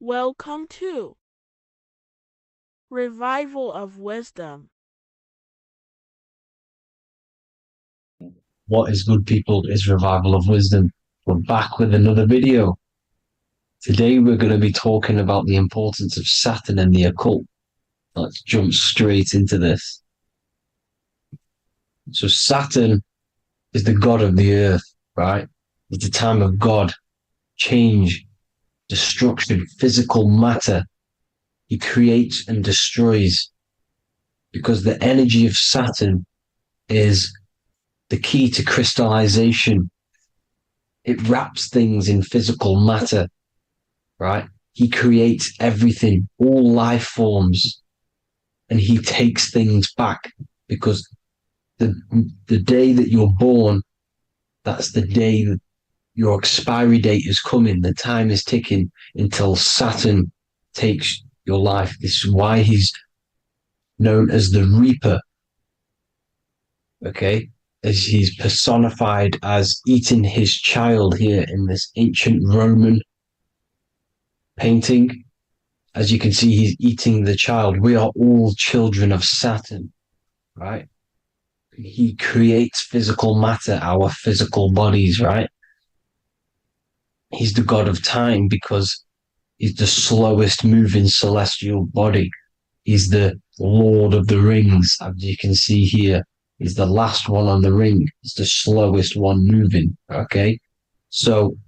Welcome to Revival of Wisdom. What is good, people? Is Revival of Wisdom. We're back with another video. Today we're going to be talking about the importance of Saturn and the occult. Let's jump straight into this. So Saturn is the god of the earth, right? It's the time of God, change, destruction, physical matter. He creates and destroys because the energy of Saturn is the key to crystallization. It wraps things in physical matter, right? He creates everything, all life forms, and he takes things back because the day that you're born, that's the day that your expiry date is coming. The time is ticking until Saturn takes your life. This is why he's known as the Reaper. Okay, as he's personified as eating his child here in this ancient Roman painting. As you can see, he's eating the child. We are all children of Saturn, right? He creates physical matter, our physical bodies, right? He's the god of time because he's the slowest moving celestial body. He's the Lord of the Rings, as you can see here. He's the last one on the ring. He's the slowest one moving, okay? So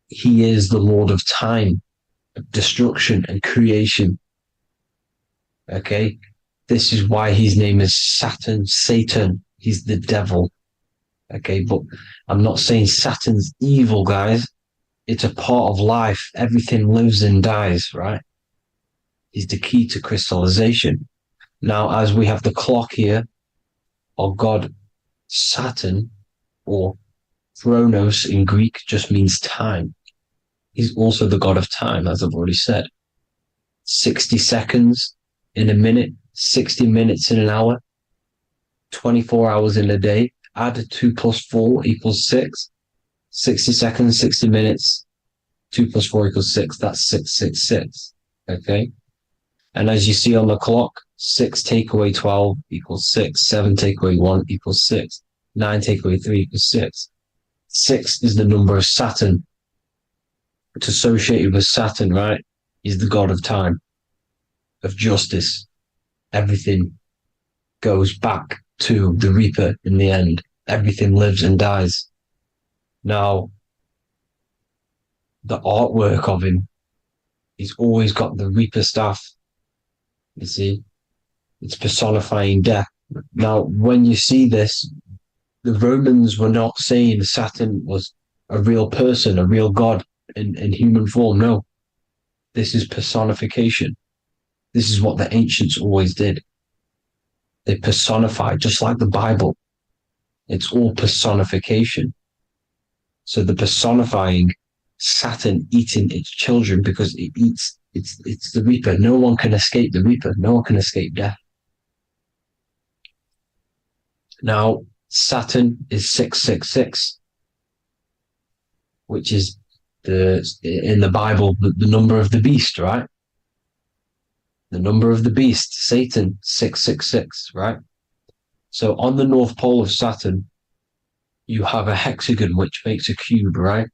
he is the Lord of time, destruction and creation. Okay, this is why his name is Saturn, Satan. He's the devil. Okay, but I'm not saying Saturn's evil, guys. It's a part of life. Everything lives and dies, right? He's the key to crystallization. Now, as we have the clock here, our god Saturn, or Chronos in Greek, just means time. He's also the god of time, as I've already said. 60 seconds in a minute, 60 minutes in an hour, 24 hours in a day. Add 2 plus 4 equals 6. 60 seconds, 60 minutes, 2 plus 4 equals 6. That's 666. Okay. And as you see on the clock, 6 take away 12 equals 6. 7 take away 1 equals 6. 9 take away 3 equals 6. 6 is the number of Saturn. It's associated with Saturn, right? He's the god of time, of justice. Everything goes back to the Reaper in the end. Everything lives and dies. Now, the artwork of him, he's always got the Reaper staff. You see, it's personifying death. Now, when you see this, the Romans were not saying Saturn was a real person, a real god in human form. No, this is personification. This is what the ancients always did. They personified, just like the Bible. It's all personification. So the personifying Saturn eating its children because it eats, it's the Reaper. No one can escape the Reaper. No one can escape death. Now, Saturn is 666, which is in the Bible, the number of the beast, right? The number of the beast, Satan, 666, right? So on the North Pole of Saturn, you have a hexagon, which makes a cube, right?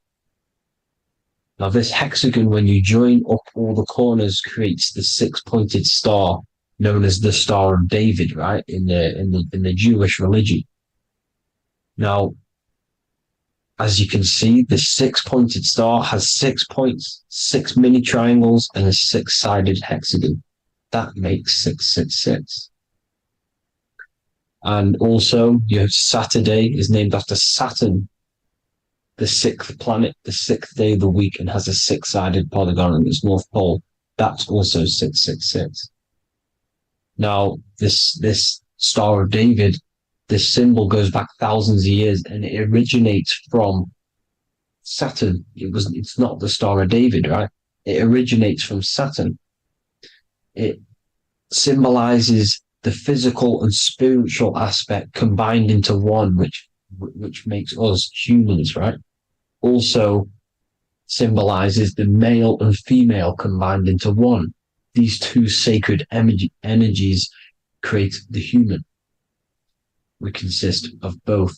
Now this hexagon, when you join up all the corners, creates the six-pointed star known as the Star of David, right? In the Jewish religion. Now, as you can see, the six-pointed star has 6 points, 6 mini triangles, and a six-sided hexagon. That makes 666. And also, your Saturday is named after Saturn, the sixth planet, the sixth day of the week, and has a six-sided polygon in its north pole. That's also 666. Now, this Star of David, this symbol goes back thousands of years, and it originates from Saturn. It's not the Star of David, right? It originates from Saturn. It symbolizes the physical and spiritual aspect combined into one, which makes us humans, right? Also, symbolizes the male and female combined into one. These two sacred energies create the human. We consist of both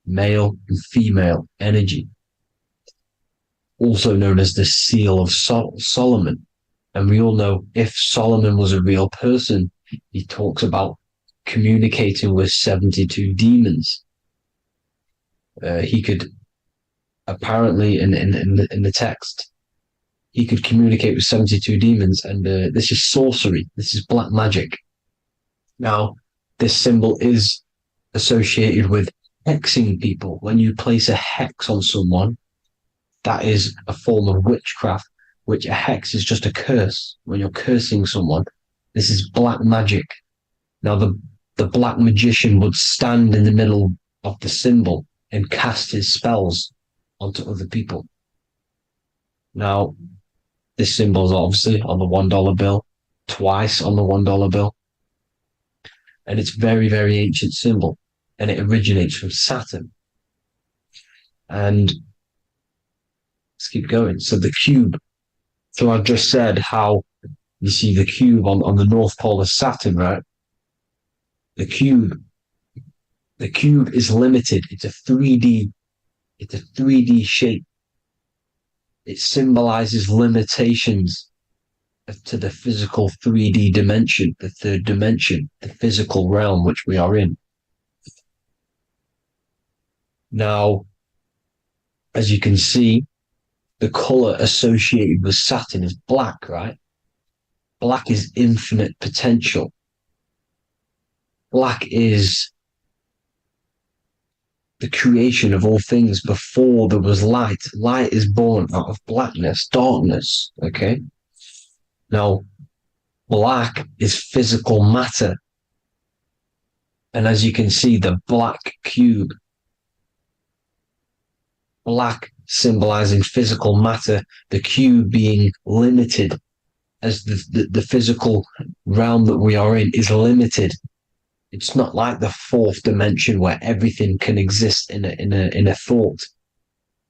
male and female energy, also known as the seal of Solomon. And we all know if Solomon was a real person, he talks about communicating with 72 demons. He could apparently in the text, he could communicate with 72 demons, and this is sorcery. This is black magic. Now, this symbol is associated with hexing people. When you place a hex on someone, that is a form of witchcraft, which a hex is just a curse. When you're cursing someone, this is black magic. Now, the black magician would stand in the middle of the symbol and cast his spells onto other people. Now, this symbol is obviously on the $1 bill, twice on the $1 bill. And it's very, very ancient symbol. And it originates from Saturn. And let's keep going. So the cube. So I've just said how you see the cube on the North Pole of Saturn, right? The cube is limited. It's a 3D shape. It symbolizes limitations to the physical 3D dimension, the third dimension, the physical realm which we are in. Now, as you can see, the color associated with Saturn is black, right? Black is infinite potential. Black is the creation of all things before there was light. Light is born out of blackness, darkness, okay? Now, black is physical matter. And as you can see, the black cube, black symbolizing physical matter, the cube being limited, as the physical realm that we are in is limited. It's not like the fourth dimension where everything can exist in a thought.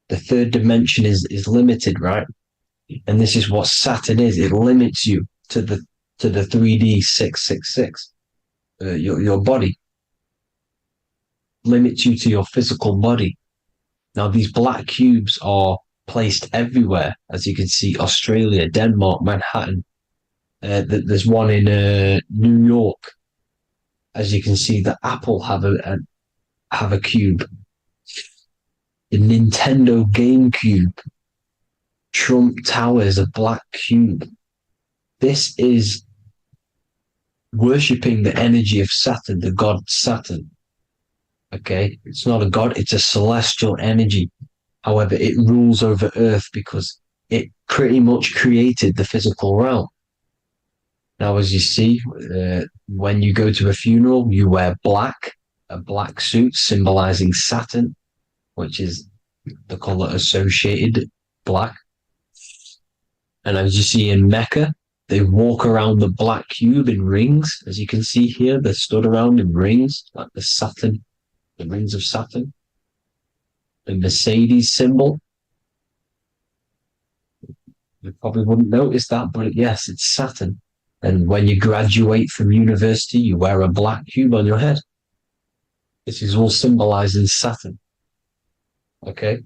The third dimension is limited, right? And this is what Saturn is. It limits you to the 3D 666. Your body limits you to your physical body. Now, these black cubes are placed everywhere. As you can see, Australia, Denmark, Manhattan. There's one in New York. As you can see, the Apple have a cube. The Nintendo GameCube. Trump Tower is a black cube. This is worshipping the energy of Saturn, the god Saturn. Okay, it's not a god, it's a celestial energy. However, it rules over Earth because it pretty much created the physical realm. Now, as you see, when you go to a funeral, you wear black, a black suit symbolizing Saturn, which is the color associated, black. And as you see in Mecca, they walk around the black cube in rings. As you can see here, they're stood around in rings, like the Saturn, the rings of Saturn. The Mercedes symbol. You probably wouldn't notice that, but yes, it's Saturn. And when you graduate from university, you wear a black cube on your head. This is all symbolizing Saturn. Okay?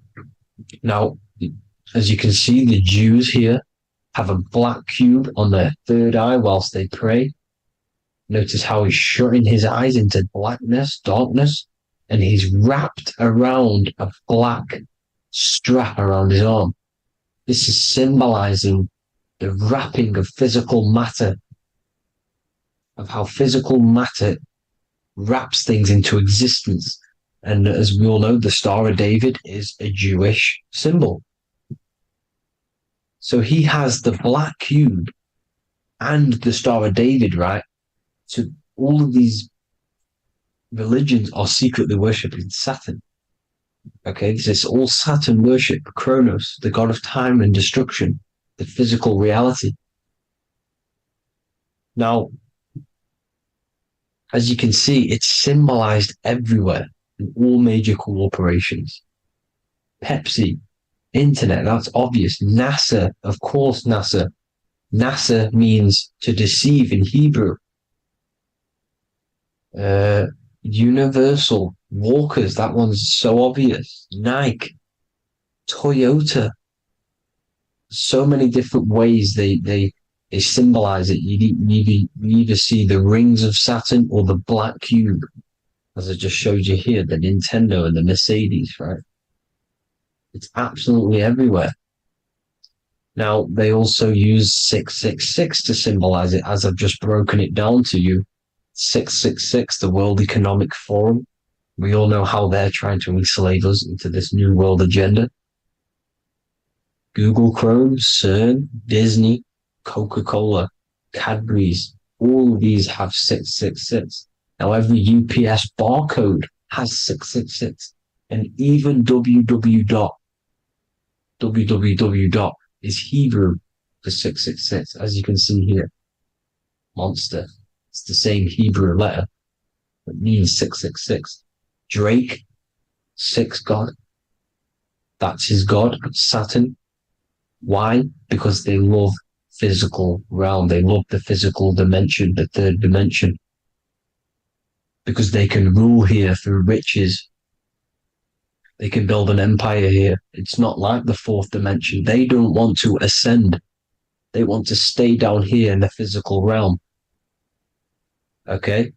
Now, as you can see, the Jews here have a black cube on their third eye whilst they pray. Notice how he's shutting his eyes into blackness, darkness, and he's wrapped around a black strap around his arm. This is symbolizing the wrapping of physical matter, of how physical matter wraps things into existence. And as we all know, the Star of David is a Jewish symbol. So he has the black cube and the Star of David, right? So all of these religions are secretly worshipping Saturn. Okay, this is all Saturn worship, Kronos, the god of time and destruction, the physical reality. Now, as you can see, it's symbolized everywhere in all major corporations. Pepsi, Internet, that's obvious. NASA, of course, NASA. NASA means to deceive in Hebrew. Universal, Walkers, that one's so obvious. Nike, Toyota. So many different ways they symbolize it. You either see the rings of Saturn or the black cube, as I just showed you here, the Nintendo and the Mercedes, right? It's absolutely everywhere. Now, they also use 666 to symbolize it, as I've just broken it down to you. 666, the World Economic Forum. We all know how they're trying to enslave us into this new world agenda. Google Chrome, CERN, Disney, Coca-Cola, Cadbury's, all of these have 666. Now, every UPS barcode has 666. And even www is Hebrew for 666, as you can see here. Monster. It's the same Hebrew letter that means 666. Drake, 6 God. That's his God, Saturn. Why? Because they love physical realm. They love the physical dimension, the third dimension. Because they can rule here through riches. They can build an empire here. It's not like the fourth dimension. They don't want to ascend. They want to stay down here in the physical realm. Okay?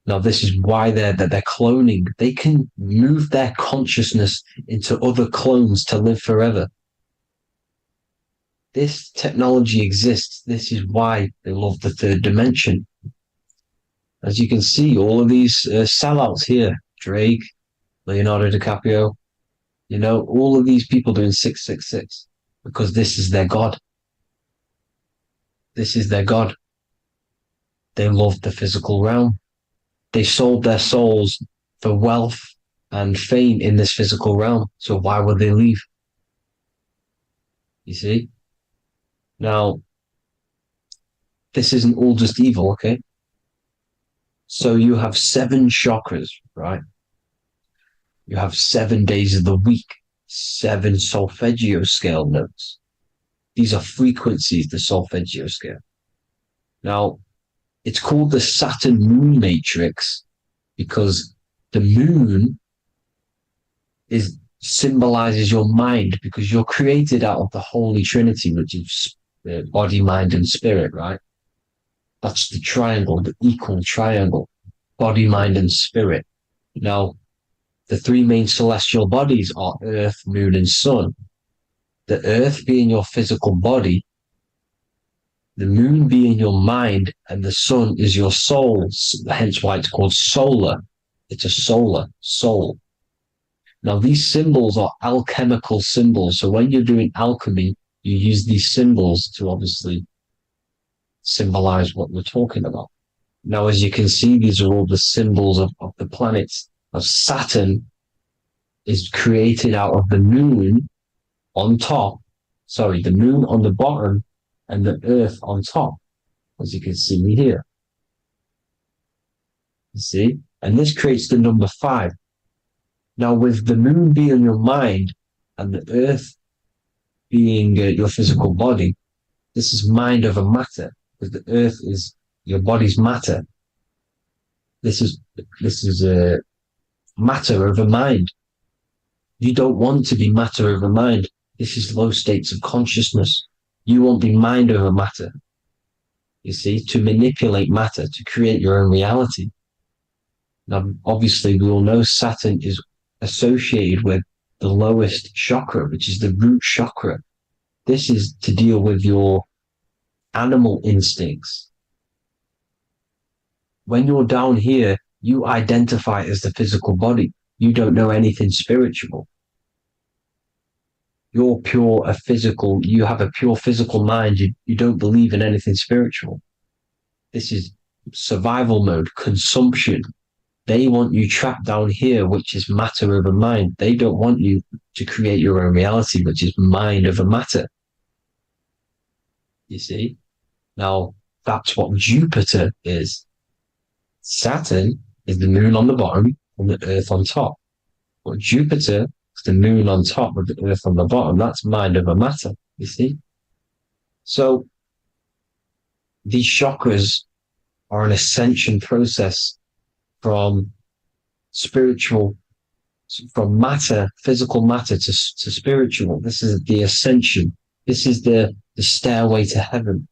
Now, this is why they're cloning. They can move their consciousness into other clones to live forever. This technology exists. This is why they love the third dimension. As you can see, all of these sellouts here, Drake, Leonardo DiCaprio, you know, all of these people doing 666 because this is their God. This is their God. They love the physical realm. They sold their souls for wealth and fame in this physical realm. So why would they leave? You see? Now, this isn't all just evil, okay? So you have 7 chakras, right? You have 7 days of the week, 7 solfeggio scale notes. These are frequencies, the solfeggio scale. Now, it's called the Saturn moon matrix because the moon symbolizes your mind, because you're created out of the Holy Trinity, which is body, mind, and spirit, right? That's the triangle, the equal triangle, body, mind, and spirit. Now, the 3 main celestial bodies are Earth, Moon, and Sun. The Earth being your physical body, the Moon being your mind, and the Sun is your soul, hence why it's called solar. It's a solar soul. Now, these symbols are alchemical symbols. So when you're doing alchemy, you use these symbols to obviously symbolize what we're talking about. Now, as you can see, these are all the symbols of the planets. Now, Saturn is created out of the moon on top, the moon on the bottom and the Earth on top, as you can see here. You see? And this creates the number 5. Now, with the moon being your mind and the Earth being your physical body, this is mind over matter, because the Earth is your body's matter. This is matter over mind. You don't want to be matter over mind. This is low states of consciousness. You won't be mind over matter. You see, to manipulate matter, to create your own reality. Now, obviously, we all know Saturn is associated with the lowest chakra, which is the root chakra. This is to deal with your animal instincts. When you're down here, you identify as the physical body. You don't know anything spiritual. You're you have a pure physical mind. You don't believe in anything spiritual. This is survival mode, consumption. They want you trapped down here, which is matter over mind. They don't want you to create your own reality, which is mind over matter. You see? Now, that's what Jupiter is. Saturn is the moon on the bottom and the Earth on top. But Jupiter The moon on top with the earth on the bottom, that's mind over matter, you see? So these chakras are an ascension process from spiritual, from matter, physical matter to spiritual. This is the ascension. This is the stairway to heaven.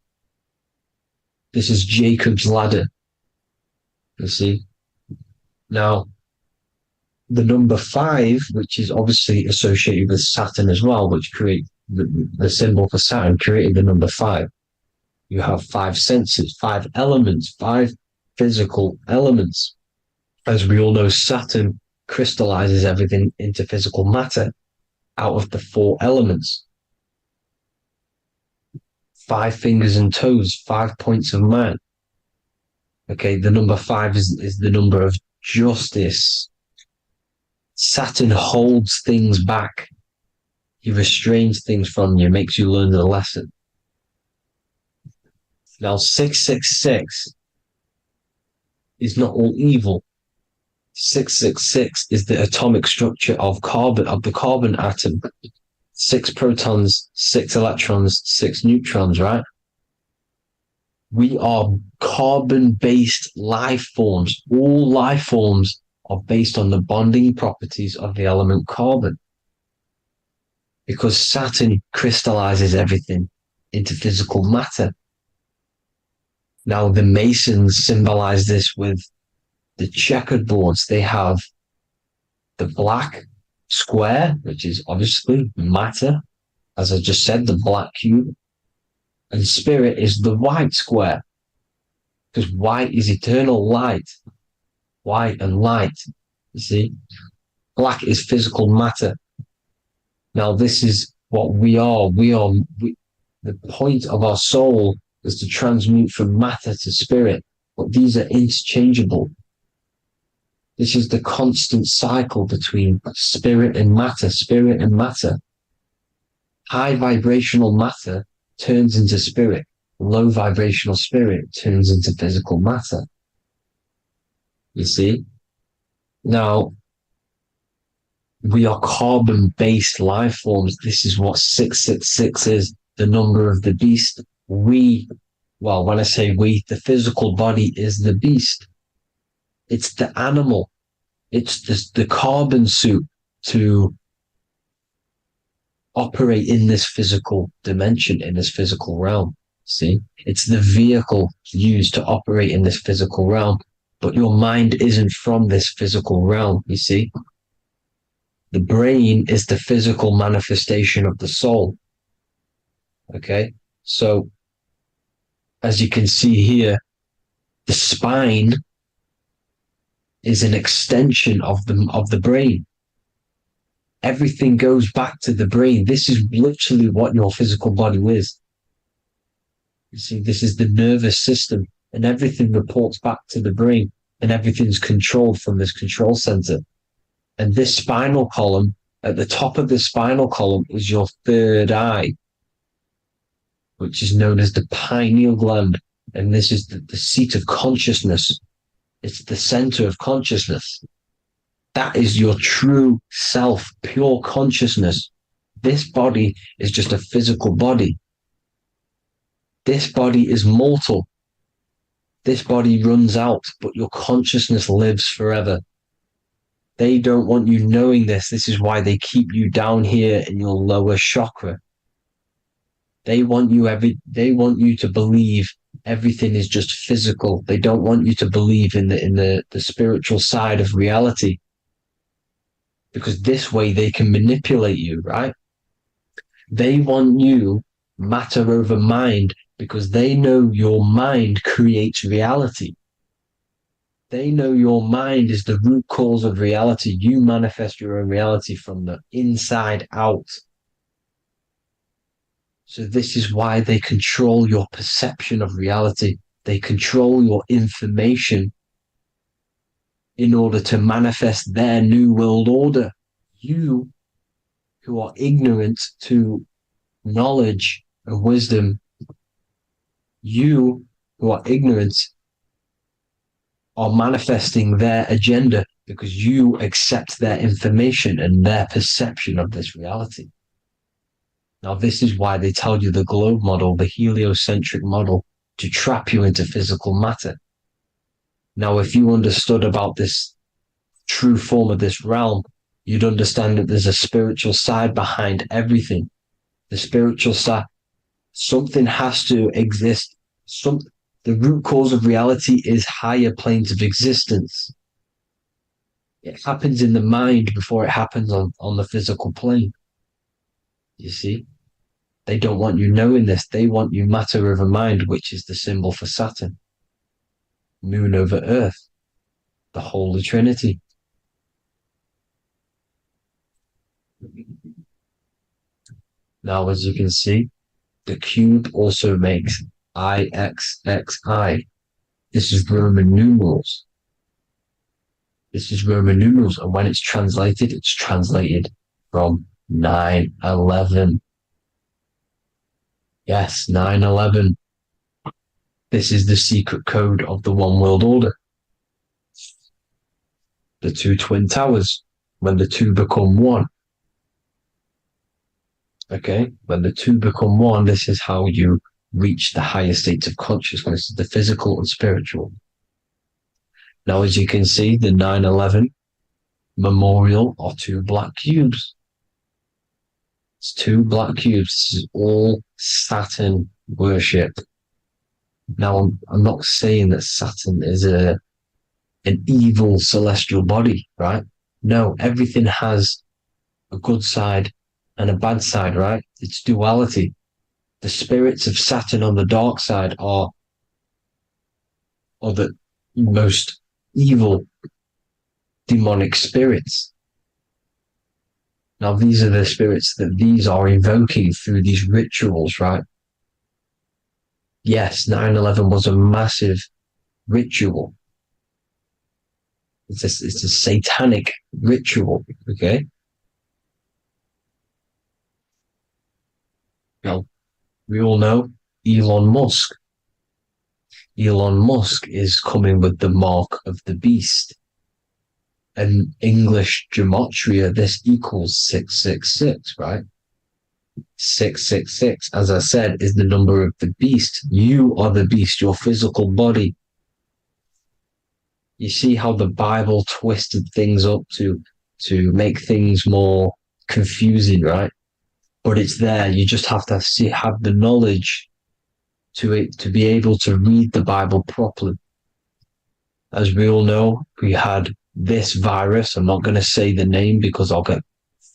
This is Jacob's ladder. You see? Now, the number 5, which is obviously associated with Saturn as well, which create the symbol for Saturn, created the number 5. You have 5 senses, 5 elements, 5 physical elements. As we all know, Saturn crystallizes everything into physical matter out of the 4 elements. 5 fingers and toes, 5 points of man. Okay, the number 5 is the number of justice. Saturn holds things back. He restrains things from you, makes you learn the lesson. Now, 666 is not all evil. 666 is the atomic structure of the carbon atom. 6 protons, 6 electrons, 6 neutrons, right? We are carbon-based life forms. All life forms are based on the bonding properties of the element carbon. Because Saturn crystallizes everything into physical matter. Now, the Masons symbolize this with the checkered boards. They have the black square, which is obviously matter, as I just said, the black cube, and spirit is the white square, because white is eternal light, white and light, you see. Black is physical matter. Now, this is what we are. The point of our soul is to transmute from matter to spirit, but these are interchangeable. This is the constant cycle between spirit and matter, spirit and matter. High vibrational matter turns into spirit. Low vibrational spirit turns into physical matter. You see? Now, we are carbon-based life forms. This is what 666 is, the number of the beast. When I say we, the physical body is the beast. It's the animal. It's the carbon suit to operate in this physical dimension, in this physical realm. See? It's the vehicle used to operate in this physical realm. But your mind isn't from this physical realm, you see? The brain is the physical manifestation of the soul. Okay? So, as you can see here, the spine is an extension of the brain. Everything goes back to the brain. This is literally what your physical body is. You see, this is the nervous system, and everything reports back to the brain, and everything's controlled from this control center. And this spinal column, at the top of the spinal column, is your third eye, which is known as the pineal gland. And this is the seat of consciousness. It's the center of consciousness. That is your true self, pure consciousness. This body is just a physical body. This body is mortal. This body runs out, but your consciousness lives forever. They don't want you knowing this. This is why they keep you down here in your lower chakra. They want you to believe everything is just physical. They don't want you to believe in the spiritual side of reality. Because this way they can manipulate you, right? They want you matter over mind because they know your mind creates reality. They know your mind is the root cause of reality. You manifest your own reality from the inside out. So this is why they control your perception of reality. They control your information in order to manifest their new world order. You, who are ignorant to knowledge and wisdom, you who are ignorant are manifesting their agenda. because you accept their information and their perception of this reality. Now, this is why they tell you the globe model, the heliocentric model, to trap you into physical matter. Now, if you understood about this true form of this realm, you'd understand that there's a spiritual side behind everything. The spiritual side, something has to exist. The root cause of reality is higher planes of existence. It happens in the mind before it happens on the physical plane. You see? They don't want you knowing this. They want you matter over mind, which is the symbol for Saturn. Moon over Earth. The Holy Trinity. Now, as you can see, the cube also makes IXXI. This is Roman numerals. This is Roman numerals, and when it's translated from 9/11. Yes, 9/11. This is the secret code of the one world order. The two twin towers, when the two become one. Okay, when the two become one, this is how you reach the higher states of consciousness, the physical and spiritual. Now, as you can see, the 9/11 memorial are two black cubes. It's two black cubes. This is all Saturn worship. Now, I'm not saying that Saturn is an evil celestial body, right? No, everything has a good side and a bad side, right? It's duality. The spirits of Saturn on the dark side are the most evil demonic spirits. Now, these are the spirits that these are invoking through these rituals, right? Yes, 9/11 was a massive ritual. It's a satanic ritual, okay? Now, we all know Elon Musk. Elon Musk is coming with the mark of the beast. In English gematria, this equals 666, right? 666, as I said, is the number of the beast. You are the beast, your physical body. You see how the Bible twisted things up to make things more confusing, right? But it's there. You just have to have the knowledge to be able to read the Bible properly. As we all know, we had this virus. I'm not going to say the name because I'll get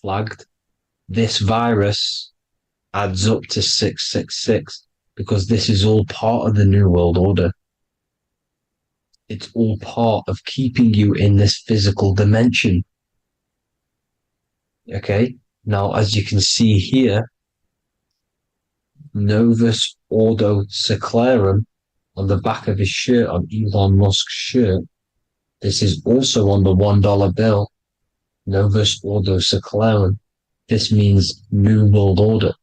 flagged. This virus adds up to 666 because this is all part of the New World Order. It's all part of keeping you in this physical dimension. Okay? Now, as you can see here, Novus Ordo Seclorum on the back of his shirt, on Elon Musk's shirt. This is also on the $1 bill. Novus Ordo Seclorum. This means New World Order.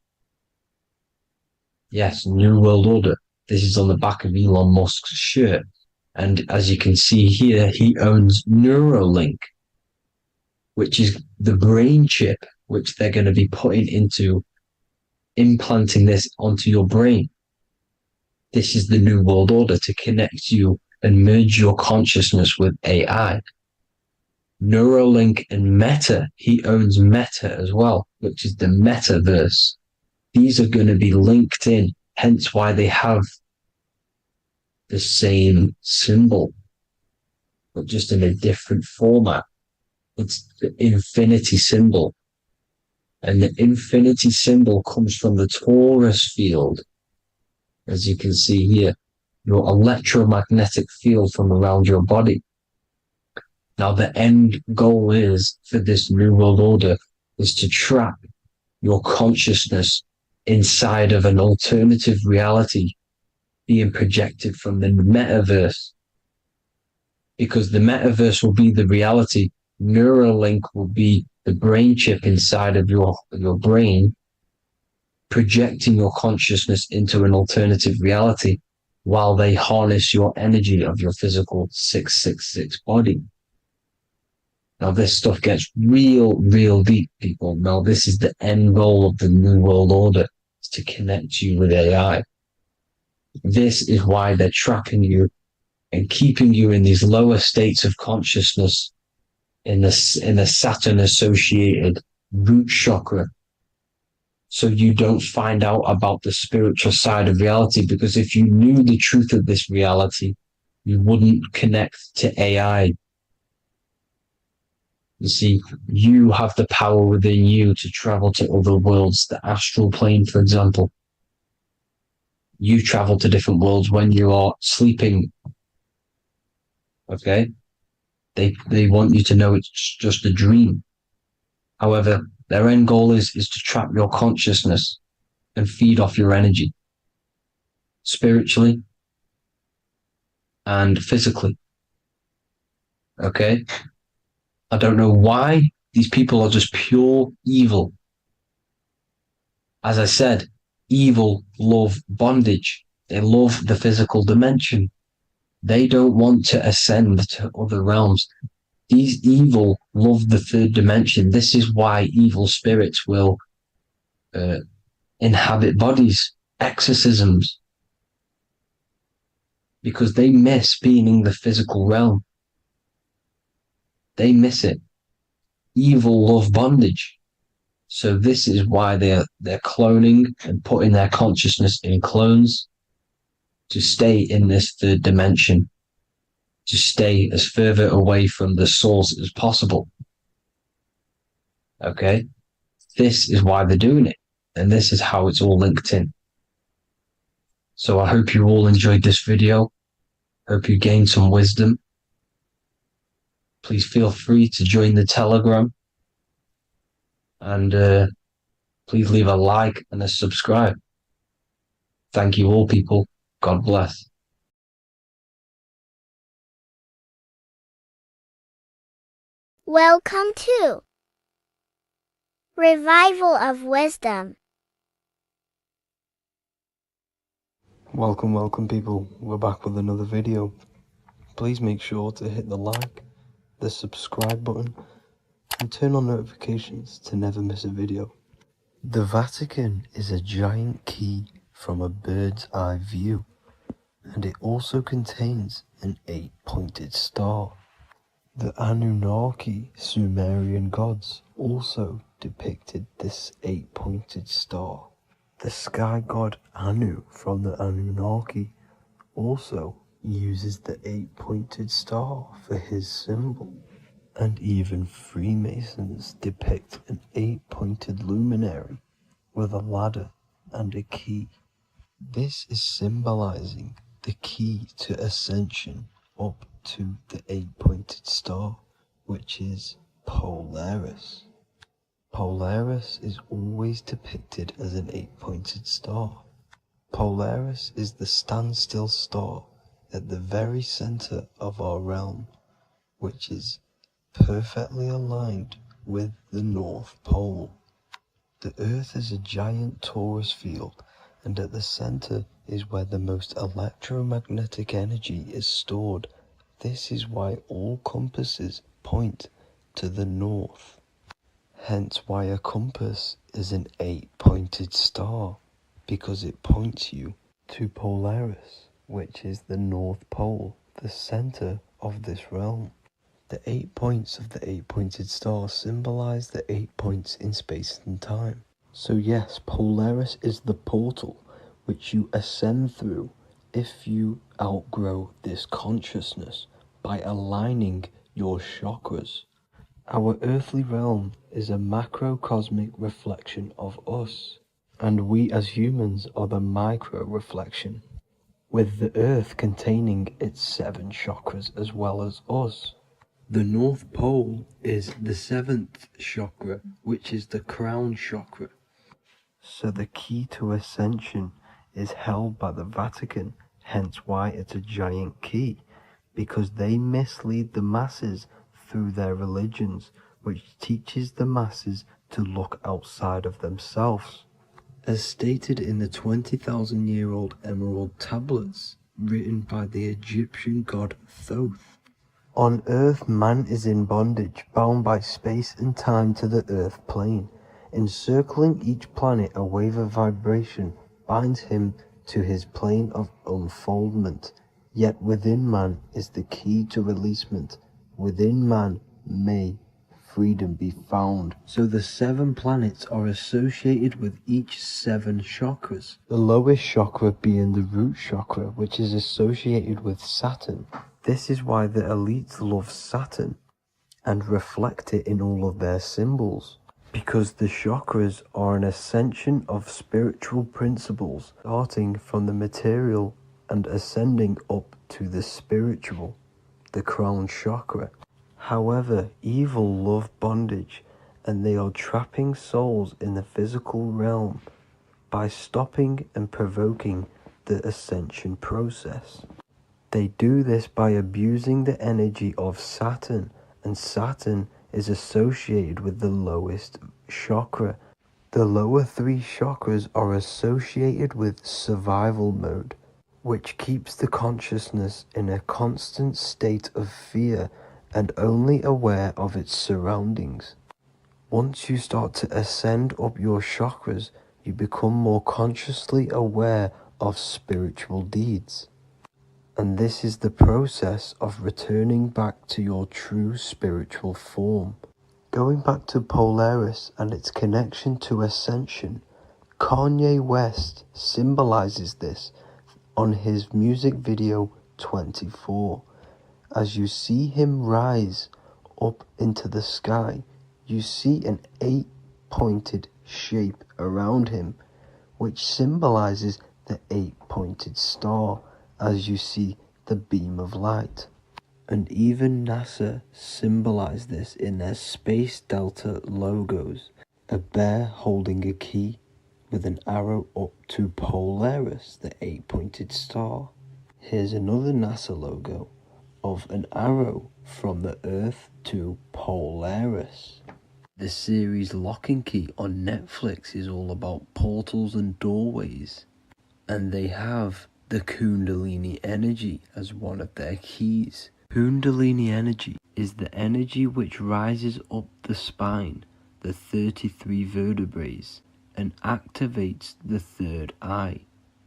Yes, New World Order. This is on the back of Elon Musk's shirt. And as you can see here, he owns Neuralink, which is the brain chip which they're going to be putting into implanting this onto your brain. This is the New World Order to connect you and merge your consciousness with AI. Neuralink and Meta, he owns Meta as well, which is the metaverse. These are going to be linked in, hence why they have the same symbol, but just in a different format. It's the infinity symbol. And the infinity symbol comes from the torus field, as you can see here, your electromagnetic field from around your body. Now, the end goal is for this New World Order is to trap your consciousness inside of an alternative reality being projected from the metaverse. Because the metaverse will be the reality. Neuralink will be the brain chip inside of your brain, projecting your consciousness into an alternative reality while they harness your energy of your physical 666 body. Now this stuff gets real deep, people. Now this is the end goal of the New World Order, is to connect you with AI. This is why they're trapping you and keeping you in these lower states of consciousness in the Saturn associated root chakra. So you don't find out about the spiritual side of reality, because if you knew the truth of this reality, you wouldn't connect to AI. You see, you have the power within you to travel to other worlds, the astral plane, for example. You travel to different worlds when you are sleeping. Okay? They want you to know it's just a dream. However, their end goal is to trap your consciousness and feed off your energy, spiritually and physically. Okay? I don't know why these people are just pure evil. As I said, evil love bondage. They love the physical dimension. They don't want to ascend to other realms. These evil love the third dimension. This is why evil spirits will inhabit bodies, exorcisms, because they miss being in the physical realm. They miss it. Evil love bondage. So this is why they're cloning and putting their consciousness in clones to stay in this third dimension, to stay as further away from the source as possible. Okay? This is why they're doing it. And this is how it's all linked in. So I hope you all enjoyed this video. Hope you gained some wisdom. Please feel free to join the Telegram. And please leave a like and a subscribe. Thank you all, people. God bless. Welcome to Revival of Wisdom. Welcome people, we're back with another video. Please make sure to hit the like, the subscribe button, and turn on notifications to never miss a video. The Vatican is a giant key from a bird's eye view, and it also contains an 8-pointed star. The Anunnaki Sumerian gods also depicted this 8-pointed star. The sky god Anu from the Anunnaki also uses the 8-pointed star for his symbol. And even Freemasons depict an 8-pointed luminary with a ladder and a key. This is symbolizing the key to ascension up to the 8-pointed star, which is Polaris. Polaris is always depicted as an 8-pointed star. Polaris is the standstill star at the very center of our realm, which is perfectly aligned with the North Pole. The Earth is a giant torus field, and at the center is where the most electromagnetic energy is stored. This is why all compasses point to the north. Hence why a compass is an 8-pointed star, because it points you to Polaris, which is the North Pole, the center of this realm. The 8 points of the 8-pointed star symbolize the 8 points in space and time. So yes, Polaris is the portal which you ascend through if you outgrow this consciousness by aligning your chakras. Our earthly realm is a macrocosmic reflection of us, and we as humans are the micro reflection, with the earth containing its 7 chakras as well as us. The North Pole is the 7th chakra, which is the crown chakra. So the key to ascension is held by the Vatican, hence why it's a giant key, because they mislead the masses through their religions, which teaches the masses to look outside of themselves. As stated in the 20,000-year-old emerald tablets written by the Egyptian god Thoth, On Earth, man is in bondage, bound by space and time to the Earth plane. Encircling each planet, a wave of vibration binds him to his plane of unfoldment. Yet within man is the key to releasement. Within man may freedom be found. So the 7 planets are associated with each 7 chakras. The lowest chakra being the root chakra, which is associated with Saturn. This is why the elites love Saturn and reflect it in all of their symbols. Because the chakras are an ascension of spiritual principles, starting from the material and ascending up to the spiritual, the crown chakra. However, evil love bondage, and they are trapping souls in the physical realm by stopping and provoking the ascension process. They do this by abusing the energy of Saturn, and Saturn is associated with the lowest chakra. The lower 3 chakras are associated with survival mode, which keeps the consciousness in a constant state of fear and only aware of its surroundings. Once you start to ascend up your chakras, you become more consciously aware of spiritual deeds. And this is the process of returning back to your true spiritual form. Going back to Polaris and its connection to ascension, Kanye West symbolizes this on his music video 24. As you see him rise up into the sky, you see an 8-pointed shape around him, which symbolizes the 8-pointed star, as you see the beam of light. And even NASA symbolize this in their Space Delta logos, a bear holding a key with an arrow up to Polaris, the 8-pointed star. Here's another NASA logo of an arrow from the Earth to Polaris. The series Lock and Key on Netflix is all about portals and doorways, and they have the Kundalini energy as one of their keys. Kundalini energy is the energy which rises up the spine, the 33 vertebrae, and activates the third eye.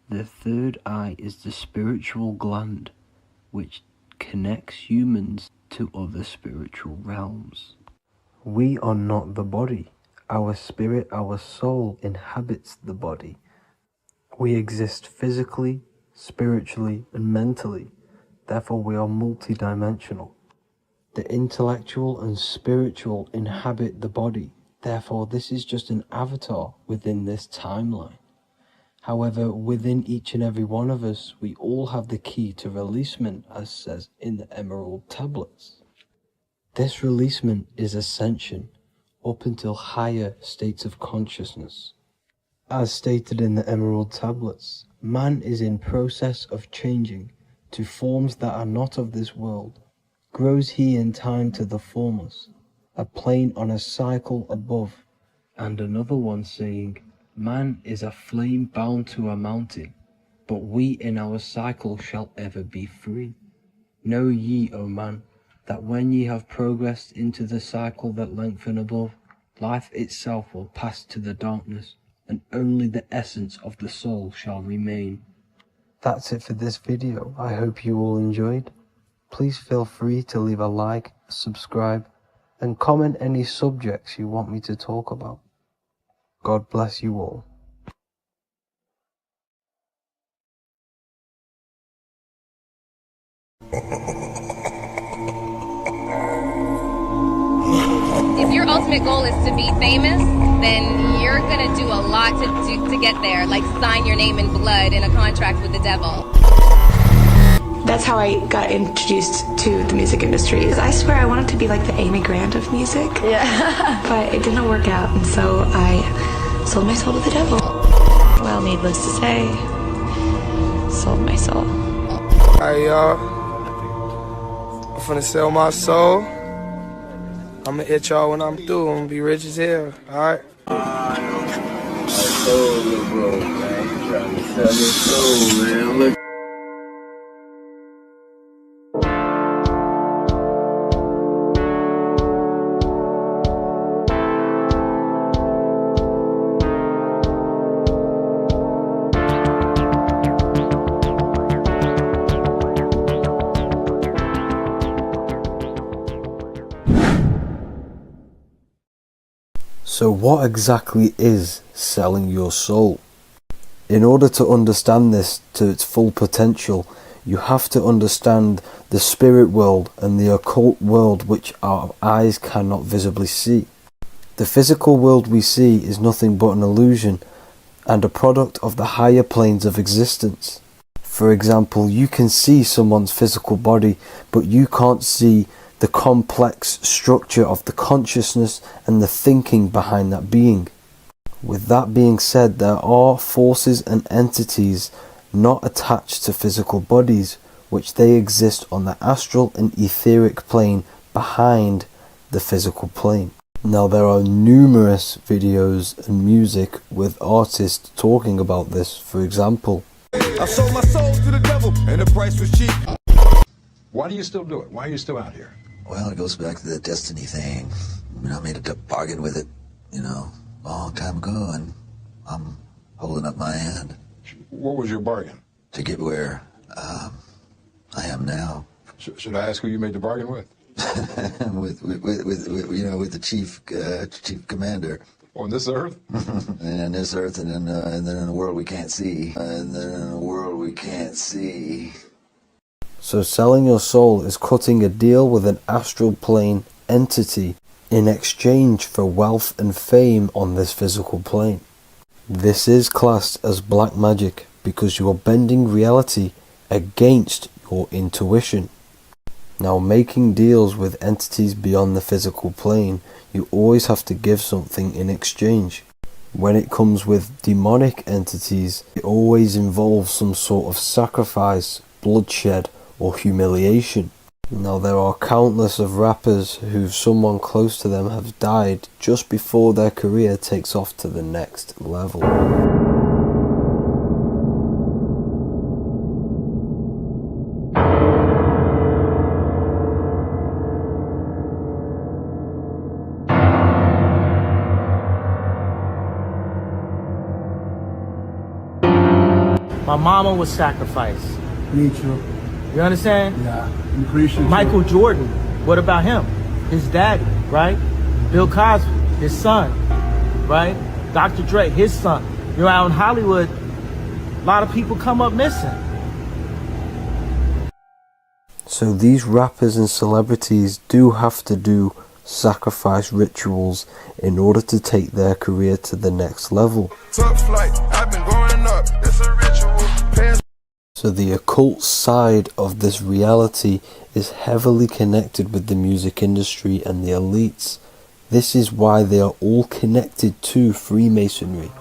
The third eye is the spiritual gland which connects humans to other spiritual realms. We are not the body. Our spirit, our soul inhabits the body. We exist physically, spiritually, and mentally. Therefore, we are multidimensional. The intellectual and spiritual inhabit the body. Therefore, this is just an avatar within this timeline. However, within each and every one of us, we all have the key to releasement, as says in the Emerald Tablets. This releasement is ascension, up until higher states of consciousness. As stated in the Emerald Tablets, man is in process of changing to forms that are not of this world. Grows he in time to the formless, a plane on a cycle above, and another one saying, man is a flame bound to a mountain, but we in our cycle shall ever be free. Know ye, O man, that when ye have progressed into the cycle that lengthen above, life itself will pass to the darkness, and only the essence of the soul shall remain. That's it for this video. I hope you all enjoyed. Please feel free to leave a like, subscribe, and comment any subjects you want me to talk about. God bless you all. If your ultimate goal is to be famous, then you're gonna do a lot to get there, like sign your name in blood in a contract with the devil. That's how I got introduced to the music industry. I swear I wanted to be like the Amy Grant of music. Yeah. But it didn't work out, and so I sold my soul to the devil. Well, needless to say, sold my soul. Alright, y'all. I'm finna sell my soul. I'ma hit y'all when I'm through. I'm gonna be rich as hell, alright? My soul, little bro, man. You trying to sell your soul, man. Look. So what exactly is selling your soul? In order to understand this to its full potential, you have to understand the spirit world and the occult world which our eyes cannot visibly see. The physical world we see is nothing but an illusion and a product of the higher planes of existence. For example, you can see someone's physical body, but you can't see the complex structure of the consciousness and the thinking behind that being. With that being said, there are forces and entities not attached to physical bodies, which they exist on the astral and etheric plane behind the physical plane. Now there are numerous videos and music with artists talking about this. For example, I sold my soul to the devil and the price was cheap. Why do you still do it? Why are you still out here? Well, it goes back to the destiny thing. I mean, I made a bargain with it, a long time ago, and I'm holding up my hand. What was your bargain? To get where I am now. Should I ask who you made the bargain with? with the chief commander. On this earth? And on this earth, and then in a world we can't see. So selling your soul is cutting a deal with an astral plane entity in exchange for wealth and fame on this physical plane. This is classed as black magic because you are bending reality against your intuition. Now, making deals with entities beyond the physical plane, you always have to give something in exchange. When it comes with demonic entities, it always involves some sort of sacrifice, bloodshed, or humiliation. Now, there are countless of rappers who someone close to them have died just before their career takes off to the next level. My mama was sacrificed. Me too. You understand? Yeah. I'm Christian. Michael Jordan, what about him? His daddy, right? Bill Cosby, his son, right? Dr. Dre, his son. Out in Hollywood, a lot of people come up missing. So these rappers and celebrities do have to do sacrifice rituals in order to take their career to the next level. Top flight, I've been going up. It's a ritual. So the occult side of this reality is heavily connected with the music industry and the elites. This is why they are all connected to Freemasonry.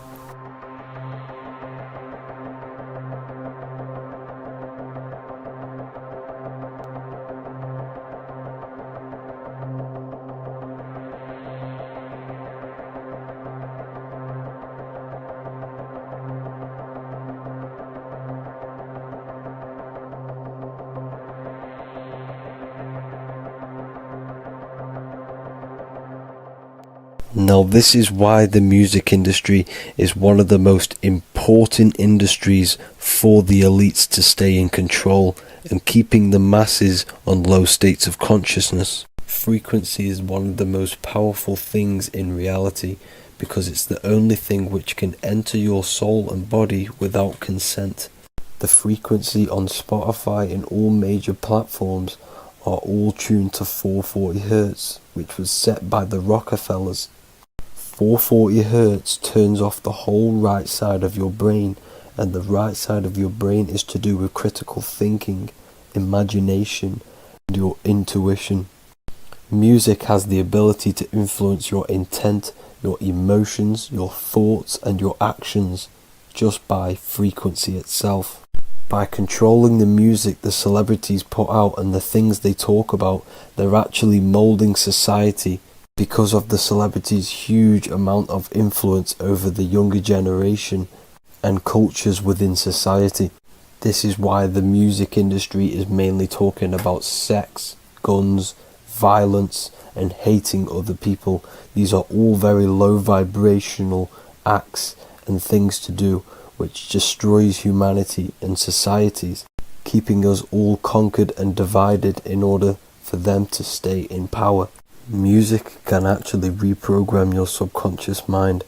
Now this is why the music industry is one of the most important industries for the elites to stay in control and keeping the masses on low states of consciousness. Frequency is one of the most powerful things in reality because it's the only thing which can enter your soul and body without consent. The frequency on Spotify and all major platforms are all tuned to 440 Hz, which was set by the Rockefellers. 440 Hz turns off the whole right side of your brain, and the right side of your brain is to do with critical thinking, imagination, and your intuition. Music has the ability to influence your intent, your emotions, your thoughts, and your actions just by frequency itself. By controlling the music the celebrities put out and the things they talk about, they're actually molding society because of the celebrities' huge amount of influence over the younger generation and cultures within society. This is why the music industry is mainly talking about sex, guns, violence, and hating other people. These are all very low vibrational acts and things to do which destroys humanity and societies, keeping us all conquered and divided in order for them to stay in power. Music can actually reprogram your subconscious mind,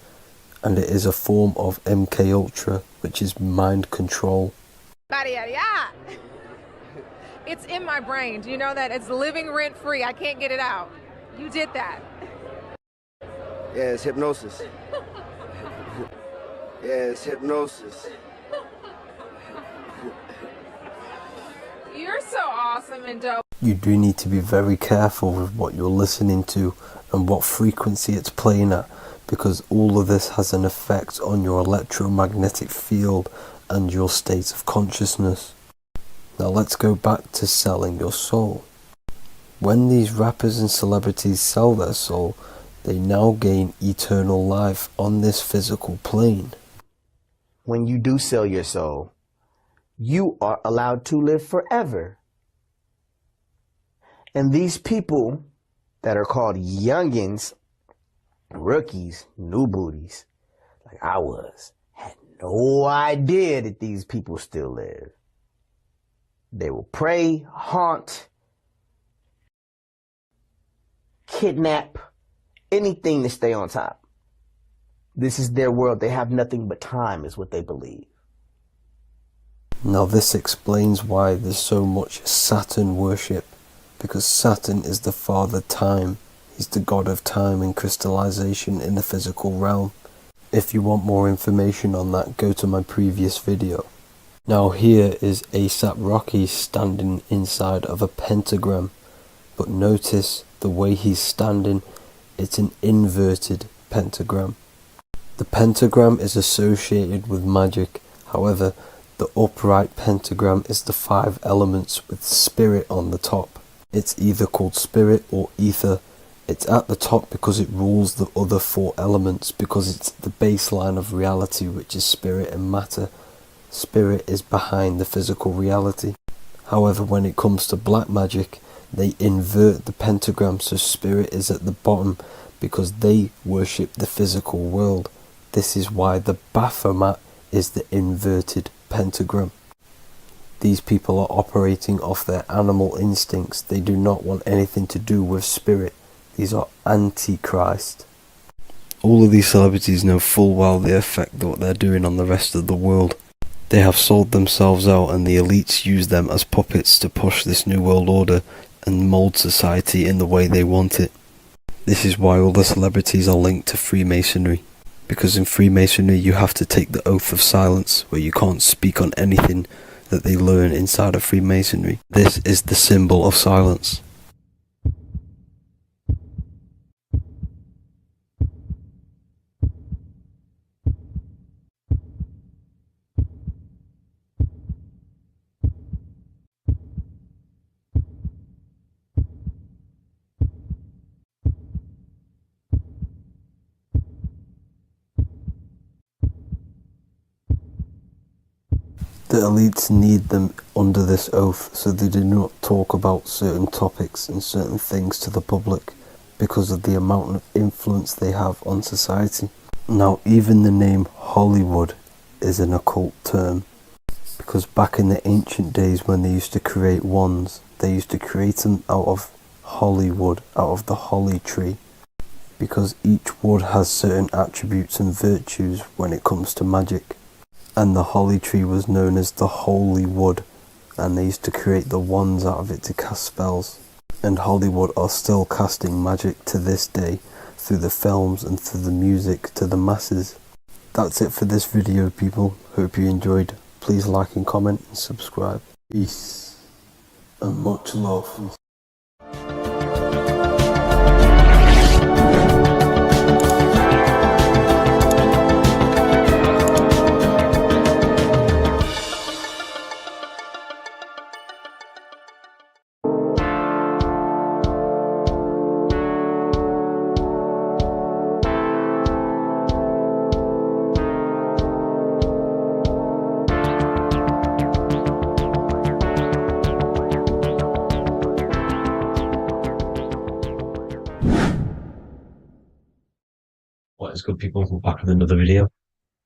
and it is a form of MK Ultra, which is mind control. It's in my brain. Do you know that? It's living rent free. I can't get it out. You did that. Yeah, it's hypnosis. Yeah, it's hypnosis. You're so awesome and dope. You do need to be very careful with what you're listening to and what frequency it's playing at, because all of this has an effect on your electromagnetic field and your state of consciousness. Now let's go back to selling your soul. When these rappers and celebrities sell their soul, they now gain eternal life on this physical plane. When you do sell your soul, you are allowed to live forever. And these people that are called youngins, rookies, new booties, like I was, had no idea that these people still live. They will prey, haunt, kidnap, anything to stay on top. This is their world. They have nothing but time, is what they believe. Now this explains why there's so much Saturn worship, because Saturn is the father time. He's the god of time and crystallization in the physical realm. If you want more information on that, go to my previous video. Now here is A$AP Rocky standing inside of a pentagram, but notice the way he's standing, it's an inverted pentagram. The pentagram is associated with magic, however the upright pentagram is the 5 elements with spirit on the top. It's either called spirit or ether. It's at the top because it rules the other 4 elements, because it's the baseline of reality, which is spirit and matter. Spirit is behind the physical reality. However, when it comes to black magic, they invert the pentagram, so spirit is at the bottom because they worship the physical world. This is why the Baphomet is the inverted pentagram. These people are operating off their animal instincts. They do not want anything to do with spirit. These are antichrist. All of these celebrities know full well the effect that what they're doing on the rest of the world. They have sold themselves out, and the elites use them as puppets to push this new world order and mold society in the way they want it. This is why all the celebrities are linked to Freemasonry, because in Freemasonry you have to take the oath of silence, where you can't speak on anything that they learn inside of Freemasonry. This is the symbol of silence. The elites need them under this oath, so they do not talk about certain topics and certain things to the public, because of the amount of influence they have on society. Now, even the name Hollywood is an occult term, because back in the ancient days when they used to create wands, they used to create them out of holly wood, out of the holly tree, because each wood has certain attributes and virtues when it comes to magic. And the holly tree was known as the holy wood, and they used to create the wands out of it to cast spells. And Hollywood are still casting magic to this day through the films and through the music to the masses. That's it for this video, people. Hope you enjoyed. Please like and comment and subscribe. Peace and much love. What is good, people? We're back with another video,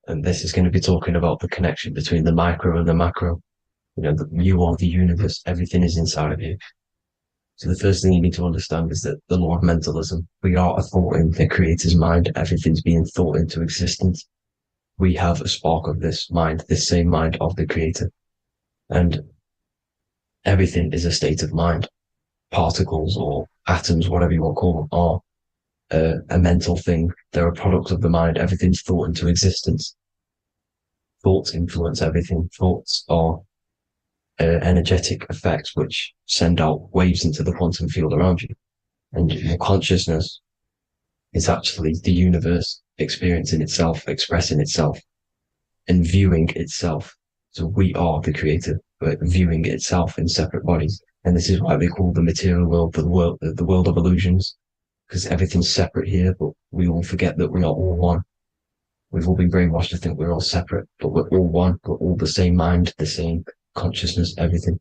and this is going to be talking about the connection between the micro and the macro. You know, you are the universe, everything is inside of you. So the first thing you need to understand is that the law of mentalism, we are a thought in the creator's mind. Everything's being thought into existence. We have a spark of this mind, this same mind of the creator. And everything is a state of mind. Particles or atoms, whatever you want to call them, are a mental thing. They're a product of the mind. Everything's thought into existence. Thoughts influence everything. Thoughts are energetic effects which send out waves into the quantum field around you. And your consciousness is actually the universe experiencing itself, expressing itself, and viewing itself. So we are the creator, but viewing itself in separate bodies. And this is why they call the material world the world of illusions, because everything's separate here, but we all forget that we are all one. We've all been brainwashed to think we're all separate, but we're all one. We're all the same mind, the same consciousness, everything.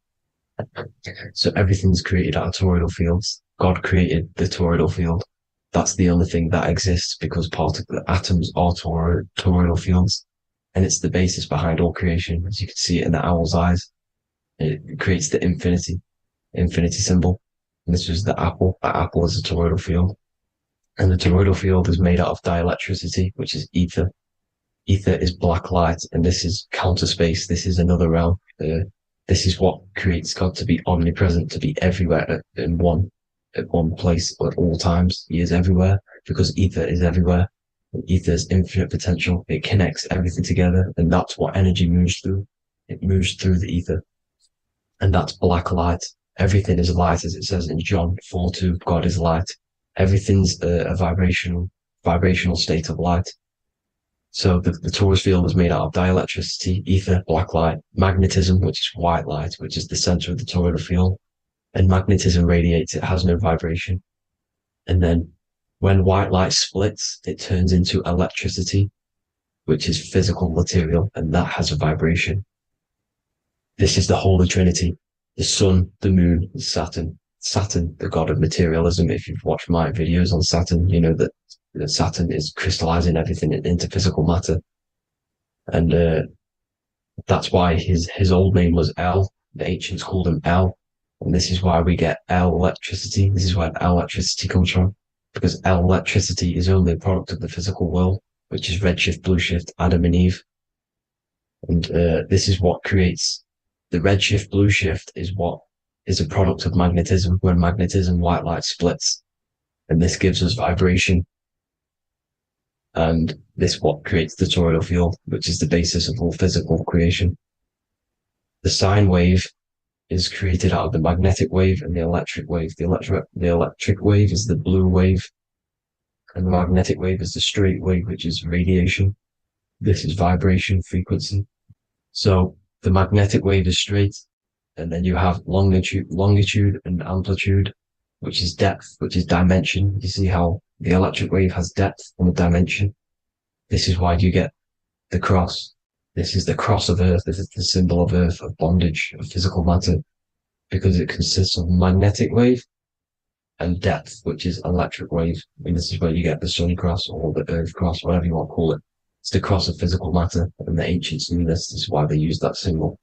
So everything's created out of toroidal fields. God created the toroidal field. That's the only thing that exists because atoms are toroidal fields. And it's the basis behind all creation. As you can see it in the owl's eyes, it creates the infinity symbol. And this was the apple. That apple is a toroidal field. And the toroidal field is made out of dielectricity, which is ether. Ether is black light, and this is counter space. This is another realm. This is what creates God to be omnipresent, to be everywhere at one place at all times. He is everywhere because ether is everywhere. And ether is infinite potential. It connects everything together, and that's what energy moves through. It moves through the ether, and that's black light. Everything is light, as it says in John 4:2. God is light. Everything's a vibrational state of light. So the torus field is made out of dielectricity, ether, black light, magnetism, which is white light, which is the center of the toroidal field. And magnetism radiates, it has no vibration. And then when white light splits, it turns into electricity, which is physical material, and that has a vibration. This is the Holy Trinity, the sun, the moon, and Saturn. Saturn, the god of materialism. If you've watched my videos on Saturn, you know that Saturn is crystallizing everything into physical matter. And that's why his old name was El. The ancients called him El. And this is why we get El electricity. This is where El electricity comes from. Because El electricity is only a product of the physical world, which is redshift, blueshift, Adam and Eve. And this is what creates the redshift, blueshift is what is a product of magnetism. When magnetism, white light splits. And this gives us vibration. And this what creates the toroidal field, which is the basis of all physical creation. The sine wave is created out of the magnetic wave and the electric wave. The electric wave is the blue wave, and the magnetic wave is the straight wave, which is radiation. This is vibration frequency. So the magnetic wave is straight, and then you have longitude and amplitude, which is depth, which is dimension. You see how the electric wave has depth and a dimension. This is why you get the cross. This is the cross of Earth. This is the symbol of Earth, of bondage, of physical matter, because it consists of magnetic wave and depth, which is electric wave. I mean, this is where you get the sun cross or the Earth cross, whatever you want to call it. It's the cross of physical matter, and the ancients knew this. This is why they used that symbol.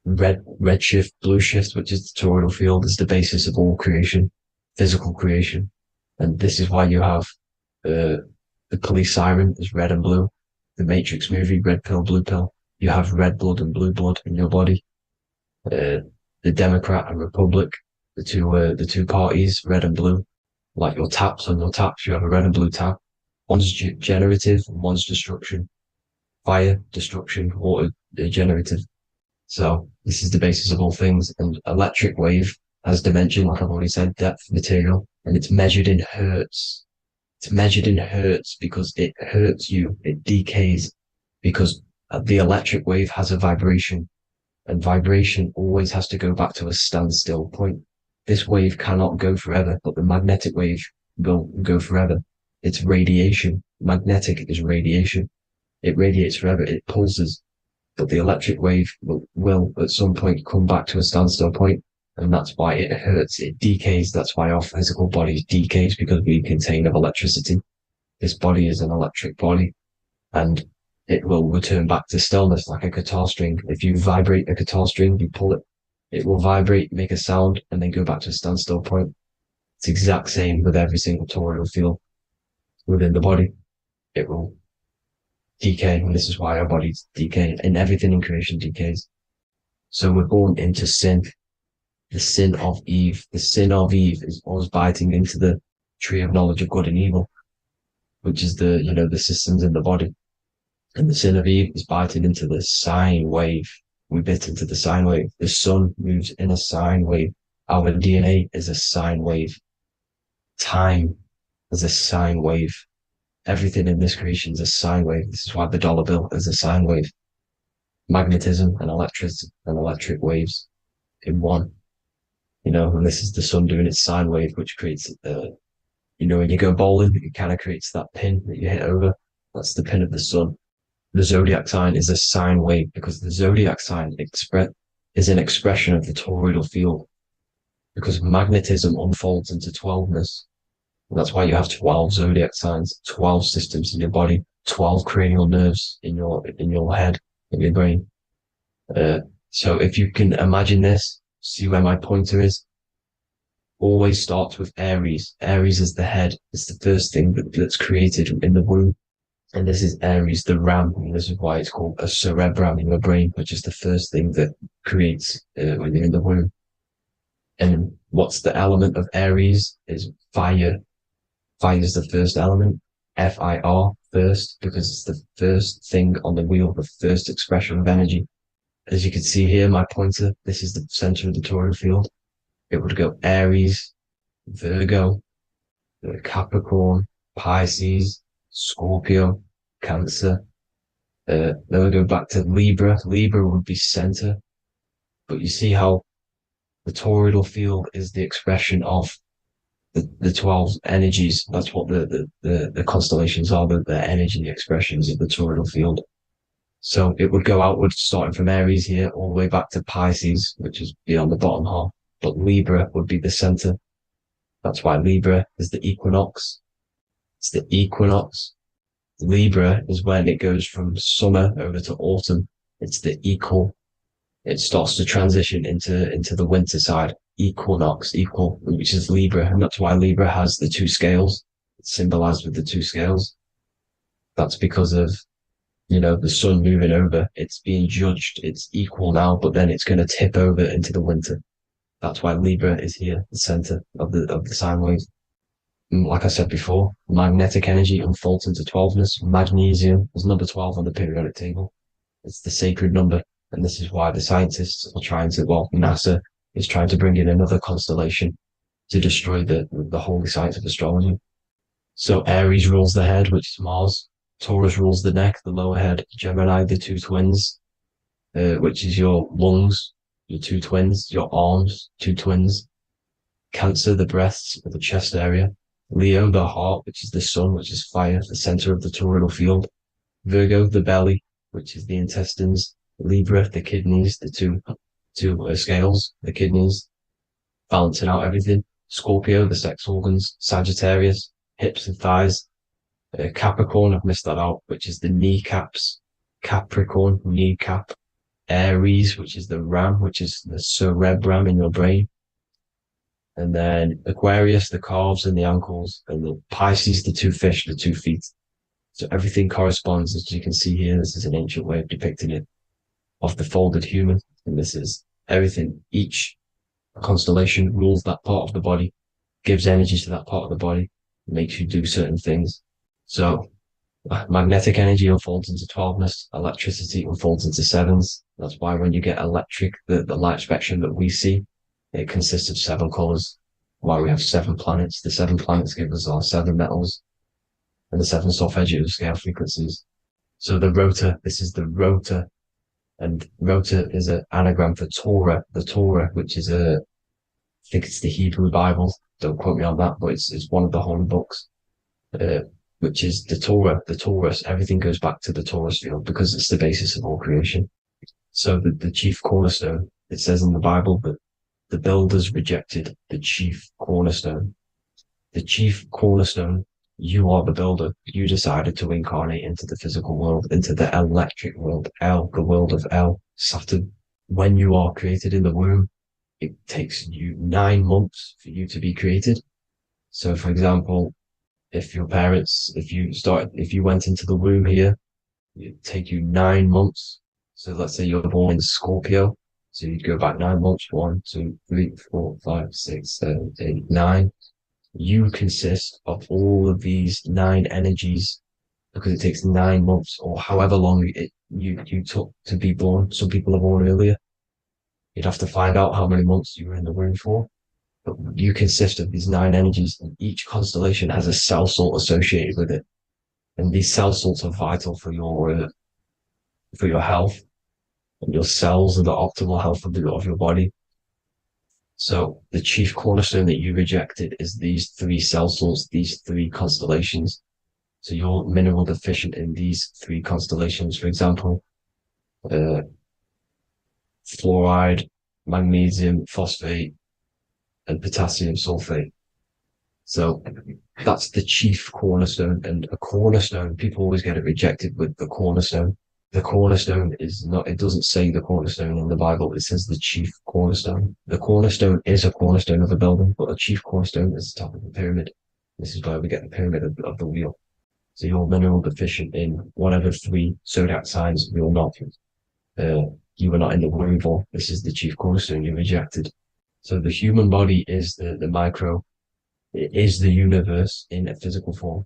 Redshift, blueshift, which is the toroidal field, is the basis of all creation, physical creation. And this is why you have the police siren is red and blue. The Matrix movie, red pill, blue pill. You have red blood and blue blood in your body. The Democrat and Republic, the two parties, red and blue. Like your taps on your taps, you have a red and blue tap. One's generative and one's destruction. Fire, destruction, water, generative. So this is the basis of all things. And electric wave has dimension, like I've already said, depth, material, and it's measured in hertz. It's measured in hertz because it hurts you. It decays because the electric wave has a vibration, and vibration always has to go back to a standstill point. This wave cannot go forever, but the magnetic wave will go forever. It's radiation. Magnetic is radiation. It radiates forever. It pulses. But the electric wave will at some point come back to a standstill point, and that's why it hurts. It decays. That's why our physical body decays, because we contain of electricity. This body is an electric body, and it will return back to stillness like a guitar string. If you vibrate a guitar string, you pull it, it will vibrate, make a sound, and then go back to a standstill point. It's exact same with every single toroidal field within the body. It will decay, and this is why our bodies decay, and everything in creation decays. So we're born into sin, the sin of Eve. The sin of Eve is us biting into the tree of knowledge of good and evil, which is the, the systems in the body. And the sin of Eve is biting into the sine wave. We bit into the sine wave. The sun moves in a sine wave. Our DNA is a sine wave. Time is a sine wave. Everything in this creation is a sine wave. This is why the dollar bill is a sine wave. Magnetism and electric waves in one. And this is the sun doing its sine wave, which creates, when you go bowling, it kind of creates that pin that you hit over. That's the pin of the sun. The zodiac sign is a sine wave because the zodiac sign is an expression of the toroidal field, because magnetism unfolds into 12ness. And that's why you have 12 zodiac signs, 12 systems in your body, 12 cranial nerves in your head, in your brain. So if you can imagine this, see where my pointer is. Always starts with Aries. Aries is the head. It's the first thing that's created in the womb. And this is Aries, the ram. And this is why it's called a cerebrum in your brain, which is the first thing that creates when you're in the womb. And what's the element of Aries is fire. Fire is the first element. Fire, first, because it's the first thing on the wheel, the first expression of energy. As you can see here, my pointer, this is the center of the toroidal field. It would go Aries, Virgo, Capricorn, Pisces, Scorpio, Cancer. Then we go back to Libra. Libra would be center. But you see how the toroidal field is the expression of the 12 energies. That's what the constellations are, the energy expressions of the toroidal field. So it would go outwards, starting from Aries here, all the way back to Pisces, which is beyond the bottom half. But Libra would be the center. That's why Libra is the equinox. It's the equinox. Libra is when it goes from summer over to autumn. It's the equal. It starts to transition into the winter side. Equinox, equal, which is Libra. And that's why Libra has the two scales. It's symbolized with the two scales. That's because of, the sun moving over. It's being judged. It's equal now, but then it's going to tip over into the winter. That's why Libra is here, the center of the sine wave. Like I said before, magnetic energy unfolds into 12ness. Magnesium is number 12 on the periodic table. It's the sacred number. And this is why the scientists are NASA is trying to bring in another constellation to destroy the holy science of astrology. So Aries rules the head, which is Mars. Taurus rules the neck, the lower head. Gemini, the two twins, which is your lungs, your two twins, your arms, two twins. Cancer, the breasts, or the chest area. Leo, the heart, which is the sun, which is fire, the center of the toroidal field. Virgo, the belly, which is the intestines. Libra, the kidneys, the two scales, the kidneys, balancing out everything. Scorpio, the sex organs. Sagittarius, hips and thighs. Capricorn, I've missed that out, which is the kneecaps. Capricorn, kneecap. Aries, which is the ram, which is the cerebrum in your brain. And then Aquarius, the calves and the ankles. And the Pisces, the two fish, the 2 feet. So everything corresponds, as you can see here. This is an ancient way of depicting it, of the folded human. And this is everything. Each constellation rules that part of the body, gives energy to that part of the body, makes you do certain things. So magnetic energy unfolds into 12ness, electricity unfolds into 7s. That's why when you get electric, the light spectrum that we see, it consists of 7 colors. Why we have 7 planets. The 7 planets give us our 7 metals and the 7 solfeggio of scale frequencies. So the rotor, this is the rotor. And rotor is an anagram for Torah, the Torah, which is I think it's the Hebrew Bible. Don't quote me on that, but it's one of the holy books, which is the Torah, the Taurus. Everything goes back to the Taurus field because it's the basis of all creation. So the chief cornerstone, it says in the Bible that the builders rejected the chief cornerstone. The chief cornerstone, you are the builder. You decided to incarnate into the physical world, into the electric world, El, the world of El, Saturn. When you are created in the womb, it takes you 9 months for you to be created. So for example, if you went into the womb here, it'd take you 9 months. So let's say you're born in Scorpio. So you'd go back 9 months, 1, 2, 3, 4, 5, 6, 7, 8, 9. You consist of all of these 9 energies because it takes 9 months or however long you took to be born. Some people are born earlier. You'd have to find out how many months you were in the womb for. But you consist of these 9 energies, and each constellation has a cell salt associated with it. And these cell salts are vital for your health, and your cells and the optimal health of your body. So the chief cornerstone that you rejected is these 3 cell salts, these 3 constellations. So you're mineral deficient in these 3 constellations. For example, fluoride, magnesium, phosphate, and potassium sulfate. So that's the chief cornerstone. And a cornerstone, people always get it rejected with the cornerstone. The cornerstone is not, it doesn't say the cornerstone in the Bible, it says the chief cornerstone. The cornerstone is a cornerstone of a building, but a chief cornerstone is the top of the pyramid. This is where we get the pyramid of the wheel. So you're mineral deficient in one of the 3 zodiac signs. You're not. You were not in the womb for. This is the chief cornerstone you rejected. So the human body is the micro. It is the universe in a physical form.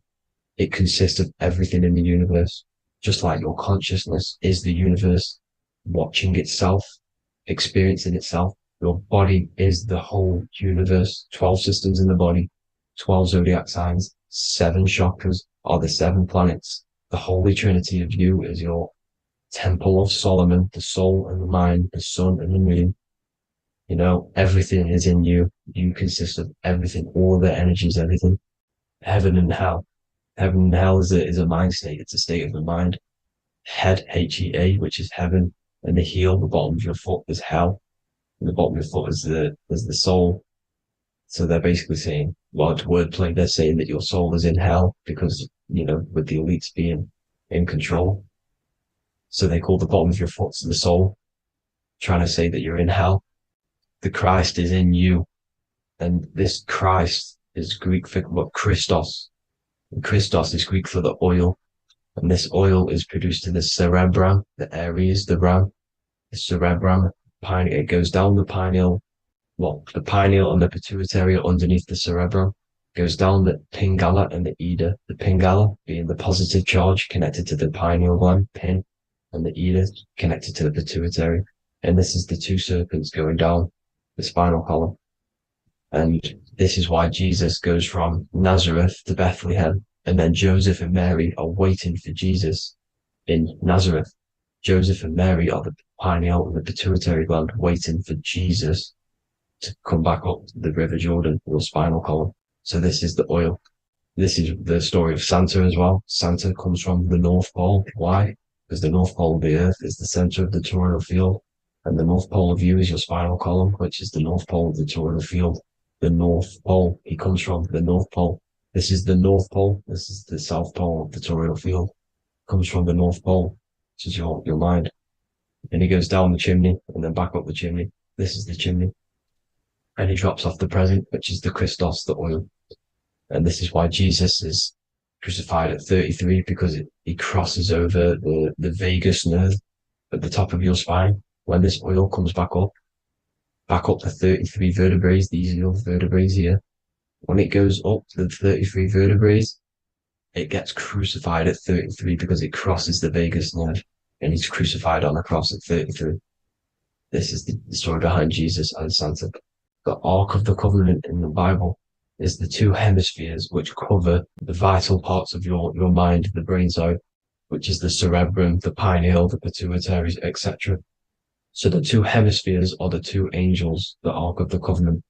It consists of everything in the universe. Just like your consciousness is the universe watching itself, experiencing itself. Your body is the whole universe. 12 systems in the body, 12 zodiac signs, 7 chakras are the 7 planets. The Holy Trinity of you is your Temple of Solomon, the soul and the mind, the sun and the moon. You know, everything is in you. You consist of everything, all the energies, everything. Heaven and hell. Heaven and hell is a mind state. It's a state of the mind. Head, H-E-A, which is heaven, and the heel, the bottom of your foot, is hell. And the bottom of your foot is the soul. So they're basically saying, well, it's wordplay. They're saying that your soul is in hell because, you know, with the elites being in control. So they call the bottom of your foot the soul, trying to say that you're in hell. The Christ is in you. And this Christ is Greek for Christos. And Christos is Greek for the oil. And this oil is produced in the cerebrum, the Aries, the ram, the cerebrum. It goes down the pineal. Well, the pineal and the pituitary are underneath the cerebrum. Goes down the pingala and the ida. The pingala being the positive charge connected to the pineal gland, pin, and the ida connected to the pituitary. And this is the 2 serpents going down the spinal column. And this is why Jesus goes from Nazareth to Bethlehem, and then Joseph and Mary are waiting for Jesus in Nazareth. Joseph and Mary are the pineal and the pituitary gland waiting for Jesus to come back up the River Jordan, your spinal column. So this is the oil. This is the story of Santa as well. Santa comes from the North Pole. Why? Because the North Pole of the Earth is the center of the toroidal field. And the North Pole of you is your spinal column, which is the North Pole of the toroidal field. The North Pole, he comes from the North Pole. This is the North Pole. This is the South Pole of the toroidal field. Comes from the North Pole, which is your mind. And he goes down the chimney and then back up the chimney. This is the chimney. And he drops off the present, which is the Christos, the oil. And this is why Jesus is crucified at 33, because he crosses over the vagus nerve at the top of your spine. When this oil comes back up the 33 vertebrae, these are your vertebrae here. When it goes up to the 33 vertebrae, it gets crucified at 33 because it crosses the vagus nerve, and he's crucified on a cross at 33. This is the story behind Jesus and Santa. The Ark of the Covenant in the Bible is the 2 hemispheres which cover the vital parts of your mind, the brain side, which is the cerebrum, the pineal, the pituitaries, etc. So the 2 hemispheres are the 2 angels, the Ark of the Covenant.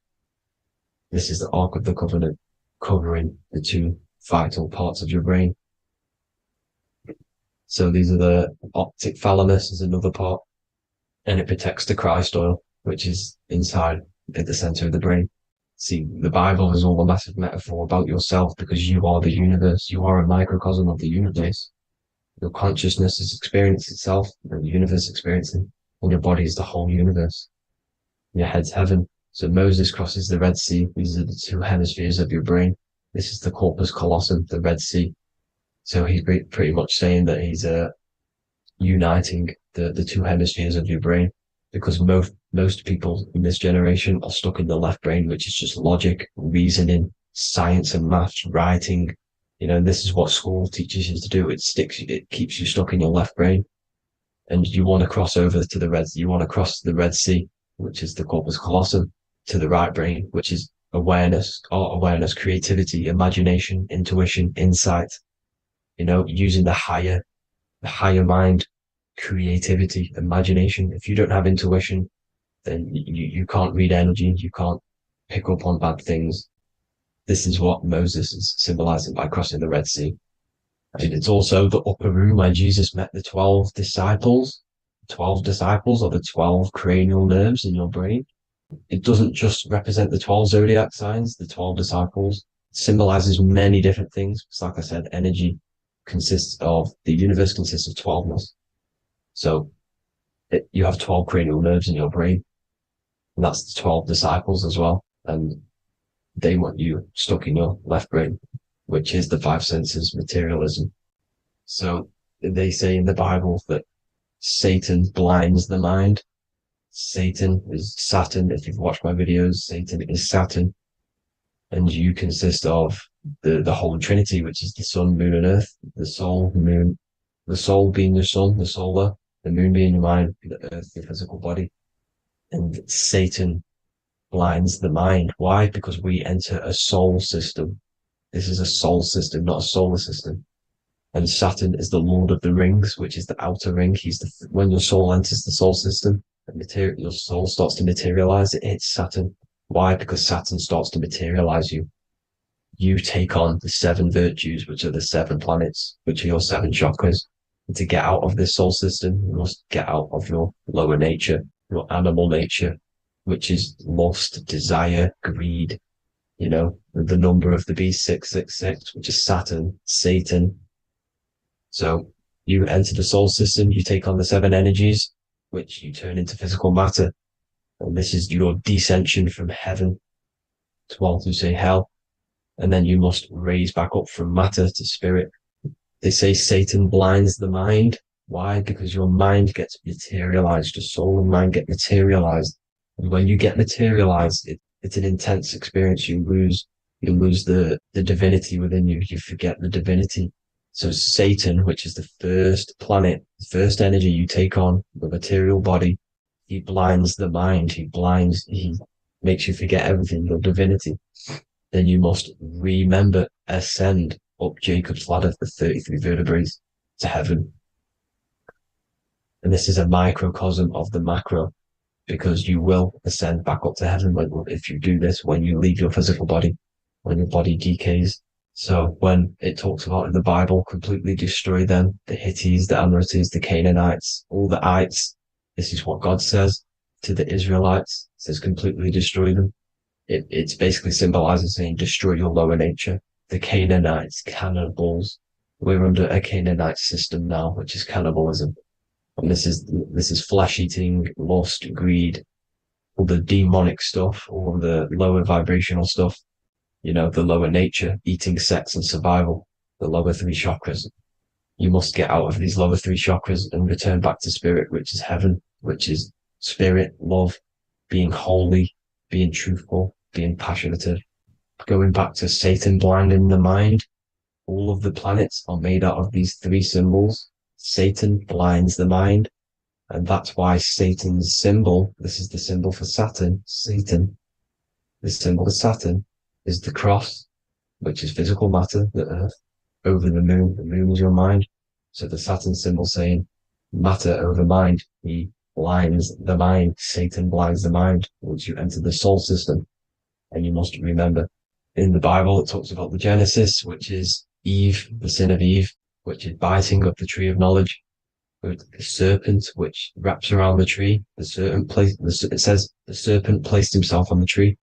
This is the Ark of the Covenant covering the 2 vital parts of your brain. So these are the optic thalamus is another part, and it protects the Christ oil, which is inside at the center of the brain. See, the Bible is all a massive metaphor about yourself because you are the universe. You are a microcosm of the universe. Your consciousness is experiencing itself, and the universe experiencing, and your body is the whole universe. Your head's heaven. So Moses crosses the Red Sea. These are the 2 hemispheres of your brain. This is the corpus callosum, the Red Sea. So he's pretty much saying that he's uniting the two hemispheres of your brain, because most people in this generation are stuck in the left brain, which is just logic, reasoning, science and maths, writing. And this is what school teaches you to do. It keeps you stuck in your left brain. And you want to cross over to you want to cross the Red Sea, which is the corpus callosum, to the right brain, which is awareness, art awareness, creativity, imagination, intuition, insight, using the higher mind, creativity, imagination. If you don't have intuition, then you can't read energy, you can't pick up on bad things. This is what Moses is symbolizing by crossing the Red Sea. And it's also the upper room where Jesus met the 12 disciples. 12 disciples are the 12 cranial nerves in your brain. It doesn't just represent the 12 zodiac signs, the 12 disciples. It symbolizes many different things. It's like I said, the universe consists of 12ness. So you have 12 cranial nerves in your brain. And that's the 12 disciples as well. And they want you stuck in your left brain, which is the five senses, materialism. So they say in the Bible that Satan blinds the mind. Satan is Saturn. If you've watched my videos, Satan is Saturn. And you consist of the Holy Trinity, which is the sun, moon, and earth. The soul, moon, the soul being your sun, the solar, the moon being your mind, the earth, your physical body. And Satan blinds the mind. Why? Because we enter a soul system. This is a soul system, not a solar system. And Saturn is the Lord of the Rings, which is the outer ring. When your soul enters the soul system, your soul starts to materialize. It hits Saturn. Why? Because Saturn starts to materialize you. You take on the 7 virtues, which are the 7 planets, which are your 7 chakras. And to get out of this soul system, you must get out of your lower nature, your animal nature, which is lust, desire, greed. The number of the beast, 666, which is Saturn, Satan. So you enter the soul system, you take on the 7 energies, which you turn into physical matter. And this is your descension from heaven to all who say hell. And then you must raise back up from matter to spirit. They say Satan blinds the mind. Why? Because your mind gets materialized. Your soul and mind get materialized. And when you get materialized, it's an intense experience. You lose the divinity within you. You forget the divinity. So Satan, which is the first planet, the first energy you take on, the material body, he blinds the mind. He makes you forget everything, your divinity. Then you must remember, ascend up Jacob's ladder, the 33 vertebrae, to heaven. And this is a microcosm of the macro, because you will ascend back up to heaven if you do this, when you leave your physical body, when your body decays. So when it talks about in the Bible, completely destroy them, the Hittites, the Amorites, the Canaanites, all the ites, this is what God says to the Israelites. It says completely destroy them. It's basically symbolizing saying destroy your lower nature. The Canaanites, cannibals. We're under a Canaanite system now, which is cannibalism. And this is flesh eating, lust, greed, all the demonic stuff, all the lower vibrational stuff, the lower nature, eating, sex, and survival, the lower 3 chakras. You must get out of these lower 3 chakras and return back to spirit, which is heaven, which is spirit, love, being holy, being truthful, being passionate. Going back to Satan blinding the mind, all of the planets are made out of these 3 symbols. Satan blinds the mind, and that's why Satan's symbol, this is the symbol for Saturn, Satan, the symbol for Saturn is the cross, which is physical matter, the earth, over the moon is your mind. So the Saturn symbol saying matter over mind, he blinds the mind, Satan blinds the mind once you enter the soul system. And you must remember, in the Bible it talks about the Genesis, which is Eve, the sin of Eve, which is biting of the tree of knowledge, with the serpent which wraps around the tree. It says the serpent placed himself on the tree.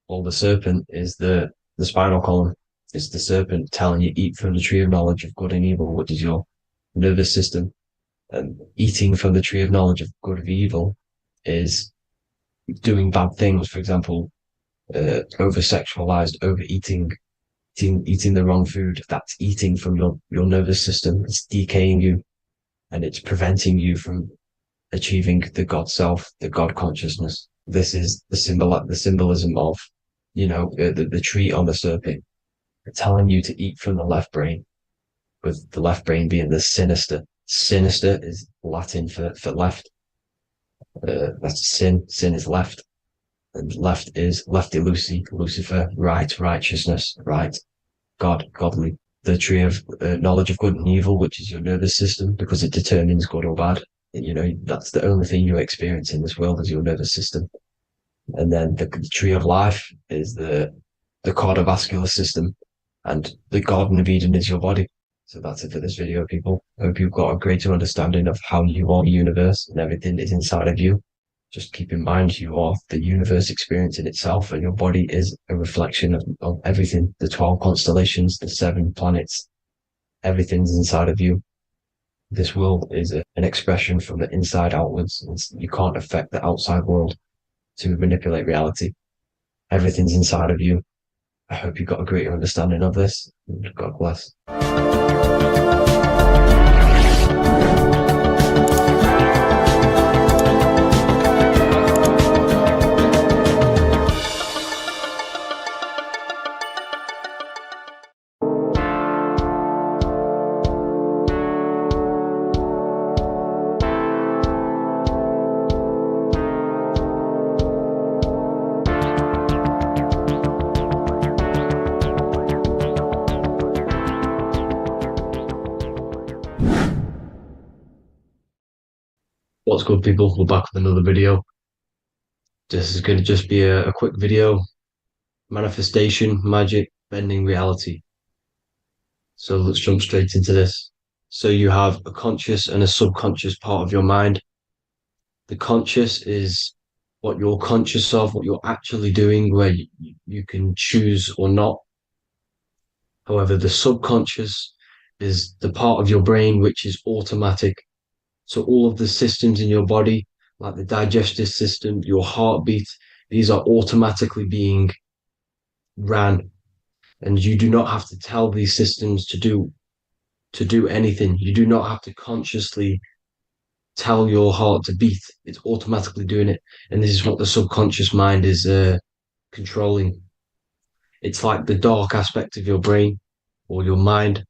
Well, the serpent is the spinal column. It's the serpent telling you eat from the tree of knowledge of good and evil, which is your nervous system. And eating from the tree of knowledge of good and evil is doing bad things. For example, over-sexualized, overeating, eating the wrong food, that's eating from your nervous system. It's decaying you, and it's preventing you from achieving the God self, the God consciousness. This is the symbolism of, the tree on the serpent, telling you to eat from the left brain, with the left brain being the sinister. Sinister is Latin for left. That's sin. Sin is left. And left is lefty Lucy, Lucifer, right, righteousness, right, God, godly. The tree of knowledge of good and evil, which is your nervous system, because it determines good or bad. That's the only thing you experience in this world is your nervous system. And then the tree of life is the cardiovascular system, and the Garden of Eden is your body. So that's it for this video, people. I hope you've got a greater understanding of how you are the universe and everything is inside of you. Just keep in mind you are the universe experience in itself, and your body is a reflection of everything. The 12 constellations, the 7 planets, everything's inside of you. This world is an expression from the inside outwards. You can't affect the outside world to manipulate reality. Everything's inside of you. I hope you got a greater understanding of this. God bless. What's good, people? We're back with another video. This is going to just be a quick video. Manifestation, magic, bending reality. So let's jump straight into this. So you have a conscious and a subconscious part of your mind. The conscious is what you're conscious of, what you're actually doing, where you can choose or not. However, the subconscious is the part of your brain which is automatic. So all of the systems in your body, like the digestive system, your heartbeat, these are automatically being ran. And you do not have to tell these systems to do anything. You do not have to consciously tell your heart to beat. It's automatically doing it. And this is what the subconscious mind is controlling. It's like the dark aspect of your brain or your mind.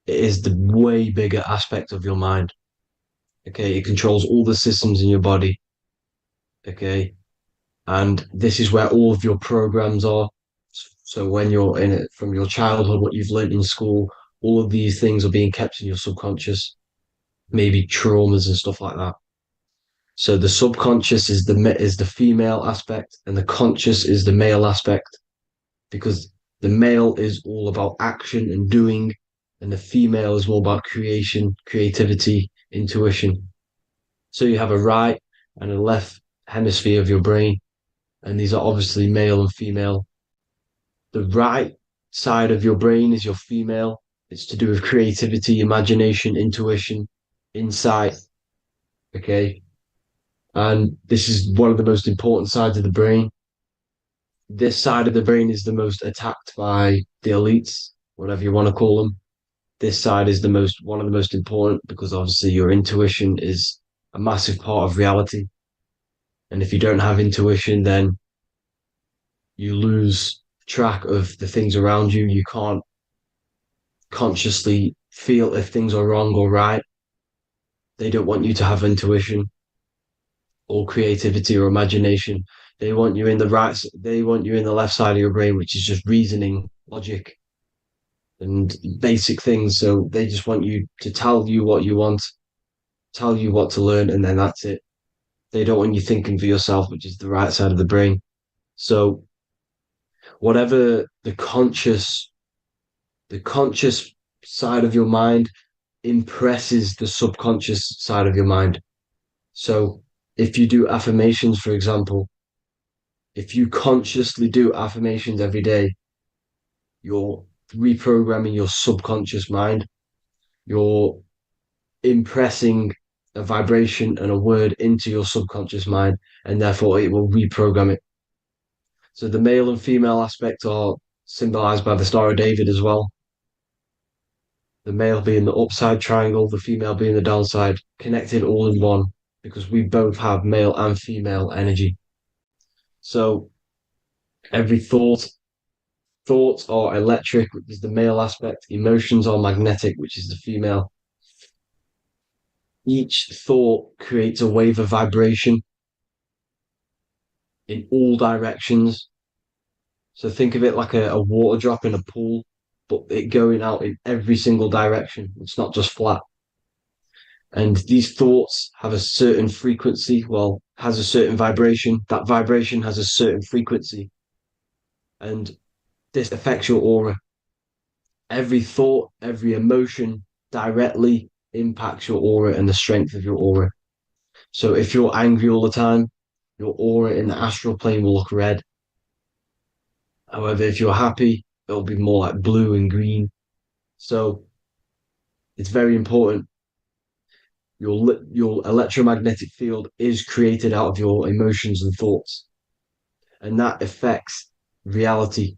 It is the way bigger aspect of your mind. Okay, it controls all the systems in your body. Okay, and this is where all of your programs are. So when you're in it from your childhood, what you've learned in school, all of these things are being kept in your subconscious, maybe traumas and stuff like that. So the subconscious is the female aspect, and the conscious is the male aspect, because the male is all about action and doing, and the female is more about creation, creativity, intuition. So you have a right and a left hemisphere of your brain, and these are obviously male and female. The right side of your brain is your female. It's to do with creativity, imagination, intuition, insight. Okay. And this is one of the most important sides of the brain. This side of the brain is the most attacked by the elites, whatever you want to call them. This side is one of the most important, because obviously your intuition is a massive part of reality. And if you don't have intuition, then you lose track of the things around you. You can't consciously feel if things are wrong or right. They don't want you to have intuition or creativity or imagination. They want you in the left side of your brain, which is just reasoning, logic, and basic things. So they just want you to tell you what you want, tell you what to learn, and then that's it. They don't want you thinking for yourself, which is the right side of the brain. So whatever the conscious side of your mind impresses the subconscious side of your mind. So if you do affirmations, for example, if you consciously do affirmations every day, you're reprogramming your subconscious mind. You're impressing a vibration and a word into your subconscious mind, and therefore it will reprogram it. So the male and female aspect are symbolized by the Star of David as well. The male being the upside triangle, the female being the downside, connected all in one, because we both have male and female energy. So every thoughts are electric, which is the male aspect. Emotions are magnetic, which is the female. Each thought creates a wave of vibration in all directions. So think of it like a water drop in a pool, but it going out in every single direction. It's not just flat. And these thoughts have a certain frequency, well, has a certain vibration. That vibration has a certain frequency. And this affects your aura. Every thought, every emotion directly impacts your aura and the strength of your aura. So if you're angry all the time, your aura in the astral plane will look red. However, if you're happy, it'll be more like blue and green. So it's very important. Your electromagnetic field is created out of your emotions and thoughts, and that affects reality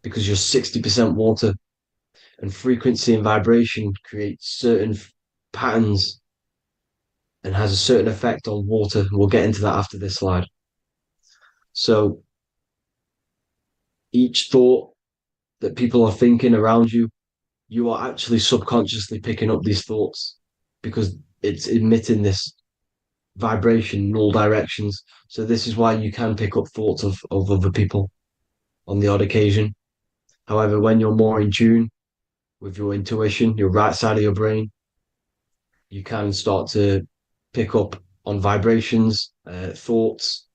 because you're 60% water, and frequency and vibration create certain patterns and has a certain effect on water. We'll get into that after this slide. So each thought that people are thinking around you, you are actually subconsciously picking up these thoughts because it's emitting this vibration in all directions. So this is why you can pick up thoughts of other people on the odd occasion. However, when you're more in tune with your intuition, your right side of your brain, you can start to pick up on vibrations, thoughts,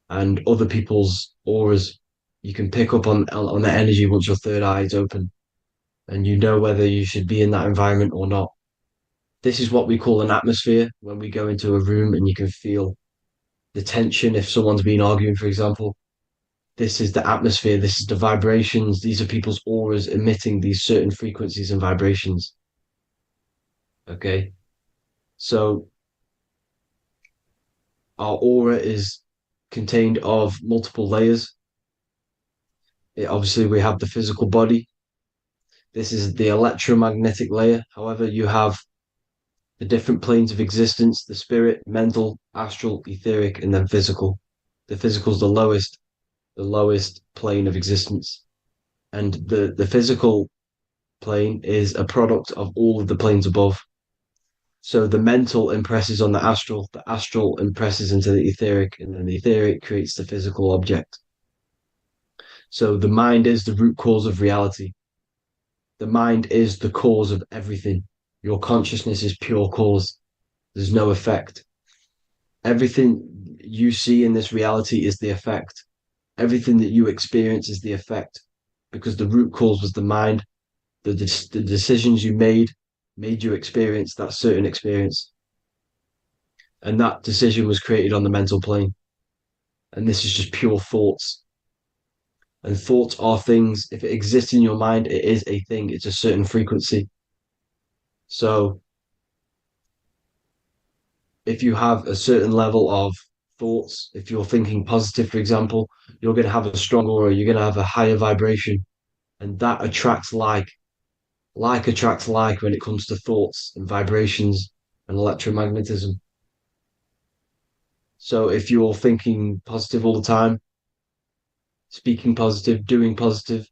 and other people's auras. You can pick up on the energy once your third eye is open, and you know whether you should be in that environment or not. This is what we call an atmosphere when we go into a room and you can feel the tension if someone's been arguing, for example. This is the atmosphere, this is the vibrations, these are people's auras emitting these certain frequencies and vibrations. Okay, so our aura is contained of multiple layers. Obviously, we have the physical body. This is the electromagnetic layer. However, you have the different planes of existence, the spirit, mental, astral, etheric, and then physical. The physical is the lowest plane of existence. And the physical plane is a product of all of the planes above. So the mental impresses on the astral impresses into the etheric, and then the etheric creates the physical object. So the mind is the root cause of reality. The mind is the cause of everything. Your consciousness is pure cause. There's no effect. Everything you see in this reality is the effect. Everything that you experience is the effect, because the root cause was the mind. The decisions you made you experience that certain experience. And that decision was created on the mental plane. And this is just pure thoughts. And thoughts are things. If it exists in your mind, it is a thing. It's a certain frequency. So if you have a certain level of thoughts, if you're thinking positive, for example, you're going to have a strong aura, you're going to have a higher vibration. And that attracts like. Like attracts like when it comes to thoughts and vibrations and electromagnetism. So if you're thinking positive all the time, speaking positive, doing positive,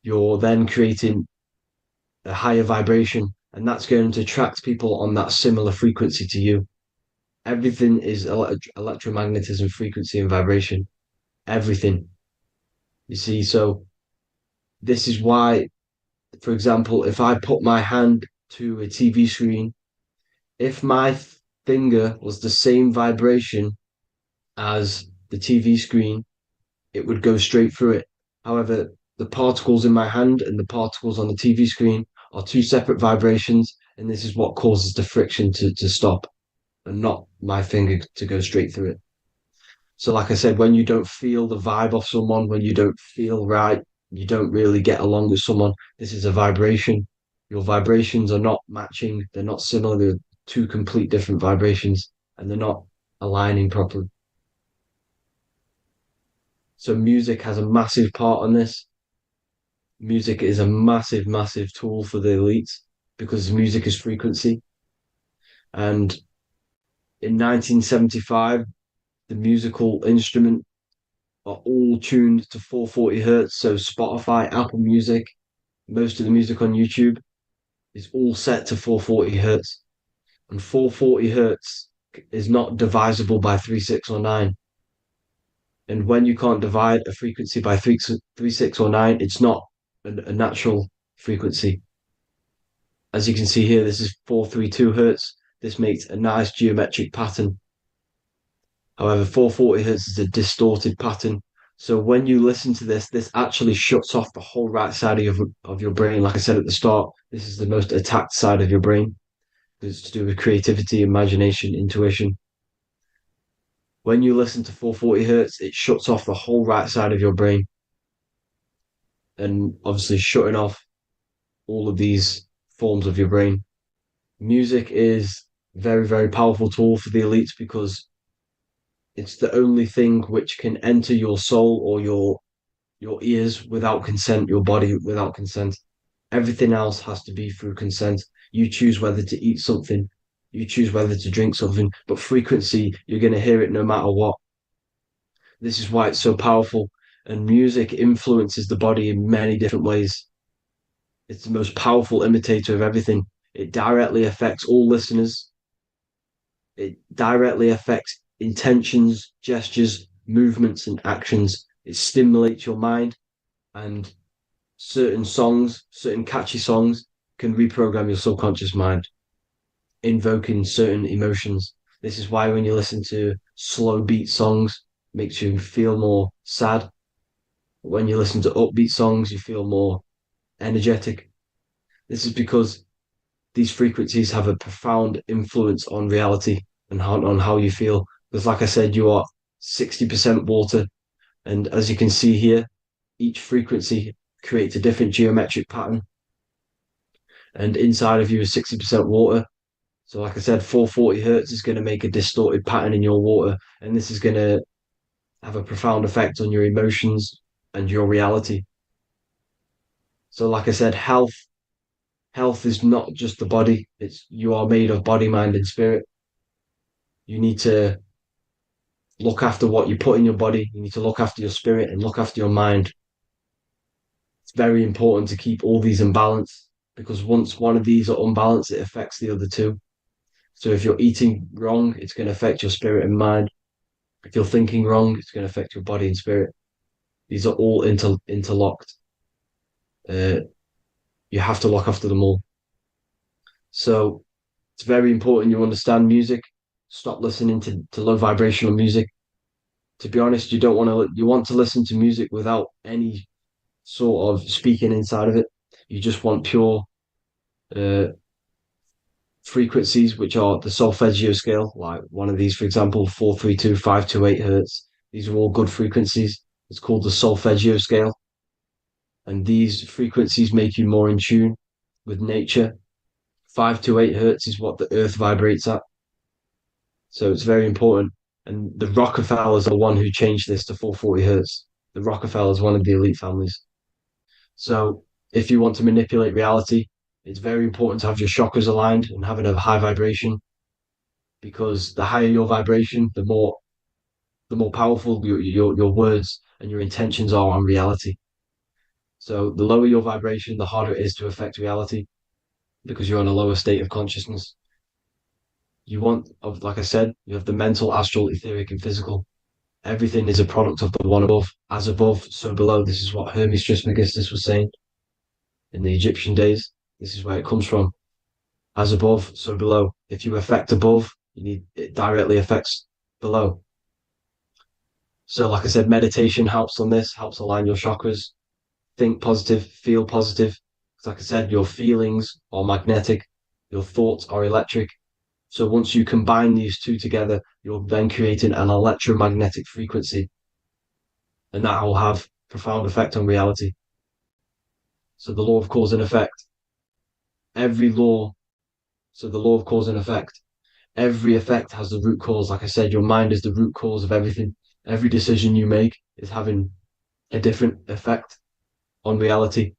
you're then creating a higher vibration, and that's going to attract people on that similar frequency to you. Everything is electromagnetism, frequency, and vibration. Everything. You see, so this is why, for example, if I put my hand to a TV screen, if my finger was the same vibration as the TV screen, it would go straight through it. However, the particles in my hand and the particles on the TV screen are two separate vibrations, and this is what causes the friction to stop and not my finger to go straight through it. So like I said, when you don't feel the vibe of someone, when you don't feel right, you don't really get along with someone, this is a vibration. Your vibrations are not matching, they're not similar, they're two complete different vibrations, and they're not aligning properly. So music has a massive part on this. Music is a massive, massive tool for the elites because music is frequency. And in 1975, the musical instrument are all tuned to 440 hertz. So Spotify, Apple Music, most of the music on YouTube is all set to 440 hertz. And 440 hertz is not divisible by 3, 6, or 9. And when you can't divide a frequency by 3, 6, or 9, it's not a natural frequency. As you can see here, this is 432 hertz. This makes a nice geometric pattern. However, 440 hertz is a distorted pattern. So when you listen to this, this actually shuts off the whole right side of your brain. Like I said at the start, this is the most attacked side of your brain. It's to do with creativity, imagination, intuition. When you listen to 440 hertz, it shuts off the whole right side of your brain. And obviously shutting off all of these forms of your brain. Music is a very, very powerful tool for the elites because it's the only thing which can enter your soul or your ears without consent, your body without consent. Everything else has to be through consent. You choose whether to eat something, you choose whether to drink something, but frequency, you're going to hear it no matter what. This is why it's so powerful. And music influences the body in many different ways. It's the most powerful imitator of everything. It directly affects all listeners. It directly affects intentions, gestures, movements, and actions. It stimulates your mind, and certain songs, certain catchy songs, can reprogram your subconscious mind, invoking certain emotions. This is why when you listen to slow beat songs, it makes you feel more sad. When you listen to upbeat songs, you feel more energetic. This is because these frequencies have a profound influence on reality and on how you feel. Because like I said, you are 60% water. And as you can see here, each frequency creates a different geometric pattern. And inside of you is 60% water. So like I said, 440 hertz is going to make a distorted pattern in your water. And this is going to have a profound effect on your emotions and your reality. So like I said, health is not just the body. It's you are made of body, mind, and spirit. You need to look after what you put in your body. You need to look after your spirit and look after your mind. It's very important to keep all these in balance because once one of these are unbalanced, it affects the other two. So if you're eating wrong, it's going to affect your spirit and mind. If you're thinking wrong, it's going to affect your body and spirit. These are all interlocked. You have to look after them all. So it's very important you understand music. Stop listening to low vibrational music. To be honest, you want to listen to music without any sort of speaking inside of it. You just want pure frequencies, which are the solfeggio scale, like one of these, for example, 432, 528 hertz. These are all good frequencies. It's called the solfeggio scale. And these frequencies make you more in tune with nature. 528 hertz is what the earth vibrates at. So it's very important. And the Rockefellers are the one who changed this to 440 hertz. The Rockefellers, one of the elite families. So if you want to manipulate reality, it's very important to have your chakras aligned and having a high vibration, because the higher your vibration, the more powerful your words and your intentions are on reality. So the lower your vibration, the harder it is to affect reality because you're on a lower state of consciousness. Like I said, you have the mental, astral, etheric, and physical. Everything is a product of the one above. As above, so below. This is what Hermes Trismegistus was saying in the Egyptian days. This is where it comes from. As above, so below. If you affect above, it directly affects below. So like I said, meditation helps on this, helps align your chakras. Think positive, feel positive. Like I said, your feelings are magnetic, your thoughts are electric. So once you combine these two together, you're then creating an electromagnetic frequency. And that will have profound effect on reality. So the law of cause and effect. The law of cause and effect. Every effect has the root cause. Like I said, your mind is the root cause of everything. Every decision you make is having a different effect on reality.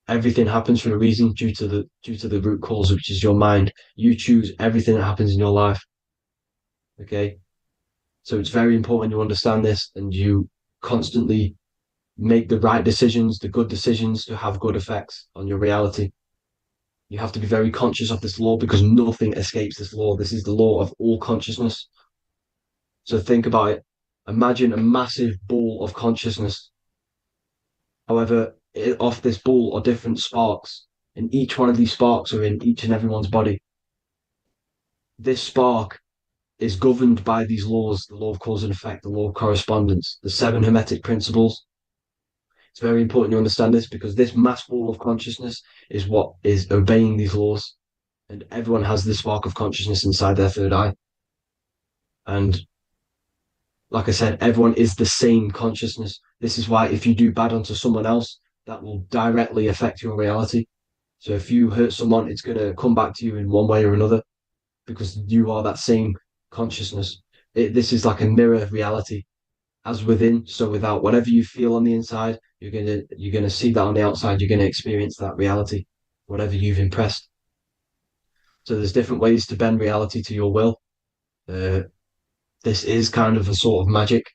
Everything happens for a reason due to the root cause, which is your mind. You choose everything that happens in your life. Okay. So it's very important you understand this and you constantly make the right decisions, the good decisions to have good effects on your reality. You have to be very conscious of this law because nothing escapes this law. This is the law of all consciousness. So think about it. Imagine a massive ball of consciousness. However, off this ball are different sparks, and each one of these sparks are in each and everyone's body. This spark is governed by these laws, the law of cause and effect, the law of correspondence, the seven hermetic principles. It's very important you understand this because this mass ball of consciousness is what is obeying these laws. And everyone has this spark of consciousness inside their third eye. And like I said, everyone is the same consciousness. This is why if you do bad unto someone else, that will directly affect your reality. So if you hurt someone, it's going to come back to you in one way or another because you are that same consciousness. This is like a mirror reality. As within, so without. Whatever you feel on the inside, you're gonna see that on the outside. You're gonna experience that reality, whatever you've impressed. So there's different ways to bend reality to your will. This is kind of a sort of magic.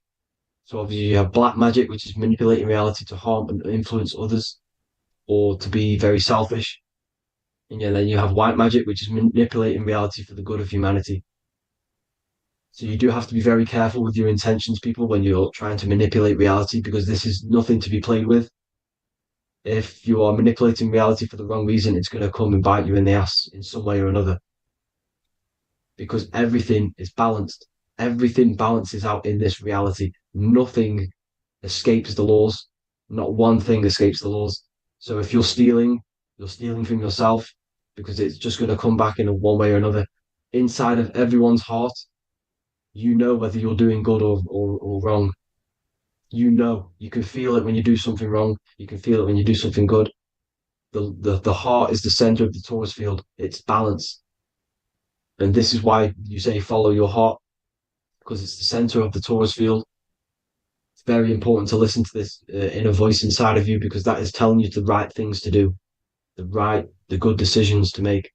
So obviously you have black magic, which is manipulating reality to harm and influence others, or to be very selfish. And then you have white magic, which is manipulating reality for the good of humanity. So you do have to be very careful with your intentions, people, when you're trying to manipulate reality, because this is nothing to be played with. If you are manipulating reality for the wrong reason, it's going to come and bite you in the ass in some way or another. Because everything is balanced. Everything balances out in this reality. Nothing escapes the laws. Not one thing escapes the laws. So if you're stealing from yourself because it's just going to come back in a one way or another. Inside of everyone's heart, you know whether you're doing good or wrong. You know, you can feel it when you do something wrong. You can feel it when you do something good. The heart is the center of the torus field. It's balance. And this is why you say follow your heart, because it's the center of the torus field. It's very important to listen to this inner voice inside of you because that is telling you the right things to do, the good decisions to make.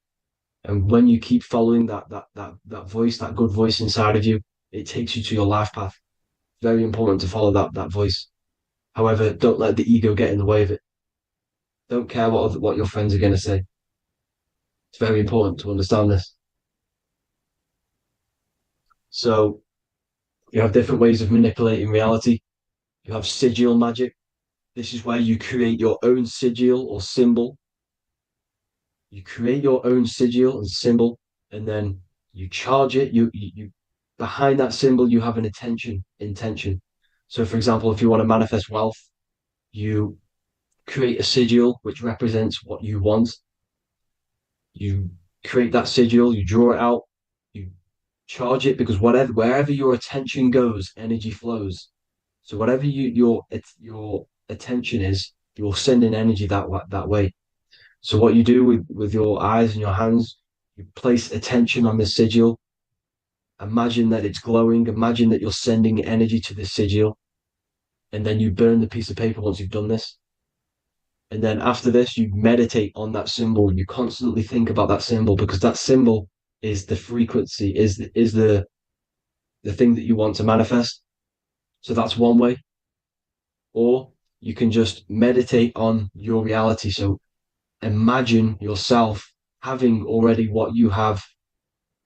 And when you keep following that voice, that good voice inside of you, it takes you to your life path. Very important to follow that voice. However, don't let the ego get in the way of it. Don't care what your friends are going to say. It's very important to understand this. So you have different ways of manipulating reality. You have sigil magic. This is where you create your own sigil or symbol. You create your own sigil and symbol, and then you charge it. You behind that symbol, you have an intention. So, for example, if you want to manifest wealth, you create a sigil which represents what you want. You create that sigil, you draw it out, you charge it because wherever your attention goes, energy flows. So whatever your attention is, you're sending energy that way. So what you do with your eyes and your hands, you place attention on the sigil. Imagine that it's glowing. Imagine that you're sending energy to the sigil. And then you burn the piece of paper once you've done this. And then after this, you meditate on that symbol. You constantly think about that symbol because that symbol is the frequency, is the thing that you want to manifest. So that's one way. Or you can just meditate on your reality. So imagine yourself having already what you have.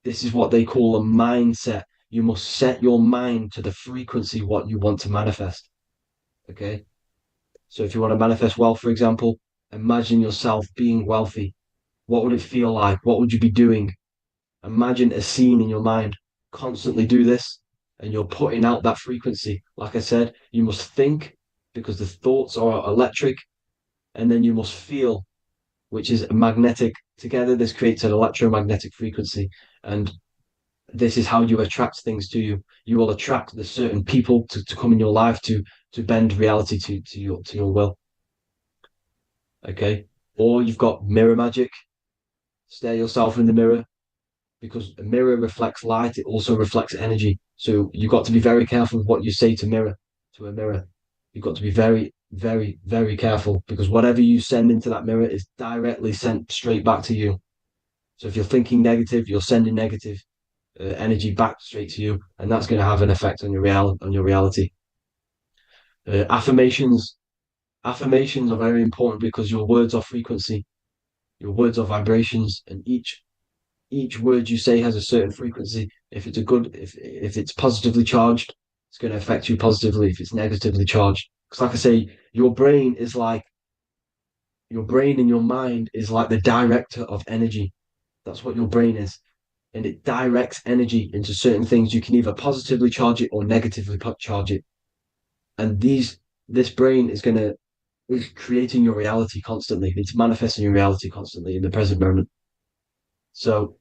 This is what they call a mindset. You must set your mind to the frequency what you want to manifest. Okay. So if you want to manifest wealth, for example, imagine yourself being wealthy. What would it feel like? What would you be doing? Imagine a scene in your mind. Constantly do this, and you're putting out that frequency. Like I said, you must think because the thoughts are electric, and then you must feel, which is magnetic. Together, this creates an electromagnetic frequency, and this is how you attract things to you. You will attract the certain people to come in your life to bend reality to your will. Okay. Or you've got mirror magic. Stare yourself in the mirror because a mirror reflects light, it also reflects energy. So you've got to be very careful of what you say to a mirror. You've got to be very, very, very careful, because whatever you send into that mirror is directly sent straight back to you. So if you're thinking negative, you're sending negative energy back straight to you, and that's going to have an effect on your reality. Affirmations are very important because your words are frequency, your words are vibrations, and each word you say has a certain frequency. If it's positively charged, it's going to affect you positively. If it's negatively charged, because like I say, your brain and your mind is like the director of energy. That's what your brain is, and it directs energy into certain things. You can either positively charge it or negatively charge it, and this brain is creating your reality constantly. It's manifesting your reality constantly in the present moment. So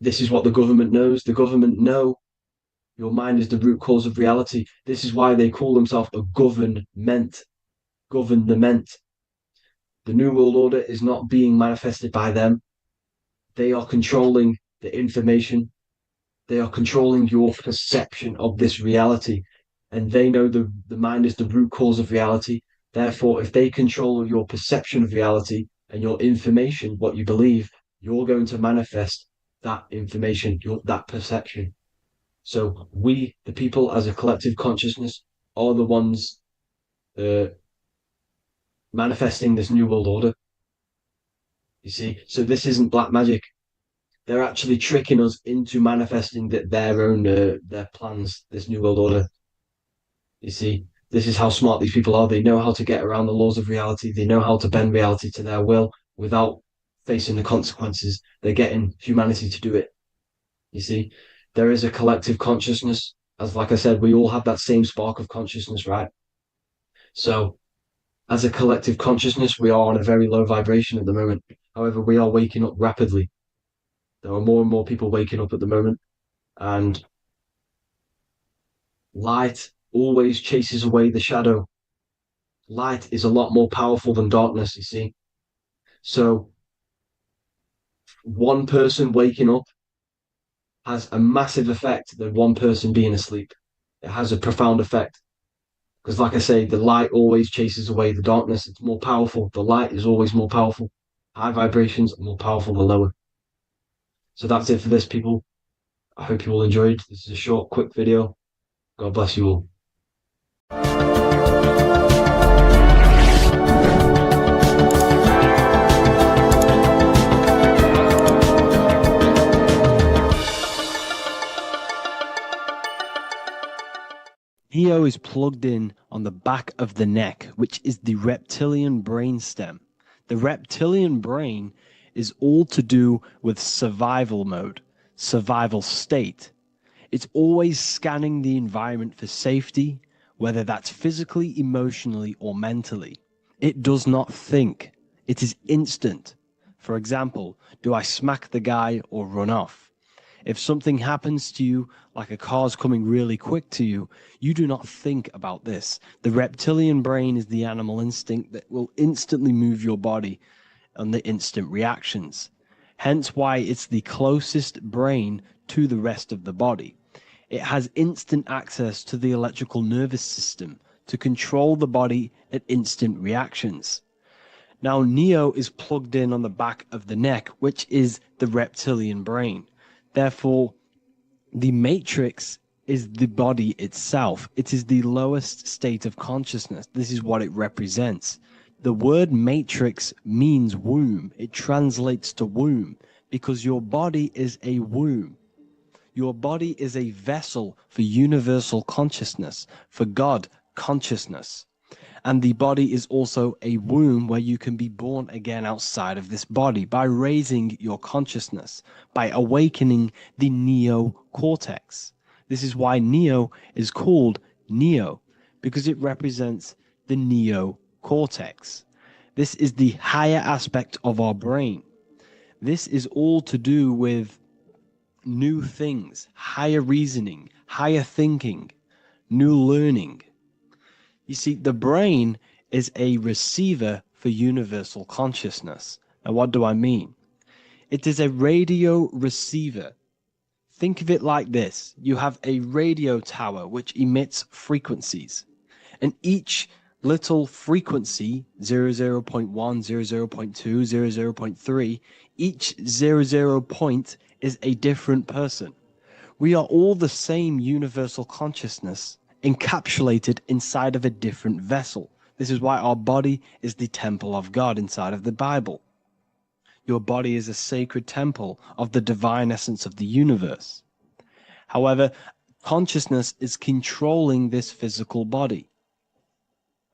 this is what the government knows. The government know your mind is the root cause of reality. This is why they call themselves a government. Government. The New World Order is not being manifested by them. They are controlling the information. They are controlling your perception of this reality. And they know the mind is the root cause of reality. Therefore, if they control your perception of reality and your information, what you believe, you're going to manifest that information, that perception. So we, the people, as a collective consciousness, are the ones manifesting this new world order. You see, so this isn't black magic. They're actually tricking us into manifesting their own their plans, this new world order. You see, this is how smart these people are. They know how to get around the laws of reality. They know how to bend reality to their will without facing the consequences. They're getting humanity to do it. You see, there is a collective consciousness. As like I said, we all have that same spark of consciousness, right? So as a collective consciousness, we are on a very low vibration at the moment. However, we are waking up rapidly. There are more and more people waking up at the moment, and light always chases away the shadow. Light is a lot more powerful than darkness, you see. So one person waking up has a massive effect than one person being asleep. It has a profound effect. Because like I say, the light always chases away the darkness. It's more powerful. The light is always more powerful. High vibrations are more powerful than lower. So that's it for this, people. I hope you all enjoyed. This is a short, quick video. God bless you all. Neo is plugged in on the back of the neck, which is the reptilian brain stem. The reptilian brain is all to do with survival mode, survival state. It's always scanning the environment for safety, whether that's physically, emotionally, or mentally. It does not think. It is instant. For example, do I smack the guy or run off? If something happens to you, like a car's coming really quick to you, you do not think about this. The reptilian brain is the animal instinct that will instantly move your body on the instant reactions. Hence why it's the closest brain to the rest of the body. It has instant access to the electrical nervous system to control the body at instant reactions. Now, Neo is plugged in on the back of the neck, which is the reptilian brain. Therefore, the matrix is the body itself. It is the lowest state of consciousness. This is what it represents. The word matrix means womb. It translates to womb because your body is a womb. Your body is a vessel for universal consciousness, for God consciousness. And the body is also a womb where you can be born again outside of this body by raising your consciousness, by awakening the neocortex. This is why Neo is called Neo, because it represents the neocortex. This is the higher aspect of our brain. This is all to do with new things, higher reasoning, higher thinking, new learning. You see, the brain is a receiver for universal consciousness. Now, what do I mean? It is a radio receiver. Think of it like this. You have a radio tower which emits frequencies. And each little frequency, 00.1, 00.2, 00.3, each 00 point is a different person. We are all the same universal consciousness encapsulated inside of a different vessel. This is why our body is the temple of God inside of the Bible. Your body is a sacred temple of the divine essence of the universe. However, consciousness is controlling this physical body.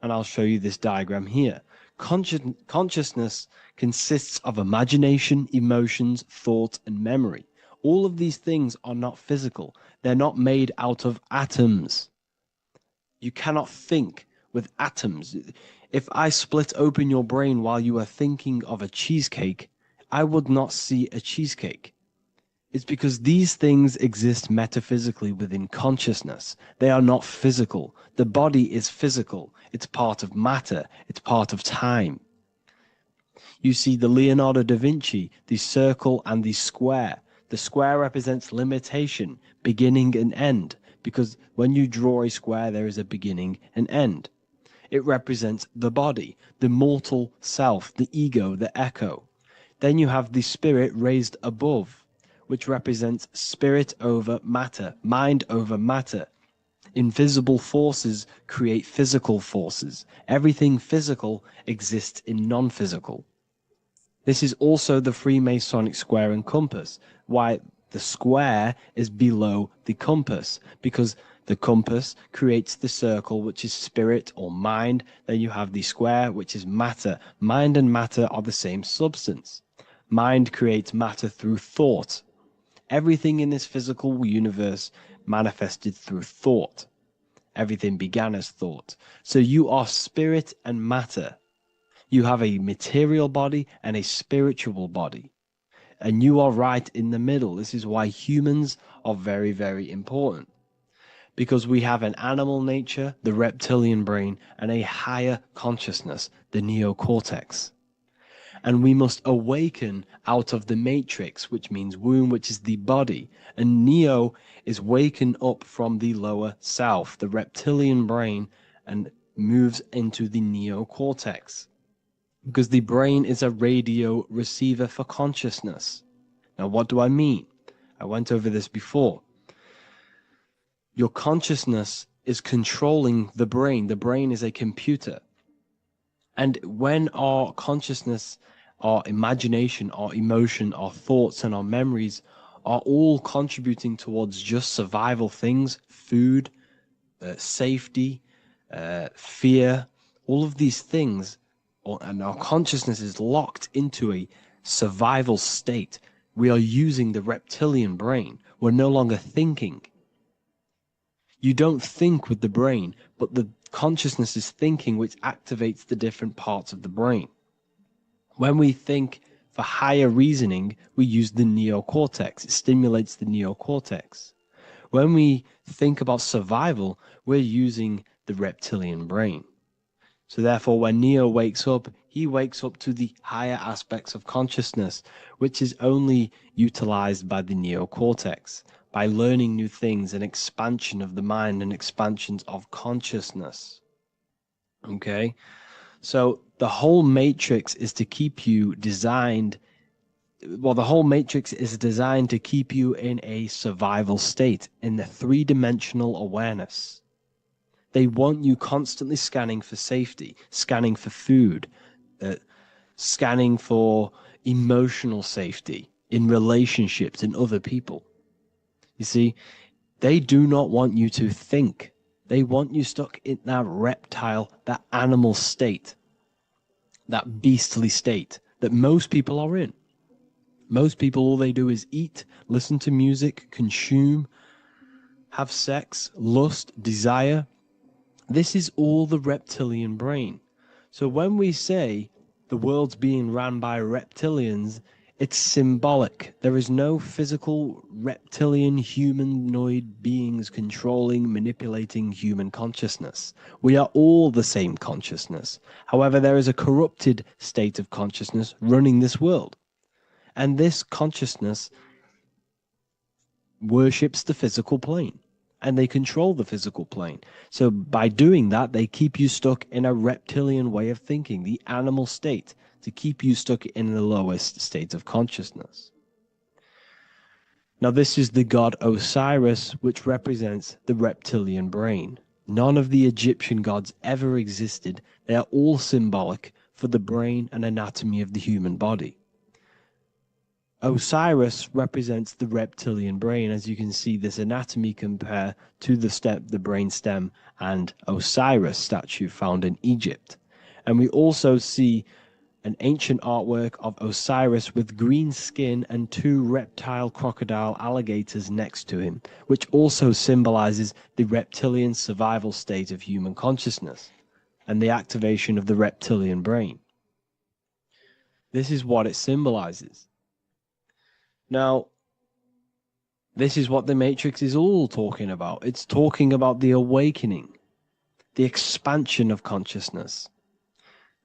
And I'll show you this diagram here. Consciousness consists of imagination, emotions, thought, and memory. All of these things are not physical. They're not made out of atoms. You cannot think with atoms. If I split open your brain while you are thinking of a cheesecake, I would not see a cheesecake. It's because these things exist metaphysically within consciousness. They are not physical. The body is physical. It's part of matter. It's part of time. You see the Leonardo da Vinci, the circle and the square. The square represents limitation, beginning and end, because when you draw a square, there is a beginning and end. It represents the body, the mortal self, the ego, the echo. Then you have the spirit raised above, which represents spirit over matter, mind over matter. Invisible forces create physical forces. Everything physical exists in non-physical. This is also the Freemasonic square and compass, why the square is below the compass, because the compass creates the circle, which is spirit or mind. Then you have the square, which is matter. Mind and matter are the same substance. Mind creates matter through thought. Everything in this physical universe manifested through thought. Everything began as thought. So you are spirit and matter. You have a material body and a spiritual body. And you are right in the middle. This is why humans are very, very important. Because we have an animal nature, the reptilian brain, and a higher consciousness, the neocortex. And we must awaken out of the matrix, which means womb, which is the body. And neo is waken up from the lower self, the reptilian brain, and moves into the neocortex. Because the brain is a radio receiver for consciousness. Now, what do I mean? I went over this before. Your consciousness is controlling the brain. The brain is a computer. And when our consciousness, our imagination, our emotion, our thoughts, and our memories are all contributing towards just survival things, food, safety, fear, all of these things, and our consciousness is locked into a survival state, we are using the reptilian brain. We're no longer thinking. You don't think with the brain, but the consciousness is thinking, which activates the different parts of the brain. When we think for higher reasoning, we use the neocortex. It stimulates the neocortex. When we think about survival, we're using the reptilian brain. So therefore, when Neo wakes up, he wakes up to the higher aspects of consciousness, which is only utilized by the neocortex, by learning new things, and expansion of the mind and expansions of consciousness. Okay? So the whole matrix is to keep you designed, well, the whole matrix is designed to keep you in a survival state, in the three-dimensional awareness. They want you constantly scanning for safety, scanning for food, scanning for emotional safety in relationships in other people. You see, they do not want you to think. They want you stuck in that reptile, that animal state, that beastly state that most people are in. Most people, all they do is eat, listen to music, consume, have sex, lust, desire. This is all the reptilian brain. So when we say the world's being ran by reptilians, it's symbolic. There is no physical reptilian humanoid beings controlling, manipulating human consciousness. We are all the same consciousness. However, there is a corrupted state of consciousness running this world. And this consciousness worships the physical plane, and they control the physical plane. So by doing that, they keep you stuck in a reptilian way of thinking, the animal state, to keep you stuck in the lowest state of consciousness. Now, this is the god Osiris, which represents the reptilian brain. None of the Egyptian gods ever existed. They are all symbolic for the brain and anatomy of the human body. Osiris represents the reptilian brain. As you can see, this anatomy compare to the brain stem and Osiris statue found in Egypt. And we also see an ancient artwork of Osiris with green skin and two reptile crocodile alligators next to him, which also symbolizes the reptilian survival state of human consciousness and the activation of the reptilian brain. This is what it symbolizes. Now, this is what the Matrix is all talking about. It's talking about the awakening, the expansion of consciousness.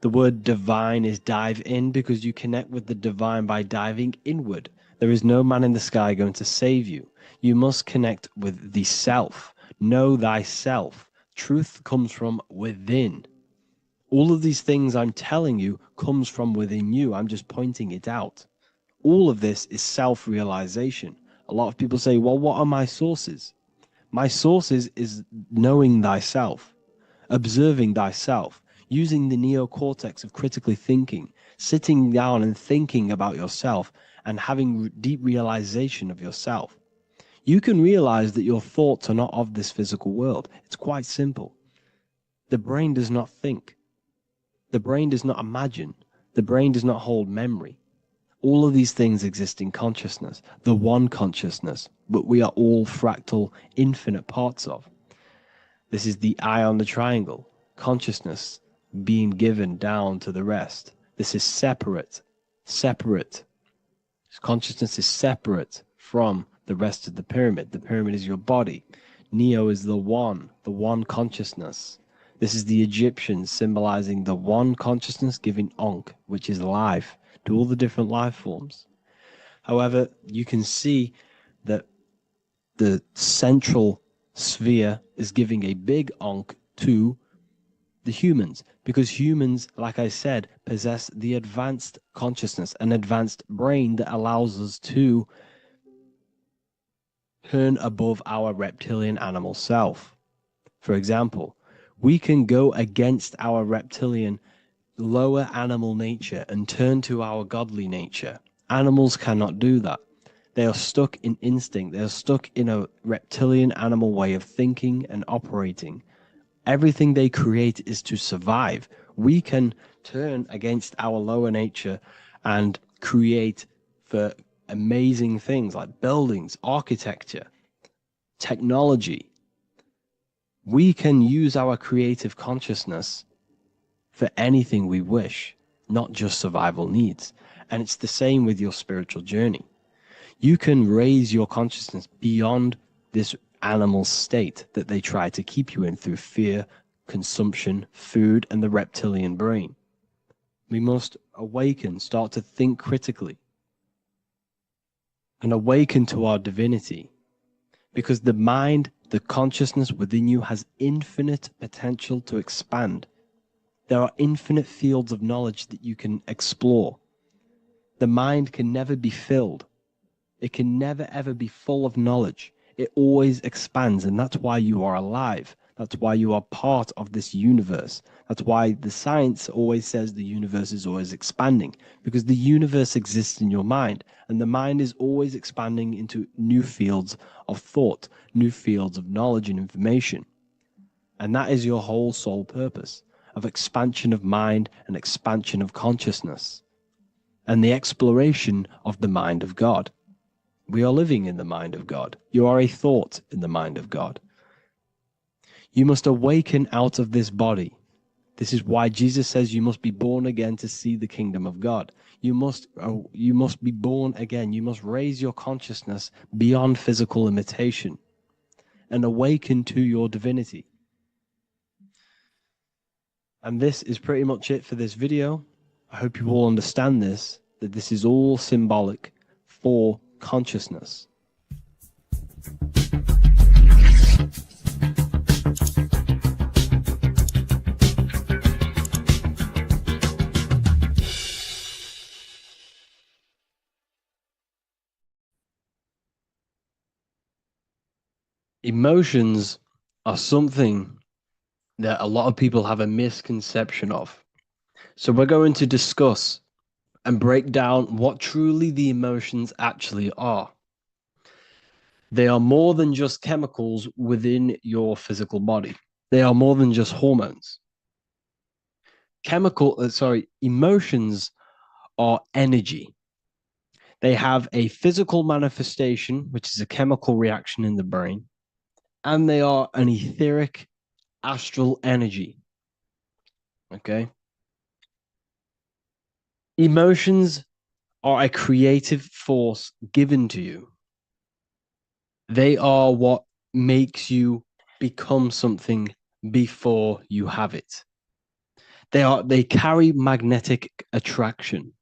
The word divine is dive in because you connect with the divine by diving inward. There is no man in the sky going to save you. You must connect with the self. Know thyself. Truth comes from within. All of these things I'm telling you comes from within you. I'm just pointing it out. All of this is self-realization. A lot of people say, well, what are my sources? My sources is knowing thyself, observing thyself, using the neocortex of critically thinking, sitting down and thinking about yourself and having deep realization of yourself. You can realize that your thoughts are not of this physical world. It's quite simple. The brain does not think. The brain does not imagine. The brain does not hold memory. All of these things exist in consciousness, the one consciousness, but we are all fractal, infinite parts of. This is the eye on the triangle, consciousness being given down to the rest. This is separate. Consciousness is separate from the rest of the pyramid. The pyramid is your body. Neo is the one consciousness. This is the Egyptians symbolizing the one consciousness giving Ankh, which is life, to all the different life forms. However, you can see that the central sphere is giving a big Ankh to the humans, because humans, like I said, possess the advanced consciousness, an advanced brain that allows us to turn above our reptilian animal self. For example, we can go against our reptilian lower animal nature and turn to our godly nature. Animals cannot do that. They are stuck in instinct. They are stuck in a reptilian animal way of thinking and operating. Everything they create is to survive. We can turn against our lower nature and create for amazing things like buildings, architecture, technology. We can use our creative consciousness for anything we wish, not just survival needs. And it's the same with your spiritual journey. You can raise your consciousness beyond this animal state that they try to keep you in through fear, consumption, food, and the reptilian brain. We must awaken, start to think critically, and awaken to our divinity, because the mind, the consciousness within you has infinite potential to expand. There are infinite fields of knowledge that you can explore. The mind can never be filled. It can never ever be full of knowledge. It always expands, and that's why you are alive. That's why you are part of this universe. That's why the science always says the universe is always expanding, because the universe exists in your mind, and the mind is always expanding into new fields of thought, new fields of knowledge and information. And that is your whole sole purpose, of expansion of mind and expansion of consciousness, and the exploration of the mind of God. We are living in the mind of God. You are a thought in the mind of God. You must awaken out of this body. This is why Jesus says you must be born again to see the kingdom of God. You must be born again. You must raise your consciousness beyond physical limitation and awaken to your divinity. And this is pretty much it for this video. I hope you all understand this. that this is all symbolic for consciousness. Emotions are something that a lot of people have a misconception of. So we're going to discuss and break down what truly the emotions actually are. They are more than just chemicals within your physical body. They are more than just hormones. Emotions are energy. They have a physical manifestation, which is a chemical reaction in the brain, and they are an etheric astral energy. Okay? Emotions are a creative force given to you. They are what makes you become something before you have it. They carry magnetic attraction.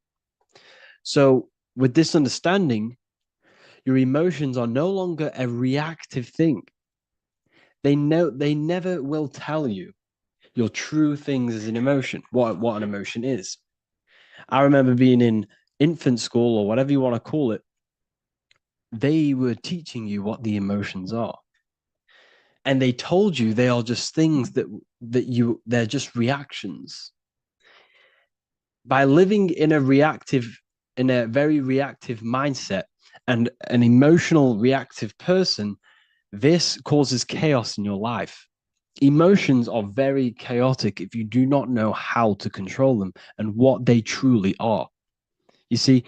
So with this understanding, your emotions are no longer a reactive thing. They never will tell you your true things as an emotion, what an emotion is. I remember being in infant school or whatever you want to call it. They were teaching you what the emotions are. And they told you they are just things they're just reactions. By living in a very reactive mindset and an emotional reactive person, this causes chaos in your life. Emotions are very chaotic if you do not know how to control them and what they truly are. You see,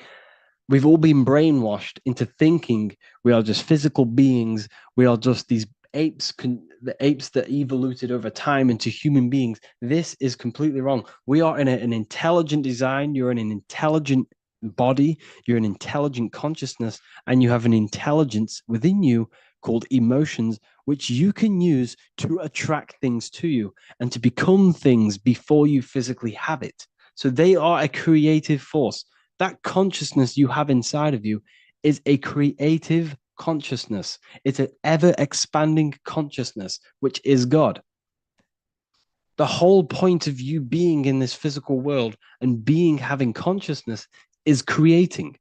we've all been brainwashed into thinking we are just physical beings. We are just these apes, the apes that evoluted over time into human beings. This is completely wrong. We are in an intelligent design. You're in an intelligent body. You're an intelligent consciousness, and you have an intelligence within you called emotions, which you can use to attract things to you and to become things before you physically have it. So they are a creative force. That consciousness you have inside of you is a creative consciousness. It's an ever expanding consciousness, which is God. The whole point of you being in this physical world and having consciousness is creating.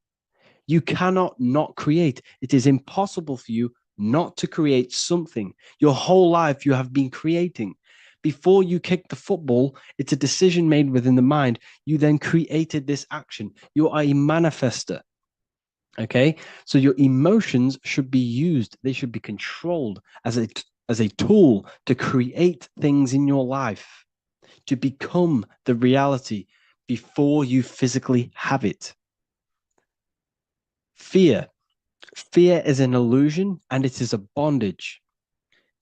You cannot not create. It is impossible for you not to create something. Your whole life you have been creating. Before you kick the football, it's a decision made within the mind. You then created this action. You are a manifester. Okay? So your emotions should be used. They should be controlled as a tool to create things in your life, to become the reality before you physically have it. Fear. Fear is an illusion and it is a bondage.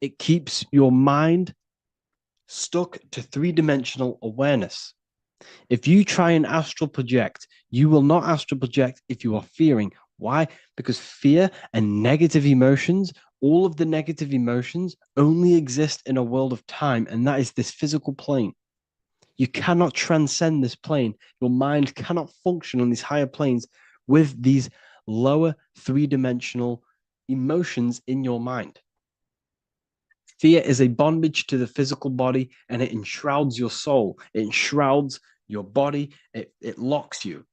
It keeps your mind stuck to three-dimensional awareness. If you try and astral project, you will not astral project if you are fearing. Why? Because fear and negative emotions, all of the negative emotions only exist in a world of time, and that is this physical plane. You cannot transcend this plane. Your mind cannot function on these higher planes with these lower three-dimensional emotions in your mind. Fear is a bondage to the physical body, and it enshrouds your soul. It enshrouds your body. It locks you.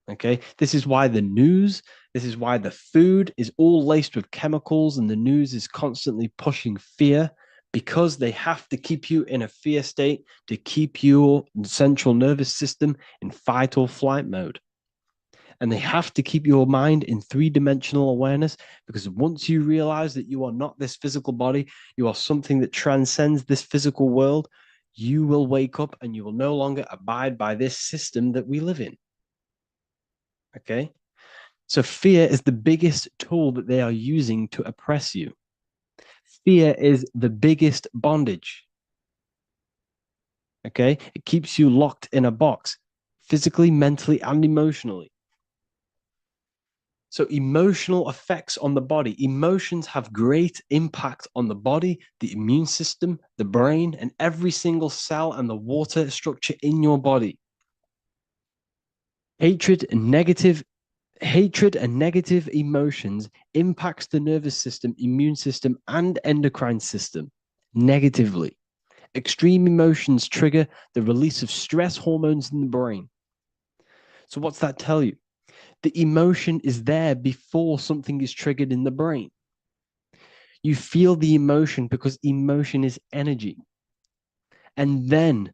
Okay. This is why the news, this is why the food is all laced with chemicals, and the news is constantly pushing fear, because they have to keep you in a fear state to keep your central nervous system in fight or flight mode. And they have to keep your mind in three-dimensional awareness, because once you realize that you are not this physical body, you are something that transcends this physical world, you will wake up and you will no longer abide by this system that we live in. Okay? So fear is the biggest tool that they are using to oppress you. Fear is the biggest bondage. Okay? It keeps you locked in a box, physically, mentally, and emotionally. So emotional effects on the body. Emotions have great impact on the body, the immune system, the brain, and every single cell and the water structure in your body. Hatred and negative emotions impacts the nervous system, immune system, and endocrine system negatively. Extreme emotions trigger the release of stress hormones in the brain. So what's that tell you? The emotion is there before something is triggered in the brain. You feel the emotion because emotion is energy. And then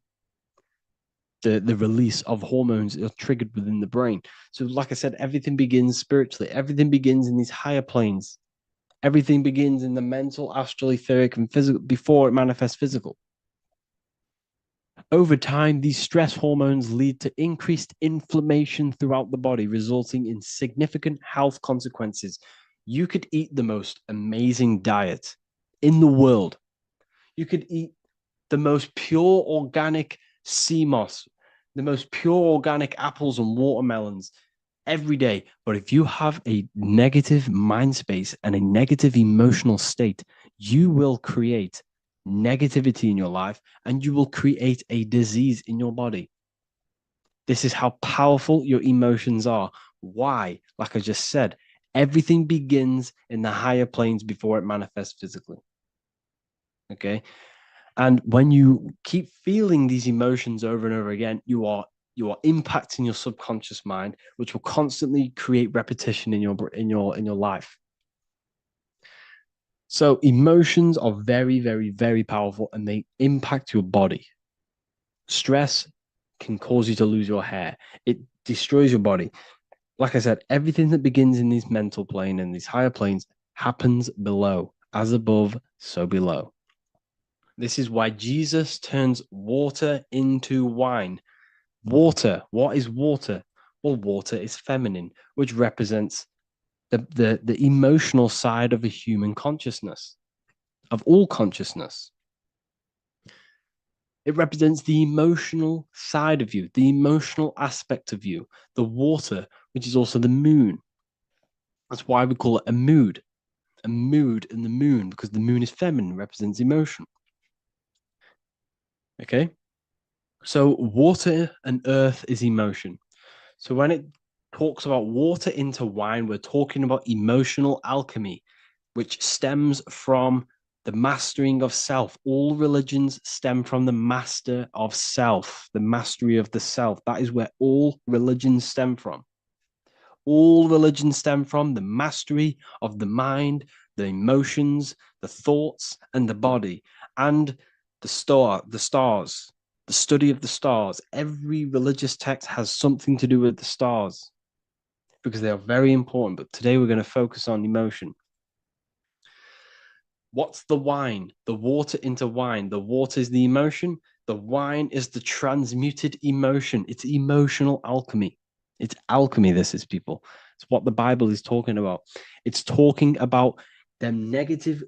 the release of hormones are triggered within the brain. So like I said, everything begins spiritually. Everything begins in these higher planes. Everything begins in the mental, astral, etheric, and physical before it manifests physical. Over time, these stress hormones lead to increased inflammation throughout the body, resulting in significant health consequences. You could eat the most amazing diet in the world. You could eat the most pure organic sea moss, the most pure organic apples and watermelons every day. But if you have a negative mind space and a negative emotional state, you will create negativity in your life and you will create a disease in your body. This is how powerful your emotions are. Why? Like I just said, everything begins in the higher planes before it manifests physically. Okay. And when you keep feeling these emotions over and over again, you are impacting your subconscious mind, which will constantly create repetition in your life. So emotions are very, very, very powerful and they impact your body. Stress can cause you to lose your hair. It destroys your body. Like I said, everything that begins in this mental plane and these higher planes happens below. As above, so below. This is why Jesus turns water into wine. Water, what is water? Well, water is feminine, which represents the emotional side of a human consciousness, of all consciousness. It represents the emotional side of you, the emotional aspect of you, the water, which is also the moon. That's why we call it a mood and the moon, because the moon is feminine, represents emotion. Okay. So water and earth is emotion. So when it talks about water into wine, we're talking about emotional alchemy, which stems from the mastering of self. All religions stem from the master of self, the mastery of the self. That is where all religions stem from. All religions stem from the mastery of the mind, the emotions, the thoughts, and the body, and the stars, the study of the stars. Every religious text has something to do with the stars because they are very important. But today we're going to focus on emotion. What's the wine? The water into wine. The water is the emotion. The wine is the transmuted emotion. It's emotional alchemy. It's alchemy, this is, people. It's what the Bible is talking about. It's talking about them negative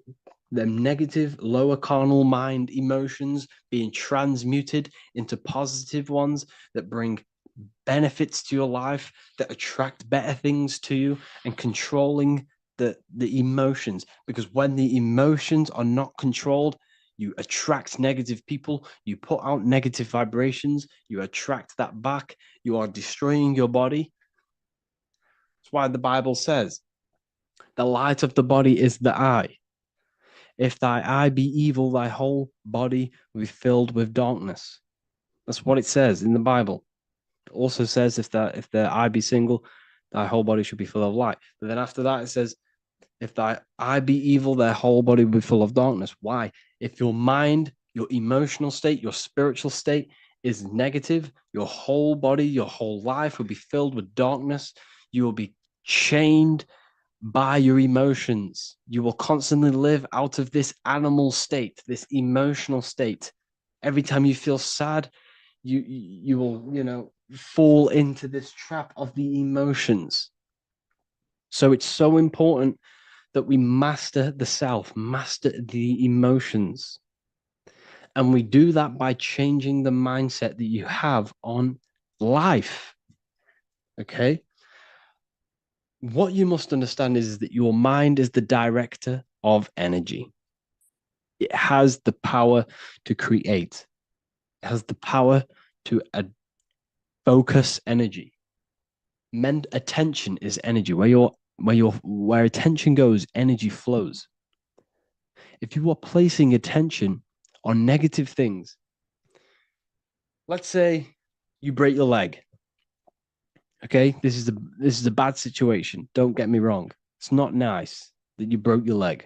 lower carnal mind emotions being transmuted into positive ones that bring benefits to your life, that attract better things to you, and controlling the emotions. Because when the emotions are not controlled, you attract negative people, you put out negative vibrations, you attract that back, you are destroying your body. That's why the Bible says the light of the body is the eye. If thy eye be evil, thy whole body will be filled with darkness. That's what it says in the Bible. It also says if the eye be single, thy whole body should be full of light. But then after that, it says, if thy eye be evil, their whole body will be full of darkness. Why? If your mind, your emotional state, your spiritual state is negative, your whole body, your whole life will be filled with darkness. You will be chained by your emotions. You will constantly live out of this animal state, this emotional state. Every time you feel sad, you will, fall into this trap of the emotions. So it's so important that we master the self, master the emotions. And we do that by changing the mindset that you have on life. Okay? What you must understand is that your mind is the director of energy. It has the power to create. It has the power to focus energy. Attention is energy. Where attention goes, energy flows. If you are placing attention on negative things, let's say you break your leg. Okay, this is a bad situation. Don't get me wrong. It's not nice that you broke your leg.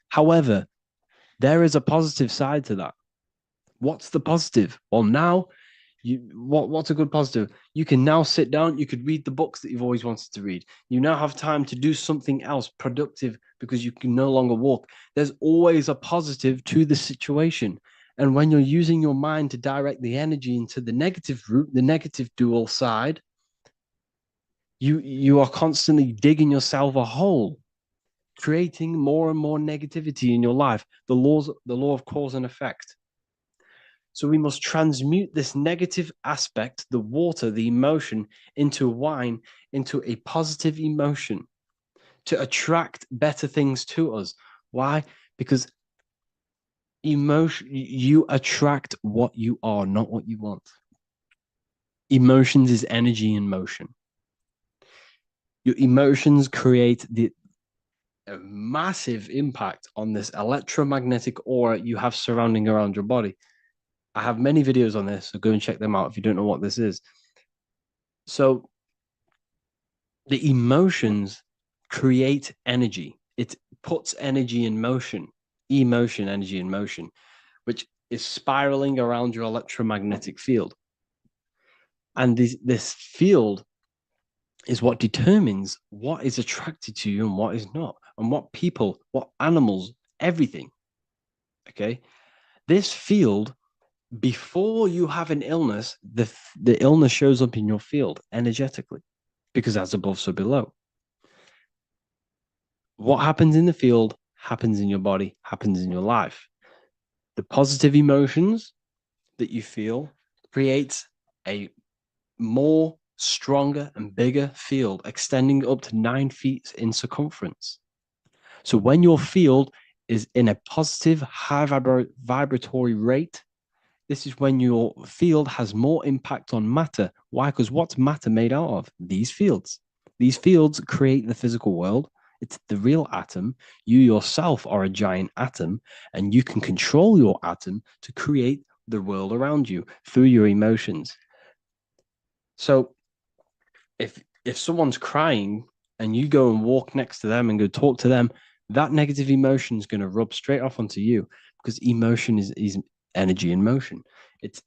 However, there is a positive side to that. What's the positive? Well, now what's a good positive? You can now sit down, you could read the books that you've always wanted to read. You now have time to do something else productive because you can no longer walk. There's always a positive to the situation. And when you're using your mind to direct the energy into the negative route, the negative dual side, you are constantly digging yourself a hole, creating more and more negativity in your life. The law of cause and effect. So we must transmute this negative aspect, the water, the emotion, into wine, into a positive emotion to attract better things to us. Why? Because emotion, you attract what you are, not what you want. Emotions is energy in motion. Your emotions create a massive impact on this electromagnetic aura you have surrounding around your body. I have many videos on this, so go and check them out if you don't know what this is. So the emotions create energy. It puts energy in motion, emotion, energy in motion, which is spiraling around your electromagnetic field. And this field is what determines what is attracted to you and what is not, and what people, what animals, everything. Okay? This field, before you have an illness, the illness shows up in your field energetically, because as above, so below. What happens in the field happens in your body, happens in your life. The positive emotions that you feel creates a more stronger and bigger field, extending up to 9 feet in circumference. So when your field is in a positive, high vibratory rate, this is when your field has more impact on matter. Why? Because what's matter made out of? These fields. These fields create the physical world. It's the real atom. You yourself are a giant atom, and you can control your atom to create the world around you through your emotions. So if someone's crying and you go and walk next to them and go talk to them, that negative emotion is going to rub straight off onto you, because emotion is energy in motion. It's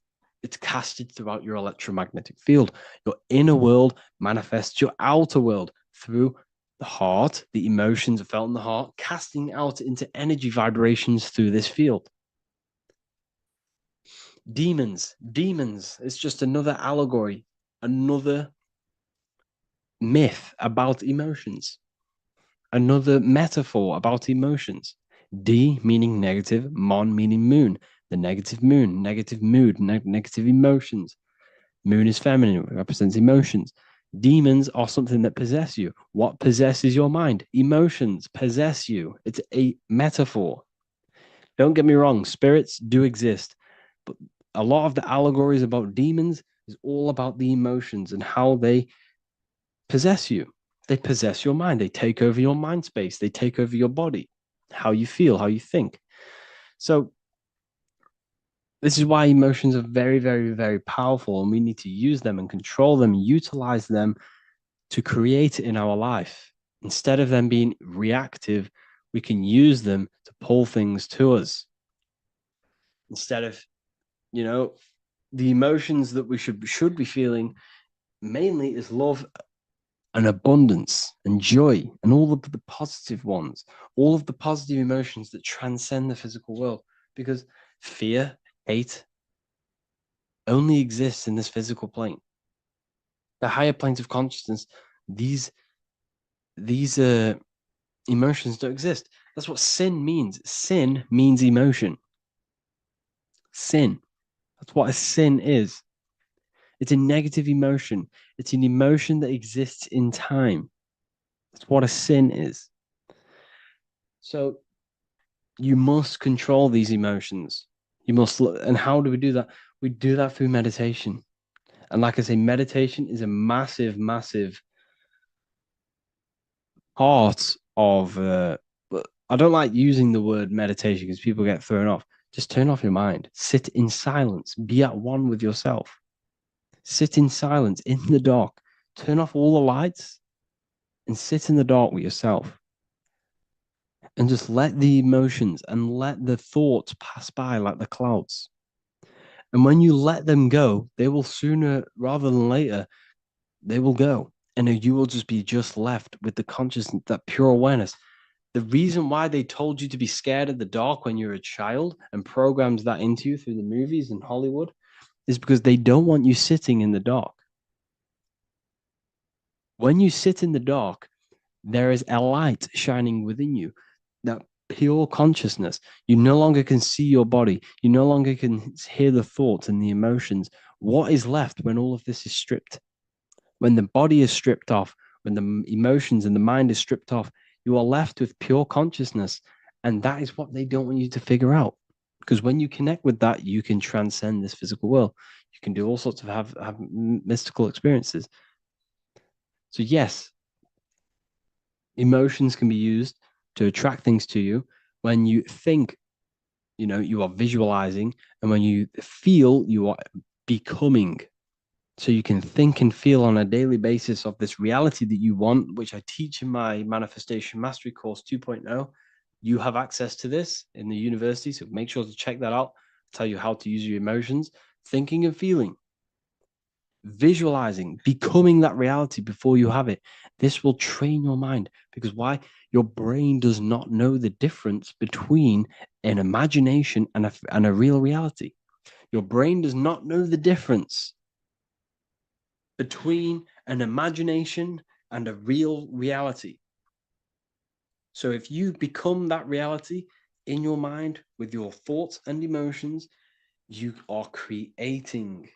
casted throughout your electromagnetic field. Your inner world manifests your outer world through the heart. The emotions are felt in the heart, casting out into energy vibrations through this field. Demons. It's just another allegory, another myth about emotions, another metaphor about emotions. D meaning negative, mon meaning moon, the negative moon, negative mood, negative emotions. Moon is feminine, it represents emotions. Demons are something that possess you. What possesses your mind? Emotions possess you. It's a metaphor. Don't get me wrong, spirits do exist, but a lot of the allegories about demons is all about the emotions and how they possess you. They possess your mind. They take over your mind space. They take over your body, how you feel, how you think. So this is why emotions are very, very, very powerful, and we need to use them and control them, utilize them to create it in our life. Instead of them being reactive, we can use them to pull things to us. Instead of, the emotions that we should be feeling mainly is love and abundance and joy and all of the positive ones, all of the positive emotions that transcend the physical world, because fear, hate only exists in this physical plane. The higher planes of consciousness, these emotions don't exist. That's what sin means. Sin means emotion. Sin. That's what a sin is. It's a negative emotion. It's an emotion that exists in time. That's what a sin is. So you must control these emotions. You must, and how do we do that? We do that through meditation. And like I say, meditation is a massive, massive part of I don't like using the word meditation because people get thrown off. Just turn off your mind. Sit in silence. Be at one with yourself. Sit in silence in the dark. Turn off all the lights and sit in the dark with yourself. And just let the emotions and let the thoughts pass by like the clouds. And when you let them go, they will sooner rather than later, they will go. And you will just be just left with the consciousness, that pure awareness. The reason why they told you to be scared of the dark when you're a child and programs that into you through the movies and Hollywood is because they don't want you sitting in the dark. When you sit in the dark, there is a light shining within you, that pure consciousness. You no longer can see your body. You no longer can hear the thoughts and the emotions. What is left when all of this is stripped? When the body is stripped off, when the emotions and the mind is stripped off, you are left with pure consciousness. And that is what they don't want you to figure out. Because when you connect with that, you can transcend this physical world. You can do all sorts of have mystical experiences. So yes, emotions can be used to attract things to you. When you think, you are visualizing, and when you feel, you are becoming. So you can think and feel on a daily basis of this reality that you want, which I teach in my Manifestation Mastery course 2.0. You have access to this in the university, so make sure to check that out. I'll tell you how to use your emotions, thinking and feeling, visualizing, becoming that reality before you have it. This will train your mind, because why? Your brain does not know the difference between an imagination and a real reality. Your brain does not know the difference between an imagination and a real reality. So if you become that reality in your mind with your thoughts and emotions, you are creating,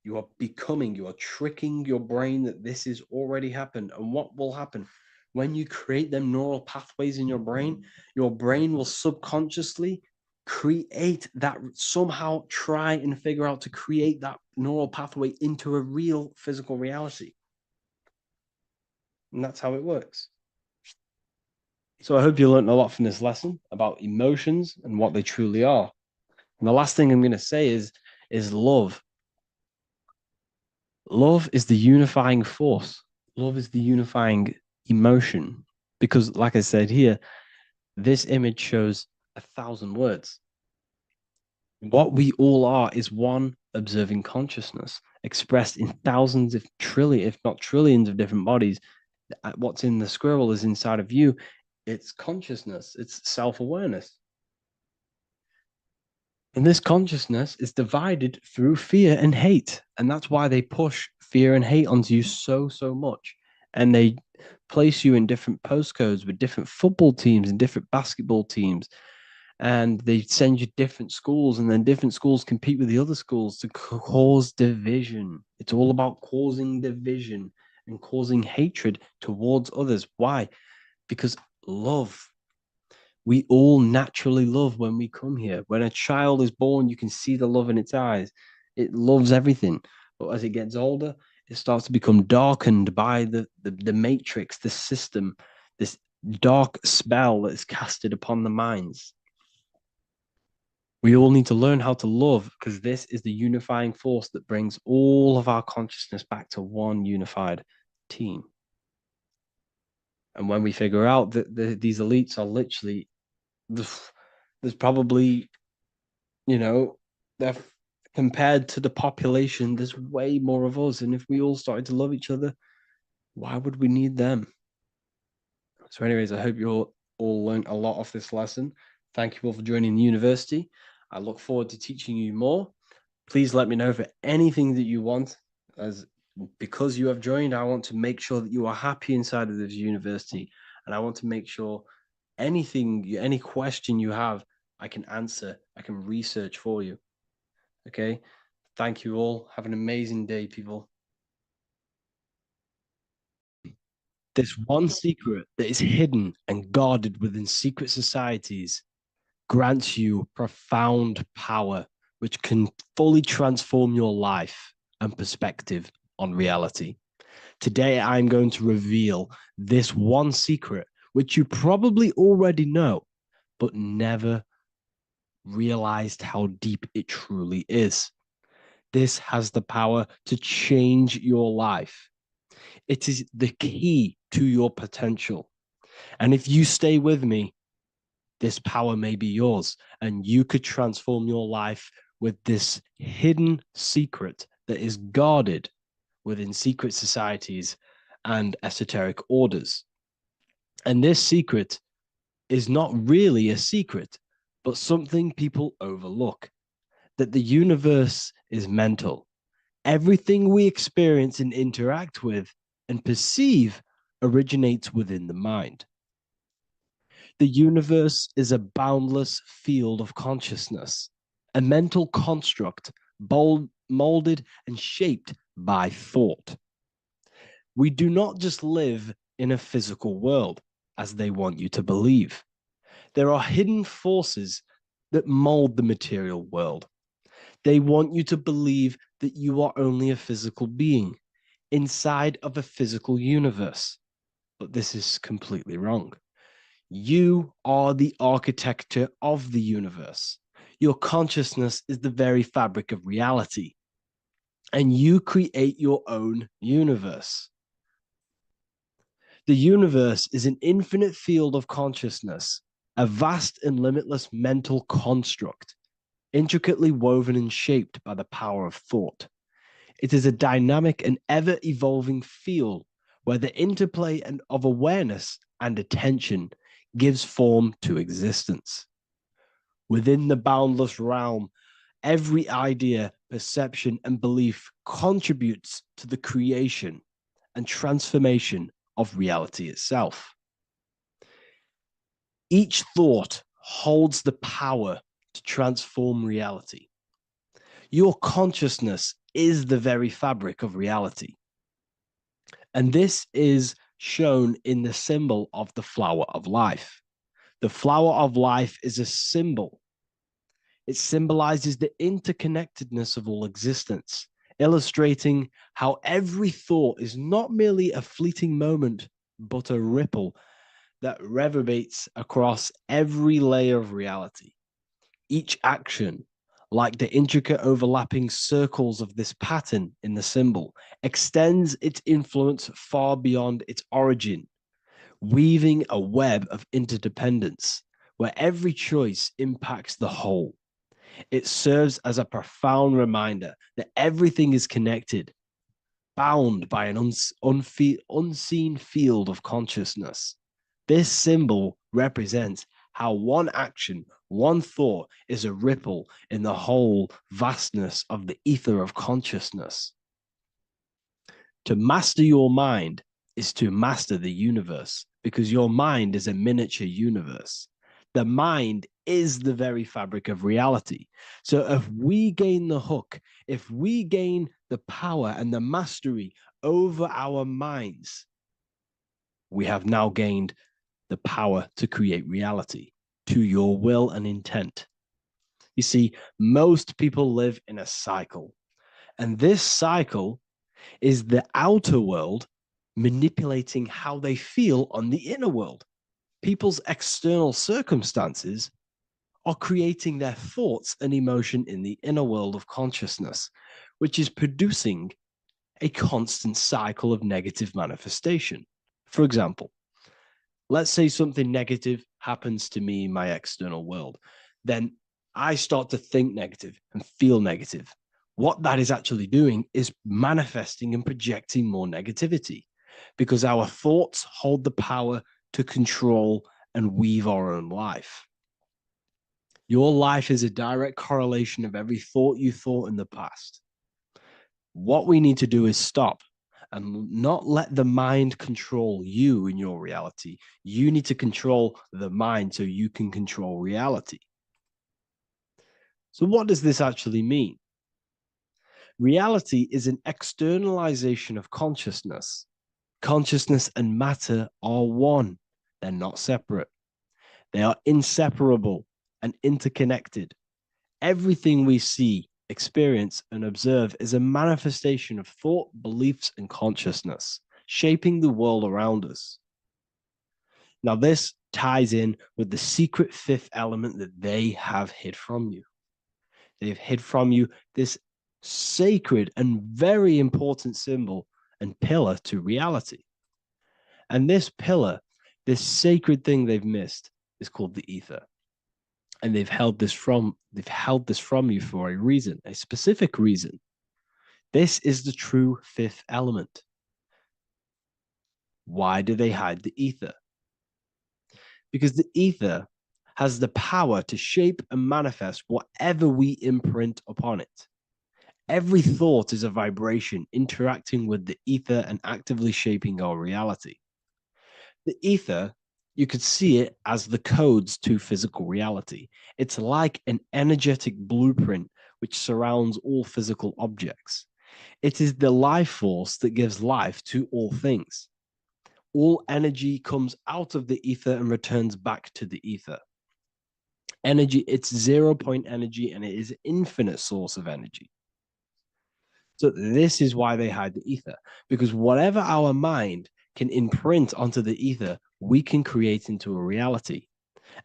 you are becoming, you are tricking your brain that this has already happened. And what will happen? When you create them neural pathways in your brain will subconsciously create that, somehow try and figure out to create that neural pathway into a real physical reality. And that's how it works. So I hope you learned a lot from this lesson about emotions and what they truly are. And the last thing I'm going to say is love. Love is the unifying force. Love is the unifying emotion. Because like I said here, this image shows 1,000 words. What we all are is one observing consciousness expressed in thousands, if not trillions of different bodies. What's in the squirrel is inside of you. It's consciousness. It's self-awareness. And this consciousness is divided through fear and hate. And that's why they push fear and hate onto you so much. And they place you in different postcodes with different football teams and different basketball teams. And they send you different schools, and then different schools compete with the other schools to cause division. It's all about causing division and causing hatred towards others. Why? Because love. We all naturally love when we come here. When a child is born, you can see the love in its eyes. It loves everything. But as it gets older, it starts to become darkened by the matrix, the system, this dark spell that is casted upon the minds. We all need to learn how to love, because this is the unifying force that brings all of our consciousness back to one unified team. And when we figure out that these elites are literally, there's probably, they're compared to the population, there's way more of us. And if we all started to love each other, why would we need them? So anyways, I hope you all learned a lot of this lesson. Thank you all for joining the university. I look forward to teaching you more. Please let me know for anything that you want, as because you have joined, I want to make sure that you are happy inside of this university. And I want to make sure any question you have, I can answer, I can research for you. Okay. Thank you all. Have an amazing day, people. This one secret that is hidden and guarded within secret societies grants you profound power, which can fully transform your life and perspective on reality. Today, I'm going to reveal this one secret, which you probably already know, but never realized how deep it truly is. This has the power to change your life. It is the key to your potential. And if you stay with me, this power may be yours, and you could transform your life with this hidden secret that is guarded within secret societies and esoteric orders. And this secret is not really a secret, but something people overlook, that the universe is mental. Everything we experience and interact with and perceive originates within the mind. The universe is a boundless field of consciousness, a mental construct molded and shaped by thought. We do not just live in a physical world, as they want you to believe. There are hidden forces that mold the material world. They want you to believe that you are only a physical being inside of a physical universe. But this is completely wrong. You are the architecture of the universe. Your consciousness is the very fabric of reality, and you create your own universe. The universe is an infinite field of consciousness, a vast and limitless mental construct, intricately woven and shaped by the power of thought. It is a dynamic and ever-evolving field where the interplay of awareness and attention gives form to existence. Within the boundless realm, every idea, perception, and belief contributes to the creation and transformation of reality itself. Each thought holds the power to transform reality. Your consciousness is the very fabric of reality. And this is shown in the symbol of the flower of life. The flower of life is a symbol. It symbolizes the interconnectedness of all existence, illustrating how every thought is not merely a fleeting moment, but a ripple that reverberates across every layer of reality. Each action, like the intricate overlapping circles of this pattern in the symbol, extends its influence far beyond its origin, weaving a web of interdependence where every choice impacts the whole. It serves as a profound reminder that everything is connected, bound by an unseen field of consciousness. This symbol represents how one action, one thought is a ripple in the whole vastness of the ether of consciousness. To master your mind is to master the universe, because your mind is a miniature universe. The mind is the very fabric of reality. So if we gain the hook, if we gain the power and the mastery over our minds, we have now gained the power to create reality to your will and intent. You see, most people live in a cycle, and this cycle is the outer world manipulating how they feel on the inner world. People's external circumstances are creating their thoughts and emotion in the inner world of consciousness, which is producing a constant cycle of negative manifestation. For example, let's say something negative happens to me in my external world. Then I start to think negative and feel negative. What that is actually doing is manifesting and projecting more negativity, because our thoughts hold the power to control and weave our own life. Your life is a direct correlation of every thought you thought in the past. What we need to do is stop and not let the mind control you in your reality. You need to control the mind so you can control reality. So what does this actually mean? Reality is an externalization of consciousness. Consciousness and matter are one. They're not separate. They are inseparable and interconnected. Everything we see, experience, and observe is a manifestation of thought, beliefs, and consciousness. shaping the world around us. Now, this ties in with the secret fifth element that they have hid from you. They've hid from you this sacred and very important symbol and pillar to reality. And this pillar, this sacred thing they've missed, is called the ether. And they've held this from you for a reason, a specific reason. This is the true fifth element. Why do they hide the ether? Because the ether has the power to shape and manifest whatever we imprint upon it. Every thought is a vibration interacting with the ether and actively shaping our reality. The ether, you could see it as the codes to physical reality. It's like an energetic blueprint which surrounds all physical objects. It is the life force that gives life to all things. All energy comes out of the ether and returns back to the ether. Energy, it's 0-point energy, and it is an infinite source of energy. So this is why they hide the ether, because whatever our mind can imprint onto the ether, we can create into a reality.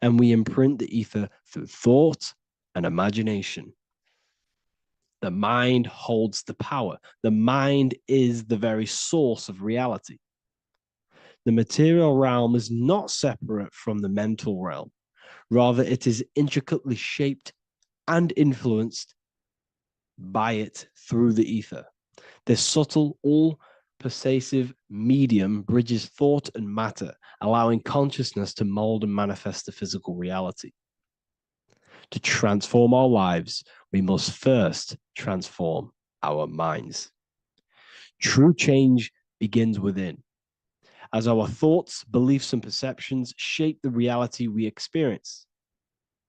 And we imprint the ether through thought and imagination. The mind holds the power. The mind is the very source of reality. The material realm is not separate from the mental realm. Rather, it is intricately shaped and influenced by it through the ether. This subtle, all-pervasive medium bridges thought and matter, allowing consciousness to mold and manifest the physical reality. To transform our lives, we must first transform our minds. True change begins within, as our thoughts, beliefs, and perceptions shape the reality we experience.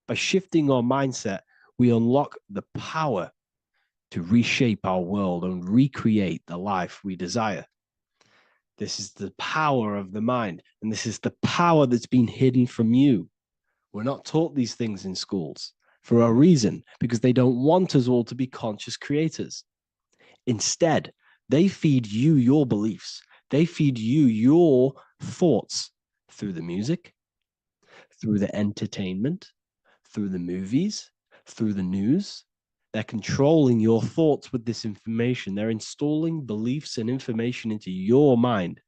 By shifting our mindset, we unlock the power to reshape our world and recreate the life we desire. This is the power of the mind, and this is the power that's been hidden from you. We're not taught these things in schools for a reason, because they don't want us all to be conscious creators. Instead, they feed you your beliefs. They feed you your thoughts through the music, through the entertainment, through the movies, through the news. They're controlling your thoughts with this information. They're installing beliefs and information into your mind.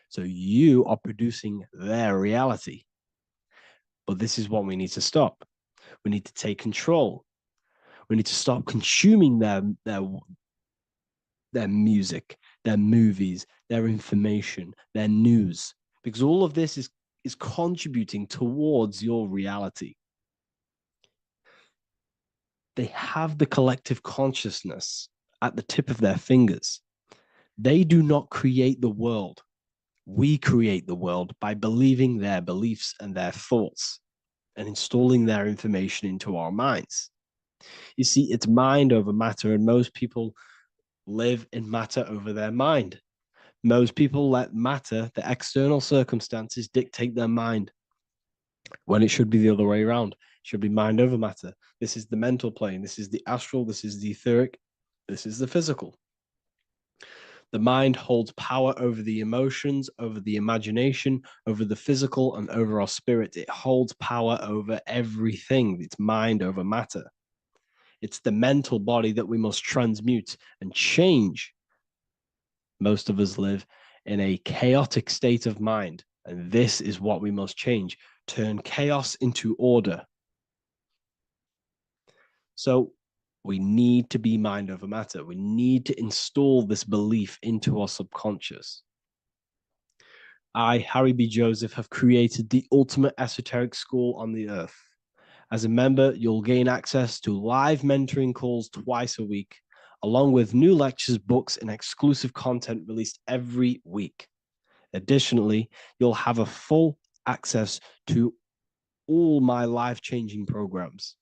So you are producing their reality. But this is what we need to stop. We need to take control. We need to stop consuming their music, their movies, their information, their news, because all of this is contributing towards your reality. They have the collective consciousness at the tip of their fingers. They do not create the world. We create the world by believing their beliefs and their thoughts and installing their information into our minds. You see, it's mind over matter, and most people live in matter over their mind. Most people let matter, the external circumstances, dictate their mind, when it should be the other way around. It should be mind over matter. This is the mental plane. This is the astral. This is the etheric. This is the physical. The mind holds power over the emotions, over the imagination, over the physical, and over our spirit. It holds power over everything. It's mind over matter. It's the mental body that we must transmute and change. Most of us live in a chaotic state of mind, and this is what we must change. Turn chaos into order. So we need to be mind over matter. We need to install this belief into our subconscious. I, Harry B. Joseph, have created the ultimate esoteric school on the earth. As a member, you'll gain access to live mentoring calls twice a week, along with new lectures, books, and exclusive content released every week. Additionally, you'll have a full access to all my life-changing programs.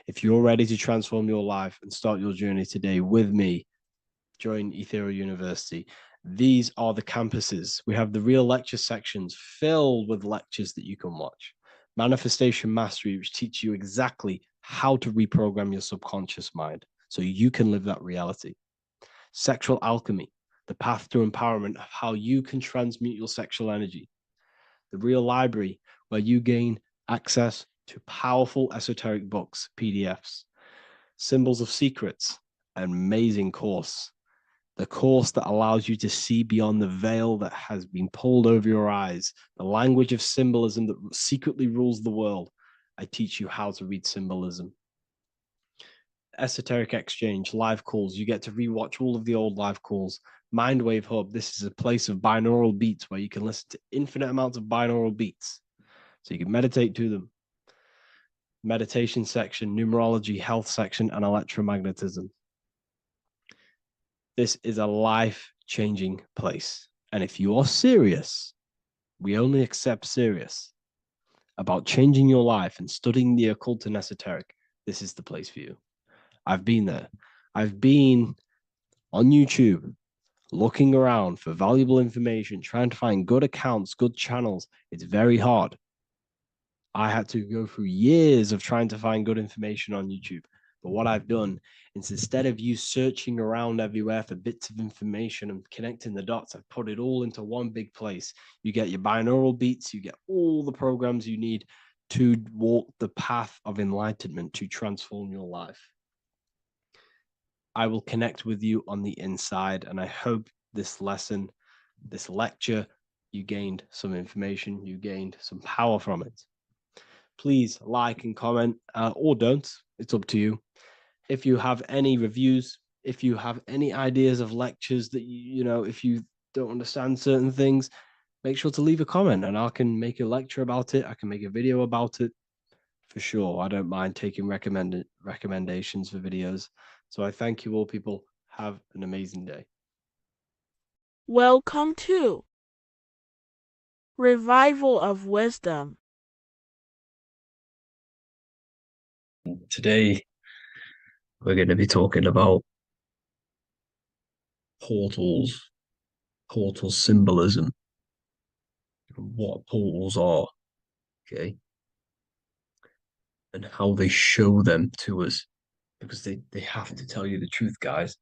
If you're ready to transform your life and start your journey today with me, join Ethereal University. These are the campuses. We have the real lecture sections filled with lectures that you can watch. Manifestation Mastery, which teach you exactly how to reprogram your subconscious mind so you can live that reality. Sexual Alchemy, the path to empowerment of how you can transmute your sexual energy. The Real Library, where you gain access to powerful esoteric books, PDFs, Symbols of Secrets, an amazing course. The course that allows you to see beyond the veil that has been pulled over your eyes, the language of symbolism that secretly rules the world. I teach you how to read symbolism. Esoteric Exchange, live calls. You get to rewatch all of the old live calls. Mindwave Hub, this is a place of binaural beats where you can listen to infinite amounts of binaural beats. So you can meditate to them. Meditation section, numerology, health section, and electromagnetism. This is a life-changing place. And if you are serious, we only accept serious about changing your life and studying the occult and esoteric, this is the place for you. I've been there. I've been on YouTube looking around for valuable information, trying to find good accounts, good channels. It's very hard. I had to go through years of trying to find good information on YouTube. But what I've done is, instead of you searching around everywhere for bits of information and connecting the dots, I've put it all into one big place. You get your binaural beats, you get all the programs you need to walk the path of enlightenment to transform your life. I will connect with you on the inside, and I hope this lesson, this lecture, you gained some information, you gained some power from it. Please like and comment, or don't. It's up to you. If you have any reviews, if you have any ideas of lectures that you know, if you don't understand certain things, make sure to leave a comment and I can make a lecture about it. I can make a video about it for sure. I don't mind taking recommendations for videos. So I thank you all, people. Have an amazing day. Welcome to Revival of Wisdom. Today, we're going to be talking about portals, portal symbolism, what portals are, okay, and how they show them to us, because they have to tell you the truth, guys.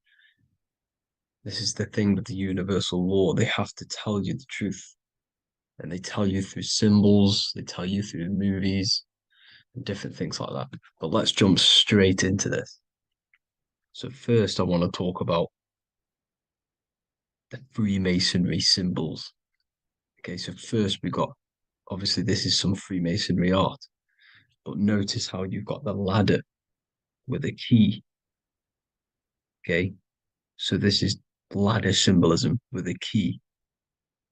This is the thing with the universal law. They have to tell you the truth. And they tell you through symbols, they tell you through movies, and different things like that. But let's jump straight into this. So first, I want to talk about the Freemasonry symbols. Okay, so first we got, obviously this is some Freemasonry art, but notice how you've got the ladder with a key. Okay, so this is ladder symbolism with a key.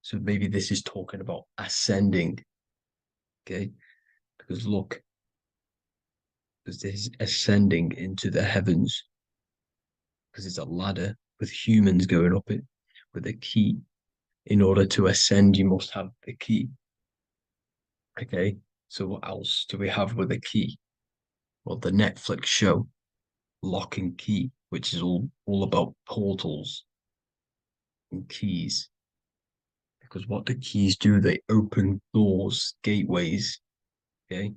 So maybe this is talking about ascending. Okay, because look, because this is ascending into the heavens, because it's a ladder with humans going up it with a key. In order to ascend, you must have the key. Okay, so what else do we have with a key? Well, the Netflix show Lock and Key, which is all about portals and keys. Because what the keys do, they open doors, gateways. Okay,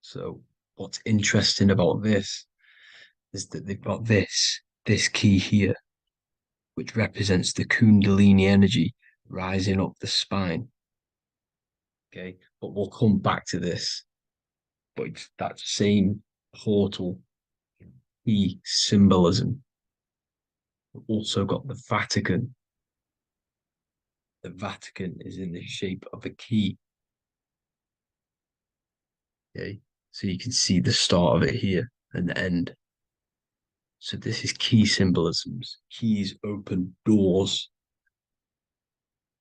so what's interesting about this is that they've got this key here, which represents the Kundalini energy rising up the spine. Okay, but we'll come back to this. But it's that same portal key symbolism. We've also got the Vatican. The Vatican is in the shape of a key. Okay, so you can see the start of it here and the end. So this is key symbolisms. Keys open doors.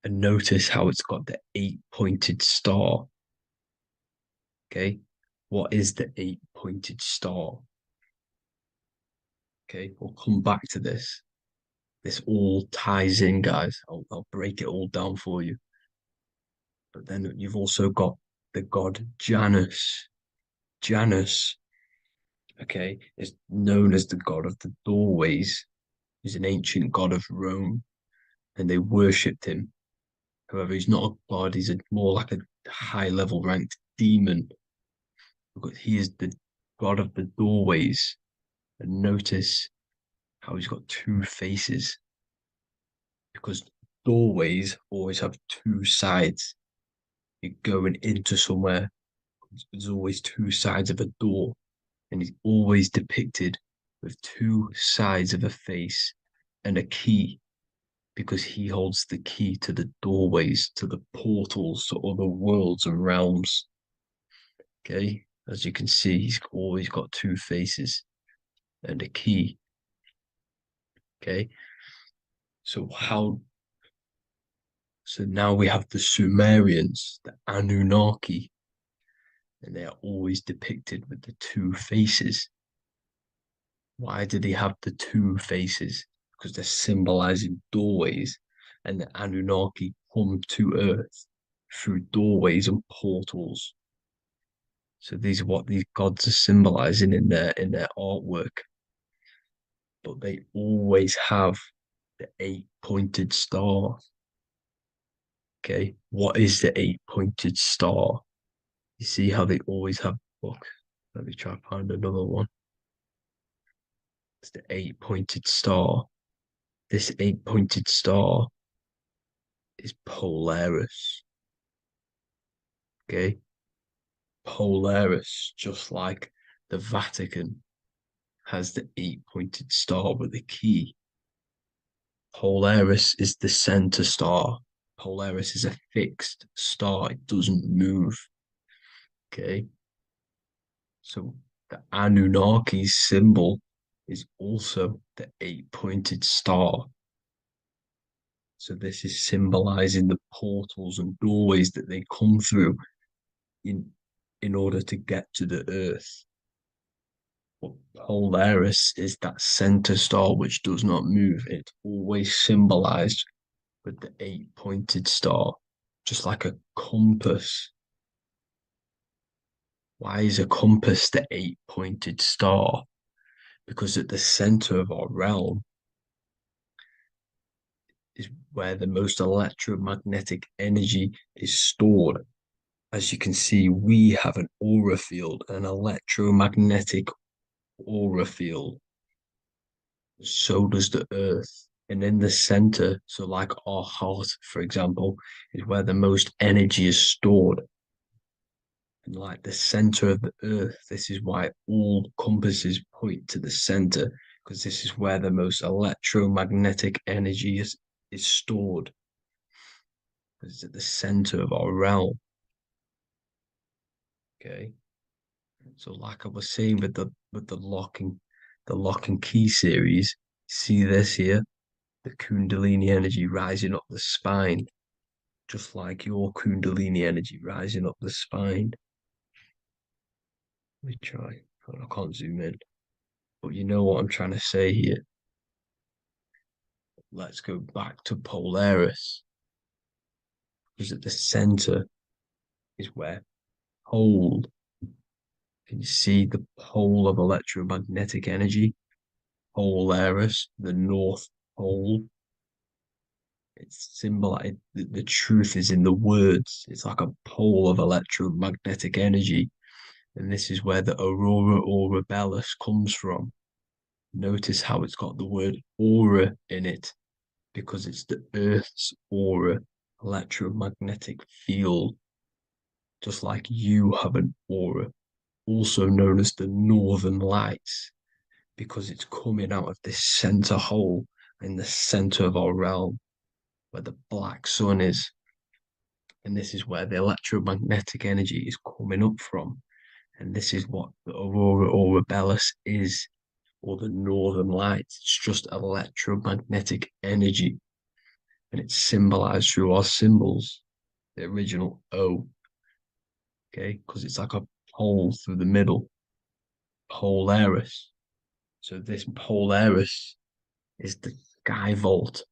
And notice how it's got the 8-pointed star. Okay, what is the 8-pointed star? Okay, we'll come back to this. This all ties in, guys. I'll break it all down for you. But then you've also got the god Janus. Janus, okay, is known as the god of the doorways. He's an ancient god of Rome, and they worshipped him. However, he's not a god, he's more like a high-level ranked demon. Because he is the god of the doorways. And notice how he's got two faces, because doorways always have two sides. You're going into somewhere, there's always two sides of a door, and he's always depicted with two sides of a face and a key, because he holds the key to the doorways, to the portals to other worlds and realms. Okay, as you can see, he's always got two faces and a key. Okay, so now we have the Sumerians, the Anunnaki, and they are always depicted with the two faces. Why do they have the two faces? Because they're symbolizing doorways, and the Anunnaki come to Earth through doorways and portals. So these are what these gods are symbolizing in their artwork. But they always have the 8-pointed star. Okay, what is the 8-pointed star? You see how they always have, look, let me try to find another one. It's the 8-pointed star. This 8-pointed star is Polaris. Okay, Polaris, just like the Vatican has the 8-pointed star with a key. Polaris is the center star. Polaris is a fixed star, it doesn't move. Okay, so the Anunnaki's symbol is also the 8-pointed star. So this is symbolizing the portals and doorways that they come through in order to get to the Earth. But Polaris is that center star which does not move. It's always symbolized with the 8-pointed star, just like a compass. Why is a compass the 8-pointed star? Because at the center of our realm is where the most electromagnetic energy is stored. As you can see, we have an aura field, an electromagnetic aura field. So does the Earth. And in the center, so like our heart, for example, is where the most energy is stored. And like the center of the Earth, this is why all compasses point to the center, because this is where the most electromagnetic energy is stored. It's at the center of our realm. Okay. So like I was saying with the lock and key series, see this here? The Kundalini energy rising up the spine, just like your Kundalini energy rising up the spine. Let me try. I can't zoom in. But you know what I'm trying to say here. Let's go back to Polaris. Because at the center is where pole. Can you see the pole of electromagnetic energy? Polaris, the North Pole. It's symbolized. The truth is in the words. It's like a pole of electromagnetic energy. And this is where the aurora borealis comes from. Notice how it's got the word aura in it, because it's the Earth's aura, electromagnetic field, just like you have an aura, also known as the northern lights, because it's coming out of this center hole in the center of our realm, where the black sun is. And this is where the electromagnetic energy is coming up from. And this is what the aurora borealis is, or the northern lights. It's just electromagnetic energy. And it's symbolized through our symbols, the original O. Okay, because it's like a pole through the middle. Polaris. So this Polaris is the sky vault.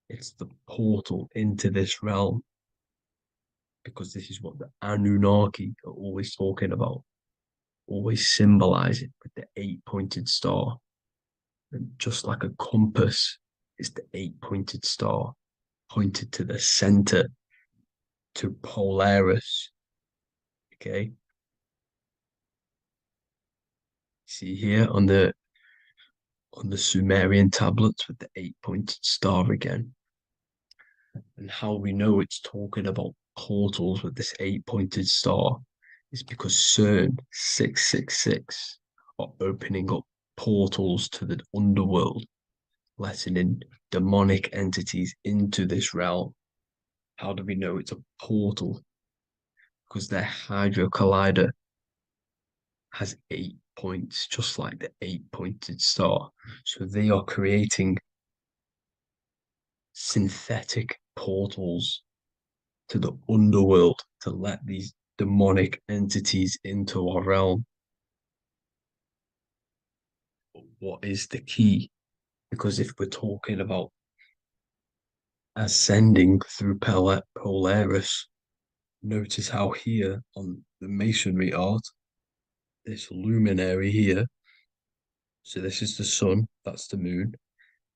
It's the portal into this realm. Because this is what the Anunnaki are always talking about. Always symbolize it with the 8-pointed star. And just like a compass, it's the 8-pointed star pointed to the center, to Polaris. Okay. See here on the on the Sumerian tablets with the 8-pointed star again. And how we know it's talking about portals with this 8-pointed star is because CERN 666 are opening up portals to the underworld, letting in demonic entities into this realm. How do we know it's a portal? Because their Hydro Collider has 8 points, just like the 8-pointed star. So they are creating synthetic portals to the underworld to let these demonic entities into our realm. But what is the key? Because if we're talking about ascending through Polaris, notice how here on the masonry art, this luminary here, so this is the sun, that's the moon.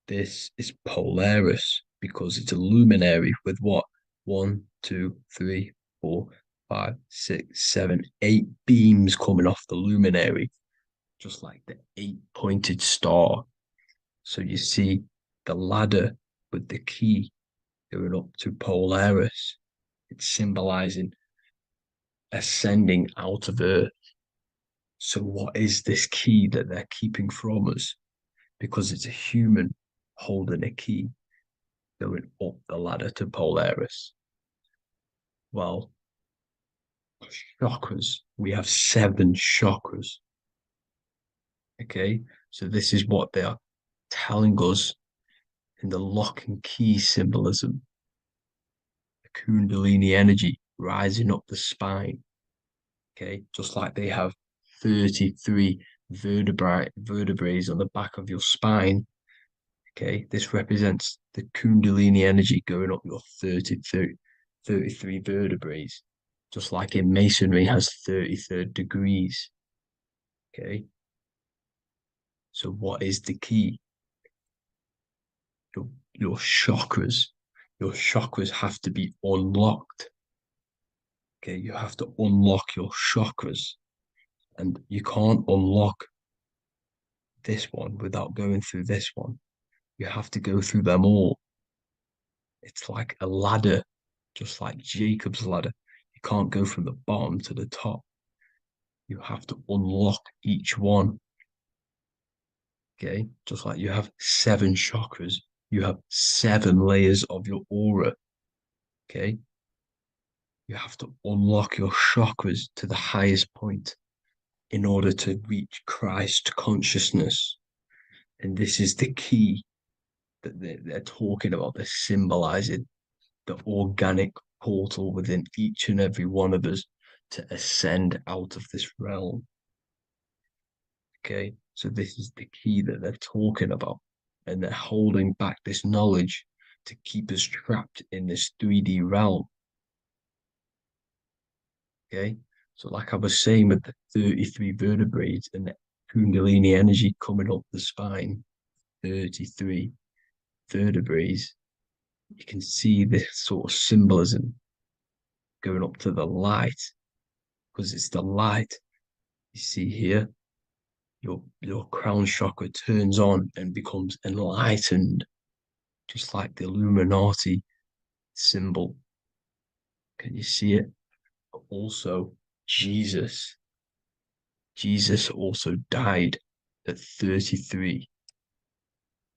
This is Polaris because it's a luminary with what? 1, 2, 3, 4, 5, 6, 7, 8 beams coming off the luminary, just like the 8-pointed star. So you see the ladder with the key going up to Polaris. It's symbolizing ascending out of Earth. So what is this key that they're keeping from us? Because it's a human holding a key going up the ladder to Polaris. Well, chakras. We have 7 chakras. Okay, so this is what they are telling us in the lock and key symbolism. The Kundalini energy rising up the spine. Okay, just like they have 33 vertebrae on the back of your spine. Okay, this represents the Kundalini energy going up your 33 vertebrae, just like in masonry has 33rd degrees. Okay, so what is the key? Your chakras. Your chakras have to be unlocked. Okay, you have to unlock your chakras, and you can't unlock this one without going through this one. You have to go through them all. It's like a ladder, just like Jacob's ladder. You can't go from the bottom to the top. You have to unlock each one. Okay, just like you have 7 chakras, you have 7 layers of your aura. Okay, you have to unlock your chakras to the highest point in order to reach Christ consciousness. And this is the key that they're talking about. They're symbolizing the organic portal within each and every one of us to ascend out of this realm. Okay, so this is the key that they're talking about, and they're holding back this knowledge to keep us trapped in this 3D realm. Okay, so like I was saying with the 33 vertebrae and the Kundalini energy coming up the spine, 33 vertebrae, you can see this sort of symbolism going up to the light, because it's the light. You see here, your crown chakra turns on and becomes enlightened, just like the Illuminati symbol. Can you see it? But also, Jesus also died at 33.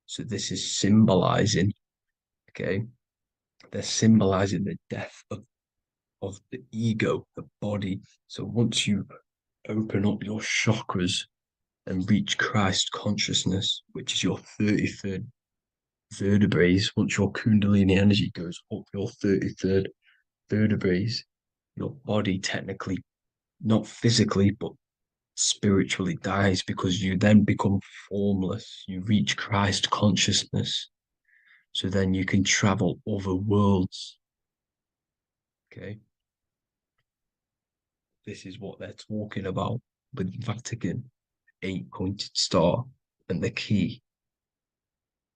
So this is symbolizing, okay, they're symbolizing the death of the ego, the body. So once you open up your chakras and reach Christ consciousness, which is your 33rd vertebrae, once your Kundalini energy goes up your 33rd vertebrae, your body technically, not physically, but spiritually dies, because you then become formless. You reach Christ consciousness. So then you can travel other worlds. Okay. This is what they're talking about with Vatican, 8-pointed star, and the key.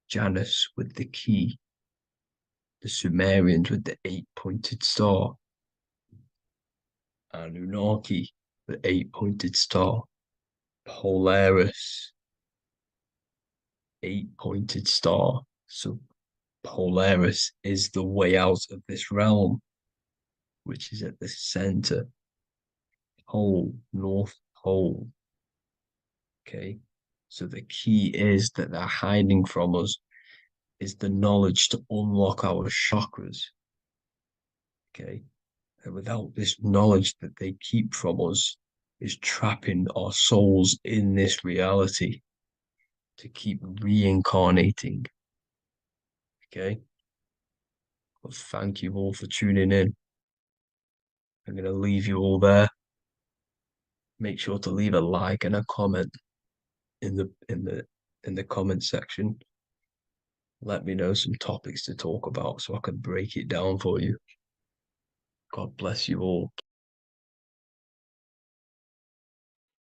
Janus with the key. The Sumerians with the 8-pointed star. Anunnaki, the 8-pointed star. Polaris. 8-pointed star. So Polaris is the way out of this realm, which is at the center. Pole, North Pole. Okay. So the key is that they're hiding from us is the knowledge to unlock our chakras. Okay. And without this knowledge that they keep from us, is trapping our souls in this reality to keep reincarnating. Okay. Well, thank you all for tuning in. I'm going to leave you all there. Make sure to leave a like and a comment in the comment section. Let me know some topics to talk about so I can break it down for you. God bless you all.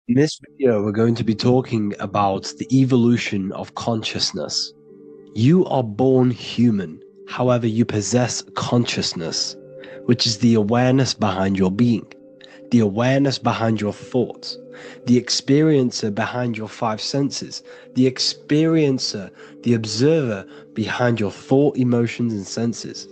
In this video, we're going to be talking about the evolution of consciousness. You are born human, however, you possess consciousness, which is the awareness behind your being, the awareness behind your thoughts, the experiencer behind your 5 senses, the experiencer, the observer behind your thought, emotions, and senses.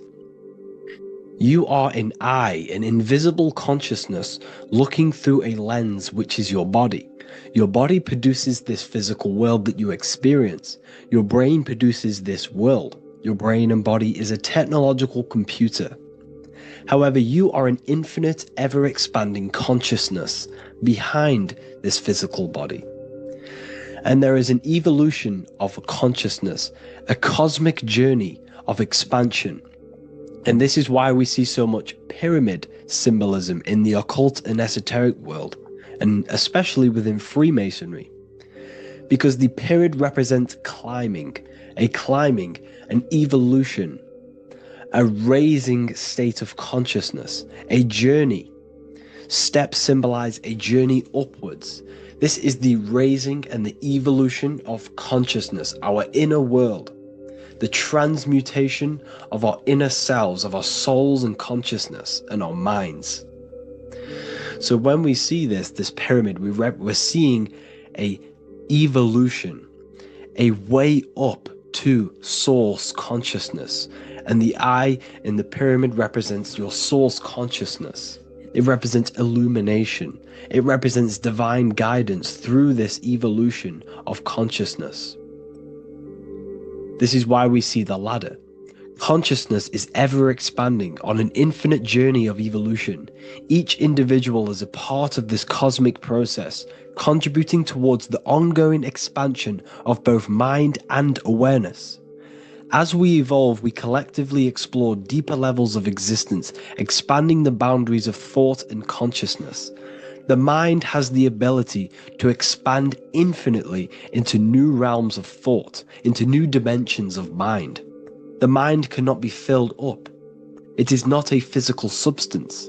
You are an eye, an invisible consciousness looking through a lens which is your body. Your body produces this physical world that you experience. Your brain produces this world. Your brain and body is a technological computer. However, you are an infinite, ever-expanding consciousness behind this physical body. And there is an evolution of consciousness, a cosmic journey of expansion. And this is why we see so much pyramid symbolism in the occult and esoteric world, and especially within Freemasonry. Because the pyramid represents climbing, an evolution, a raising state of consciousness, a journey. Steps symbolize a journey upwards. This is the raising and the evolution of consciousness, our inner world. The transmutation of our inner selves, of our souls and consciousness and our minds. So when we see this pyramid, we're seeing a evolution, a way up to source consciousness. And the eye in the pyramid represents your source consciousness. It represents illumination. It represents divine guidance through this evolution of consciousness. This is why we see the ladder. Consciousness is ever expanding on an infinite journey of evolution. Each individual is a part of this cosmic process, contributing towards the ongoing expansion of both mind and awareness. As we evolve, we collectively explore deeper levels of existence, expanding the boundaries of thought and consciousness. The mind has the ability to expand infinitely into new realms of thought, into new dimensions of mind. The mind cannot be filled up. It is not a physical substance.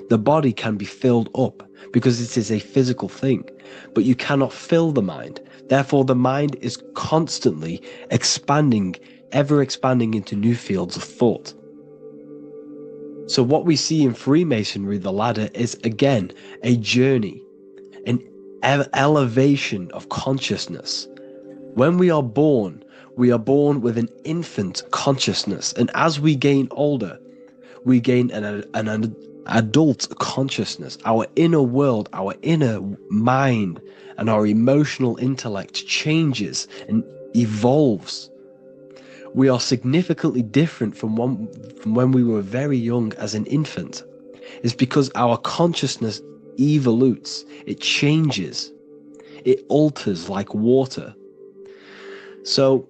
The body can be filled up because it is a physical thing, but you cannot fill the mind. Therefore, the mind is constantly expanding, ever expanding into new fields of thought. So what we see in Freemasonry, the ladder, is again a journey, an elevation of consciousness. When we are born with an infant consciousness, and as we gain older, we gain an adult consciousness. Our inner world, our inner mind, and our emotional intellect changes and evolves. We are significantly different from when we were very young as an infant. It's because our consciousness evolutes, it changes, it alters like water. So,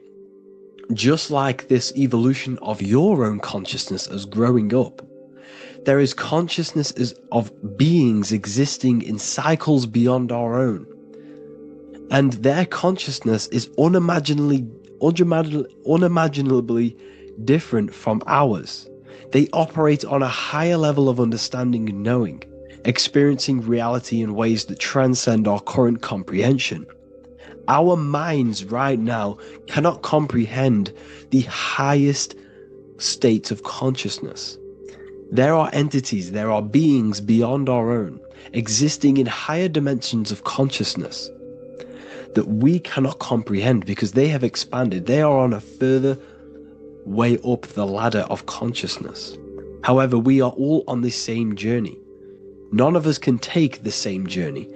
just like this evolution of your own consciousness as growing up, there is consciousness of beings existing in cycles beyond our own. And their consciousness is unimaginably different from ours. They operate on a higher level of understanding and knowing, experiencing reality in ways that transcend our current comprehension. Our minds right now cannot comprehend the highest states of consciousness. There are entities, there are beings beyond our own, existing in higher dimensions of consciousness. that we cannot comprehend because they have expanded. They are on a further way up the ladder of consciousness. However, we are all on the same journey. None of us can take the same journey.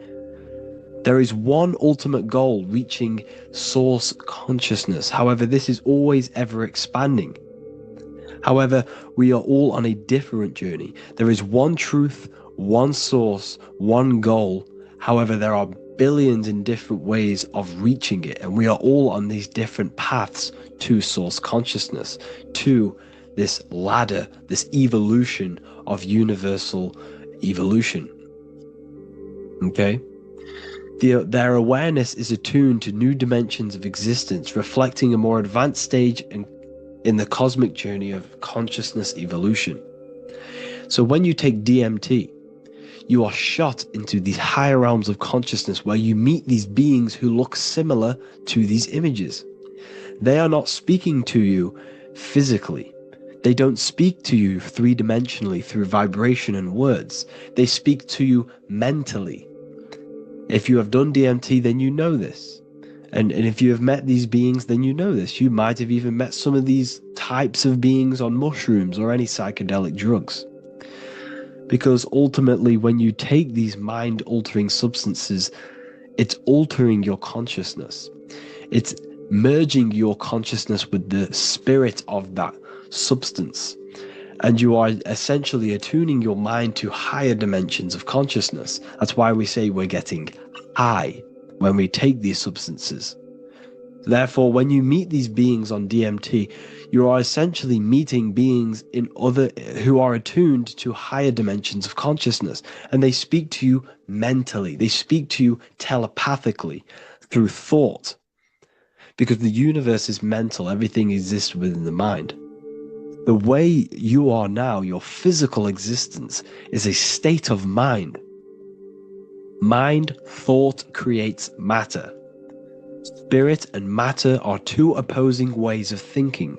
There is one ultimate goal, reaching source consciousness. However, this is always ever expanding. However, we are all on a different journey. There is one truth, one source, one goal. However, there are billions in different ways of reaching it, and we are all on these different paths to source consciousness, to this ladder, this evolution of universal evolution. Okay? Their awareness is attuned to new dimensions of existence, reflecting a more advanced stage in the cosmic journey of consciousness evolution. So when you take DMT, you are shot into these higher realms of consciousness where you meet these beings who look similar to these images. They are not speaking to you physically. They don't speak to you three-dimensionally through vibration and words. They speak to you mentally. If you have done DMT, then you know this. And if you have met these beings, then you know this. You might have even met some of these types of beings on mushrooms or any psychedelic drugs. Because ultimately, when you take these mind-altering substances, it's altering your consciousness. It's merging your consciousness with the spirit of that substance. And you are essentially attuning your mind to higher dimensions of consciousness. That's why we say we're getting high when we take these substances. Therefore, when you meet these beings on DMT, you are essentially meeting beings who are attuned to higher dimensions of consciousness, and they speak to you mentally. They speak to you telepathically through thought, because the universe is mental. Everything exists within the mind. The way you are now, your physical existence, is a state of mind. Mind, thought creates matter. Spirit and matter are two opposing ways of thinking.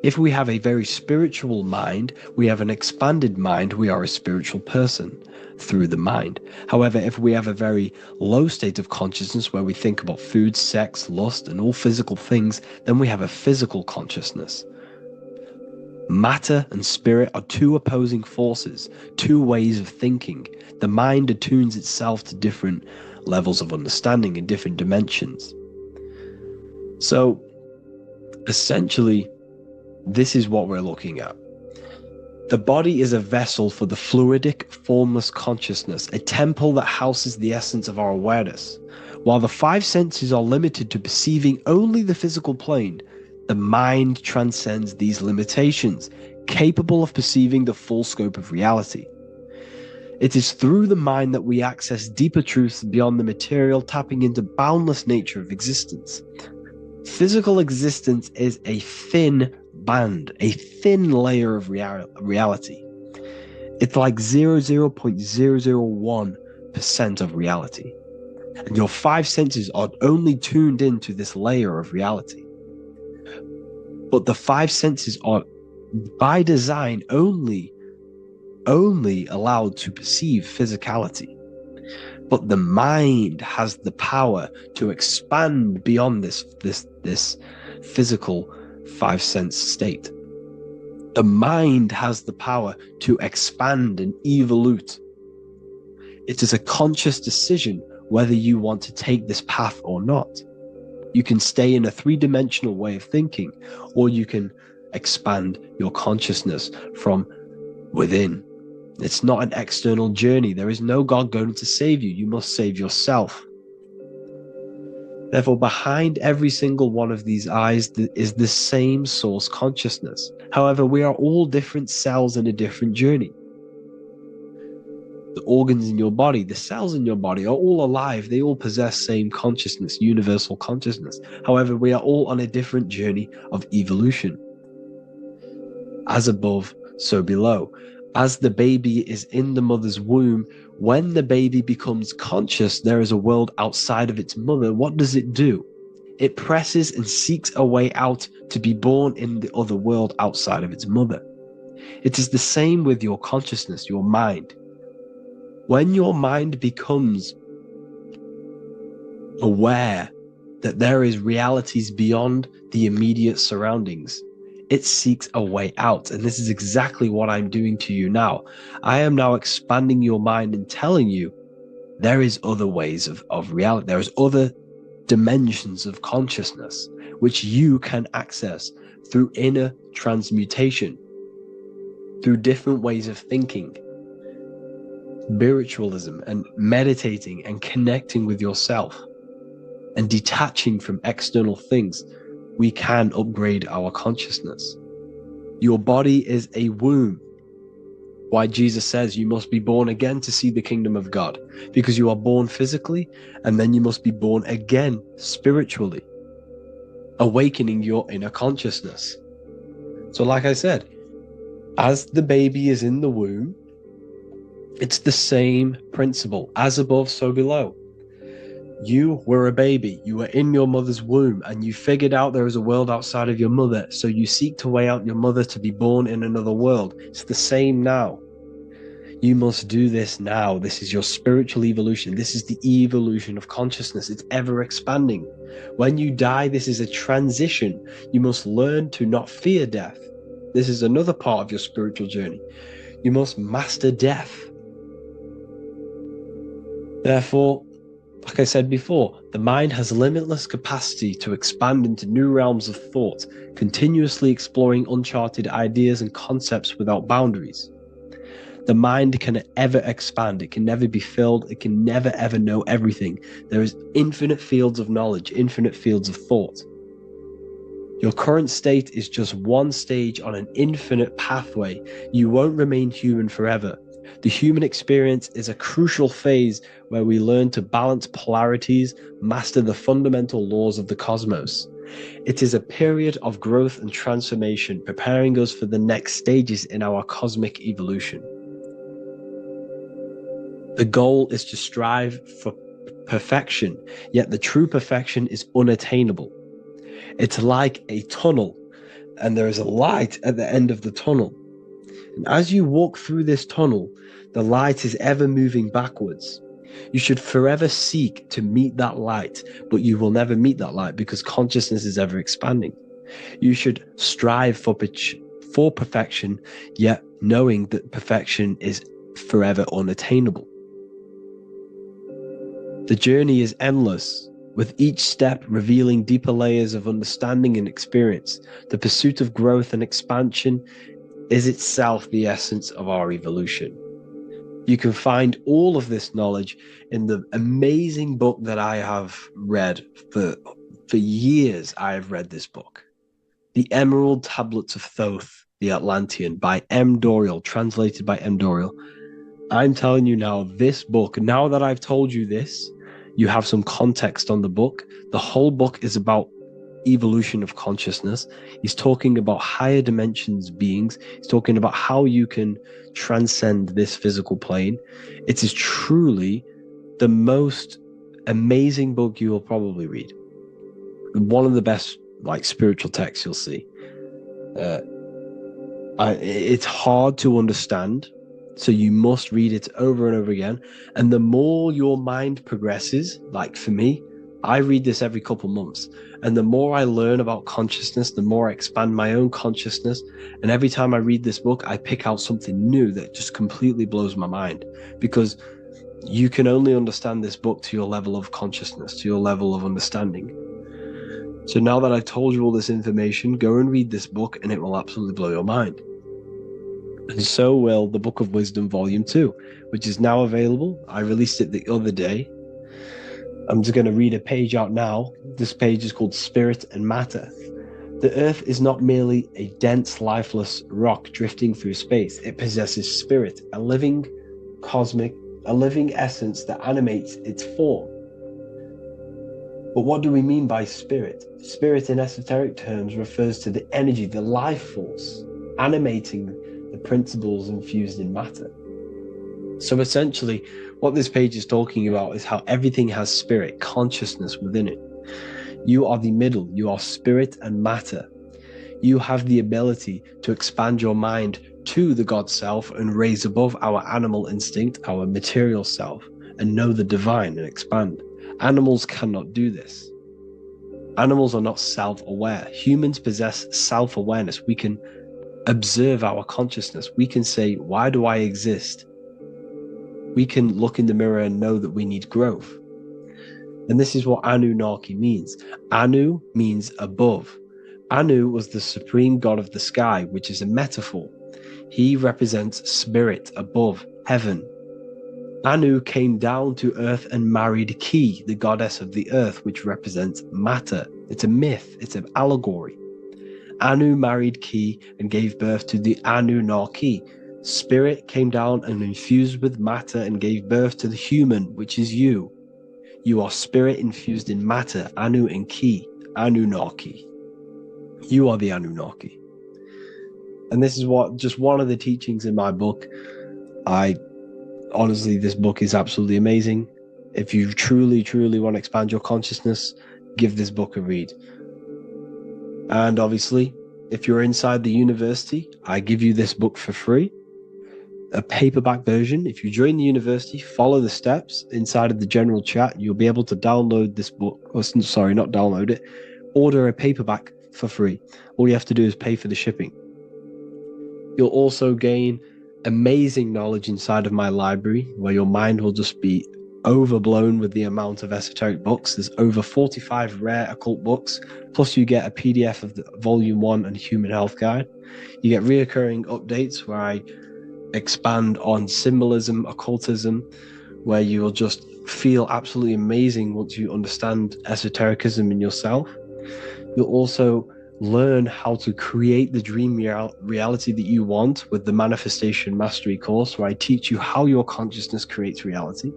If we have a very spiritual mind, we have an expanded mind, we are a spiritual person through the mind. However, if we have a very low state of consciousness where we think about food, sex, lust, and all physical things, then we have a physical consciousness. Matter and spirit are two opposing forces, two ways of thinking. The mind attunes itself to different levels of understanding in different dimensions. So, essentially, this is what we're looking at. The body is a vessel for the fluidic, formless consciousness, a temple that houses the essence of our awareness. While the five senses are limited to perceiving only the physical plane, the mind transcends these limitations, capable of perceiving the full scope of reality. It is through the mind that we access deeper truths beyond the material, tapping into boundless nature of existence. Physical existence is a thin band, a thin layer of reality. It's like 0.001% of reality. And your five senses are only tuned into this layer of reality. But the five senses are, by design, only allowed to perceive physicality. But the mind has the power to expand beyond this physical five sense state. The mind has the power to expand and evolute. It is a conscious decision whether you want to take this path or not. You can stay in a three-dimensional way of thinking, or you can expand your consciousness from within. It's not an external journey. There is no God going to save you. You must save yourself. Therefore, behind every single one of these eyes is the same source consciousness. However, we are all different cells in a different journey. The organs in your body, the cells in your body are all alive. They all possess same consciousness, universal consciousness. However, we are all on a different journey of evolution. As above, so below. As the baby is in the mother's womb, when the baby becomes conscious, there is a world outside of its mother. What does it do? It presses and seeks a way out to be born in the other world outside of its mother. It is the same with your consciousness, your mind. When your mind becomes aware that there is realities beyond the immediate surroundings, it seeks a way out. And this is exactly what I'm doing to you now. I am now expanding your mind and telling you there is other ways of reality. There is other dimensions of consciousness which you can access through inner transmutation, through different ways of thinking, spiritualism, and meditating and connecting with yourself and detaching from external things. We can upgrade our consciousness. Your body is a womb. Why Jesus says you must be born again to see the kingdom of God, because you are born physically and then you must be born again spiritually, awakening your inner consciousness. So like I said, as the baby is in the womb, it's the same principle. As above, so below. You were a baby, you were in your mother's womb, and you figured out there is a world outside of your mother, so you seek to weigh out your mother to be born in another world. It's the same now. You must do this now. This is your spiritual evolution. This is the evolution of consciousness. It's ever expanding. When you die, this is a transition. You must learn to not fear death. This is another part of your spiritual journey. You must master death. Therefore, like I said before, the mind has limitless capacity to expand into new realms of thought, continuously exploring uncharted ideas and concepts without boundaries. The mind can ever expand. It can never be filled. It can never ever know everything. There is infinite fields of knowledge, infinite fields of thought. Your current state is just one stage on an infinite pathway. You won't remain human forever. The human experience is a crucial phase where we learn to balance polarities, master the fundamental laws of the cosmos. It is a period of growth and transformation, preparing us for the next stages in our cosmic evolution. The goal is to strive for perfection, yet the true perfection is unattainable. It's like a tunnel, and there is a light at the end of the tunnel. And as you walk through this tunnel, the light is ever moving backwards. You should forever seek to meet that light, but you will never meet that light because consciousness is ever expanding. You should strive for perfection, yet knowing that perfection is forever unattainable. The journey is endless, with each step revealing deeper layers of understanding and experience. The pursuit of growth and expansion is itself the essence of our evolution. You can find all of this knowledge in the amazing book that I have read for years. I have read this book, The Emerald Tablets of Thoth, the Atlantean, by M. Dorial, translated by M. Dorial. I'm telling you now, this book, now that I've told you this, you have some context on the book. The whole book is about evolution of consciousness. He's talking about higher dimensions beings. He's talking about how you can transcend this physical plane. It is truly the most amazing book you will probably read. One of the best spiritual texts you'll see. It's hard to understand, so you must read it over and over again. And the more your mind progresses, like for me, I read this every couple months. And the more I learn about consciousness, the more I expand my own consciousness. And every time I read this book, I pick out something new that just completely blows my mind. Because you can only understand this book to your level of consciousness, to your level of understanding. So now that I've told you all this information, go and read this book and it will absolutely blow your mind. And so will the Book of Wisdom Volume 2, which is now available. I released it the other day. I'm just going to read a page out now. This page is called Spirit and Matter. The Earth is not merely a dense, lifeless rock drifting through space. It possesses spirit, a living essence that animates its form. But what do we mean by spirit? Spirit in esoteric terms refers to the energy, the life force, animating the principles infused in matter. So essentially, what this page is talking about is how everything has spirit, consciousness within it. You are the middle, you are spirit and matter. You have the ability to expand your mind to the God self and raise above our animal instinct, our material self, and know the divine and expand. Animals cannot do this. Animals are not self-aware. Humans possess self-awareness. We can observe our consciousness. We can say, why do I exist? We can look in the mirror and know that we need growth. And this is what Anunnaki means. Anu means above. Anu was the supreme god of the sky, which is a metaphor. He represents spirit above, heaven. Anu came down to earth and married Ki, the goddess of the earth, which represents matter. It's a myth, it's an allegory. Anu married Ki and gave birth to the Anunnaki. Spirit came down and infused with matter and gave birth to the human, which is you. You are spirit infused in matter, Anu and Ki, Anunnaki. You are the Anunnaki. And this is just one of the teachings in my book. Honestly, this book is absolutely amazing. If you truly, truly want to expand your consciousness, give this book a read. And obviously, if you're inside the university, I give you this book for free. A paperback version. If you join the university, follow the steps inside of the general chat, you'll be able to download this book. Sorry, not download it. Order a paperback for free. All you have to do is pay for the shipping. You'll also gain amazing knowledge inside of my library, where your mind will just be overblown with the amount of esoteric books. There's over 45 rare occult books, plus you get a PDF of the Volume 1 and Human Health Guide. You get reoccurring updates where I expand on symbolism, occultism, where you will just feel absolutely amazing once you understand esotericism in yourself. You'll also learn how to create the dream reality that you want with the Manifestation Mastery course, where I teach you how your consciousness creates reality.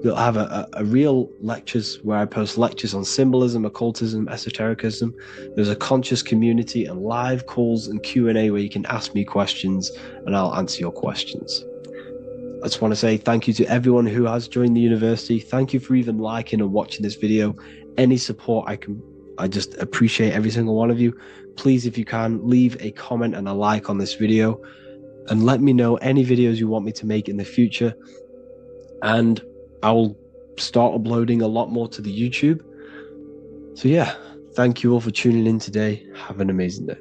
You'll have a real lectures where I post lectures on symbolism, occultism, esotericism. There's a conscious community and live calls and Q&A where you can ask me questions and I'll answer your questions. I just want to say thank you to everyone who has joined the university. Thank you for even liking and watching this video. Any support I just appreciate every single one of you. Please, if you can, leave a comment and a like on this video and let me know any videos you want me to make in the future. And I will start uploading a lot more to the YouTube. So yeah, thank you all for tuning in today. Have an amazing day.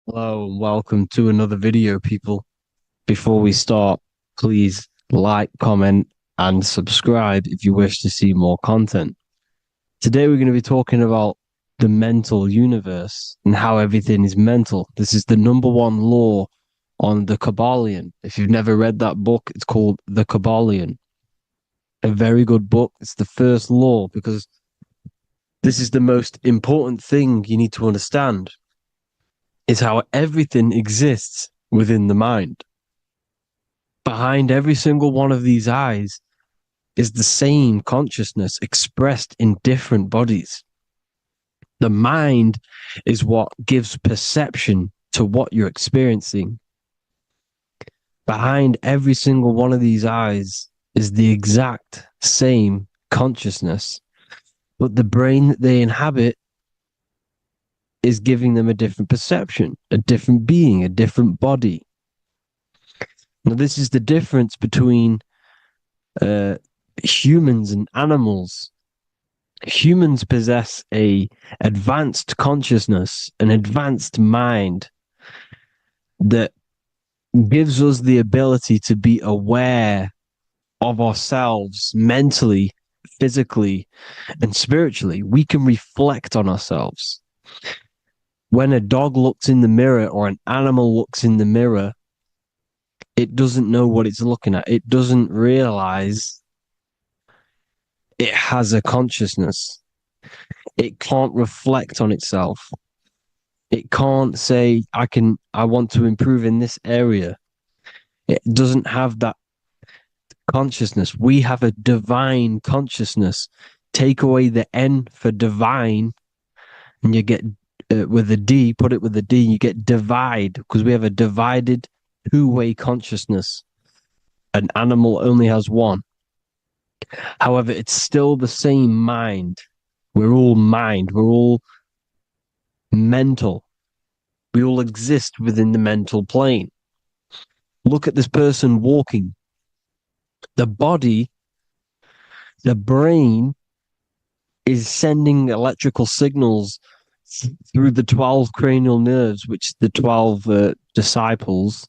Hello and welcome to another video, people. Before we start, please like, comment, and subscribe if you wish to see more content. Today we're going to be talking about the mental universe and how everything is mental. This is the #1 law on the Kabbalion. If you've never read that book, it's called The Kabbalion. A very good book. It's the first law because this is the most important thing you need to understand. Is how everything exists within the mind. Behind every single one of these eyes is the same consciousness expressed in different bodies. The mind is what gives perception to what you're experiencing. Behind every single one of these eyes is the exact same consciousness, but the brain that they inhabit is giving them a different perception, a different being, a different body. Now, this is the difference between humans and animals. Humans possess a advanced consciousness, an advanced mind that gives us the ability to be aware of ourselves mentally, physically, and spiritually. We can reflect on ourselves. When a dog looks in the mirror or an animal looks in the mirror, it doesn't know what it's looking at. It doesn't realize it has a consciousness. It can't reflect on itself. It can't say, I want to improve in this area. It doesn't have that consciousness. We have a divine consciousness. Take away the N for divine, and you get with a D, put it with a D, you get divide, because we have a divided two-way consciousness. An animal only has one. However, it's still the same mind. We're all mind. We're all mental. We all exist within the mental plane. Look at this person walking. The body, the brain is sending electrical signals through the 12 cranial nerves, which the 12 disciples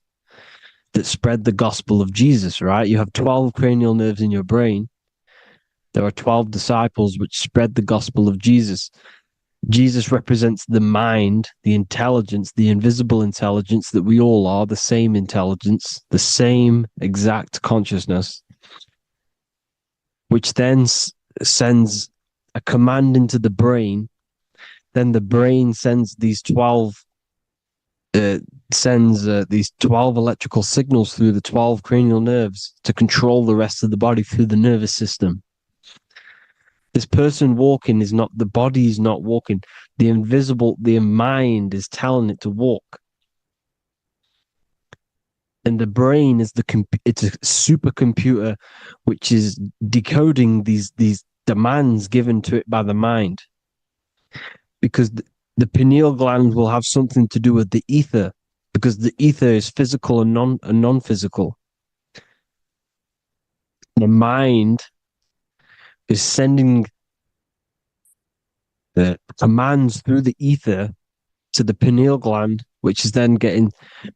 that spread the gospel of Jesus, right? You have 12 cranial nerves in your brain. There are 12 disciples which spread the gospel of Jesus. Jesus represents the mind, the intelligence, the invisible intelligence that we all are, the same intelligence, the same exact consciousness, which then sends a command into the brain. Then the brain sends these 12 electrical signals through the 12 cranial nerves to control the rest of the body through the nervous system. This person walking is not, the body is not walking. The mind is telling it to walk. And the brain is it's a supercomputer which is decoding these demands given to it by the mind. Because the pineal gland will have something to do with the ether, because the ether is physical and non-physical. The mind is sending the commands through the ether to the pineal gland, which is then getting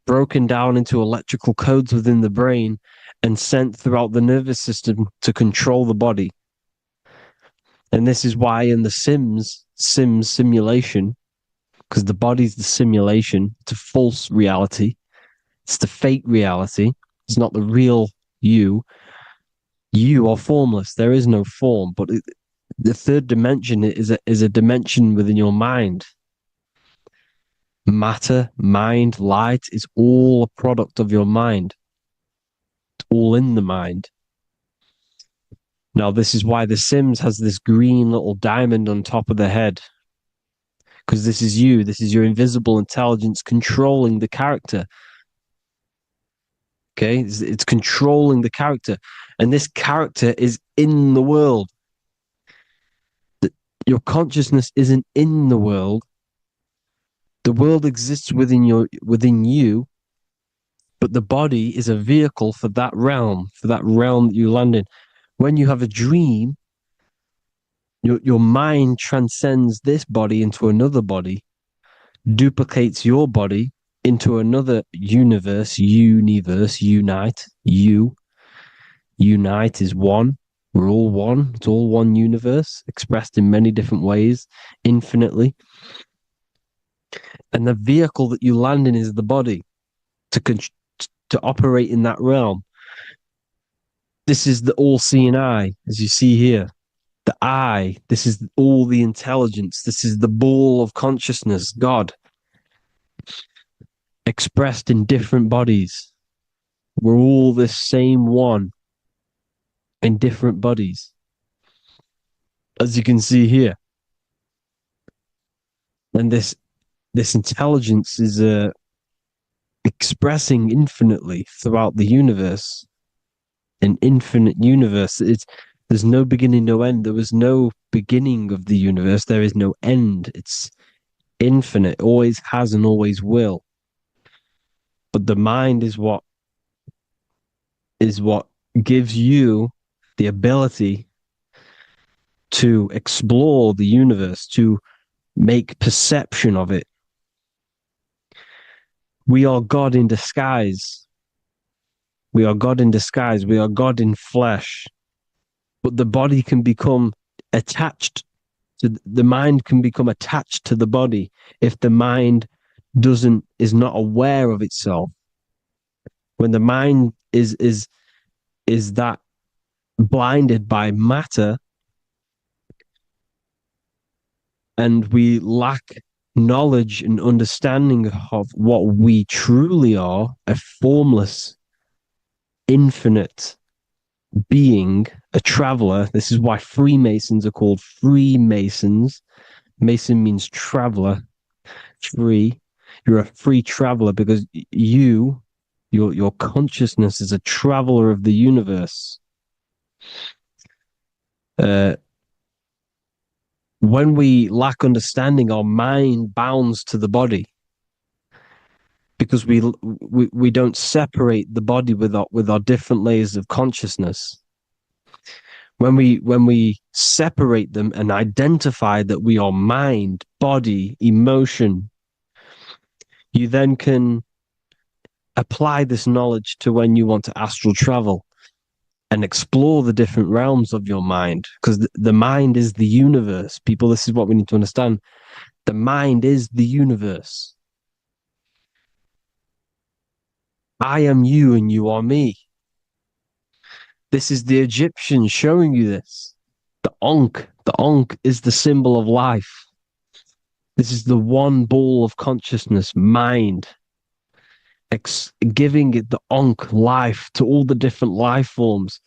broken down into electrical codes within the brain and sent throughout the nervous system to control the body. And this is why in the Sims simulation, because the body's the simulation, it's a false reality. It's the fake reality. It's not the real you. You are formless. There is no form, but the third dimension is a dimension within your mind. Matter, mind, light is all a product of your mind. It's all in the mind. Now, this is why The Sims has this green little diamond on top of the head. Because this is you. This is your invisible intelligence controlling the character. Okay? It's controlling the character. And this character is in the world. Your consciousness isn't in the world. The world exists within you, but the body is a vehicle for that realm that you land in. When you have a dream, your mind transcends this body into another body, duplicates your body into another universe, unite, unite is one. We're all one. It's all one universe, expressed in many different ways, infinitely. And the vehicle that you land in is the body to operate in that realm. This is the all-seeing eye, as you see here. The eye, this is all the intelligence. This is the ball of consciousness, God, expressed in different bodies. We're all this same one in different bodies, as you can see here. And this intelligence is expressing infinitely throughout the universe. An infinite universe. There's no beginning, no end. There was no beginning of the universe. There is no end. It's infinite. Always has and always will. But the mind is what gives you the ability to explore the universe, to make perception of it. We are God in disguise. We are God in disguise. We are God in flesh. But the body can become attached to the mind, can become attached to the body if the mind is not aware of itself. When the mind is that blinded by matter, and we lack knowledge and understanding of what we truly are, a formless, infinite being, a traveler. This is why Freemasons are called Freemasons. Mason means traveler. Free. You're a free traveler because you Your consciousness is a traveler of the universe. When we lack understanding, our mind bounds to the body because we don't separate the body with our different layers of consciousness. When we separate them and identify that we are mind, body, emotion, you then can apply this knowledge to when you want to astral travel and explore the different realms of your mind, because the mind is the universe. People, this is what we need to understand. The mind is the universe. I am you and you are me. This is the Egyptians showing you this. The Ankh is the symbol of life. This is the one ball of consciousness, mind, giving it the Ankh life to all the different life forms.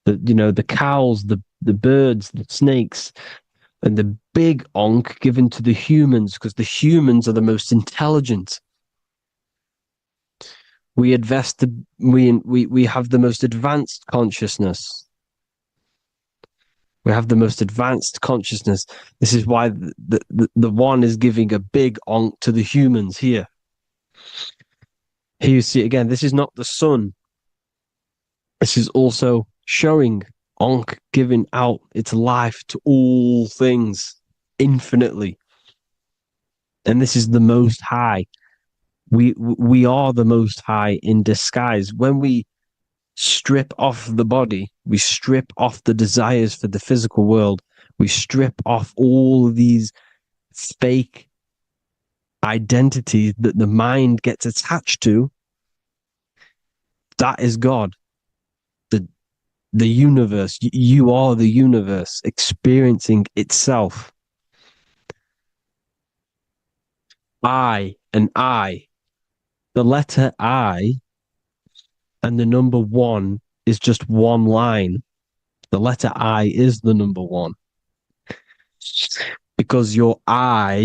The cows, the birds, the snakes, and the big Ankh given to the humans, because the humans are the most intelligent. We have the most advanced consciousness. We have the most advanced consciousness. This is why the one is giving a big Ankh to the humans here. Here you see again, this is not the sun. This is also showing Ankh giving out its life to all things infinitely. And this is the Most High. We are the Most High in disguise. When we strip off the body, we strip off the desires for the physical world, we strip off all of these fake identities that the mind gets attached to. That is God. The universe. You are the universe experiencing itself. I and I. The letter I and the number 1 is just one line. The letter I is the number 1. Because your I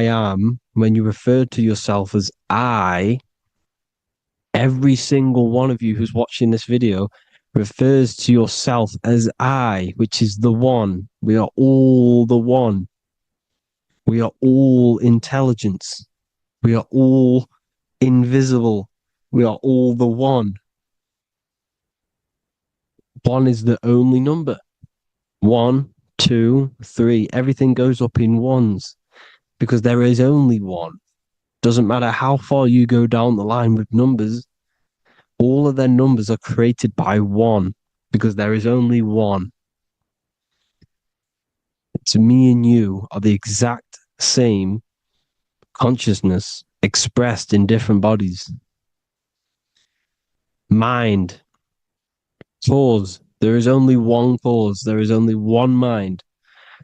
am, when you refer to yourself as I, every single one of you who's watching this video refers to yourself as I, which is the one. We are all the one. We are all intelligence. We are all invisible. We are all the one. 1 is the only number. 1, 2, 3. Everything goes up in ones because there is only one. Doesn't matter how far you go down the line with numbers, all of their numbers are created by 1 because there is only one. It's me and you are the exact same consciousness expressed in different bodies. Mind. Cause. There is only one cause. There is only one mind.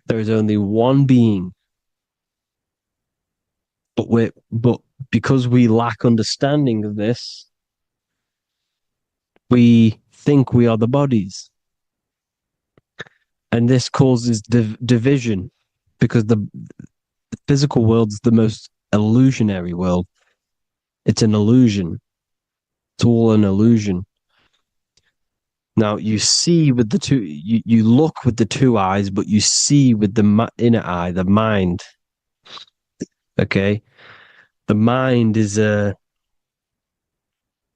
There is only one being. But because we lack understanding of this, we think we are the bodies. And this causes division because the physical world is the most illusionary world. It's an illusion. It's all an illusion. Now you see with the two, you look with the two eyes, but you see with the inner eye, the mind. Okay? The mind is the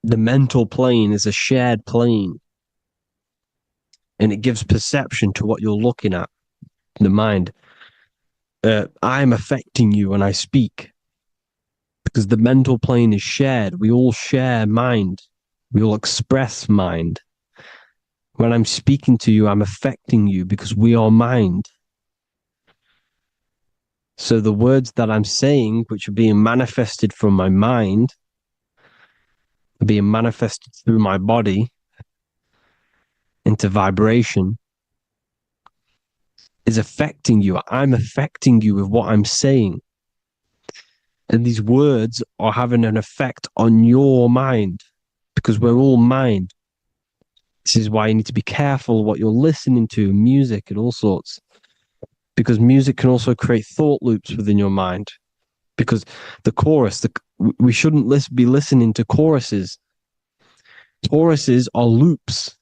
mental plane is a shared plane. And it gives perception to what you're looking at. The mind. I'm affecting you when I speak. Because the mental plane is shared. We all share mind. We all express mind. When I'm speaking to you, I'm affecting you because we are mind. So the words that I'm saying, which are being manifested from my mind, are being manifested through my body into vibration, is affecting you. I'm affecting you with what I'm saying. And these words are having an effect on your mind because we're all mind. This is why you need to be careful what you're listening to, music and all sorts. Because music can also create thought loops within your mind. Because the chorus, we shouldn't be listening to choruses Choruses are loops.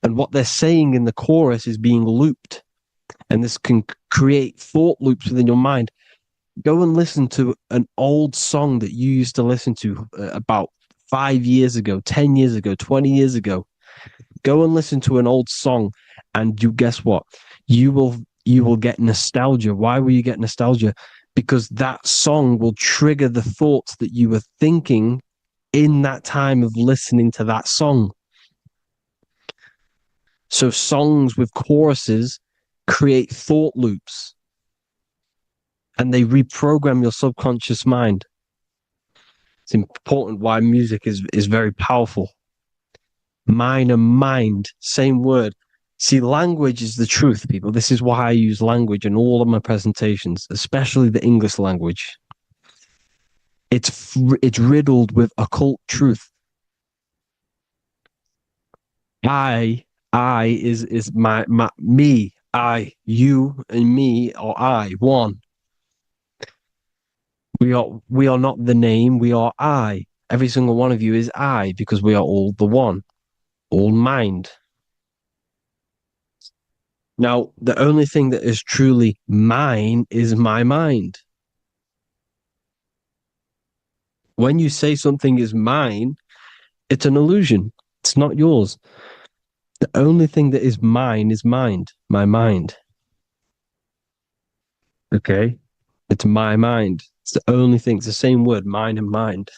And what they're saying in the chorus is being looped. And this can create thought loops within your mind. Go and listen to an old song that you used to listen to about 5 years ago, 10 years ago, 20 years ago. Go and listen to an old song, and you guess what? You will get nostalgia. Why will you get nostalgia? Because that song will trigger the thoughts that you were thinking in that time of listening to that song. So songs with choruses create thought loops, and they reprogram your subconscious mind. It's important why music is very powerful. Mind and mind, same word. See, language is the truth, people. This is why I use language in all of my presentations, especially the English language. It's riddled with occult truth. I is my me, I, you, and me, or I, one. We are not the name, we are I. Every single one of you is I, because we are all the one, all mind. Now, the only thing that is truly mine is my mind. When you say something is mine, it's an illusion. It's not yours. The only thing that is mine is mind, my mind. Okay? It's my mind. It's the only thing. It's the same word, mind and mind.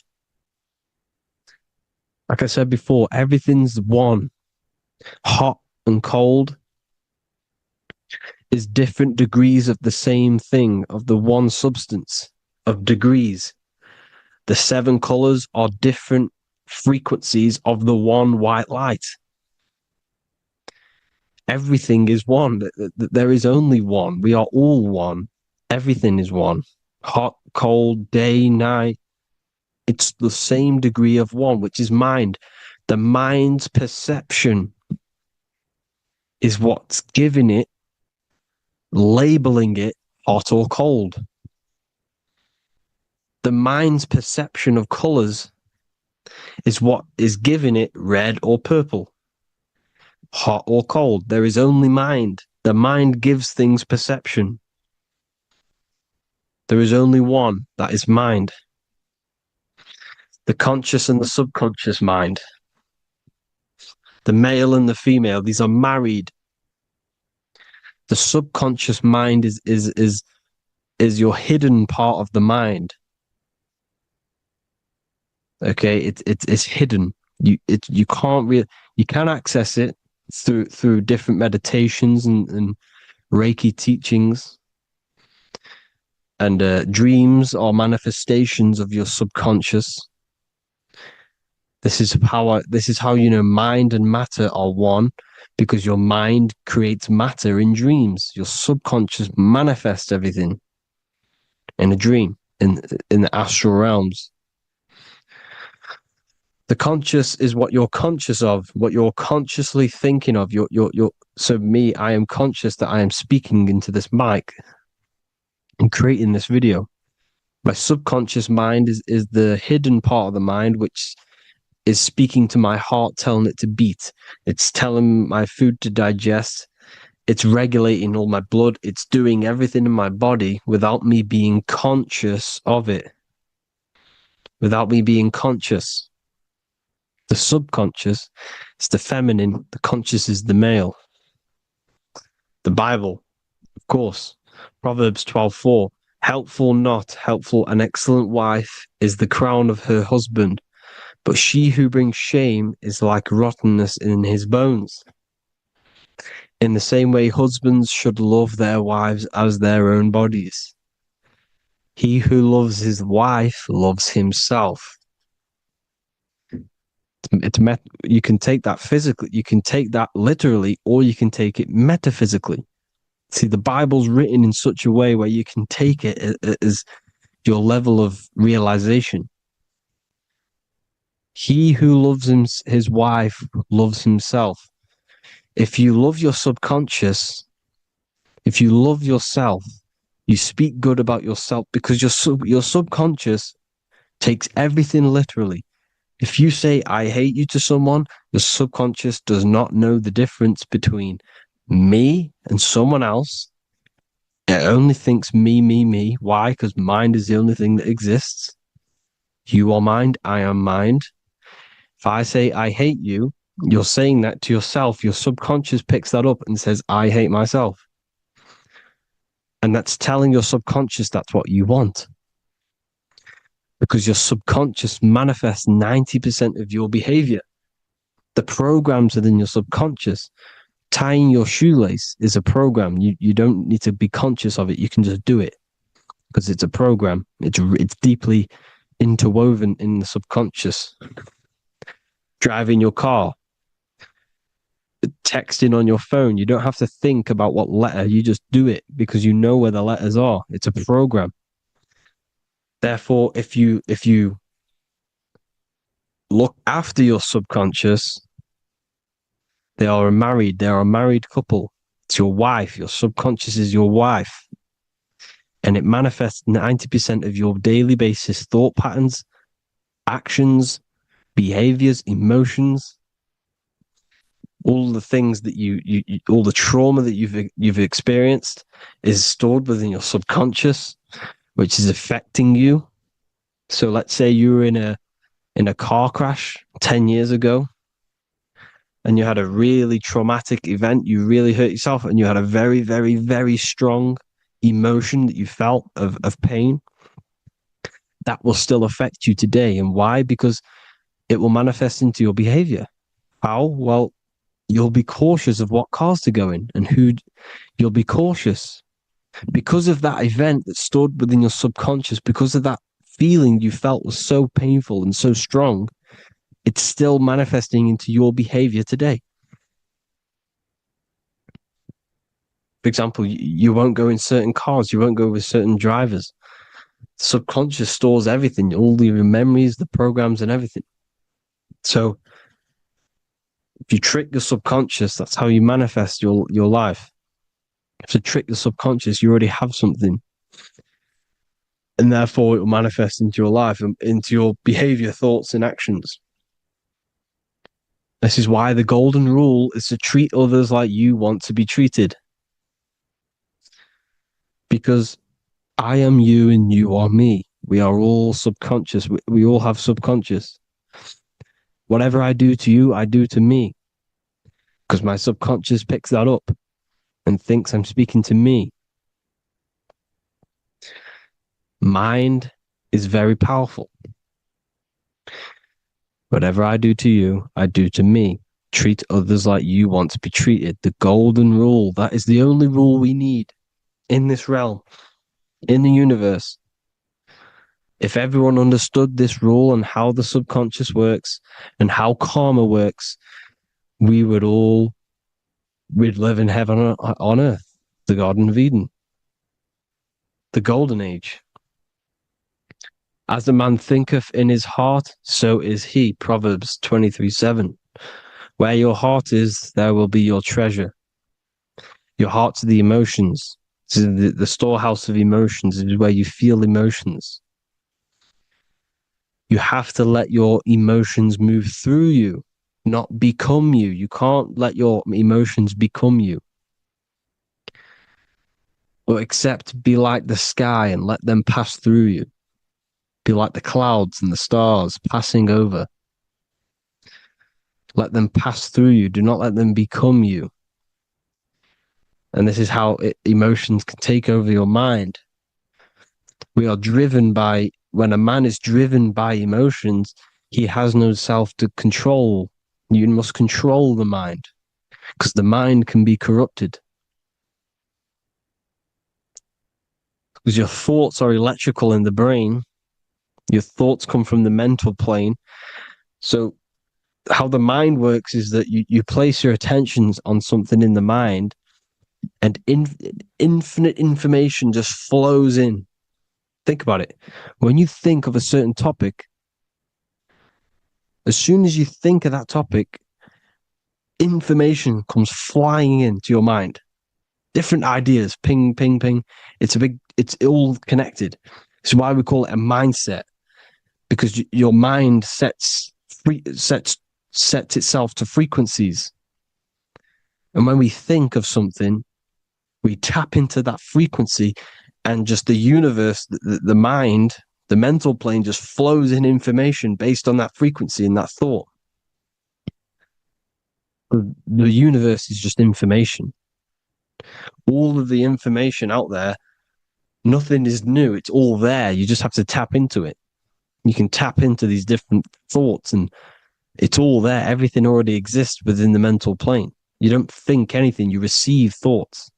Like I said before, everything's one. Hot and cold is different degrees of the same thing, of the one substance, of degrees. The 7 colors are different frequencies of the one white light. Everything is one. There is only one. We are all one. Everything is one. Hot, cold, day, night. It's the same degree of one, which is mind. The mind's perception is what's giving it, labeling it hot or cold. The mind's perception of colors is what is giving it red or purple, hot or cold. There is only mind. The mind gives things perception. There is only one, that is mind. The conscious and the subconscious mind. The male and the female, these are married. The subconscious mind is your hidden part of the mind. Okay, it's hidden. You can access it through different meditations and Reiki teachings, and dreams are manifestations of your subconscious. This is how you know mind and matter are one, because your mind creates matter in dreams. Your subconscious manifests everything in a dream, in the astral realms. The conscious is what you're conscious of, what you're consciously thinking of. So me, I am conscious that I am speaking into this mic and creating this video. My subconscious mind is the hidden part of the mind, which is speaking to my heart, telling it to beat. It's telling my food to digest. It's regulating all my blood. It's doing everything in my body without me being conscious of it. Without me being conscious. The subconscious is the feminine. The conscious is the male. The Bible, of course. Proverbs 12:4. Helpful, not helpful, an excellent wife is the crown of her husband, but she who brings shame is like rottenness in his bones. In the same way, husbands should love their wives as their own bodies. He who loves his wife loves himself. You can take that physically, you can take that literally, or you can take it metaphysically. See, the Bible's written in such a way where you can take it as your level of realization. He who loves his wife loves himself. If you love your subconscious, if you love yourself, you speak good about yourself, because your subconscious takes everything literally. If you say, I hate you to someone, the subconscious does not know the difference between me and someone else. It only thinks me, me, me. Why? Because mind is the only thing that exists. You are mind, I am mind. If I say, I hate you, you're saying that to yourself. Your subconscious picks that up and says, I hate myself. And that's telling your subconscious that's what you want. Because your subconscious manifests 90% of your behavior. The programs within your subconscious, tying your shoelace is a program. You don't need to be conscious of it. You can just do it because it's a program. It's deeply interwoven in the subconscious. Driving your car, texting on your phone. You don't have to think about what letter. You just do it because you know where the letters are. It's a program. Therefore, if you look after your subconscious, they are a married couple. It's your wife. Your subconscious is your wife. And it manifests 90% of your daily basis thought patterns, actions, behaviors, emotions, all the things that you all the trauma that you've experienced is stored within your subconscious, which is affecting you. So let's say you were in a car crash 10 years ago and you had a really traumatic event, you really hurt yourself, and you had a very, very, very strong emotion that you felt of pain. That will still affect you today. And why? Because it will manifest into your behavior. How? Well, you'll be cautious of what cars to go in and who. You'll be cautious because of that event that stored within your subconscious, because of that feeling you felt was so painful and so strong. It's still manifesting into your behavior today. For example, you won't go in certain cars, you won't go with certain drivers. The subconscious stores everything, all your memories, the programs, and everything. So if you trick the subconscious, that's how you manifest your life. If you trick the subconscious, you already have something. And therefore it will manifest into your life, into your behavior, thoughts, and actions. This is why the golden rule is to treat others like you want to be treated. Because I am you and you are me. We are all subconscious. We all have subconscious. Whatever I do to you, I do to me. Because my subconscious picks that up and thinks I'm speaking to me. Mind is very powerful. Whatever I do to you, I do to me. Treat others like you want to be treated. The golden rule. That is the only rule we need in this realm, in the universe. If everyone understood this rule and how the subconscious works and how karma works, we'd live in heaven on earth, the Garden of Eden, the golden age. As a man thinketh in his heart, so is he. Proverbs 23:7. Where your heart is, there will be your treasure. Your heart's the emotions. This is the storehouse of emotions. It is where you feel emotions. You have to let your emotions move through you, not become you. You can't let your emotions become you. Or except be like the sky and let them pass through you. Be like the clouds and the stars passing over. Let them pass through you. Do not let them become you. And this is how emotions can take over your mind. We are driven by, when a man is driven by emotions, he has no self to control. You must control the mind because the mind can be corrupted. Because your thoughts are electrical in the brain. Your thoughts come from the mental plane. So how the mind works is that you place your attentions on something in the mind and infinite information just flows in. Think about it. When you think of a certain topic, as soon as you think of that topic, information comes flying into your mind. Different ideas, ping, ping, ping. It's all connected. It's why we call it a mindset. Because your mind sets sets itself to frequencies. And when we think of something, we tap into that frequency, and just the universe, the mind, the mental plane just flows in information based on that frequency and that thought. The universe is just information. All of the information out there, nothing is new. It's all there. You just have to tap into it. You can tap into these different thoughts, and it's all there. Everything already exists within the mental plane. You don't think anything. You receive thoughts.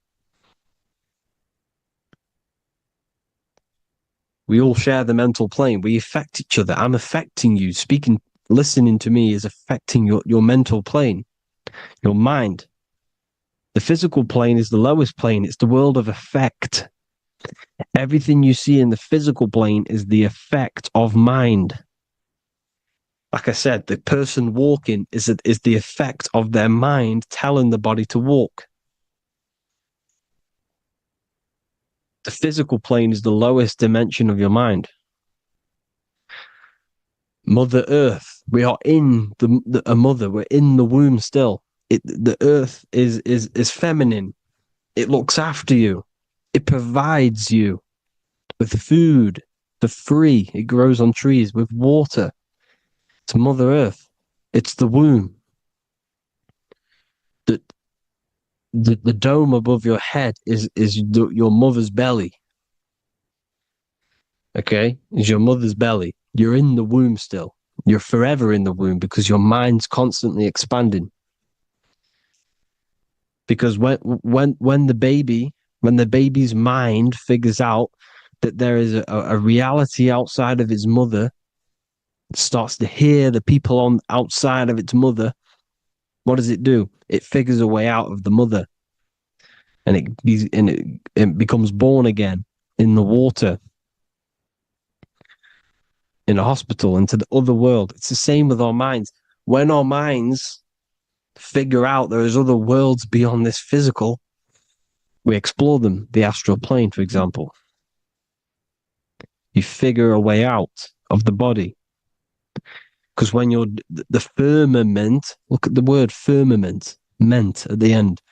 We all share the mental plane. We affect each other. I'm affecting you. Listening to me is affecting your mental plane, your mind. The physical plane is the lowest plane. It's the world of effect. Everything you see in the physical plane is the effect of mind. Like I said, the person walking is the effect of their mind telling the body to walk. The physical plane is the lowest dimension of your mind. Mother Earth, we are in a mother. We're in the womb still. The Earth is feminine. It looks after you. It provides you with food for free. It grows on trees with water. It's Mother Earth. It's the womb. The dome above your head is your mother's belly. Okay? Is your mother's belly. You're in the womb still. You're forever in the womb because your mind's constantly expanding. Because when the baby's mind figures out that there is a reality outside of its mother, it starts to hear the people on outside of its mother, what does it do? It figures a way out of the mother, and it becomes born again in the water, in a hospital, into the other world. It's the same with our minds. When our minds figure out there is other worlds beyond this physical, we explore them. The astral plane, for example. You figure a way out of the body. Because when you're the firmament, look at the word firmament, meant at the end.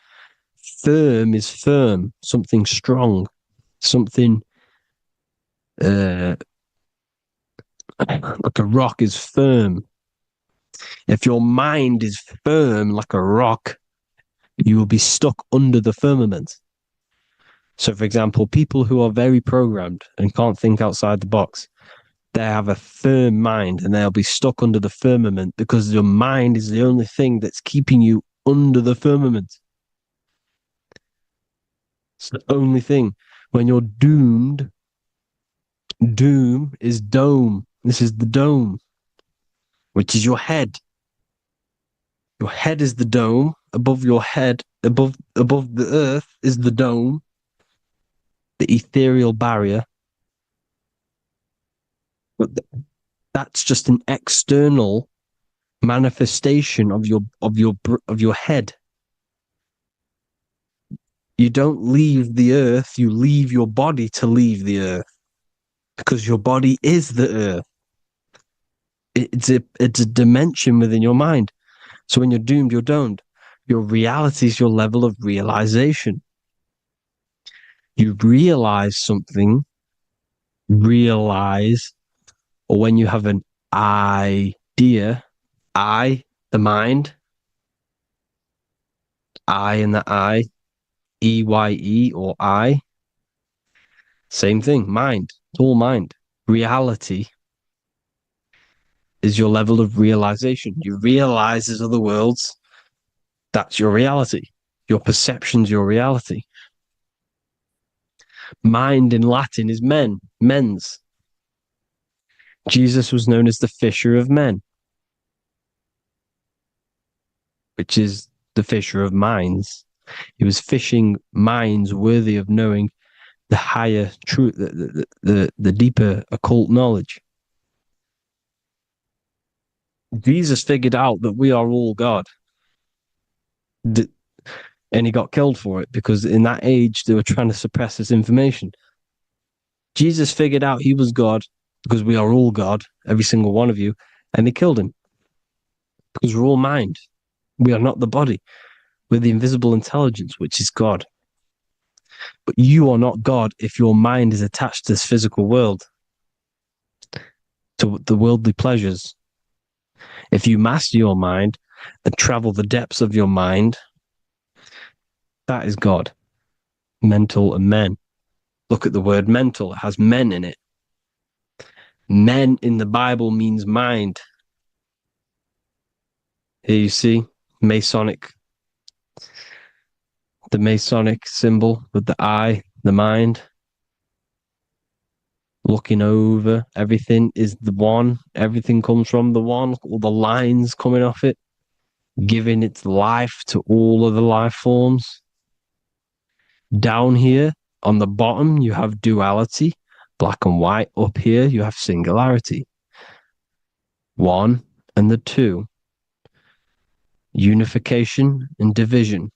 Firm is firm, something strong, something like a rock is firm. If your mind is firm like a rock, you will be stuck under the firmament. So, for example, people who are very programmed and can't think outside the box, they have a firm mind and they'll be stuck under the firmament because your mind is the only thing that's keeping you under the firmament. It's the only thing. When you're doomed, doom is dome. This is the dome, which is your head. Your head is the dome. Above your head, above the earth is the dome, the ethereal barrier. But that's just an external manifestation of your head. You don't leave the earth, you leave your body to leave the earth. Because your body is the earth. It's a dimension within your mind. So when you're doomed, you're domed. Your reality is your level of realization. You realize something, or when you have an idea, the mind, in the EYE or I, same thing, mind, it's all mind. Reality is your level of realization. You realize there's other worlds. That's your reality. Your perception's your reality. Mind in Latin is mens. Jesus was known as the fisher of men, which is the fisher of minds. He was fishing minds worthy of knowing the higher truth, the deeper occult knowledge. Jesus figured out that we are all God. And he got killed for it because in that age they were trying to suppress this information. Jesus figured out he was God because we are all God, every single one of you, and they killed him. Because we're all mind. We are not the body. We're the invisible intelligence, which is God. But you are not God if your mind is attached to this physical world, to the worldly pleasures. If you master your mind and travel the depths of your mind, that is God. Mental and men. Look at the word mental. It has men in it. Men in the Bible means mind. Here you see Masonic, the Masonic symbol with the eye, the mind. Looking over, everything is the one. Everything comes from the one. All the lines coming off it, giving its life to all of the life forms. Down here on the bottom, you have duality, black and white. Up here, you have singularity. One and the two. Unification and division.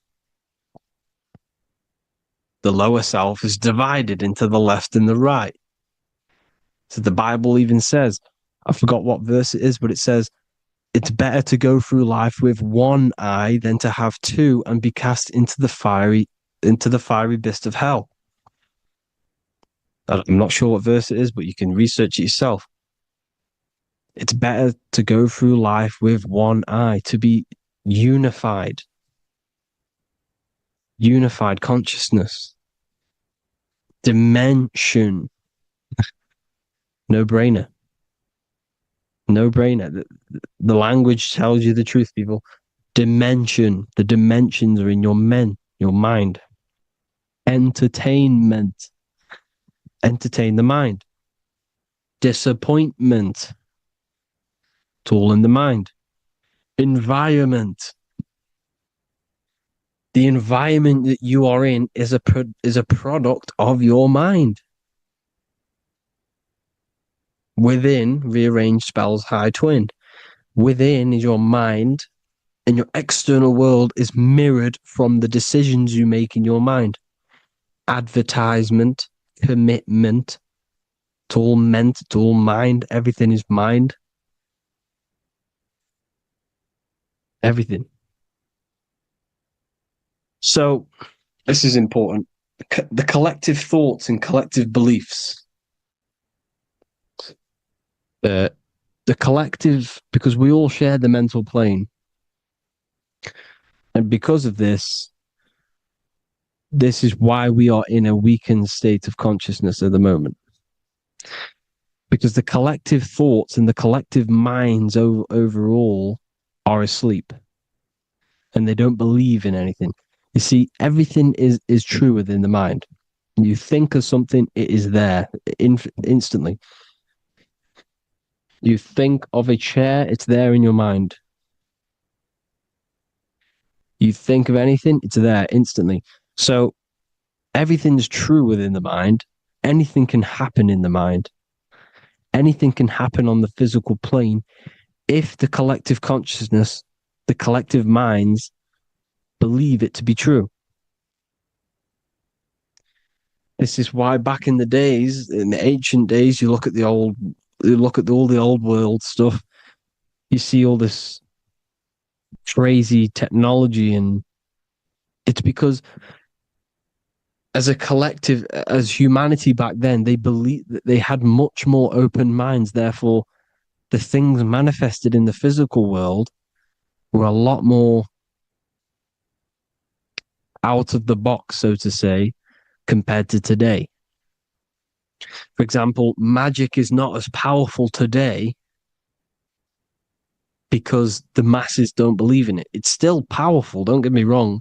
The lower self is divided into the left and the right. So the Bible even says, I forgot what verse it is, but it says, it's better to go through life with one eye than to have two and be cast into the fiery abyss of hell. I'm not sure what verse it is, but you can research it yourself. It's better to go through life with one eye, to be unified. Unified consciousness. Dimension. No brainer. No brainer. The language tells you the truth, people. Dimension. The dimensions are in your mind. Entertainment. Entertain the mind. Disappointment. It's all in the mind. Environment. The environment that you are in is a product of your mind. Within, rearranged spells high twin. Within is your mind, and your external world is mirrored from the decisions you make in your mind. Advertisement, commitment, it's all meant, it's all mind, everything is mind. Everything. So, this is important. The collective thoughts and collective beliefs. The collective, because we all share the mental plane. And because of this is why we are in a weakened state of consciousness at the moment. Because the collective thoughts and the collective minds overall are asleep. And they don't believe in anything. You see, everything is true within the mind. You think of something, it is there instantly. You think of a chair, it's there in your mind. You think of anything, it's there instantly. So everything's true within the mind. Anything can happen in the mind. Anything can happen on the physical plane if the collective consciousness, the collective minds, believe it to be true. This is why back in the days, in the ancient days, you look at all the old world stuff, you see all this crazy technology, and it's because as a collective, as humanity back then, they believed that they had much more open minds. Therefore, the things manifested in the physical world were a lot more out of the box, so to say, compared to today. For example, magic is not as powerful today because the masses don't believe in it. It's still powerful, don't get me wrong,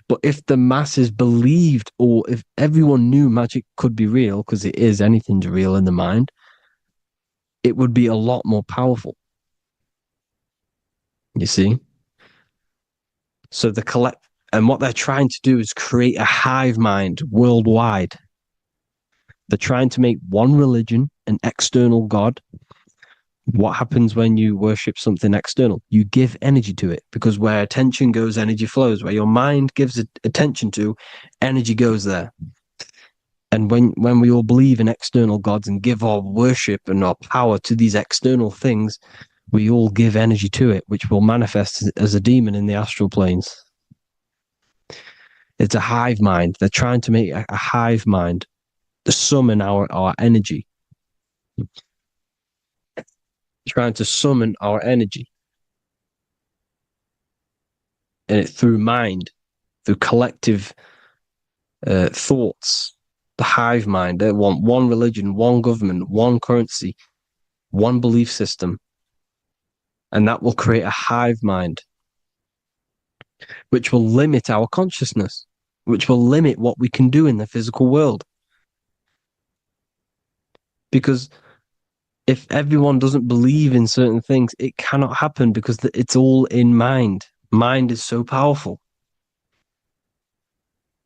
but if the masses believed, or if everyone knew magic could be real, because it is, anything's real in the mind, it would be a lot more powerful. You see? So and what they're trying to do is create a hive mind worldwide. They're trying to make one religion, an external God. What happens when you worship something external? You give energy to it, because where attention goes, energy flows. Where your mind gives attention to, energy goes there. And when we all believe in external gods and give our worship and our power to these external things, We all give energy to it, which will manifest as a demon in the astral planes. It's a hive mind. They're trying to make a hive mind to summon our energy. Trying to summon our energy. And it through mind, through collective thoughts. The hive mind. They want one religion, one government, one currency, one belief system. And that will create a hive mind, which will limit our consciousness, which will limit what we can do in the physical world. Because if everyone doesn't believe in certain things, it cannot happen because it's all in mind. Mind is so powerful.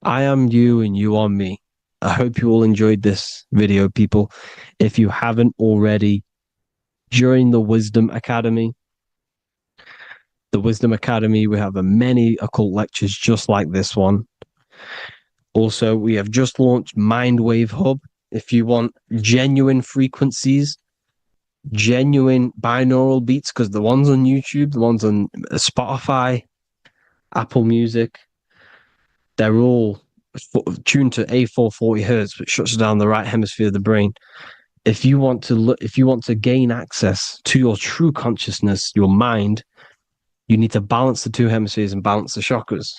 I am you and you are me. I hope you all enjoyed this video, people. If you haven't already, join the Wisdom Academy. The Wisdom Academy, we have many occult lectures just like this one. Also, we have just launched Mindwave Hub. If you want genuine frequencies, genuine binaural beats, because the ones on YouTube, the ones on Spotify, Apple Music, they're all tuned to A440 hertz, which shuts down the right hemisphere of the brain. If you want to gain access to your true consciousness, your mind, you need to balance the two hemispheres and balance the chakras.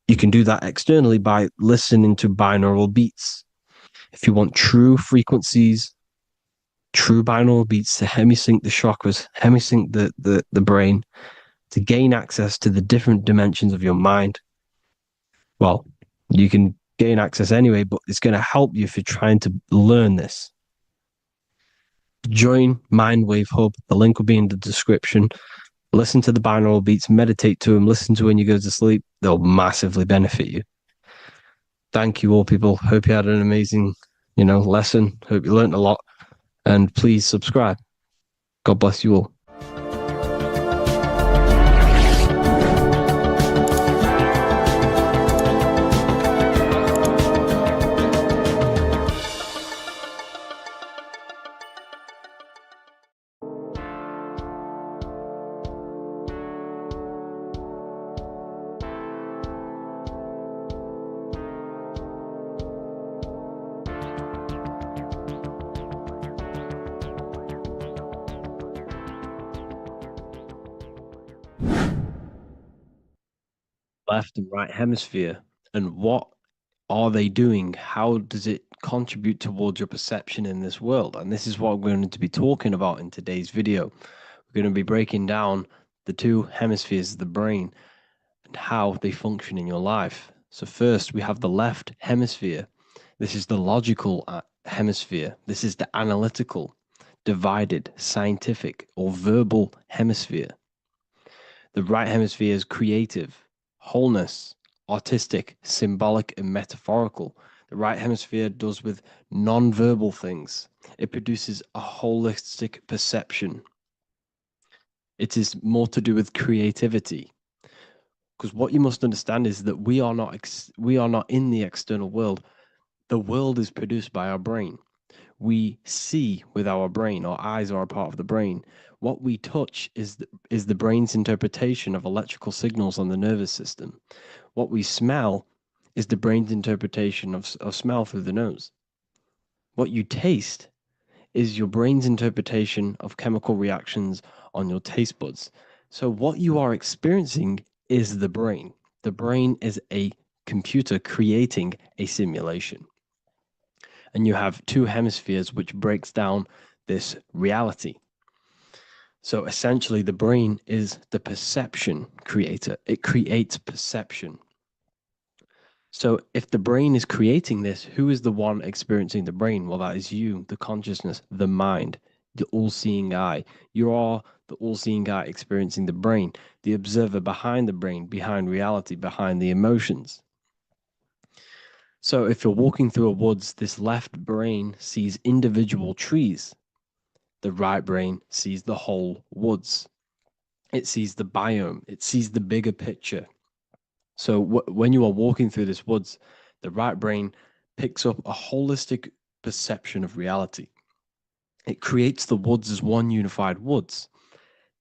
You can do that externally by listening to binaural beats. If you want true frequencies, true binaural beats to hemisync the chakras, hemisync the brain, to gain access to the different dimensions of your mind, well, you can gain access anyway, but it's going to help you if you're trying to learn this. Join Mindwave Hub. The link will be in the description. Listen to the binaural beats, meditate to them, listen to when you go to sleep. They'll massively benefit you. Thank you all, people. Hope you had an amazing, lesson. Hope you learned a lot. And please subscribe. God bless you all. Left and right hemisphere, and what are they doing? How does it contribute towards your perception in this world? And this is what we're going to be talking about in today's video. We're going to be breaking down the two hemispheres of the brain and how they function in your life. So first, we have the left hemisphere. This is the logical hemisphere. This is the analytical, divided, scientific, or verbal hemisphere. The right hemisphere is creative, wholeness, artistic, symbolic, and metaphorical. The right hemisphere does with non-verbal things. It produces a holistic perception. It is more to do with creativity. Because what you must understand is that we are not in the external world. The world is produced by our brain. We see with our brain. Our eyes are a part of the brain. What we touch is the brain's interpretation of electrical signals on the nervous system. What we smell is the brain's interpretation of smell through the nose. What you taste is your brain's interpretation of chemical reactions on your taste buds. So what you are experiencing is the brain. The brain is a computer creating a simulation. And you have two hemispheres which breaks down this reality. So essentially, the brain is the perception creator. It creates perception. So if the brain is creating this, who is the one experiencing the brain? Well, that is you, the consciousness, the mind, the all-seeing eye. You are the all-seeing eye experiencing the brain, the observer behind the brain, behind reality, behind the emotions. So if you're walking through a woods, this left brain sees individual trees. The right brain sees the whole woods. It sees the biome. It sees the bigger picture. So when you are walking through this woods, the right brain picks up a holistic perception of reality. It creates the woods as one unified woods.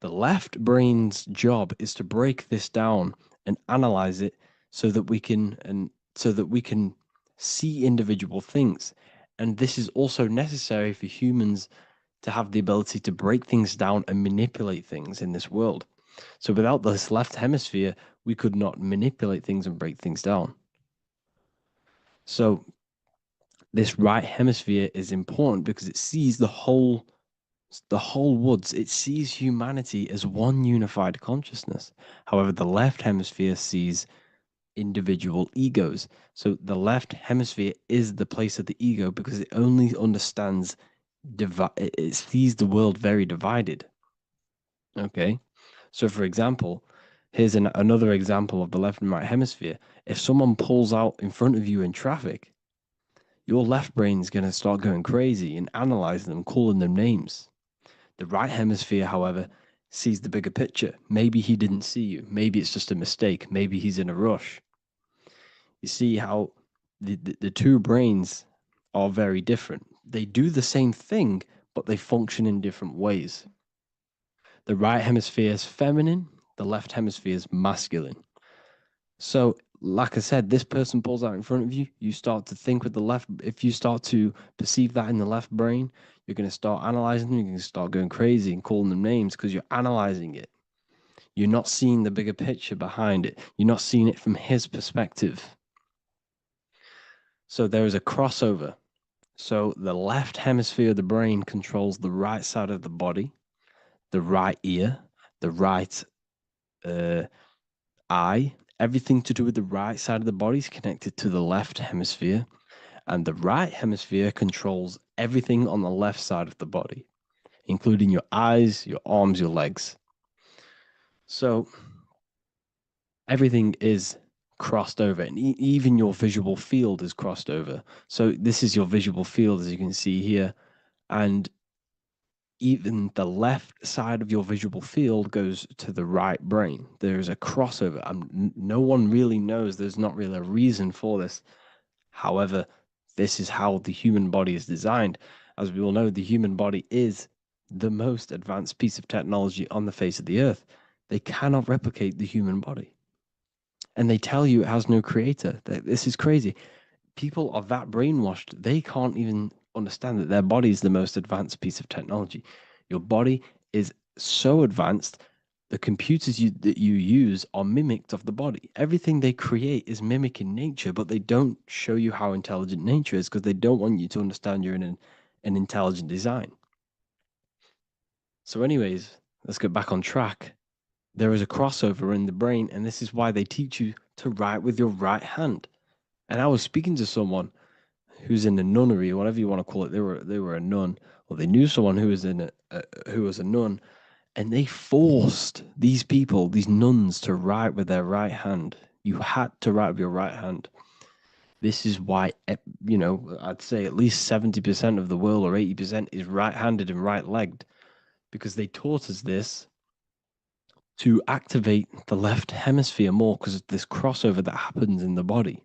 The left brain's job is to break this down and analyze it so that we can see individual things. And this is also necessary for humans to have the ability to break things down and manipulate things in this world. So without this left hemisphere, we could not manipulate things and break things down. So this right hemisphere is important because it sees the whole woods. It sees humanity as one unified consciousness. However, the left hemisphere sees individual egos. So the left hemisphere is the place of the ego because it only understands it sees the world very divided. Okay, so for example, here's another example of the left and right hemisphere. If someone pulls out in front of you in traffic, your left brain's going to start going crazy and analyzing them, calling them names. The right hemisphere, however, sees the bigger picture. Maybe he didn't see you. Maybe it's just a mistake. Maybe he's in a rush. You see how the two brains are very different. They do the same thing, but they function in different ways. The right hemisphere is feminine, the left hemisphere is masculine. So, like I said, this person pulls out in front of you, you start to think with the left. If you start to perceive that in the left brain, you're going to start analyzing them, you're going to start going crazy and calling them names because you're analyzing it. You're not seeing the bigger picture behind it. You're not seeing it from his perspective. So there is a crossover. So the left hemisphere of the brain controls the right side of the body, the right ear, the right eye. Everything to do with the right side of the body is connected to the left hemisphere, and the right hemisphere controls everything on the left side of the body, including your eyes, your arms, your legs. So everything is crossed over, and even your visual field is crossed over. So this is your visual field, as you can see here, and even the left side of your visual field goes to the right brain. There's a crossover. No one really knows. There's not really a reason for this. However, this is how the human body is designed. As we all know, the human body is the most advanced piece of technology on the face of the earth. They cannot replicate the human body. And they tell you it has no creator. This is crazy. People are that brainwashed, they can't even understand that their body is the most advanced piece of technology. Your body is so advanced, the computers that you use are mimicked of the body. Everything they create is mimicking nature, but they don't show you how intelligent nature is because they don't want you to understand you're in an intelligent design. So anyways, let's get back on track. There is a crossover in the brain, and this is why they teach you to write with your right hand. And I was speaking to someone who's in a nunnery, or whatever you want to call it. They were a nun, or they knew someone who was who was a nun, and they forced these people, these nuns, to write with their right hand. You had to write with your right hand. This is why, I'd say at least 70% of the world, or 80%, is right-handed and right-legged, because they taught us this to activate the left hemisphere more because of this crossover that happens in the body.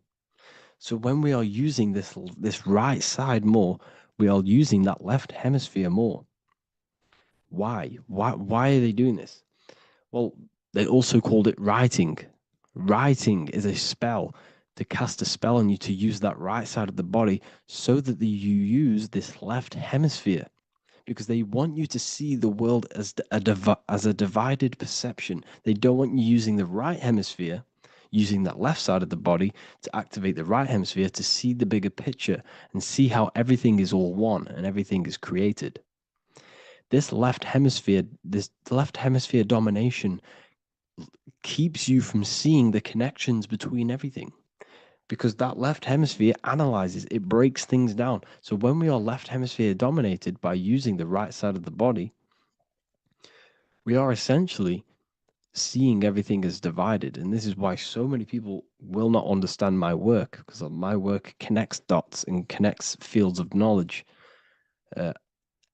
So when we are using this right side more, we are using that left hemisphere more. Why? Why are they doing this? Well, they also called it writing. Writing is a spell, to cast a spell on you to use that right side of the body so that you use this left hemisphere, because they want you to see the world as a divided perception. They don't want you using the right hemisphere, using that left side of the body to activate the right hemisphere to see the bigger picture and see how everything is all one and everything is created. This left hemisphere domination keeps you from seeing the connections between everything, because that left hemisphere analyzes, it breaks things down. So when we are left hemisphere dominated by using the right side of the body, we are essentially seeing everything as divided. And this is why so many people will not understand my work, because my work connects dots and connects fields of knowledge,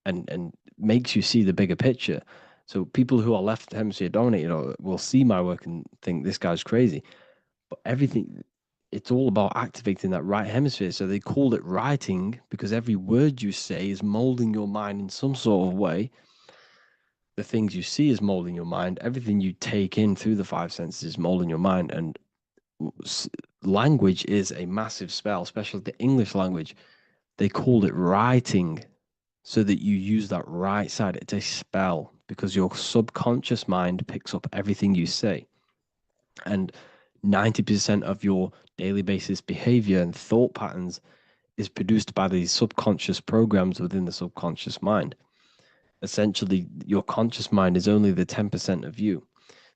and makes you see the bigger picture. So people who are left hemisphere dominated will see my work and think this guy's crazy. But everything, it's all about activating that right hemisphere. So they called it writing because every word you say is molding your mind in some sort of way. the things you see is molding your mind. Everything you take in through the five senses is molding your mind. And language is a massive spell, especially the English language. They call it writing, so that you use that right side. It's a spell because your subconscious mind picks up everything you say. And 90% of your daily basis behavior and thought patterns is produced by these subconscious programs within the subconscious mind. Essentially, your conscious mind is only the 10% of you.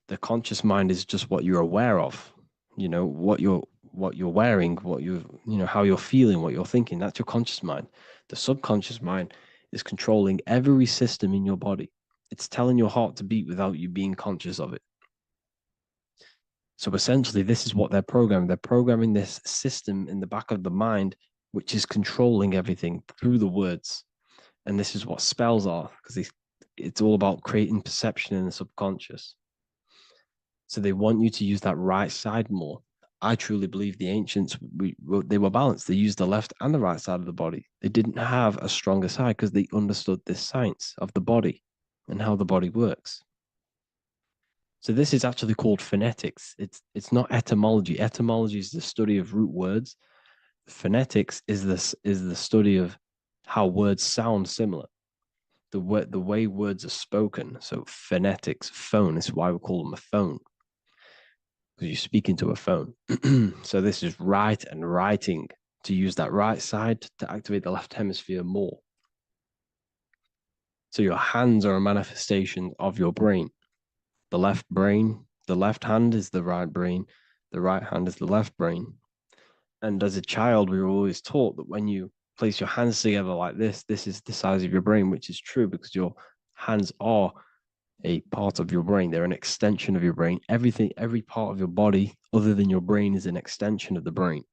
The conscious mind is just what you're aware of, what you're wearing, how you're feeling, what you're thinking. That's your conscious mind. The subconscious mind is controlling every system in your body. It's telling your heart to beat without you being conscious of it. So essentially, this is what they're programming. They're programming this system in the back of the mind, which is controlling everything through the words. And this is what spells are, because it's all about creating perception in the subconscious. So they want you to use that right side more. I truly believe the ancients, they were balanced. They used the left and the right side of the body. They didn't have a stronger side because they understood this science of the body and how the body works. So this is actually called phonetics. It's not etymology. Etymology is the study of root words. Phonetics is the study of how words sound similar. The way words are spoken. So phonetics, phone, is why we call them a phone, because you speak into a phone. So this is write and writing, to use that right side to activate the left hemisphere more. So your hands are a manifestation of your brain. The left hand is the right brain, the right hand is the left brain. And as a child, we were always taught that when you place your hands together like this is the size of your brain, which is true because your hands are a part of your brain. They're an extension of your brain. Every part of your body other than your brain is an extension of the brain.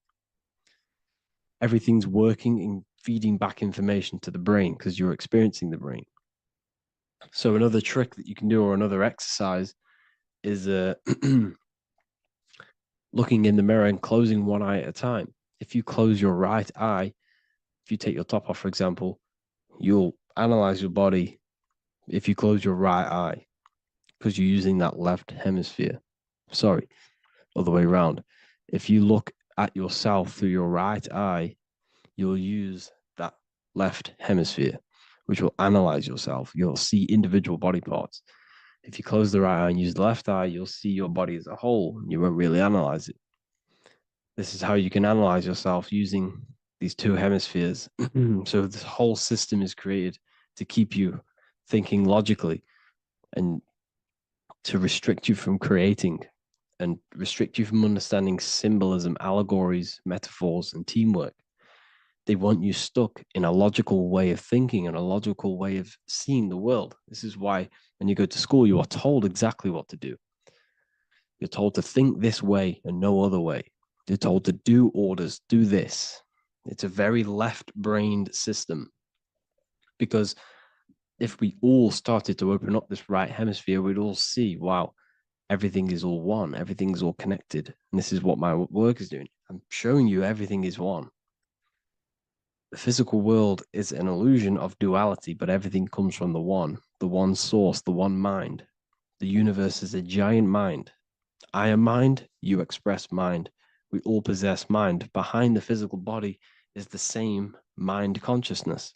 Everything's working and feeding back information to the brain because you're experiencing the brain. So another trick that you can do, or another exercise, is looking in the mirror and closing one eye at a time. If you close your right eye, if you take your top off, for example, you'll analyze your body if you close your right eye, because you're using that left hemisphere. Sorry, other way around. If you look at yourself through your right eye, you'll use that left hemisphere, which will analyze yourself. You'll see individual body parts. If you close the right eye and use the left eye, you'll see your body as a whole. You won't really analyze it. This is how you can analyze yourself using these two hemispheres. So this whole system is created to keep you thinking logically and to restrict you from creating and restrict you from understanding symbolism, allegories, metaphors, and teamwork. They want you stuck in a logical way of thinking and a logical way of seeing the world. This is why when you go to school, you are told exactly what to do. You're told to think this way and no other way. You're told to do orders, do this. It's a very left-brained system, because if we all started to open up this right hemisphere, we'd all see, wow, everything is all one, everything is all connected. And this is what my work is doing. I'm showing you everything is one. The physical world is an illusion of duality, but everything comes from the one source, the one mind. The universe is a giant mind. I am mind, you express mind. We all possess mind. Behind the physical body is the same mind consciousness.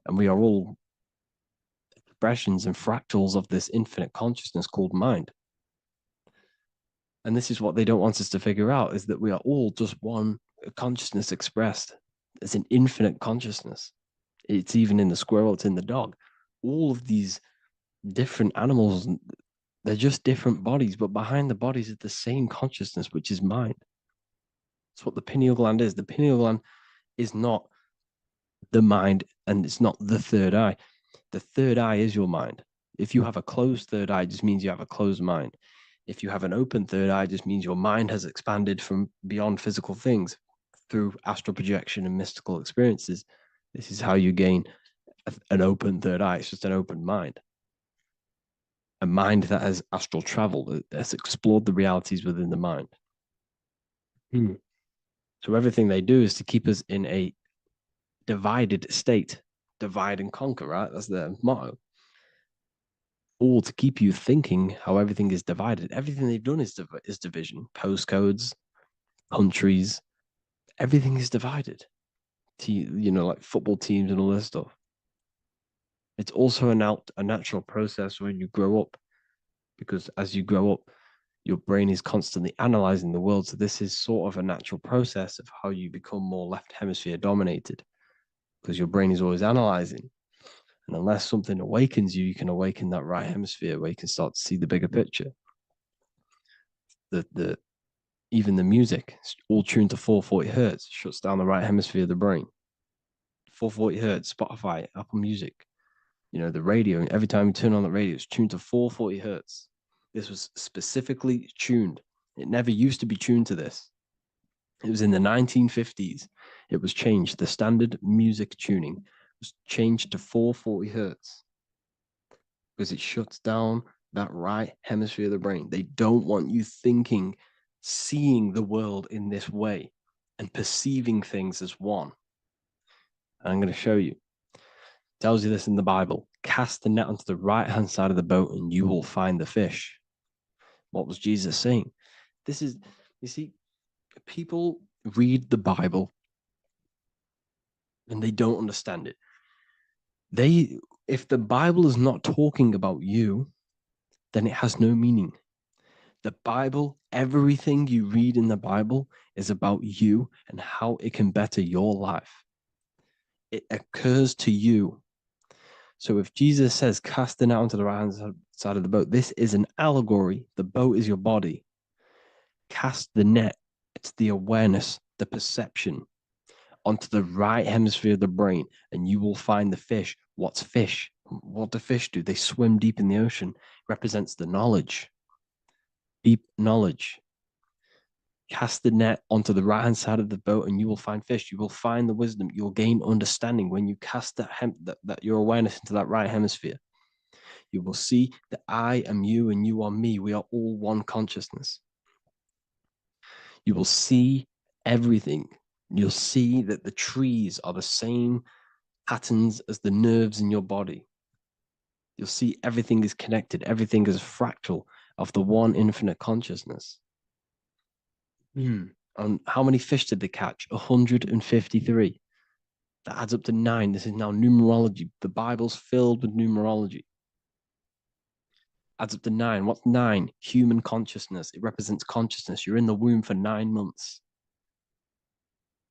And we are all expressions and fractals of this infinite consciousness called mind. And this is what they don't want us to figure out, is that we are all just one consciousness expressed. It's an infinite consciousness. It's even in the squirrel, it's in the dog. All of these different animals, they're just different bodies, but behind the bodies is the same consciousness, which is mind. That's what the pineal gland is. The pineal gland is not the mind, and it's not the third eye. The third eye is your mind. If you have a closed third eye, it just means you have a closed mind. If you have an open third eye, it just means your mind has expanded from beyond physical things through astral projection and mystical experiences. This is how you gain an open third eye. It's just an open mind. A mind that has astral traveled, that has explored the realities within the mind. So everything they do is to keep us in a divided state. Divide and conquer, right? That's their motto. all to keep you thinking how everything is divided. Everything they've done is division. Postcodes, countries, everything is divided. Like football teams and all this stuff. It's also a natural process when you grow up, because as you grow up, your brain is constantly analyzing the world. So this is sort of a natural process of how you become more left hemisphere dominated, because your brain is always analyzing. And unless something awakens you, you can awaken that right hemisphere where you can start to see the bigger picture. Even the music, all tuned to 440 hertz, shuts down the right hemisphere of the brain. 440 hertz, Spotify, Apple Music, the radio. Every time you turn on the radio, it's tuned to 440 hertz. This was specifically tuned. It never used to be tuned to this. It was in the 1950s. It was changed. The standard music tuning was changed to 440 hertz because it shuts down that right hemisphere of the brain. They don't want you thinking, seeing the world in this way and perceiving things as one. And I'm going to show you. It tells you this in the Bible. Cast the net onto the right-hand side of the boat and you will find the fish. What was Jesus saying? You see, people read the Bible and they don't understand it. If the Bible is not talking about you, then it has no meaning. The Bible, everything you read in the Bible is about you and how it can better your life. It occurs to you. So if Jesus says, cast the net onto the right-hand side of the boat, this is an allegory. The boat is your body. Cast the net. It's the awareness, the perception onto the right hemisphere of the brain, and you will find the fish. What's fish? What do fish do? They swim deep in the ocean. It represents the knowledge. Deep knowledge. Cast the net onto the right-hand side of the boat and you will find fish. You will find the wisdom. You'll gain understanding when you cast that your awareness into that right hemisphere. You will see that I am you and you are me. We are all one consciousness. You will see everything. You'll see that the trees are the same patterns as the nerves in your body. You'll see everything is connected. Everything is a fractal of the one infinite consciousness. And how many fish did they catch? 153. That adds up to 9. This is now numerology. The Bible's filled with numerology. Adds up to 9. What's 9? Human consciousness. It represents consciousness. You're in the womb for 9 months.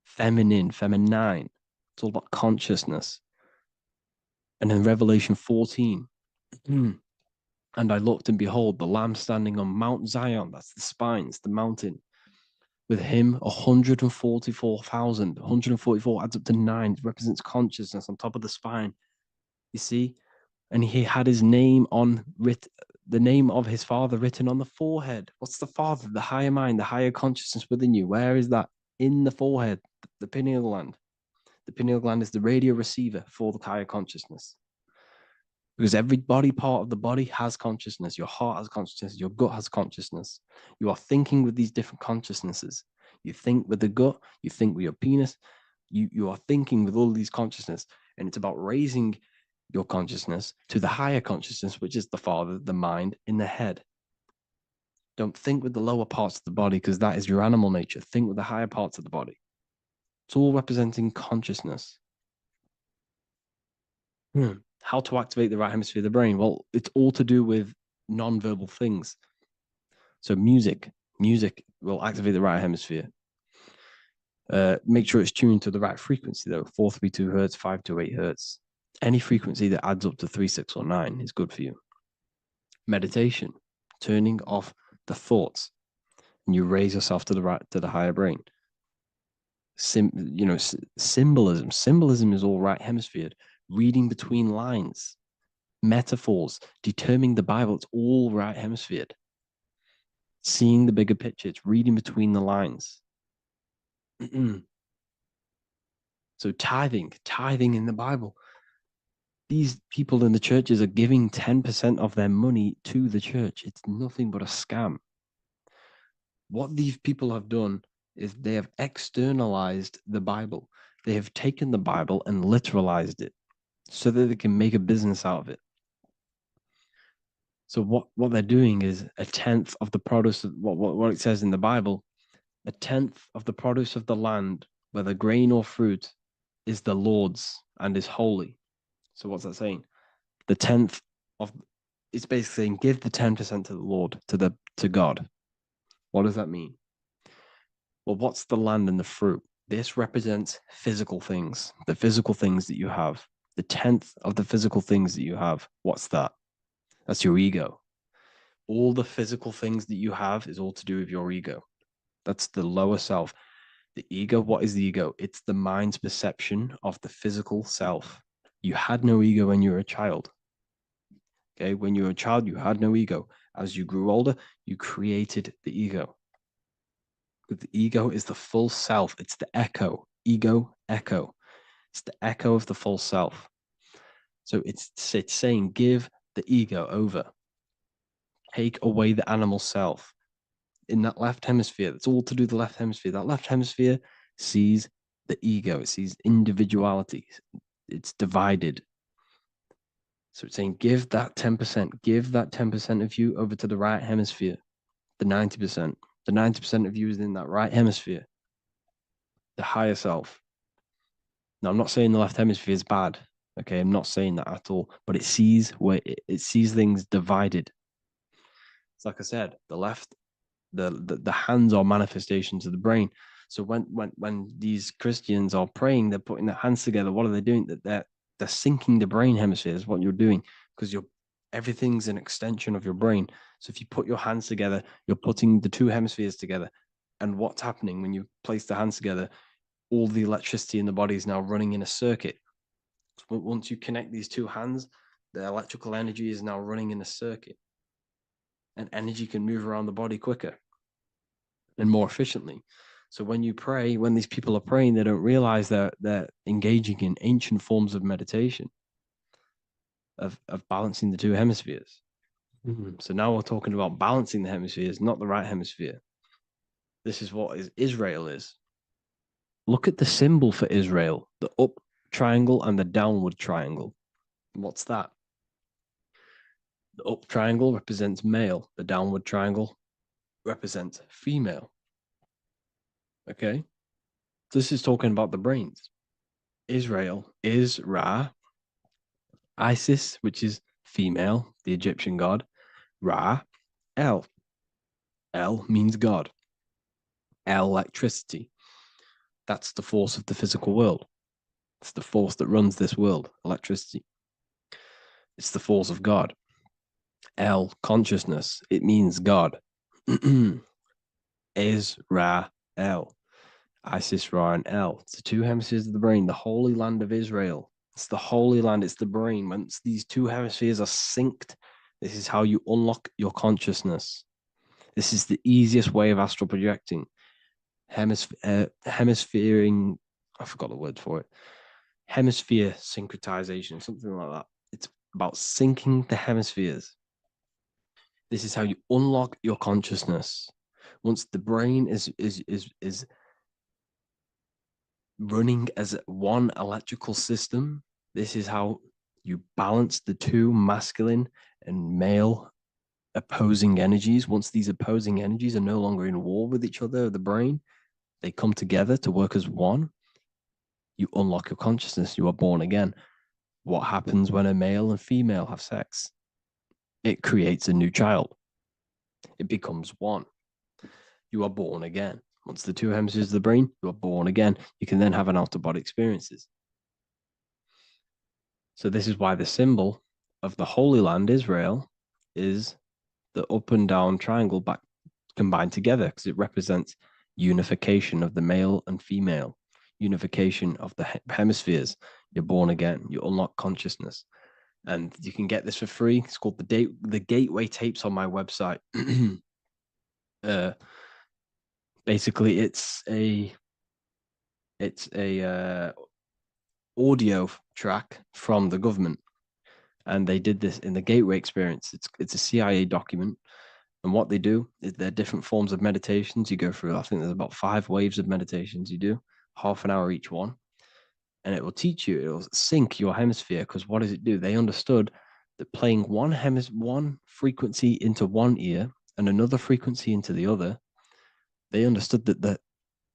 Feminine. It's all about consciousness. And in Revelation 14, and I looked and behold, the Lamb standing on Mount Zion. That's the spines, the mountain. With him, 144,000. 144 adds up to 9. It represents consciousness on top of the spine. You see? And he had his name the name of his Father written on the forehead. What's the Father? The higher mind, the higher consciousness within you. Where is that? In the forehead, the pineal gland. The pineal gland is the radio receiver for the higher consciousness. Because every body part of the body has consciousness. Your heart has consciousness. Your gut has consciousness. You are thinking with these different consciousnesses. You think with the gut. You think with your penis. You are thinking with all these consciousness. And it's about raising your consciousness to the higher consciousness, which is the Father, the mind, in the head. Don't think with the lower parts of the body because that is your animal nature. Think with the higher parts of the body. It's all representing consciousness. How to activate the right hemisphere of the brain? Well, it's all to do with non-verbal things. So music will activate the right hemisphere. Make sure it's tuned to the right frequency though. 432 hertz, 528 hertz. Any frequency that adds up to 3, 6, or 9 is good for you. Meditation, turning off the thoughts, and you raise yourself to the higher brain. Symbolism. Symbolism is all right hemisphered. Reading between lines, metaphors, determining the Bible, it's all right hemisphered. Seeing the bigger picture, it's reading between the lines. So tithing in the Bible. These people in the churches are giving 10% of their money to the church. It's nothing but a scam. What these people have done is they have externalized the Bible. They have taken the Bible and literalized it so that they can make a business out of it. So what they're doing is a tenth of the produce of what it says in the Bible, a tenth of the produce of the land, whether grain or fruit, is the Lord's and is holy. So what's that saying? The tenth of it's basically saying give the 10% to the Lord, to God. What does that mean? Well, what's the land and the fruit? This represents physical things, the physical things that you have. The tenth of the physical things that you have. What's that? That's your ego. All the physical things that you have is all to do with your ego. That's the lower self. The ego, what is the ego? It's the mind's perception of the physical self. You had no ego when you were a child. Okay, when you were a child, you had no ego. As you grew older, you created the ego. But the ego is the full self. It's the echo. Ego, echo. It's the echo of the full self. So it's saying give the ego over. Take away the animal self. In that left hemisphere, that's all to do with the left hemisphere. That left hemisphere sees the ego. It sees individuality. It's divided. So it's saying give that 10%. Give that 10% of you over to the right hemisphere. The 90%. The 90% of you is in that right hemisphere. The higher self. Now, I'm not saying the left hemisphere is bad. Okay, I'm not saying that at all. But it sees where it sees things divided. It's like I said, the left, the hands are manifestations of the brain. So when these Christians are praying, they're putting their hands together. What are they doing? They're syncing the brain hemisphere is what you're doing, because everything's an extension of your brain. So if you put your hands together, you're putting the two hemispheres together. And what's happening when you place the hands together? All the electricity in the body is now running in a circuit. Once you connect these two hands, the electrical energy is now running in a circuit. And energy can move around the body quicker and more efficiently. So when you pray, when these people are praying, they don't realize that they're engaging in ancient forms of meditation, of balancing the two hemispheres. So now we're talking about balancing the hemispheres, not the right hemisphere. This is what Israel is. Look at the symbol for Israel, the up triangle and the downward triangle. What's that? The up triangle represents male. The downward triangle represents female. Okay? This is talking about the brains. Israel is Ra. Isis, which is female, the Egyptian god. Ra, El. El means God. Electricity. That's the force of the physical world. It's the force that runs this world, electricity. It's the force of God. El, consciousness. It means God. Is Ra, El. Isis, Ra, and El. It's the two hemispheres of the brain, the holy land of Israel. It's the holy land, it's the brain. Once these two hemispheres are synced, this is how you unlock your consciousness. This is the easiest way of astral projecting. Hemisphering, I forgot the word for it. Hemisphere syncretization, something like that. It's about syncing the hemispheres. This is how you unlock your consciousness. Once the brain is running as one electrical system, this is how you balance the two masculine and male opposing energies. Once these opposing energies are no longer in war with each other, the brain, they come together to work as one. You unlock your consciousness. You are born again. What happens when a male and female have sex? It creates a new child. It becomes one. You are born again. Once the two hemispheres of the brain, you are born again. You can then have an out-of-body experiences. So this is why the symbol of the Holy Land, Israel, is the up and down triangle back combined together, because it represents unification of the male and female, unification of the hemispheres. You're born again. You unlock consciousness. And you can get this for free. It's called the Gateway Tapes on my website. Basically, it's a audio track from the government, and they did this in the Gateway Experience. It's a CIA document, and what they do is there are different forms of meditations you go through. I think there's about 5 waves of meditations you do, half an hour each one, and it will teach you. It will sync your hemisphere, because what does it do? They understood that playing one frequency into one ear and another frequency into the other, they understood that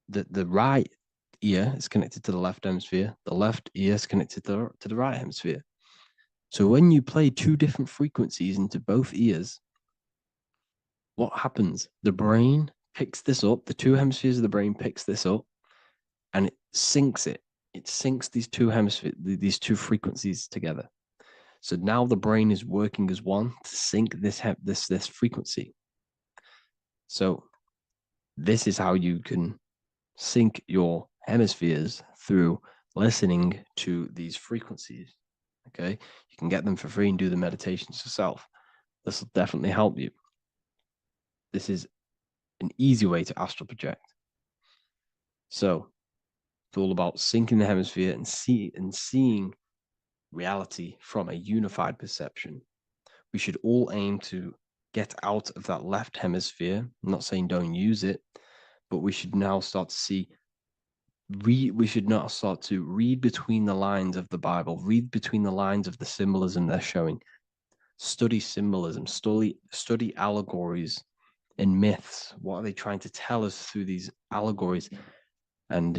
the right ear is connected to the left hemisphere, the left ear is connected to the right hemisphere. So when you play two different frequencies into both ears, what happens? The brain picks this up, the two hemispheres of the brain picks this up, and it syncs it. It syncs these two hemispheres, these two frequencies together. So now the brain is working as one to sync this frequency. So this is how you can sync your hemispheres through listening to these frequencies. Okay, you can get them for free and do the meditations yourself. This will definitely help you. This is an easy way to astral project. So it's all about syncing the hemisphere and seeing reality from a unified perception. We should all aim to get out of that left hemisphere. I'm not saying don't use it, but we should now start to see. We should now start to read between the lines of the Bible, read between the lines of the symbolism they're showing. Study symbolism, study allegories and myths. What are they trying to tell us through these allegories? And,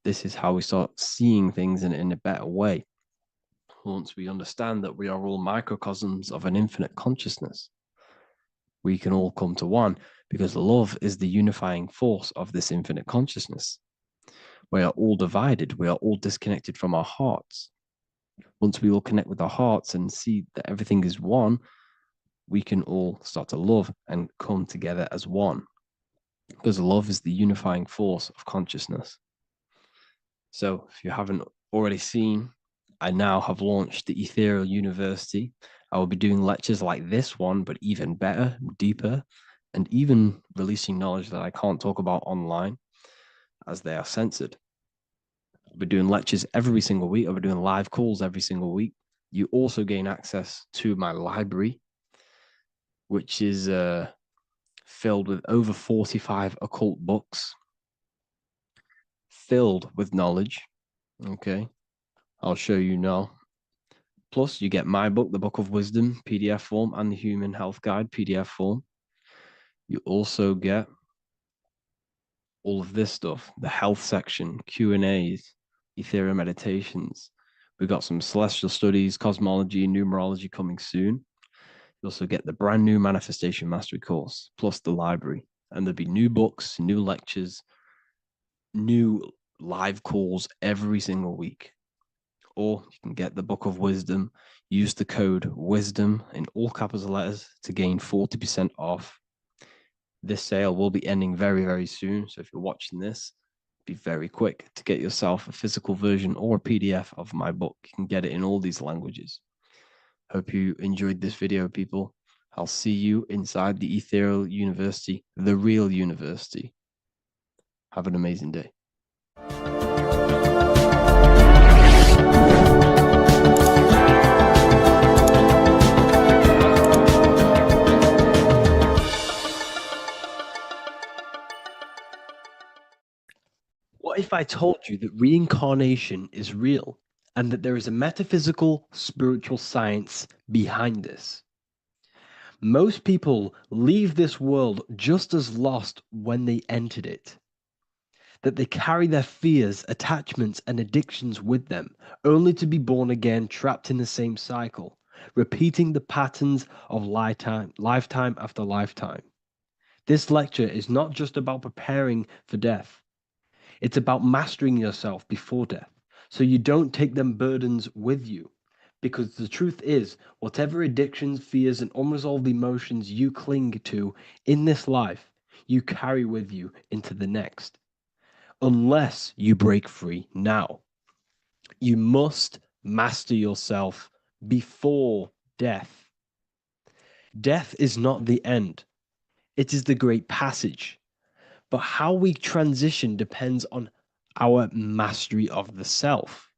this is how we start seeing things in a better way. Once we understand that we are all microcosms of an infinite consciousness, we can all come to one, because love is the unifying force of this infinite consciousness. We are all divided. We are all disconnected from our hearts. Once we all connect with our hearts and see that everything is one, we can all start to love and come together as one, because love is the unifying force of consciousness. So if you haven't already seen, I now have launched the Ethereal University. I will be doing lectures like this one, but even better, deeper, and even releasing knowledge that I can't talk about online, as they are censored. I'll be doing lectures every single week. I'll be doing live calls every single week. You also gain access to my library, which is filled with over 45 occult books, filled with knowledge. Okay, I'll show you now. Plus, you get my book, The Book of Wisdom, PDF form, and the Human Health Guide, PDF form. You also get all of this stuff, the health section, Q&As, ethereal meditations. We've got some celestial studies, cosmology, numerology coming soon. You also get the brand new Manifestation Mastery course, plus the library. And there'll be new books, new lectures, new live calls every single week. Or you can get the Book of Wisdom, use the code WISDOM in all capital letters to gain 40% off. This sale will be ending very, very soon. So if you're watching this, be very quick to get yourself a physical version or a PDF of my book. You can get it in all these languages. Hope you enjoyed this video, people. I'll see you inside the Ethereal University, the real university. Have an amazing day. What if I told you that reincarnation is real and that there is a metaphysical, spiritual science behind this? Most people leave this world just as lost when they entered it. That they carry their fears, attachments, and addictions with them, only to be born again, trapped in the same cycle, repeating the patterns of lifetime after lifetime. This lecture is not just about preparing for death. It's about mastering yourself before death, so you don't take them burdens with you. Because the truth is, whatever addictions, fears, and unresolved emotions you cling to in this life, you carry with you into the next. Unless you break free now. You must master yourself before death. Death is not the end. It is the great passage. But how we transition depends on our mastery of the self.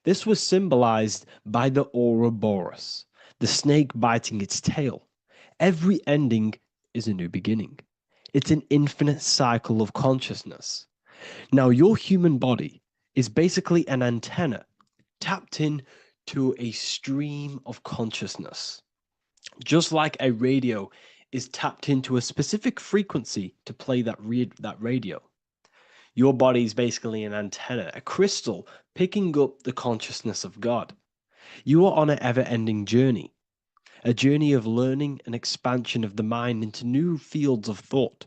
This was symbolized by the Ouroboros, the snake biting its tail. Every ending is a new beginning. It's an infinite cycle of consciousness. Now, your human body is basically an antenna tapped in to a stream of consciousness. Just like a radio is tapped into a specific frequency to play that radio. Your body is basically an antenna, a crystal picking up the consciousness of God. You are on an ever-ending journey, a journey of learning and expansion of the mind into new fields of thought.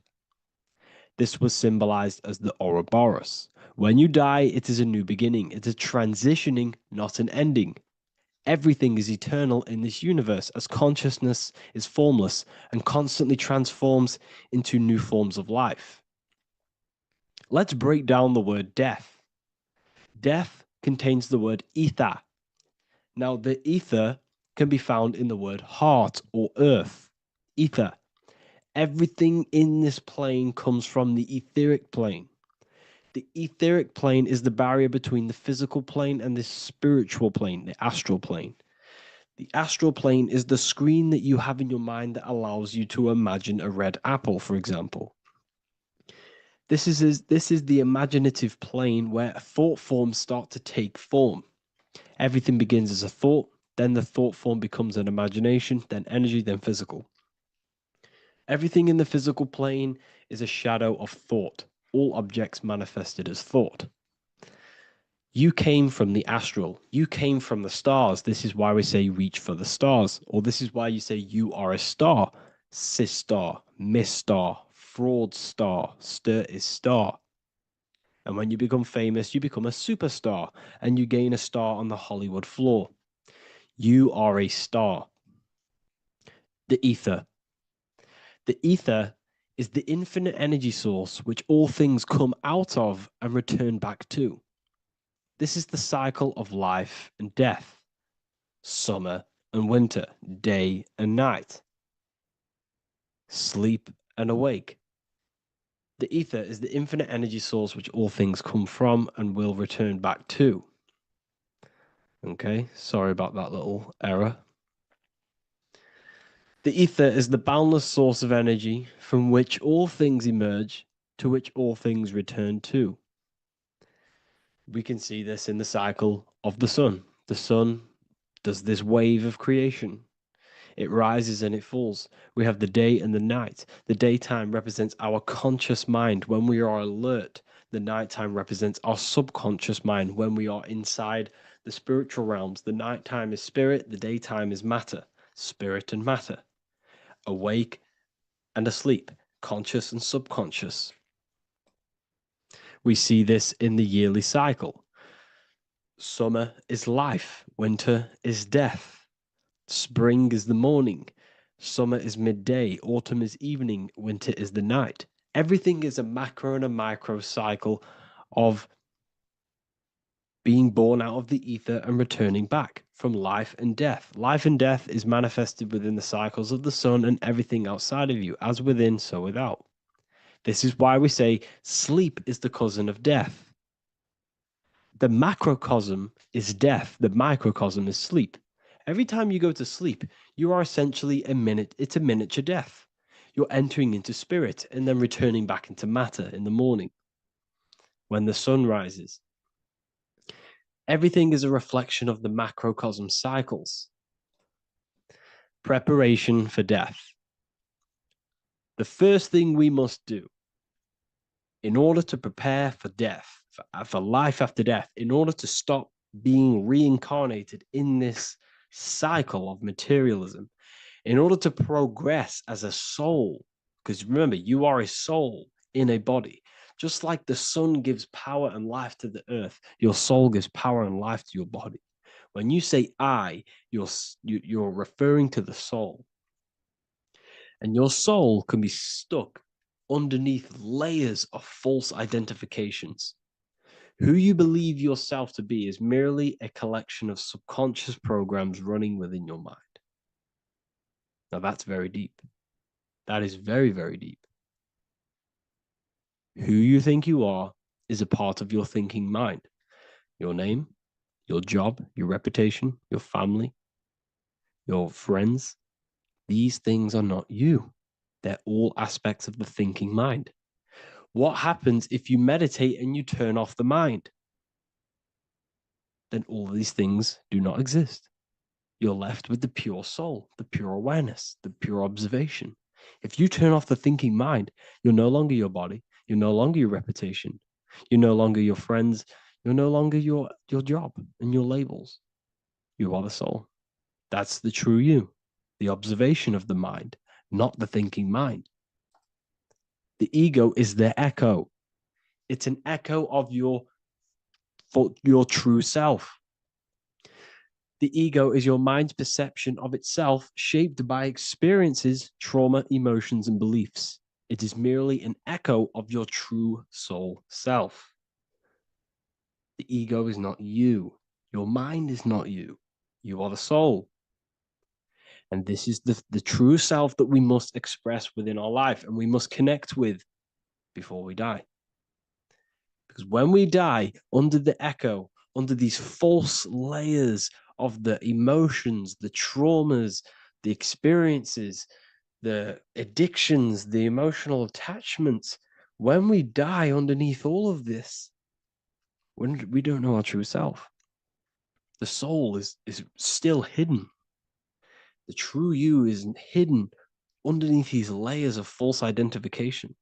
This was symbolized as the Ouroboros. When you die, it is a new beginning. It's a transitioning, not an ending. Everything is eternal in this universe as consciousness is formless and constantly transforms into new forms of life. Let's break down the word death. Death contains the word ether. Now, the ether can be found in the word heart or earth. Ether. Everything in this plane comes from the etheric plane. The etheric plane is the barrier between the physical plane and the spiritual plane, the astral plane. The astral plane is the screen that you have in your mind that allows you to imagine a red apple, for example. This is the imaginative plane where thought forms start to take form. Everything begins as a thought, then the thought form becomes an imagination, then energy, then physical. Everything in the physical plane is a shadow of thought. All objects manifested as thought. You came from the astral. You came from the stars. This is why we say reach for the stars. Or this is why you say you are a star. Cis star, miss star, fraud star, stir is star. And when you become famous, you become a superstar and you gain a star on the Hollywood floor. You are a star. The ether. The ether is the infinite energy source which all things come out of and return back to. This is the cycle of life and death, summer and winter, day and night, sleep and awake. The ether is the infinite energy source which all things come from and will return back to. Okay, sorry about that little error. The ether is the boundless source of energy from which all things emerge, to which all things return to. We can see this in the cycle of the sun. The sun does this wave of creation. It rises and it falls. We have the day and the night. The daytime represents our conscious mind when we are alert. The nighttime represents our subconscious mind when we are inside the spiritual realms. The nighttime is spirit, the daytime is matter, spirit and matter. Awake and asleep, conscious and subconscious. We see this in the yearly cycle. Summer is life, winter is death. Spring is the morning, summer is midday, autumn is evening, winter is the night. Everything is a macro and a micro cycle of being born out of the ether and returning back from life and death. Life and death is manifested within the cycles of the sun and everything outside of you, as within, so without. This is why we say sleep is the cousin of death. The macrocosm is death, the microcosm is sleep. Every time you go to sleep, you are essentially it's a miniature death. You're entering into spirit and then returning back into matter in the morning when the sun rises. Everything is a reflection of the macrocosm cycles. Preparation for death. The first thing we must do in order to prepare for death, for life after death, in order to stop being reincarnated in this cycle of materialism, in order to progress as a soul, because remember, you are a soul in a body. Just like the sun gives power and life to the earth, your soul gives power and life to your body. When you say I, you're referring to the soul. And your soul can be stuck underneath layers of false identifications. Who you believe yourself to be is merely a collection of subconscious programs running within your mind. Now that's very deep. That is very, very deep. Who you think you are is a part of your thinking mind. Your name, your job, your reputation, your family, your friends. These things are not you. They're all aspects of the thinking mind. What happens if you meditate and you turn off the mind? then all these things do not exist. You're left with the pure soul, the pure awareness, the pure observation. If you turn off the thinking mind, you're no longer your body, you're no longer your reputation, you're no longer your friends, you're no longer your job and your labels. You are the soul. That's the true you, the observation of the mind, not the thinking mind. The ego is the echo. It's an echo of your true self. The ego is your mind's perception of itself, shaped by experiences, trauma, emotions, and beliefs. It is merely an echo of your true soul self. The ego is not you. Your mind is not you. You are the soul. And this is the true self that we must express within our life and we must connect with before we die. Because when we die under the echo, under these false layers of the emotions, the traumas, the experiences, the addictions, the emotional attachments, when we die underneath all of this, when we don't know our true self, the soul is still hidden. The true you is hidden underneath these layers of false identification.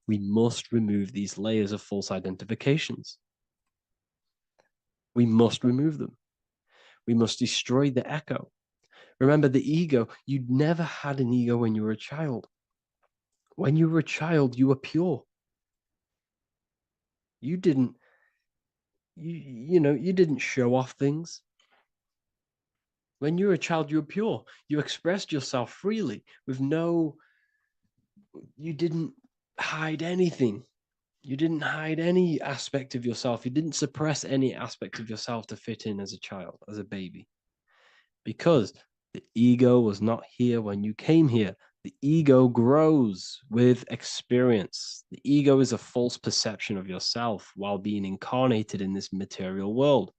We must remove these layers of false identifications. We must remove them. We must destroy the echo. Remember, the ego, you never had an ego when you were a child. When you were a child, you were pure. You didn't, you didn't show off things. When you were a child, you were pure. You expressed yourself freely with you didn't hide anything. You didn't hide any aspect of yourself. You didn't suppress any aspect of yourself to fit in as a child, as a baby. Because the ego was not here when you came here. The ego grows with experience. The ego is a false perception of yourself while being incarnated in this material world.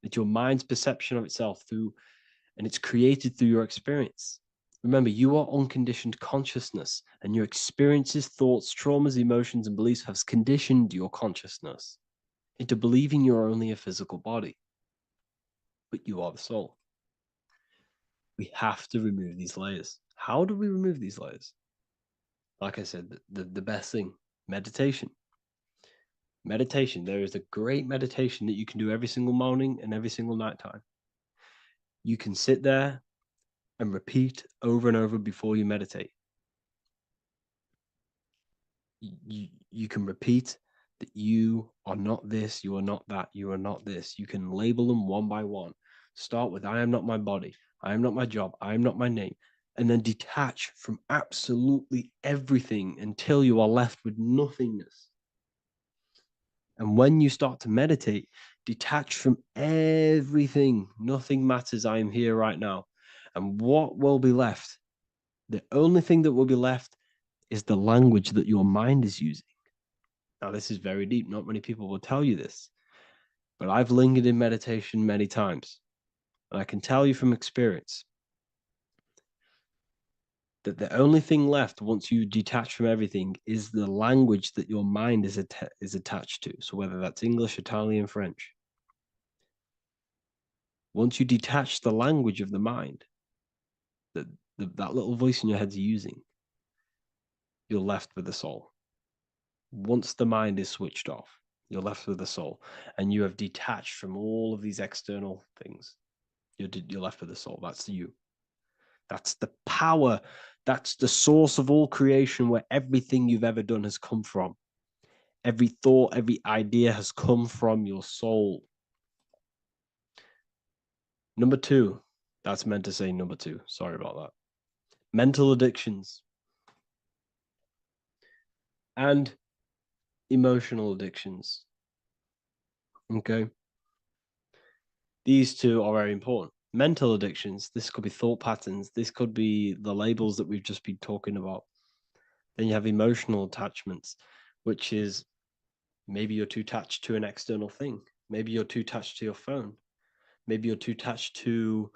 It's your mind's perception of itself and it's created through your experience. Remember, you are unconditioned consciousness, and your experiences, thoughts, traumas, emotions, and beliefs have conditioned your consciousness into believing you're only a physical body, but you are the soul. We have to remove these layers. How do we remove these layers? Like I said, the best thing, meditation. Meditation. There is a great meditation that you can do every single morning and every single nighttime. You can sit there and repeat over and over before you meditate. You can repeat that you are not this, you are not that, you are not this. You can label them one by one. Start with, I am not my body, I am not my job, I am not my name. And then detach from absolutely everything until you are left with nothingness. And when you start to meditate, detach from everything. Nothing matters. I am here right now. And what will be left? The only thing that will be left is the language that your mind is using. Now, this is very deep. Not many people will tell you this, but I've lingered in meditation many times. And I can tell you from experience that the only thing left once you detach from everything is the language that your mind is attached to. So whether that's English, Italian, French. Once you detach the language of the mind that that little voice in your head's using, you're left with the soul. Once the mind is switched off, you're left with the soul, and you have detached from all of these external things. You're left with the soul. That's you. That's the power. That's the source of all creation, where everything you've ever done has come from. Every thought, every idea has come from your soul. Number two. That's meant to say number two. Sorry about that. Mental addictions and emotional addictions. Okay. These two are very important. Mental addictions, this could be thought patterns. This could be the labels that we've just been talking about. Then you have emotional attachments, which is maybe you're too attached to an external thing. Maybe you're too attached to your phone. Maybe you're too attached to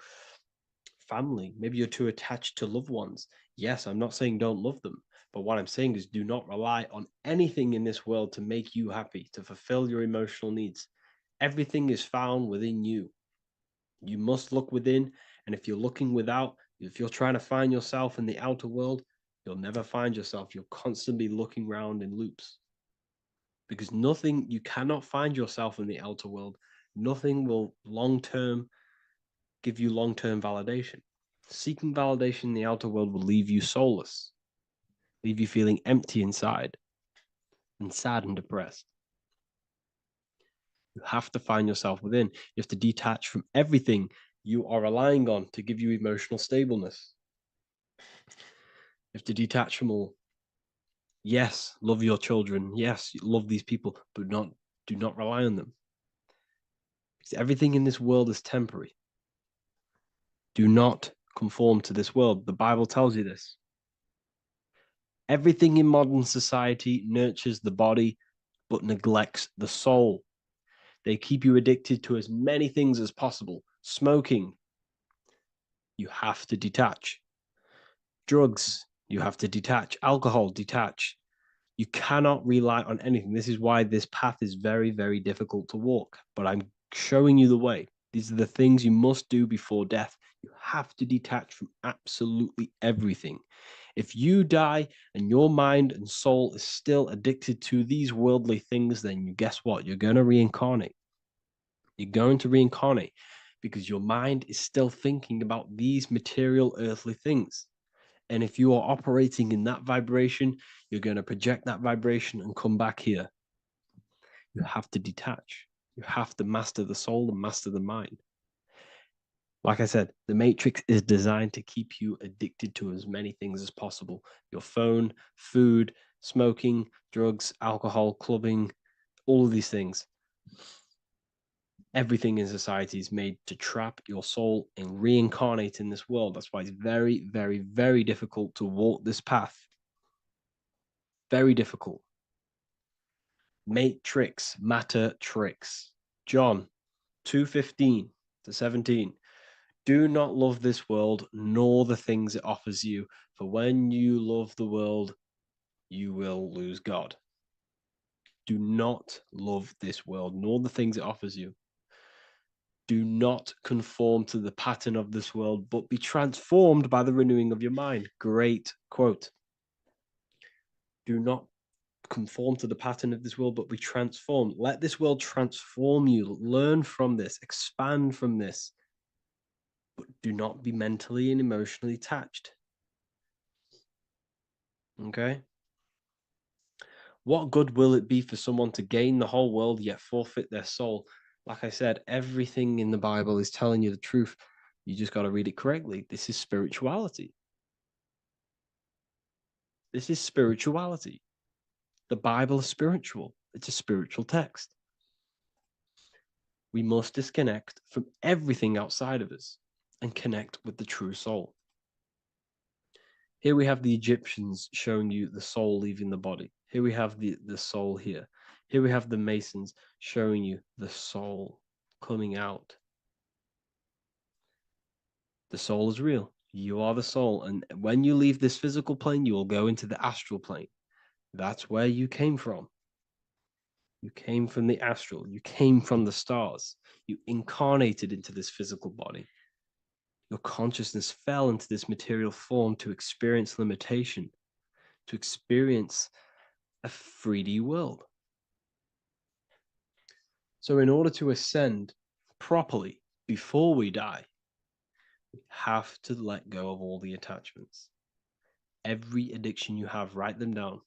family. Maybe you're too attached to loved ones. Yes, I'm not saying don't love them, but what I'm saying is do not rely on anything in this world to make you happy, to fulfill your emotional needs. Everything is found within you. You must look within, and if you're looking without, if you're trying to find yourself in the outer world, you'll never find yourself. You'll constantly be looking around in loops. Because you cannot find yourself in the outer world. Nothing will give you long-term validation. Seeking validation in the outer world will leave you soulless, leave you feeling empty inside and sad and depressed. You have to find yourself within. You have to detach from everything you are relying on to give you emotional stableness. You have to detach from all. Yes, love your children. Yes, love these people, but do not rely on them. Because everything in this world is temporary. Do not conform to this world. The Bible tells you this. Everything in modern society nurtures the body, but neglects the soul. They keep you addicted to as many things as possible. Smoking, you have to detach. Drugs, you have to detach. Alcohol, detach. You cannot rely on anything. This is why this path is very, very difficult to walk. But I'm showing you the way. These are the things you must do before death. You have to detach from absolutely everything. If you die and your mind and soul is still addicted to these worldly things, then guess what? You're going to reincarnate. You're going to reincarnate because your mind is still thinking about these material earthly things. And if you are operating in that vibration, you're going to project that vibration and come back here. You have to detach. You have to master the soul and master the mind. Like I said, the matrix is designed to keep you addicted to as many things as possible. Your phone, food, smoking, drugs, alcohol, clubbing, all of these things. Everything in society is made to trap your soul and reincarnate in this world. That's why it's very, very, very difficult to walk this path. Very difficult. Matrix, matter tricks. John 2:15-17. Do not love this world, nor the things it offers you. For when you love the world, you will lose God. Do not love this world, nor the things it offers you. Do not conform to the pattern of this world, but be transformed by the renewing of your mind. Great quote. Do not conform to the pattern of this world, but be transformed. Let this world transform you. Learn from this, expand from this, but do not be mentally and emotionally attached. Okay? What good will it be for someone to gain the whole world yet forfeit their soul? Like I said, everything in the Bible is telling you the truth. You just got to read it correctly. This is spirituality. This is spirituality. The Bible is spiritual. It's a spiritual text. We must disconnect from everything outside of us and connect with the true soul. Here we have the Egyptians showing you the soul leaving the body. Here we have the soul here. Here we have the Masons showing you the soul coming out. The soul is real. You are the soul. And when you leave this physical plane, you will go into the astral plane. That's where you came from. You came from the astral. You came from the stars. You incarnated into this physical body. Your consciousness fell into this material form to experience limitation, to experience a 3D world. So in order to ascend properly before we die, we have to let go of all the attachments. Every addiction you have, write them down.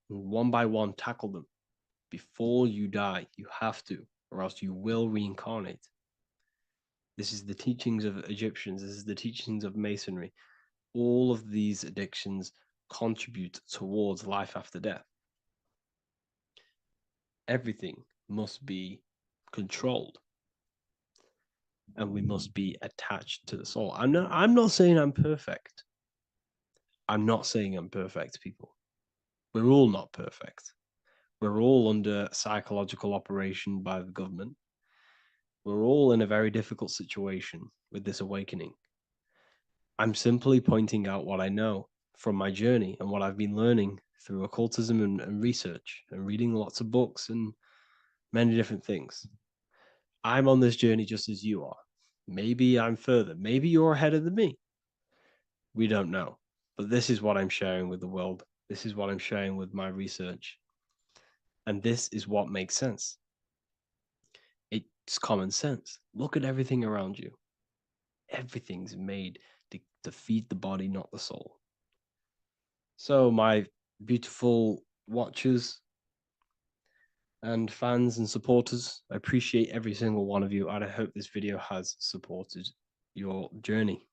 And one by one, tackle them. Before you die, you have to, or else you will reincarnate. This is the teachings of Egyptians. This is the teachings of Masonry. All of these addictions contribute towards life after death. Everything must be controlled. And we must be attached to the soul. I'm not saying I'm perfect. I'm not saying I'm perfect, people. We're all not perfect. We're all under psychological operation by the government. We're all in a very difficult situation with this awakening. I'm simply pointing out what I know from my journey and what I've been learning through occultism and research and reading lots of books and many different things. I'm on this journey just as you are. Maybe I'm further. Maybe you're ahead of me. We don't know. But this is what I'm sharing with the world. This is what I'm sharing with my research. And this is what makes sense. It's common sense. Look at everything around you. Everything's made to feed the body, not the soul. So, my beautiful watchers and fans and supporters, I appreciate every single one of you, and I hope this video has supported your journey.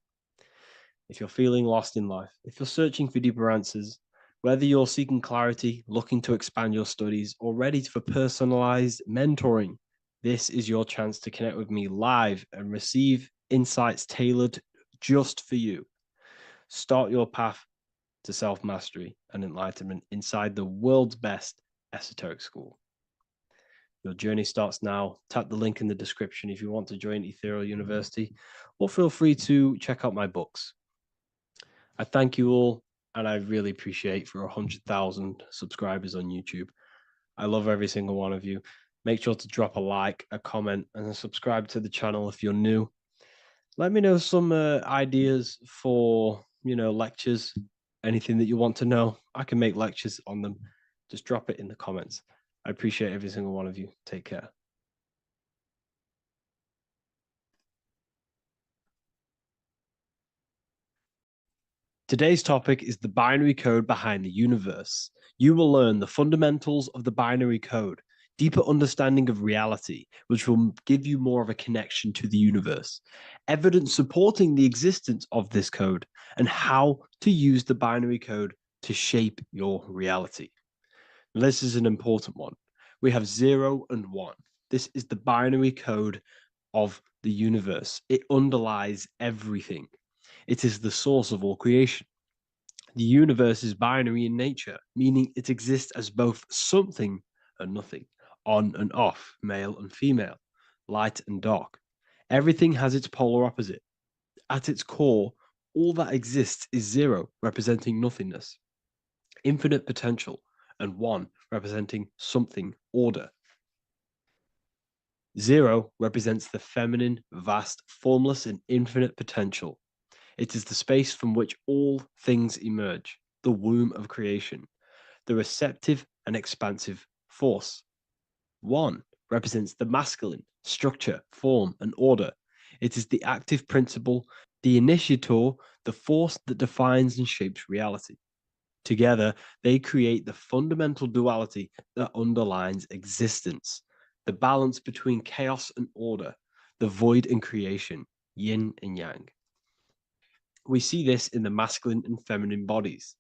If you're feeling lost in life, if you're searching for deeper answers, whether you're seeking clarity, looking to expand your studies, or ready for personalized mentoring, this is your chance to connect with me live and receive insights tailored just for you. Start your path to self-mastery and enlightenment inside the world's best esoteric school. Your journey starts now. Tap the link in the description if you want to join Ethereal University, or feel free to check out my books. I thank you all, and I really appreciate for 100,000 subscribers on YouTube. I love every single one of you. Make sure to drop a like, a comment, and subscribe to the channel if you're new. Let me know some ideas for, lectures, anything that you want to know. I can make lectures on them. Just drop it in the comments. I appreciate every single one of you. Take care. Today's topic is the binary code behind the universe. You will learn the fundamentals of the binary code, deeper understanding of reality, which will give you more of a connection to the universe, evidence supporting the existence of this code, and how to use the binary code to shape your reality. Now, this is an important one. We have 0 and 1. This is the binary code of the universe. It underlies everything. It is the source of all creation. The universe is binary in nature, meaning it exists as both something and nothing, on and off, male and female, light and dark. Everything has its polar opposite. At its core, all that exists is 0, representing nothingness, infinite potential, and 1, representing something, order. 0 represents the feminine, vast, formless, and infinite potential. It is the space from which all things emerge, the womb of creation, the receptive and expansive force. 1 represents the masculine, structure, form, and order. It is the active principle, the initiator, the force that defines and shapes reality. Together, they create the fundamental duality that underlines existence, the balance between chaos and order, the void and creation, yin and yang. We see this in the masculine and feminine bodies.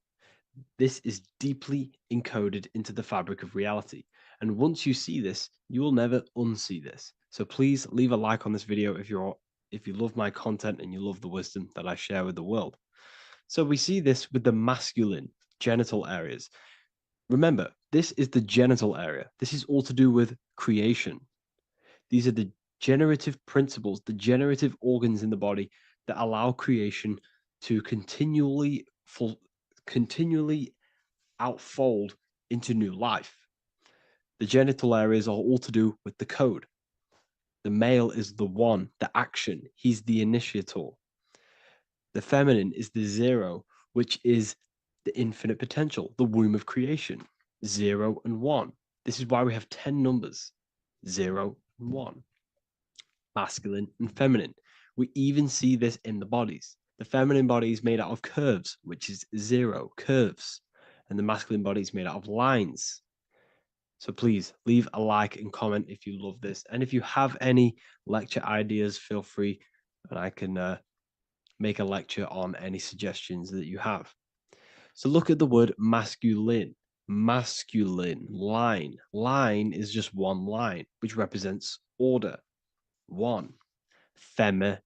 This is deeply encoded into the fabric of reality. And once you see this, you will never unsee this. So please leave a like on this video if you love my content and you love the wisdom that I share with the world. So we see this with the masculine genital areas. Remember, this is the genital area. This is all to do with creation. These are the generative principles, the generative organs in the body that allow creation to continually outfold into new life. The genital areas are all to do with the code. The male is the 1, the action. He's the initiator. The feminine is the 0, which is the infinite potential, the womb of creation. 0 and 1. This is why we have 10 numbers. 0 and 1. Masculine and feminine. We even see this in the bodies. The feminine body is made out of curves, which is 0, curves. And the masculine body is made out of lines. So please leave a like and comment if you love this. And if you have any lecture ideas, feel free, and I can make a lecture on any suggestions that you have. So look at the word masculine. Masculine, line. Line is just one line, which represents order. 1. Feminine.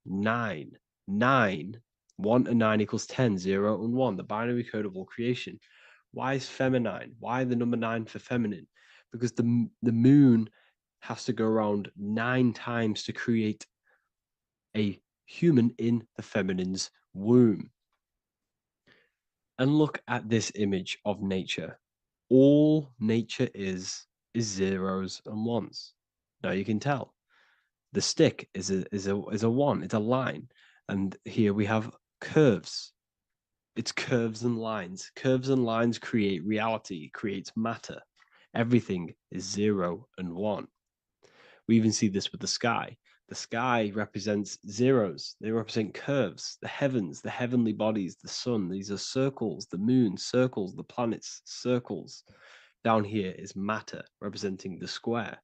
9. 1 and 9 equals 10. 0 and 1. The binary code of all creation. Why is feminine? Why the number 9 for feminine? Because the moon has to go around 9 times to create a human in the feminine's womb. And look at this image of nature. All nature is zeros and ones. Now you can tell. The stick is a one. It's a line, and here we have curves. It's curves and lines. Curves and lines create reality, creates matter. Everything is 0 and 1. We even see this with the sky. The sky represents zeros. They represent curves, the heavens, the heavenly bodies, the sun. These are circles, the moon, circles, the planets, circles. Down here is matter, representing the square.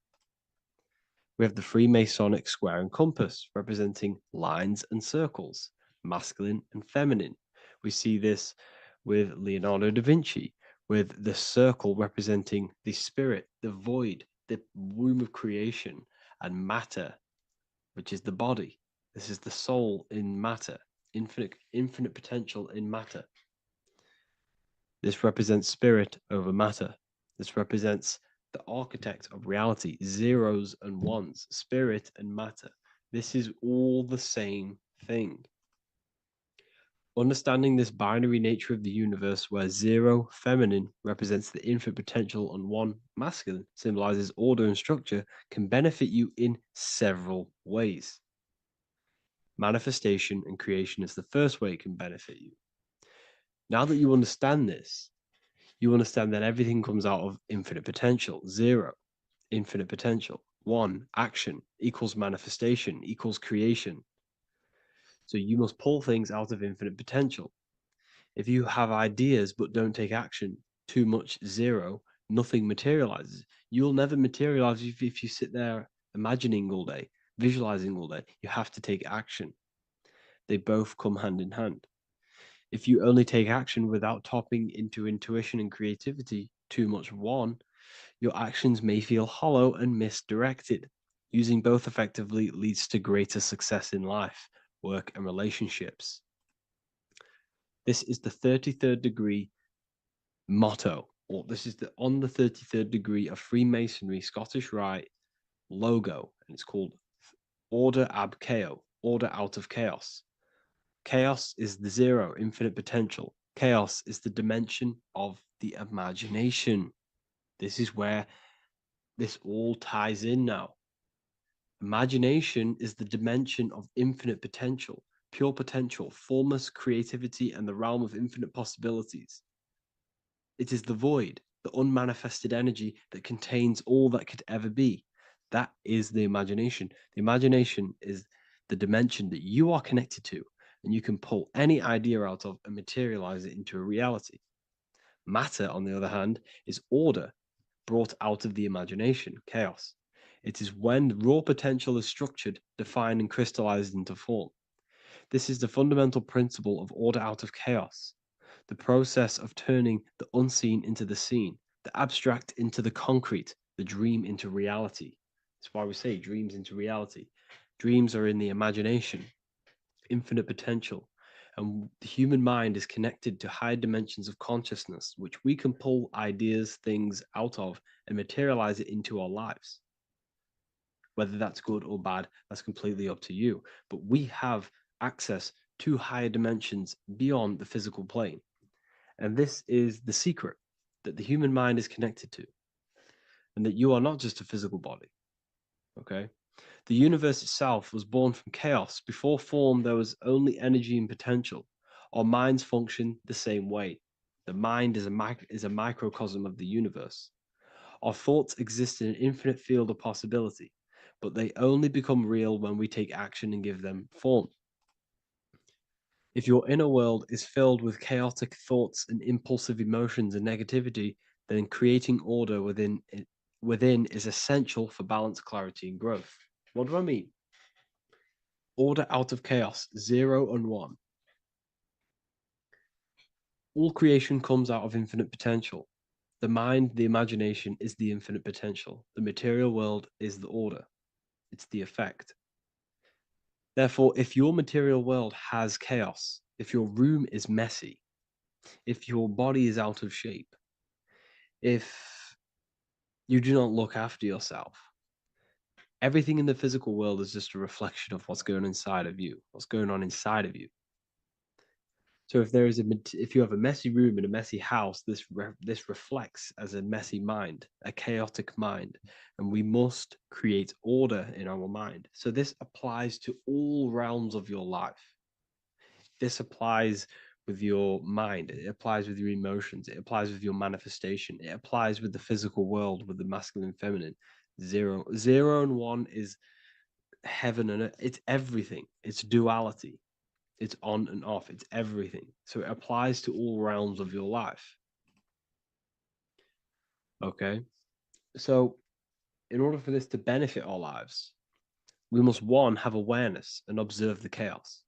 We have the Freemasonic square and compass, representing lines and circles, masculine and feminine. We see this with Leonardo da Vinci, with the circle representing the spirit, the void, the womb of creation, and matter, which is the body. This is the soul in matter, infinite potential in matter. This represents spirit over matter. This represents the architect of reality, zeros and ones, spirit and matter. This is all the same thing. Understanding this binary nature of the universe, where 0 feminine represents the infinite potential and 1 masculine symbolizes order and structure, can benefit you in several ways. Manifestation and creation is the first way it can benefit you. Now that you understand this, you understand that everything comes out of infinite potential. 0, infinite potential. 1, action, equals manifestation, equals creation. So you must pull things out of infinite potential. If you have ideas but don't take action, too much 0, nothing materializes. You'll never materialize if you sit there imagining all day, visualizing all day. You have to take action. They both come hand in hand. If you only take action without tapping into intuition and creativity, too much 1, your actions may feel hollow and misdirected. Using both effectively leads to greater success in life, work, and relationships. This is the 33rd degree motto, or this is on the 33rd degree of Freemasonry Scottish Rite logo, and it's called Order ab Chaos, order out of chaos. Chaos is the 0, infinite potential. Chaos is the dimension of the imagination. This is where this all ties in now. Imagination is the dimension of infinite potential, pure potential, formless creativity, and the realm of infinite possibilities. It is the void, the unmanifested energy that contains all that could ever be. That is the imagination. The imagination is the dimension that you are connected to, and you can pull any idea out of and materialize it into a reality. Matter, on the other hand, is order brought out of the imagination, chaos. It is when raw potential is structured, defined, and crystallized into form. This is the fundamental principle of order out of chaos, the process of turning the unseen into the seen, the abstract into the concrete, the dream into reality. That's why we say dreams into reality. Dreams are in the imagination, infinite potential, and the human mind is connected to higher dimensions of consciousness, which we can pull ideas, things out of, and materialize it into our lives. Whether that's good or bad, that's completely up to you. But we have access to higher dimensions beyond the physical plane. And this is the secret that the human mind is connected to, and that you are not just a physical body. Okay? The universe itself was born from chaos. Before form, there was only energy and potential. Our minds function the same way. The mind is a microcosm of the universe. Our thoughts exist in an infinite field of possibility, but they only become real when we take action and give them form. If your inner world is filled with chaotic thoughts and impulsive emotions and negativity, then creating order within is essential for balance, clarity, and growth. What do I mean? Order out of chaos, 0 and 1. All creation comes out of infinite potential. The mind, the imagination, is the infinite potential. The material world is the order. It's the effect. Therefore, if your material world has chaos, if your room is messy, if your body is out of shape, if you do not look after yourself, everything in the physical world is just a reflection of what's going on inside of you, what's going on inside of you. So if if you have a messy room in a messy house, this reflects as a messy mind, a chaotic mind, and we must create order in our mind. So this applies to all realms of your life. This applies with your mind, it applies with your emotions, it applies with your manifestation, it applies with the physical world, with the masculine and feminine. Zero and one is heaven and earth. It's everything. It's duality. It's on and off. It's everything. So it applies to all realms of your life. Okay. So in order for this to benefit our lives, we must, one, have awareness and observe the chaos.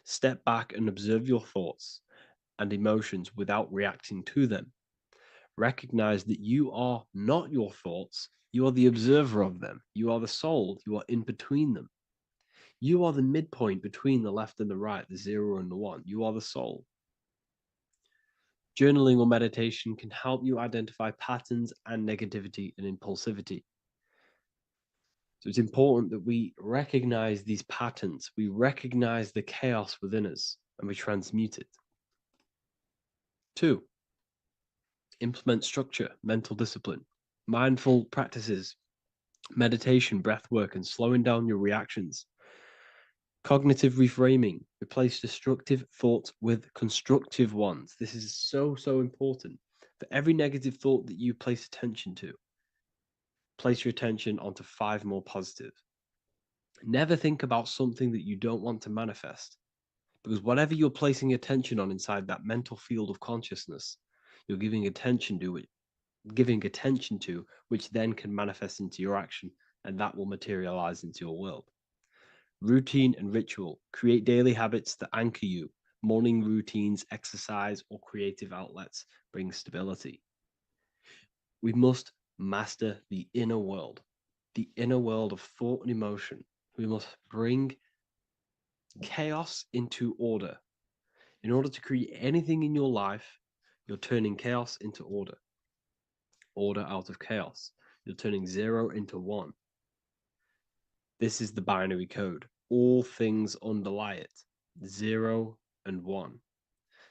Step back and observe your thoughts and emotions without reacting to them. Recognize that you are not your thoughts. You are the observer of them. You are the soul. You are in between them. You are the midpoint between the left and the right, the zero and the one. You are the soul. Journaling or meditation can help you identify patterns and negativity and impulsivity. So it's important that we recognize these patterns, we recognize the chaos within us, and we transmute it. 2, implement structure, mental discipline, mindful practices, meditation, breath work, and slowing down your reactions. Cognitive reframing, replace destructive thoughts with constructive ones. This is so important. For every negative thought that you place attention to, place your attention onto 5 more positive. Never think about something that you don't want to manifest, because whatever you're placing attention on inside that mental field of consciousness, you're giving attention to, which then can manifest into your action, and that will materialize into your world. Routine and ritual. Create daily habits that anchor you. Morning routines, exercise, or creative outlets bring stability. We must master the inner world of thought and emotion. We must bring chaos into order. In order to create anything in your life, you're turning chaos into order. Order out of chaos. You're turning 0 into 1. This is the binary code. All things underlie it. 0 and 1.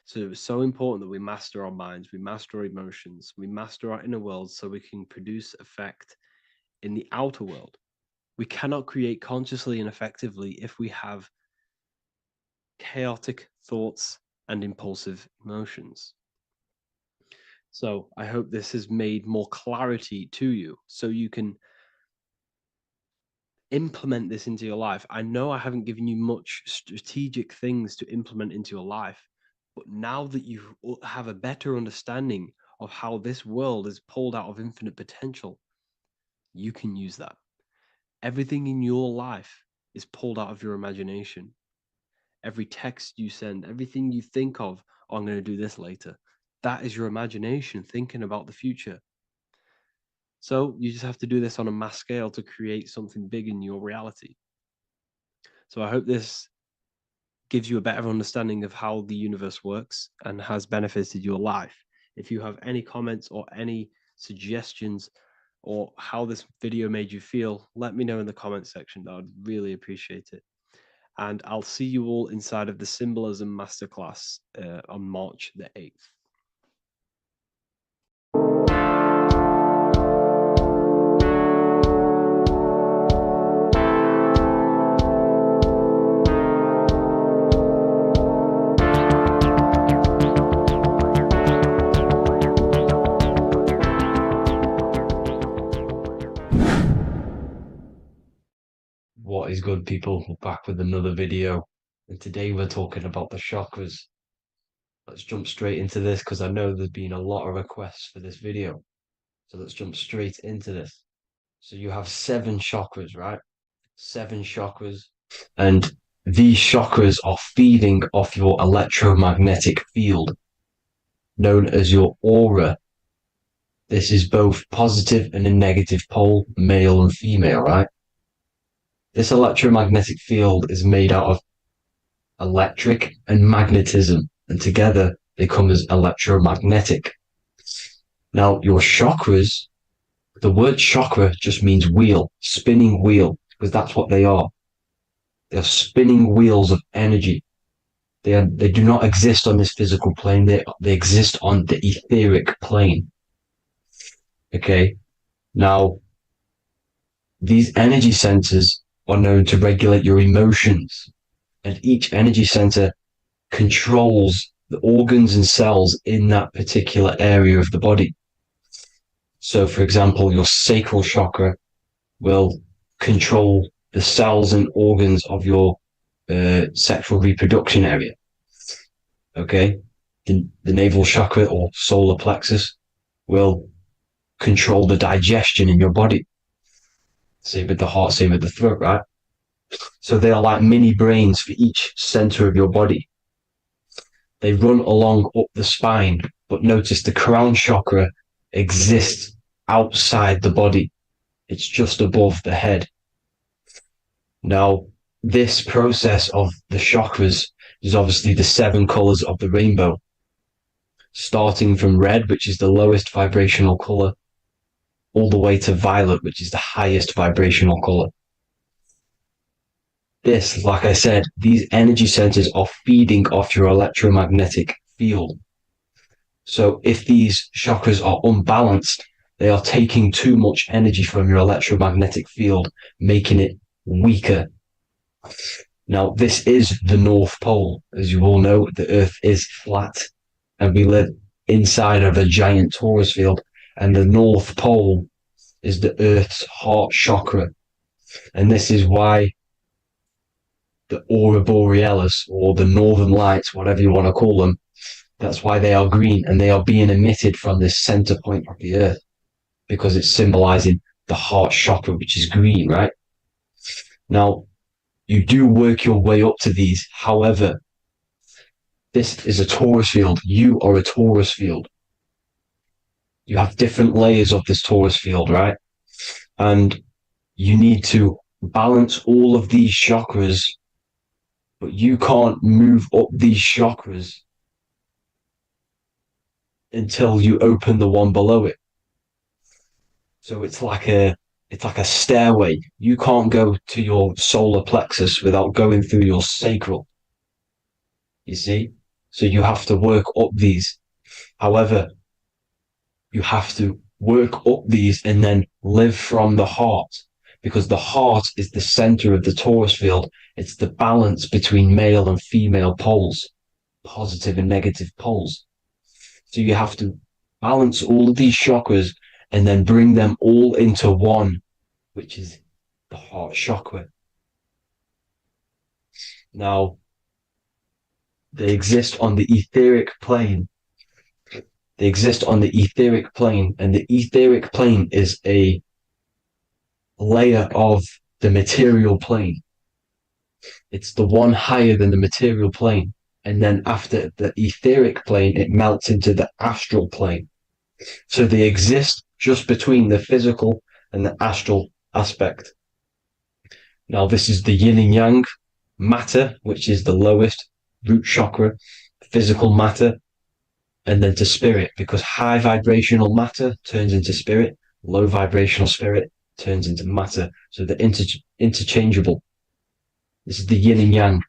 So it's so important that we master our minds, we master our emotions, we master our inner world so we can produce effect in the outer world. We cannot create consciously and effectively if we have chaotic thoughts and impulsive emotions. So I hope this has made more clarity to you so you can implement this into your life. I know I haven't given you much strategic things to implement into your life, but now that you have a better understanding of how this world is pulled out of infinite potential, you can use that. Everything in your life is pulled out of your imagination. Every text you send, everything you think of, oh, I'm going to do this later, that is your imagination thinking about the future. So you just have to do this on a mass scale to create something big in your reality. So I hope this gives you a better understanding of how the universe works and has benefited your life. If you have any comments or any suggestions or how this video made you feel, let me know in the comment section. I would really appreciate it. And I'll see you all inside of the Symbolism Masterclass on March the 8th. What is good, people? We're back with another video, and today we're talking about the chakras. Let's jump straight into this because I know there's been a lot of requests for this video. So let's jump straight into this. So you have 7 chakras, right? 7 chakras, and these chakras are feeding off your electromagnetic field, known as your aura. This is both positive and a negative pole, male and female, right? This electromagnetic field is made out of electric and magnetism, and together they come as electromagnetic. Now, your chakras, the word chakra just means wheel, spinning wheel, because that's what they are. They're spinning wheels of energy. They do not exist on this physical plane. They exist on the etheric plane. Okay. Now, these energy centers are known to regulate your emotions, and each energy center controls the organs and cells in that particular area of the body. So, for example, your sacral chakra will control the cells and organs of your sexual reproduction area. Okay, the navel chakra or solar plexus will control the digestion in your body. Same with the heart, same with the throat, right? So they are like mini brains for each center of your body. They run along up the spine, but notice the crown chakra exists outside the body. It's just above the head. Now, this process of the chakras is obviously the 7 colors of the rainbow, starting from red, which is the lowest vibrational color, all the way to violet, which is the highest vibrational color. This, like I said, these energy centers are feeding off your electromagnetic field. So if these chakras are unbalanced, they are taking too much energy from your electromagnetic field, making it weaker. Now, this is the North Pole. As you all know, the Earth is flat, and we live inside of a giant torus field, and the North Pole is the Earth's heart chakra. And this is why the aurora borealis, or the northern lights, whatever you want to call them, that's why they are green, and they are being emitted from this center point of the Earth, because it's symbolizing the heart chakra, which is green, right? Now, you do work your way up to these. However, this is a torus field. You are a torus field. You have different layers of this torus field, right? And you need to balance all of these chakras, but you can't move up these chakras until you open the one below it. So it's like a stairway. You can't go to your solar plexus without going through your sacral. You see? So you have to work up these. However, you have to work up these and then live from the heart, because the heart is the center of the torus field. It's the balance between male and female poles, positive and negative poles. So you have to balance all of these chakras and then bring them all into one, which is the heart chakra. Now, they exist on the etheric plane. They exist on the etheric plane, and the etheric plane is a layer of the material plane. It's the one higher than the material plane. And then after the etheric plane, it melts into the astral plane. So they exist just between the physical and the astral aspect. Now, this is the yin and yang matter, which is the lowest root chakra, physical matter, and then to spirit, because high vibrational matter turns into spirit, low vibrational spirit turns into matter. So they're interchangeable. This is the yin and yang.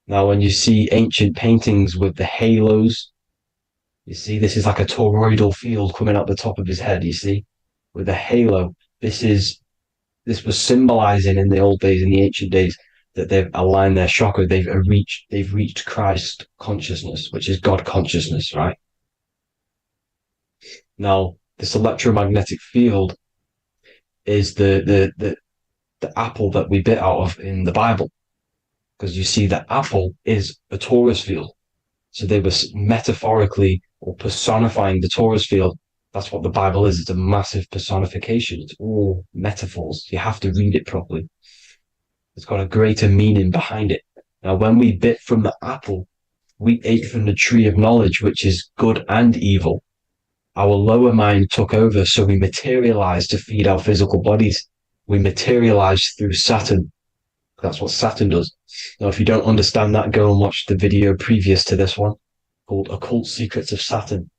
Now, when you see ancient paintings with the halos, you see this is like a toroidal field coming out the top of his head, you see, with a halo. This was symbolizing in the old days, in the ancient days, that they've aligned their chakra, they've reached Christ consciousness, which is God consciousness, right? Now, this electromagnetic field is the apple that we bit out of in the Bible, because you see that apple is a torus field. So they were metaphorically or personifying the torus field. That's what the Bible is. It's a massive personification. It's all metaphors. You have to read it properly. It's got a greater meaning behind it. Now, when we bit from the apple, we ate from the tree of knowledge, which is good and evil. Our lower mind took over, so we materialized to feed our physical bodies. We materialized through Saturn. That's what Saturn does. Now, if you don't understand that, go and watch the video previous to this one called Occult Secrets of Saturn.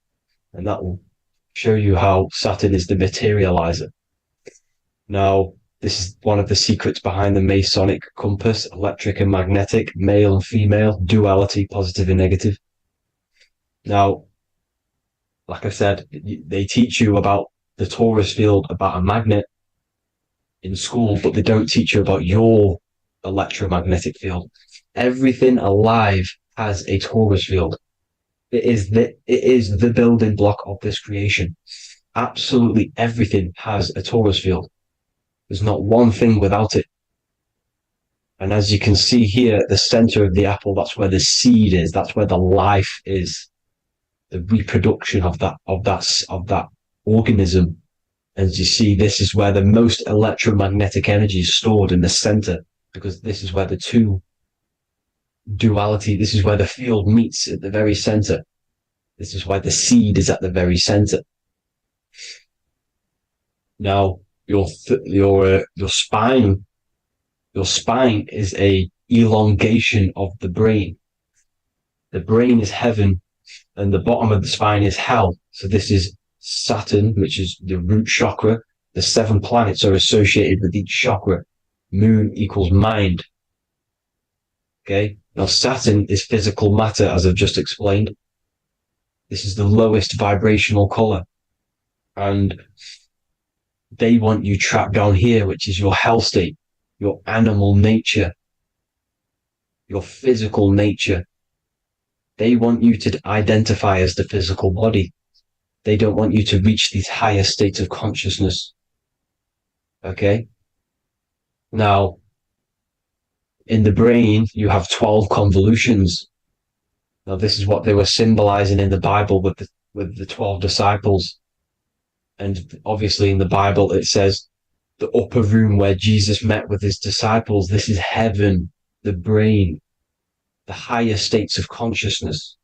And that will show you how Saturn is the materializer. Now, This is one of the secrets behind the Masonic compass: electric and magnetic, male and female, duality, positive and negative. Now, like I said, they teach you about the torus field, about a magnet in school, but they don't teach you about your electromagnetic field. Everything alive has a torus field. It is the building block of this creation. Absolutely everything has a torus field. There's not one thing without it. And as you can see here at the center of the apple, that's where the seed is. That's where the life is. The reproduction of that organism. As you see, this is where the most electromagnetic energy is stored, in the center, because this is where the two duality, this is where the field meets, at the very center. This is why the seed is at the very center. Now, your spine is a elongation of the brain. The brain is heaven, and the bottom of the spine is hell. So this is Saturn, which is the root chakra. The 7 planets are associated with each chakra. Moon equals mind. Okay. Now Saturn is physical matter, as I've just explained. This is the lowest vibrational color. And they want you trapped down here, which is your hell state, your animal nature, your physical nature. They want you to identify as the physical body. They don't want you to reach these higher states of consciousness. Okay? Now, in the brain, you have 12 convolutions. Now, this is what they were symbolizing in the Bible with the 12 disciples. And obviously in the Bible, it says the upper room where Jesus met with his disciples. This is heaven, the brain, the higher states of consciousness.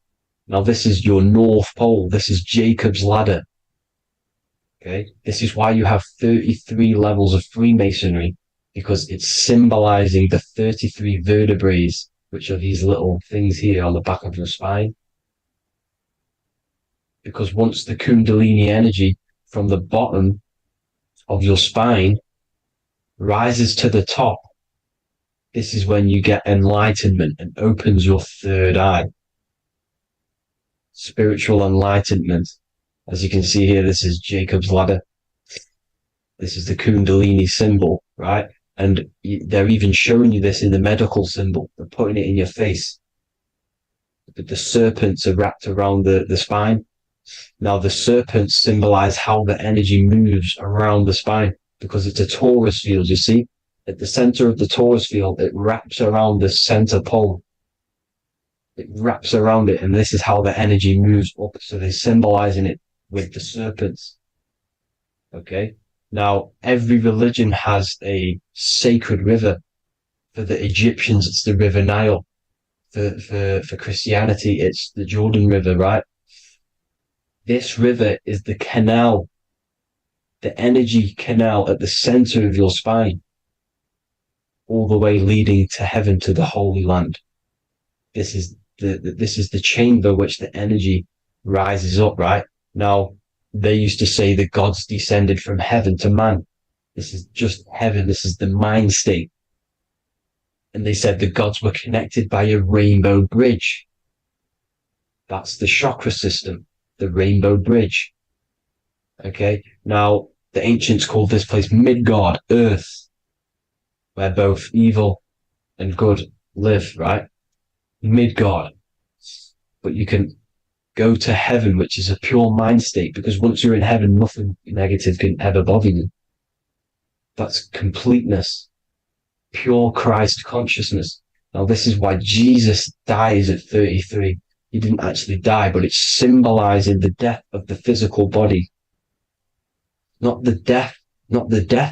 Now, this is your North Pole. This is Jacob's ladder. Okay. This is why you have 33 levels of Freemasonry, because it's symbolizing the 33 vertebrae, which are these little things here on the back of your spine. Because once the Kundalini energy from the bottom of your spine rises to the top, this is when you get enlightenment and opens your third eye. Spiritual enlightenment. As you can see here, this is Jacob's ladder. This is the Kundalini symbol, right? And they're even showing you this in the medical symbol. They're putting it in your face. But the serpents are wrapped around the spine. Now, the serpents symbolize how the energy moves around the spine, because it's a torus field, you see? At the center of the torus field, it wraps around the center pole. It wraps around it, and this is how the energy moves up. So they're symbolizing it with the serpents. Okay? Now, every religion has a sacred river. For the Egyptians, it's the River Nile. For Christianity, it's the Jordan River, right? This river is the canal, the energy canal at the center of your spine, all the way leading to heaven, to the Holy Land. This is the chamber which the energy rises up, right? Now, they used to say the gods descended from heaven to man. This is just heaven. This is the mind state. And they said the gods were connected by a rainbow bridge. That's the chakra system, the rainbow bridge. Okay. Now, the ancients called this place Midgard, Earth, where both evil and good live, right? Midgard. But you can go to heaven, which is a pure mind state, because once you're in heaven, nothing negative can ever bother you. That's completeness, pure Christ consciousness. Now, this is why Jesus dies at 33. He didn't actually die, but it's symbolizing the death of the physical body. Not the death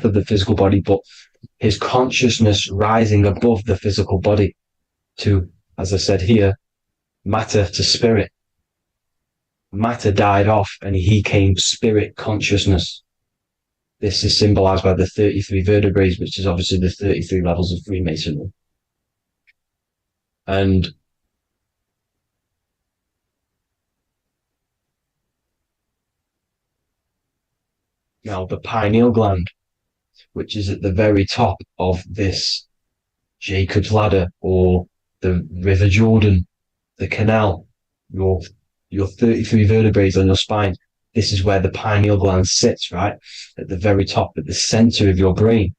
of the physical body, but his consciousness rising above the physical body to, as I said here, matter to spirit. Matter died off and he came spirit consciousness. This is symbolized by the 33 vertebrae, which is obviously the 33 levels of Freemasonry. And now the pineal gland. which is at the very top of this Jacob's ladder, or the River Jordan, the canal, your 33 vertebrae on your spine. This is where the pineal gland sits, right? At the very top, at the center of your brain.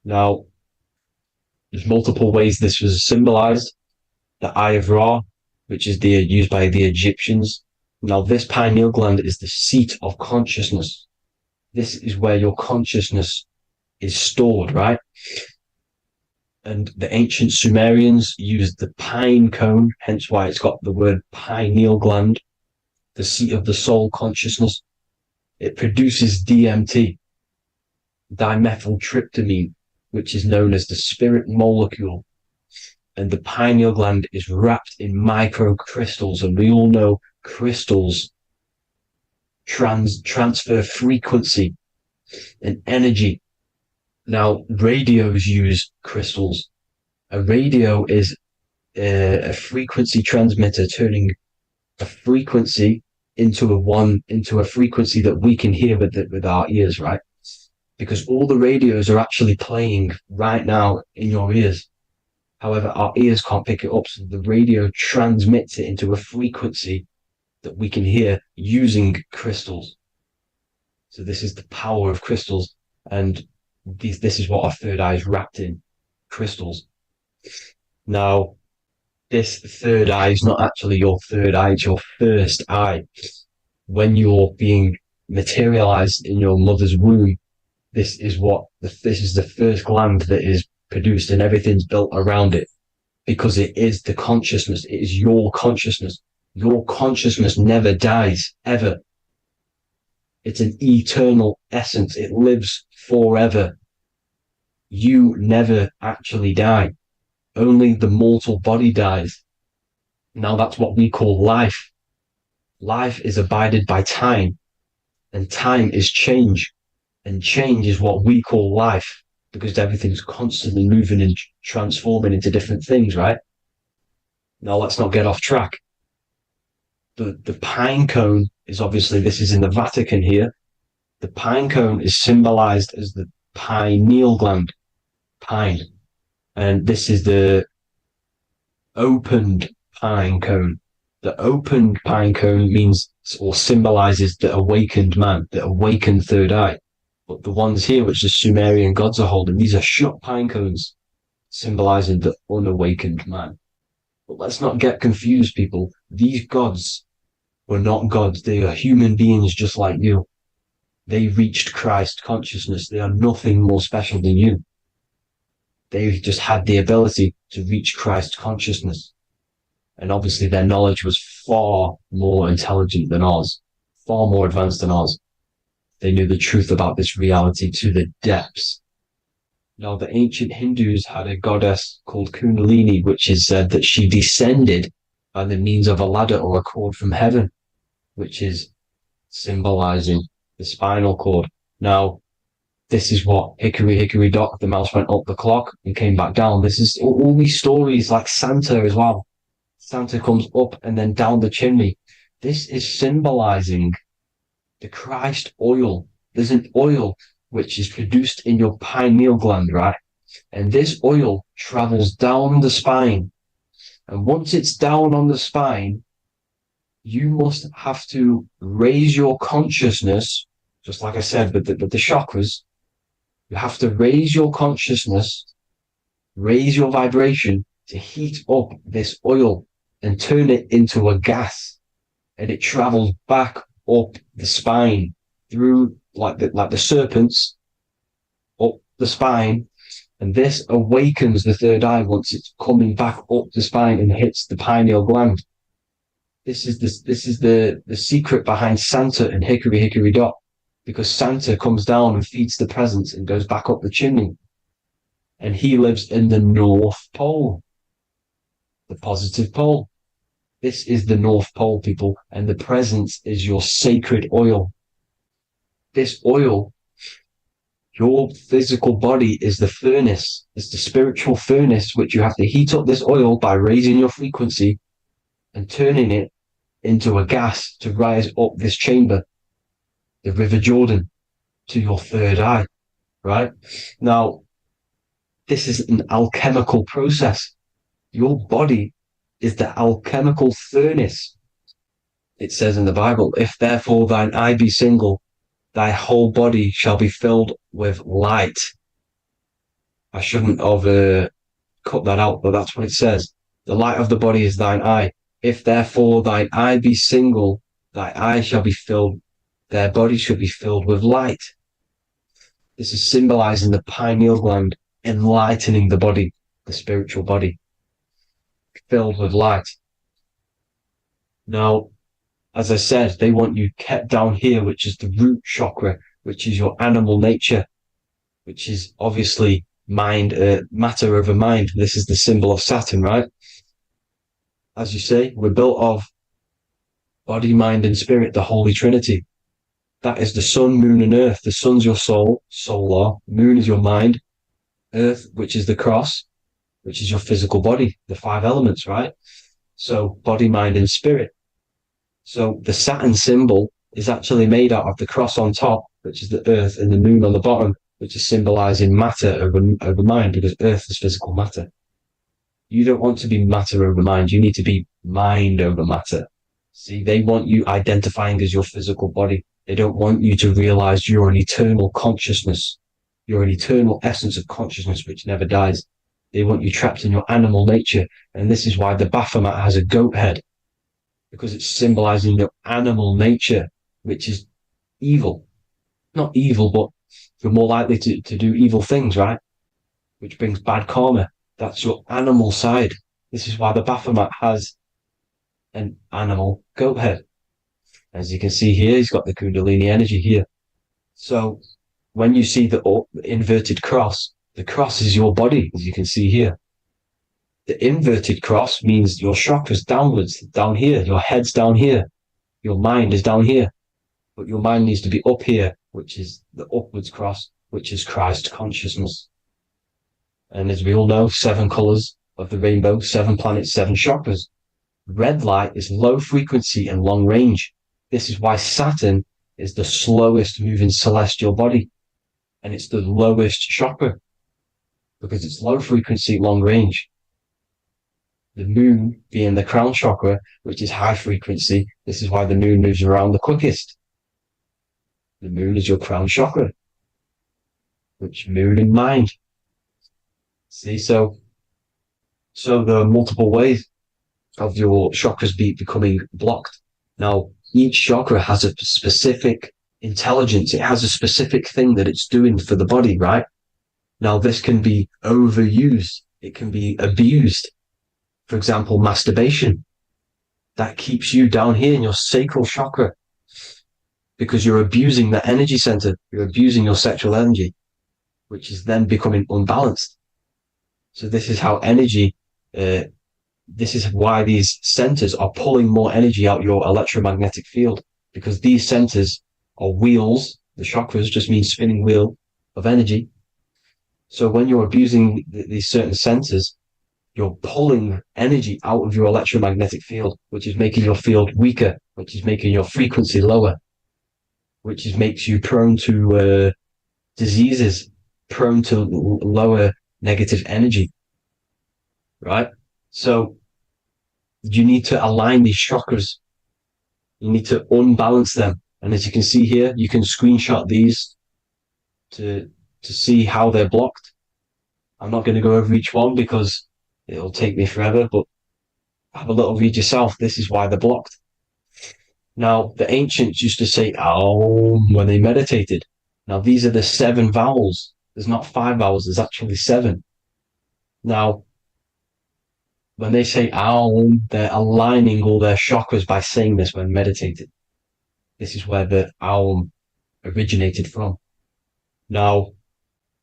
Now, there's multiple ways this was symbolized. The Eye of Ra, which is used by the Egyptians. Now, this pineal gland is the seat of consciousness. This is where your consciousness is stored, right? And the ancient Sumerians used the pine cone, hence why it's got the word pineal gland, the seat of the soul consciousness. It produces DMT, dimethyltryptamine, which is known as the spirit molecule. And the pineal gland is wrapped in microcrystals, and we all know crystals transfer frequency and energy. Now, radios use crystals. A radio is a frequency transmitter, turning a frequency into a frequency that we can hear with our ears, right? Because all the radios are actually playing right now in your ears. However, our ears can't pick it up, so the radio transmits it into a frequency that we can hear using crystals. So this is the power of crystals, and this is what our third eye is wrapped in, crystals. Now, this third eye is not actually your third eye, it's your first eye. When you're being materialized in your mother's womb, this is the first gland that is produced, and everything's built around it, because it is the consciousness. It is your consciousness. Your consciousness never dies, ever. It's an eternal essence. It lives forever. You never actually die. Only the mortal body dies. Now that's what we call life. Life is abided by time, and time is change. And change is what we call life, because everything's constantly moving and transforming into different things, right? Now let's not get off track. The pine cone is obviously, this is in the Vatican here. The pine cone is symbolized as the pineal gland, pine. And this is the opened pine cone. The opened pine cone means, or symbolizes, the awakened man, the awakened third eye. But the ones here, which the Sumerian gods are holding, these are shut pine cones, symbolizing the unawakened man. But let's not get confused, people. These gods were not gods. They are human beings just like you. They reached Christ consciousness. They are nothing more special than you. They just had the ability to reach Christ consciousness. And obviously their knowledge was far more intelligent than ours, far more advanced than ours. They knew the truth about this reality to the depths. Now, the ancient Hindus had a goddess called Kundalini, which is said that she descended by the means of a ladder or a cord from heaven, which is symbolizing the spinal cord. Now, this is what Hickory Hickory Dock, the mouse went up the clock and came back down. This is all these stories, like Santa as well. Santa comes up and then down the chimney. This is symbolizing the Christ oil. There's an oil which is produced in your pineal gland, right? And this oil travels down the spine. And once it's down on the spine, you must have to raise your consciousness, just like I said, with the chakras. You have to raise your consciousness, raise your vibration to heat up this oil and turn it into a gas. And it travels back up the spine through like the serpents up the spine, and this awakens the third eye once it's coming back up the spine and hits the pineal gland. This is the secret behind Santa and Hickory Hickory Dock, because Santa comes down and feeds the presents and goes back up the chimney, and he lives in the North Pole, the positive pole. This is the North Pole, people, and the presence is your sacred oil. This oil, your physical body is the furnace. It's the spiritual furnace, which you have to heat up this oil by raising your frequency and turning it into a gas to rise up this chamber, the River Jordan, to your third eye. right? Now, this is an alchemical process. Your body is the alchemical furnace. It says in the Bible, if therefore thine eye be single, thy whole body shall be filled with light. I shouldn't have cut that out, but that's what it says. The light of the body is thine eye. If therefore thine eye be single, thy eye shall be filled, their body shall be filled with light. This is symbolizing the pineal gland enlightening the body, the spiritual body, filled with light. Now, as I said, they want you kept down here, which is the root chakra, which is your animal nature, which is obviously mind, matter over mind. This is the symbol of Saturn, right? As you say, we're built of body, mind, and spirit, the Holy Trinity. That is the sun, moon, and earth. The sun's your soul, solar. Moon is your mind. Earth, which is the cross, which is your physical body, the 5 elements, right? So body, mind, and spirit. So the Saturn symbol is actually made out of the cross on top, which is the earth, and the moon on the bottom, which is symbolizing matter over mind, because earth is physical matter. You don't want to be matter over mind. You need to be mind over matter. See, they want you identifying as your physical body. They don't want you to realize you're an eternal consciousness. You're an eternal essence of consciousness which never dies. They want you trapped in your animal nature. And this is why the Baphomet has a goat head, because it's symbolizing your animal nature, which is evil. Not evil, but you're more likely to do evil things, right? Which brings bad karma. That's your animal side. This is why the Baphomet has an animal goat head. As you can see here, he's got the Kundalini energy here. So when you see the inverted cross, the cross is your body, as you can see here. The inverted cross means your chakra's downwards, down here. Your head's down here. Your mind is down here. But your mind needs to be up here, which is the upwards cross, which is Christ consciousness. And as we all know, 7 colors of the rainbow, 7 planets, 7 chakras. Red light is low frequency and long range. This is why Saturn is the slowest moving celestial body. And it's the lowest chakra, because it's low frequency, long range. The moon being the crown chakra, which is high frequency. This is why the moon moves around the quickest. The moon is your crown chakra, which moon in mind. See, so there are multiple ways of your chakras becoming blocked. Now, each chakra has a specific intelligence. It has a specific thing that it's doing for the body, right? Now, this can be overused. It can be abused. For example, masturbation. That keeps you down here in your sacral chakra, because you're abusing the energy center. You're abusing your sexual energy, which is then becoming unbalanced. So this is how energy, this is why these centers are pulling more energy out your electromagnetic field, because these centers are wheels. The chakras just mean spinning wheel of energy. So when you're abusing these certain centers, you're pulling energy out of your electromagnetic field, which is making your field weaker, which is making your frequency lower, which makes you prone to diseases, prone to lower negative energy, right? So you need to align these chakras. You need to unbalance them. And as you can see here, you can screenshot these to see how they're blocked. I'm not going to go over each one because it'll take me forever, but have a little read yourself. This is why they're blocked. Now, the ancients used to say Aum when they meditated. Now, these are the 7 vowels. There's not 5 vowels, there's actually 7. Now, when they say Aum, they're aligning all their chakras by saying this when meditated. This is where the Aum originated from. Now,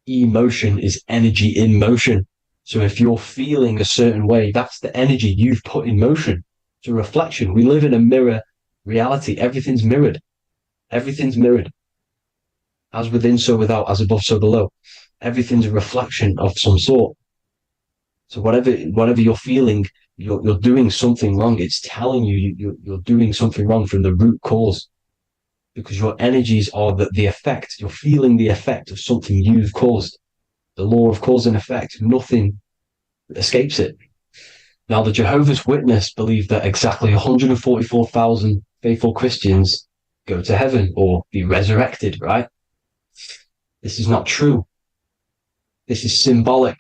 emotion is energy in motion. So if you're feeling a certain way, that's the energy you've put in motion. It's a reflection. We live in a mirror reality. Everything's mirrored. Everything's mirrored. As within, so without, as above, so below. Everything's a reflection of some sort. So whatever you're feeling, you're doing something wrong. It's telling you you're doing something wrong from the root cause. because your energies are the effect. You're feeling the effect of something you've caused. The law of cause and effect. Nothing escapes it. Now, the Jehovah's Witness believe that exactly 144,000 faithful Christians go to heaven or be resurrected, right? This is not true. This is symbolic.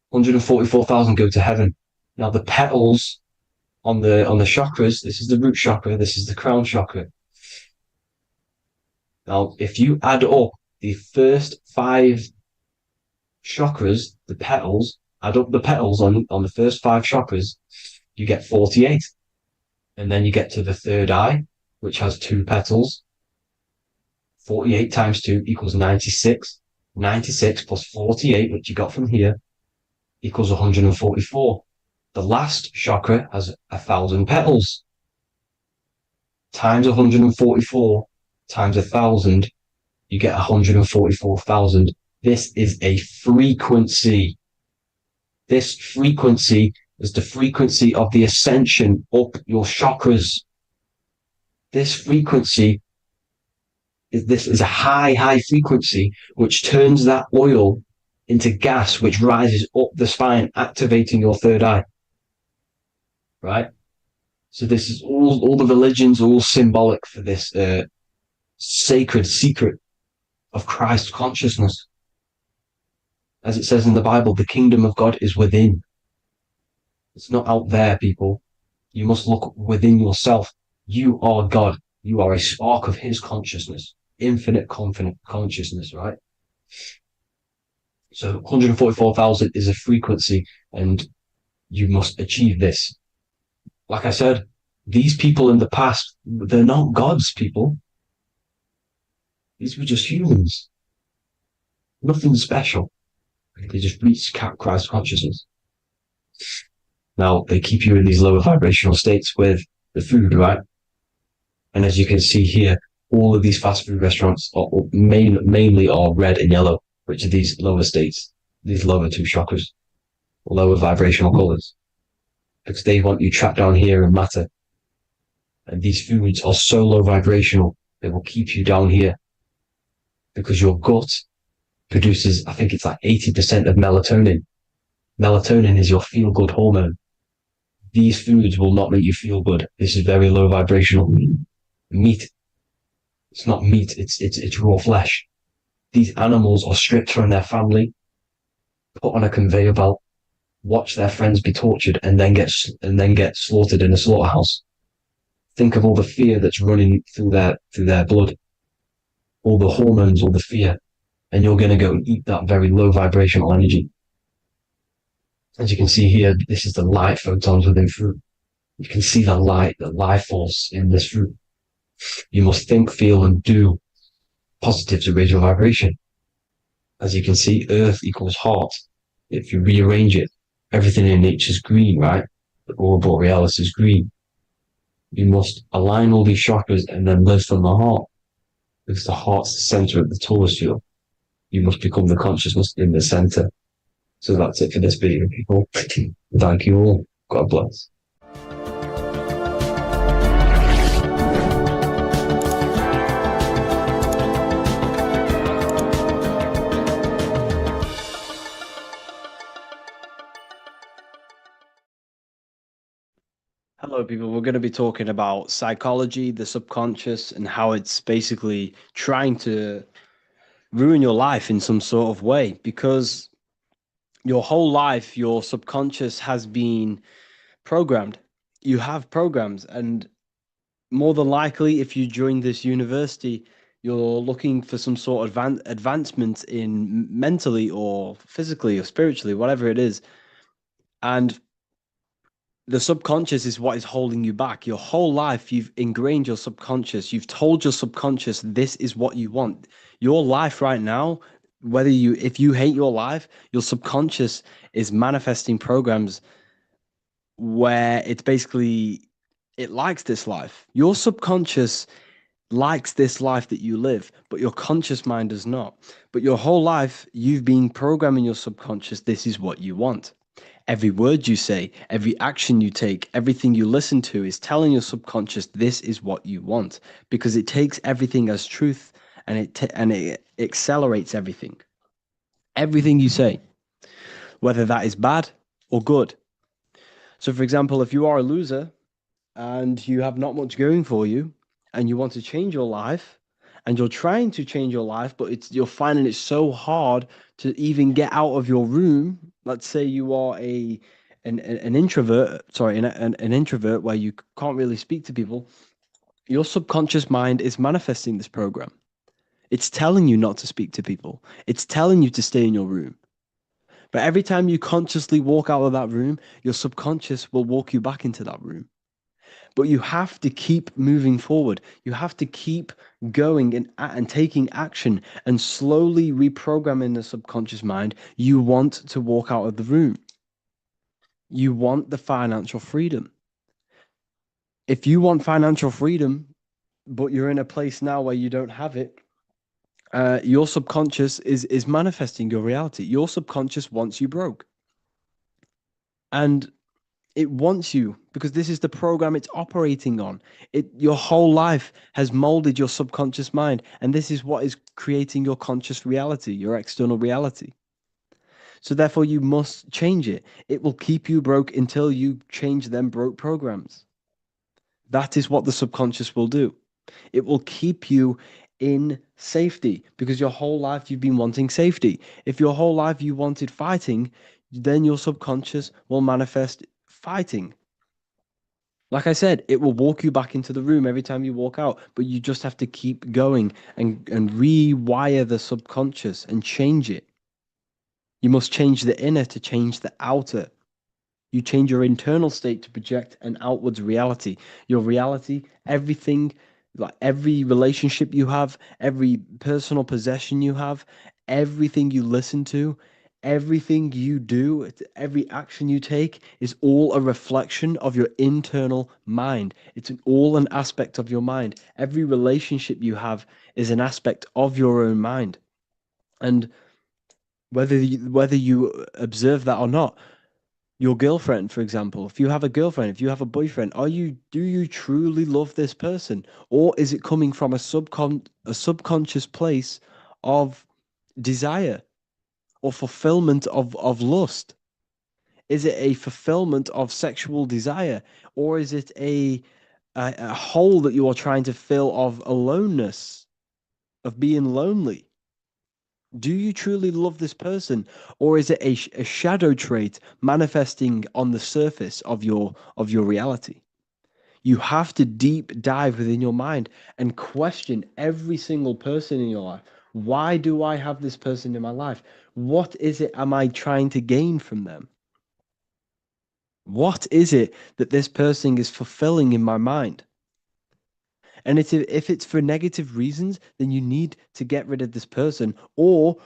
144,000 go to heaven. Now, the petals on the chakras, this is the root chakra, this is the crown chakra. Now, if you add up the first 5 chakras, the petals, add up the petals on the first 5 chakras, you get 48. And then you get to the third eye, which has 2 petals. 48 times 2 equals 96. 96 plus 48, which you got from here, equals 144. The last chakra has 1,000 petals. Times 144 times 1,000, you get 144,000. This is a frequency. This frequency is the frequency of the ascension up your chakras. This frequency is a high frequency which turns that oil into gas, which rises up the spine, activating your third eye. Right? So this is all the religions are all symbolic for this sacred secret of Christ consciousness. As it says in the Bible, the kingdom of God is within. It's not out there, people. You must look within yourself. You are God. You are a spark of his consciousness, infinite consciousness, right? So 144,000 is a frequency, and you must achieve this. Like I said, these people in the past, they're not gods, people. These were just humans. Nothing special. They just reach Christ consciousness. Now, they keep you in these lower vibrational states with the food, right? And as you can see here, all of these fast food restaurants are mainly are red and yellow, which are these lower states, these lower 2 chakras, lower vibrational colors, because they want you trapped down here in matter. And these foods are so low vibrational, they will keep you down here, because your gut produces, I think it's like 80% of melatonin. Melatonin is your feel-good hormone. These foods will not make you feel good. This is very low vibrational. Meat. It's not meat, it's raw flesh. These animals are stripped from their family, put on a conveyor belt, watch their friends be tortured, and then get slaughtered in a slaughterhouse. Think of all the fear that's running through their blood, all the hormones, all the fear, and you're going to go and eat that very low vibrational energy. As you can see here, this is the light photons within fruit. You can see the light, the life force in this fruit. You must think, feel, and do positive to raise your vibration. As you can see, earth equals heart. If you rearrange it, everything in nature is green, right? The aurora borealis is green. You must align all these chakras and then live from the heart, because the heart's the center of the Taurus field. You must become the consciousness in the center. So that's it for this video, people. Thank you all. God bless. Hello, people. We're going to be talking about psychology, the subconscious, and how it's basically trying to ruin your life in some sort of way, because your whole life, your subconscious has been programmed. You have programs, and more than likely, if you join this university, you're looking for some sort of advancement in mentally or physically or spiritually, whatever it is. And the subconscious is what is holding you back. Your whole life, you've ingrained your subconscious. You've told your subconscious, this is what you want. Your life right now, if you hate your life, your subconscious is manifesting programs where it's basically, it likes this life. Your subconscious likes this life that you live, but your conscious mind does not. But your whole life, you've been programming your subconscious, this is what you want. Every word you say, every action you take, everything you listen to is telling your subconscious this is what you want, because it takes everything as truth, and it accelerates everything. Everything you say, whether that is bad or good. So, for example, if you are a loser and you have not much going for you and you want to change your life and you're trying to change your life, but you're finding it so hard to even get out of your room. Let's say you are an introvert, an introvert where you can't really speak to people. Your subconscious mind is manifesting this program. It's telling you not to speak to people. It's telling you to stay in your room. But every time you consciously walk out of that room, your subconscious will walk you back into that room. But you have to keep moving forward. You have to keep going and taking action and slowly reprogramming the subconscious mind. You want to walk out of the room. You want the financial freedom. If you want financial freedom, but you're in a place now where you don't have it, your subconscious is manifesting your reality. Your subconscious wants you broke. And it wants you because this is the program it's operating on. Your whole life has molded your subconscious mind, and this is what is creating your conscious reality, your external reality. So therefore, you must change it. It will keep you broke until you change them broke programs. That is what the subconscious will do. It will keep you in safety because your whole life you've been wanting safety. If your whole life you wanted fighting, then your subconscious will manifest fighting. Like I said, it will walk you back into the room every time you walk out, but you just have to keep going and rewire the subconscious and change it. You must change the inner to change the outer. You change your internal state to project an outwards reality. Your reality, everything, like every relationship you have, every personal possession you have, everything you listen to, everything you do, every action you take is all a reflection of your internal mind. It's all an aspect of your mind. Every relationship you have is an aspect of your own mind. And whether you observe that or not, your girlfriend, for example, if you have a girlfriend, if you have a boyfriend, do you truly love this person? Or is it coming from a subconscious place of desire or fulfillment of lust? Is it a fulfillment of sexual desire? Or is it a hole that you are trying to fill of aloneness, of being lonely? Do you truly love this person, or is it a shadow trait manifesting on the surface of your reality? You have to deep dive within your mind and question every single person in your life. Why do I have this person in my life? What is it am I trying to gain from them? What is it that this person is fulfilling in my mind? And if it's for negative reasons, then you need to get rid of this person or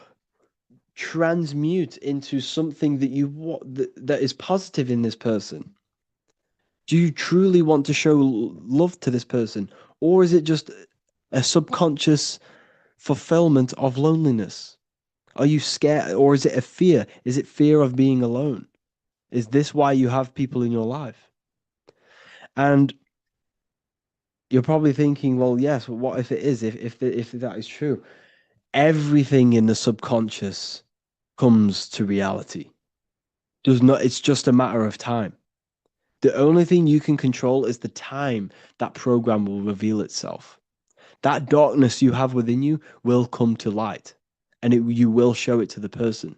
transmute into something that is positive in this person. Do you truly want to show love to this person, or is it just a subconscious fulfillment of loneliness? Are you scared, or is it a fear? Is it fear of being alone? Is this why you have people in your life? And you're probably thinking, well, yes, but what if it is? If that is true, everything in the subconscious comes to reality. It's just a matter of time. The only thing you can control is the time that program will reveal itself. That darkness you have within you will come to light, and you will show it to the person.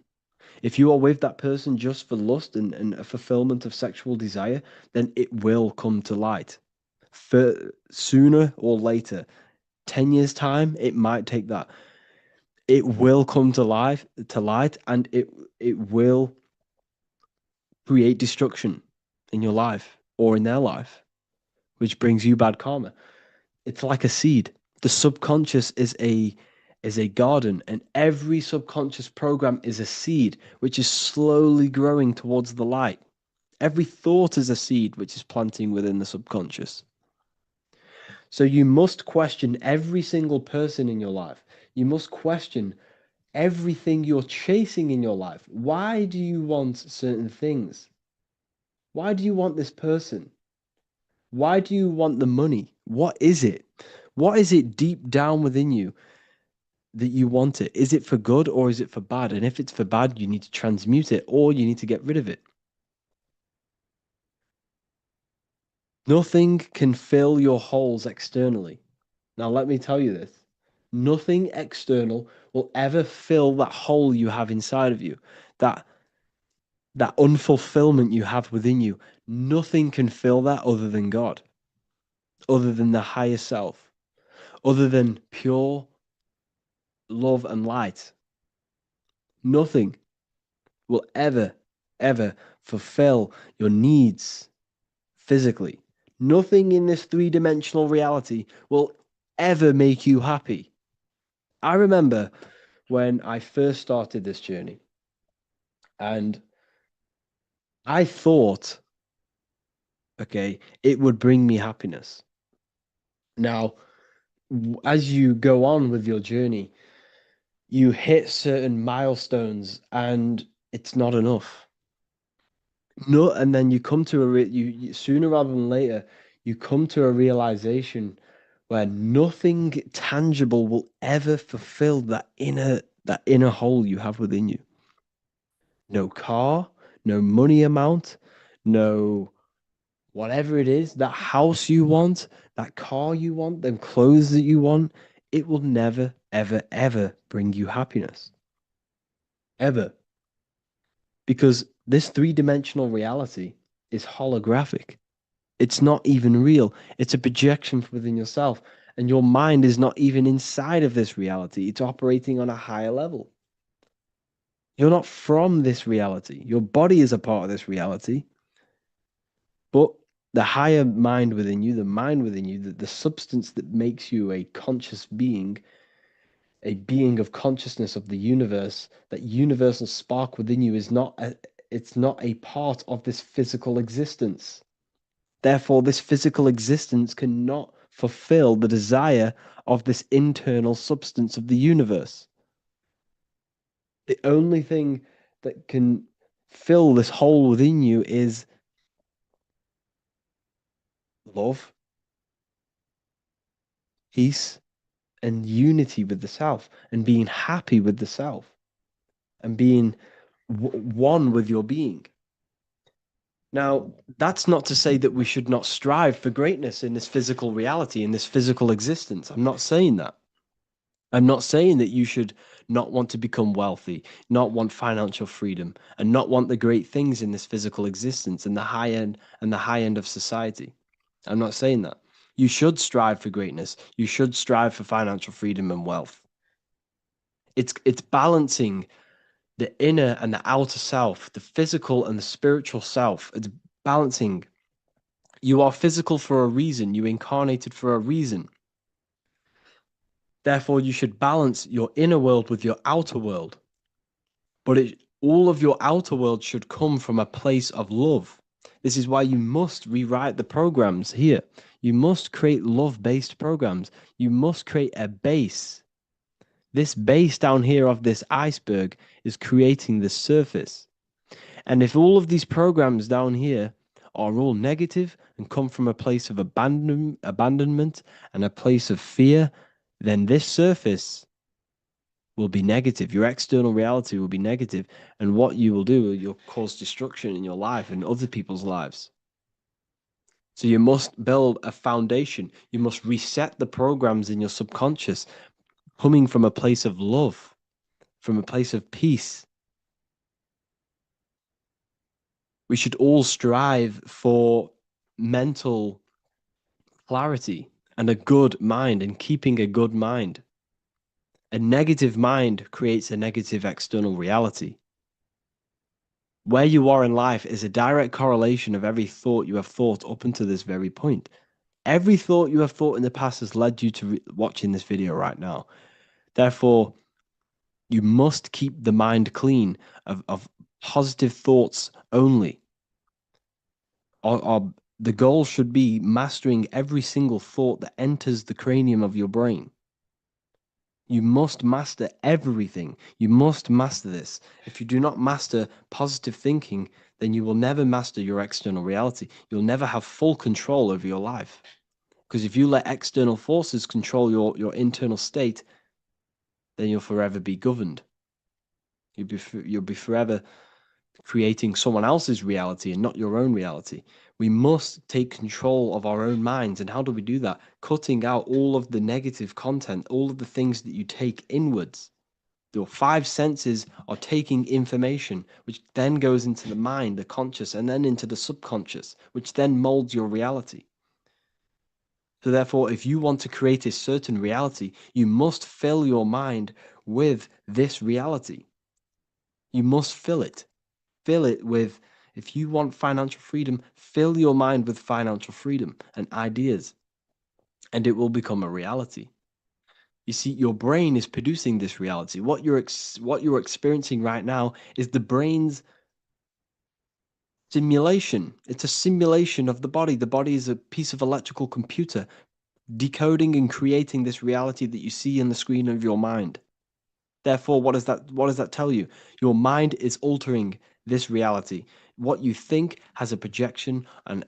If you are with that person just for lust and a fulfillment of sexual desire, then it will come to light. For sooner or later, 10 years time, it might take that. It will come to light, and it will create destruction in your life or in their life, which brings you bad karma. It's like a seed. The subconscious is a garden, and every subconscious program is a seed which is slowly growing towards the light. Every thought is a seed which is planting within the subconscious. So you must question every single person in your life. You must question everything you're chasing in your life. Why do you want certain things? Why do you want this person? Why do you want the money? What is it? What is it deep down within you that you want it? Is it for good or is it for bad? And if it's for bad, you need to transmute it or you need to get rid of it. Nothing can fill your holes externally. Now, let me tell you this. Nothing external will ever fill that hole you have inside of you, that unfulfillment you have within you. Nothing can fill that other than God, other than the higher self, other than pure love and light. Nothing will ever fulfill your needs physically. Nothing in this three-dimensional reality will ever make you happy. I remember when I first started this journey, and I thought, okay, it would bring me happiness. Now, as you go on with your journey, you hit certain milestones and it's not enough. No, and then you come to you sooner rather than later, you come to a realization where nothing tangible will ever fulfill that inner hole you have within you. No car, no money amount, no whatever it is, that house you want, that car you want, them clothes that you want, it will never, ever bring you happiness. Ever. Because this three-dimensional reality is holographic. It's not even real. It's a projection within yourself. And your mind is not even inside of this reality. It's operating on a higher level. You're not from this reality. Your body is a part of this reality. But the higher mind within you, the substance that makes you a conscious being, a being of consciousness of the universe, that universal spark within you is not it's not a part of this physical existence. Therefore, this physical existence cannot fulfill the desire of this internal substance of the universe. The only thing that can fill this hole within you is love, peace, and unity with the self, and being happy with the self, and being one with your being. Now, that's not to say that we should not strive for greatness in this physical reality, in this physical existence. I'm not saying that. I'm not saying that you should not want to become wealthy, not want financial freedom, and not want the great things in this physical existence and the high end of society. I'm not saying that. You should strive for greatness. You should strive for financial freedom and wealth. It's balancing the inner and the outer self, the physical and the spiritual self. It's balancing. You are physical for a reason. You incarnated for a reason. Therefore, you should balance your inner world with your outer world. But all of your outer world should come from a place of love. This is why you must rewrite the programs here. You must create love-based programs. You must create a base. This base down here of this iceberg is creating the surface. And if all of these programs down here are all negative and come from a place of abandonment and a place of fear, then this surface will be negative. Your external reality will be negative. And what you will do, you'll cause destruction in your life and other people's lives. So you must build a foundation. You must reset the programs in your subconscious, coming from a place of love, from a place of peace. We should all strive for mental clarity and a good mind, and keeping a good mind. A negative mind creates a negative external reality. Where you are in life is a direct correlation of every thought you have thought up until this very point. Every thought you have thought in the past has led you to watching this video right now. Therefore, you must keep the mind clean of positive thoughts only. The goal should be mastering every single thought that enters the cranium of your brain. You must master everything. You must master this. If you do not master positive thinking, then you will never master your external reality. You'll never have full control over your life. Because if you let external forces control your internal state, then you'll forever be governed. You'll be forever creating someone else's reality and not your own reality. We must take control of our own minds. And how do we do that? Cutting out all of the negative content, all of the things that you take inwards. Your five senses are taking information, which then goes into the mind, the conscious, and then into the subconscious, which then molds your reality. So therefore, if you want to create a certain reality, you must fill your mind with this reality. You must fill it. Fill it with, if you want financial freedom, fill your mind with financial freedom and ideas, and it will become a reality. You see, your brain is producing this reality. What you're experiencing right now is the brain's simulation. It's a simulation of the body. The body is a piece of electrical computer decoding and creating this reality that you see in the screen of your mind. Therefore, what does that tell you? Your mind is altering this reality. What you think has a projection and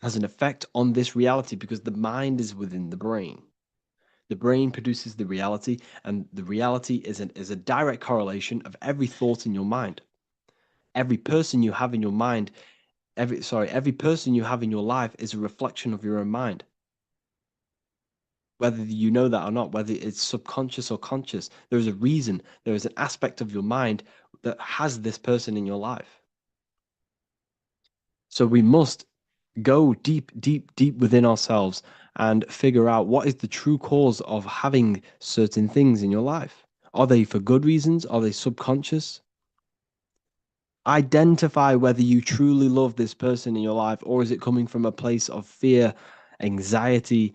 has an effect on this reality because the mind is within the brain. The brain produces the reality, and the reality is a direct correlation of every thought in your mind. Every person you have in your mind, every person you have in your life is a reflection of your own mind. Whether you know that or not, whether it's subconscious or conscious, there is a reason, there is an aspect of your mind that has this person in your life. So we must go deep, deep, deep within ourselves and figure out what is the true cause of having certain things in your life. Are they for good reasons? Are they subconscious? Identify whether you truly love this person in your life, or is it coming from a place of fear, anxiety,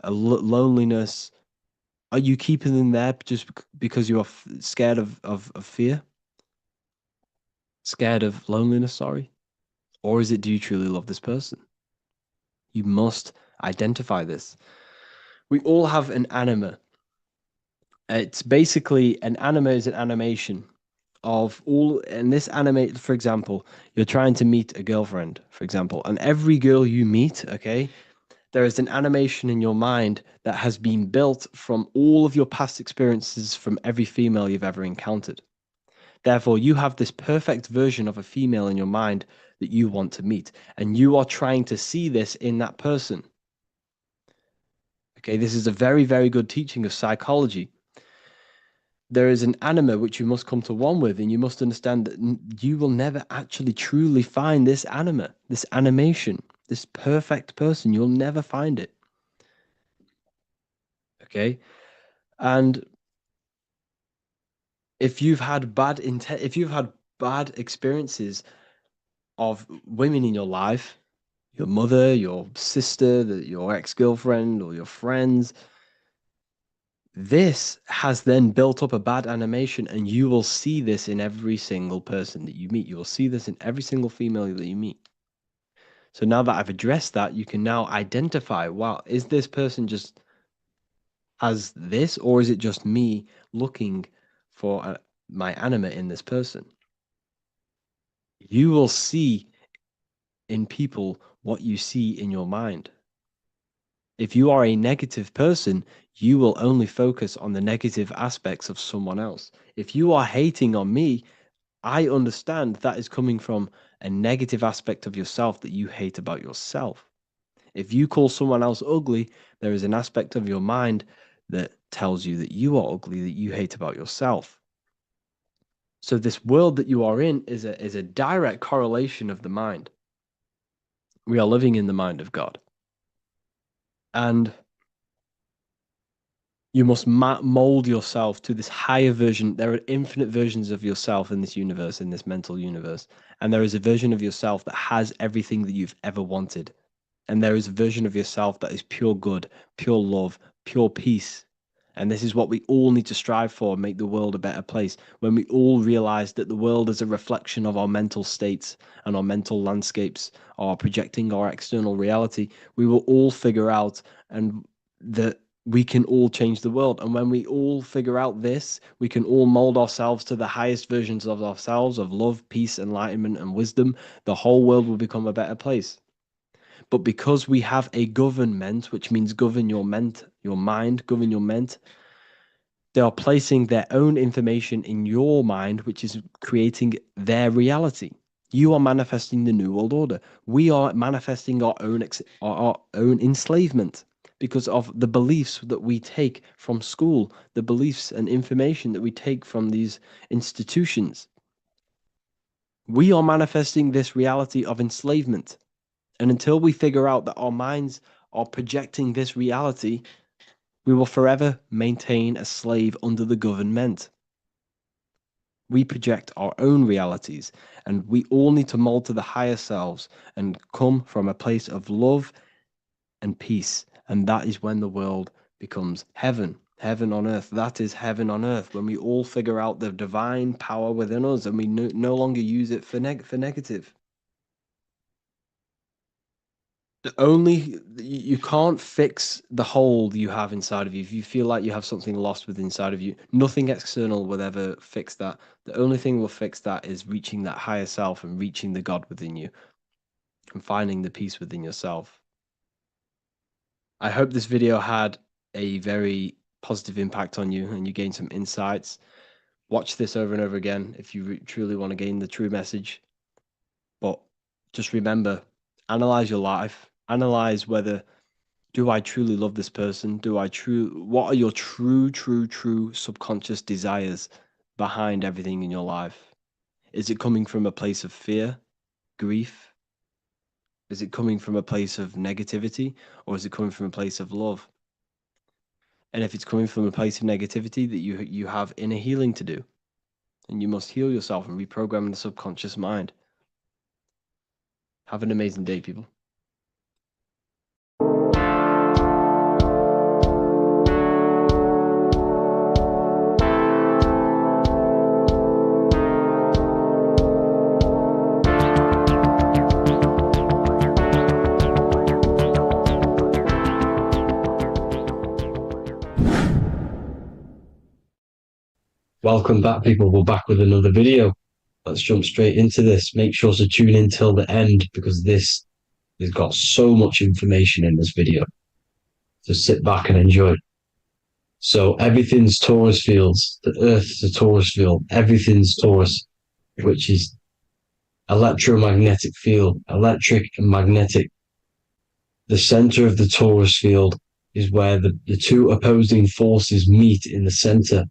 loneliness? Are you keeping them there just because you are scared of fear? Scared of loneliness, sorry? Or is it, do you truly love this person? You must identify this. We all have an anima. It's basically, an anima is an animation of all, and this animate, for example, you're trying to meet a girlfriend, for example, and every girl you meet, okay, there is an animation in your mind that has been built from all of your past experiences from every female you've ever encountered. Therefore, you have this perfect version of a female in your mind that you want to meet, and you are trying to see this in that person. Okay, this is a very, very good teaching of psychology. There is an anima which you must come to one with, and you must understand that you will never actually truly find this anima, this animation, this perfect person. You'll never find it. Okay, and if you've had bad experiences of women in your life, your mother, your sister, your ex-girlfriend, or your friends, this has then built up a bad animation, and you will see this in every single person that you meet. You will see this in every single female that you meet. So now that I've addressed that, you can now identify, wow, is this person just has this, or is it just me looking for my anima in this person? You will see in people what you see in your mind. If you are a negative person, you will only focus on the negative aspects of someone else. If you are hating on me, I understand that is coming from a negative aspect of yourself that you hate about yourself. If you call someone else ugly, there is an aspect of your mind that tells you that you are ugly, that you hate about yourself. So this world that you are in is a direct correlation of the mind. We are living in the mind of God. And you must mold yourself to this higher version. There are infinite versions of yourself in this universe, in this mental universe. And there is a version of yourself that has everything that you've ever wanted. And there is a version of yourself that is pure good, pure love, pure peace. And this is what we all need to strive for, make the world a better place. When we all realize that the world is a reflection of our mental states and our mental landscapes are projecting our external reality, we will all figure out and that we can all change the world. And when we all figure out this, we can all mold ourselves to the highest versions of ourselves, of love, peace, enlightenment, and wisdom. The whole world will become a better place. But because we have a government, which means govern your mind, govern your ment, they are placing their own information in your mind, which is creating their reality. You are manifesting the New World Order. We are manifesting our own enslavement because of the beliefs that we take from school, the beliefs and information that we take from these institutions. We are manifesting this reality of enslavement. And until we figure out that our minds are projecting this reality, we will forever maintain a slave under the government. We project our own realities, and we all need to mold to the higher selves and come from a place of love and peace. And that is when the world becomes heaven. Heaven on earth. That is heaven on earth. When we all figure out the divine power within us and we no longer use it for negative. You can't fix the hole you have inside of you. If you feel like you have something lost within inside of you, nothing external will ever fix that. The only thing will fix that is reaching that higher self and reaching the God within you and finding the peace within yourself. I hope this video had a very positive impact on you and you gained some insights. Watch this over and over again if you truly want to gain the true message. But just remember, analyze your life. Analyze whether, do I truly love this person? What are your true subconscious desires behind everything in your life? Is it coming from a place of fear, grief? Is it coming from a place of negativity, or is it coming from a place of love? And if it's coming from a place of negativity, that you have inner healing to do, and you must heal yourself and reprogram the subconscious mind. Have an amazing day, people. Welcome back, people. We're back with another video. Let's jump straight into this. Make sure to tune in till the end because this has got so much information in this video. So sit back and enjoy. So everything's torus fields. The Earth's a torus field. Everything's torus, which is electromagnetic field, electric and magnetic. The center of the torus field is where the two opposing forces meet in the center.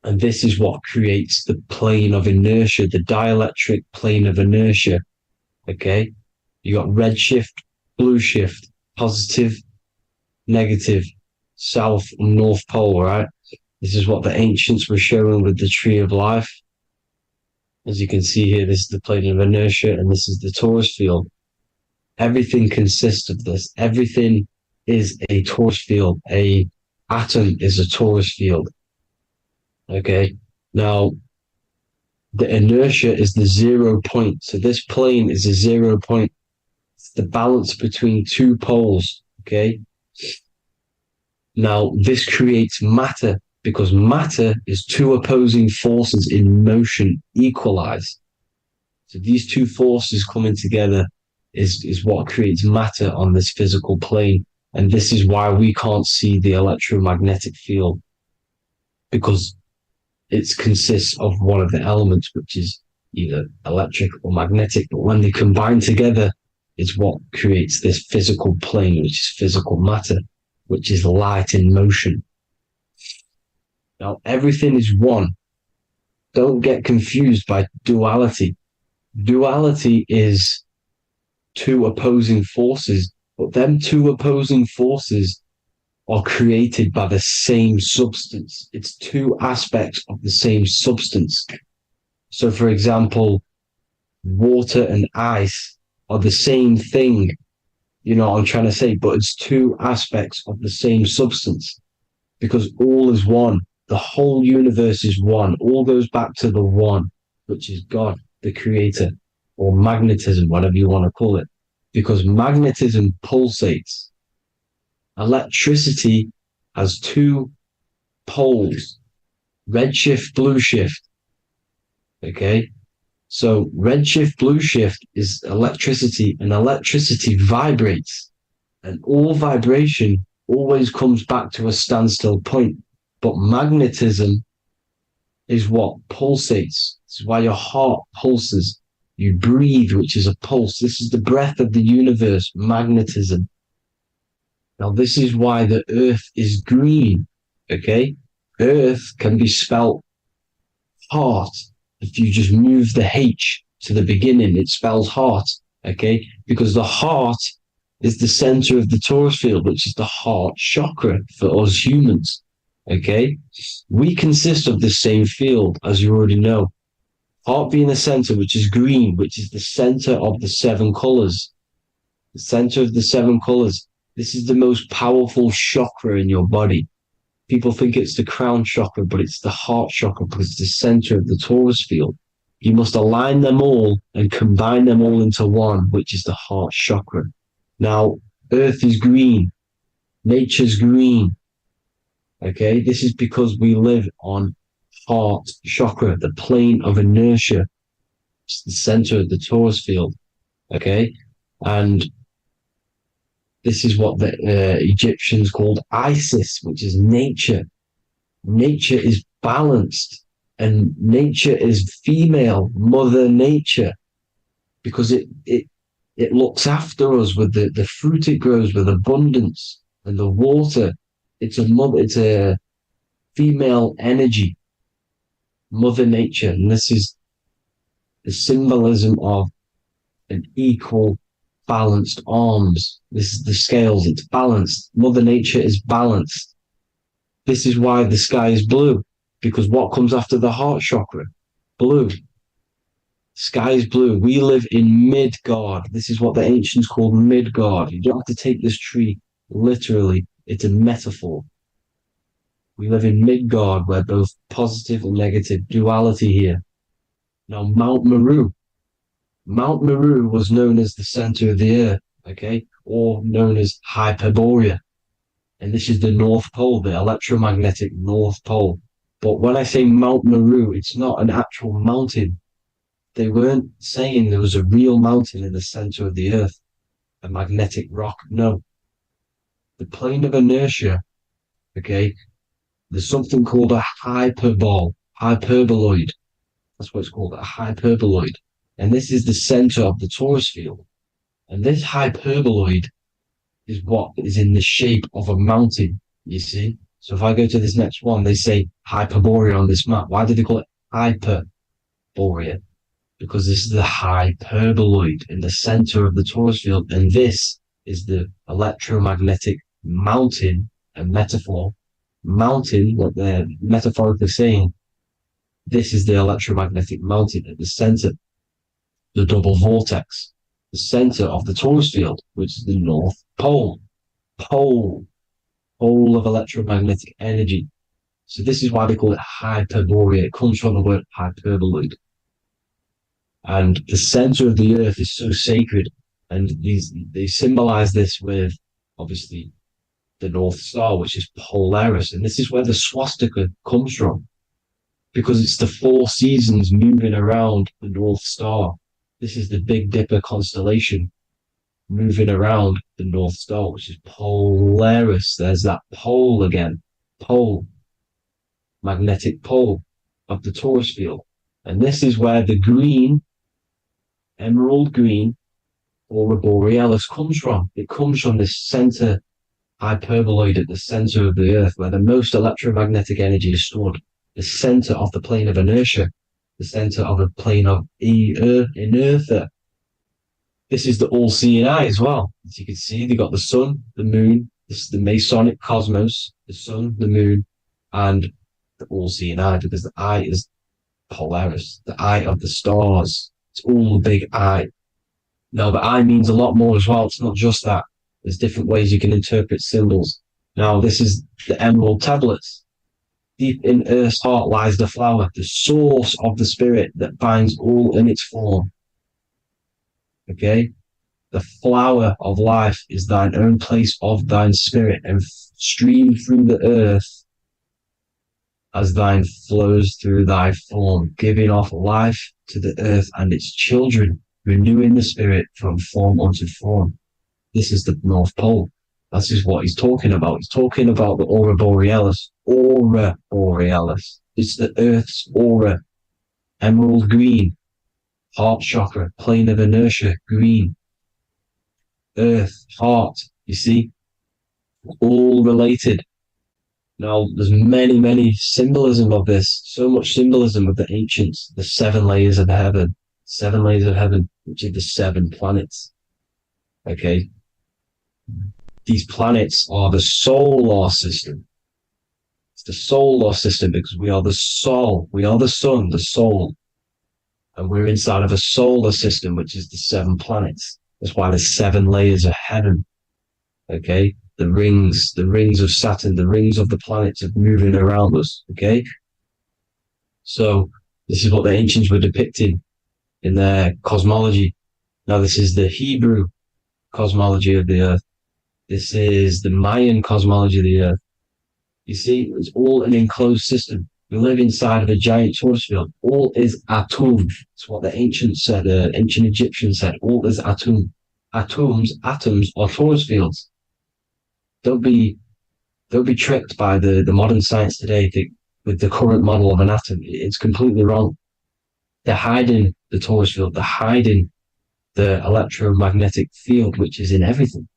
And this is what creates the plane of inertia, the dielectric plane of inertia. Okay? You got red shift, blue shift, positive, negative, south and north pole, right? This is what the ancients were showing with the tree of life. As you can see here, this is the plane of inertia and this is the torus field. Everything consists of this. Everything is a torus field. A atom is a torus field. Okay, now the inertia is the 0 point. So this plane is a 0 point. It's the balance between two poles. Okay, now this creates matter because matter is two opposing forces in motion equalize. So these two forces coming together is what creates matter on this physical plane. And this is why we can't see the electromagnetic field, because it consists of one of the elements, which is either electric or magnetic, but when they combine together, it's what creates this physical plane, which is physical matter, which is light in motion. Now, everything is one. Don't get confused by duality. Duality is two opposing forces, but them two opposing forces are created by the same substance. It's two aspects of the same substance. So, for example, water and ice are the same thing, you know what I'm trying to say, but it's two aspects of the same substance because all is one. The whole universe is one. All goes back to the one, which is God, the creator, or magnetism, whatever you want to call it, because magnetism pulsates. Electricity has two poles, red shift, blue shift. Okay, so red shift, blue shift is electricity, and electricity vibrates, and all vibration always comes back to a standstill point. But magnetism is what pulsates. This is why your heart pulses. You breathe, which is a pulse. This is the breath of the universe, magnetism. Now, this is why the earth is green, okay? Earth can be spelled heart. If you just move the H to the beginning, it spells heart, okay? Because the heart is the center of the torus field, which is the heart chakra for us humans, okay? We consist of the same field, as you already know. Heart being the center, which is green, which is the center of the seven colors. The center of the seven colors. This is the most powerful chakra in your body. People think it's the crown chakra, but it's the heart chakra because it's the center of the torus field. You must align them all and combine them all into one, which is the heart chakra. Now, earth is green. Nature's green. Okay, this is because we live on heart chakra, the plane of inertia. It's the center of the torus field. Okay, and this is what the Egyptians called Isis, which is nature. Nature is balanced, and nature is female, Mother Nature, because it looks after us with the fruit it grows with abundance, and the water. It's a female energy, Mother Nature, and this is the symbolism of an equal, balanced arms. This is the scales, it's balanced. Mother Nature is balanced. This is why the sky is blue, because what comes after the heart chakra? Blue. Sky is blue. We live in Midgard. This is what the ancients called Midgard. You don't have to take this tree literally. It's a metaphor. We live in Midgard, where both positive and negative duality here. Now, Mount Meru. Mount Meru was known as the center of the earth, okay, or known as Hyperborea. And this is the North Pole, the electromagnetic North Pole. But when I say Mount Meru, it's not an actual mountain. They weren't saying there was a real mountain in the center of the earth, a magnetic rock. No. The plane of inertia, okay, there's something called a hyperboloid. That's what it's called, a hyperboloid. And this is the center of the torus field. And this hyperboloid is what is in the shape of a mountain, you see? So if I go to this next one, they say Hyperborea on this map. Why do they call it Hyperborea? Because this is the hyperboloid in the center of the torus field. And this is the electromagnetic mountain, a metaphor. Mountain, what they're metaphorically saying, this is the electromagnetic mountain at the center, the double vortex, the center of the torus field, which is the North Pole. Pole of electromagnetic energy. So this is why they call it Hyperborea. It comes from the word hyperboloid. And the center of the earth is so sacred. And they symbolize this with, obviously, the North Star, which is Polaris. And this is where the swastika comes from, because it's the 4 seasons moving around the North Star. This is the Big Dipper constellation moving around the North Star, which is Polaris. There's that pole again. Pole. Magnetic pole of the torus field. And this is where the green, emerald green, aurora borealis comes from. It comes from this center hyperboloid at the center of the earth, where the most electromagnetic energy is stored. The center of the plane of inertia. The center of the plane of inertia. This is the all-seeing eye as well. As you can see, they got the sun, the moon, this is the Masonic cosmos, the sun, the moon, and the all-seeing eye, because the eye is Polaris, the eye of the stars. It's all the big eye. Now, the eye means a lot more as well. It's not just that. There's different ways you can interpret symbols. Now, this is the emerald tablets. Deep in Earth's heart lies the flower, the source of the spirit that binds all in its form. Okay? The flower of life is thine own place of thine spirit, and stream through the earth as thine flows through thy form, giving off life to the earth and its children, renewing the spirit from form unto form. This is the North Pole. That is what he's talking about. He's talking about the aura borealis. Aura borealis. It's the earth's aura. Emerald green. Heart chakra. Plane of inertia. Green. Earth. Heart. You see? All related. Now, there's many symbolism of this. So much symbolism of the ancients. The 7 layers of heaven. 7 layers of heaven, which are the 7 planets. Okay? These planets are the solar system. It's the solar system because we are the soul. We are the sun, the soul. And we're inside of a solar system, which is the 7 planets. That's why there's 7 layers of heaven. Okay? The rings of Saturn, the rings of the planets are moving around us. Okay? So, this is what the ancients were depicting in their cosmology. Now, this is the Hebrew cosmology of the earth. This is the Mayan cosmology of the earth. You see, it's all an enclosed system. We live inside of a giant torus field. All is atum. It's what the ancients said, ancient Egyptians said. All is atum. Atoms are torus fields. Don't be tricked by the modern science today with the current model of an atom. It's completely wrong. They're hiding the torus field. They're hiding the electromagnetic field, which is in everything.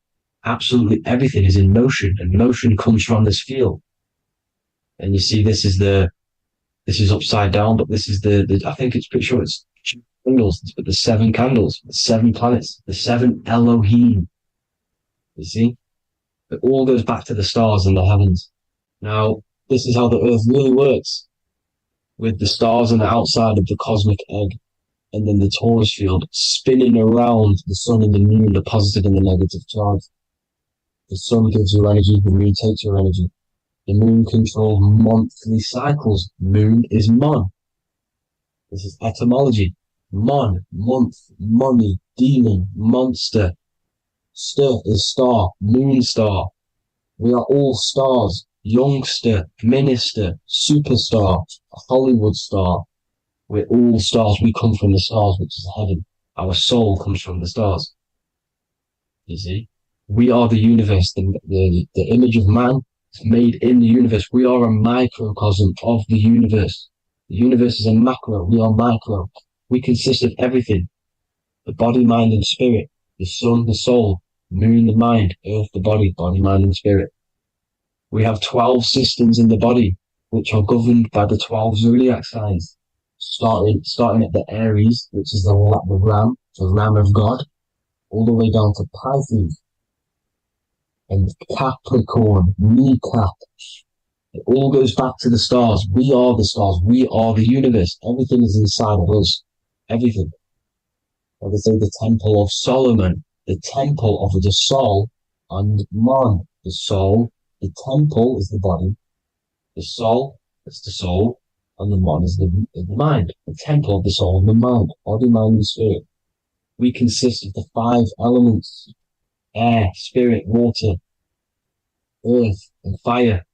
Absolutely everything is in motion, and motion comes from this field. And you see, this is upside down, but this is I think it's pretty sure it's candles, but the 7 candles, the 7 planets, the 7 Elohim. You see? It all goes back to the stars and the heavens. Now, this is how the earth really works, with the stars on the outside of the cosmic egg, and then the torus field spinning around the sun and the moon, the positive and the negative charge. The sun gives you energy, the moon takes your energy. The moon controls monthly cycles. Moon is mon. This is etymology. Mon, month, money, demon, monster. Stir is star, moon star. We are all stars. Youngster, minister, superstar, Hollywood star. We're all stars. We come from the stars, which is heaven. Our soul comes from the stars. You see? We are the universe, the image of man is made in the universe. We are a microcosm of the universe. The universe is a macro, we are micro. We consist of everything. The body, mind, and spirit. The sun, the soul. Moon, the mind. Earth, the body, mind, and spirit. We have 12 systems in the body, which are governed by the 12 zodiac signs. Starting at the Aries, which is the ram, the ram of God, all the way down to Pisces. And Capricorn, kneecap. It all goes back to the stars. We are the stars. We are the universe. Everything is inside of us. Everything. Like I say, the Temple of Solomon, the Temple of the soul and man. The soul, the temple is the body. The soul is the soul, and the man is the mind. The temple of the soul and the mind. Body, mind, and spirit. We consist of the 5 elements. Air, spirit, water, earth, and fire.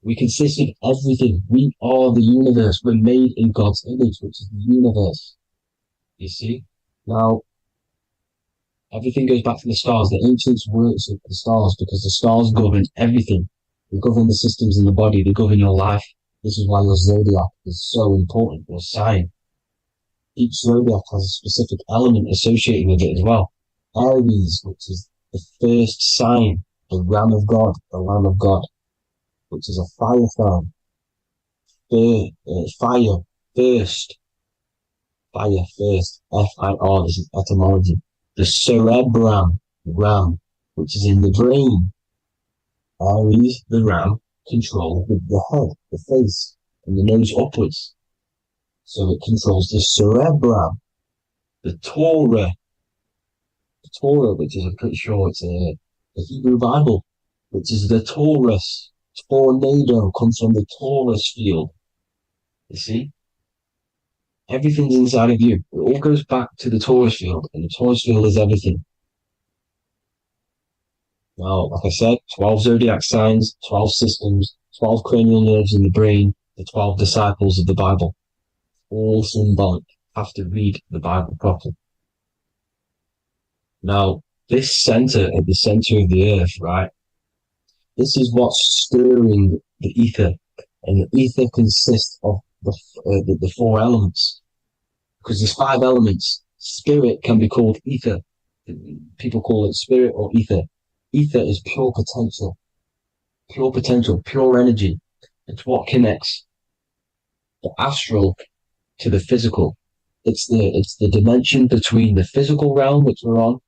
We consist of everything. We are the universe. We're made in God's image, which is the universe. You see? Now, everything goes back to the stars. The ancients worked with the stars because the stars govern everything. They govern the systems in the body. They govern your life. This is why your zodiac is so important, your sign. Each zodiac has a specific element associated with it as well. Aries, which is the first sign, the Ram of God, the Lamb of God, which is a fire sign. Fire, first. Fire, first. F-I-R, this is etymology. The cerebrum, ram, which is in the brain. Aries, the ram, controls the head, the face, and the nose upwards. So it controls the cerebrum. The Torah, which is, I'm pretty sure it's the Hebrew Bible, which is the Taurus. Tornado comes from the Taurus field. You see? Everything's inside of you. It all goes back to the Taurus field, and the Taurus field is everything. Now, like I said, 12 zodiac signs, 12 systems, 12 cranial nerves in the brain, the 12 disciples of the Bible. All symbolic. Have to read the Bible properly. Now, this center at the center of the earth, right? This is what's stirring the ether. And the ether consists of the four elements. Because there's 5 elements. Spirit can be called ether. People call it spirit or ether. Ether is pure potential, pure energy. It's what connects the astral to the physical. It's the dimension between the physical realm, which we're on,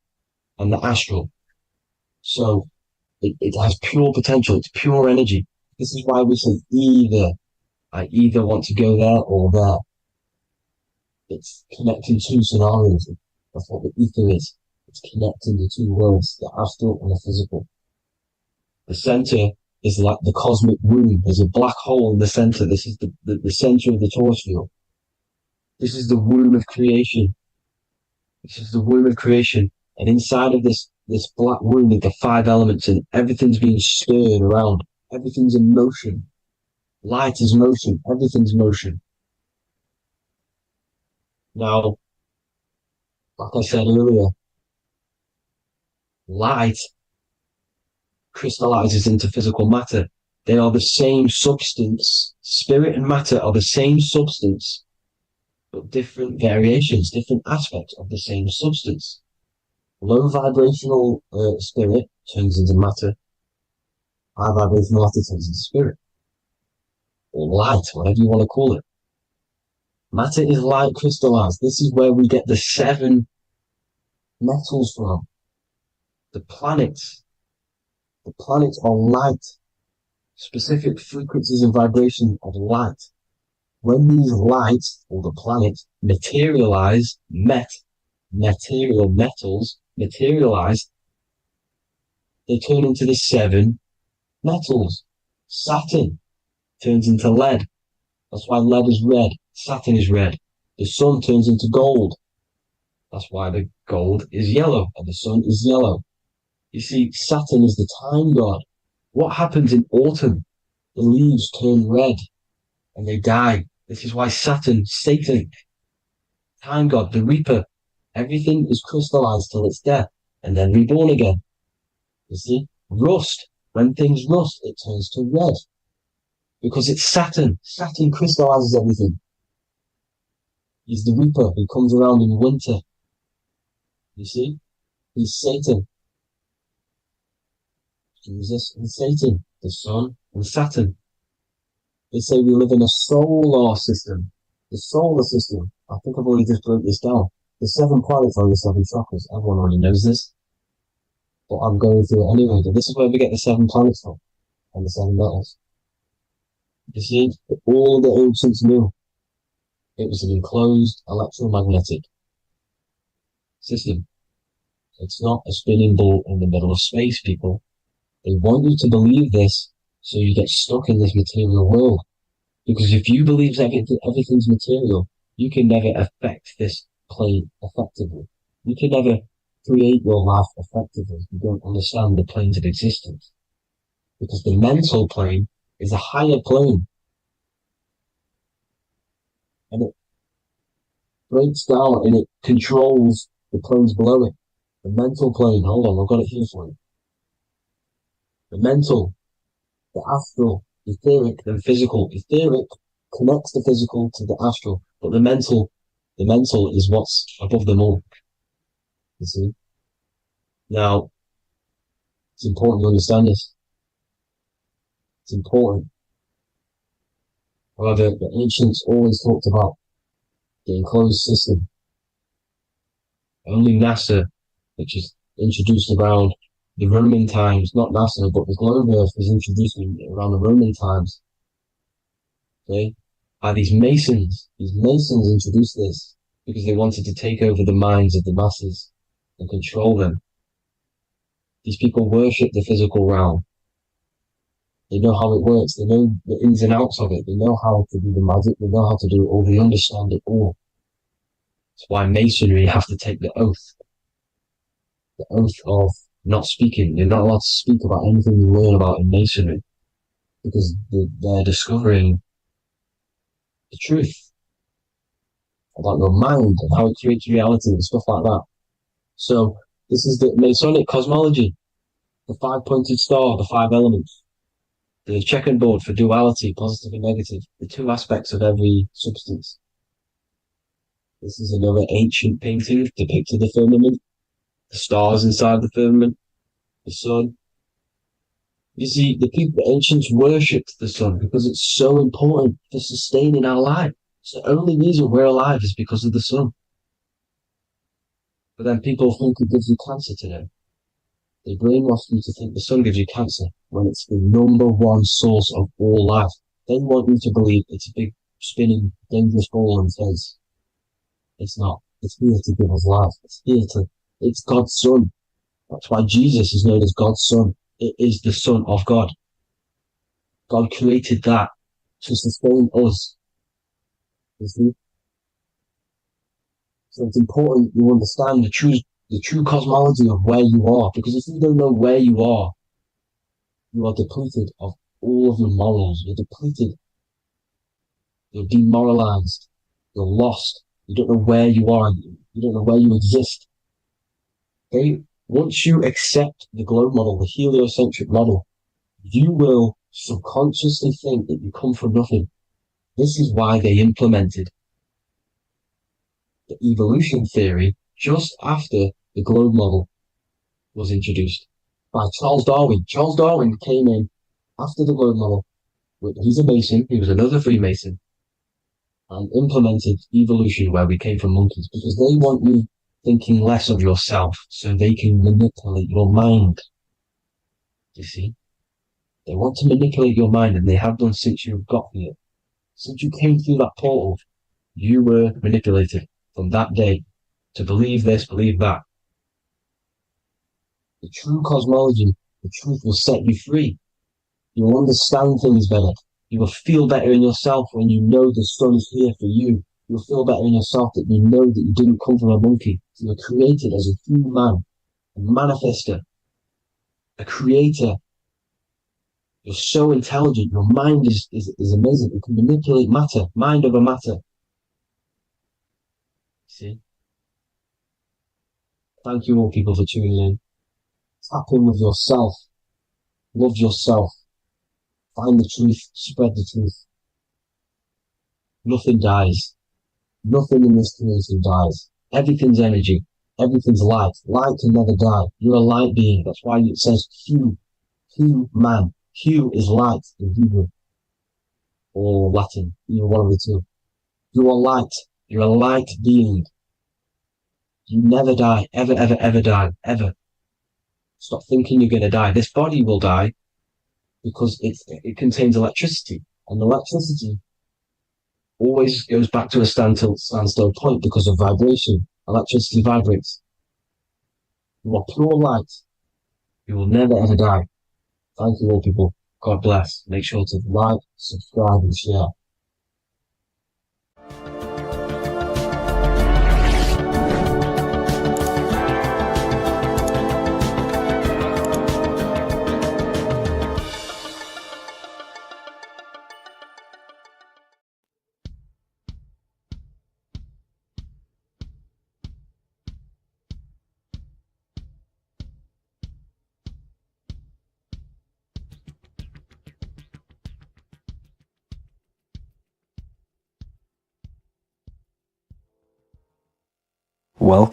and the astral. So it has pure potential. It's pure energy. This is why we say either. I either want to go there or there. It's connecting 2 scenarios. That's what the ether is. It's connecting the 2 worlds, the astral and the physical. The center is like the cosmic womb. There's a black hole in the center. This is the center of the torus field. This is the womb of creation. This is the womb of creation. And inside of this black womb with the 5 elements, and everything's being stirred around. Everything's in motion. Light is motion. Everything's motion. Now, like I said earlier, light crystallizes into physical matter. They are the same substance. Spirit and matter are the same substance, but different variations, different aspects of the same substance. Low vibrational spirit turns into matter. High vibrational matter turns into spirit. Or light, whatever you want to call it. Matter is light crystallized. This is where we get the 7 metals from. The planets. The planets are light. Specific frequencies and vibrations of light. When these lights, or the planets, materialize, material metals, materialize, they turn into the 7 metals. Saturn turns into lead. That's why lead is red. Saturn is red. The sun turns into gold. That's why the gold is yellow and the sun is yellow. You see, Saturn is the time god. What happens in autumn? The leaves turn red and they die. This is why Saturn, Satan, time god, the reaper, everything is crystallized till it's death and then reborn again. You see, rust. When things rust, it turns to red. Because it's Saturn. Saturn crystallizes everything. He's the reaper who comes around in winter. You see? He's Satan. Jesus and Satan, the sun and Saturn. They say we live in a solar system. The solar system. I think I've already just broke this down. The 7 planets are the 7 chakras. Everyone already knows this. But I'm going through it anyway. But this is where we get the 7 planets from. And the 7 metals. You see, all the ancients knew it was an enclosed electromagnetic system. It's not a spinning ball in the middle of space, people. They want you to believe this so you get stuck in this material world. Because if you believe everything's material, you can never affect this plane effectively. You can never create your life effectively if you don't understand the planes of existence. Because the mental plane is a higher plane. And it breaks down and it controls the planes below it. The mental plane, hold on, I've got it here for you. The mental, the astral, etheric, and physical. Etheric connects the physical to the astral, but the mental is what's above them all. You see? Now, it's important to understand this. It's important. However, the ancients always talked about the enclosed system. Only NASA, which is introduced around the Roman times, not NASA, but the globe Earth was introduced around the Roman times. Okay? By these Masons. These Masons introduced this because they wanted to take over the minds of the masses and control them. These people worship the physical realm. They know how it works. They know the ins and outs of it. They know how to do the magic. They know how to do it all. They understand it all. That's why Masonry have to take the oath. The oath of not speaking. You're not allowed to speak about anything you learn about in Masonry because they're discovering the truth about your mind and how it creates reality and stuff like that. So this is the Masonic cosmology, the 5-pointed star, the 5 elements, the checkerboard for duality, positive and negative, the 2 aspects of every substance. This is another ancient painting depicting the firmament, the stars inside the firmament, the sun. You see, the ancients worshipped the sun because it's so important for sustaining our life. It's the only reason we're alive is because of the sun. But then people think it gives you cancer today. They brainwash you to think the sun gives you cancer when it's the #1 source of all life. They want you to believe it's a big, spinning, dangerous ball in space. It's not. It's here to give us life. It's God's son. That's why Jesus is known as God's son. It is the Son of God. God created that to sustain us. You see? So it's important you understand the true cosmology of where you are, because if you don't know where you are depleted of all of your morals. You're depleted. You're demoralized. You're lost. You don't know where you are. You don't know where you exist. Okay? Once you accept the globe model, the heliocentric model, you will subconsciously think that you come from nothing. This is why they implemented the evolution theory just after the globe model was introduced by Charles Darwin. Charles Darwin came in after the globe model. He's a Mason, he was another Freemason, and implemented evolution where we came from monkeys, because they want you thinking less of yourself so they can manipulate your mind. You see? They want to manipulate your mind, and they have done since you got here. Since you came through that portal, you were manipulated from that day to believe this, believe that. The true cosmology, the truth will set you free. You will understand things better. You will feel better in yourself when you know the sun is here for you. You'll feel better in yourself that you know that you didn't come from a monkey. You were created as a human, a manifester, a creator. You're so intelligent. Your mind is amazing. You can manipulate matter, mind over matter. See? Thank you all people for tuning in. Tap in with yourself. Love yourself. Find the truth. Spread the truth. Nothing dies. Nothing in this creation dies. Everything's energy. Everything's light. Light can never die. You're a light being. That's why it says Hu. Hu man. Hu is light in Hebrew or Latin. Either one of the two. You are light. You're a light being. You never die. Ever, ever, ever die. Ever. Stop thinking you're going to die. This body will die because it contains electricity. And electricity always goes back to a standstill point because of vibration. Electricity vibrates. You are pure light. You will never ever die. Thank you all people. God bless. Make sure to like, subscribe and share.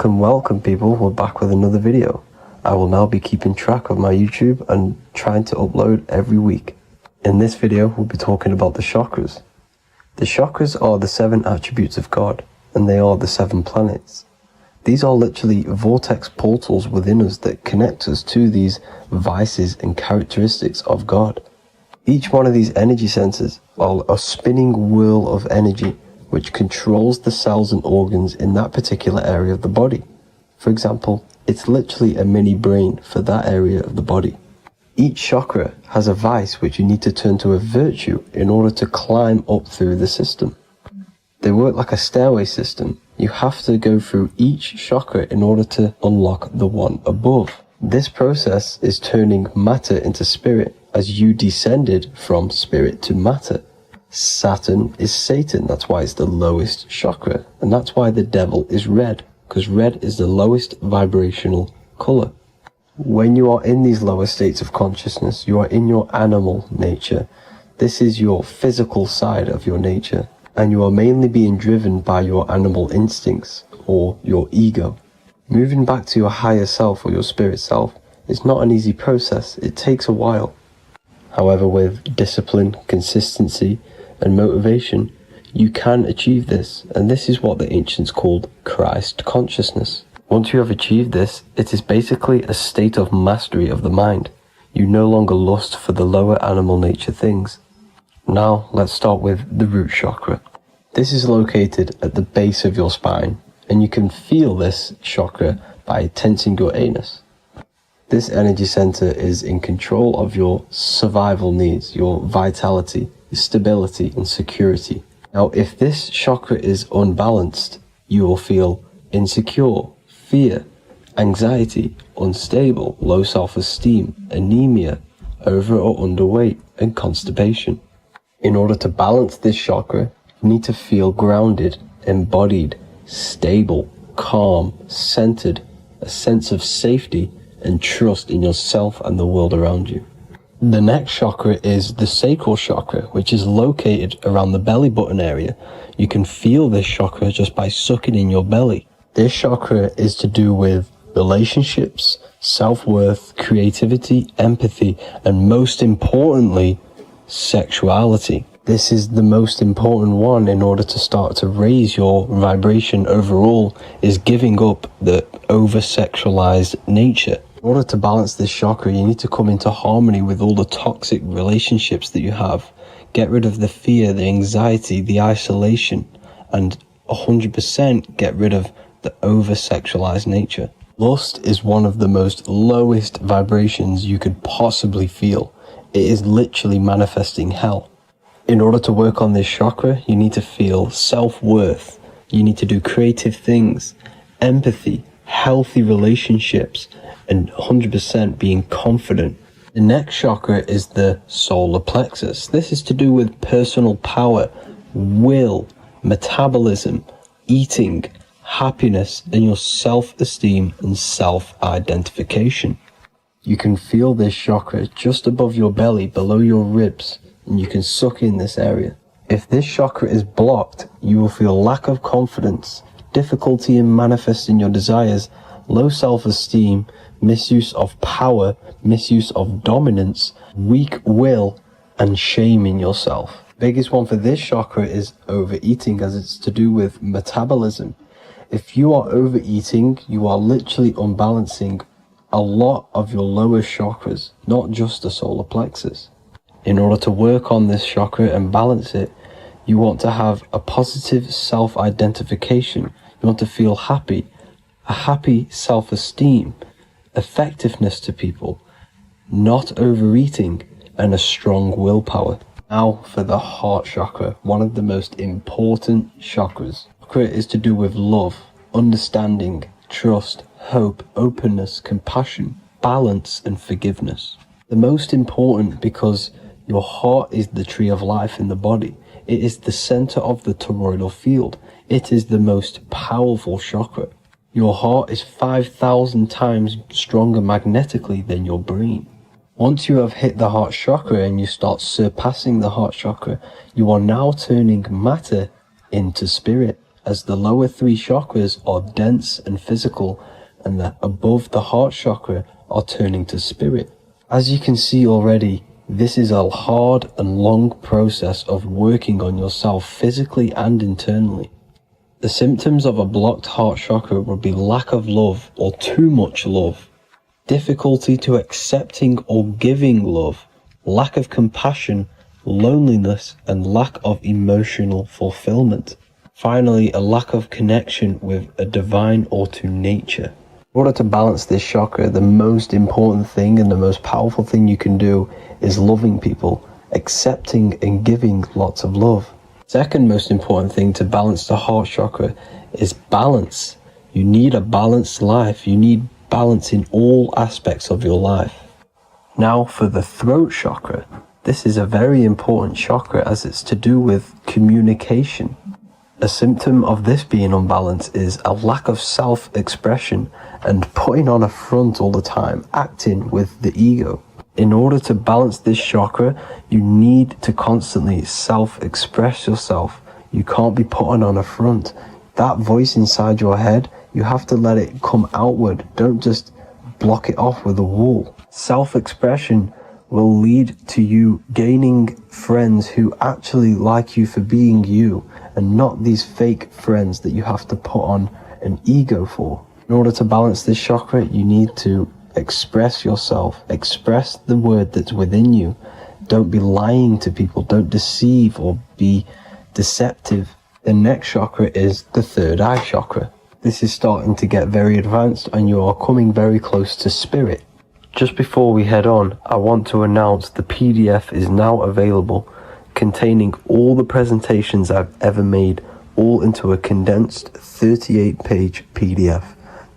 Welcome people, we're back with another video. I will now be keeping track of my YouTube and trying to upload every week. In this video we'll be talking about the chakras. The chakras are the 7 attributes of God, and they are the 7 planets. These are literally vortex portals within us that connect us to these vices and characteristics of God. Each one of these energy centers are a spinning wheel of energy which controls the cells and organs in that particular area of the body. For example, it's literally a mini brain for that area of the body. Each chakra has a vice which you need to turn to a virtue in order to climb up through the system. They work like a stairway system. You have to go through each chakra in order to unlock the one above. This process is turning matter into spirit, as you descended from spirit to matter. Saturn is Satan, that's why it's the lowest chakra, and that's why the devil is red, because red is the lowest vibrational color. When you are in these lower states of consciousness, you are in your animal nature. This is your physical side of your nature, and you are mainly being driven by your animal instincts, or your ego. Moving back to your higher self or your spirit self is not an easy process, it takes a while. However, with discipline, consistency, and motivation, you can achieve this, and this is what the ancients called Christ consciousness. Once you have achieved this, it is basically a state of mastery of the mind. You no longer lust for the lower animal nature things. Now, let's start with the root chakra. This is located at the base of your spine, and you can feel this chakra by tensing your anus. This energy center is in control of your survival needs, your vitality, stability, and security. Now, if this chakra is unbalanced, you will feel insecure, fear, anxiety, unstable, low self-esteem, anemia, over or underweight, and constipation. In order to balance this chakra, you need to feel grounded, embodied, stable, calm, centered, a sense of safety, and trust in yourself and the world around you. The next chakra is the sacral chakra, which is located around the belly button area. You can feel this chakra just by sucking in your belly. This chakra is to do with relationships, self-worth, creativity, empathy, and most importantly, sexuality. This is the most important one in order to start to raise your vibration overall, is giving up the over-sexualized nature. In order to balance this chakra, you need to come into harmony with all the toxic relationships that you have. Get rid of the fear, the anxiety, the isolation, and 100% get rid of the over-sexualized nature. Lust is one of the most lowest vibrations you could possibly feel. It is literally manifesting hell. In order to work on this chakra, you need to feel self-worth. You need to do creative things, empathy, healthy relationships, and 100% being confident. The next chakra is the solar plexus. This is to do with personal power, will, metabolism, eating, happiness, and your self-esteem and self-identification. You can feel this chakra just above your belly, below your ribs, and you can suck in this area. If this chakra is blocked, you will feel lack of confidence, difficulty in manifesting your desires, low self-esteem, misuse of power, misuse of dominance, weak will, and shame in yourself. Biggest one for this chakra is overeating, as it's to do with metabolism. If you are overeating, you are literally unbalancing a lot of your lower chakras, not just the solar plexus. In order to work on this chakra and balance it, you want to have a positive self-identification. You want to feel happy, a happy self-esteem, effectiveness to people, not overeating, and a strong willpower. Now for the heart chakra, one of the most important chakras. Chakra is to do with love, understanding, trust, hope, openness, compassion, balance, and forgiveness. The most important because your heart is the tree of life in the body. It is the center of the toroidal field. It is the most powerful chakra. Your heart is 5,000 times stronger magnetically than your brain. Once you have hit the heart chakra and you start surpassing the heart chakra, you are now turning matter into spirit, as the lower three chakras are dense and physical, and the above the heart chakra are turning to spirit. As you can see already, this is a hard and long process of working on yourself physically and internally. The symptoms of a blocked heart chakra would be lack of love or too much love, difficulty to accepting or giving love, lack of compassion, loneliness, and lack of emotional fulfillment. Finally, a lack of connection with a divine or to nature. In order to balance this chakra, the most important thing and the most powerful thing you can do is loving people, accepting and giving lots of love. Second most important thing to balance the heart chakra is balance. You need a balanced life. You need balance in all aspects of your life. Now for the throat chakra. This is a very important chakra as it's to do with communication. A symptom of this being unbalanced is a lack of self-expression and putting on a front all the time, acting with the ego. In order to balance this chakra, you need to constantly self-express yourself. You can't be putting on a front. That voice inside your head, you have to let it come outward. Don't just block it off with a wall. Self-expression will lead to you gaining friends who actually like you for being you, and not these fake friends that you have to put on an ego for. In order to balance this chakra, you need to express yourself, express the word that's within you. Don't be lying to people, don't deceive or be deceptive. The next chakra is the third eye chakra. This is starting to get very advanced and you are coming very close to spirit. Just before we head on, I want to announce the PDF is now available, containing all the presentations I've ever made, all into a condensed 38-page PDF.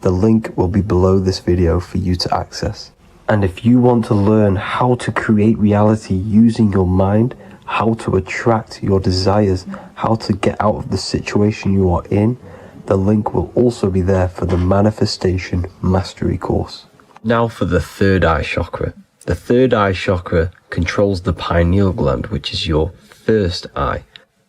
The link will be below this video for you to access. And if you want to learn how to create reality using your mind, how to attract your desires, how to get out of the situation you are in, the link will also be there for the Manifestation Mastery course. Now for the third eye chakra. The third eye chakra controls the pineal gland, which is your first eye.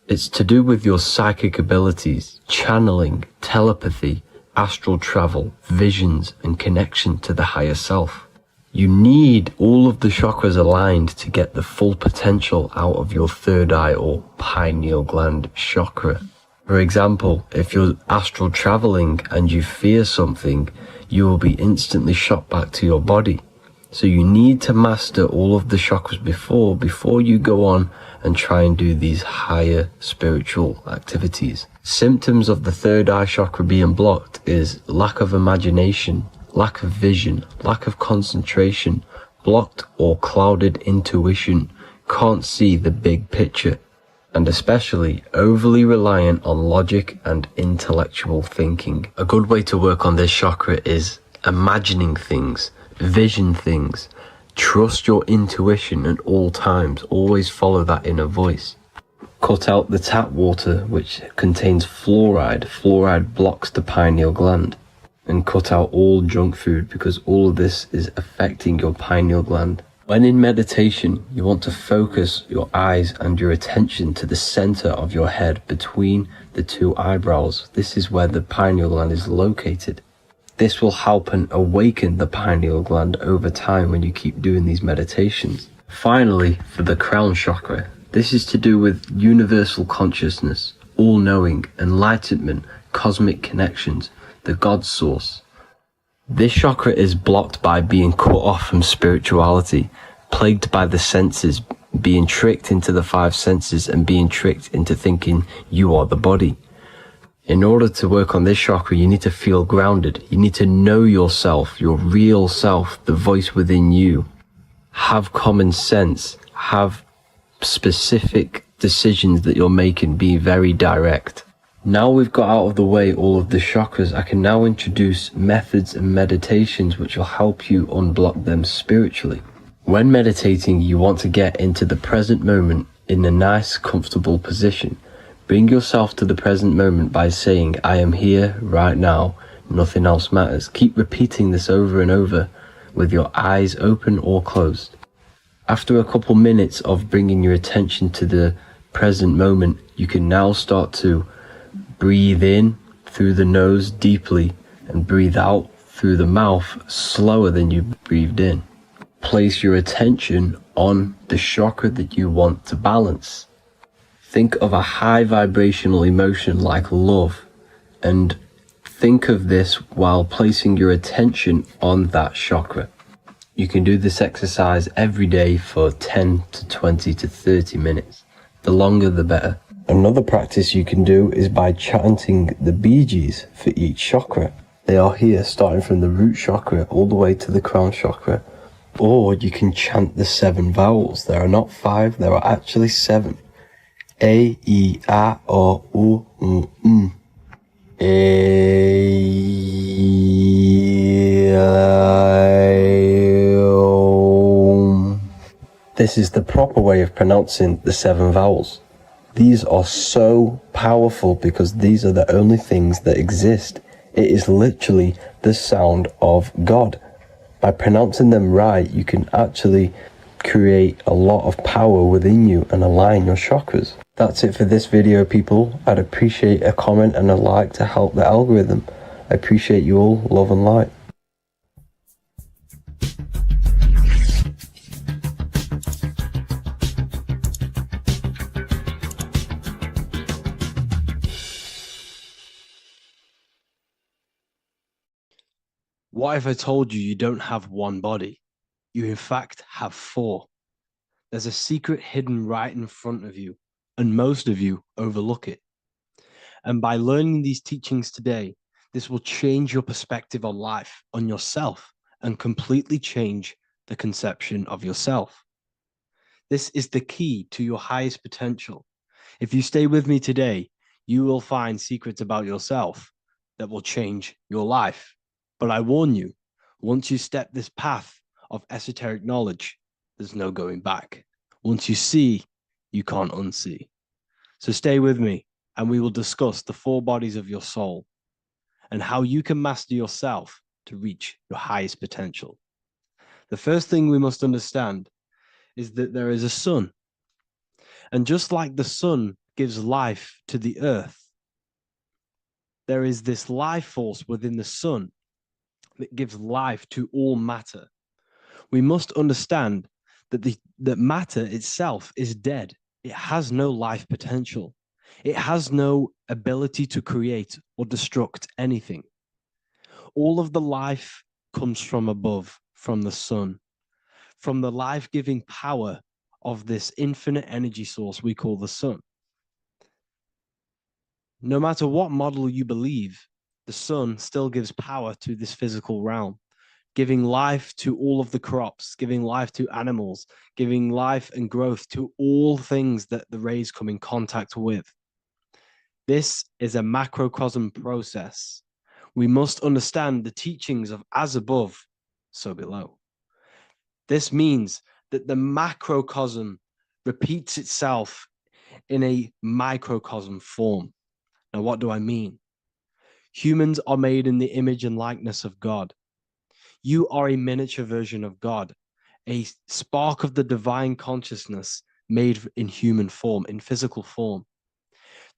It's to do with your psychic abilities, channeling, telepathy, astral travel, visions, and connection to the higher self. You need all of the chakras aligned to get the full potential out of your third eye or pineal gland chakra. For example, if you're astral traveling and you fear something, you will be instantly shot back to your body. So you need to master all of the chakras before you go on and try and do these higher spiritual activities. Symptoms of the third eye chakra being blocked is lack of imagination, lack of vision, lack of concentration, blocked or clouded intuition, can't see the big picture, and especially overly reliant on logic and intellectual thinking. A good way to work on this chakra is imagining things, vision things, trust your intuition at all times, always follow that inner voice. Cut out the tap water which contains fluoride. Fluoride blocks the pineal gland. And cut out all junk food because all of this is affecting your pineal gland. When in meditation, you want to focus your eyes and your attention to the center of your head between the two eyebrows. This is where the pineal gland is located. This will help and awaken the pineal gland over time when you keep doing these meditations. Finally, for the crown chakra, this is to do with universal consciousness, all-knowing, enlightenment, cosmic connections, the God source. This chakra is blocked by being cut off from spirituality, plagued by the senses, being tricked into the five senses and being tricked into thinking you are the body. In order to work on this chakra, you need to feel grounded. You need to know yourself, your real self, the voice within you. Have common sense, have specific decisions that you're making, be very direct. Now we've got out of the way all of the chakras, I can now introduce methods and meditations which will help you unblock them spiritually. When meditating, you want to get into the present moment in a nice, comfortable position. Bring yourself to the present moment by saying, I am here right now, nothing else matters. Keep repeating this over and over with your eyes open or closed. After a couple minutes of bringing your attention to the present moment, you can now start to breathe in through the nose deeply and breathe out through the mouth slower than you breathed in. Place your attention on the chakra that you want to balance. Think of a high vibrational emotion like love, and think of this while placing your attention on that chakra. You can do this exercise every day for 10 to 20 to 30 minutes. The longer the better. Another practice you can do is by chanting the Bee Gees for each chakra. They are here starting from the root chakra all the way to the crown chakra. Or you can chant the 7 vowels. There are not 5, there are actually 7. A, E, A, O, U, E, This is the proper way of pronouncing the 7 vowels. These are so powerful because these are the only things that exist. It is literally the sound of God. By pronouncing them right, you can actually create a lot of power within you and align your chakras. That's it for this video, people. I'd appreciate a comment and a like to help the algorithm. I appreciate you all. Love and light. What if I told you you don't have one body? You in fact have 4. There's a secret hidden right in front of you, and most of you overlook it. And by learning these teachings today, this will change your perspective on life, on yourself, and completely change the conception of yourself. This is the key to your highest potential. If you stay with me today, you will find secrets about yourself that will change your life. But I warn you, once you step this path of esoteric knowledge, there's no going back. Once you see, you can't unsee. So stay with me, and we will discuss the 4 bodies of your soul and how you can master yourself to reach your highest potential. The first thing we must understand is that there is a sun. And just like the sun gives life to the earth, there is this life force within the sun that gives life to all matter. We must understand that that matter itself is dead. It has no life potential. It has no ability to create or destruct anything. All of the life comes from above, from the sun, from the life-giving power of this infinite energy source we call the sun. No matter what model you believe, the sun still gives power to this physical realm, giving life to all of the crops, giving life to animals, giving life and growth to all things that the rays come in contact with. This is a macrocosm process. We must understand the teachings of as above, so below. This means that the macrocosm repeats itself in a microcosm form. Now, what do I mean? Humans are made in the image and likeness of God. You are a miniature version of God, a spark of the divine consciousness made in human form, in physical form.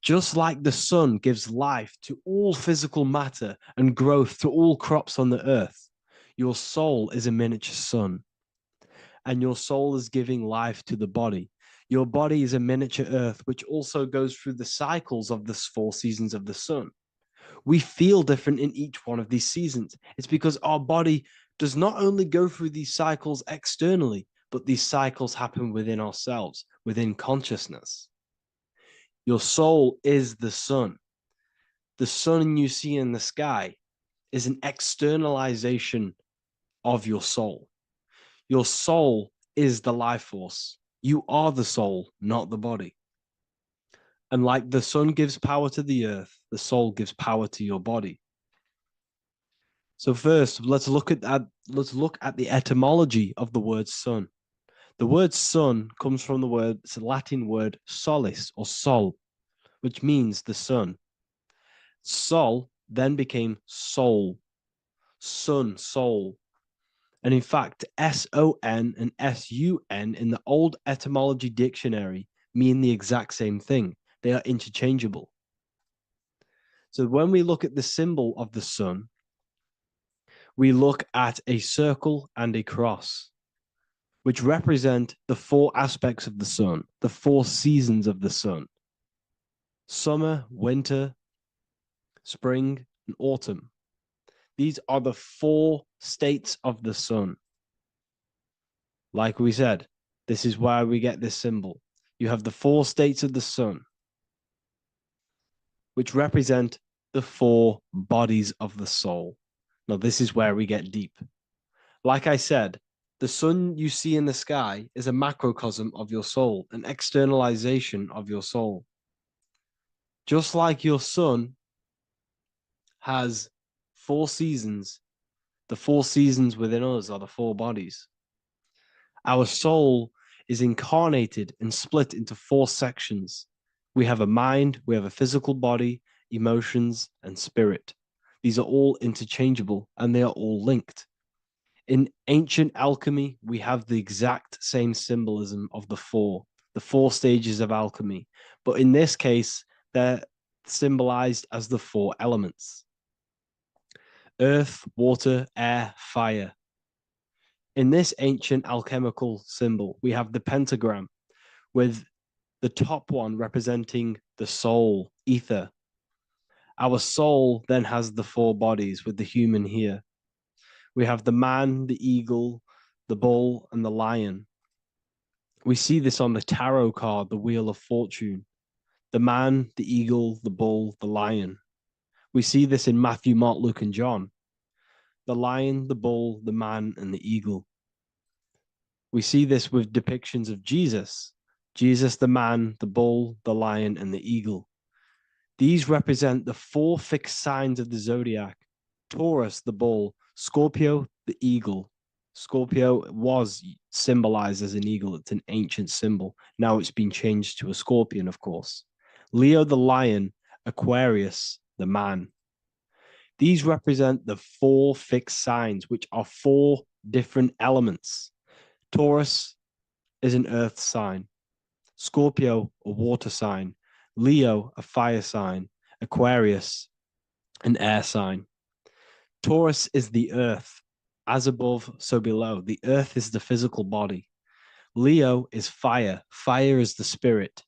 Just like the sun gives life to all physical matter and growth to all crops on the earth, your soul is a miniature sun. And your soul is giving life to the body. Your body is a miniature earth, which also goes through the cycles of the 4 seasons of the sun. We feel different in each one of these seasons. It's because our body does not only go through these cycles externally, but these cycles happen within ourselves, within consciousness. Your soul is the sun. The sun you see in the sky is an externalization of your soul. Your soul is the life force. You are the soul, not the body. And like the sun gives power to the earth, the soul gives power to your body. So first, let's look at the etymology of the word sun. The word sun comes from it's a Latin word solis or sol, which means the sun. Sol then became soul, sun, soul. And in fact, S-O-N and S-U-N in the old etymology dictionary mean the exact same thing. They are interchangeable. So when we look at the symbol of the sun, we look at a circle and a cross, which represent the 4 aspects of the sun, the 4 seasons of the sun: summer, winter, spring, and autumn. These are the 4 states of the sun. Like we said, this is why we get this symbol. You have the 4 states of the sun, which represent the 4 bodies of the soul. Now, this is where we get deep. Like I said, the sun you see in the sky is a macrocosm of your soul, an externalization of your soul. Just like your sun has 4 seasons, The 4 seasons within us are the 4 bodies. Our soul is incarnated and split into 4 sections. We have a mind, we have a physical body, emotions, and spirit. These are all interchangeable and they are all linked. In ancient alchemy, we have the exact same symbolism of the 4 stages of alchemy. But in this case, they're symbolized as the 4 elements: earth, water, air, fire. In this ancient alchemical symbol, we have the pentagram, with the top one representing the soul, ether. Our soul then has the 4 bodies, with the human here. We have the man, the eagle, the bull, and the lion. We see this on the tarot card, the Wheel of Fortune. The man, the eagle, the bull, the lion. We see this in Matthew, Mark, Luke, and John. The lion, the bull, the man, and the eagle. We see this with depictions of Jesus. Jesus, the man, the bull, the lion, and the eagle. These represent the 4 fixed signs of the zodiac: Taurus, the bull; Scorpio, the eagle. Scorpio was symbolized as an eagle. It's an ancient symbol. Now it's been changed to a scorpion, of course. Leo, the lion; Aquarius, the man. These represent the 4 fixed signs, which are 4 different elements. Taurus is an earth sign. Scorpio, a water sign. Leo, a fire sign. Aquarius, an air sign. Taurus is the earth. As above, so below. The earth is the physical body. Leo is fire. Fire is the spirit.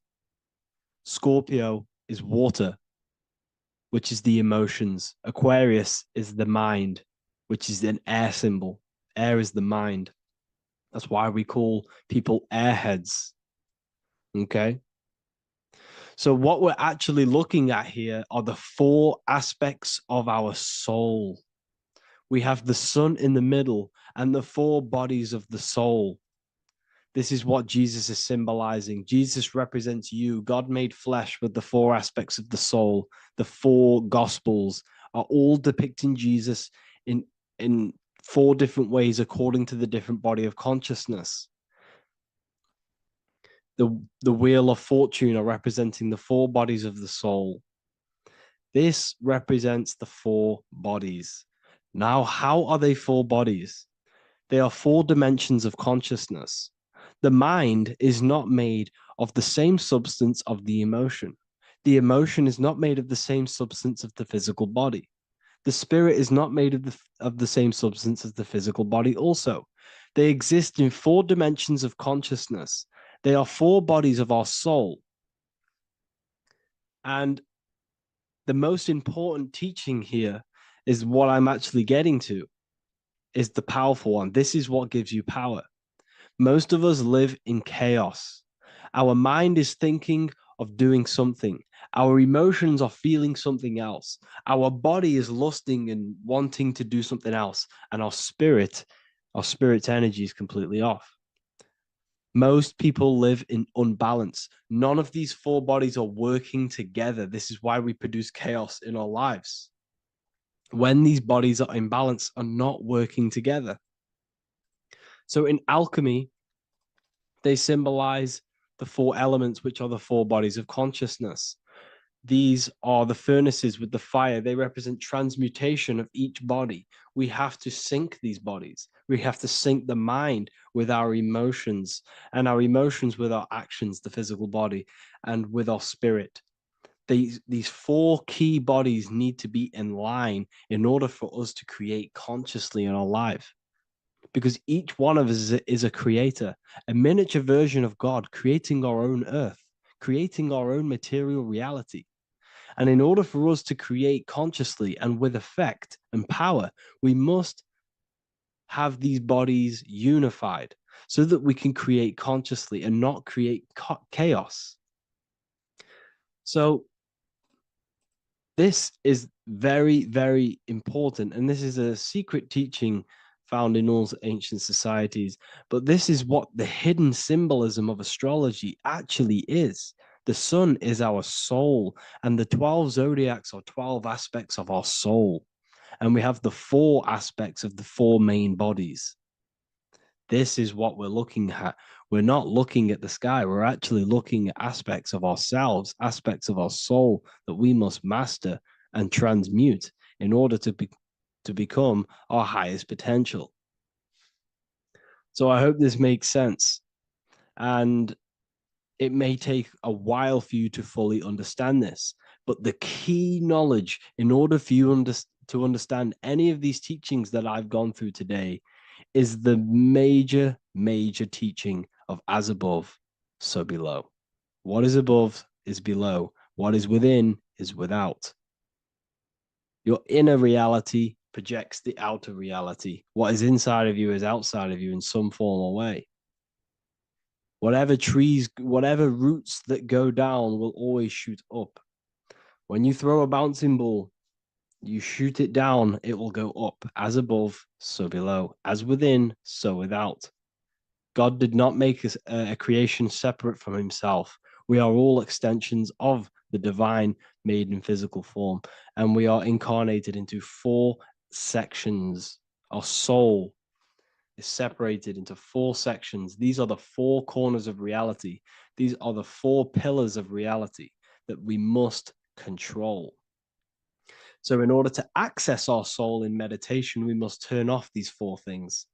Scorpio is water, which is the emotions. Aquarius is the mind, which is an air symbol. Air is the mind. That's why we call people airheads. Okay? So what we're actually looking at here are the 4 aspects of our soul. We have the sun in the middle and the 4 bodies of the soul. This is what Jesus is symbolizing. Jesus represents you. God made flesh with the 4 aspects of the soul. The 4 gospels are all depicting Jesus in 4 different ways according to the different body of consciousness. The Wheel of Fortune are representing the 4 bodies of the soul. This represents the 4 bodies. Now, how are they 4 bodies? They are 4 dimensions of consciousness. The mind is not made of the same substance of the emotion. The emotion is not made of the same substance of the physical body. The spirit is not made of the same substance as the physical body also. They exist in 4 dimensions of consciousness. They are 4 bodies of our soul. And the most important teaching here is what I'm actually getting to, is the powerful one. This is what gives you power. Most of us live in chaos. Our mind is thinking of doing something. Our emotions are feeling something else. Our body is lusting and wanting to do something else. And our spirit's energy is completely off. Most people live in unbalance. None of these 4 bodies are working together. This is why we produce chaos in our lives. When these bodies are in balance, are not working together. So in alchemy, they symbolize the 4 elements, which are the 4 bodies of consciousness. These are the furnaces with the fire. They represent transmutation of each body. We have to sync these bodies. We have to sync the mind with our emotions, and our emotions with our actions, the physical body, and with our spirit. These 4 key bodies need to be in line in order for us to create consciously in our life. Because each one of us is a creator, a miniature version of God, creating our own earth, creating our own material reality. And in order for us to create consciously and with effect and power, we must have these bodies unified so that we can create consciously and not create chaos. So this is very, very important. And this is a secret teaching found in all ancient societies. But this is what the hidden symbolism of astrology actually is. The sun is our soul, and the 12 zodiacs are 12 aspects of our soul. And we have the 4 aspects of the 4 main bodies. This is what we're looking at. We're not looking at the sky. We're actually looking at aspects of ourselves, aspects of our soul that we must master and transmute in order to become our highest potential. So I hope this makes sense. And it may take a while for you to fully understand this. But the key knowledge in order for you to understand any of these teachings that I've gone through today is the major teaching of as above, so below. What is above is below. What is within is without. Your inner reality projects the outer reality. What is inside of you is outside of you in some form or way. Whatever trees, whatever roots that go down will always shoot up. When you throw a bouncing ball, you shoot it down, it will go up. As above, so below. As within, so without. God did not make a creation separate from himself. We are all extensions of the divine made in physical form. And we are incarnated into 4 sections. Our soul is separated into 4 sections. These are the 4 corners of reality. These are the 4 pillars of reality that we must control. So in order to access our soul in meditation, we must turn off these 4 things.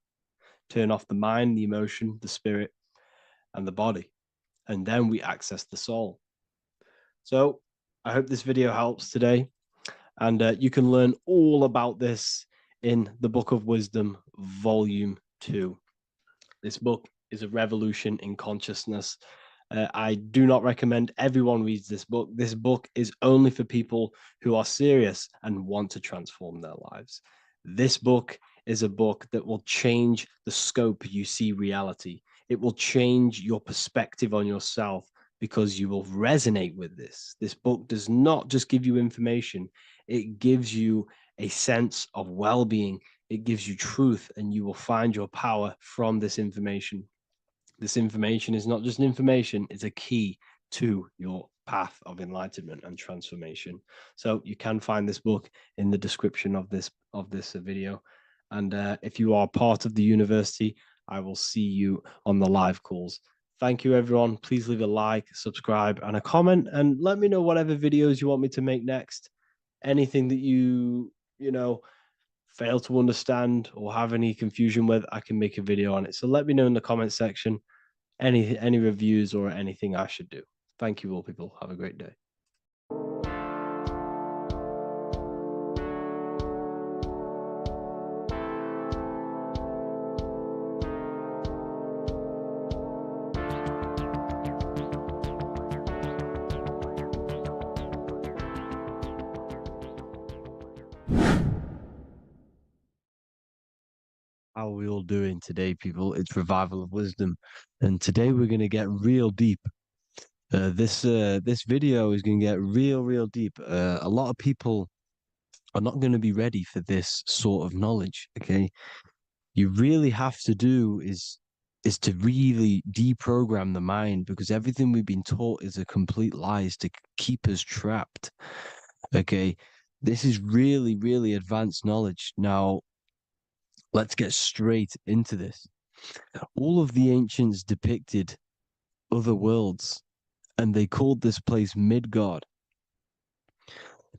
Turn off the mind, the emotion, the spirit, and the body. And then we access the soul. So I hope this video helps today. And you can learn all about this in the Book of Wisdom, Volume 2. This book is a revolution in consciousness. I do not recommend everyone reads this book. This book is only for people who are serious and want to transform their lives. This book is a book that will change the scope you see reality. It will change your perspective on yourself because you will resonate with this. This book does not just give you information. It gives you a sense of well-being. It gives you truth, and you will find your power from this information. This information is not just information, it's a key to your path of enlightenment and transformation. So you can find this book in the description of this video. And if you are part of the university, I will see you on the live calls. Thank you, everyone. Please leave a like, subscribe, and a comment, and let me know whatever videos you want me to make next. Anything that you fail to understand or have any confusion with, I can make a video on it. So let me know in the comment section any reviews or anything I should do. Thank you all, people. Have a great day. How are we all doing today, people? It's Revival of Wisdom, and today we're going to get real deep. This video is going to get real deep. A lot of people are not going to be ready for this sort of knowledge. Okay, you really have to do is to really deprogram the mind, because everything we've been taught is a complete lie, is to keep us trapped. Okay, this is really advanced knowledge. Now, let's get straight into this. All of the ancients depicted other worlds, and they called this place Midgard.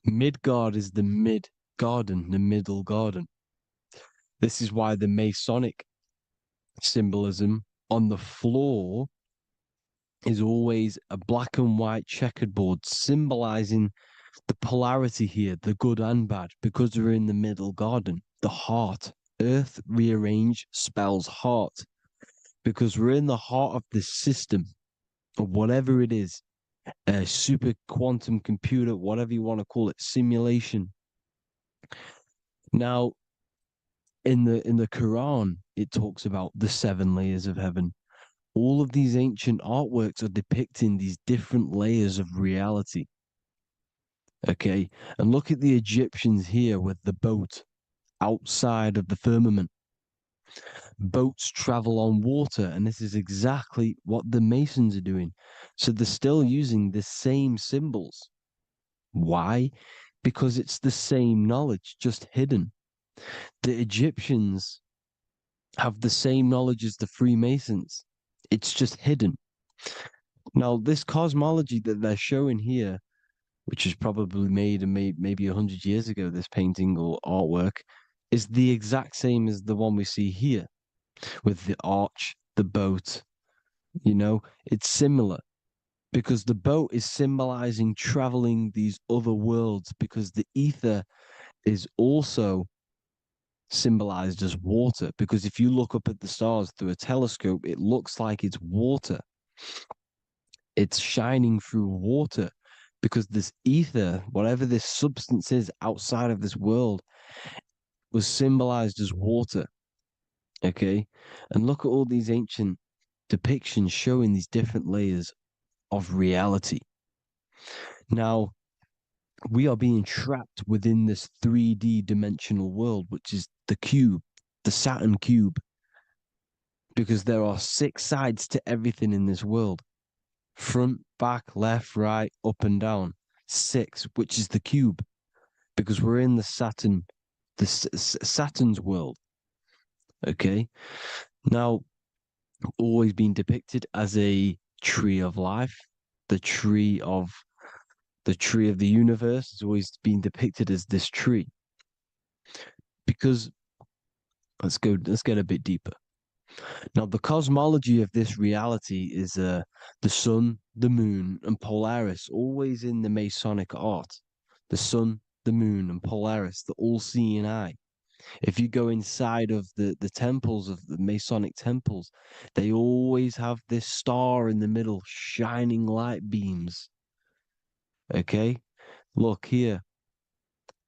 Midgard is the mid-garden, the middle garden. This is why the Masonic symbolism on the floor is always a black and white checkered board, symbolizing the polarity here, the good and bad, because we're in the middle garden, the heart. Earth rearranged spells heart, because we're in the heart of this system, of whatever it is, a super quantum computer, whatever you want to call it, simulation. Now, in the Quran, it talks about the 7 layers of heaven. All of these ancient artworks are depicting these different layers of reality. Okay, and look at the Egyptians here with the boat outside of the firmament. Boats travel on water, and this is exactly what the Masons are doing. So they're still using the same symbols. Why? because it's the same knowledge, just hidden. The Egyptians have the same knowledge as the Freemasons. It's just hidden. Now, this cosmology that they're showing here, which was probably made maybe 100 years ago, this painting or artwork, is the exact same as the one we see here with the arch, the boat. You know, it's similar because the boat is symbolizing traveling these other worlds, because the ether is also symbolized as water, because if you look up at the stars through a telescope, it looks like it's water. It's shining through water because this ether, whatever this substance is outside of this world, was symbolized as water. Okay? And look at all these ancient depictions showing these different layers of reality. Now, we are being trapped within this 3D dimensional world, which is the cube, the Saturn cube, because there are 6 sides to everything in this world. Front, back, left, right, up and down. 6, which is the cube, because we're in the Saturn, Saturn's world. Okay? Now, always been depicted as a tree of life, the tree of the universe has always been depicted as this tree. Because let's get a bit deeper. Now, the cosmology of this reality is the sun, the moon, and Polaris, always in the Masonic art. The sun, the moon, and Polaris, the all-seeing eye. If you go inside of the temples of the Masonic temples, they always have this star in the middle, shining light beams. Okay? Look here.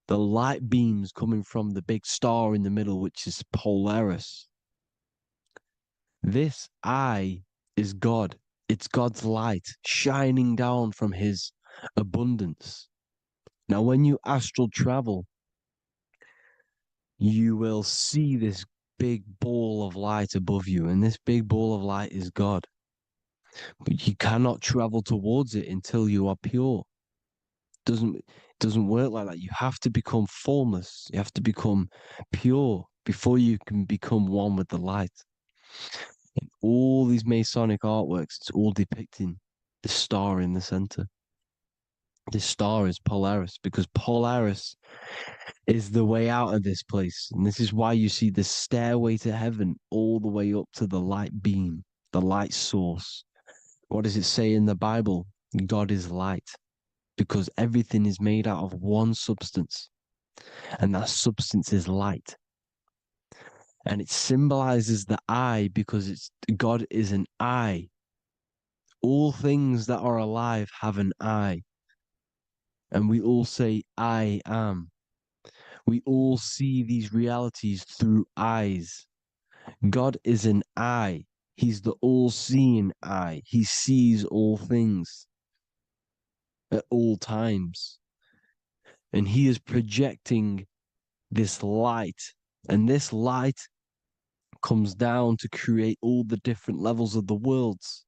The light beams coming from the big star in the middle, which is Polaris. This eye is God. It's God's light shining down from his abundance. Now, when you astral travel, you will see this big ball of light above you, and this big ball of light is God. But you cannot travel towards it until you are pure. It doesn't work like that. You have to become formless. You have to become pure before you can become one with the light. In all these Masonic artworks, it's all depicting the star in the center. This star is Polaris, because Polaris is the way out of this place. And this is why you see the stairway to heaven all the way up to the light beam, the light source. What does it say in the Bible? God is light, because everything is made out of one substance, and that substance is light. And it symbolizes the eye because God is an eye. All things that are alive have an eye. And we all say, I am. We all see these realities through eyes. God is an eye. He's the all-seeing eye. He sees all things at all times. And he is projecting this light. And this light comes down to create all the different levels of the worlds.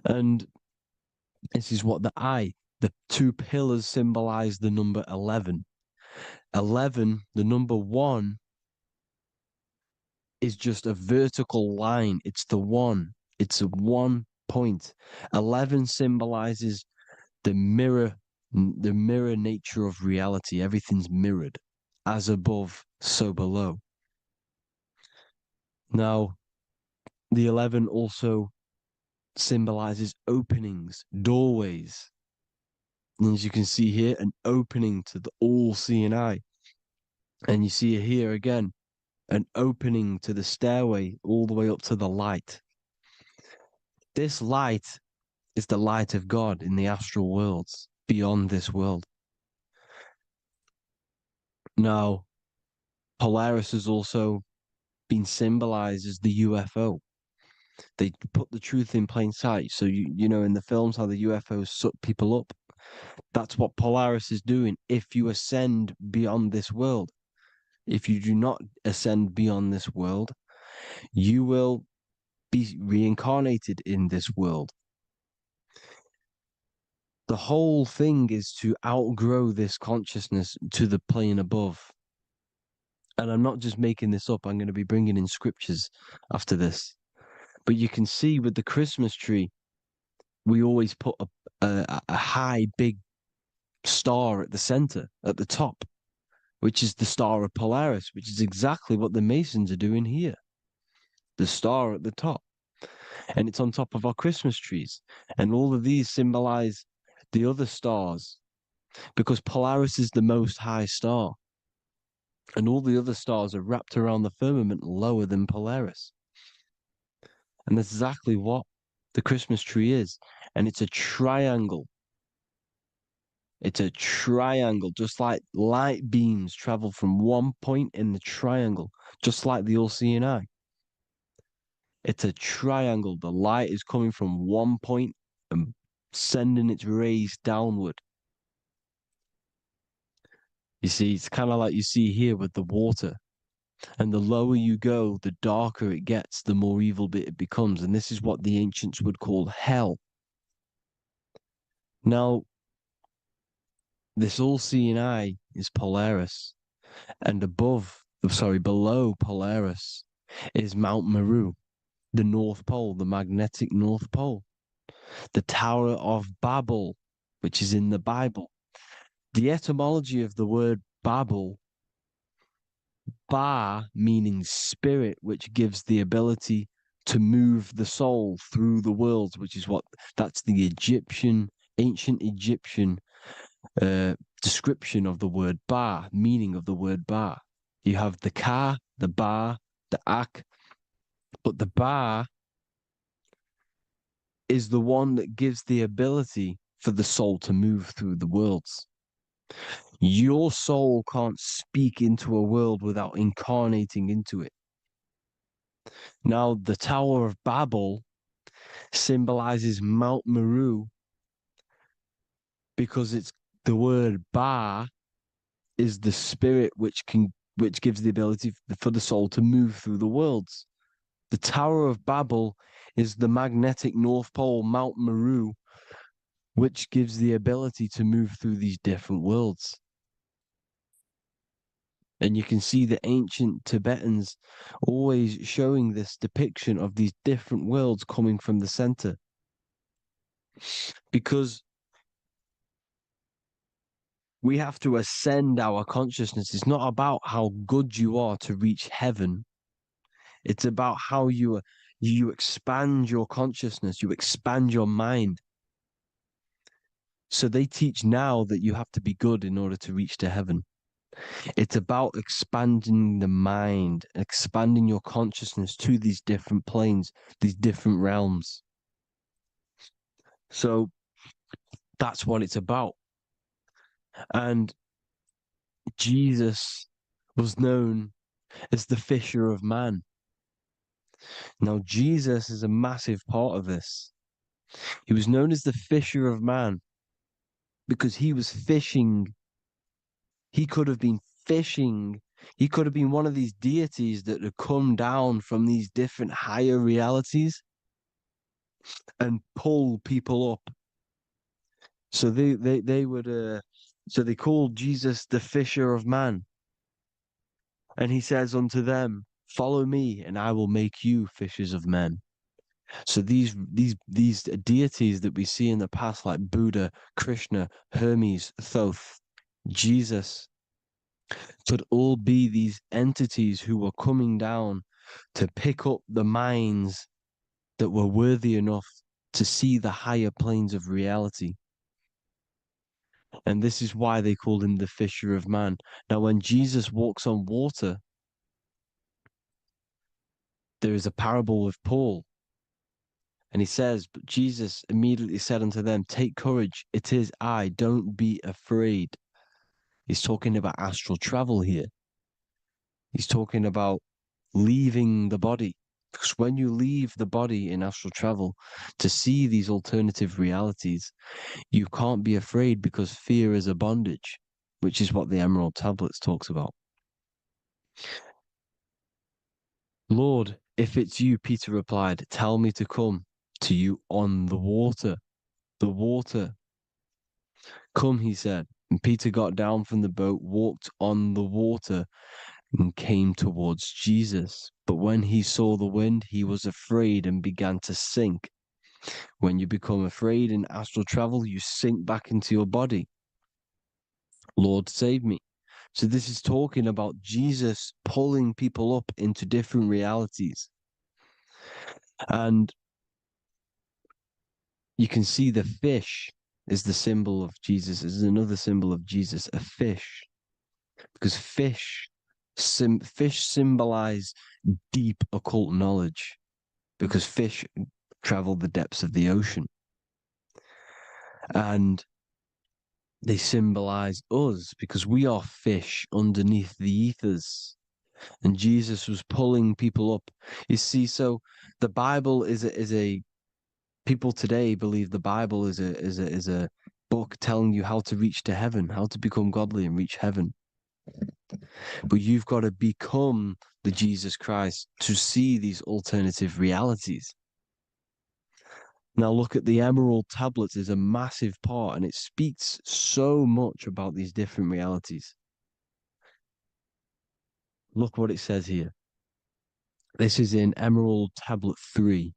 And this is what the 2 pillars symbolize the number 11. 11, the number 1, is just a vertical line. It's the 1. It's a 1 point. 11 symbolizes the mirror nature of reality. Everything's mirrored. As above, so below. Now, the 11 also symbolizes openings, doorways. And as you can see here, an opening to the all-seeing eye. And you see here again, an opening to the stairway all the way up to the light. This light is the light of God in the astral worlds, beyond this world. Now, Polaris has also been symbolized as the UFO. They put the truth in plain sight. So, you know, in the films, how the UFOs suck people up. That's what Polaris is doing if you ascend beyond this world. If you do not ascend beyond this world, you will be reincarnated in this world. The whole thing is to outgrow this consciousness to the plane above. And I'm not just making this up. I'm going to be bringing in scriptures after this. But you can see with the Christmas tree, we always put a high, big star at the center, at the top, which is the star of Polaris, which is exactly what the Masons are doing here. The star at the top. And it's on top of our Christmas trees. And all of these symbolize the other stars, because Polaris is the most high star. And all the other stars are wrapped around the firmament lower than Polaris. And that's exactly what the Christmas tree is. And it's a triangle. It's a triangle, just like light beams travel from one point in the triangle, just like the all-seeing eye. It's a triangle. The light is coming from one point and sending its rays downward. You see, it's kind of like you see here with the water. And the lower you go, the darker it gets, the more evil it becomes. And this is what the ancients would call hell. Now, this all-seeing eye is Polaris. And below Polaris is Mount Meru, the North Pole, the magnetic North Pole. The Tower of Babel, which is in the Bible. The etymology of the word Babel, Ba meaning spirit, which gives the ability to move the soul through the worlds, which is that's the ancient Egyptian description of the word Ba, meaning of the word Ba. You have the Ka, the Ba, the Ak, but the Ba is the one that gives the ability for the soul to move through the worlds. Your soul can't speak into a world without incarnating into it. Now, the Tower of Babel symbolizes Mount Meru because it's the word Ba is the spirit which gives the ability for the soul to move through the worlds. The Tower of Babel is the magnetic North Pole, Mount Meru, which gives the ability to move through these different worlds. And you can see the ancient Tibetans always showing this depiction of these different worlds coming from the center. Because we have to ascend our consciousness. It's not about how good you are to reach heaven. It's about how you expand your consciousness, you expand your mind. So they teach now that you have to be good in order to reach to heaven. It's about expanding the mind, expanding your consciousness to these different planes, these different realms. So that's what it's about. And Jesus was known as the fisher of man. Now, Jesus is a massive part of this. He was known as the fisher of man because he was fishing. He could have been fishing. He could have been one of these deities that had come down from these different higher realities and pull people up. So they would so they called Jesus the fisher of man. And he says unto them, follow me and I will make you fishers of men. So these deities that we see in the past, like Buddha, Krishna, Hermes, Thoth, Jesus, could all be these entities who were coming down to pick up the minds that were worthy enough to see the higher planes of reality. And this is why they called him the fisher of man. Now, when Jesus walks on water, there is a parable with Paul. And he says, but Jesus immediately said unto them, take courage, it is I, don't be afraid. He's talking about astral travel here. He's talking about leaving the body. Because when you leave the body in astral travel to see these alternative realities, you can't be afraid because fear is a bondage, which is what the Emerald Tablets talks about. Lord, if it's you, Peter replied, tell me to come to you on the water. The water Come, he said. And Peter got down from the boat, walked on the water, and came towards Jesus. But when he saw the wind, he was afraid and began to sink. When you become afraid in astral travel, you sink back into your body. Lord, save me. So this is talking about Jesus pulling people up into different realities. And you can see the fish is the symbol of Jesus. Is another symbol of Jesus, a fish. Because fish symbolize deep occult knowledge. Because fish travel the depths of the ocean. And they symbolize us because we are fish underneath the ethers. And Jesus was pulling people up. You see, so the Bible is a people today believe the Bible is a book telling you how to reach to heaven, how to become godly and reach heaven. But you've got to become the Jesus Christ to see these alternative realities. Now look at the emerald tablets is a massive part, and it speaks so much about these different realities. Look what it says here. This is in Emerald Tablet 3.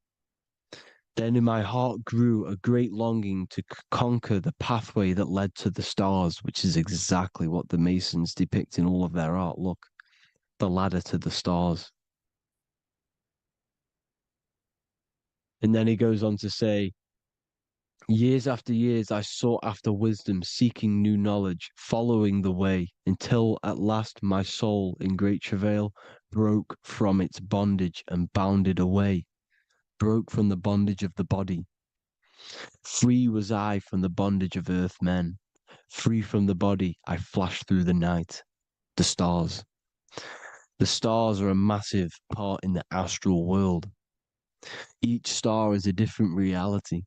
Then in my heart grew a great longing to conquer the pathway that led to the stars, which is exactly what the Masons depict in all of their art. Look, the ladder to the stars. And then he goes on to say, years after years, I sought after wisdom, seeking new knowledge, following the way, until at last my soul, in great travail, broke from its bondage and bounded away, broke from the bondage of the body. Free was I from the bondage of earth men. Free from the body, I flashed through the night. The stars. The stars are a massive part in the astral world. Each star is a different reality.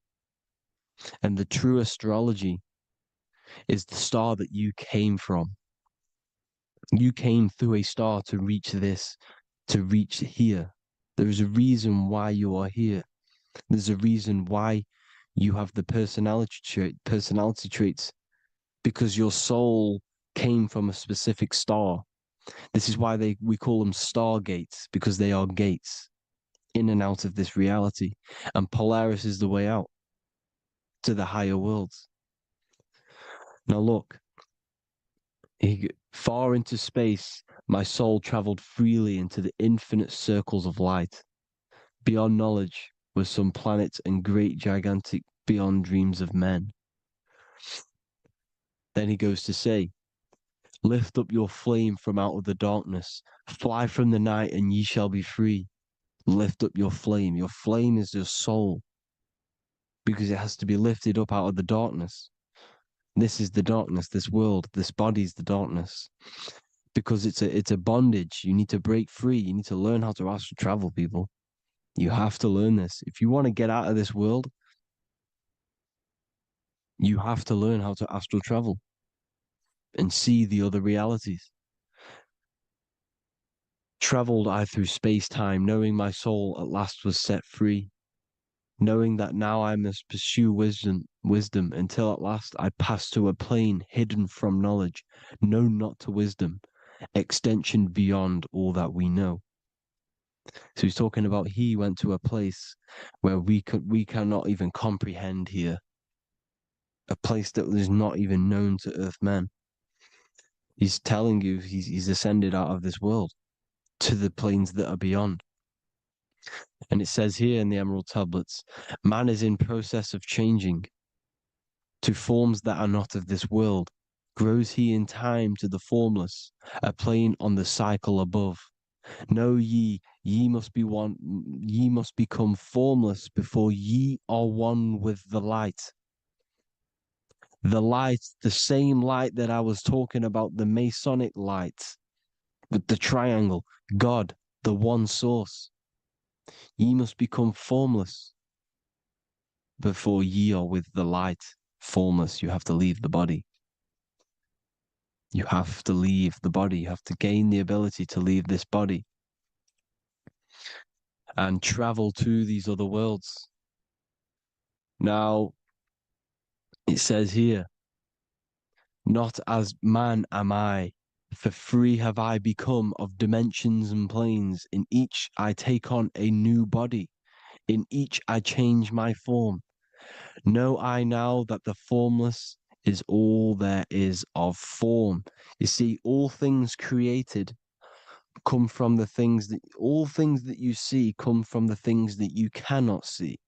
And the true astrology is the star that you came from. You came through a star to reach this, to reach here. There is a reason why you are here. There's a reason why you have the personality traits, because your soul came from a specific star. This is why we call them stargates, because they are gates in and out of this reality. And Polaris is the way out to the higher worlds. Now look, far into space, my soul traveled freely into the infinite circles of light. Beyond knowledge were some planets and great gigantic beyond dreams of men. Then he goes to say, lift up your flame from out of the darkness, fly from the night and ye shall be free. Lift up your flame. Your flame is your soul, because it has to be lifted up out of the darkness. This is the darkness, this world, this body is the darkness. Because it's a bondage. You need to break free. You need to learn how to astral travel, people. You have to learn this. If you want to get out of this world, you have to learn how to astral travel and see the other realities. Traveled I through space-time, knowing my soul at last was set free, knowing that now I must pursue wisdom until at last I pass to a plane hidden from knowledge, known not to wisdom, extension beyond all that we know. So he's talking about he went to a place where we cannot even comprehend here, a place that is not even known to earth men. He's telling you he's ascended out of this world to the planes that are beyond. And it says here in the Emerald Tablets, man is in process of changing to forms that are not of this world. Grows he in time to the formless, a plane on the cycle above. Know ye must be one, ye must become formless before ye are one with the light. The light, the same light that I was talking about, the Masonic light, with the triangle, God, the one source. Ye must become formless before ye are with the light. Formless, you have to leave the body. You have to leave the body. You have to gain the ability to leave this body and travel to these other worlds. Now, it says here, Not as man am I, for free have I become of dimensions and planes. In each I take on a new body. In each I change my form. Know I now that the formless is all there is of form. You see, all things created come from the things that, all things that you see come from the things that you cannot see.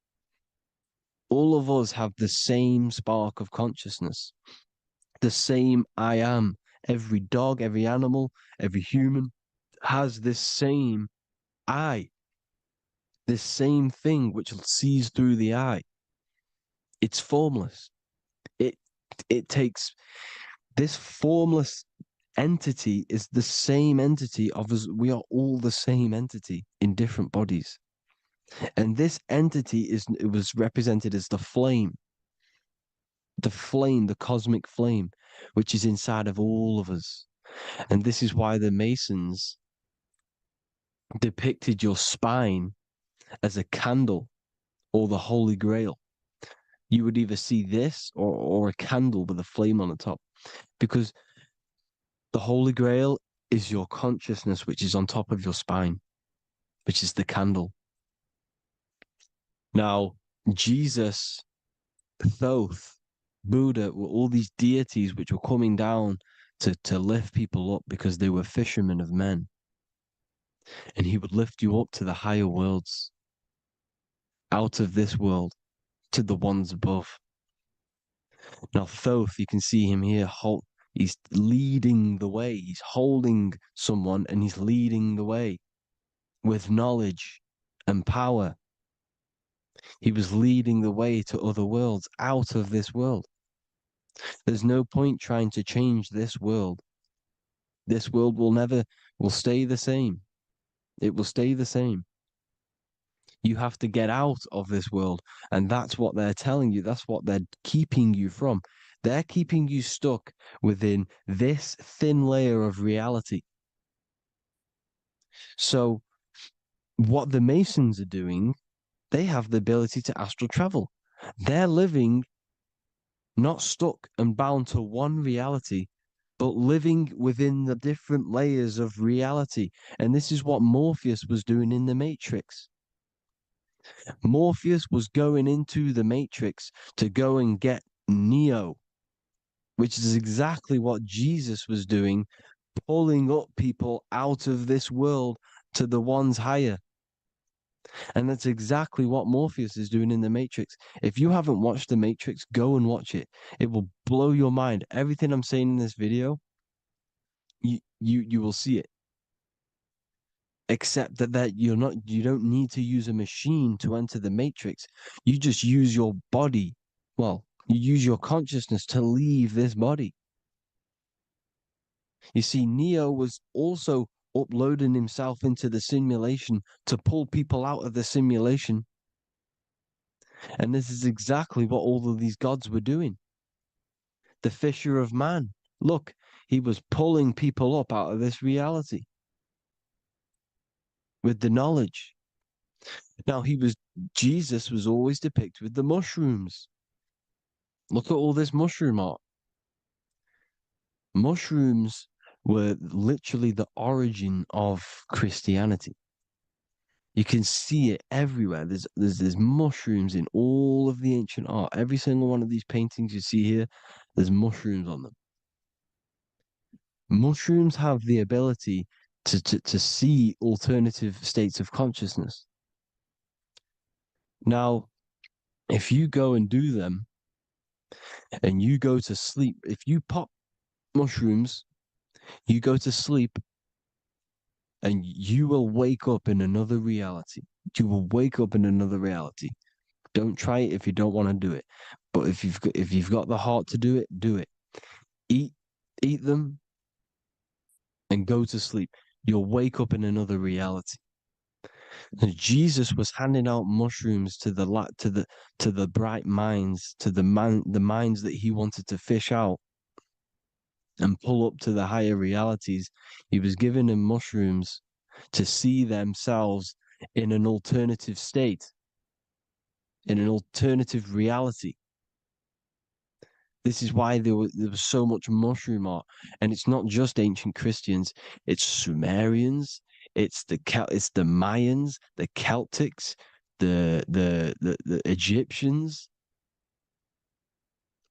All of us have the same spark of consciousness, the same I am. Every dog, every animal, every human has this same I, this same thing which sees through the eye. It's formless. It takes this formless entity is the same entity of us. We are all the same entity in different bodies. And this entity it was represented as the flame, the cosmic flame, which is inside of all of us. And this is why the Masons depicted your spine as a candle or the Holy Grail. You would either see this or a candle with a flame on the top, because the Holy Grail is your consciousness, which is on top of your spine, which is the candle. Now, Jesus, Thoth, Buddha were all these deities which were coming down to lift people up because they were fishermen of men. And he would lift you up to the higher worlds, out of this world, to the ones above. Now, Thoth, you can see him here, he's leading the way. He's holding someone and he's leading the way with knowledge and power. He was leading the way to other worlds, out of this world. There's no point trying to change this world. This world will stay the same. It will stay the same. You have to get out of this world. And that's what they're telling you. That's what they're keeping you from. They're keeping you stuck within this thin layer of reality. So what the Masons are doing, they have the ability to astral travel. They're living not stuck and bound to one reality, but living within the different layers of reality. And this is what Morpheus was doing in the Matrix. Morpheus was going into the Matrix to go and get Neo, which is exactly what Jesus was doing, pulling up people out of this world to the ones higher. And that's exactly what Morpheus is doing in the Matrix. If you haven't watched the Matrix, go and watch it. It will blow your mind. Everything I'm saying in this video, you will see it. Except that you don't need to use a machine to enter the Matrix. You just use your body. Well, you use your consciousness to leave this body. You see, Neo was also uploading himself into the simulation to pull people out of the simulation. And this is exactly what all of these gods were doing. The fisher of man. Look, he was pulling people up out of this reality with the knowledge. Now, Jesus was always depicted with the mushrooms. Look at all this mushroom art. Mushrooms were literally the origin of Christianity. You can see it everywhere. There's mushrooms in all of the ancient art. Every single one of these paintings you see here, there's mushrooms on them. Mushrooms have the ability to see alternative states of consciousness. Now, if you go and do them and you go to sleep, if you pop mushrooms, you go to sleep and you will wake up in another reality. You will wake up in another reality. Don't try it if you don't want to do it. But if you've got the heart to do it, do it. Eat them and go to sleep. You'll wake up in another reality. And Jesus was handing out mushrooms to the bright minds, to the minds that he wanted to fish out and pull up to the higher realities. He was giving them mushrooms to see themselves in an alternative state, in an alternative reality. This is why there was so much mushroom art, and it's not just ancient Christians. It's Sumerians, it's the Mayans, the Celtics, the Egyptians,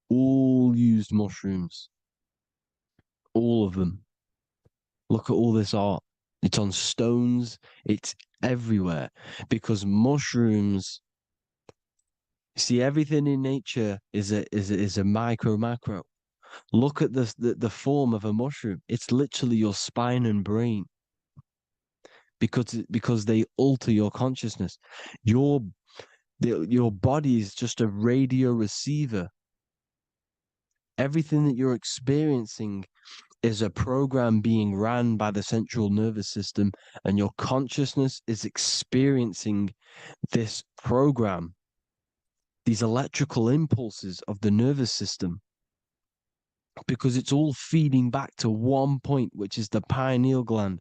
all used mushrooms. All of them. Look at all this art. It's on stones. It's everywhere because mushrooms. See, everything in nature is a micro macro. Look at the form of a mushroom. It's literally your spine and brain because they alter your consciousness. Your body is just a radio receiver. Everything that you're experiencing is a program being ran by the central nervous system, and your consciousness is experiencing this program, these electrical impulses of the nervous system, because it's all feeding back to one point, which is the pineal gland.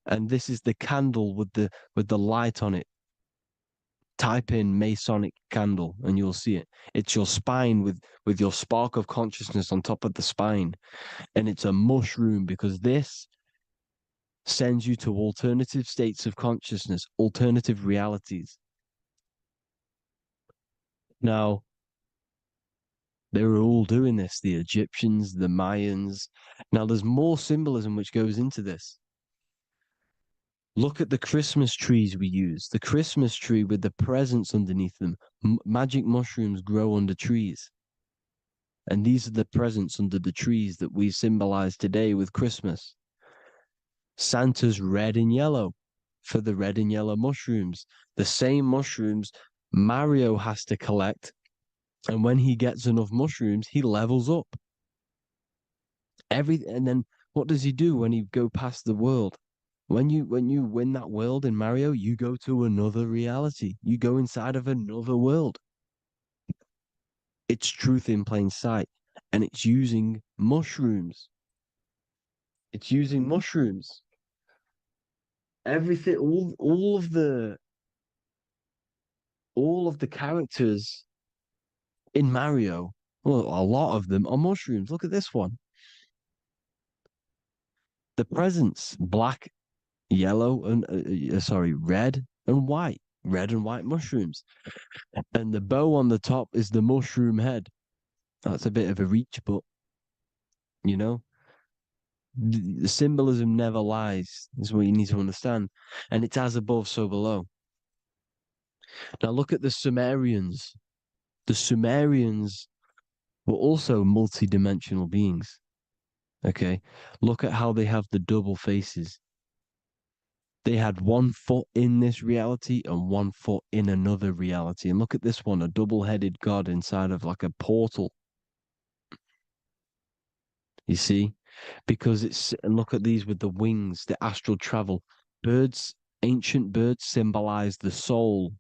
And this is the candle with the light on it. Type in Masonic candle and you'll see it. It's your spine with your spark of consciousness on top of the spine. And it's a mushroom because this sends you to alternative states of consciousness, alternative realities. Now, they were all doing this, the Egyptians, the Mayans. Now, there's more symbolism which goes into this. Look at the Christmas trees we use. The Christmas tree with the presents underneath them. Magic mushrooms grow under trees. And these are the presents under the trees that we symbolize today with Christmas. Santa's red and yellow for the red and yellow mushrooms. The same mushrooms Mario has to collect. And when he gets enough mushrooms, he levels up. And then what does he do when he go past the world? When you win that world in Mario, you go to another reality. You go inside of another world. It's truth in plain sight. And it's using mushrooms. It's using mushrooms. Everything, all of the characters in Mario, well, a lot of them are mushrooms. Look at this one. The presents, black, yellow, and red and white. Red and white mushrooms. And the bow on the top is the mushroom head. That's a bit of a reach, but, you know, the symbolism never lies, is what you need to understand. And it's as above, so below. Now look at the Sumerians. The Sumerians were also multi-dimensional beings. Okay, look at how they have the double faces. They had 1 foot in this reality and 1 foot in another reality. And look at this one, a double-headed god inside of like a portal. You see? Because and look at these with the wings, the astral travel. Birds, ancient birds symbolize the soul.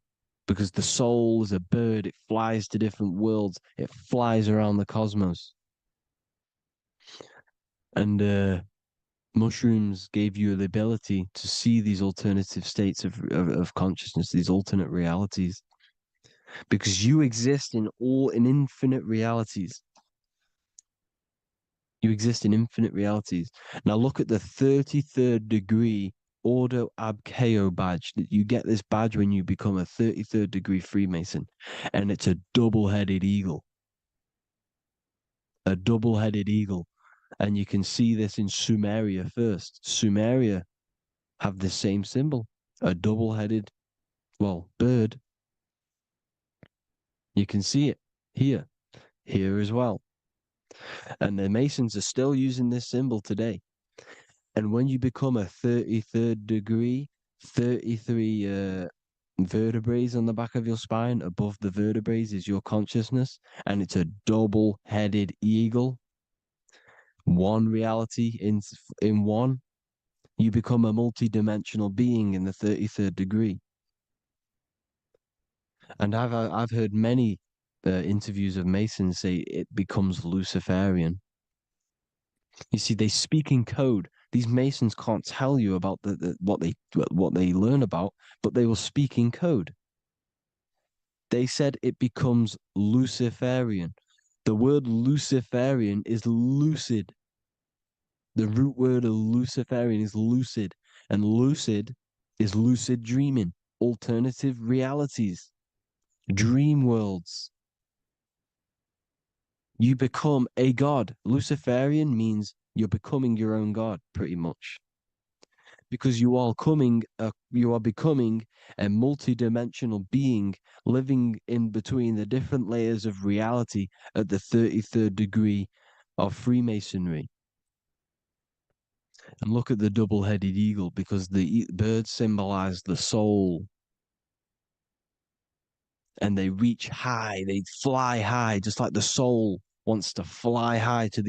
Because the soul is a bird, it flies to different worlds. It flies around the cosmos. And mushrooms gave you the ability to see these alternative states of consciousness, these alternate realities. Because you exist in infinite realities. You exist in infinite realities. Now look at the 33rd degree Ordo Ab Chao badge. You get this badge when you become a 33rd degree Freemason. And it's a double-headed eagle. A double-headed eagle. And you can see this in Sumeria first. Sumeria have the same symbol. A double-headed, bird. You can see it here. Here as well. And the Masons are still using this symbol today. And when you become a 33rd degree, 33 vertebrae on the back of your spine, above the vertebrae is your consciousness, and it's a double-headed eagle. One reality in one, you become a multi-dimensional being in the 33rd degree. And I've heard many interviews of Masons say it becomes Luciferian. You see, they speak in code. These Masons can't tell you about what they learn about, but they will speak in code. They said it becomes Luciferian. The word Luciferian is lucid. The root word of Luciferian is lucid, and lucid is lucid dreaming, alternative realities, dream worlds. You become a god. Luciferian means you're becoming your own god, pretty much. Because you are becoming a multi-dimensional being living in between the different layers of reality at the 33rd degree of Freemasonry. And look at the double-headed eagle, because the birds symbolize the soul. And they reach high, they fly high, just like the soul wants to fly high to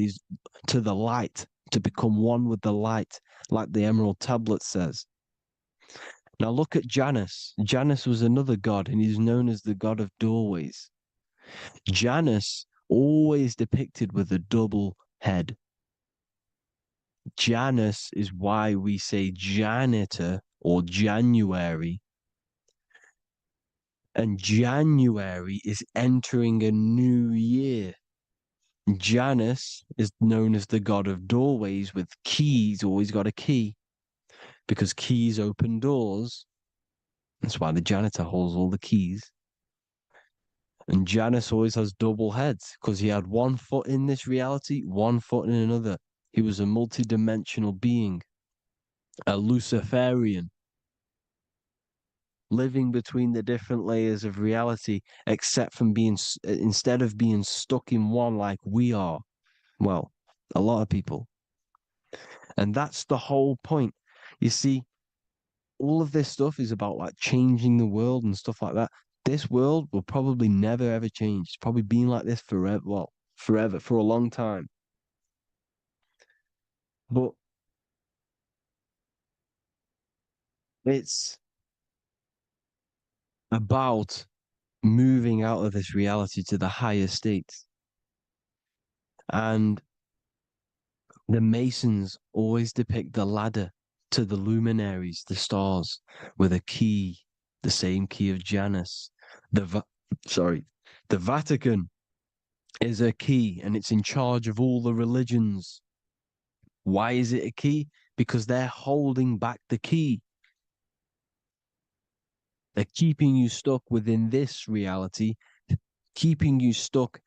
the light, to become one with the light, like the Emerald Tablet says. Now look at Janus. Janus was another god, and he's known as the god of doorways. Janus always depicted with a double head. Janus is why we say janitor or January. And January is entering a new year. Janus is known as the god of doorways with keys, always got a key. Because keys open doors. That's why the janitor holds all the keys. And Janus always has double heads, because he had one foot in this reality, one foot in another. He was a multi-dimensional being, a Luciferian, living between the different layers of reality, instead of being stuck in one like we are. Well, a lot of people. And that's the whole point. You see, all of this stuff is about like changing the world and stuff like that. This world will probably never ever change. It's probably been like this forever. Well, forever, for a long time. But it's about moving out of this reality to the higher states. And the Masons always depict the ladder to the luminaries, the stars, with a key, the same key of Janus. The Vatican is a key, and it's in charge of all the religions. Why is it a key? Because they're holding back the key. They're keeping you stuck within this reality, keeping you stuck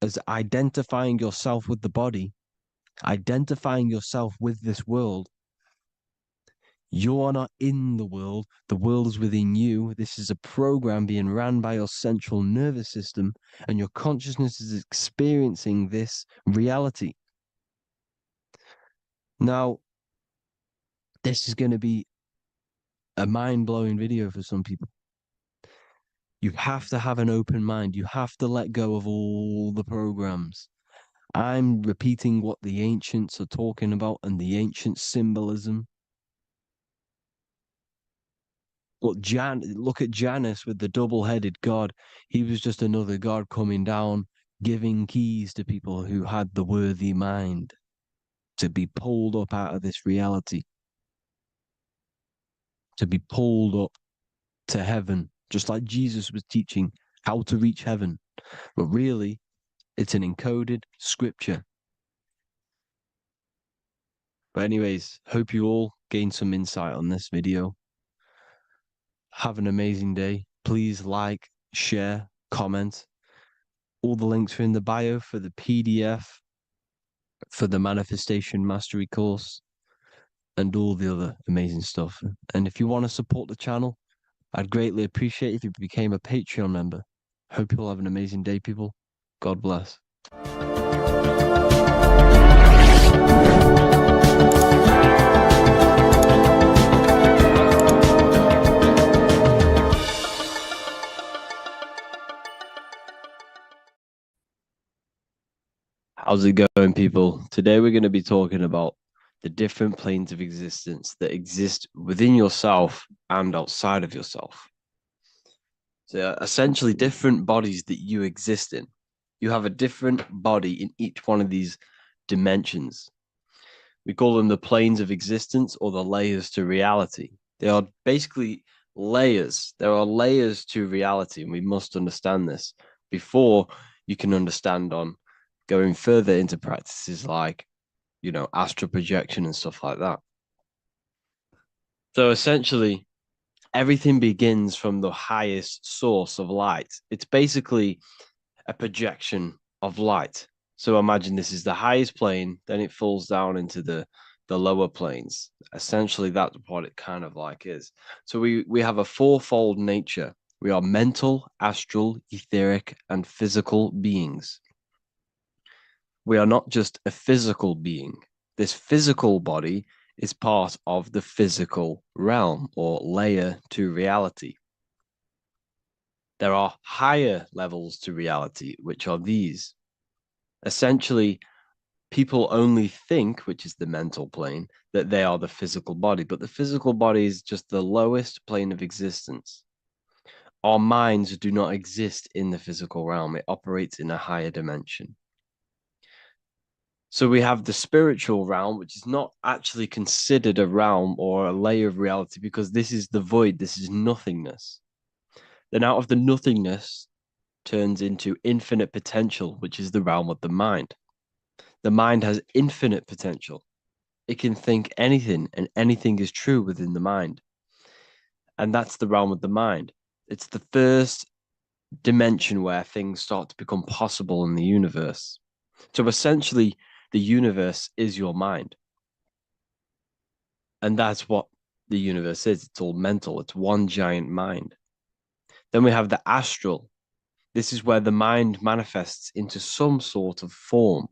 as identifying yourself with the body, identifying yourself with this world. You are not in the world is within you. This is a program being ran by your central nervous system, and your consciousness is experiencing this reality. Now, this is going to be a mind-blowing video for some people. You have to have an open mind. You have to let go of all the programs. I'm repeating what the ancients are talking about and the ancient symbolism. Look at Janus with the double-headed god. He was just another god coming down, giving keys to people who had the worthy mind to be pulled up out of this reality, to be pulled up to heaven, just like Jesus was teaching how to reach heaven. But really, it's an encoded scripture. But anyways, hope you all gained some insight on this video. Have an amazing day. Please like, share, comment. All the links are in the bio for the PDF, for the Manifestation Mastery course, and all the other amazing stuff. And if you want to support the channel, I'd greatly appreciate if you became a Patreon member. Hope you'll have an amazing day, people. God bless. How's it going, people? Today we're going to be talking about the different planes of existence that exist within yourself and outside of yourself. So essentially different bodies that you exist in. You have a different body in each one of these dimensions. We call them the planes of existence or the layers to reality. They are basically layers. There are layers to reality, and we must understand this before you can understand on going further into practices like, astral projection and stuff like that. So essentially, everything begins from the highest source of light. It's basically a projection of light. So imagine this is the highest plane, then it falls down into the lower planes. Essentially, that's what it kind of like is. So we have a fourfold nature. We are mental, astral, etheric, and physical beings. We are not just a physical being. This physical body is part of the physical realm or layer to reality. There are higher levels to reality, which are these. Essentially, people only think, which is the mental plane, that they are the physical body, but the physical body is just the lowest plane of existence. Our minds do not exist in the physical realm. It operates in a higher dimension. So we have the spiritual realm, which is not actually considered a realm or a layer of reality because this is the void, this is nothingness. Then out of the nothingness turns into infinite potential, which is the realm of the mind. The mind has infinite potential. It can think anything, and anything is true within the mind. And that's the realm of the mind. It's the first dimension where things start to become possible in the universe. So essentially, the universe is your mind. And that's what the universe is. It's all mental. It's one giant mind. Then we have the astral. This is where the mind manifests into some sort of form.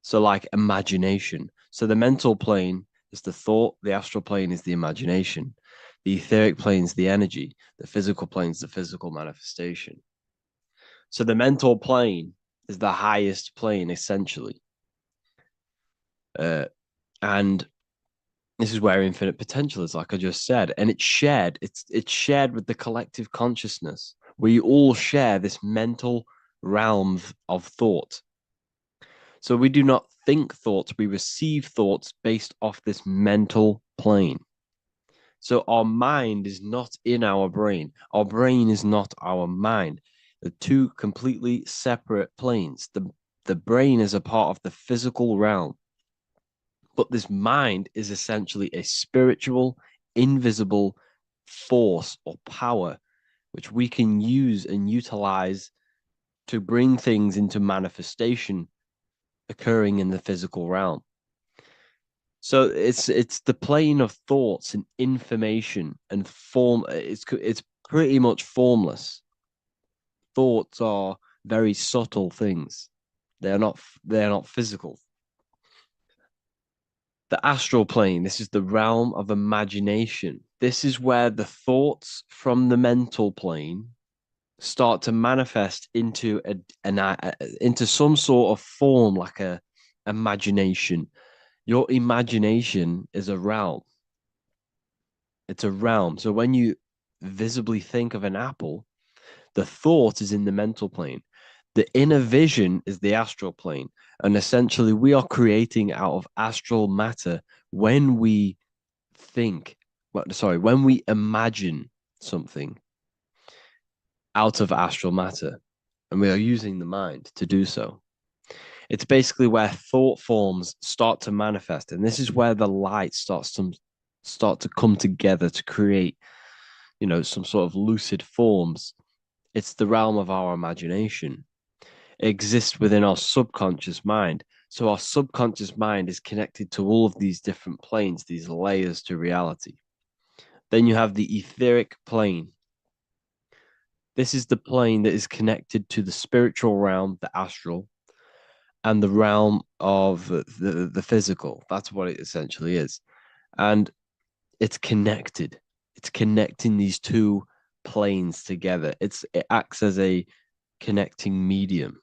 So like imagination. So the mental plane is the thought, the astral plane is the imagination, the etheric plane is the energy, the physical plane is the physical manifestation. So the mental plane is the highest plane, essentially. And this is where infinite potential is, like I just said. And it's shared. It's shared with the collective consciousness. We all share this mental realm of thought. So we do not think thoughts, we receive thoughts based off this mental plane. So our mind is not in our brain. Our brain is not our mind. The two completely separate planes. The brain is a part of the physical realm. But this mind is essentially a spiritual, invisible force or power, which we can use and utilize to bring things into manifestation occurring in the physical realm. So it's the plane of thoughts and information and form. It's pretty much formless. Thoughts are very subtle things. They're not physical. The astral plane, this is the realm of imagination. This is where the thoughts from the mental plane start to manifest into into some sort of form, like a imagination. Your imagination is a realm. It's a realm. So when you visibly think of an apple, the thought is in the mental plane. The inner vision is the astral plane. And essentially, we are creating out of astral matter when we when we imagine something out of astral matter. And we are using the mind to do so. It's basically where thought forms start to manifest. And this is where the light start to come together to create, some sort of lucid forms. It's the realm of our imagination. It exists within our subconscious mind. So our subconscious mind is connected to all of these different planes, these layers to reality. Then you have the etheric plane. This is the plane that is connected to the spiritual realm, the astral, and the realm of the physical. That's what it essentially is. And it's connected. It's connecting these two planes together. It acts as a connecting medium.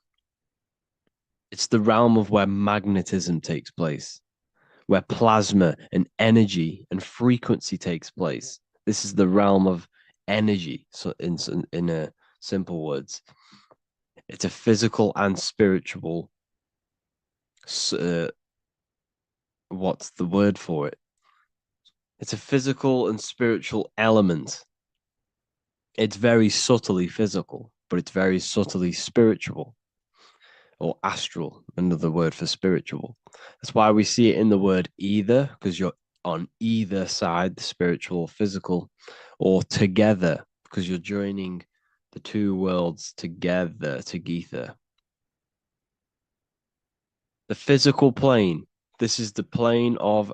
It's the realm of where magnetism takes place, where plasma and energy and frequency takes place. This is the realm of energy. So in simple words, it's a physical and spiritual. What's the word for it? It's a physical and spiritual element. It's very subtly physical, but it's very subtly spiritual, or astral, another word for spiritual. That's why we see it in the word either, because you're on either side, the spiritual or physical, or together, because you're joining the two worlds together, together. The physical plane, this is the plane of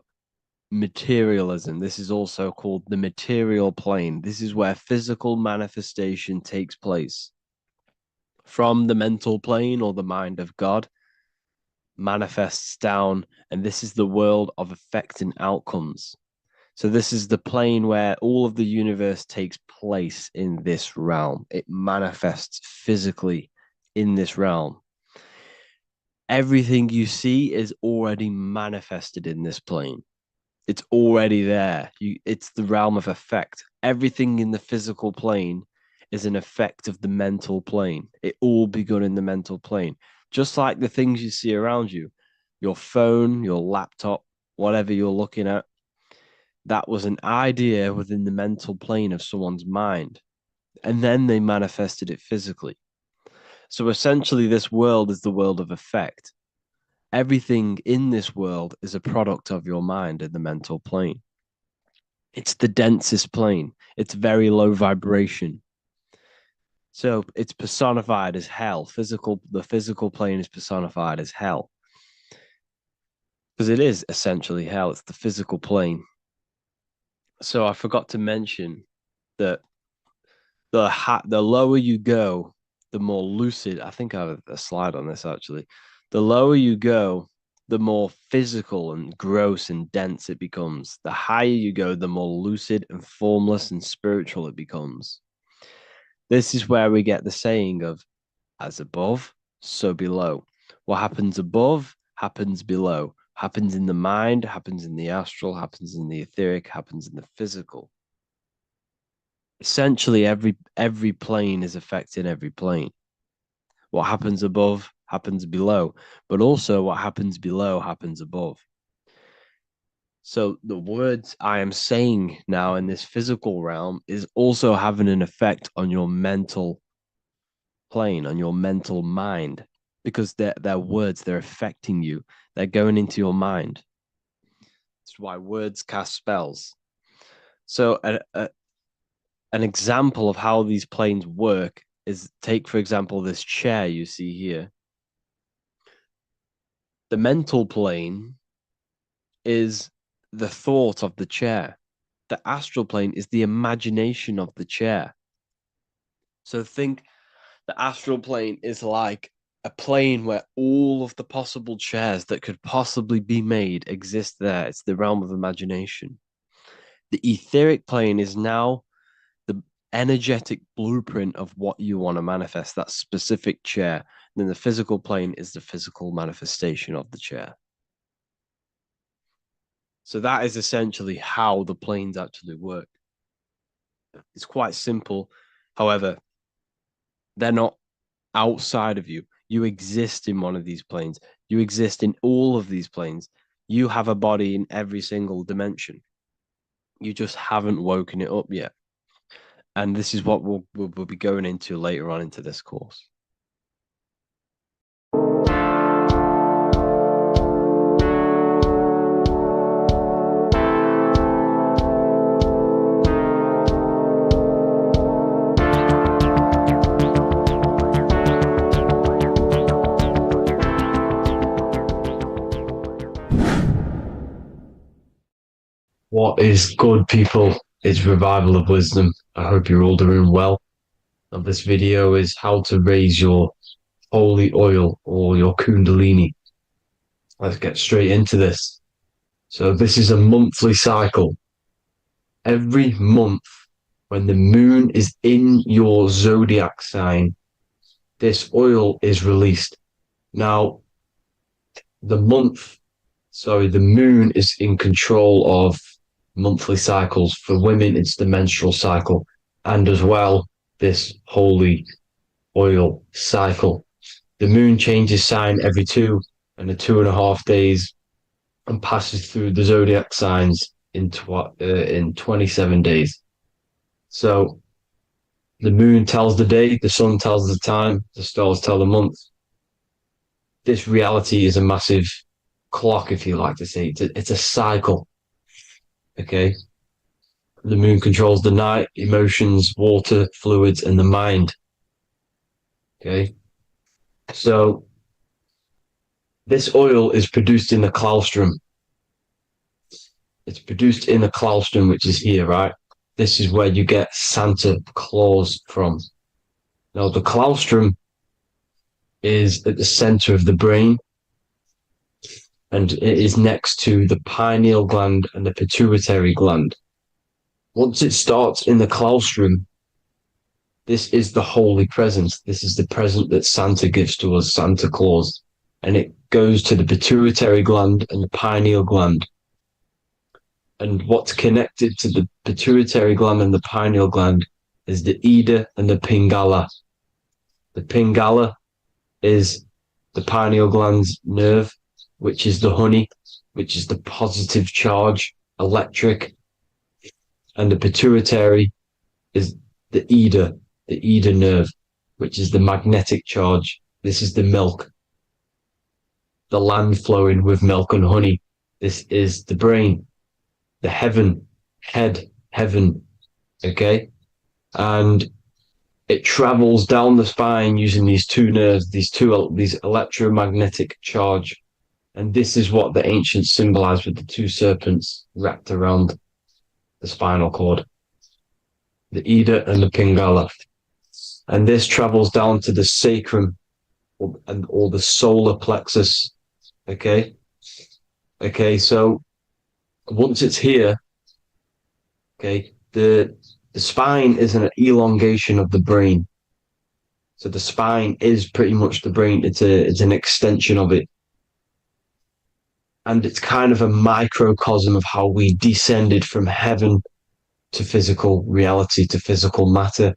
materialism. This is also called the material plane. This is where physical manifestation takes place. From the mental plane, or the mind of God, manifests down, and this is the world of effect and outcomes. So this is the plane where all of the universe takes place in this realm. It manifests physically in this realm. Everything you see is already manifested in this plane. It's already there. It's the realm of effect. Everything in the physical plane is an effect of the mental plane. It all begun in the mental plane. Just like the things you see around you, your phone, your laptop, whatever you're looking at, that was an idea within the mental plane of someone's mind. And then they manifested it physically. So essentially, this world is the world of effect. Everything in this world is a product of your mind in the mental plane. It's the densest plane. It's very low vibration. So it's personified as hell. The physical plane is personified as hell. Because it is essentially hell. It's the physical plane. So I forgot to mention that the lower you go, the more lucid. I think I have a slide on this actually. The lower you go, the more physical and gross and dense it becomes. The higher you go, the more lucid and formless and spiritual it becomes. This is where we get the saying of, as above, so below. What happens above happens below. Happens in the mind, happens in the astral, happens in the etheric, happens in the physical. Essentially, every plane is affecting every plane. What happens above happens below, but also what happens below happens above. So the words I am saying now in this physical realm is also having an effect on your mental plane, on your mental mind, because they're words, they're affecting you. They're going into your mind. That's why words cast spells. So an example of how these planes work is, take, for example, this chair you see here. The mental plane is the thought of the chair. The astral plane is the imagination of the chair. So think the astral plane is like a plane where all of the possible chairs that could possibly be made exist there. It's the realm of imagination. The etheric plane is now the energetic blueprint of what you want to manifest, that specific chair. And then the physical plane is the physical manifestation of the chair. So that is essentially how the planes actually work. It's quite simple. However, they're not outside of you. You exist in one of these planes. You exist in all of these planes. You have a body in every single dimension. You just haven't woken it up yet. And this is what we'll be going into later on into this course. What is good, people? It's Revival of Wisdom. I hope you're all doing well. And this video is how to raise your holy oil or your kundalini. Let's get straight into this. So this is a monthly cycle. Every month, when the moon is in your zodiac sign, this oil is released. Now, the moon is in control of monthly cycles. For women, it's the menstrual cycle, and as well, this holy oil cycle. The moon changes sign every 2.5 days and passes through the zodiac signs in 27 days. So the moon tells the day, the sun tells the time, the stars tell the month. This reality is a massive clock, if you like to say. It's a cycle. Okay. The moon controls the night, emotions, water, fluids, and the mind. Okay. So this oil is produced in the claustrum. It's produced in the claustrum, which is here, right? This is where you get Santa Claus from. Now, the claustrum is at the center of the brain, and it is next to the pineal gland and the pituitary gland. Once it starts in the claustrum, this is the holy present. This is the present that Santa gives to us, Santa Claus. And it goes to the pituitary gland and the pineal gland. And what's connected to the pituitary gland and the pineal gland is the Ida and the Pingala. The Pingala is the pineal gland's nerve, which is the honey, which is the positive charge, electric. And the pituitary is the Ida nerve, which is the magnetic charge. This is the milk, the land flowing with milk and honey. This is the brain, the heaven, okay? And it travels down the spine using these two nerves, these electromagnetic charge. And this is what the ancients symbolized with the two serpents wrapped around the spinal cord, the Ida and the Pingala. And this travels down to the sacrum or the solar plexus. Okay. So once it's here, okay, the spine is an elongation of the brain. So the spine is pretty much the brain. It's an extension of it. And it's kind of a microcosm of how we descended from heaven to physical reality, to physical matter,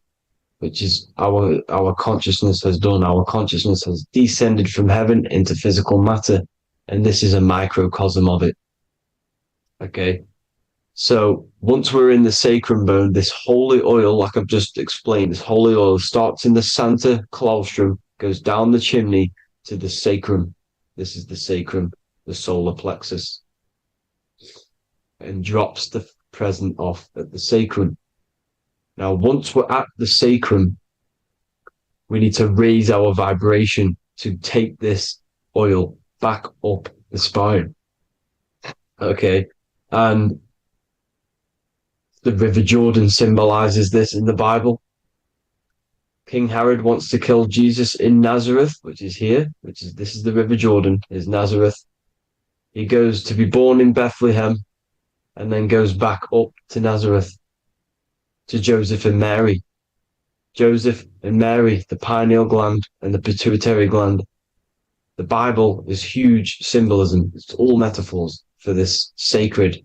which is our consciousness has done. Our consciousness has descended from heaven into physical matter. And this is a microcosm of it. Okay. So once we're in the sacrum bone, this holy oil, like I've just explained, this holy oil starts in the Santa Claustrum, goes down the chimney to the sacrum. This is the sacrum, the solar plexus, and drops the present off at the sacrum. Now, once we're at the sacrum, we need to raise our vibration to take this oil back up the spine. Okay. And the River Jordan symbolizes this in the Bible. King Herod wants to kill Jesus in Nazareth, which is here, this is the River Jordan, is Nazareth. He goes to be born in Bethlehem and then goes back up to Nazareth to Joseph and Mary. Joseph and Mary, the pineal gland and the pituitary gland. The Bible is huge symbolism. It's all metaphors for this sacred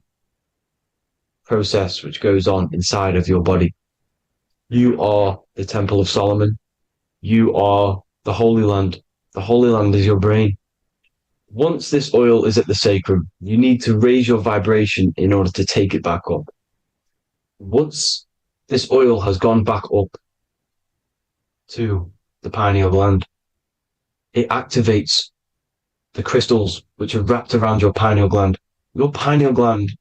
process which goes on inside of your body. You are the Temple of Solomon. You are the Holy Land. The Holy Land is your brain. Once this oil is at the sacrum, you need to raise your vibration in order to take it back up. Once this oil has gone back up to the pineal gland, it activates the crystals which are wrapped around your pineal gland. Your pineal gland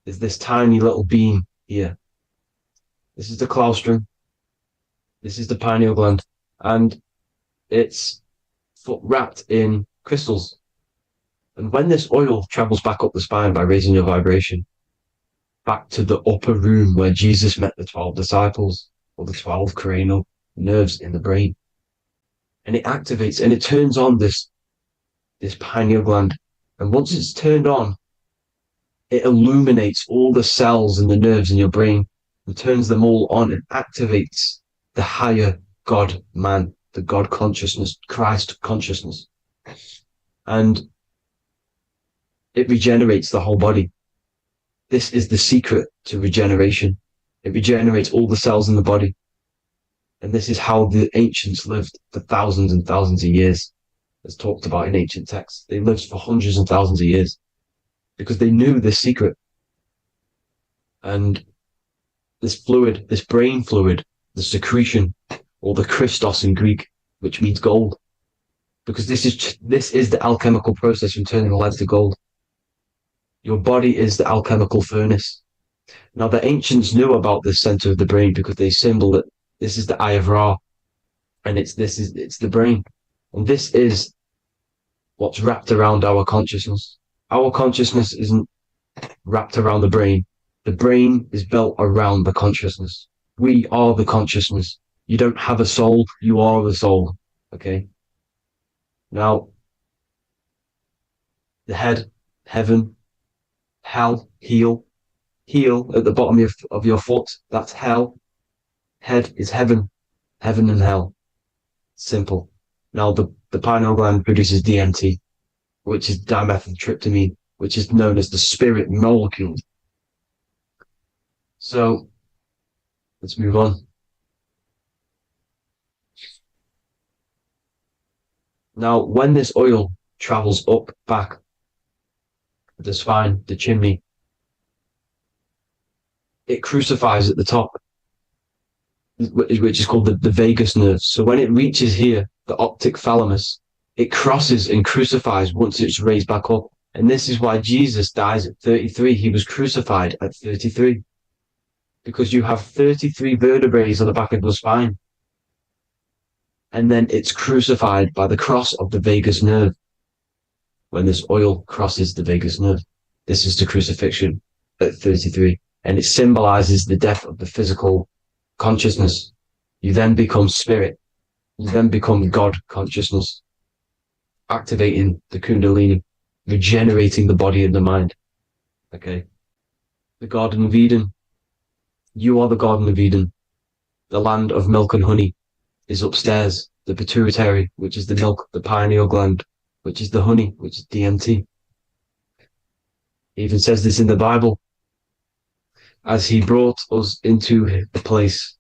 is this tiny little beam here. This is the claustrum. This is the pineal gland. And it's wrapped in crystals. And when this oil travels back up the spine by raising your vibration, back to the upper room where Jesus met the 12 disciples, or the 12 cranial nerves in the brain, and it activates and it turns on this pineal gland. And once it's turned on, it illuminates all the cells and the nerves in your brain and turns them all on and activates the higher God man, the God consciousness, Christ consciousness. And it regenerates the whole body. This is the secret to regeneration. It regenerates all the cells in the body. And this is how the ancients lived for thousands and thousands of years, as talked about in ancient texts. They lived for hundreds and thousands of years because they knew this secret. And this fluid, this brain fluid, the secretion, or the Christos in Greek, which means gold, because this is the alchemical process from turning lead to gold. Your body is the alchemical furnace. Now, the ancients knew about this center of the brain because they symbol that this is the eye of Ra, and it's the brain, and this is what's wrapped around our consciousness. Our consciousness isn't wrapped around the brain. The brain is built around the consciousness. We are the consciousness. You don't have a soul, you are the soul. Okay? Now, the head, heaven, hell, heel at the bottom of your foot, that's hell. Head is heaven and hell. Simple. Now, the pineal gland produces DMT, which is dimethyltryptamine, which is known as the spirit molecule. So, let's move on. Now, when this oil travels up, back, the spine, the chimney, it crucifies at the top, which is called the vagus nerve. So when it reaches here, the optic thalamus, it crosses and crucifies once it's raised back up. And this is why Jesus dies at 33. He was crucified at 33. Because you have 33 vertebrae on the back of the spine. And then it's crucified by the cross of the vagus nerve. When this oil crosses the vagus nerve, this is the crucifixion at 33. And it symbolizes the death of the physical consciousness. You then become spirit. You then become God consciousness, activating the Kundalini, regenerating the body and the mind. Okay. The Garden of Eden. You are the Garden of Eden. The land of milk and honey is upstairs. The pituitary, which is the milk, the pineal gland, which is the honey, which is DMT. It even says this in the Bible. As he brought us into the place,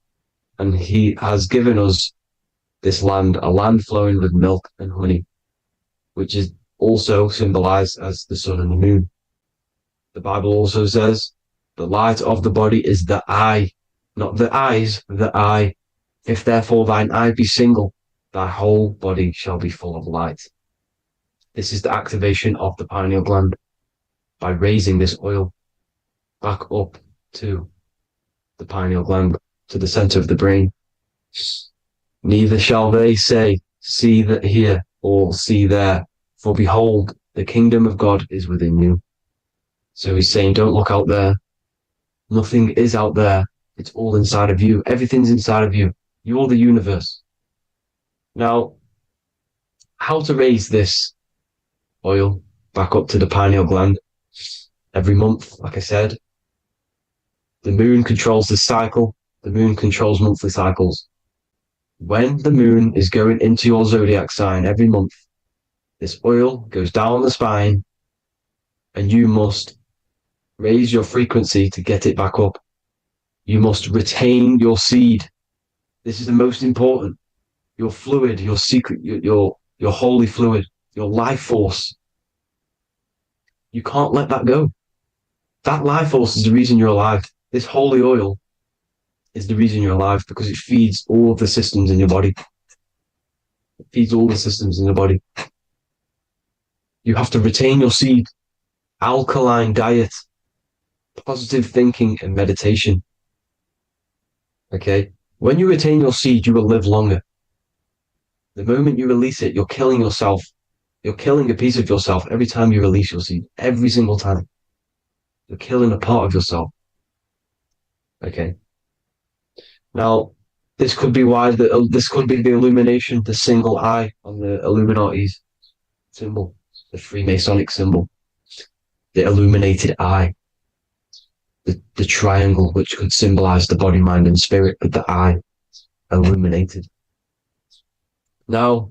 and he has given us this land, a land flowing with milk and honey, which is also symbolized as the sun and the moon. The Bible also says, the light of the body is the eye, not the eyes, the eye. If therefore thine eye be single, thy whole body shall be full of light. This is the activation of the pineal gland by raising this oil back up to the pineal gland, to the center of the brain. Neither shall they say, see that here, or see there, for behold, the kingdom of God is within you. So he's saying, don't look out there. Nothing is out there. It's all inside of you. Everything's inside of you. You're the universe. Now, how to raise this oil back up to the pineal gland? Every month, like I said, the moon controls the cycle. The moon controls monthly cycles. When the moon is going into your zodiac sign every month, this oil goes down the spine and you must raise your frequency to get it back up. You must retain your seed. This is the most important. Your fluid, your secret, your holy fluid, your life force. You can't let that go. That life force is the reason you're alive. This holy oil is the reason you're alive, because it feeds all of the systems in your body. It feeds all the systems in your body. You have to retain your seed, alkaline diet, positive thinking and meditation. Okay? When you retain your seed, you will live longer. The moment you release it, you're killing yourself. You're killing a piece of yourself every time you release your seed. Every single time. You're killing a part of yourself. Okay? Now, this could be why this could be the illumination, the single eye on the Illuminati's symbol, the Freemasonic symbol, the illuminated eye, the triangle, which could symbolize the body, mind, and spirit, but the eye illuminated. Now,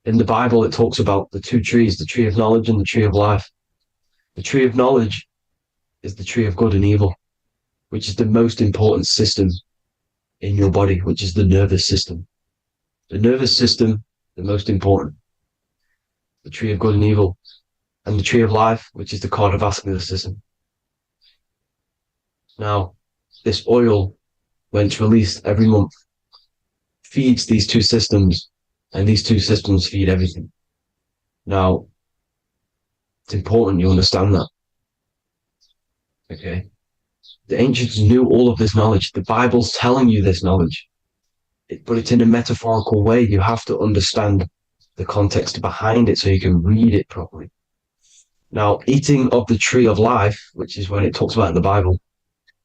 in the Bible, it talks about the two trees, the tree of knowledge and the tree of life. The tree of knowledge is the tree of good and evil, which is the most important system in your body, which is the nervous system. The nervous system, the most important. The tree of good and evil. And the tree of life, which is the cardiovascular system. Now, this oil, when it's released every month, feeds these two systems, and these two systems feed everything. Now, it's important you understand that. Okay? The ancients knew all of this knowledge. The Bible's telling you this knowledge. But it's in a metaphorical way. You have to understand the context behind it so you can read it properly. Now, eating of the tree of life, which is when it talks about in the Bible,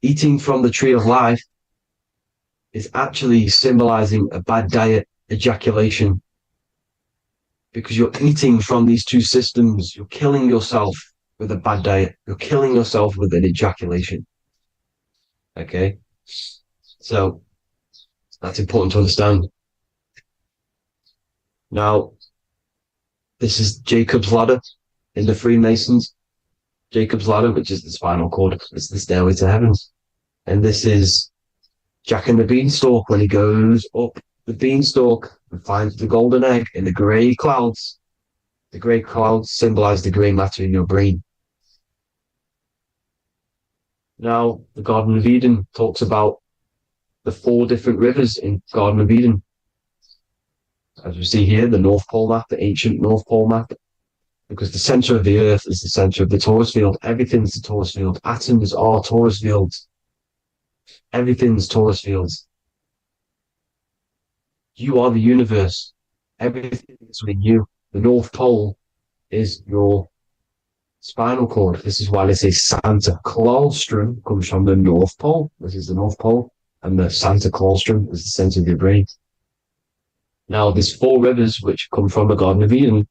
eating from the tree of life is actually symbolizing a bad diet, ejaculation, because you're eating from these two systems. You're killing yourself with a bad diet. You're killing yourself with an ejaculation. Okay? So, that's important to understand. Now, this is Jacob's ladder in the Freemasons. Jacob's ladder, which is the spinal cord, it's the stairway to heaven. And this is Jack and the Beanstalk when he goes up the beanstalk and finds the golden egg in the grey clouds. The grey clouds symbolize the grey matter in your brain. Now, the Garden of Eden talks about the 4 different rivers in Garden of Eden. As we see here, the North Pole map, the ancient North Pole map, because the center of the earth is the center of the torus field. Everything's the torus field. Atoms are torus fields. Everything's torus fields. You are the universe. Everything is within you. The North Pole is your spinal cord. This is why they say Santa Claustrum comes from the North Pole. This is the North Pole. And the Santa Claustrum is the center of your brain. Now, there's 4 rivers which come from the Garden of Eden.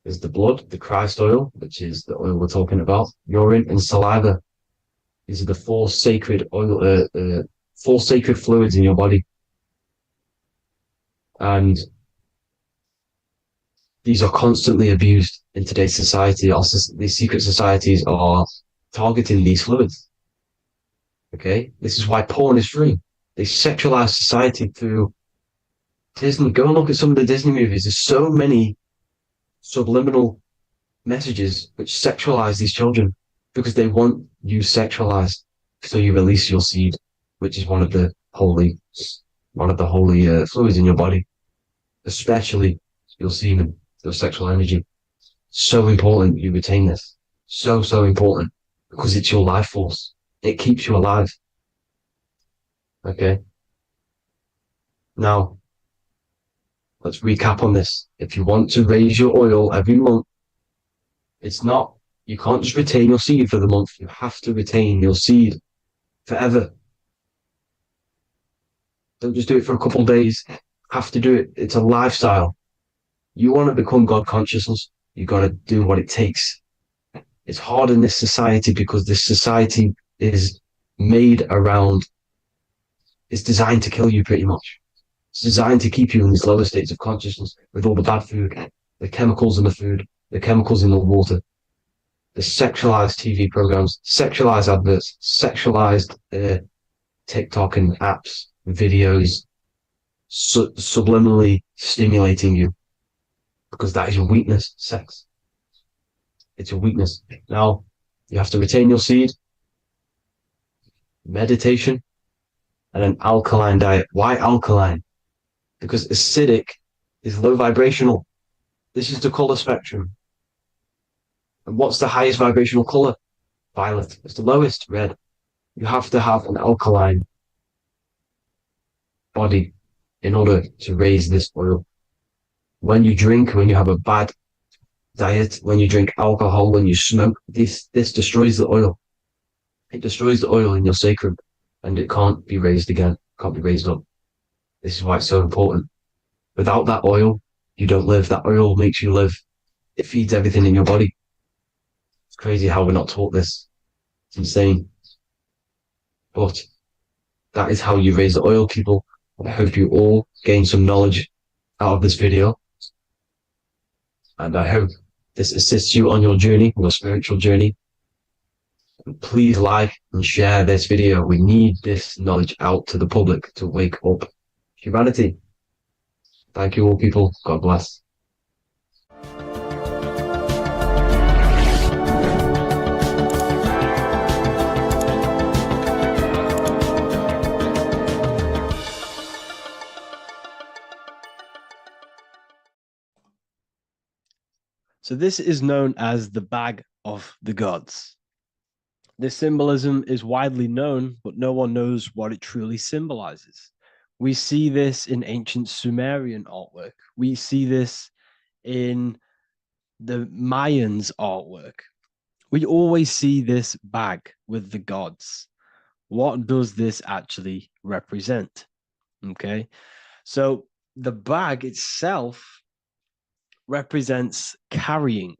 There's the blood, the Christ oil, which is the oil we're talking about, urine, and saliva. These are the 4 sacred oil, 4 sacred fluids in your body. And these are constantly abused in today's society. Also, these secret societies are targeting these fluids. Okay? This is why porn is free. They sexualize society through Disney. Go and look at some of the Disney movies. There's so many subliminal messages which sexualize these children because they want you sexualized. So you release your seed, which is one of the holy fluids in your body, especially your semen, your sexual energy. So important you retain this. So important because it's your life force. It keeps you alive. Okay. Now, let's recap on this. If you want to raise your oil every month, you can't just retain your seed for the month. You have to retain your seed forever. Don't just do it for a couple of days. You have to do it. It's a lifestyle. You want to become God consciousness, you got to do what it takes. It's hard in this society because this society is made around, it's designed to kill you pretty much. It's designed to keep you in these lower states of consciousness with all the bad food, the chemicals in the food, the chemicals in the water, the sexualized TV programs, sexualized adverts, sexualized TikTok and apps, videos, subliminally stimulating you because that is your weakness, sex. It's your weakness. Now, you have to retain your seed, meditation, and an alkaline diet. Why alkaline? Because acidic is low vibrational. This is the color spectrum. And what's the highest vibrational color? Violet. It's the lowest, red. You have to have an alkaline body in order to raise this oil. When you drink, when you have a bad diet, when you drink alcohol, when you smoke, this destroys the oil. It destroys the oil in your sacrum and it can't be raised again, can't be raised up. This is why it's so important. Without that oil, you don't live. That oil makes you live. It feeds everything in your body. It's crazy how we're not taught this. It's insane. But that is how you raise the oil, people. I hope you all gain some knowledge out of this video. And I hope this assists you on your journey, your spiritual journey. And please like and share this video. We need this knowledge out to the public to wake up humanity. Thank you all, people. God bless. So this is known as the bag of the gods. This symbolism is widely known, but no one knows what it truly symbolizes. We see this in ancient Sumerian artwork. We see this in the Mayans' artwork. We always see this bag with the gods. What does this actually represent? Okay, so the bag itself represents carrying.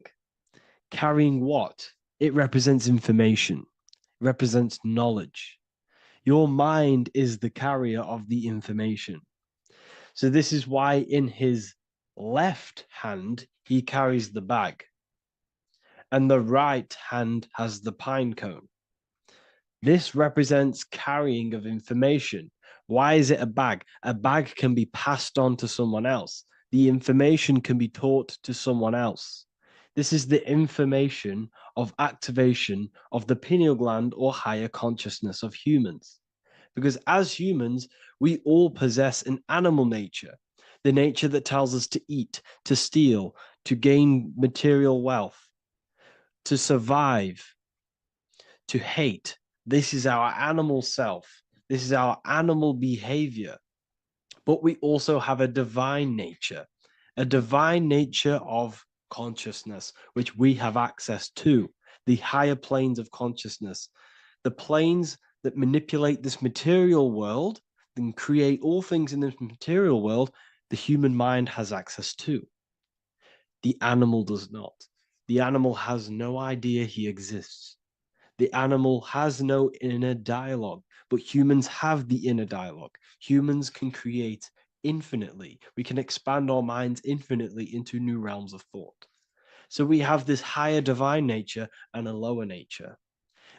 Carrying what? It represents information, represents knowledge. Your mind is the carrier of the information. So this is why in his left hand, he carries the bag, and the right hand has the pine cone. This represents carrying of information. Why is it a bag? A bag can be passed on to someone else. The information can be taught to someone else. This is the information of activation of the pineal gland or higher consciousness of humans. Because as humans, we all possess an animal nature, the nature that tells us to eat, to steal, to gain material wealth, to survive, to hate. This is our animal self. This is our animal behavior. But we also have a divine nature of consciousness, which we have access to, the higher planes of consciousness, the planes that manipulate this material world and create all things in this material world. The human mind has access to. The animal does not. The animal has no idea he exists. The animal has no inner dialogue, but humans have the inner dialogue. Humans can create infinitely. We can expand our minds infinitely into new realms of thought. So we have this higher divine nature and a lower nature.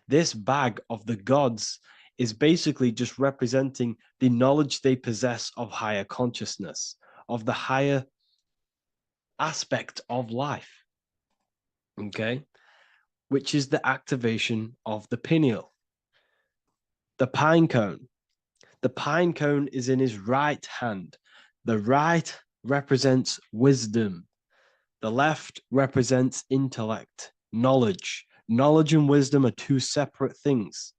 This bag of the gods is basically just representing the knowledge they possess of higher consciousness, of the higher aspect of life. Okay? Which is the activation of the pineal. The pine cone. The pine cone is in his right hand. The right represents wisdom. The left represents intellect, knowledge. Knowledge and wisdom are two separate things.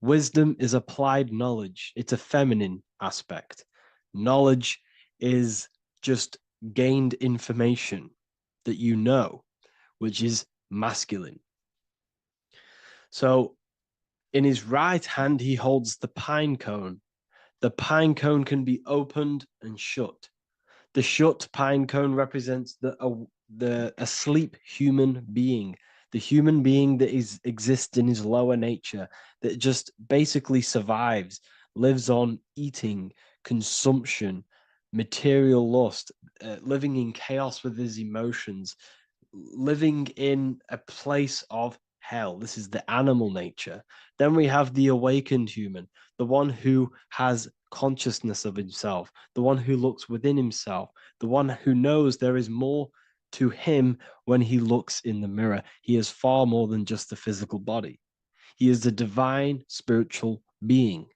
Wisdom is applied knowledge. It's a feminine aspect. Knowledge is just gained information that you know, which is masculine. So in his right hand, he holds the pine cone. The pine cone can be opened and shut. The shut pine cone represents the asleep human being, the human being that exists in his lower nature, that just basically survives, lives on eating, consumption, material lust, living in chaos with his emotions, living in a place of hell. This is the animal nature. Then we have the awakened human, the one who has consciousness of himself, the one who looks within himself, the one who knows there is more to him when he looks in the mirror. He is far more than just the physical body. He is a divine spiritual being,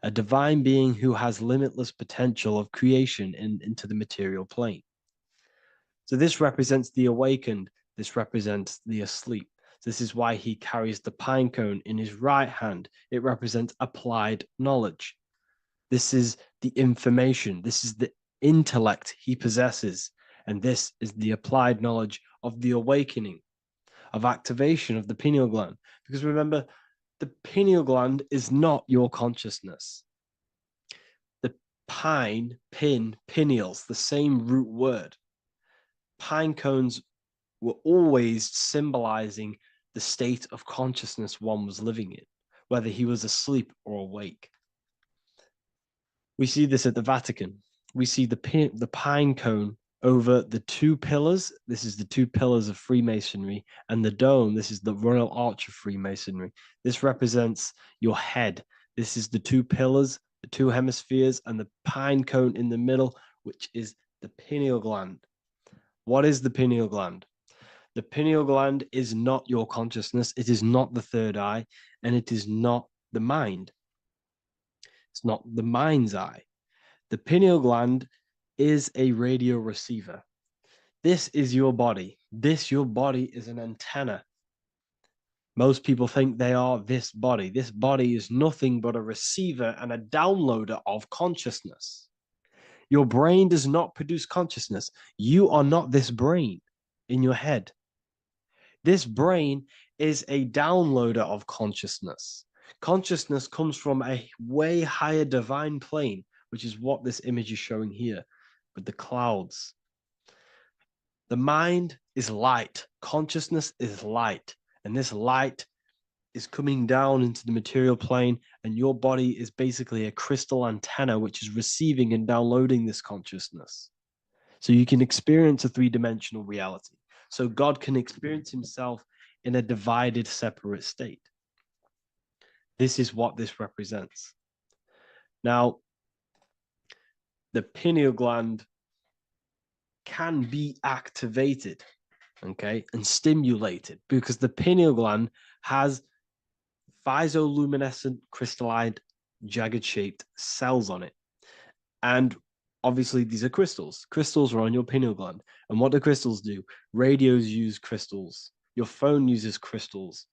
a divine being who has limitless potential of creation into the material plane. So this represents the awakened. This represents the asleep. This is why he carries the pine cone in his right hand. It represents applied knowledge. This is the information. This is the intellect he possesses. And this is the applied knowledge of the awakening, of activation of the pineal gland. Because remember, the pineal gland is not your consciousness. The pine, pin, pineals, the same root word. Pine cones were always symbolizing the state of consciousness one was living in, whether he was asleep or awake. We see this at the Vatican. We see the pine cone over the two pillars. This is the two pillars of Freemasonry, and the dome. This is the Royal Arch of Freemasonry. This represents your head. This is the two pillars, the two hemispheres, and the pine cone in the middle, which is the pineal gland. What is the pineal gland? The pineal gland is not your consciousness. It is not the third eye, and it is not the mind. It's not the mind's eye. The pineal gland is a radio receiver. This is your body. Your body is an antenna. Most people think they are this body. This body is nothing but a receiver and a downloader of consciousness. Your brain does not produce consciousness. You are not this brain in your head. This brain is a downloader of consciousness. Consciousness comes from a way higher divine plane, which is what this image is showing here with the clouds. The mind is light. Consciousness is light. And this light is coming down into the material plane, and your body is basically a crystal antenna which is receiving and downloading this consciousness. So you can experience a three-dimensional reality. So God can experience himself in a divided, separate state. This is what this represents. Now, the pineal gland can be activated, okay, and stimulated, because the pineal gland has physioluminescent crystalline jagged shaped cells on it. And obviously these are crystals. Crystals are on your pineal gland. And what do crystals do? Radios use crystals. Your phone uses crystals.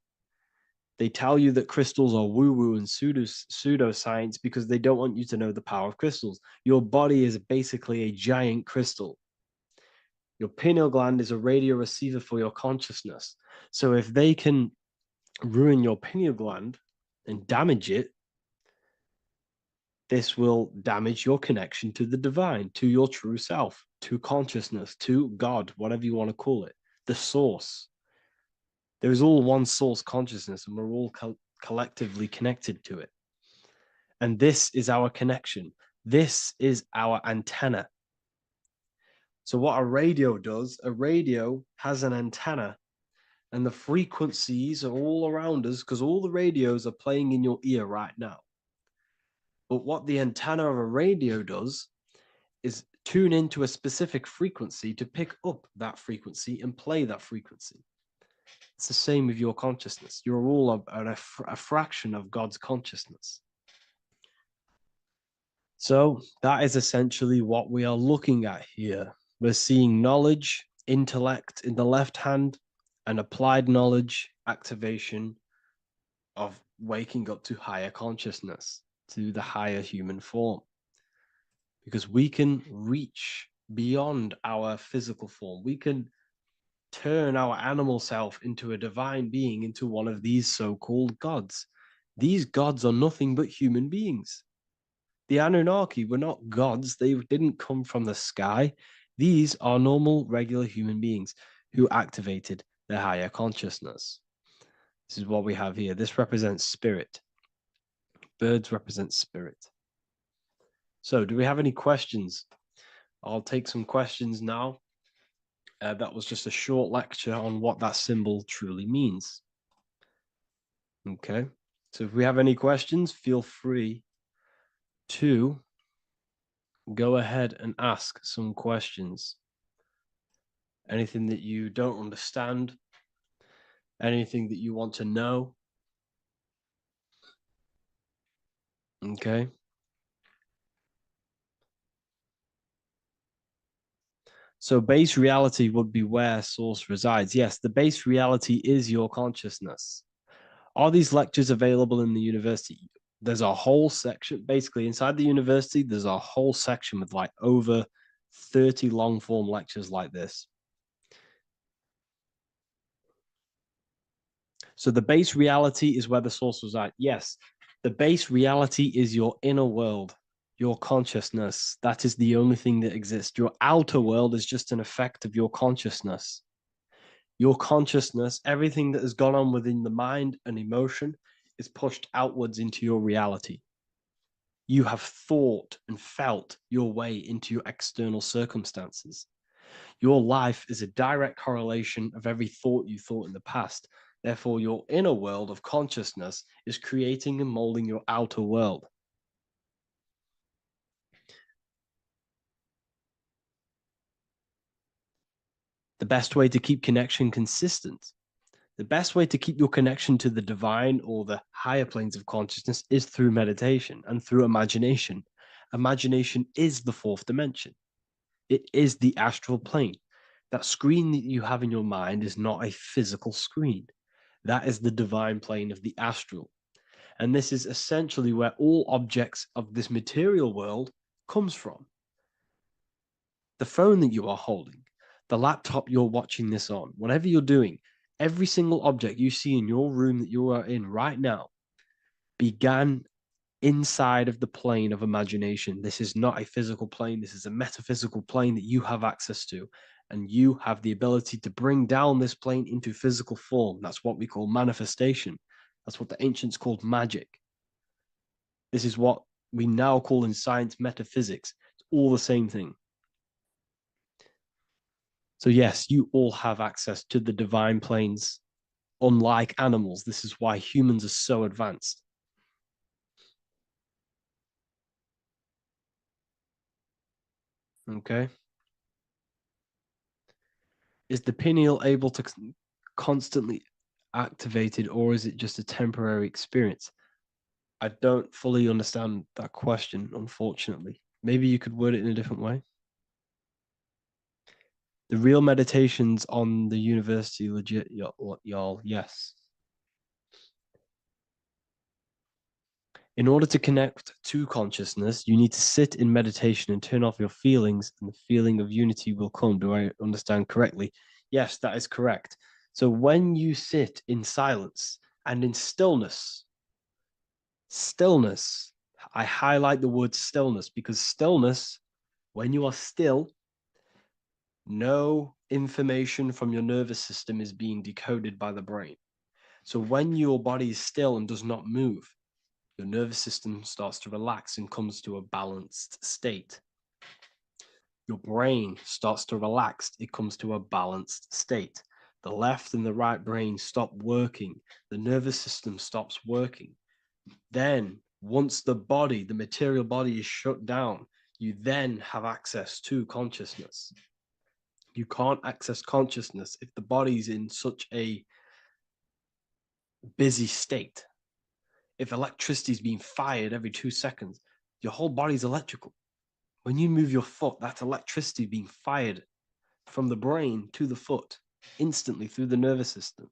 They tell you that crystals are woo-woo and pseudoscience because they don't want you to know the power of crystals. Your body is basically a giant crystal. Your pineal gland is a radio receiver for your consciousness. So if they can ruin your pineal gland and damage it, this will damage your connection to the divine, to your true self, to consciousness, to God, whatever you want to call it, the source. There is all one source consciousness, and we're all collectively connected to it. And this is our connection. This is our antenna. So what a radio does, a radio has an antenna, and the frequencies are all around us because all the radios are playing in your ear right now. But what the antenna of a radio does is tune into a specific frequency to pick up that frequency and play that frequency. It's the same with your consciousness. You're all a fraction of God's consciousness. So that is essentially what we are looking at here. We're seeing knowledge, intellect in the left hand, and applied knowledge, activation of waking up to higher consciousness, to the higher human form. Because we can reach beyond our physical form. We can turn our animal self into a divine being, into one of these so-called gods. These gods are nothing but human beings. The Anunnaki were not gods. They didn't come from the sky. These are normal, regular human beings who activated their higher consciousness. This is what we have here. This represents spirit. Birds represent spirit. So do we have any questions? I'll take some questions now. That was just a short lecture on what that symbol truly means. Okay. So if we have any questions, feel free to go ahead and ask some questions. Anything that you don't understand, anything that you want to know. Okay. So base reality would be where source resides. Yes, the base reality is your consciousness. Are these lectures available in the university? There's a whole section, basically inside the university, there's a whole section with like over 30 long form lectures like this. So the base reality is where the source resides. Yes, the base reality is your inner world, your consciousness. That is the only thing that exists. Your outer world is just an effect of your consciousness. Your consciousness, everything that has gone on within the mind and emotion is pushed outwards into your reality. You have thought and felt your way into your external circumstances. Your life is a direct correlation of every thought you thought in the past. Therefore, your inner world of consciousness is creating and molding your outer world. The best way to keep connection consistent, the best way to keep your connection to the divine or the higher planes of consciousness is through meditation and through imagination. Imagination is the fourth dimension. It is the astral plane. That screen that you have in your mind is not a physical screen. That is the divine plane of the astral. And this is essentially where all objects of this material world comes from. The phone that you are holding, the laptop you're watching this on, whatever you're doing, every single object you see in your room that you are in right now began inside of the plane of imagination. This is not a physical plane. This is a metaphysical plane that you have access to. And you have the ability to bring down this plane into physical form. That's what we call manifestation. That's what the ancients called magic. This is what we now call in science metaphysics. It's all the same thing. So yes, you all have access to the divine planes. Unlike animals, this is why humans are so advanced. Okay. Is the pineal able to constantly activated, or is it just a temporary experience? I don't fully understand that question, unfortunately. Maybe you could word it in a different way. The real meditations on the university, legit, y'all, yes. In order to connect to consciousness, you need to sit in meditation and turn off your feelings, and the feeling of unity will come. Do I understand correctly? Yes, that is correct. So when you sit in silence and in stillness, I highlight the word stillness because stillness, when you are still, no information from your nervous system is being decoded by the brain. So when your body is still and does not move, your nervous system starts to relax and comes to a balanced state. Your brain starts to relax, it comes to a balanced state. The left and the right brain stop working. The nervous system stops working. Then, once the body, the material body is shut down, you then have access to consciousness. You can't access consciousness if the body's in such a busy state. If electricity is being fired every 2 seconds, your whole body's electrical. When you move your foot, that's electricity being fired from the brain to the foot instantly through the nervous system.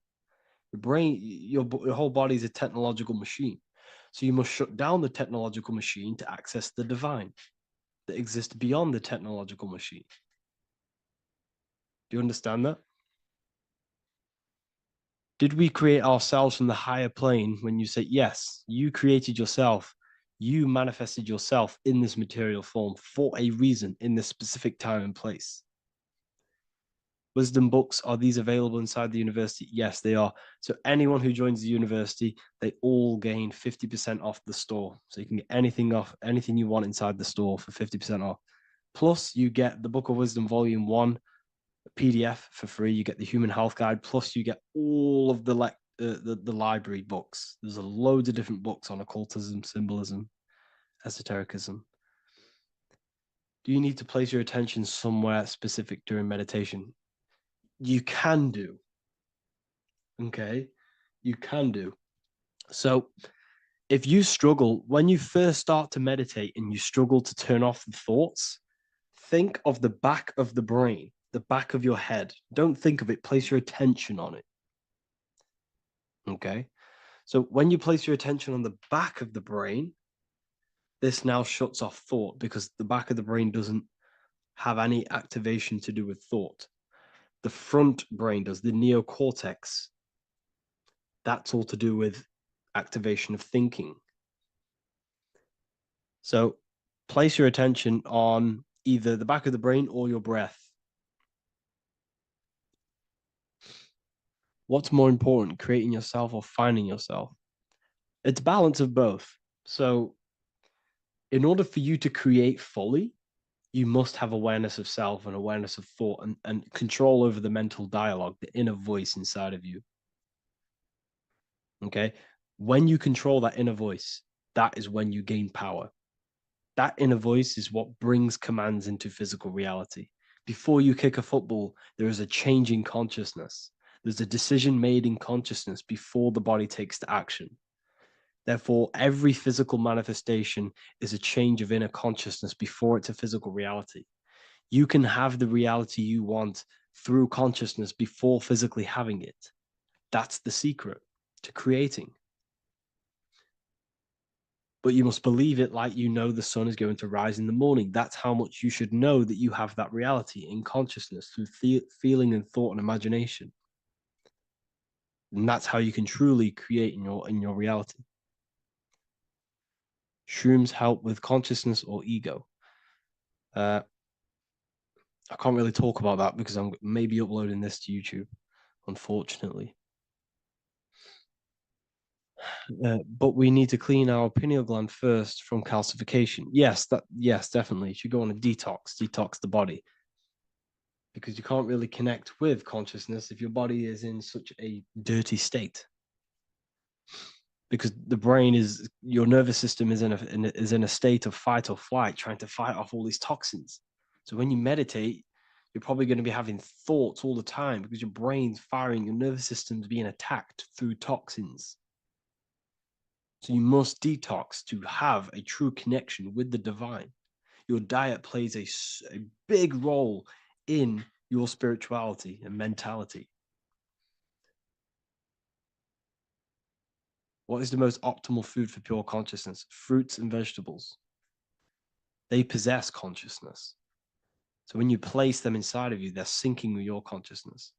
Your brain, your whole body is a technological machine. So you must shut down the technological machine to access the divine that exists beyond the technological machine. Do you understand that? Did we create ourselves from the higher plane? When you say yes, you created yourself, you manifested yourself in this material form for a reason in this specific time and place. Wisdom books, are these available inside the university? Yes, they are. So anyone who joins the university, they all gain 50% off the store. So you can get anything you want inside the store for 50% off. Plus, you get the Book of Wisdom Volume 1 PDF for free. You get the Human Health Guide. Plus, you get all of the library books. There's a load of different books on occultism, symbolism, esotericism. Do you need to place your attention somewhere specific during meditation? You can do. Okay, you can do. So if you struggle, when you first start to meditate and you struggle to turn off the thoughts, think of the back of the brain, the back of your head. Don't think of it, place your attention on it. Okay, so when you place your attention on the back of the brain, this now shuts off thought because the back of the brain doesn't have any activation to do with thought. The front brain does, the neocortex. That's all to do with activation of thinking. So place your attention on either the back of the brain or your breath. What's more important, creating yourself or finding yourself? It's balance of both. So in order for you to create fully, you must have awareness of self and awareness of thought and control over the mental dialogue, the inner voice inside of you. Okay? When you control that inner voice, that is when you gain power. That inner voice is what brings commands into physical reality. Before you kick a football, there is a change in consciousness. There's a decision made in consciousness before the body takes to action. Therefore, every physical manifestation is a change of inner consciousness before it's a physical reality. You can have the reality you want through consciousness before physically having it. That's the secret to creating. But you must believe it like you know the sun is going to rise in the morning. That's how much you should know that you have that reality in consciousness through feeling and thought and imagination. And that's how you can truly create in your reality. Shrooms help with consciousness or ego. I can't really talk about that because I'm maybe uploading this to YouTube, unfortunately. But we need to clean our pineal gland first from calcification. Yes, definitely. You should go on a detox the body. Because you can't really connect with consciousness if your body is in such a dirty state. Because the brain is, your nervous system is in a state of fight or flight, trying to fight off all these toxins. So when you meditate, you're probably going to be having thoughts all the time because your brain's firing, your nervous system's being attacked through toxins. So you must detox to have a true connection with the divine. Your diet plays a big role in your spirituality and mentality. What is the most optimal food for pure consciousness? Fruits and vegetables. They possess consciousness. So when you place them inside of you, they're syncing with your consciousness.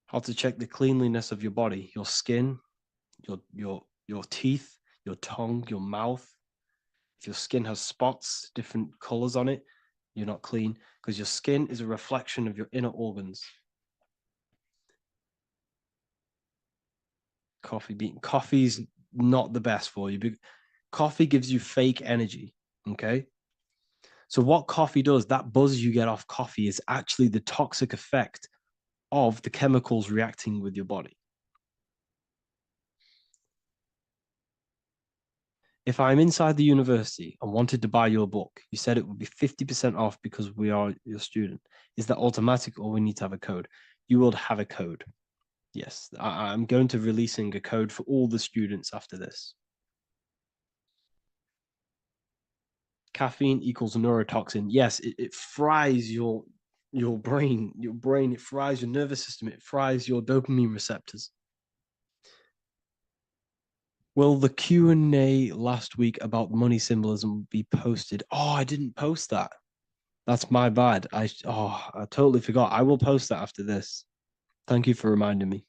How to check the cleanliness of your body, your skin, your teeth, your tongue, your mouth. If your skin has spots, different colors on it, you're not clean because your skin is a reflection of your inner organs. Coffee's not the best for you. Coffee gives you fake energy. Okay. So what coffee does, that buzz you get off coffee is actually the toxic effect of the chemicals reacting with your body. If I'm inside the university and wanted to buy your book, you said it would be 50% off because we are your student. Is that automatic or we need to have a code? You will have a code. Yes, I'm going to releasing a code for all the students after this. Caffeine equals neurotoxin. Yes, it fries your brain, it fries your nervous system, it fries your dopamine receptors. Will the Q&A last week about money symbolism be posted? Oh, I didn't post that. That's my bad. I totally forgot. I will post that after this. Thank you for reminding me.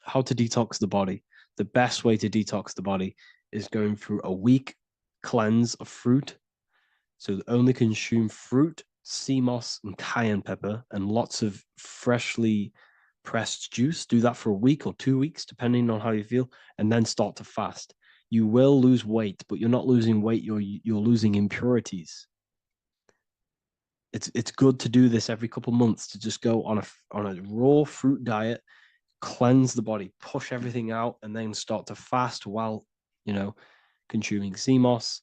How to detox the body. The best way to detox the body is going through a week cleanse of fruit. So only consume fruit, sea moss, and cayenne pepper, and lots of freshly pressed juice. Do that for a week or 2 weeks, depending on how you feel, and then start to fast. You will lose weight, but you're not losing weight, you're losing impurities. It's good to do this every couple months, to just go on a raw fruit diet, cleanse the body, push everything out, and then start to fast while, consuming sea moss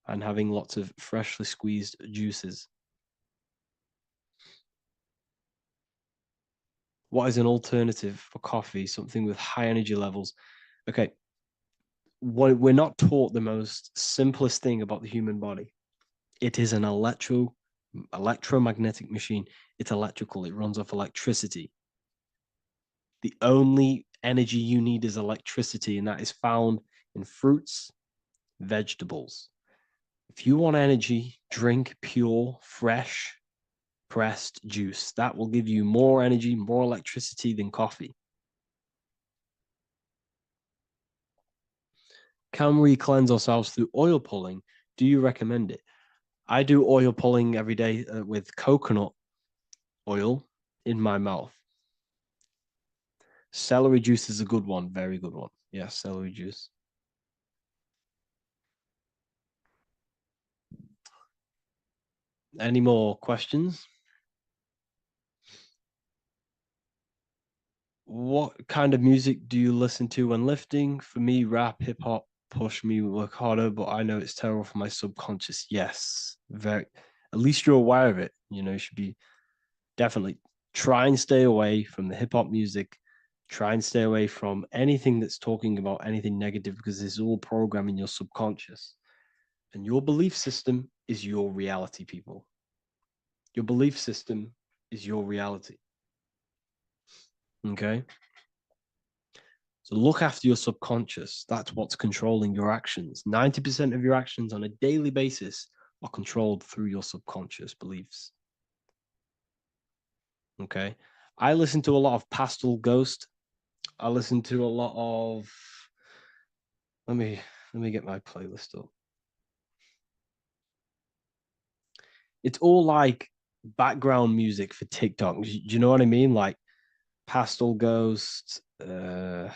and having lots of freshly squeezed juices. What is an alternative for coffee? Something with high energy levels. Okay. We're not taught the most simplest thing about the human body. It is an electromagnetic machine. It's electrical. It runs off electricity. The only energy you need is electricity, and that is found in fruits, vegetables. If you want energy, drink pure, fresh, pressed juice. That will give you more energy, more electricity than coffee. Can we cleanse ourselves through oil pulling? Do you recommend it? I do oil pulling every day with coconut oil in my mouth. Celery juice is a good one, very good one. Yeah, celery juice. Any more questions? What kind of music do you listen to when lifting? For me, rap, hip hop, push me, work harder, but I know it's terrible for my subconscious. Yes, very. At least you're aware of it. You should be definitely try and stay away from the hip hop music. Try and stay away from anything that's talking about anything negative because it's all programming your subconscious. And your belief system is your reality, people. Your belief system is your reality. Okay? So look after your subconscious. That's what's controlling your actions. 90% of your actions on a daily basis are controlled through your subconscious beliefs. Okay? I listen to a lot of Pastel Ghost. I listen to a lot of let me get my playlist up. It's all like background music for TikTok. Do you know what I mean? Like Pastel Ghost. That's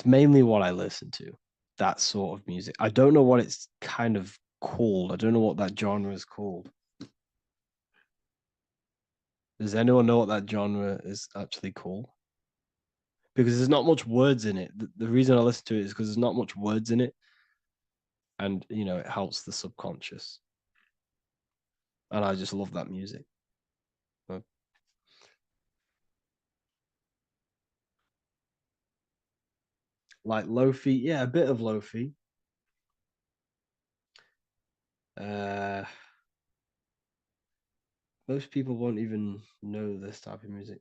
mainly what I listen to. That sort of music. I don't know what it's kind of called. I don't know what that genre is called. Does anyone know what that genre is actually called? Because there's not much words in it. The reason I listen to it is because there's not much words in it. And, you know, it helps the subconscious. And I just love that music. Like Lo-fi, yeah, a bit of Lo-fi. Most people won't even know this type of music.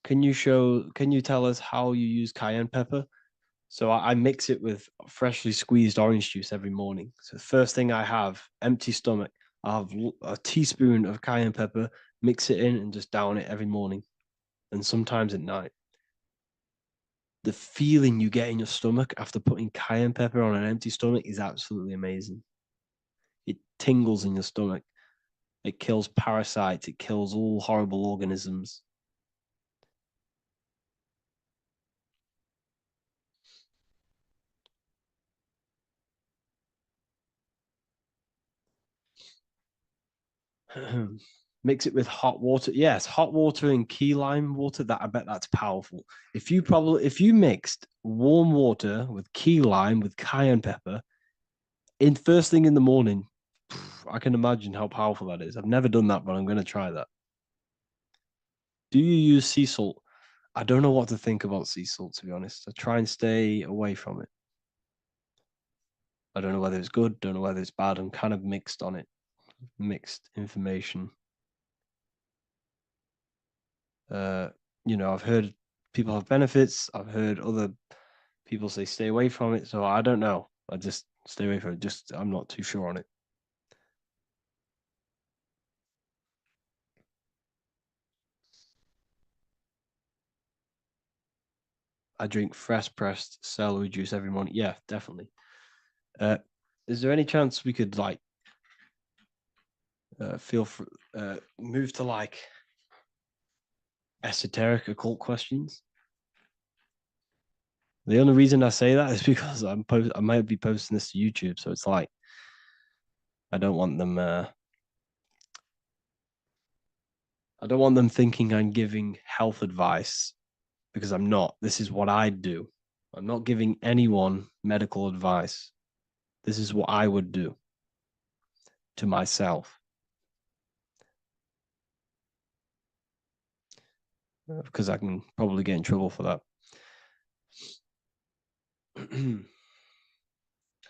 Can you tell us how you use cayenne pepper? So I mix it with freshly squeezed orange juice every morning. So the first thing I have, empty stomach, I have a teaspoon of cayenne pepper, mix it in and just down it every morning. And sometimes at night. The feeling you get in your stomach after putting cayenne pepper on an empty stomach is absolutely amazing. It tingles in your stomach. It kills parasites. It kills all horrible organisms. Mix it with hot water. Yes, hot water and key lime water. That I bet that's powerful. If you mixed warm water with key lime with cayenne pepper in first thing in the morning, I can imagine how powerful that is. I've never done that, but I'm going to try that. Do you use sea salt? I don't know what to think about sea salt, to be honest. I try and stay away from it. I don't know whether it's good, don't know whether it's bad. I'm kind of mixed on it. Mixed information. You know, I've heard people have benefits. I've heard other people say stay away from it. So I don't know. I just stay away from it. Just I'm not too sure on it. I drink fresh pressed celery juice every morning. Yeah, definitely. Is there any chance we could like move to like esoteric occult questions? The only reason I say that is because I might be posting this to YouTube, so it's like I don't want them thinking I'm giving health advice because I'm not. This is what I do. I'm not giving anyone medical advice. This is what I would do to myself. Because I can probably get in trouble for that.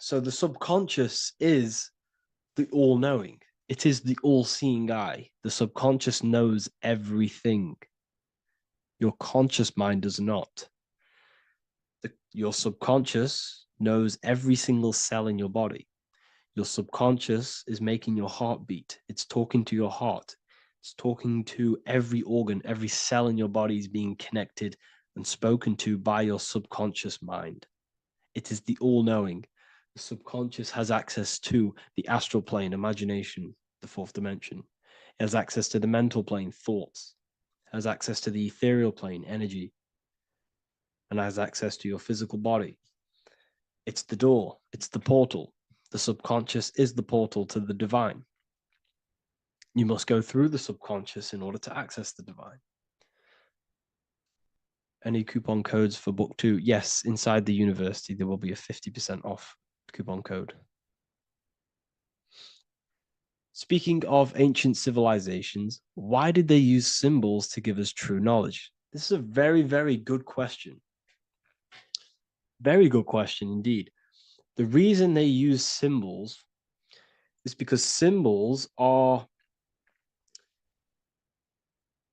So the subconscious is the all-knowing. It is the all-seeing eye. The subconscious knows everything. Your conscious mind does not. Your subconscious knows every single cell in your body. Your subconscious is making your heart beat. It's talking to your heart. It's talking to every organ, every cell in your body is being connected and spoken to by your subconscious mind. It is the all-knowing. The subconscious has access to the astral plane, imagination, the fourth dimension. It has access to the mental plane, thoughts. It has access to the ethereal plane, energy. And has access to your physical body. It's the door. It's the portal. The subconscious is the portal to the divine. You must go through the subconscious in order to access the divine. Any coupon codes for book 2? Yes, inside the university, there will be a 50% off coupon code. Speaking of ancient civilizations, why did they use symbols to give us true knowledge? This is a very, very good question. Very good question indeed. The reason they use symbols is because symbols are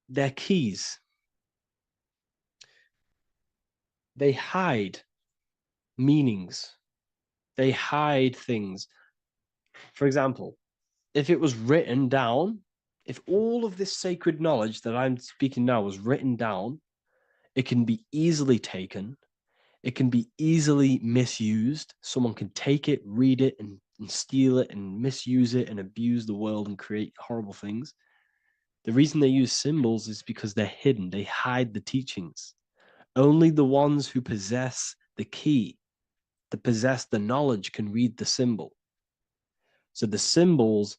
their keys. They hide meanings. They hide things. For example, if it was written down, if all of this sacred knowledge that I'm speaking now was written down, it can be easily taken. It can be easily misused. Someone can take it, read it, and steal it and misuse it and abuse the world and create horrible things. The reason they use symbols is because they're hidden. They hide the teachings. Only the ones who possess the key, that possess the knowledge, can read the symbol. So the symbols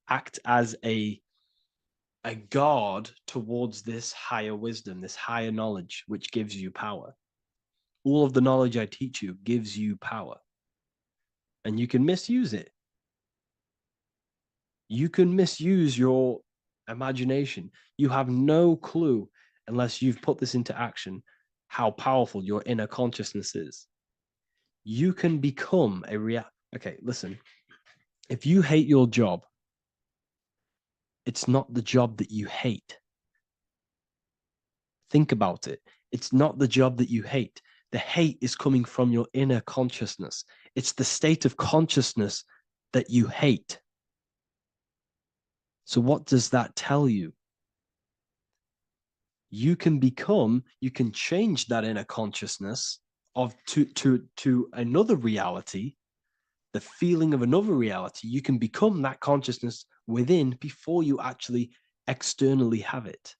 act as a guard towards this higher wisdom, this higher knowledge, which gives you power. All of the knowledge I teach you gives you power. And you can misuse it. You can misuse your imagination. You have no clue, unless you've put this into action, how powerful your inner consciousness is. You can become a Okay, listen. If you hate your job, it's not the job that you hate. Think about it. It's not the job that you hate. The hate is coming from your inner consciousness. It's the state of consciousness that you hate. So what does that tell you? You can change that inner consciousness to another reality, the feeling of another reality. You can become that consciousness within before you actually externally have it.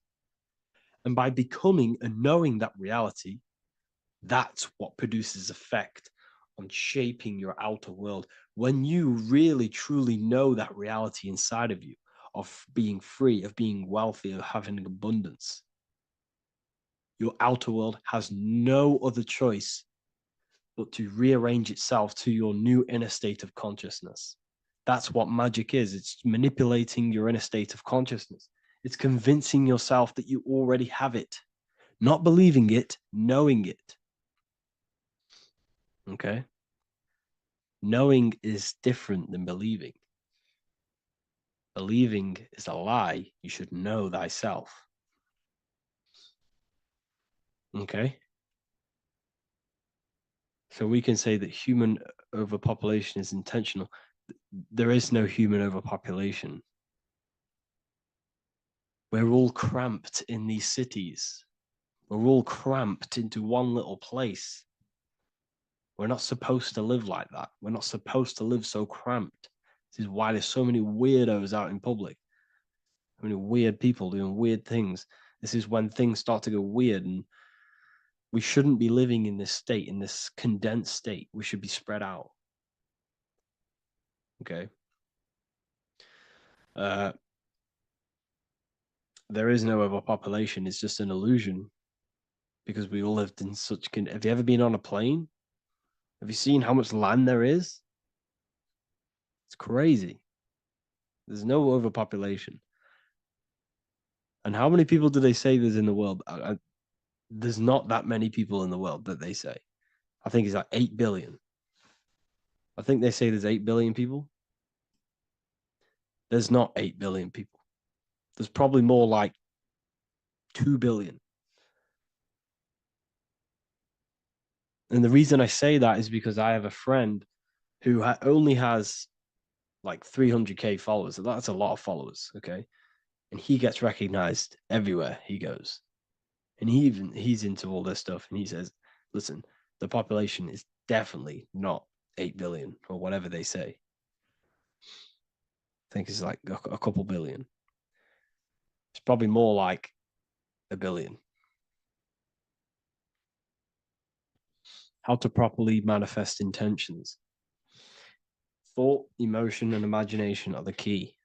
And by becoming and knowing that reality, that's what produces effect on shaping your outer world. When you really, truly know that reality inside of you, of being free, of being wealthy, of having abundance, your outer world has no other choice but to rearrange itself to your new inner state of consciousness. That's what magic is. It's manipulating your inner state of consciousness. It's convincing yourself that you already have it, not believing it, knowing it. Okay? Knowing is different than believing. Believing is a lie. You should know thyself. Okay? So we can say that human overpopulation is intentional. There is no human overpopulation. We're all cramped in these cities. We're all cramped into one little place. We're not supposed to live like that. We're not supposed to live so cramped. This is why there's so many weirdos out in public. So many weird people doing weird things. This is when things start to go weird, and we shouldn't be living in this state, in this condensed state. We should be spread out. Okay. There is no overpopulation. It's just an illusion, because we all lived in such. Have you ever been on a plane? Have you seen how much land there is? It's crazy. There's no overpopulation. And how many people do they say there's in the world? There's not that many people in the world that they say. I think it's like 8 billion. I think they say there's 8 billion people. There's not 8 billion people. There's probably more like 2 billion. And the reason I say that is because I have a friend who only has like 300K followers. So that's a lot of followers, okay? And he gets recognized everywhere he goes. And he's into all this stuff. And he says, listen, the population is definitely not 8 billion or whatever they say. I think it's like a couple billion. It's probably more like 1 billion. How to properly manifest intentions. Thought, emotion, and imagination are the key.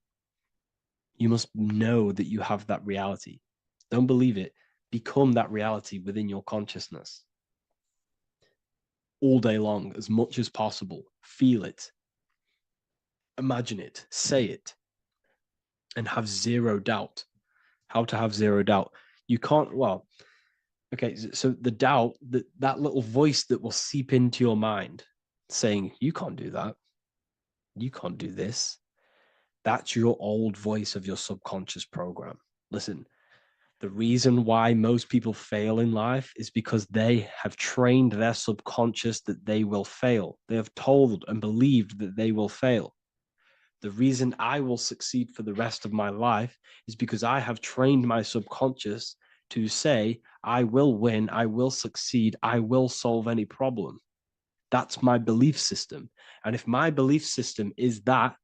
You must know that you have that reality. Don't believe it. Become that reality within your consciousness. All day long, as much as possible. Feel it. Imagine it. Say it. and have zero doubt. How to have zero doubt. You can't, well, okay, so the doubt, that little voice that will seep into your mind saying, you can't do that, you can't do this, that's your old voice of your subconscious program. Listen, the reason why most people fail in life is because they have trained their subconscious that they will fail. They have told and believed that they will fail. The reason I will succeed for the rest of my life is because I have trained my subconscious to say, I will win, I will succeed, I will solve any problem. That's my belief system. And if my belief system is that,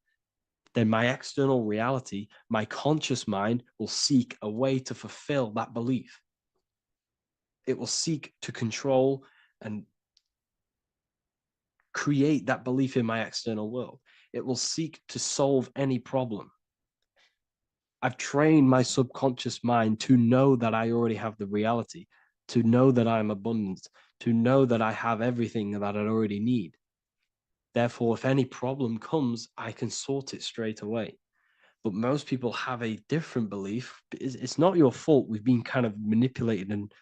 then my external reality, my conscious mind, will seek a way to fulfill that belief. It will seek to control and create that belief in my external world. It will seek to solve any problem. I've trained my subconscious mind to know that I already have the reality, to know that I'm abundant, to know that I have everything that I already need. Therefore, if any problem comes, I can sort it straight away. But most people have a different belief. It's not your fault. We've been kind of manipulated and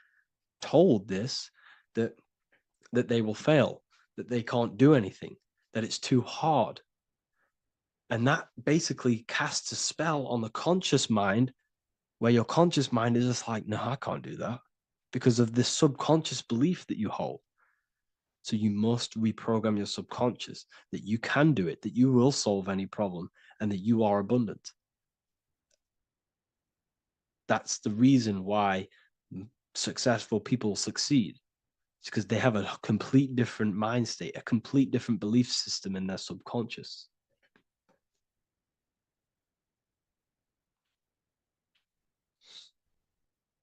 told this, that they will fail, that they can't do anything, that it's too hard. And that basically casts a spell on the conscious mind, where your conscious mind is just like, no, I can't do that, because of this subconscious belief that you hold. So you must reprogram your subconscious that you can do it, that you will solve any problem, and that you are abundant. That's the reason why successful people succeed. It's because they have a complete different mind state, a complete different belief system in their subconscious.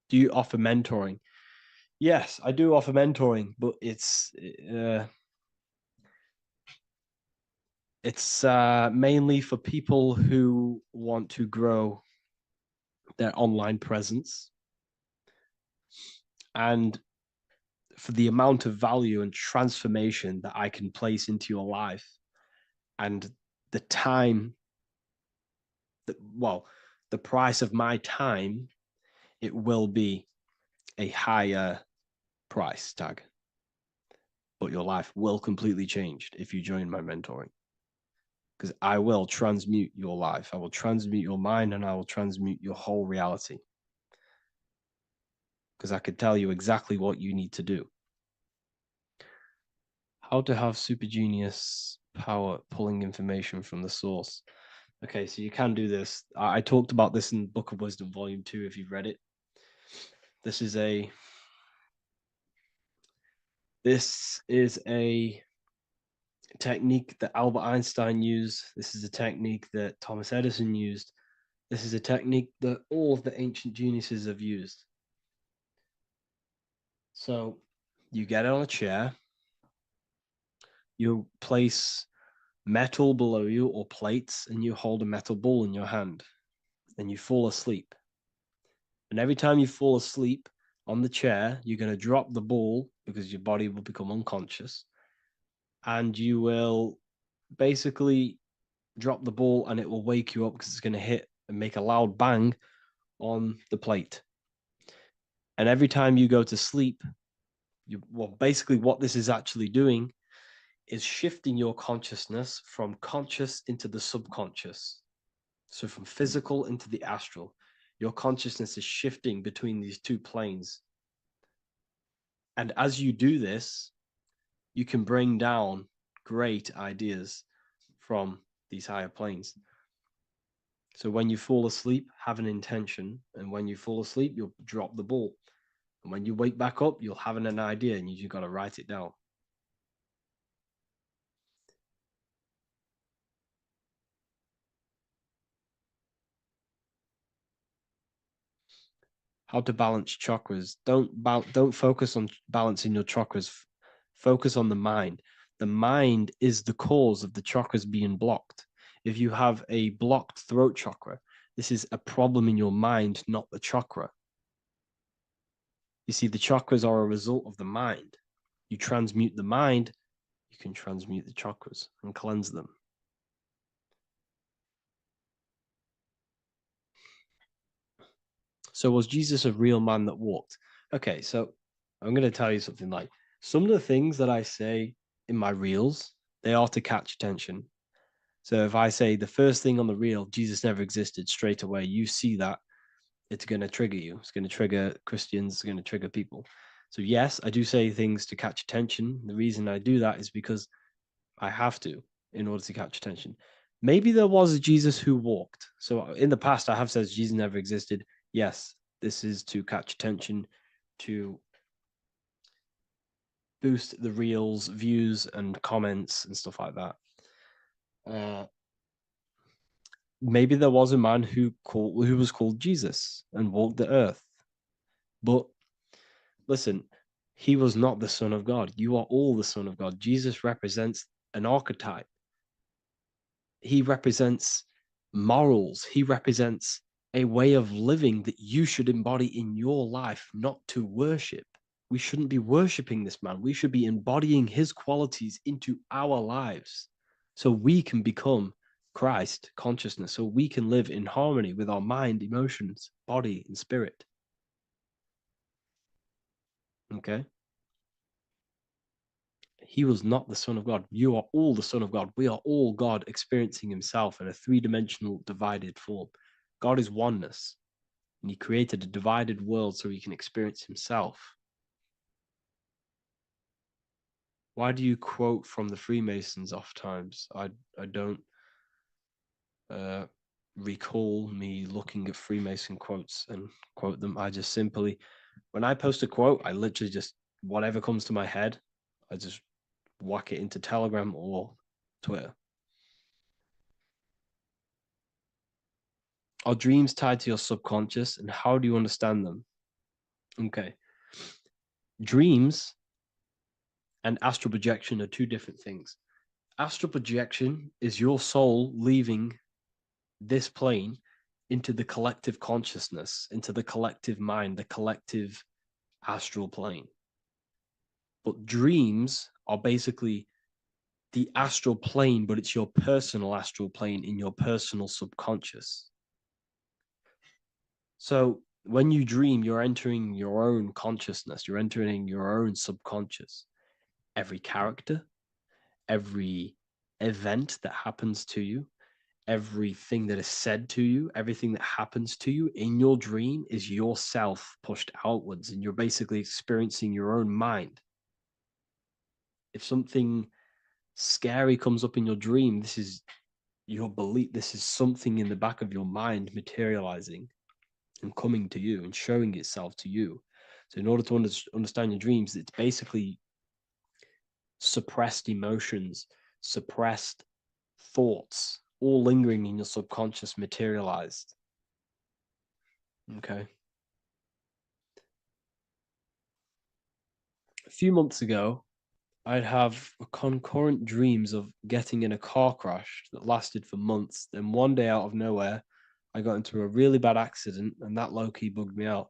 Do you offer mentoring? Yes, I do offer mentoring, but it's mainly for people who want to grow their online presence, and for the amount of value and transformation that I can place into your life, and the time that, well, the price of my time, it will be a higher price tag, but your life will completely change if you join my mentoring, because I will transmute your life. I will transmute your mind, and I will transmute your whole reality, because I could tell you exactly what you need to do. How to have super genius power pulling information from the source. Okay, so you can do this. I talked about this in Book of Wisdom Volume 2, if you've read it. This is a technique that Albert Einstein used. This is a technique that Thomas Edison used. This is a technique that all of the ancient geniuses have used. So you get on a chair, you place metal below you or plates, and you hold a metal ball in your hand, and you fall asleep. And every time you fall asleep on the chair, you're going to drop the ball, because your body will become unconscious, and you will basically drop the ball, and it will wake you up, because it's going to hit and make a loud bang on the plate. And every time you go to sleep, basically what this is actually doing is shifting your consciousness from conscious into the subconscious. So from physical into the astral. Your consciousness is shifting between these two planes. And as you do this, you can bring down great ideas from these higher planes. So when you fall asleep, have an intention. And when you fall asleep, you'll drop the ball. And when you wake back up, you'll have an idea, and you got to write it down. How to balance chakras. Don't focus on balancing your chakras. Focus on the mind. The mind is the cause of the chakras being blocked. If you have a blocked throat chakra, this is a problem in your mind, not the chakra. You see, the chakras are a result of the mind. You transmute the mind, you can transmute the chakras and cleanse them. So was Jesus a real man that walked? Okay, so I'm going to tell you something. Like, some of the things that I say in my reels, they are to catch attention. So if I say the first thing on the reel, Jesus never existed, straight away, you see that, it's going to trigger you. It's going to trigger Christians. It's going to trigger people. So yes, I do say things to catch attention. The reason I do that is because I have to in order to catch attention. Maybe there was a Jesus who walked. So in the past, I have said Jesus never existed. Yes, this is to catch attention, to boost the reels, views, and comments and stuff like that. Maybe there was a man who was called Jesus and walked the earth. But listen, he was not the Son of God. You are all the Son of God. Jesus represents an archetype. He represents morals. He represents a way of living that you should embody in your life, not to worship. We shouldn't be worshiping this man. We should be embodying his qualities into our lives so we can become Christ consciousness, so we can live in harmony with our mind, emotions, body, and spirit. Okay? He was not the Son of God. You are all the Son of God. We are all God experiencing himself in a three-dimensional divided form. God is oneness, and he created a divided world so he can experience himself. Why do you quote from the Freemasons oft times? I don't recall me looking at Freemason quotes and quote them. I just simply, when I post a quote, I literally just, whatever comes to my head, I just whack it into Telegram or Twitter. Are dreams tied to your subconscious, and how do you understand them? Okay. Dreams and astral projection are two different things. Astral projection is your soul leaving this plane into the collective consciousness, into the collective mind, the collective astral plane. But dreams are basically the astral plane, but it's your personal astral plane in your personal subconscious. So when you dream, you're entering your own consciousness, you're entering your own subconscious. Every character, every event that happens to you, everything that is said to you, everything that happens to you in your dream is yourself pushed outwards, and you're basically experiencing your own mind. If something scary comes up in your dream, this is your belief, this is something in the back of your mind materializing and coming to you and showing itself to you. So in order to understand your dreams, it's basically suppressed emotions, suppressed thoughts, all lingering in your subconscious materialized. Okay. A few months ago, I'd have concurrent dreams of getting in a car crash that lasted for months. Then one day out of nowhere, I got into a really bad accident, and that low-key bugged me out.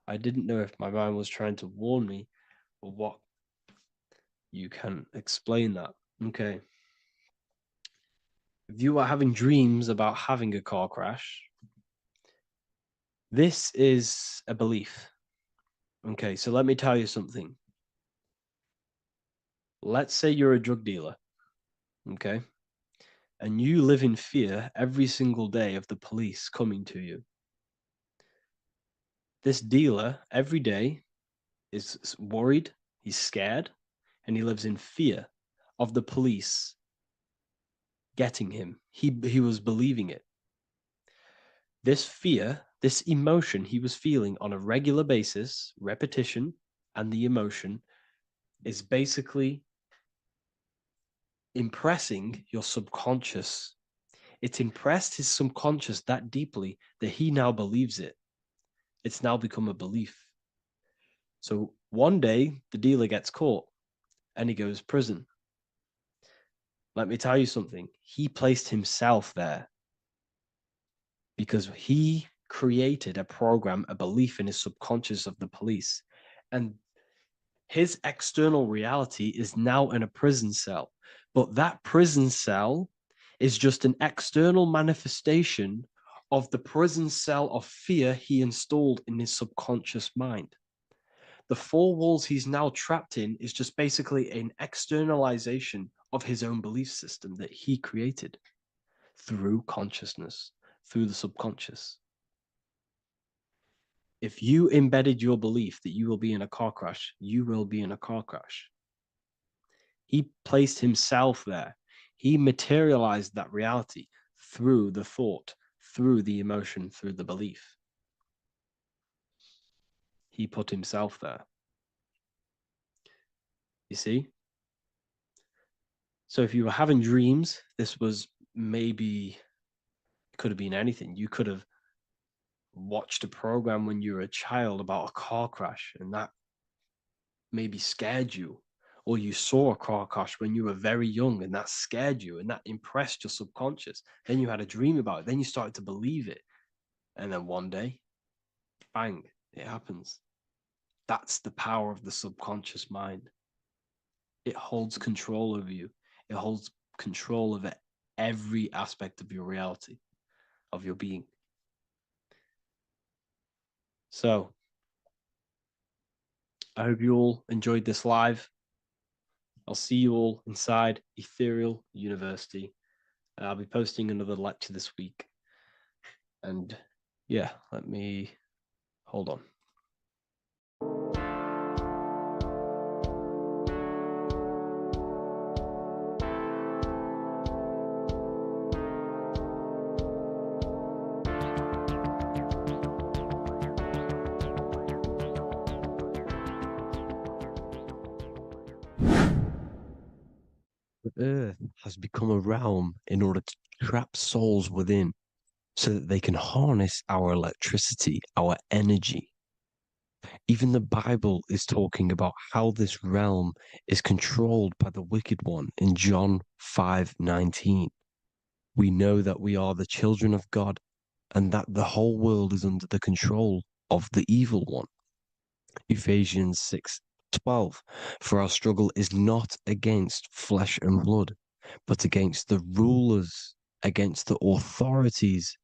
I didn't know if my mind was trying to warn me or what. You can explain that. Okay. If you are having dreams about having a car crash, this is a belief. Okay, so let me tell you something. Let's say you're a drug dealer, okay? And you live in fear every single day of the police coming to you. This dealer every day is worried, he's scared, and he lives in fear of the police getting him. He was believing it. This fear, this emotion he was feeling on a regular basis, repetition, and the emotion is basically impressing your subconscious. It's impressed his subconscious that deeply that he now believes it. It's now become a belief. So one day the dealer gets caught and he goes to prison. Let me tell you something. He placed himself there because he created a program, a belief in his subconscious of the police. And his external reality is now in a prison cell. But that prison cell is just an external manifestation of the prison cell of fear he installed in his subconscious mind. The four walls he's now trapped in is just basically an externalization of his own belief system that he created through consciousness, through the subconscious. If you embedded your belief that you will be in a car crash, you will be in a car crash. He placed himself there. He materialized that reality through the thought, through the emotion, through the belief. He put himself there. You see? So if you were having dreams, this was maybe, it could have been anything. You could have watched a program when you were a child about a car crash, and that maybe scared you. Or you saw a car crash when you were very young, and that scared you, and that impressed your subconscious. Then you had a dream about it. Then you started to believe it. And then one day, bang, it happens. That's the power of the subconscious mind. It holds control over you. It holds control over every aspect of your reality, of your being. So, I hope you all enjoyed this live. I'll see you all inside Ethereal University. I'll be posting another lecture this week. And yeah, let me hold on. The Earth has become a realm in order to trap souls within so that they can harness our electricity, our energy. Even the Bible is talking about how this realm is controlled by the wicked one in John 5:19. We know that we are the children of God and that the whole world is under the control of the evil one. Ephesians 6:12. For our struggle is not against flesh and blood, but against the rulers, against the authorities,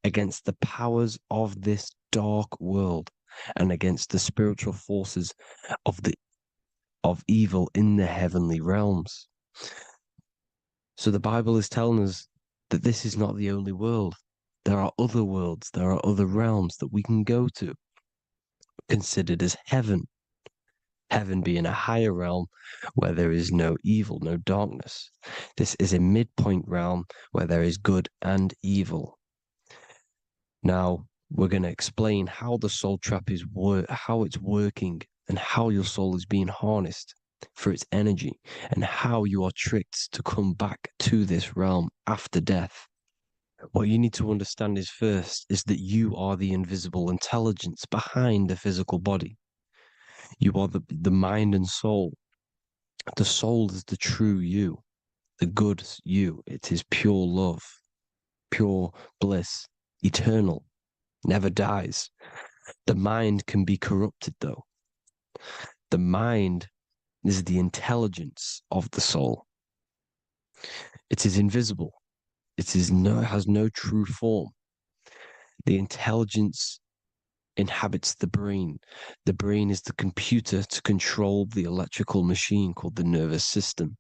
against the powers of this dark world, and against the spiritual forces of evil in the heavenly realms. So the Bible is telling us that this is not the only world. There are other worlds, there are other realms that we can go to, considered as heaven. Heaven being a higher realm where there is no evil, no darkness. This is a midpoint realm where there is good and evil. Now, we're going to explain how the soul trap is how it's working and how your soul is being harnessed for its energy and how you are tricked to come back to this realm after death. What you need to understand is first is that you are the invisible intelligence behind the physical body. You are the mind and soul. The soul is the true you, the good you. It is pure love, pure bliss, eternal, never dies. The mind can be corrupted though. The mind is the intelligence of the soul. It is invisible. It has no true form. The intelligence inhabits the brain. The brain is the computer to control the electrical machine called the nervous system,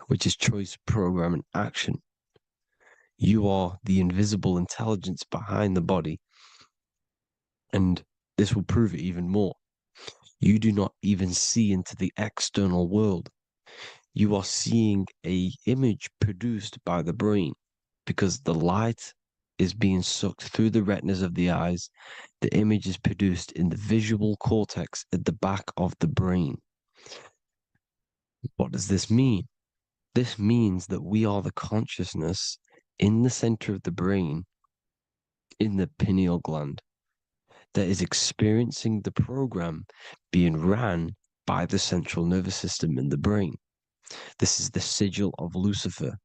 which is choice, program, and action. You are the invisible intelligence behind the body, and this will prove it even more. You do not even see into the external world. You are seeing an image produced by the brain because the light is being sucked through the retinas of the eyes. The image is produced in the visual cortex at the back of the brain. What does this mean? This means that we are the consciousness in the center of the brain, in the pineal gland, that is experiencing the program being ran by the central nervous system in the brain. This is the sigil of Lucifer.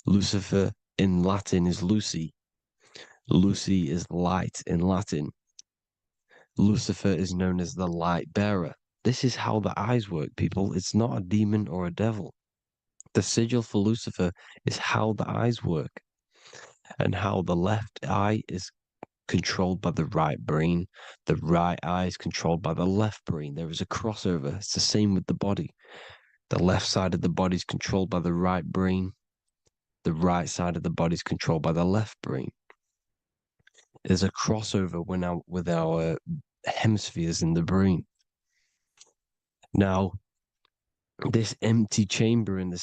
Lucifer in Latin is Lucy. Lucy is light in Latin. Lucifer is known as the light bearer. This is how the eyes work, people. It's not a demon or a devil. The sigil for Lucifer is how the eyes work. and how the left eye is controlled by the right brain. The right eye is controlled by the left brain. There is a crossover. It's the same with the body. The left side of the body is controlled by the right brain. The right side of the body is controlled by the left brain. There's a crossover with our hemispheres in the brain. Now, this empty chamber in the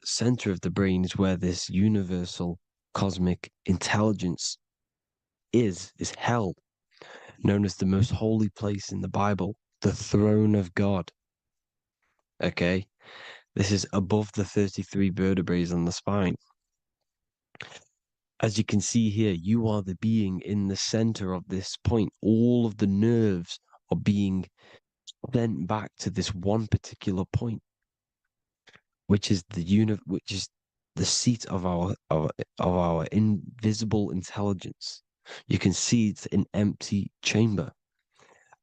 center of the brain is where this universal cosmic intelligence is held, known as the most holy place in the Bible, the throne of God. Okay? This is above the 33 vertebrae on the spine. As you can see here, you are the being in the center of this point. All of the nerves are being sent back to this one particular point, which is the seat of our invisible intelligence. You can see it's an empty chamber.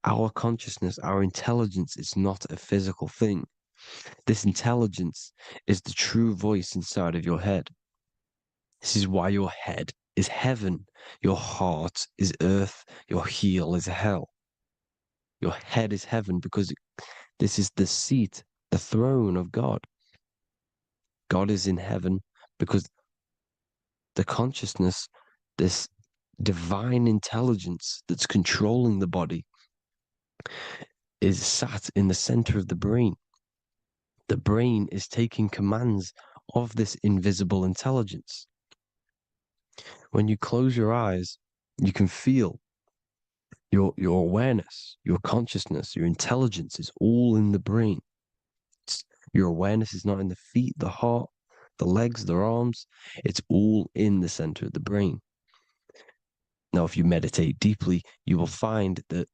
Our consciousness, our intelligence is not a physical thing. This intelligence is the true voice inside of your head. This is why your head is heaven, your heart is earth, your heel is hell. Your head is heaven because this is the seat, the throne of God. God is in heaven because the consciousness, this divine intelligence that's controlling the body, is sat in the center of the brain. The brain is taking commands of this invisible intelligence. When you close your eyes, you can feel your awareness, your consciousness, your intelligence is all in the brain. Your awareness is not in the feet, the heart, the legs, the arms. It's all in the center of the brain. Now, if you meditate deeply, you will find that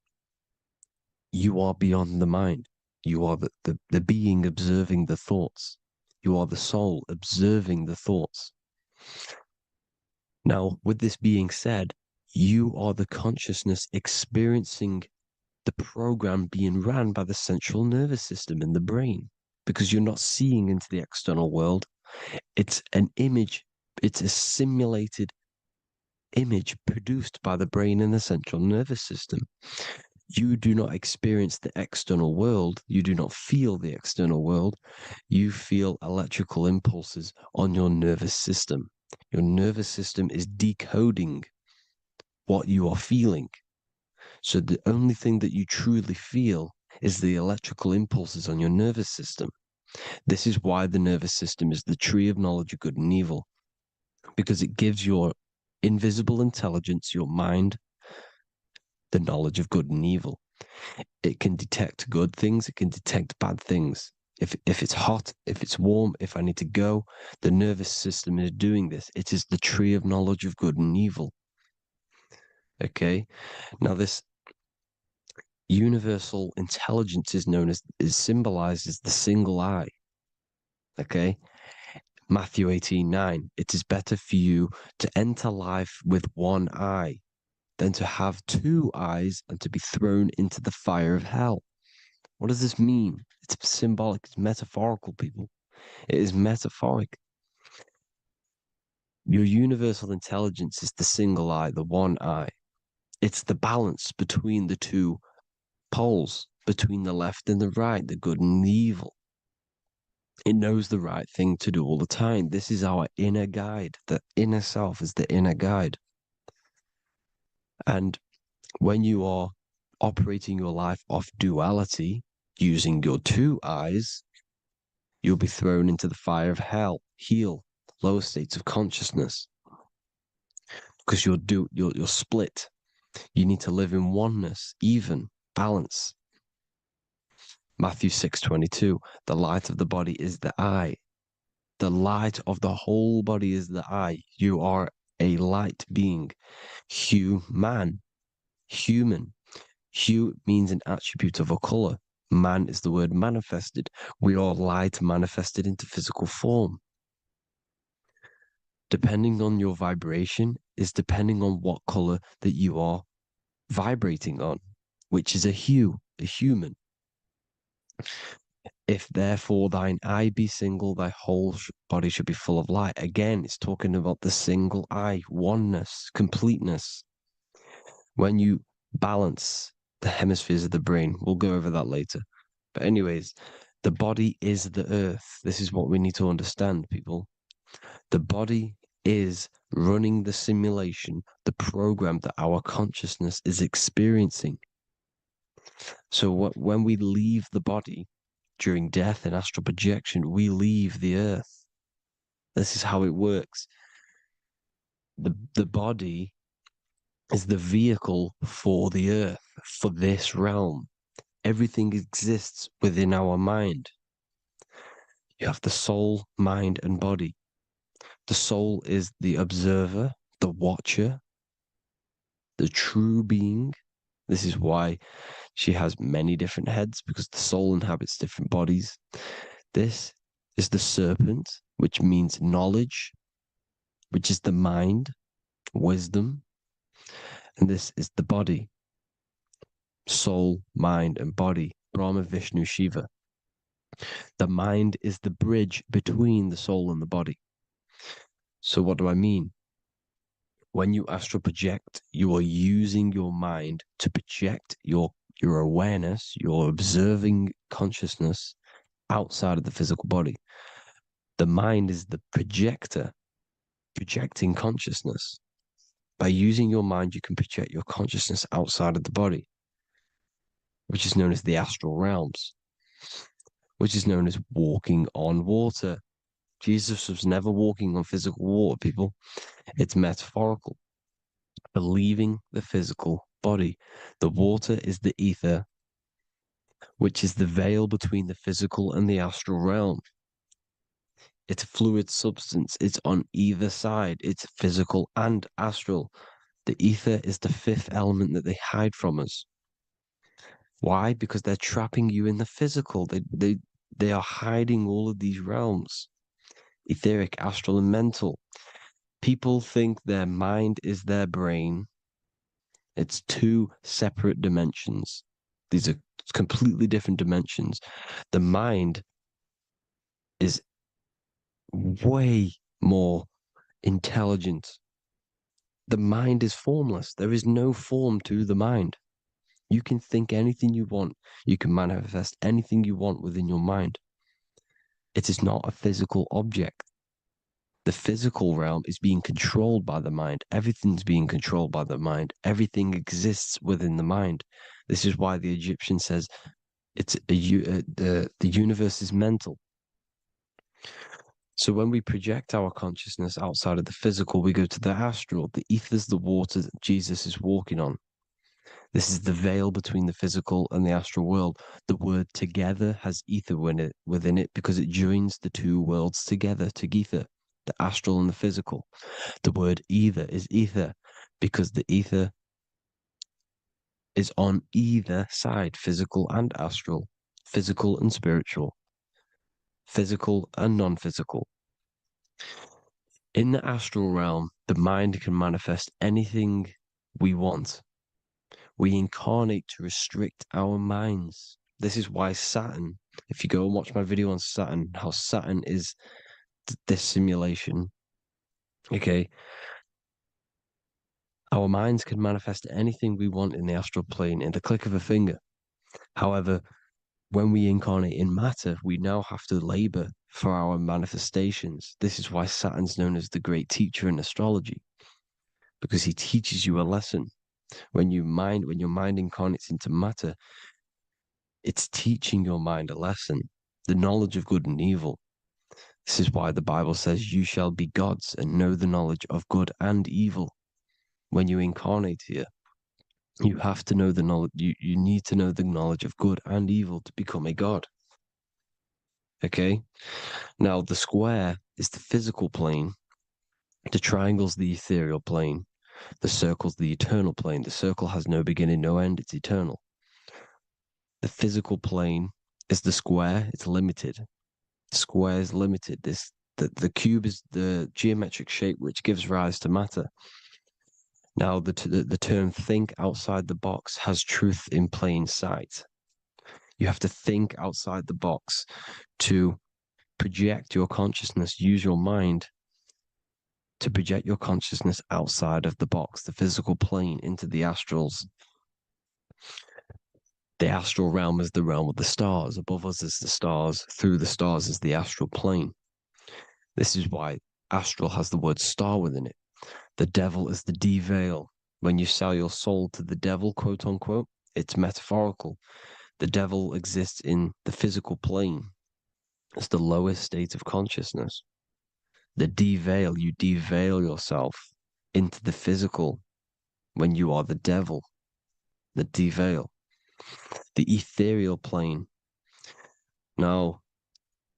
you are beyond the mind. You are the being observing the thoughts. You are the soul observing the thoughts. Now, with this being said, you are the consciousness experiencing the program being ran by the central nervous system in the brain, because you're not seeing into the external world. It's an image. It's a simulated image produced by the brain and the central nervous system. You do not experience the external world. You do not feel the external world. You feel electrical impulses on your nervous system. Your nervous system is decoding what you are feeling. So the only thing that you truly feel is the electrical impulses on your nervous system. This is why the nervous system is the tree of knowledge of good and evil, because it gives your invisible intelligence, your mind, the knowledge of good and evil. It can detect good things, it can detect bad things. If it's hot, if it's warm, if I need to go, the nervous system is doing this. It is the tree of knowledge of good and evil. Okay? Now this universal intelligence is symbolized as the single eye. Okay? Matthew 18:9. It is better for you to enter life with one eye than to have two eyes and to be thrown into the fire of hell. What does this mean? It's symbolic, it's metaphorical, people. It is metaphoric. Your universal intelligence is the single eye, the one eye. It's the balance between the two poles, between the left and the right, the good and the evil. It knows the right thing to do all the time. This is our inner guide. The inner self is the inner guide. And when you are operating your life off duality, using your two eyes, you'll be thrown into the fire of hell, lower states of consciousness. Because you're split. You need to live in oneness, even, balance. Matthew 6:22, the light of the body is the eye. The light of the whole body is the eye. You are a light being. Human. Hue means an attribute of a color. Man is the word manifested. We are light manifested into physical form. Depending on your vibration is depending on what color that you are vibrating on, which is a hue, a human. If therefore thine eye be single, thy whole body should be full of light. Again, it's talking about the single eye, oneness, completeness. When you balance the hemispheres of the brain, we'll go over that later. But anyways, the body is the earth. This is what we need to understand, people. The body is running the simulation, the program that our consciousness is experiencing. So when we leave the body during death and astral projection, we leave the earth. This is how it works. The body is the vehicle for the earth, for this realm. Everything exists within our mind. You have the soul, mind, and body. The soul is the observer, the watcher, the true being. This is why she has many different heads, because the soul inhabits different bodies. This is the serpent, which means knowledge, which is the mind, wisdom. And this is the body, soul, mind, and body, Brahma, Vishnu, Shiva. The mind is the bridge between the soul and the body. So what do I mean? When you astral project, you are using your mind to project your awareness, your observing consciousness outside of the physical body. The mind is the projector, projecting consciousness. By using your mind, you can project your consciousness outside of the body, which is known as the astral realms, which is known as walking on water. Jesus was never walking on physical water, people. It's metaphorical. Believing the physical body. The water is the ether, which is the veil between the physical and the astral realm. It's a fluid substance. It's on either side. It's physical and astral. The ether is the fifth element that they hide from us. Why? Because they're trapping you in the physical. They are hiding all of these realms. Etheric, astral, and mental. People think their mind is their brain. It's two separate dimensions. These are completely different dimensions. The mind is way more intelligent. The mind is formless. There is no form to the mind. You can think anything you want. You can manifest anything you want within your mind. It is not a physical object. The physical realm is being controlled by the mind. Everything's being controlled by the mind. Everything exists within the mind. This is why the Egyptian says the universe is mental. So when we project our consciousness outside of the physical, we go to the astral. The ether is the water that Jesus is walking on. This is the veil between the physical and the astral world. The word together has ether within it because it joins the two worlds together, together, the astral and the physical. The word either is ether because the ether is on either side, physical and astral, physical and spiritual, physical and non-physical. In the astral realm, the mind can manifest anything we want. We incarnate to restrict our minds. This is why Saturn, if you go and watch my video on Saturn, how Saturn is this simulation, okay, our minds can manifest anything we want in the astral plane in the click of a finger. However, when we incarnate in matter, we now have to labor for our manifestations. This is why Saturn's known as the great teacher in astrology, because he teaches you a lesson. When your mind incarnates into matter, it's teaching your mind a lesson, the knowledge of good and evil. This is why the Bible says, you shall be gods and know the knowledge of good and evil. When you incarnate here, you have to know the knowledge, you need to know the knowledge of good and evil to become a god. Okay? Now, the square is the physical plane. The triangle's the ethereal plane. The circle's the eternal plane. The circle has no beginning, no end. It's eternal. The physical plane is the square. It's limited. The square is limited. The cube is the geometric shape which gives rise to matter. Now, the term think outside the box has truth in plain sight. You have to think outside the box to project your consciousness, use your mind to project your consciousness outside of the box, the physical plane, into the astrals. The astral realm is the realm of the stars. Above us is the stars. Through the stars is the astral plane. This is why astral has the word star within it. The devil is the de-veil. When you sell your soul to the devil, quote unquote, it's metaphorical. The devil exists in the physical plane. It's the lowest state of consciousness. The de-veil, you de-veil yourself into the physical when you are the devil. The de-veil. The ethereal plane. Now,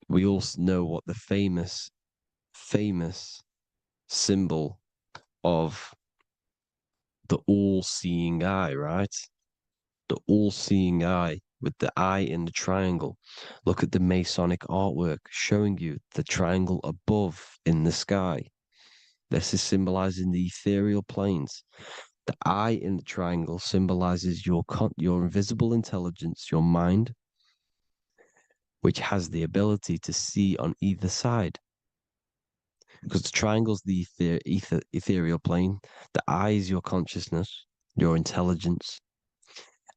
we all know what the famous symbol of the all-seeing eye, right? The all-seeing eye with the eye in the triangle. Look at the Masonic artwork showing you the triangle above in the sky. This is symbolizing the ethereal planes. The eye in the triangle symbolizes your invisible intelligence, your mind, which has the ability to see on either side. Because the triangle's the ethereal plane. The eye is your consciousness, your intelligence.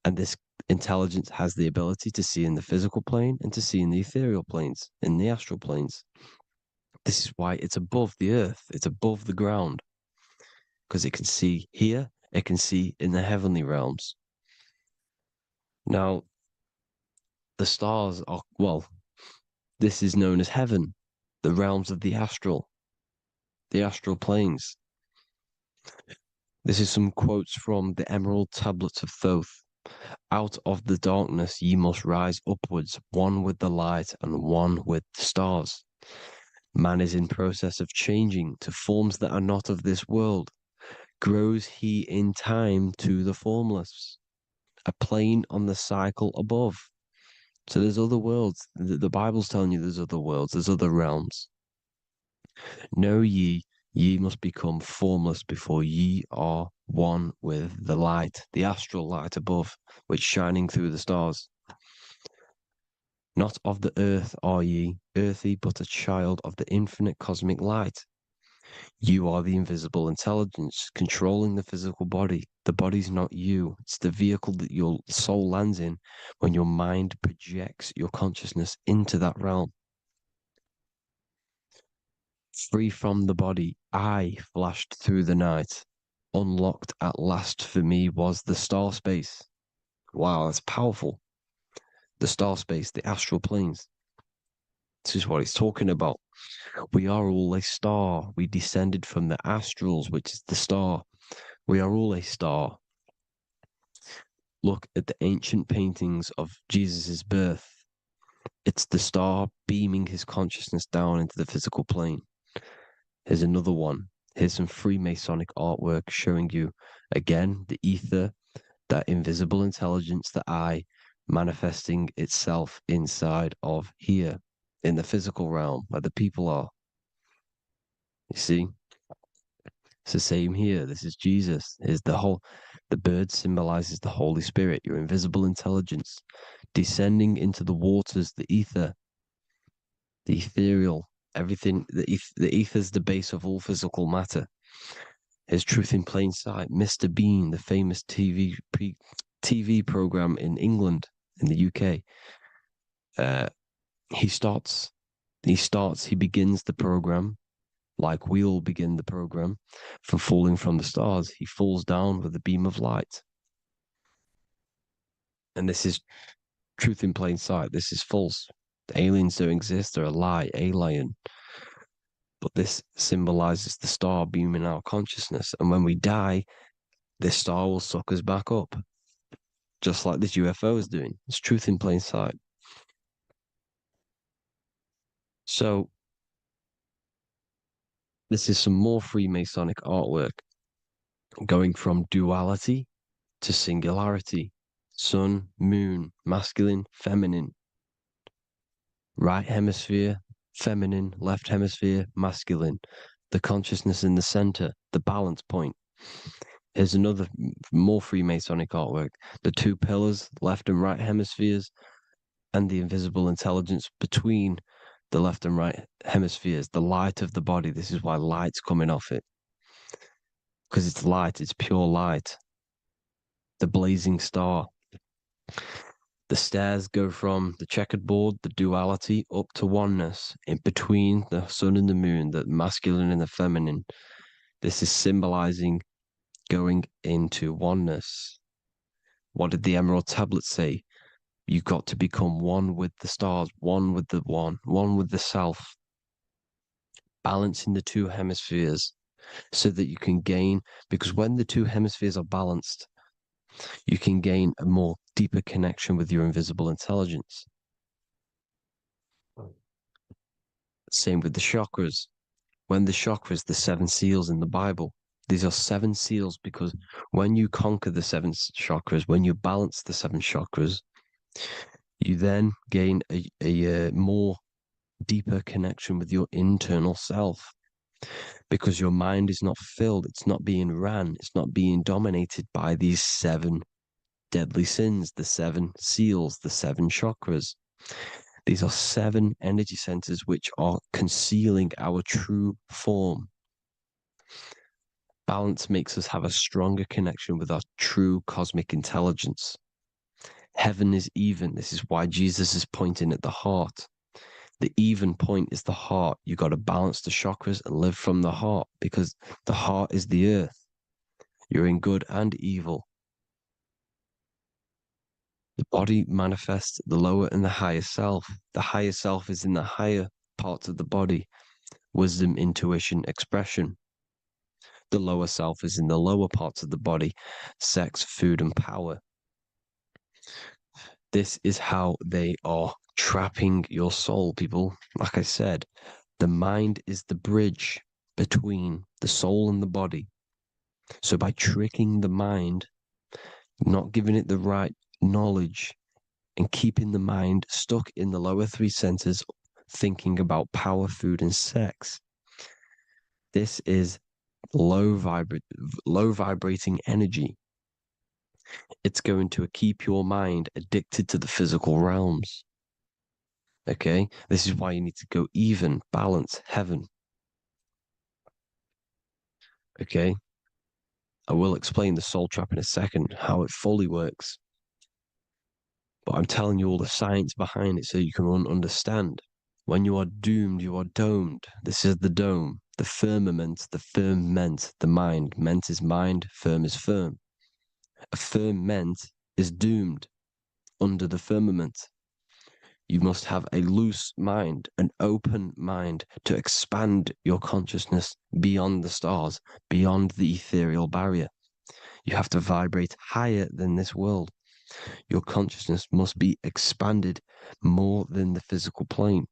And this intelligence has the ability to see in the physical plane and to see in the ethereal planes, in the astral planes. This is why it's above the earth. It's above the ground. Because it can see here, it can see in the heavenly realms. Now, the stars are, well, this is known as heaven, the realms of the astral planes. This is some quotes from the Emerald Tablets of Thoth. Out of the darkness ye must rise upwards, one with the light and one with the stars. Man is in process of changing to forms that are not of this world. Grows he in time to the formless, a plane on the cycle above. So there's other worlds. The Bible's telling you there's other worlds, there's other realms. Know ye must become formless before ye are one with the light, the astral light above, which shining through the stars. Not of the earth are ye, earthy, but a child of the infinite cosmic light. You are the invisible intelligence controlling the physical body. The body's not you. It's the vehicle that your soul lands in when your mind projects your consciousness into that realm. Free from the body, I flashed through the night. Unlocked at last for me was the star space. Wow, that's powerful. The star space, the astral planes. This is what he's talking about. We are all a star. We descended from the astrals, which is the star. We are all a star. Look at the ancient paintings of Jesus' birth. It's the star beaming his consciousness down into the physical plane. Here's another one. Here's some Freemasonic artwork showing you, again, the ether, that invisible intelligence, the eye, manifesting itself inside of here, in the physical realm, where the people are. You see? It's the same here. This is Jesus. Here's the bird symbolizes the Holy Spirit, your invisible intelligence, descending into the waters, the ether, the ethereal, everything. The ether's the base of all physical matter. Here's Truth in Plain Sight. Mr. Bean, the famous TV program in England, in the UK. He begins the program like we all begin the program for falling from the stars. He falls down with a beam of light. And this is Truth in Plain Sight. This is false. The aliens don't exist. They're a lie, alien. But this symbolizes the star beaming our consciousness. And when we die, this star will suck us back up. Just like this UFO is doing. It's Truth in Plain Sight. So, this is some more Freemasonic artwork. Going from duality to singularity. Sun, moon, masculine, feminine. Right hemisphere, feminine, left hemisphere, masculine. The consciousness in the center, the balance point. Here's another more Freemasonic artwork. The two pillars, left and right hemispheres, and the invisible intelligence between the left and right hemispheres, the light of the body. This is why light's coming off it. Because it's light, it's pure light. The blazing star. The stairs go from the checkered board, the duality, up to oneness, in between the sun and the moon, the masculine and the feminine. This is symbolizing going into oneness. What did the Emerald Tablet say? You've got to become one with the stars, one with the one with the self. Balancing the two hemispheres so that you can gain, because when the two hemispheres are balanced, you can gain a more deeper connection with your invisible intelligence. Same with the chakras. When the chakras, the 7 seals in the Bible, these are 7 seals because when you conquer the 7 chakras, when you balance the 7 chakras, you then gain a more deeper connection with your internal self. Because your mind is not filled, it's not being ran, it's not being dominated by these 7 deadly sins, the 7 seals, the 7 chakras. These are 7 energy centers which are concealing our true form. Balance makes us have a stronger connection with our true cosmic intelligence. Heaven is even. This is why Jesus is pointing at the heart. The even point is the heart. You got to balance the chakras and live from the heart because the heart is the earth. You're in good and evil. The body manifests the lower and the higher self. The higher self is in the higher parts of the body. Wisdom, intuition, expression. The lower self is in the lower parts of the body. Sex, food, and power. This is how they are trapping your soul, people. Like I said, the mind is the bridge between the soul and the body. So by tricking the mind, not giving it the right knowledge, and keeping the mind stuck in the lower 3 centers, thinking about power, food, and sex, this is low vibrating energy. It's going to keep your mind addicted to the physical realms. Okay? This is why you need to go even, balance, heaven. Okay? I will explain the soul trap in a second, how it fully works. But I'm telling you all the science behind it so you can understand. When you are doomed, you are domed. This is the dome, the firmament, the firmament, the mind. Ment is mind, firm is firm. A firmament is doomed under the firmament. You must have a loose mind, an open mind to expand your consciousness beyond the stars, beyond the ethereal barrier. You have to vibrate higher than this world. Your consciousness must be expanded more than the physical plane.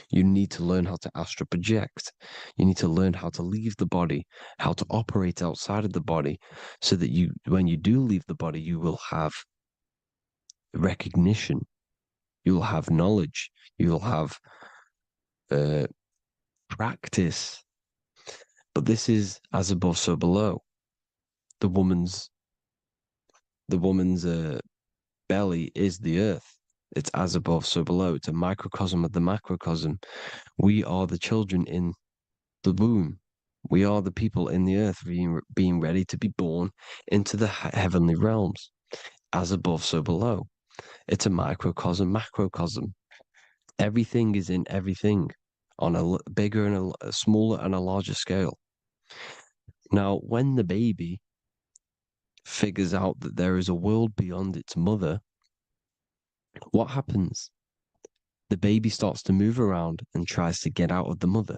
You need to learn how to astral project. You need to learn how to leave the body, how to operate outside of the body, so that you, when you do leave the body, you will have recognition. You'll have knowledge. You'll have practice. But this is as above, so below. The woman's belly is the earth. It's as above, so below. It's a microcosm of the macrocosm. We are the children in the womb. We are the people in the earth being ready to be born into the heavenly realms. As above, so below. It's a microcosm, macrocosm. Everything is in everything on a bigger and a smaller and a larger scale. Now, when the baby figures out that there is a world beyond its mother, what happens? The baby starts to move around and tries to get out of the mother.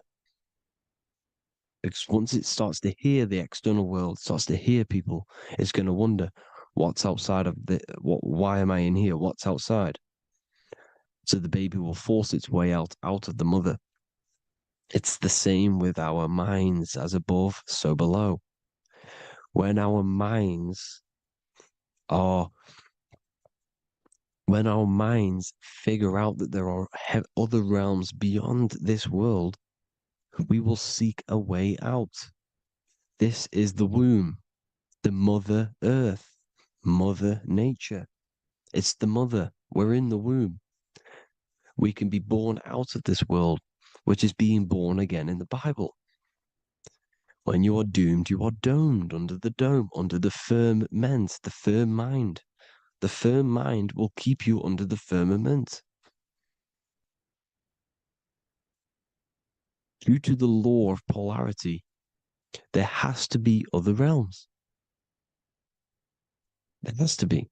Because once it starts to hear the external world, starts to hear people, it's going to wonder, what's outside of why am I in here? What's outside? So the baby will force its way out of the mother. It's the same with our minds, as above, so below. When our minds figure out that there are other realms beyond this world, we will seek a way out. This is the womb, the Mother Earth, Mother Nature. It's the mother. We're in the womb. We can be born out of this world, which is being born again in the Bible. When you are doomed, you are domed under the dome, under the firmament, the firm mind. The firm mind will keep you under the firmament. Due to the law of polarity, there has to be other realms. There has to be.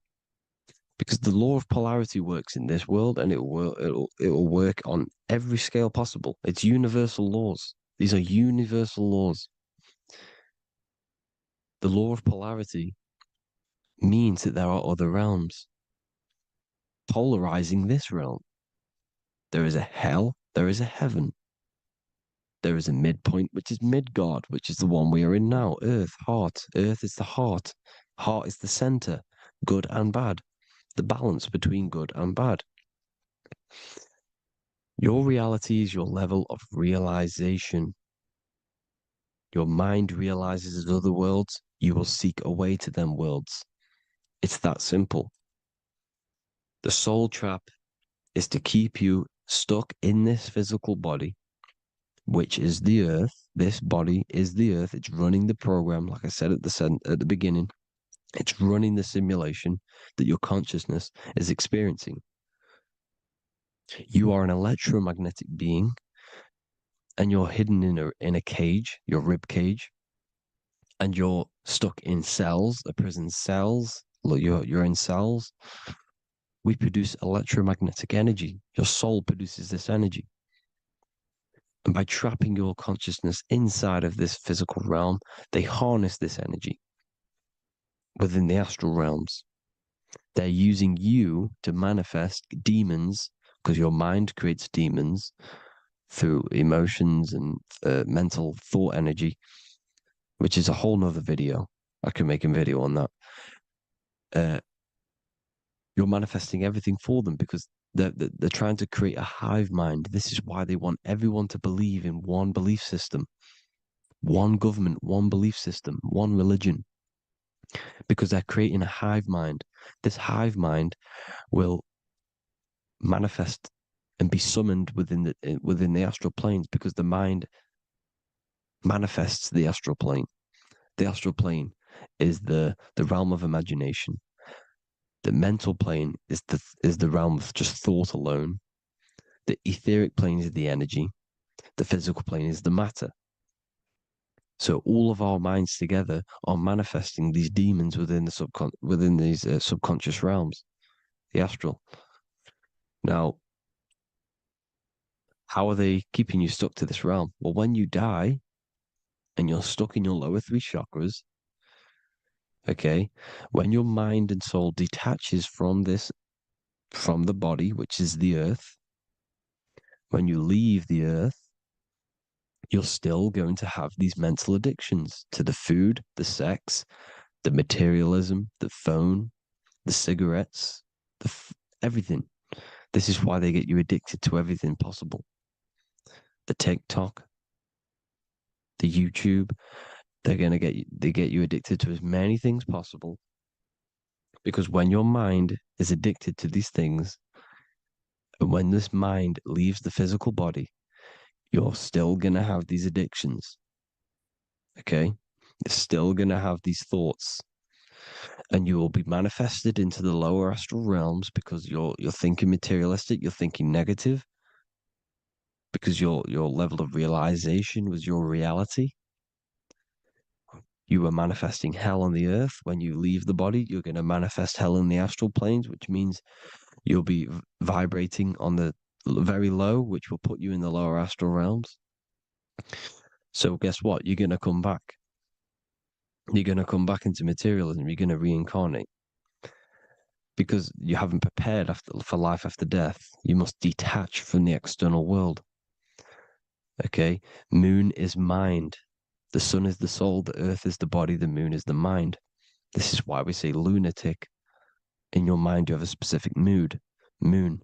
Because the law of polarity works in this world, and it will work on every scale possible. It's universal laws. These are universal laws. The law of polarity means that there are other realms polarizing this realm. There is a hell, there is a heaven. There is a midpoint, which is Midgard, which is the one we are in now. Earth, heart. Earth is the heart. Heart is the center, good and bad. The balance between good and bad. Your reality is your level of realization. Your mind realizes other worlds, you will seek a way to them worlds. It's that simple. The soul trap is to keep you stuck in this physical body, which is the earth. This body is the earth. It's running the program, like I said at the beginning. It's running the simulation that your consciousness is experiencing. You are an electromagnetic being, and you're hidden in a cage, your rib cage, and you're stuck in cells, a prison cells. Look, you're in cells. We produce electromagnetic energy. Your soul produces this energy. And by trapping your consciousness inside of this physical realm, they harness this energy within the astral realms. They're using you to manifest demons, because your mind creates demons through emotions and mental thought energy, which is a whole nother video. I can make a video on that. You're manifesting everything for them because they're trying to create a hive mind. This is why they want everyone to believe in one belief system, one government, one belief system, one religion, because they're creating a hive mind. This hive mind will manifest and be summoned within the astral planes, because the mind manifests the astral plane. The astral plane is the realm of imagination. The mental plane is the realm of just thought alone. The etheric plane is the energy. The physical plane is the matter. So all of our minds together are manifesting these demons within these subconscious realms, the astral. Now, how are they keeping you stuck to this realm? Well, when you die and you're stuck in your lower three chakras, okay, when your mind and soul detaches from the body, which is the earth, when you leave the earth, you're still going to have these mental addictions to the food, the sex, the materialism, the phone, the cigarettes, everything. This is why they get you addicted to everything possible. The TikTok, the YouTube, they get you addicted to as many things possible. Because when your mind is addicted to these things, and when this mind leaves the physical body, you're still going to have these addictions. Okay? You're still going to have these thoughts. And you will be manifested into the lower astral realms because you're thinking materialistic, you're thinking negative, because your level of realization was your reality. You were manifesting hell on the earth. When you leave the body, you're going to manifest hell in the astral planes, which means you'll be vibrating on the very low, which will put you in the lower astral realms. So guess what? You're going to come back. You're going to come back into materialism. You're going to reincarnate. Because you haven't prepared for life after death. You must detach from the external world. Okay? Moon is mind. The sun is the soul. The earth is the body. The moon is the mind. This is why we say lunatic. In your mind, you have a specific mood. Moon.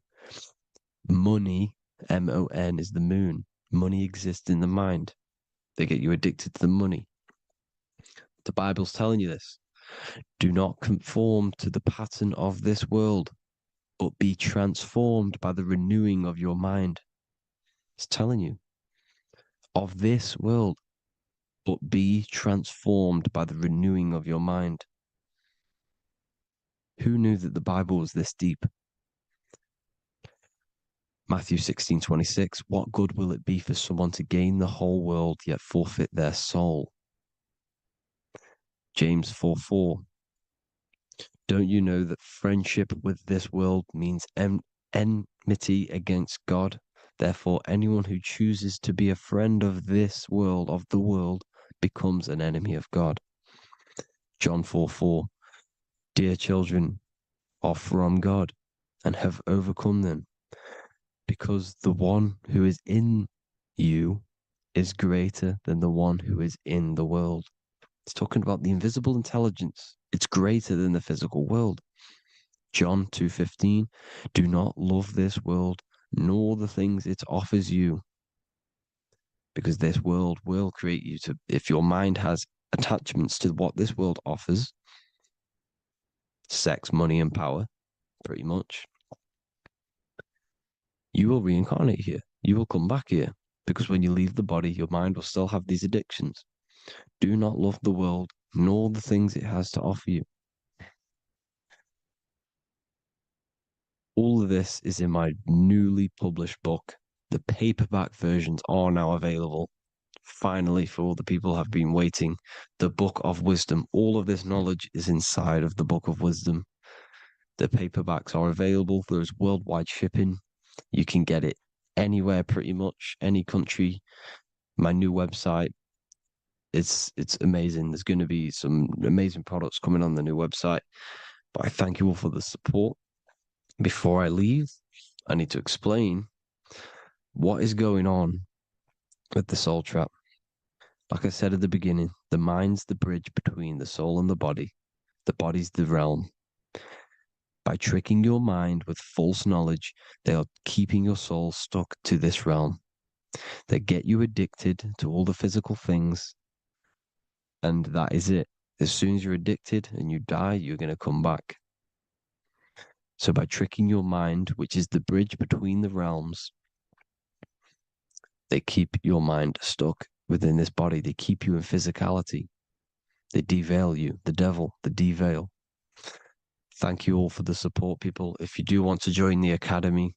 Money, M-O-N, is the moon. Money exists in the mind. They get you addicted to the money. The Bible's telling you this. Do not conform to the pattern of this world. but be transformed by the renewing of your mind. It's telling you, of this world, but be transformed by the renewing of your mind. Who knew that the Bible was this deep? Matthew 16:26, what good will it be for someone to gain the whole world yet forfeit their soul? James 4:4, don't you know that friendship with this world means enmity against God? Therefore, anyone who chooses to be a friend of this world, of the world, becomes an enemy of God. John 4:4, dear children are from God and have overcome them, because the one who is in you is greater than the one who is in the world. It's talking about the invisible intelligence. It's greater than the physical world. John 2:15, do not love this world, nor the things it offers you, because this world will create you to, if your mind has attachments to what this world offers, sex, money, and power, pretty much, you will reincarnate here. You will come back here, because when you leave the body, your mind will still have these addictions. Do not love the world, nor the things it has to offer you. All of this is in my newly published book. The paperback versions are now available. Finally, for all the people who have been waiting, the Book of Wisdom. All of this knowledge is inside of the Book of Wisdom. The paperbacks are available. There is worldwide shipping. You can get it anywhere, pretty much, any country. My new website, it's amazing. There's going to be some amazing products coming on the new website. But I thank you all for the support. Before I leave, I need to explain what is going on with the soul trap. Like I said at the beginning, the mind's the bridge between the soul and the body. The body's the realm. By tricking your mind with false knowledge, they are keeping your soul stuck to this realm. They get you addicted to all the physical things, and that is it. As soon as you're addicted and you die, you're going to come back. So by tricking your mind, which is the bridge between the realms, they keep your mind stuck within this body. They keep you in physicality. They deveil you, the devil, the deveil. Thank you all for the support, people. If you do want to join the Academy,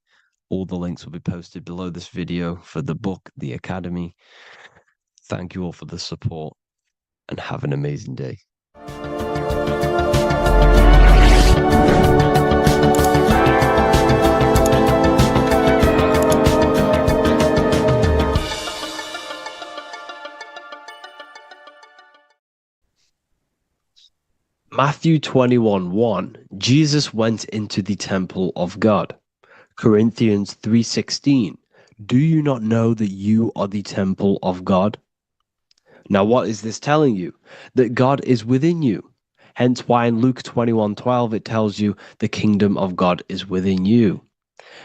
all the links will be posted below this video for the book, The Academy. Thank you all for the support and have an amazing day. Matthew 21:1, Jesus went into the temple of God. Corinthians 3:16, do you not know that you are the temple of God? Now what is this telling you? That God is within you. Hence why in Luke 21:12 it tells you the kingdom of God is within you.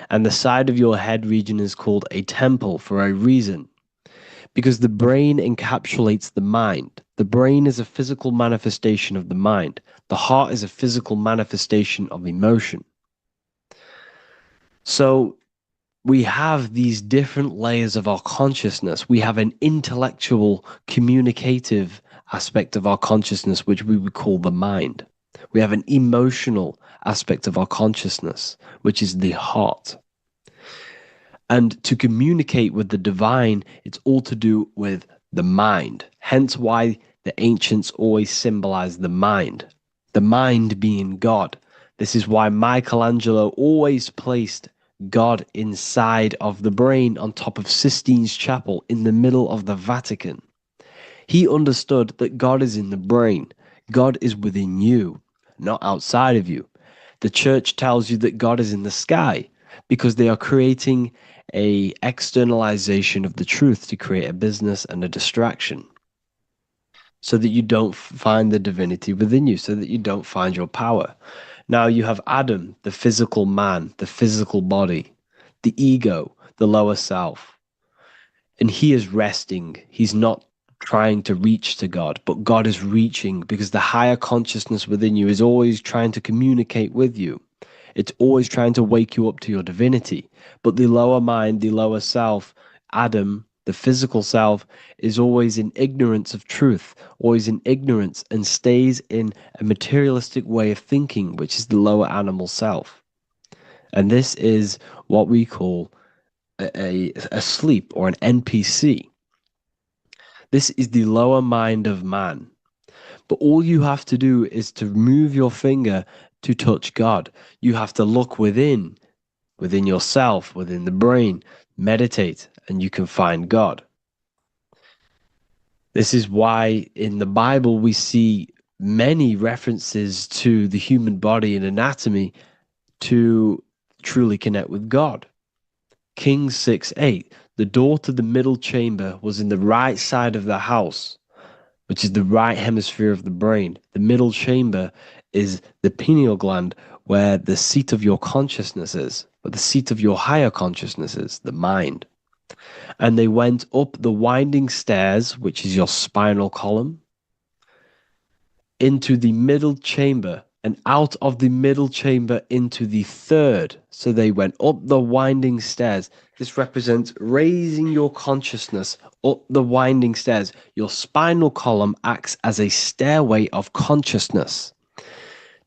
And the side of your head region is called a temple for a reason. Because the brain encapsulates the mind. The brain is a physical manifestation of the mind. The heart is a physical manifestation of emotion. So we have these different layers of our consciousness. We have an intellectual, communicative aspect of our consciousness, which we would call the mind. We have an emotional aspect of our consciousness, which is the heart. And to communicate with the divine, it's all to do with the mind. Hence why the ancients always symbolize the mind being God. This is why Michelangelo always placed God inside of the brain on top of Sistine Chapel in the middle of the Vatican. He understood that God is in the brain. God is within you, not outside of you. The church tells you that God is in the sky because they are creating a externalization of the truth to create a business and a distraction so that you don't find the divinity within you, so that you don't find your power. Now you have Adam, the physical man, the physical body, the ego, the lower self, and he is resting. He's not trying to reach to God, but God is reaching because the higher consciousness within you is always trying to communicate with you. It's always trying to wake you up to your divinity. But the lower mind, the lower self, Adam, the physical self, is always in ignorance of truth, always in ignorance, and stays in a materialistic way of thinking, which is the lower animal self. And this is what we call a sleep, or an NPC. This is the lower mind of man. But all you have to do is to move your finger to touch God. You have to look within yourself, within the brain, meditate, and you can find God. This is why in the Bible we see many references to the human body and anatomy to truly connect with God. Kings 6:8, the door to the middle chamber was in the right side of the house, which is the right hemisphere of the brain. The middle chamber is the pineal gland, where the seat of your consciousness is, where the seat of your higher consciousness is, the mind. And they went up the winding stairs, which is your spinal column, into the middle chamber, and out of the middle chamber into the third. So they went up the winding stairs. This represents raising your consciousness up the winding stairs. Your spinal column acts as a stairway of consciousness.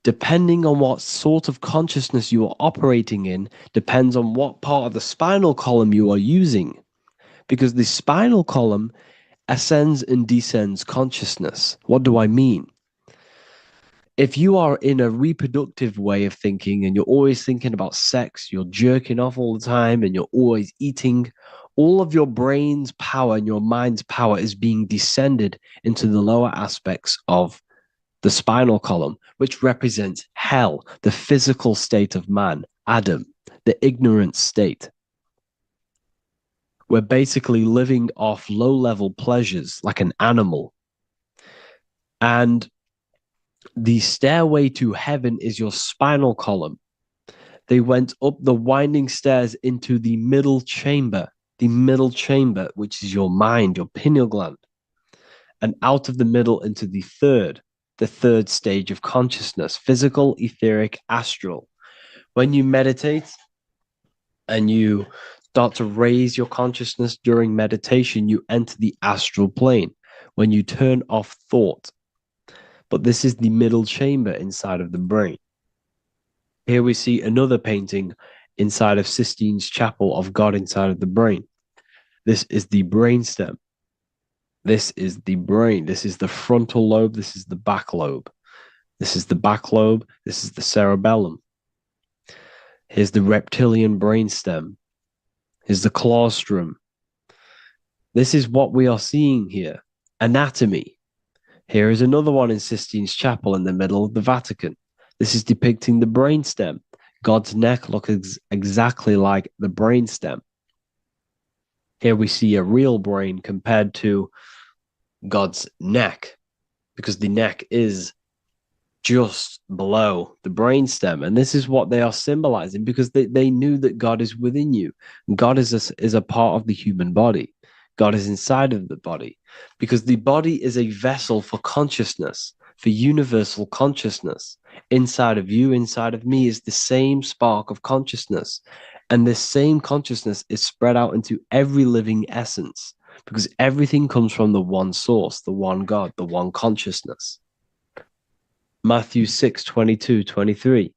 Depending on what sort of consciousness you are operating in, depends on what part of the spinal column you are using. Because the spinal column ascends and descends consciousness. What do I mean? If you are in a reproductive way of thinking and you're always thinking about sex, you're jerking off all the time and you're always eating, all of your brain's power and your mind's power is being descended into the lower aspects of the spinal column, which represents hell, the physical state of man, Adam, the ignorant state. We're basically living off low-level pleasures like an animal. And the stairway to heaven is your spinal column. They went up the winding stairs into the middle chamber, which is your mind, your pineal gland, and out of the middle into the third stage of consciousness, physical, etheric, astral. When you meditate and you start to raise your consciousness during meditation, you enter the astral plane when you turn off thought. But this is the middle chamber inside of the brain. Here we see another painting inside of Sistine's chapel of God inside of the brain. This is the brainstem. This is the brain. This is the frontal lobe. This is the back lobe. This is the back lobe. This is the cerebellum. Here's the reptilian brainstem. Here's the claustrum. This is what we are seeing here. Anatomy. Here is another one in Sistine's chapel in the middle of the Vatican. This is depicting the brainstem. God's neck looks exactly like the brainstem. Here we see a real brain compared to God's neck, because the neck is just below the brainstem. And this is what they are symbolizing, because they knew that God is within you. God is a part of the human body. God is inside of the body, because the body is a vessel for consciousness, for universal consciousness. Inside of you, inside of me, is the same spark of consciousness. And this same consciousness is spread out into every living essence, because everything comes from the one source, the one God, the one consciousness. Matthew 6:22-23.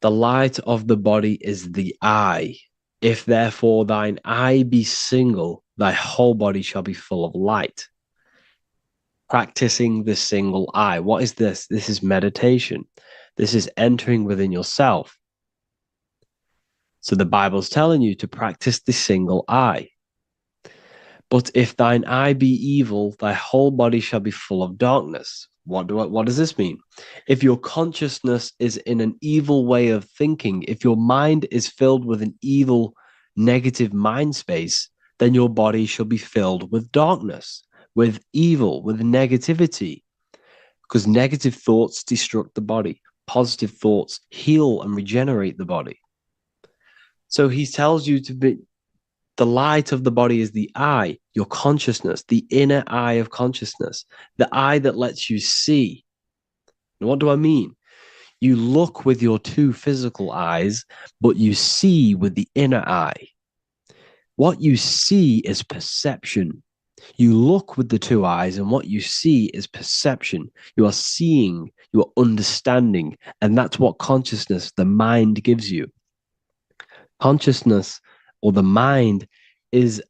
The light of the body is the eye. If therefore thine eye be single, thy whole body shall be full of light. Practicing the single eye. What is this? This is meditation. This is entering within yourself. So the Bible's telling you to practice the single eye. But if thine eye be evil, thy whole body shall be full of darkness. What does this mean? If your consciousness is in an evil way of thinking, if your mind is filled with an evil, negative mind space, then your body shall be filled with darkness, with evil, with negativity. Because negative thoughts destruct the body. Positive thoughts heal and regenerate the body. So he tells you to be, the light of the body is the eye, your consciousness, the inner eye of consciousness, the eye that lets you see. And what do I mean? You look with your two physical eyes, but you see with the inner eye. What you see is perception. You look with the two eyes, and what you see is perception. You are seeing, you are understanding, and that's what consciousness, the mind, gives you. Consciousness or the mind is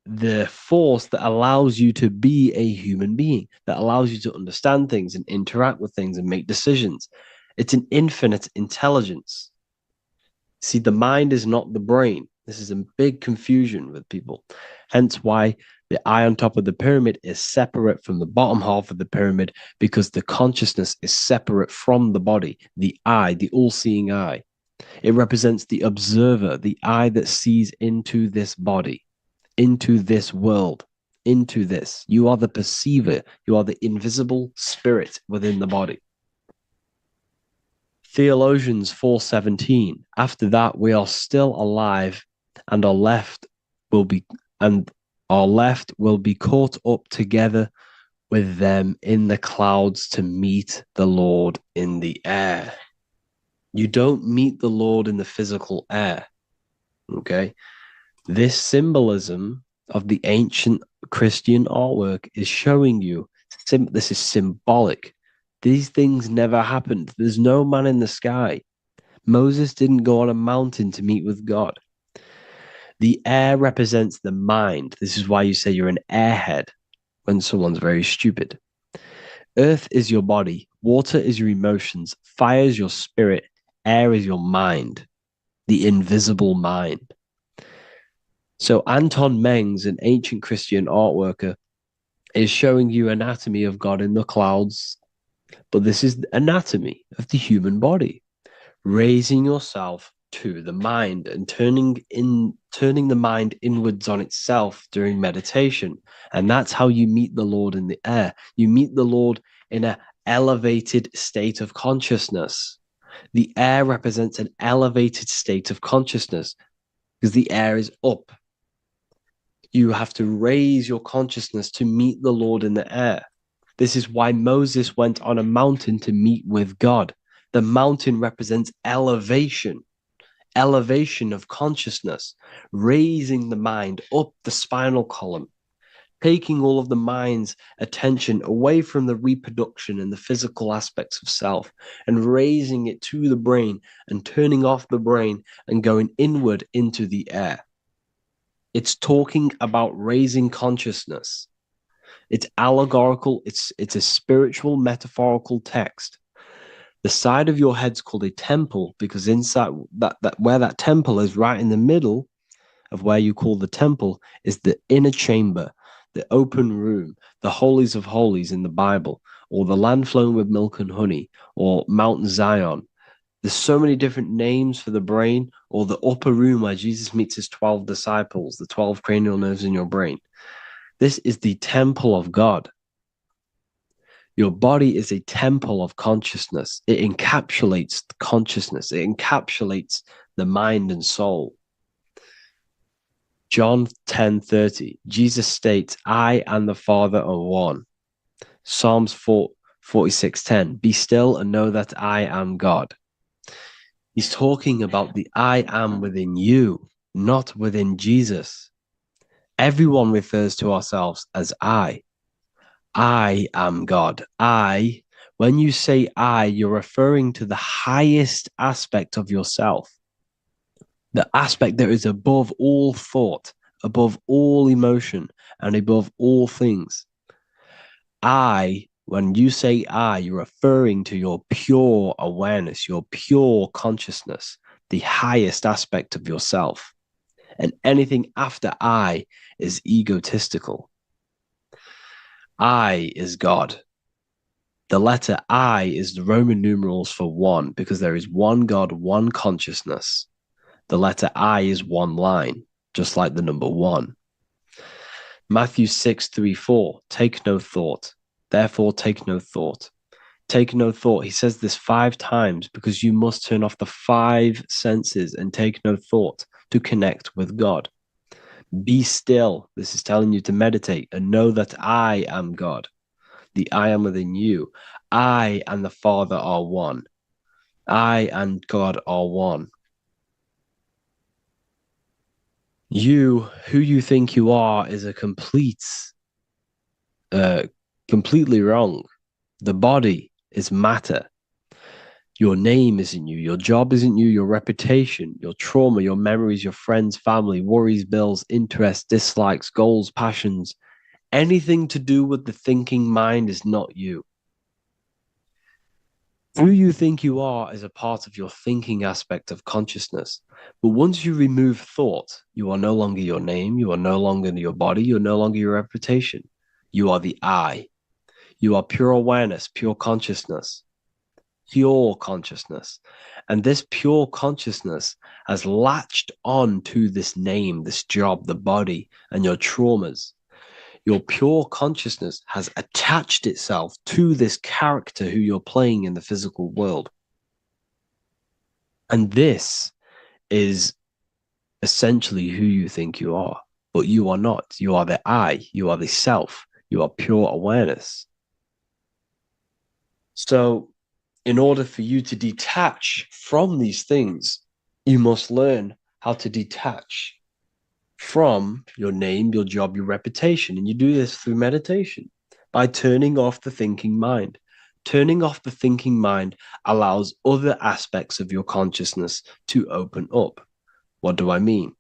the force that allows you to be a human being, that allows you to understand things and interact with things and make decisions. It's an infinite intelligence. See, the mind is not the brain. This is a big confusion with people. Hence why the eye on top of the pyramid is separate from the bottom half of the pyramid, because the consciousness is separate from the body, the eye, the all-seeing eye. It represents the observer, the eye that sees into this body, into this world, into this. You are the perceiver. You are the invisible spirit within the body. Theologians 4:17. After that, we are still alive, and our left will be caught up together with them in the clouds to meet the Lord in the air. You don't meet the Lord in the physical air. Okay? This symbolism of the ancient Christian artwork is showing you this is symbolic. These things never happened. There's no man in the sky. Moses didn't go on a mountain to meet with God. The air represents the mind. This is why you say you're an airhead when someone's very stupid. Earth is your body. Water is your emotions. Fire is your spirit. Air is your mind, the invisible mind. So Anton Mengs, an ancient Christian art worker, is showing you anatomy of God in the clouds. But this is the anatomy of the human body, raising yourself to the mind and turning the mind inwards on itself during meditation. And that's how you meet the Lord in the air. You meet the Lord in an elevated state of consciousness. The air represents an elevated state of consciousness because the air is up. You have to raise your consciousness to meet the Lord in the air. This is why Moses went on a mountain to meet with God. The mountain represents elevation of consciousness, raising the mind up the spinal column, taking all of the mind's attention away from the reproduction and the physical aspects of self and raising it to the brain and turning off the brain and going inward into the air. It's talking about raising consciousness. It's allegorical. It's a spiritual, metaphorical text. The side of your head's called a temple because inside that where that temple is, right in the middle of where you call the temple, is the inner chamber, the open room, the holies of holies in the Bible, or the land flowing with milk and honey, or Mount Zion. There's so many different names for the brain, or the upper room where Jesus meets his 12 disciples, the 12 cranial nerves in your brain. This is the temple of God. Your body is a temple of consciousness. It encapsulates the consciousness. It encapsulates the mind and soul. John 10:30, Jesus states, I and the Father are one. Psalms 46:10, be still and know that I am God. He's talking about the I am within you, not within Jesus. Everyone refers to ourselves as I. I am God. When you say I, you're referring to the highest aspect of yourself. The aspect that is above all thought, above all emotion, and above all things. When you say I, you're referring to your pure awareness, your pure consciousness, the highest aspect of yourself. And anything after I is egotistical. I is God. The letter I is the Roman numerals for one, because there is one God, one consciousness. The letter I is one line, just like the number one. Matthew 6:3-4, take no thought. Therefore, take no thought. Take no thought. He says this 5 times because you must turn off the 5 senses and take no thought to connect with God. Be still. This is telling you to meditate and know that I am God. The I am within you. I and the Father are one. I and God are one. You, who you think you are, is a completely wrong. The body is matter. Your name isn't you. Your job isn't you. Your reputation, your trauma, your memories, your friends, family, worries, bills, interests, dislikes, goals, passions, anything to do with the thinking mind is not you. Who you think you are is a part of your thinking aspect of consciousness. But once you remove thought, you are no longer your name. You are no longer your body. You're no longer your reputation. You are the I. You are pure awareness, pure consciousness. Pure consciousness. And this pure consciousness has latched on to this name, this job, the body, and your traumas. Your pure consciousness has attached itself to this character who you're playing in the physical world. And this is essentially who you think you are, but you are not. You are the I, you are the self, you are pure awareness. So, in order for you to detach from these things, you must learn how to detach from your name, your job, your reputation. And you do this through meditation by turning off the thinking mind. Turning off the thinking mind allows other aspects of your consciousness to open up. What do I mean?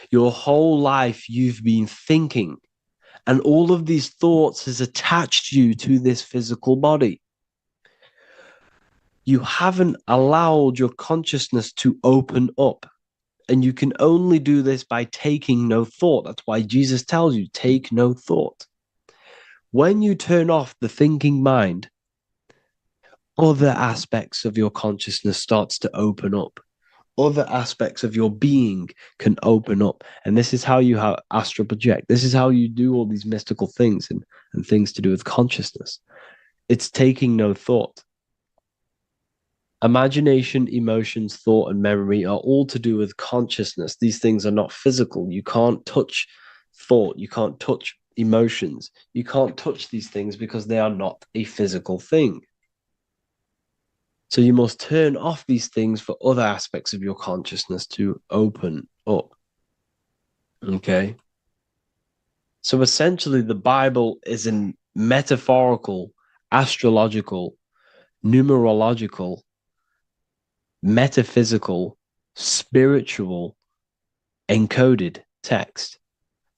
Your whole life you've been thinking, and all of these thoughts has attached you to this physical body. You haven't allowed your consciousness to open up. And you can only do this by taking no thought. That's why Jesus tells you, take no thought. When you turn off the thinking mind, other aspects of your consciousness starts to open up. Other aspects of your being can open up. And this is how you astral project. This is how you do all these mystical things and things to do with consciousness. It's taking no thought. Imagination, emotions, thought, and memory are all to do with consciousness. These things are not physical. You can't touch thought. You can't touch emotions. You can't touch these things because they are not a physical thing. So you must turn off these things for other aspects of your consciousness to open up. Okay? So essentially, the Bible is a metaphorical, astrological, numerological, metaphysical, spiritual, encoded text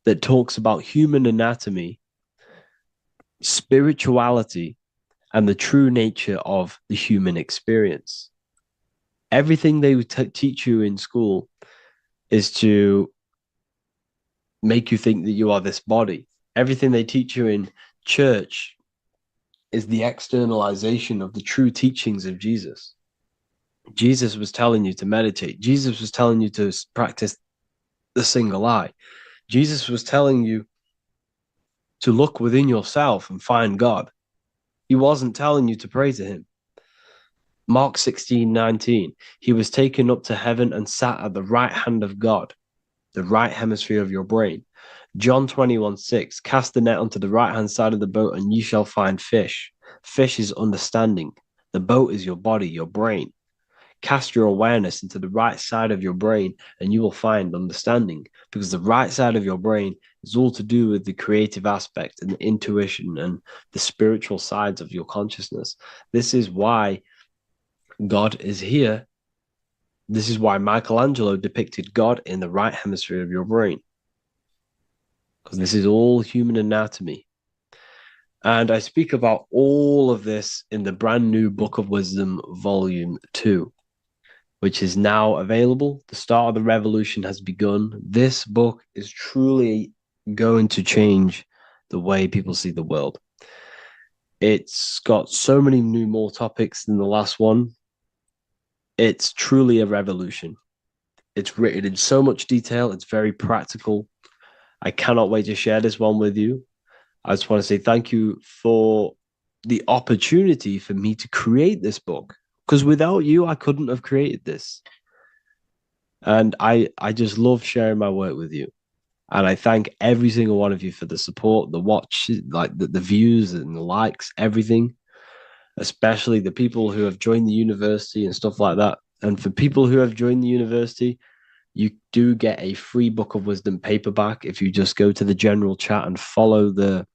that talks about human anatomy, spirituality, and the true nature of the human experience. Everything they teach you in school is to make you think that you are this body. Everything they teach you in church is the externalization of the true teachings of Jesus. Jesus was telling you to meditate. Jesus was telling you to practice the single eye. Jesus was telling you to look within yourself and find God. He wasn't telling you to pray to him. Mark 16:19, he was taken up to heaven and sat at the right hand of God, the right hemisphere of your brain. John 21:6, cast the net onto the right-hand side of the boat and you shall find fish. Fish is understanding. The boat is your body, your brain. Cast your awareness into the right side of your brain and you will find understanding, because the right side of your brain is all to do with the creative aspect and the intuition and the spiritual sides of your consciousness. This is why God is here. This is why Michelangelo depicted God in the right hemisphere of your brain, because this is all human anatomy. And I speak about all of this in the brand new Book of Wisdom, Volume 2, which is now available. The start of the revolution has begun. This book is truly going to change the way people see the world. It's got so many more topics than the last one. It's truly a revolution. It's written in so much detail. It's very practical. I cannot wait to share this one with you. I just want to say thank you for the opportunity for me to create this book, because without you, I couldn't have created this. And I just love sharing my work with you. And I thank every single one of you for the support, the watch, like the views and the likes, everything. especially the people who have joined the university and stuff like that. And for people who have joined the university, you do get a free Book of Wisdom paperback if you just go to the general chat and follow the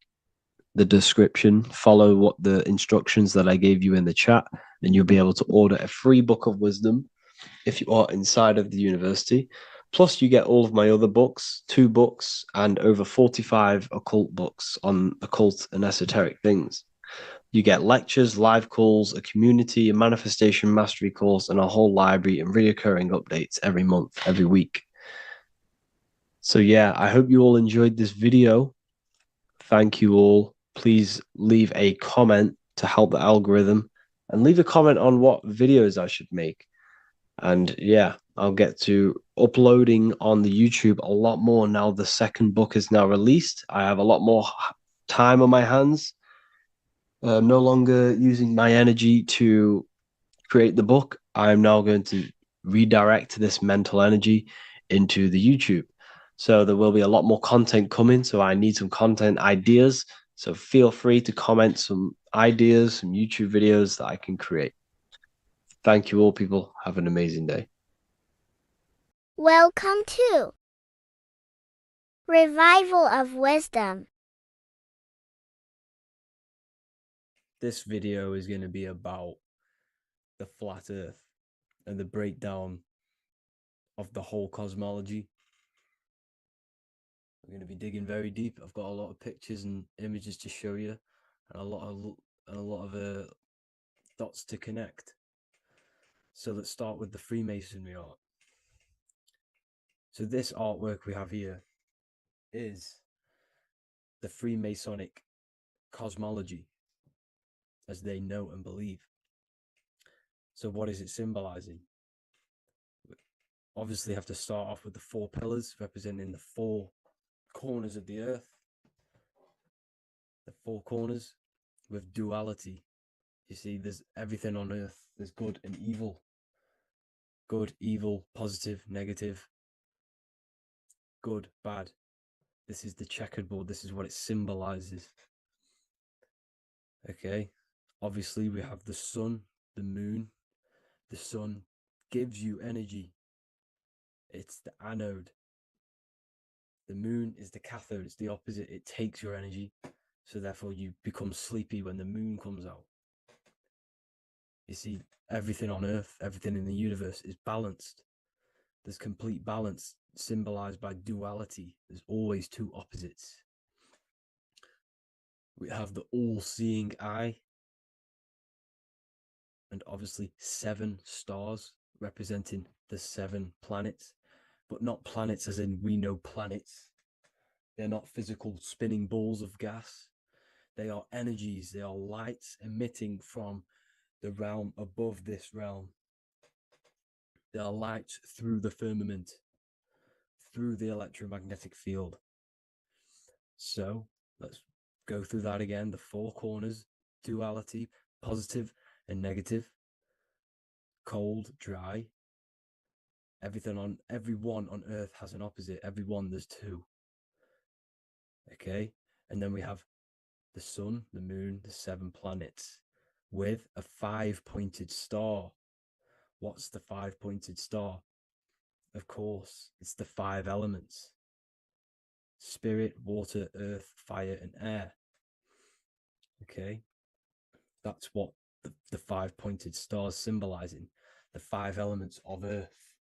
description, follow what the instructions that I gave you in the chat, and you'll be able to order a free Book of Wisdom if you are inside of the university. Plus, you get all of my other books, 2 books, and over 45 occult books on occult and esoteric things. You get lectures, live calls, a community, a manifestation mastery course, and a whole library and reoccurring updates every month, every week. So yeah, I hope you all enjoyed this video. Thank you all. Please leave a comment to help the algorithm, and leave a comment on what videos I should make. And yeah, I'll get to uploading on the YouTube a lot more now the second book is now released. I have a lot more time on my hands. No longer using my energy to create the book. I'm now going to redirect this mental energy into the YouTube. So there will be a lot more content coming. So I need some content ideas. So feel free to comment some ideas, some YouTube videos that I can create. Thank you all, people. Have an amazing day. Welcome to Revival of Wisdom. This video is going to be about the flat earth and the breakdown of the whole cosmology. We're going to be digging very deep. I've got a lot of pictures and images to show you, and a lot of dots to connect. So let's start with the Freemasonry art. So this artwork we have here is the Freemasonic cosmology, as they know and believe. So what is it symbolizing? We obviously have to start off with the 4 pillars representing the 4 corners of the earth. The 4 corners with duality. You see, there's everything on earth. There's good and evil. Good, evil, positive, negative. Good, bad. This is the checkerboard. This is what it symbolizes. Okay. Obviously, we have the sun, the moon. The sun gives you energy. It's the anode. The moon is the cathode. It's the opposite. It takes your energy. So therefore, you become sleepy when the moon comes out. You see, everything on Earth, everything in the universe is balanced. There's complete balance, symbolized by duality. There's always 2 opposites. We have the all-seeing eye, and obviously 7 stars representing the 7 planets, but not planets as in we know planets. They're not physical spinning balls of gas. They are energies. They are lights emitting from the realm above this realm. They are lights through the firmament, through the electromagnetic field. So let's go through that again. The 4 corners, duality, positive and negative, cold, dry. Everyone on Earth has an opposite. Everyone, there's 2. Okay, and then we have the sun, the moon, the 7 planets with a 5-pointed star. What's the 5-pointed star? Of course, it's the 5 elements: spirit, water, earth, fire, and air. Okay, that's what the 5-pointed stars symbolizing, the 5 elements of earth.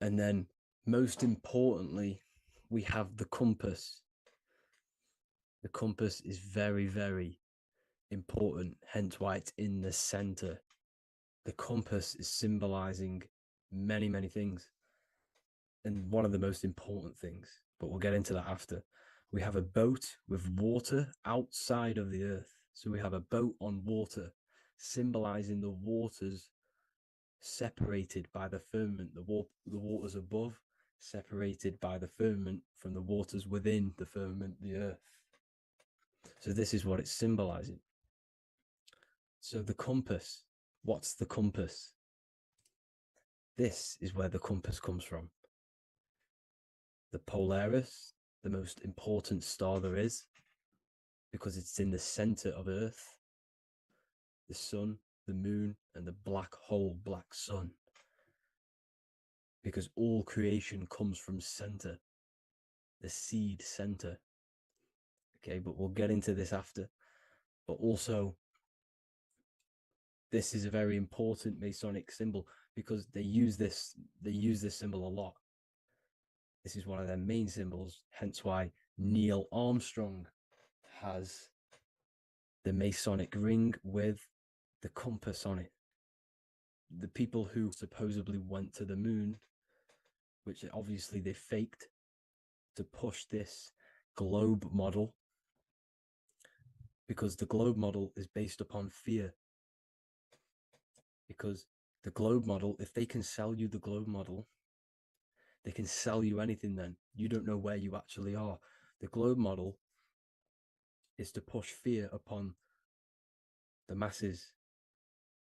And then, most importantly, we have the compass. The compass is very, very important, hence why it's in the center. The compass is symbolizing many, many things. And one of the most important things, but we'll get into that after. We have a boat with water outside of the earth. So we have a boat on water, symbolizing the waters separated by the firmament, the waters above, separated by the firmament from the waters within the firmament, the earth. So this is what it's symbolizing. So the compass, what's the compass? This is where the compass comes from. The Polaris, the most important star there is, because it's in the center of Earth. the sun, the moon, and the black hole, black sun. Because all creation comes from center, the seed center. Okay, but we'll get into this after. But also, this is a very important Masonic symbol because they use this symbol a lot. This is one of their main symbols, hence why Neil Armstrong has the Masonic ring with the compass on it. The people who supposedly went to the moon, which obviously they faked to push this globe model, because the globe model is based upon fear. Because the globe model, if they can sell you the globe model, they can sell you anything then. You don't know where you actually are. The globe model is to push fear upon the masses,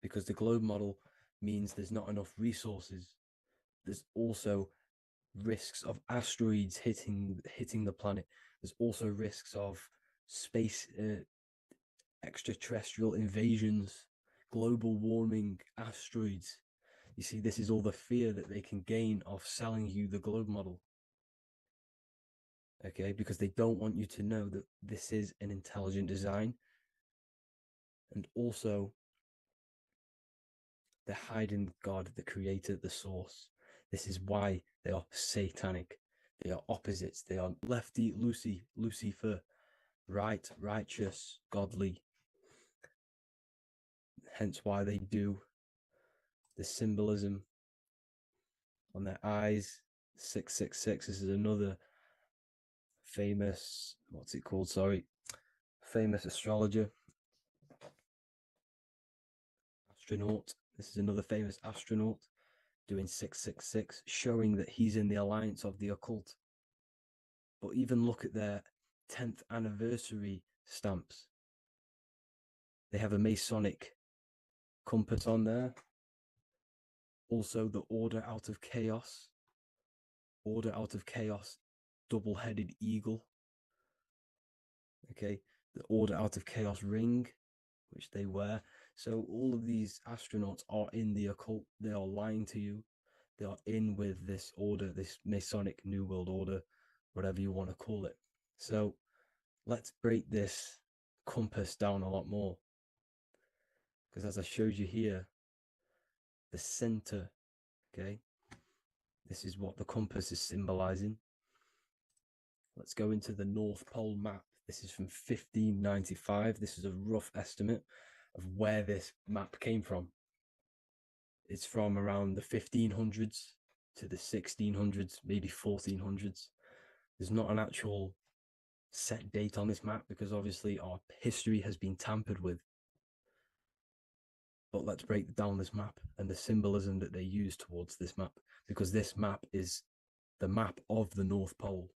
because the globe model means there's not enough resources. There's also risks of asteroids hitting the planet. There's also risks of space extraterrestrial invasions, global warming, asteroids. You see, this is all the fear that they can gain of selling you the globe model. Okay, because they don't want you to know that this is an intelligent design. And also, they're hiding God, the creator, the source. This is why they are satanic. They are opposites. They are lefty, Lucifer, right, righteous, godly. Hence why they do the symbolism on their eyes. 666. This is another famous, what's it called? Sorry. Famous astrologer. Astronaut. This is another famous astronaut doing 666, showing that he's in the alliance of the occult. But even look at their 10th anniversary stamps. They have a Masonic compass on there. Also, the Order Out of Chaos. Order Out of Chaos, double-headed eagle. Okay, the Order Out of Chaos ring, which they wear. So all of these astronauts are in the occult. They are lying to you. They are in with this order, this Masonic New World Order, whatever you want to call it. So let's break this compass down a lot more. Because as I showed you here, the center, okay, this is what the compass is symbolizing. Let's go into the North Pole map. This is from 1595. This is a rough estimate of where this map came from. It's from around the 1500s to the 1600s, maybe 1400s. There's not an actual set date on this map because obviously our history has been tampered with. But let's break down this map and the symbolism that they use towards this map, because this map is the map of the North Pole.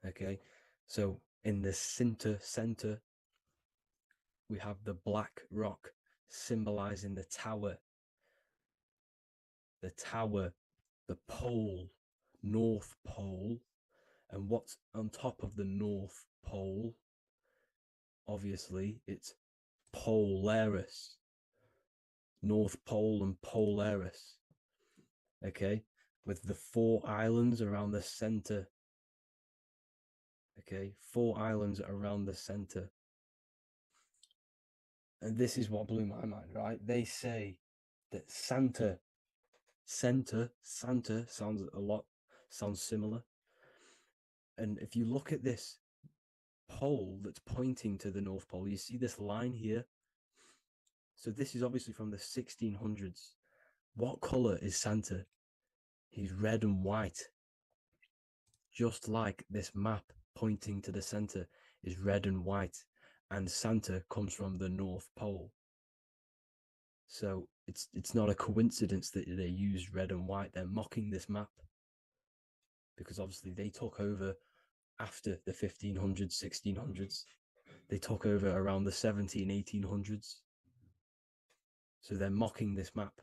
Okay, so in the center, we have the black rock symbolizing the tower, the pole, North Pole. And what's on top of the North Pole? Obviously, it's Polaris. North Pole and Polaris. Okay, with the 4 islands around the center. Okay, 4 islands around the center. And this is what blew my mind, right? They say that Santa sounds similar. And if you look at this pole that's pointing to the North Pole, you see this line here. So this is obviously from the 1600s. What color is Santa? He's red and white. Just like this map pointing to the center is red and white. And Santa comes from the North Pole. So it's not a coincidence that they use red and white. They're mocking this map because obviously they took over after the 1500s, 1600s. They took over around the 17, 1800s. So they're mocking this map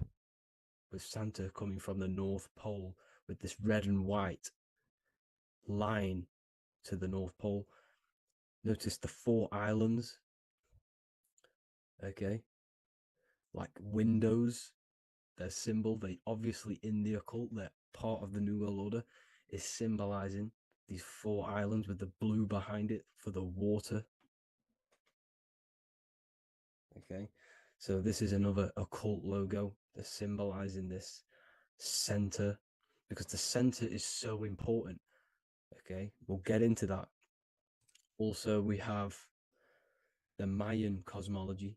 with Santa coming from the North Pole with this red and white line to the North Pole. Notice the 4 islands. Okay, like windows, their symbol, they obviously in the occult, they're part of the New World Order, is symbolizing these 4 islands with the blue behind it for the water. Okay, so this is another occult logo. They're symbolizing this center because the center is so important. Okay, we'll get into that. Also, we have the Mayan cosmology.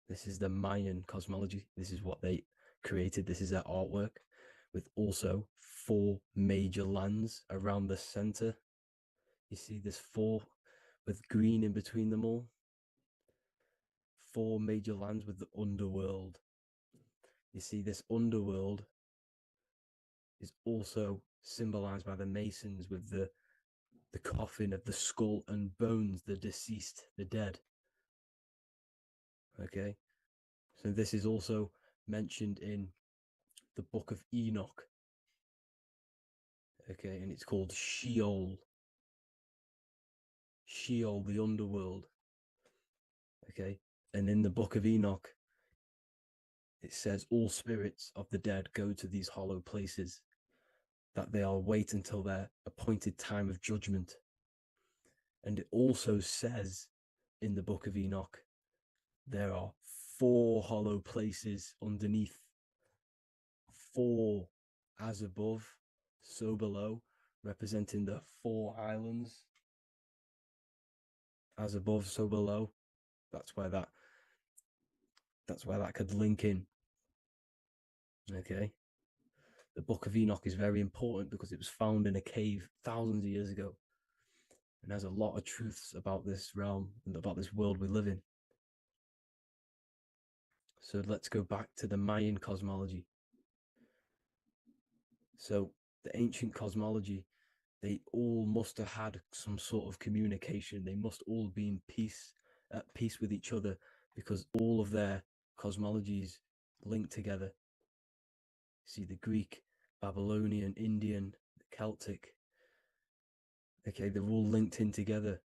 This is the Mayan cosmology. This is what they created. This is their artwork, with also 4 major lands around the center. You see this 4 with green in between them all. 4 major lands with the underworld. You see this underworld is also symbolized by the Masons with the coffin of the skull and bones, the deceased, the dead. Okay, so this is also mentioned in the book of Enoch. Okay, and it's called Sheol. Sheol, the underworld. Okay, and in the book of Enoch, it says all spirits of the dead go to these hollow places, that they'll wait until their appointed time of judgment. And it also says in the book of Enoch, there are 4 hollow places underneath. 4 as above, so below, representing the 4 islands. As above, so below. That's where that could link in. Okay. The Book of Enoch is very important because it was found in a cave thousands of years ago. And there's a lot of truths about this realm and about this world we live in. So let's go back to the Mayan cosmology. So the ancient cosmology, they all must have had some sort of communication. They must all be in peace, at peace with each other, because all of their cosmologies link together. See, the Greek, Babylonian, Indian, Celtic. Okay, they're all linked in together.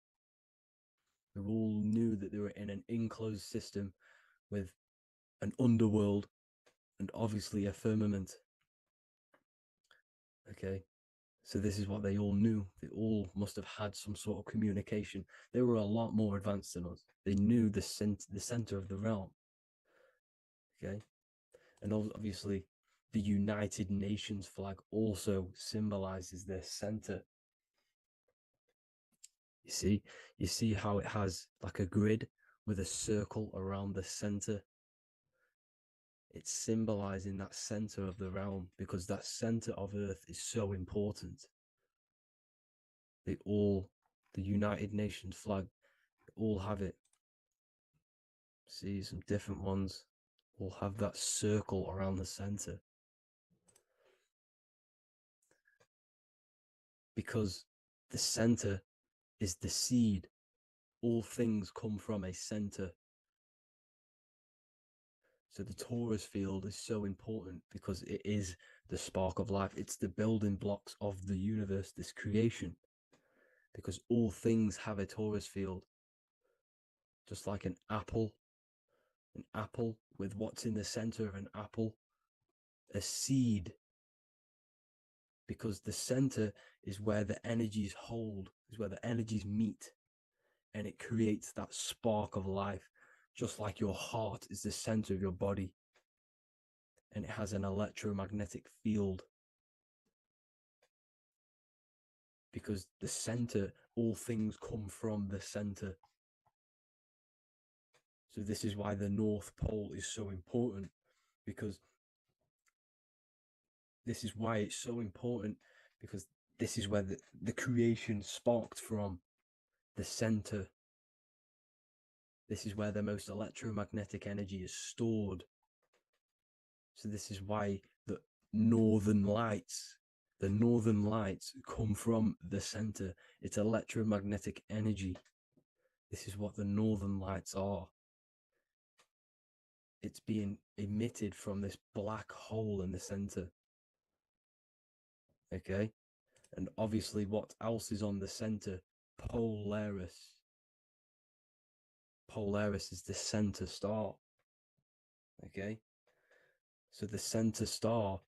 They all knew that they were in an enclosed system with an underworld and obviously a firmament. Okay, so this is what they all knew. They all must have had some sort of communication. They were a lot more advanced than us. They knew the center of the realm. Okay, and obviously the United Nations flag also symbolizes their center. You see how it has like a grid with a circle around the center. It's symbolizing that center of the realm because that center of Earth is so important. The United Nations flag, all have it. See, some different ones all have that circle around the center. Because the center is the seed. All things come from a center. So the torus field is so important because it is the spark of life. It's the building blocks of the universe, this creation. Because all things have a torus field. Just like an apple with what's in the center of an apple, a seed. Because the center is where the energies hold, is where the energies meet. And it creates that spark of life. Just like your heart is the center of your body. And it has an electromagnetic field. Because the center, all things come from the center. So this is why the North Pole is so important. Because this is why it's so important. Because this is where the creation sparked from. The center. This is where the most electromagnetic energy is stored. So this is why the northern lights come from the center. It's electromagnetic energy. This is what the northern lights are. It's being emitted from this black hole in the center. Okay? And obviously what else is on the center? Polaris. Polaris is the center star. Okay, so the center star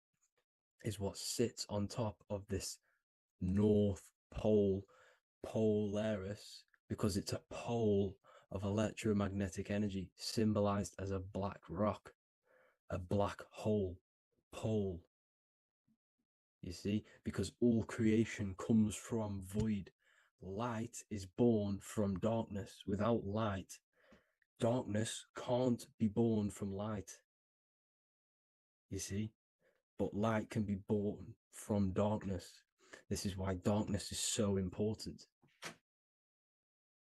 is what sits on top of this North Pole, Polaris, because it's a pole of electromagnetic energy symbolized as a black rock, a black hole, pole. You see, because all creation comes from void. Light is born from darkness. Without light, darkness can't be born from light. You see, but light can be born from darkness. This is why darkness is so important.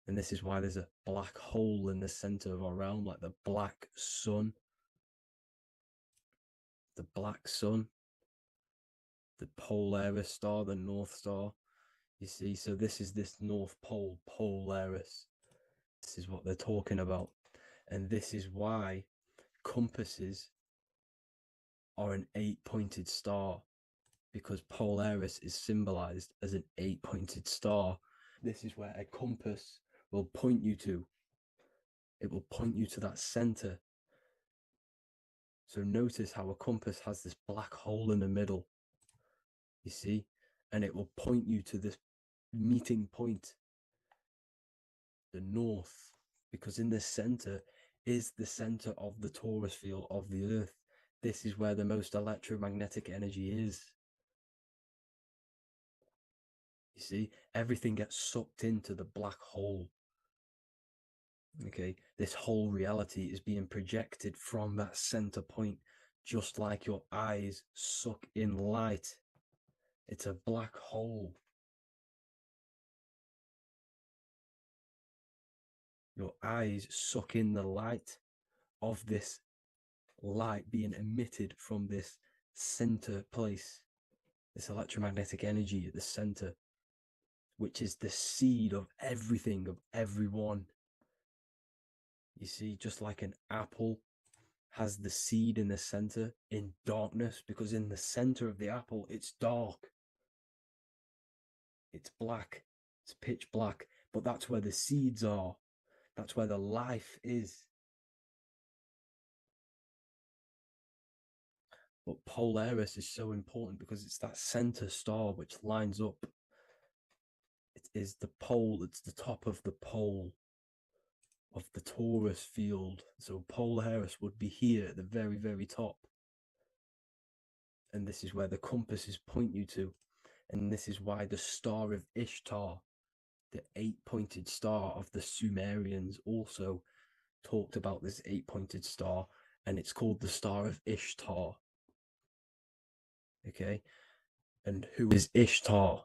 And this is why there's a black hole in the center of our realm, like the black sun. The black sun, the Polaris star, the North Star. You see, so this is this North Pole, Polaris. This is what they're talking about. And this is why compasses are an 8-pointed star, because Polaris is symbolized as an 8-pointed star. This is where a compass will point you to. It will point you to that center. So notice how a compass has this black hole in the middle, you see, and it will point you to this meeting point, the north, because in the center is the center of the torus field of the earth. This is where the most electromagnetic energy is. You see, everything gets sucked into the black hole. Okay, this whole reality is being projected from that center point, just like your eyes suck in light. It's a black hole. Your eyes suck in the light of this light being emitted from this center place, this electromagnetic energy at the center, which is the seed of everything, of everyone. You see, just like an apple has the seed in the center in darkness, because in the center of the apple, it's dark. It's black. It's pitch black. But that's where the seeds are. That's where the life is. But Polaris is so important because it's that center star which lines up. It is the pole, it's the top of the pole of the torus field. So Polaris would be here at the very, very top. And this is where the compasses point you to. And this is why the star of Ishtar, the 8-pointed star of the Sumerians, also talked about this 8-pointed star, and it's called the star of Ishtar. Okay, and who is Ishtar?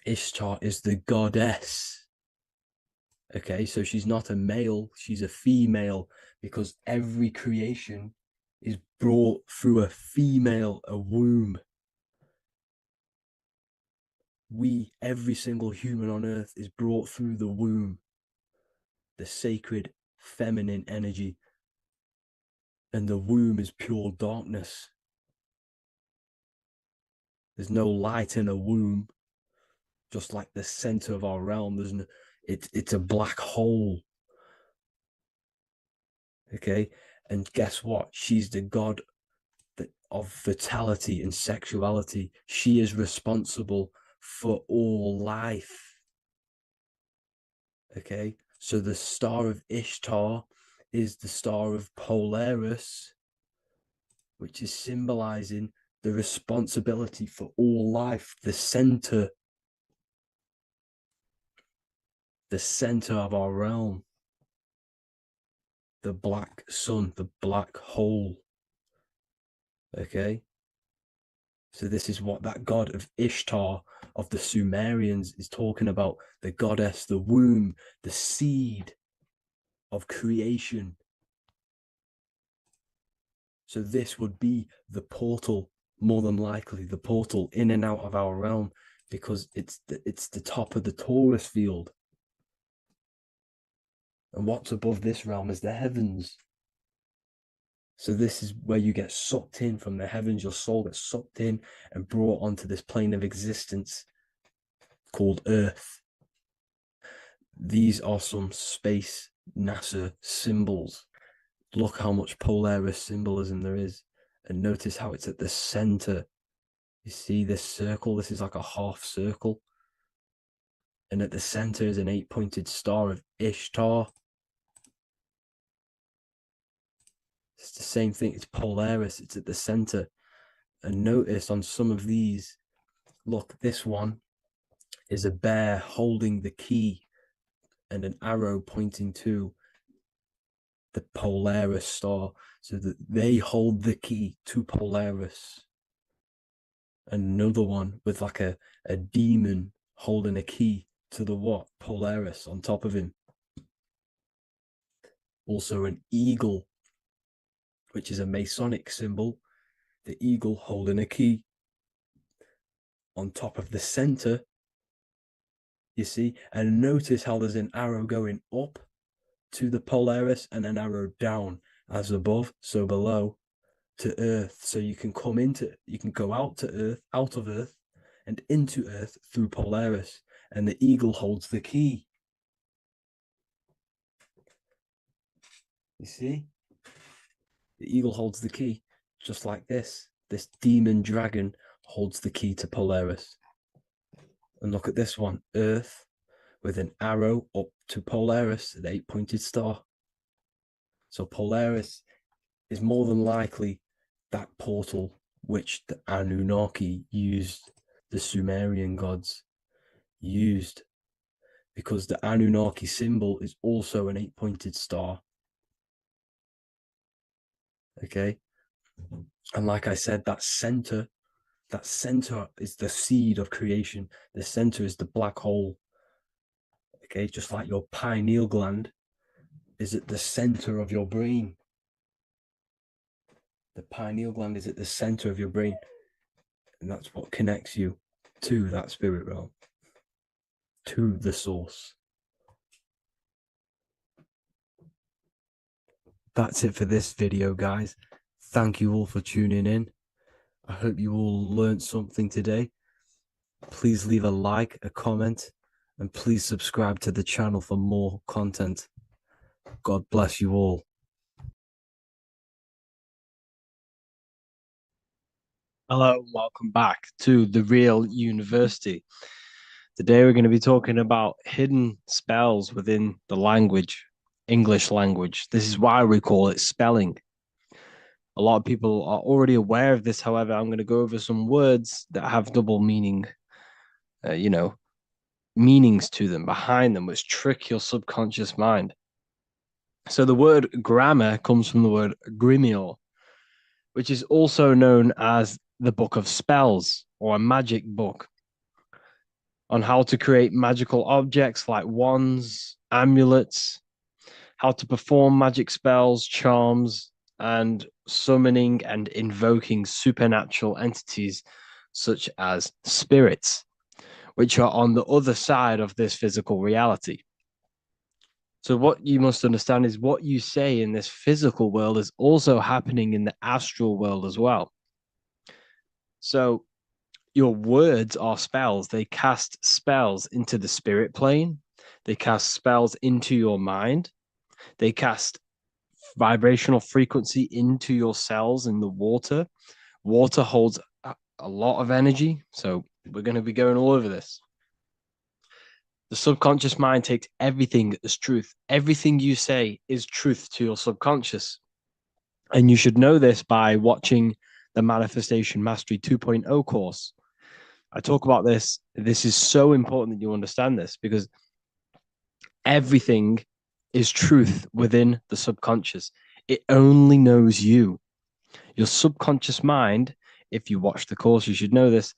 Ishtar is the goddess. Okay, so she's not a male, she's a female, because every creation is brought through a female, a womb. Every single human on earth is brought through the womb, the sacred feminine energy. And the womb is pure darkness. There's no light in a womb, just like the center of our realm. There's no, it's a black hole. Okay, and guess what? She's the god of fertility and sexuality. She is responsible for all life. Okay, so the star of Ishtar is the star of Polaris, which is symbolizing the responsibility for all life, the center of our realm, the black sun, the black hole. Okay, so this is what that god of Ishtar of the Sumerians is talking about, the goddess, the womb, the seed of creation. So this would be the portal, more than likely the portal in and out of our realm, because it's the top of the torus field. And what's above this realm is the heavens. So this is where you get sucked in from the heavens. Your soul gets sucked in and brought onto this plane of existence called Earth. These are some space NASA symbols. Look how much Polaris symbolism there is. And notice how it's at the center. You see this circle? This is like a half circle. And at the center is an 8-pointed star of Ishtar. It's the same thing. It's Polaris. It's at the center. And notice on some of these, look, this one is a bear holding the key and an arrow pointing to the Polaris star, so that they hold the key to Polaris. Another one with like a demon holding a key to the what? Polaris on top of him. Also an eagle, which is a Masonic symbol. The eagle holding a key on top of the center. You see, and notice how there's an arrow going up to the Polaris and an arrow down, as above, so below, to Earth. So you can go out to Earth, out of Earth, and into Earth through Polaris. And the eagle holds the key. You see? The eagle holds the key, just like this. This demon dragon holds the key to Polaris. And look at this one, Earth, with an arrow up to Polaris, an 8-pointed star. So Polaris is more than likely that portal which the Anunnaki used, the Sumerian gods used, because the Anunnaki symbol is also an 8-pointed star. Okay? And like I said, that center is the seed of creation. The center is the black hole. Okay, just like your pineal gland is at the center of your brain. The pineal gland is at the center of your brain. And that's what connects you to that spirit realm, to the source. That's it for this video, guys. Thank you all for tuning in. I hope you all learned something today. Please leave a like, a comment, and please subscribe to the channel for more content. God bless you all. Hello, welcome back to The Real University. Today we're going to be talking about hidden spells within the language, English language. This is why we call it spelling. A lot of people are already aware of this. However, I'm going to go over some words that have double meaning, meanings to them, behind them, which trick your subconscious mind. So the word grammar comes from the word grimoire, which is also known as the book of spells or a magic book, on how to create magical objects like wands, amulets, how to perform magic spells, charms, and summoning and invoking supernatural entities such as spirits, which are on the other side of this physical reality. So what you must understand is what you say in this physical world is also happening in the astral world as well. So your words are spells. They cast spells into the spirit plane. They cast spells into your mind. They cast vibrational frequency into your cells in the water. Water holds a lot of energy. So we're going to be going all over this. The subconscious mind takes everything as truth. Everything you say is truth to your subconscious. And you should know this by watching the Manifestation Mastery 2.0 course. I talk about this. This is so important that you understand this, because everything is truth within the subconscious. It only knows you. Your subconscious mind, if you watch the course, you should know this,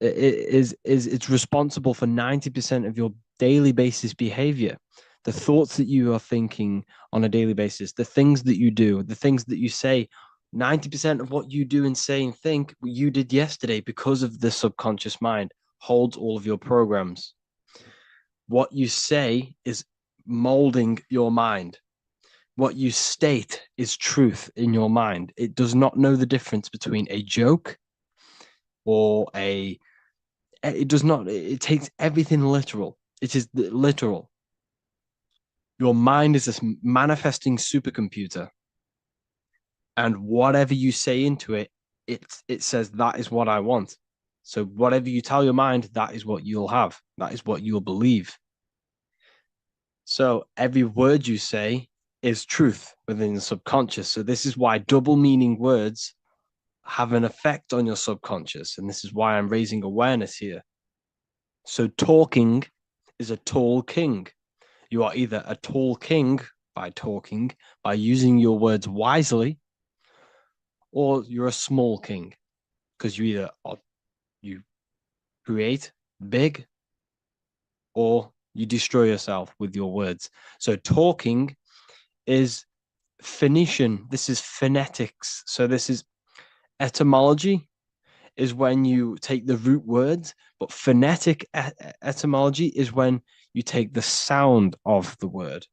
it's responsible for 90% of your daily basis behavior. The thoughts that you are thinking on a daily basis, the things that you do, the things that you say, 90% of what you do and say and think you did yesterday, because of the subconscious mind holds all of your programs. What you say is molding your mind. What you state is truth in your mind. It does not know the difference between a joke or it takes everything literal. It is literal. Your mind is this manifesting supercomputer. And whatever you say into it, it says that is what I want. So whatever you tell your mind, that is what you'll have. That is what you'll believe. So every word you say is truth within the subconscious. So this is why double meaning words have an effect on your subconscious. And this is why I'm raising awareness here. So talking is a tall king. You are either a tall king by talking, by using your words wisely, or you're a small king because you create big or you destroy yourself with your words. So talking is Phoenician. This is phonetics. So this is etymology is when you take the root words, but phonetic etymology is when you take the sound of the word.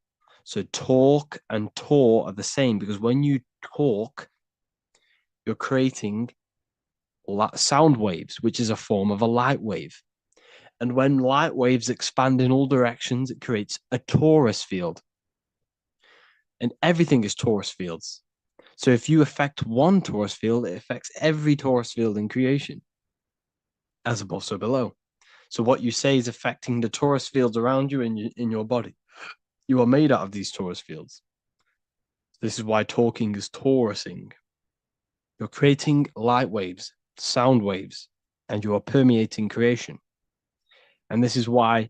So talk and tour are the same because when you talk, you're creating sound waves, which is a form of a light wave. And when light waves expand in all directions, it creates a torus field. And everything is torus fields. So if you affect one torus field, it affects every torus field in creation, as above, so below. So what you say is affecting the torus fields around you in your body. You are made out of these torus fields. This is why talking is torusing. You're creating light waves, sound waves, and you are permeating creation. And this is why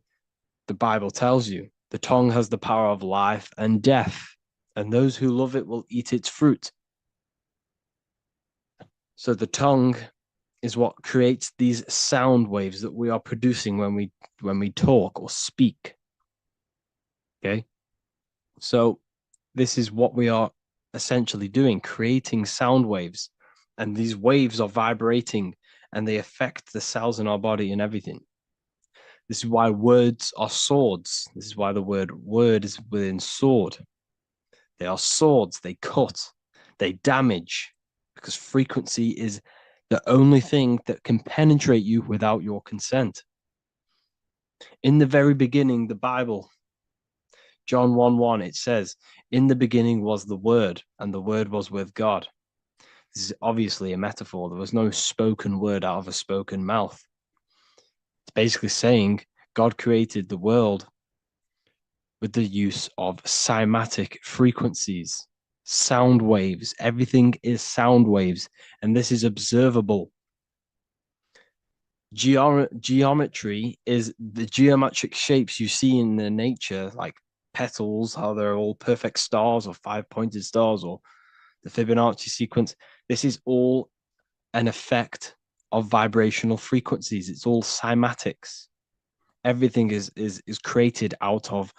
the Bible tells you the tongue has the power of life and death, and those who love it will eat its fruit. So the tongue is what creates these sound waves that we are producing when we talk or speak. Okay? So this is what we are essentially doing, creating sound waves. And these waves are vibrating and they affect the cells in our body and everything. This is why words are swords. This is why the word is within sword. They are swords. They cut. They damage. Because frequency is the only thing that can penetrate you without your consent. In the very beginning, the Bible, John 1:1, it says, in the beginning was the Word, and the Word was with God. This is obviously a metaphor. There was no spoken word out of a spoken mouth. It's basically saying God created the world with the use of cymatic frequencies, sound waves. Everything is sound waves, and this is observable. Geometry is the geometric shapes you see in the nature, like petals, how they're all perfect stars or five-pointed stars or the Fibonacci sequence. This is all an effect of vibrational frequencies. It's all cymatics. Everything is created out of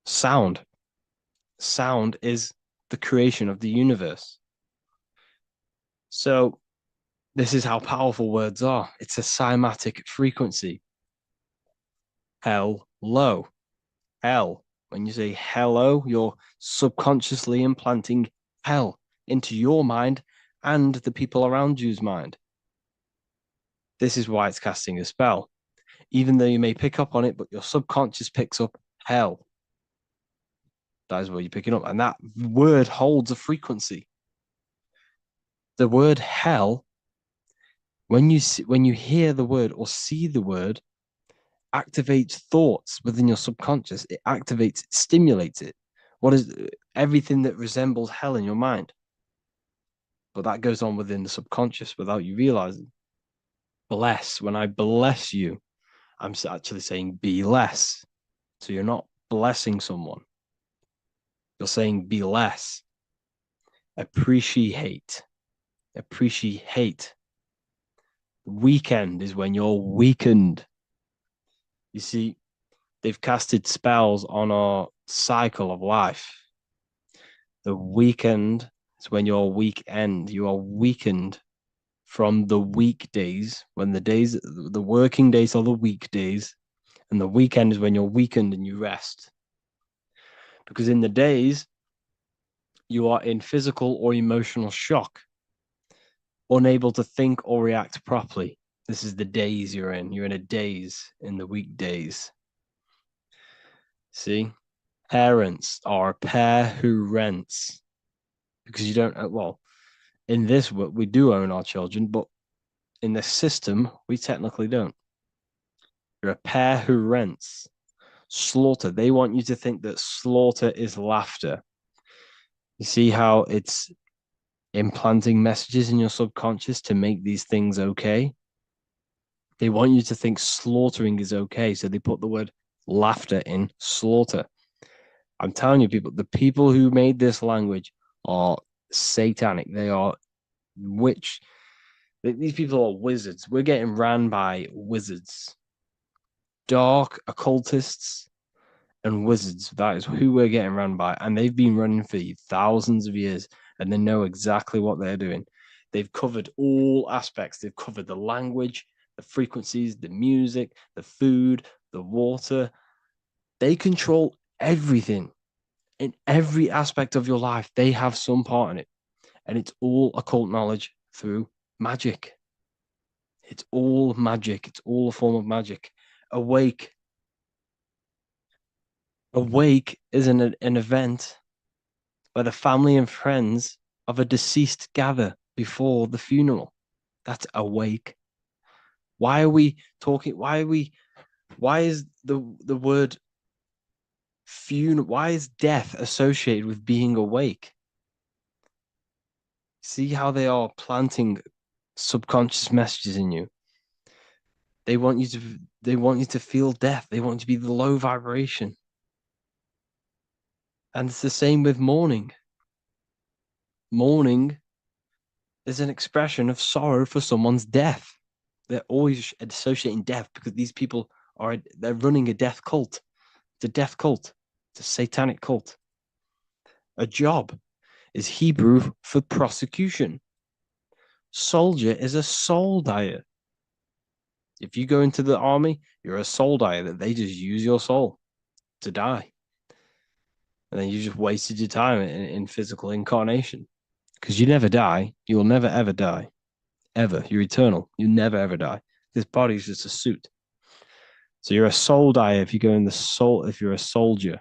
sound. Sound is the creation of the universe. So this is how powerful words are. It's a cymatic frequency. Hello. Hell. When you say hello, you're subconsciously implanting hell into your mind and the people around you's mind. This is why it's casting a spell. Even though you may pick up on it, but your subconscious picks up hell. That is what you're picking up. And that word holds a frequency. The word hell, when you hear the word or see the word, activates thoughts within your subconscious. It activates, it stimulates it. What is everything that resembles hell in your mind? But that goes on within the subconscious without you realizing. Bless. When I bless you, I'm actually saying be less. So you're not blessing someone. You're saying be less. Appreciate. Appreciate. Weekend is when you're weakened. You see, they've casted spells on our cycle of life. The weekend is when you're weekend. You are weakened from the weekdays, when the working days are the weekdays, and the weekend is when you're weakened and you rest. Because in the days, you are in physical or emotional shock, unable to think or react properly. This is the days you're in. You're in a daze in the weekdays. See? Parents are a pair who rents. Because you don't, well, in this, we do own our children, but in the system, we technically don't. You're a pair who rents. Slaughter. They want you to think that slaughter is laughter. You see how it's implanting messages in your subconscious to make these things okay? They want you to think slaughtering is okay, so they put the word laughter in slaughter. I'm telling you, people, the people who made this language are satanic. They are witch. These people are wizards. We're getting ran by wizards, dark occultists, and wizards. That is who we're getting ran by. And they've been running for thousands of years, and they know exactly what they're doing. They've covered all aspects. They've covered the language, the frequencies, the music, the food, the water. They control everything. In every aspect of your life, they have some part in it. And it's all occult knowledge through magic. It's all magic. It's all a form of magic. Awake. Awake is an event where the family and friends of a deceased gather before the funeral. That's awake. Why are we talking? Why is the word funeral? Why is death associated with being awake? See how they are planting subconscious messages in you. They want you to feel death. They want you to be the low vibration. And it's the same with mourning. Mourning is an expression of sorrow for someone's death. They're always associating death because these people they're running a death cult. It's a death cult. It's a satanic cult. A job is Hebrew for prosecution. Soldier is a soul dyer. If you go into the army, you're a soul dyer that they just use your soul to die. And then you just wasted your time in physical incarnation. Because you never die. You will never, ever die. Ever. You're eternal. You never, ever die. This body is just a suit. So you're a soul dyer if you go in the soul, if you're a soldier.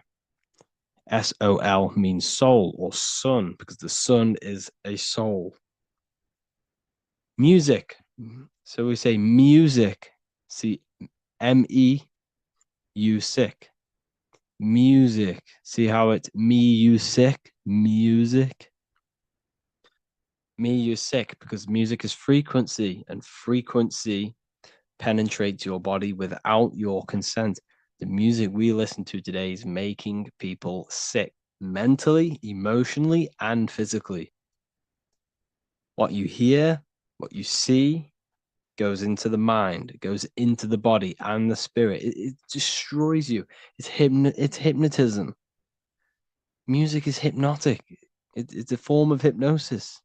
SOL means soul or sun, because the sun is a soul. Music. So we say music. See, MEU sick. Music. See how it's me, you sick? Music. Me, you sick, because music is frequency, and frequency penetrates your body without your consent. The music we listen to today is making people sick, mentally, emotionally, and physically. What you hear, what you see, goes into the mind, it goes into the body and the spirit. It destroys you. It's hypnotism. Music is hypnotic. It's a form of hypnosis.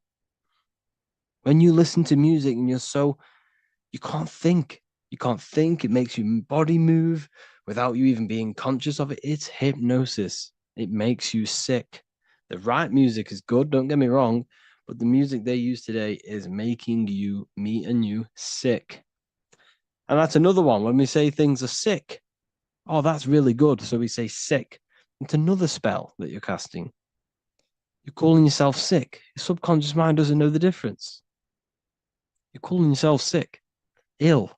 When you listen to music and you can't think. You can't think. It makes your body move without you even being conscious of it. It's hypnosis. It makes you sick. The right music is good, don't get me wrong, but the music they use today is making you, me and you, sick. And that's another one. When we say things are sick, oh, that's really good. So we say sick. It's another spell that you're casting. You're calling yourself sick. Your subconscious mind doesn't know the difference. You're calling yourself sick, ill.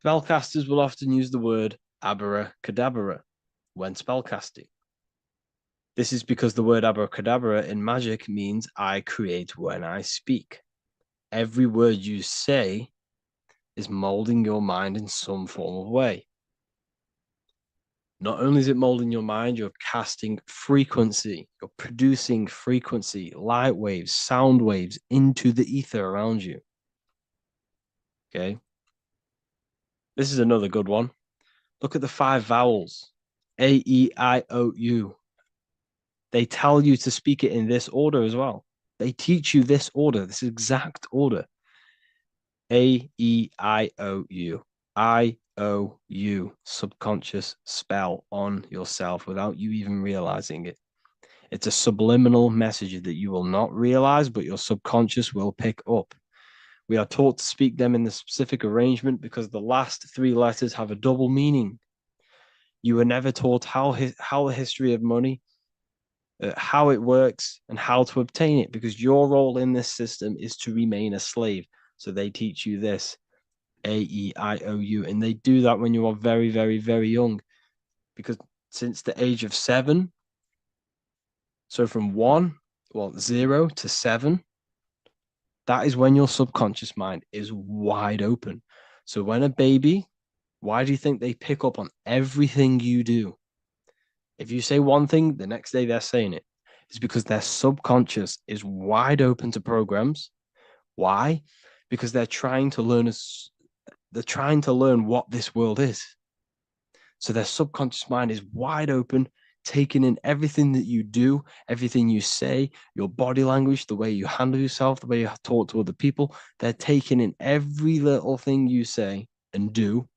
Spellcasters will often use the word abracadabra when spellcasting. This is because the word abracadabra in magic means I create when I speak. Every word you say is molding your mind in some form of way. Not only is it molding your mind, you're casting frequency. You're producing frequency, light waves, sound waves into the ether around you. Okay. This is another good one. Look at the 5 vowels. A, E, I, O, U. They tell you to speak it in this order as well. They teach you this order, this exact order. A, E, I, O, U. I, O, U. Subconscious spell on yourself without you even realizing it. It's a subliminal message that you will not realize, but your subconscious will pick up. We are taught to speak them in the specific arrangement because the last 3 letters have a double meaning. You were never taught how the history of money, how it works, and how to obtain it, because your role in this system is to remain a slave. So they teach you this, A-E-I-O-U, and they do that when you are very, very, very young, because since the age of 7, so from 0 to 7, that is when your subconscious mind is wide open. So when a baby, why do you think they pick up on everything you do? If you say one thing, the next day they're saying it. It's because their subconscious is wide open to programs. Why? Because they're trying to learn what this world is. So their subconscious mind is wide open, taking in everything that you do, everything you say, your body language, the way you handle yourself, the way you talk to other people. They're taking in every little thing you say and do,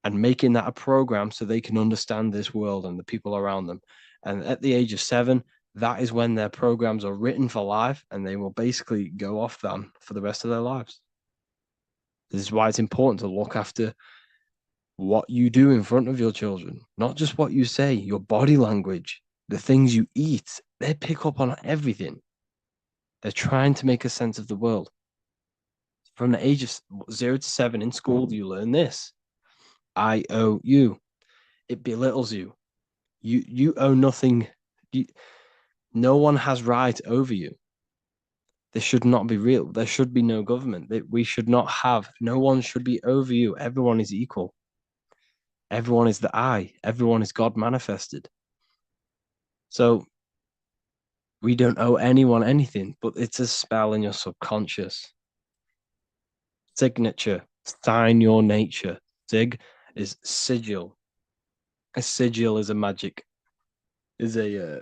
and making that a program so they can understand this world and the people around them. And at the age of 7, that is when their programs are written for life, and they will basically go off then for the rest of their lives. This is why it's important to look after what you do in front of your children, not just what you say, your body language, the things you eat. They pick up on everything. They're trying to make a sense of the world. From the age of 0 to 7 in school, you learn this. I-O-U. It belittles you. You own nothing. No one has right over you. This should not be real. There should be no government. We should not have. No one should be over you. Everyone is equal. Everyone is the I. Everyone is God manifested. So we don't owe anyone anything, but it's a spell in your subconscious. Signature. Sign your nature. Sig is sigil. A sigil is a magic. Is a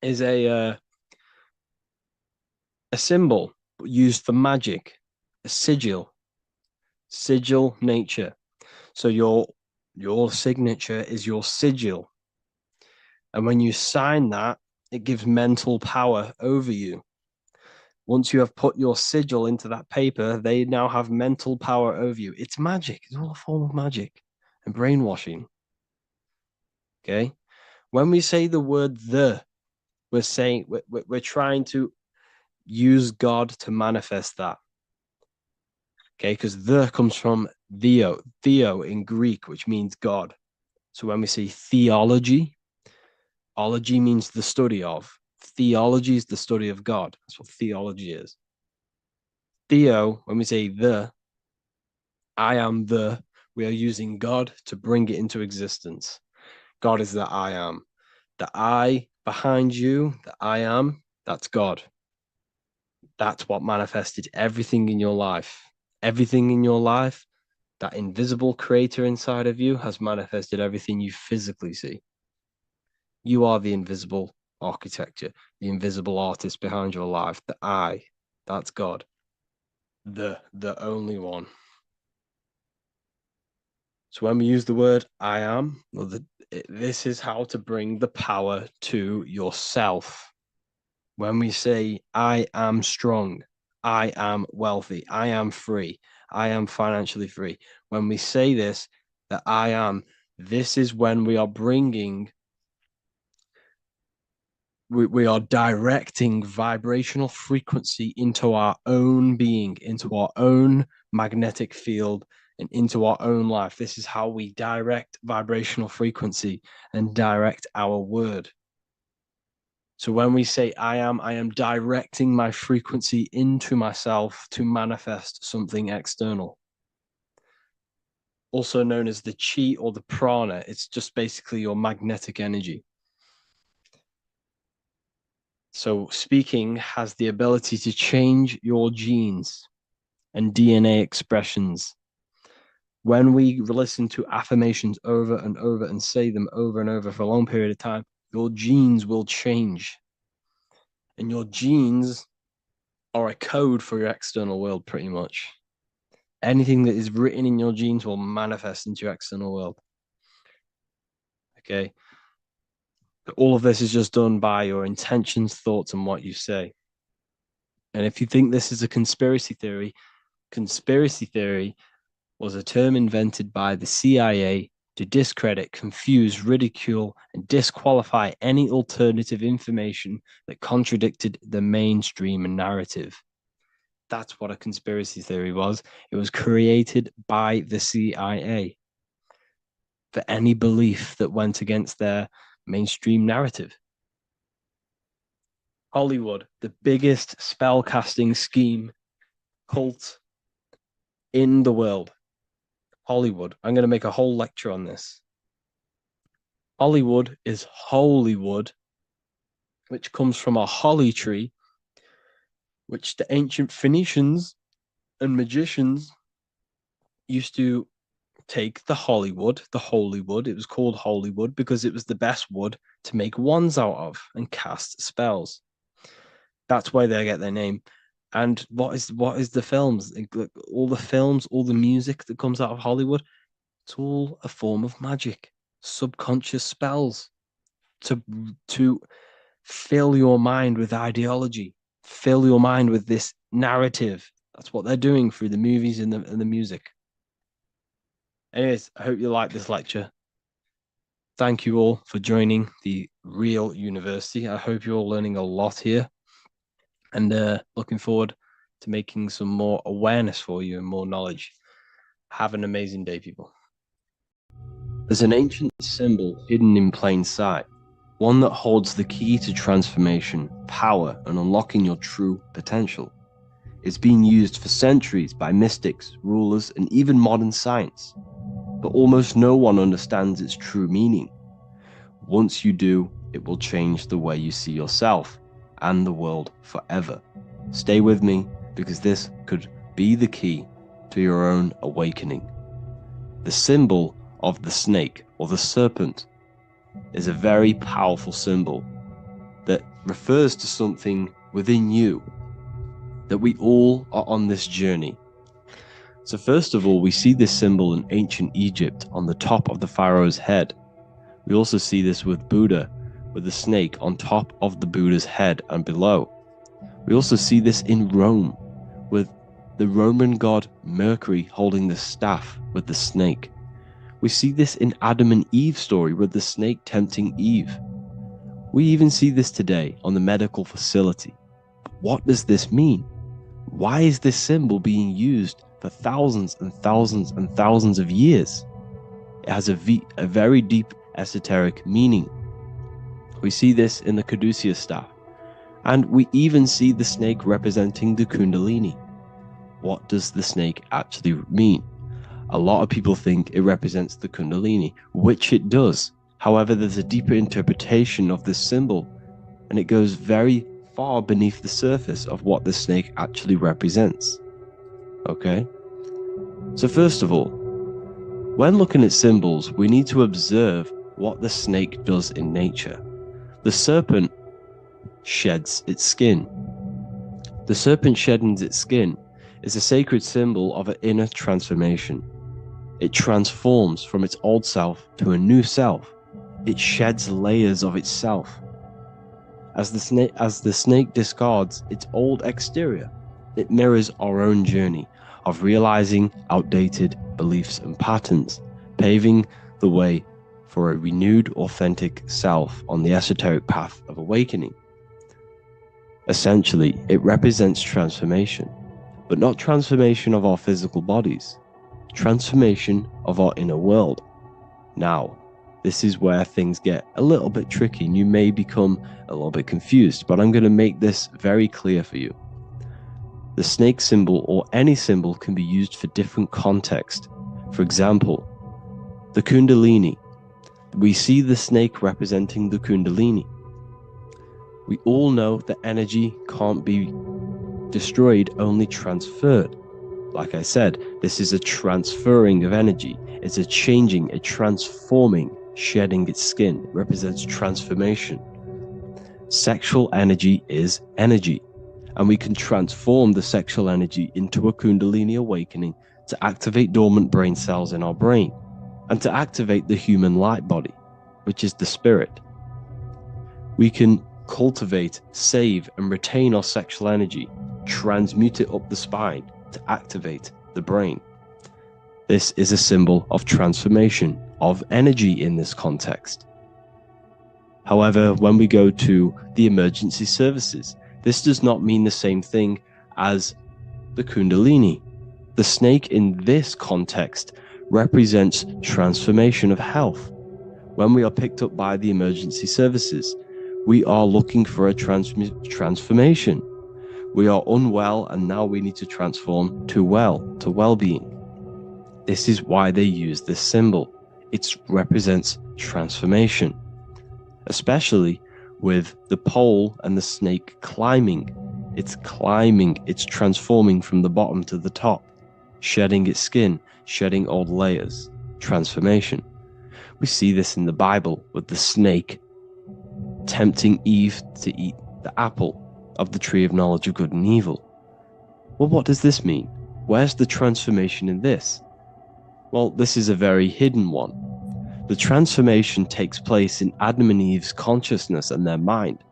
is a symbol used for magic. A sigil nature. So your signature is your sigil, and when you sign that, it gives mental power over you. Once you have put your sigil into that paper, they now have mental power over you. It's magic. It's all a form of magic and brainwashing. Okay, when we say the word we're saying we're trying to use God to manifest that. Okay, because the comes from theo in Greek, which means God. So when we say theology, ology means the study of. Theology is the study of God. That's what theology is. Theo, when we say I am we are using God to bring it into existence. God is the I am. The I behind you, the I am, that's God. That's what manifested everything in your life. Everything in your life, that invisible creator inside of you has manifested everything you physically see. You are the invisible architecture, the invisible artist behind your life. The I, that's God. The only one. So when we use the word I am, this is how to bring the power to yourself. When we say I am strong, I am wealthy, I am free, I am financially free. When we say this, that I am, this is when we are bringing, we are directing vibrational frequency into our own being, into our own magnetic field, and into our own life. This is how we direct vibrational frequency and direct our word. So when we say I am directing my frequency into myself to manifest something external. Also known as the chi or the prana. It's just basically your magnetic energy. So speaking has the ability to change your genes and DNA expressions. When we listen to affirmations over and over and say them over and over for a long period of time, your genes will change. And your genes are a code for your external world, pretty much. Anything that is written in your genes will manifest into your external world. Okay. All of this is just done by your intentions, thoughts, and what you say. And if you think this is a conspiracy theory was a term invented by the CIA to discredit, confuse, ridicule, and disqualify any alternative information that contradicted the mainstream narrative. That's what a conspiracy theory was. It was created by the CIA for any belief that went against their mainstream narrative. Hollywood, the biggest spellcasting scheme cult in the world. Hollywood. I'm going to make a whole lecture on this. Hollywood is holy wood, which comes from a holly tree, which the ancient Phoenicians and magicians used to take the holy wood, it was called holy wood because it was the best wood to make wands out of and cast spells. That's why they get their name. And what is the films? All the films, all the music that comes out of Hollywood, it's all a form of magic, subconscious spells to fill your mind with ideology, fill your mind with this narrative. That's what they're doing through the movies and the music. Anyways, I hope you like this lecture. Thank you all for joining the Real University. I hope you're all learning a lot here, and looking forward to making some more awareness for you and more knowledge. Have an amazing day, people. There's an ancient symbol hidden in plain sight, one that holds the key to transformation, power, and unlocking your true potential. It's been used for centuries by mystics, rulers, and even modern science, but almost no one understands its true meaning. Once you do, it will change the way you see yourself and the world forever. Stay with me, because this could be the key to your own awakening. The symbol of the snake, or the serpent, is a very powerful symbol that refers to something within you, that we all are on this journey. So first of all, we see this symbol in ancient Egypt on the top of the pharaoh's head. We also see this with Buddha, with the snake on top of the Buddha's head and below. We also see this in Rome, with the Roman god Mercury holding the staff with the snake. We see this in Adam and Eve's story with the snake tempting Eve. We even see this today on the medical facility. What does this mean? Why is this symbol being used for thousands and thousands and thousands of years? It has a very deep esoteric meaning. We see this in the caduceus staff, and we even see the snake representing the kundalini. What does the snake actually mean? A lot of people think it represents the kundalini, which it does. However, there's a deeper interpretation of this symbol, and it goes very far beneath the surface of what the snake actually represents. Okay? So first of all, when looking at symbols, we need to observe what the snake does in nature. The serpent sheds its skin. The serpent shedding its skin is a sacred symbol of an inner transformation. It transforms from its old self to a new self. It sheds layers of itself. As the snake discards its old exterior, it mirrors our own journey of realizing outdated beliefs and patterns, paving the way for a renewed, authentic self on the esoteric path of awakening. Essentially, it represents transformation, but not transformation of our physical bodies, transformation of our inner world. Now, this is where things get a little bit tricky and you may become a little bit confused, but I'm going to make this very clear for you. The snake symbol, or any symbol, can be used for different contexts. For example, the kundalini. We see the snake representing the kundalini. We all know that energy can't be destroyed, only transferred. Like I said, this is a transferring of energy. It's a changing, a transforming, shedding its skin. It represents transformation. Sexual energy is energy, and we can transform the sexual energy into a kundalini awakening to activate dormant brain cells in our brain, and to activate the human light body, which is the spirit. We can cultivate, save, and retain our sexual energy, transmute it up the spine to activate the brain. This is a symbol of transformation, of energy in this context. However, when we go to the emergency services, this does not mean the same thing as the Kundalini. The snake in this context represents transformation of health. When we are picked up by the emergency services, we are looking for a transformation. We are unwell and now we need to transform to well-being. This is why they use this symbol. It represents transformation, especially with the pole and the snake climbing. It's climbing, it's transforming from the bottom to the top, shedding its skin, shedding old layers, transformation. We see this in the Bible with the snake tempting Eve to eat the apple of the tree of knowledge of good and evil. Well, what does this mean? Where's the transformation in this? Well, this is a very hidden one. The transformation takes place in Adam and Eve's consciousness and their mind.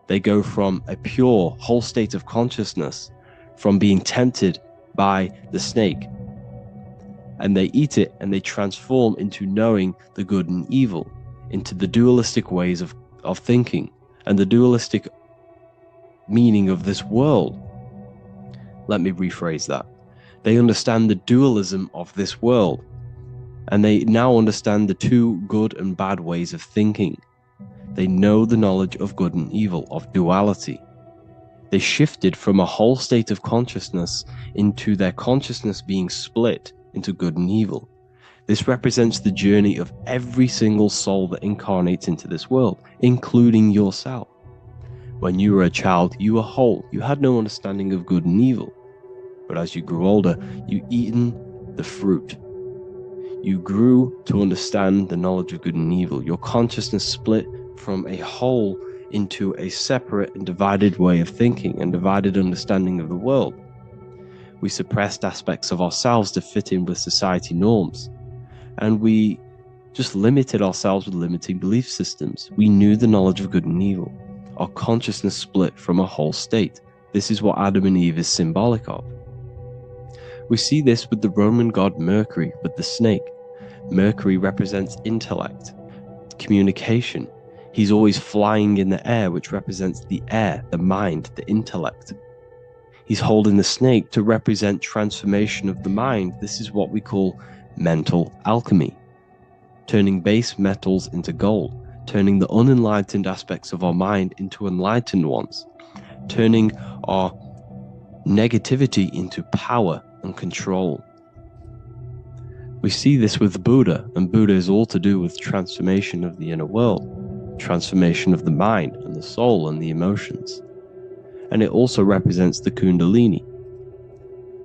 They go from a pure, whole state of consciousness, from being tempted by the snake, and they eat it and they transform into knowing the good and evil, into the dualistic ways of thinking and the dualistic meaning of this world. Let me rephrase that. They understand the dualism of this world, and they now understand the two good and bad ways of thinking. They know the knowledge of good and evil, of duality. They shifted from a whole state of consciousness into their consciousness being split into good and evil. This represents the journey of every single soul that incarnates into this world, including yourself. When you were a child, you were whole. You had no understanding of good and evil. But as you grew older, you eaten the fruit. You grew to understand the knowledge of good and evil. Your consciousness split from a whole into a separate and divided way of thinking and divided understanding of the world. We suppressed aspects of ourselves to fit in with society norms. And we just limited ourselves with limiting belief systems. We knew the knowledge of good and evil. Our consciousness split from a whole state. This is what Adam and Eve is symbolic of. We see this with the Roman god Mercury, with the snake. Mercury represents intellect, communication. He's always flying in the air, which represents the air, the mind, the intellect. He's holding the snake to represent transformation of the mind. This is what we call mental alchemy, turning base metals into gold, turning the unenlightened aspects of our mind into enlightened ones, turning our negativity into power and control. We see this with Buddha, and Buddha is all to do with transformation of the inner world, transformation of the mind and the soul and the emotions. And it also represents the Kundalini.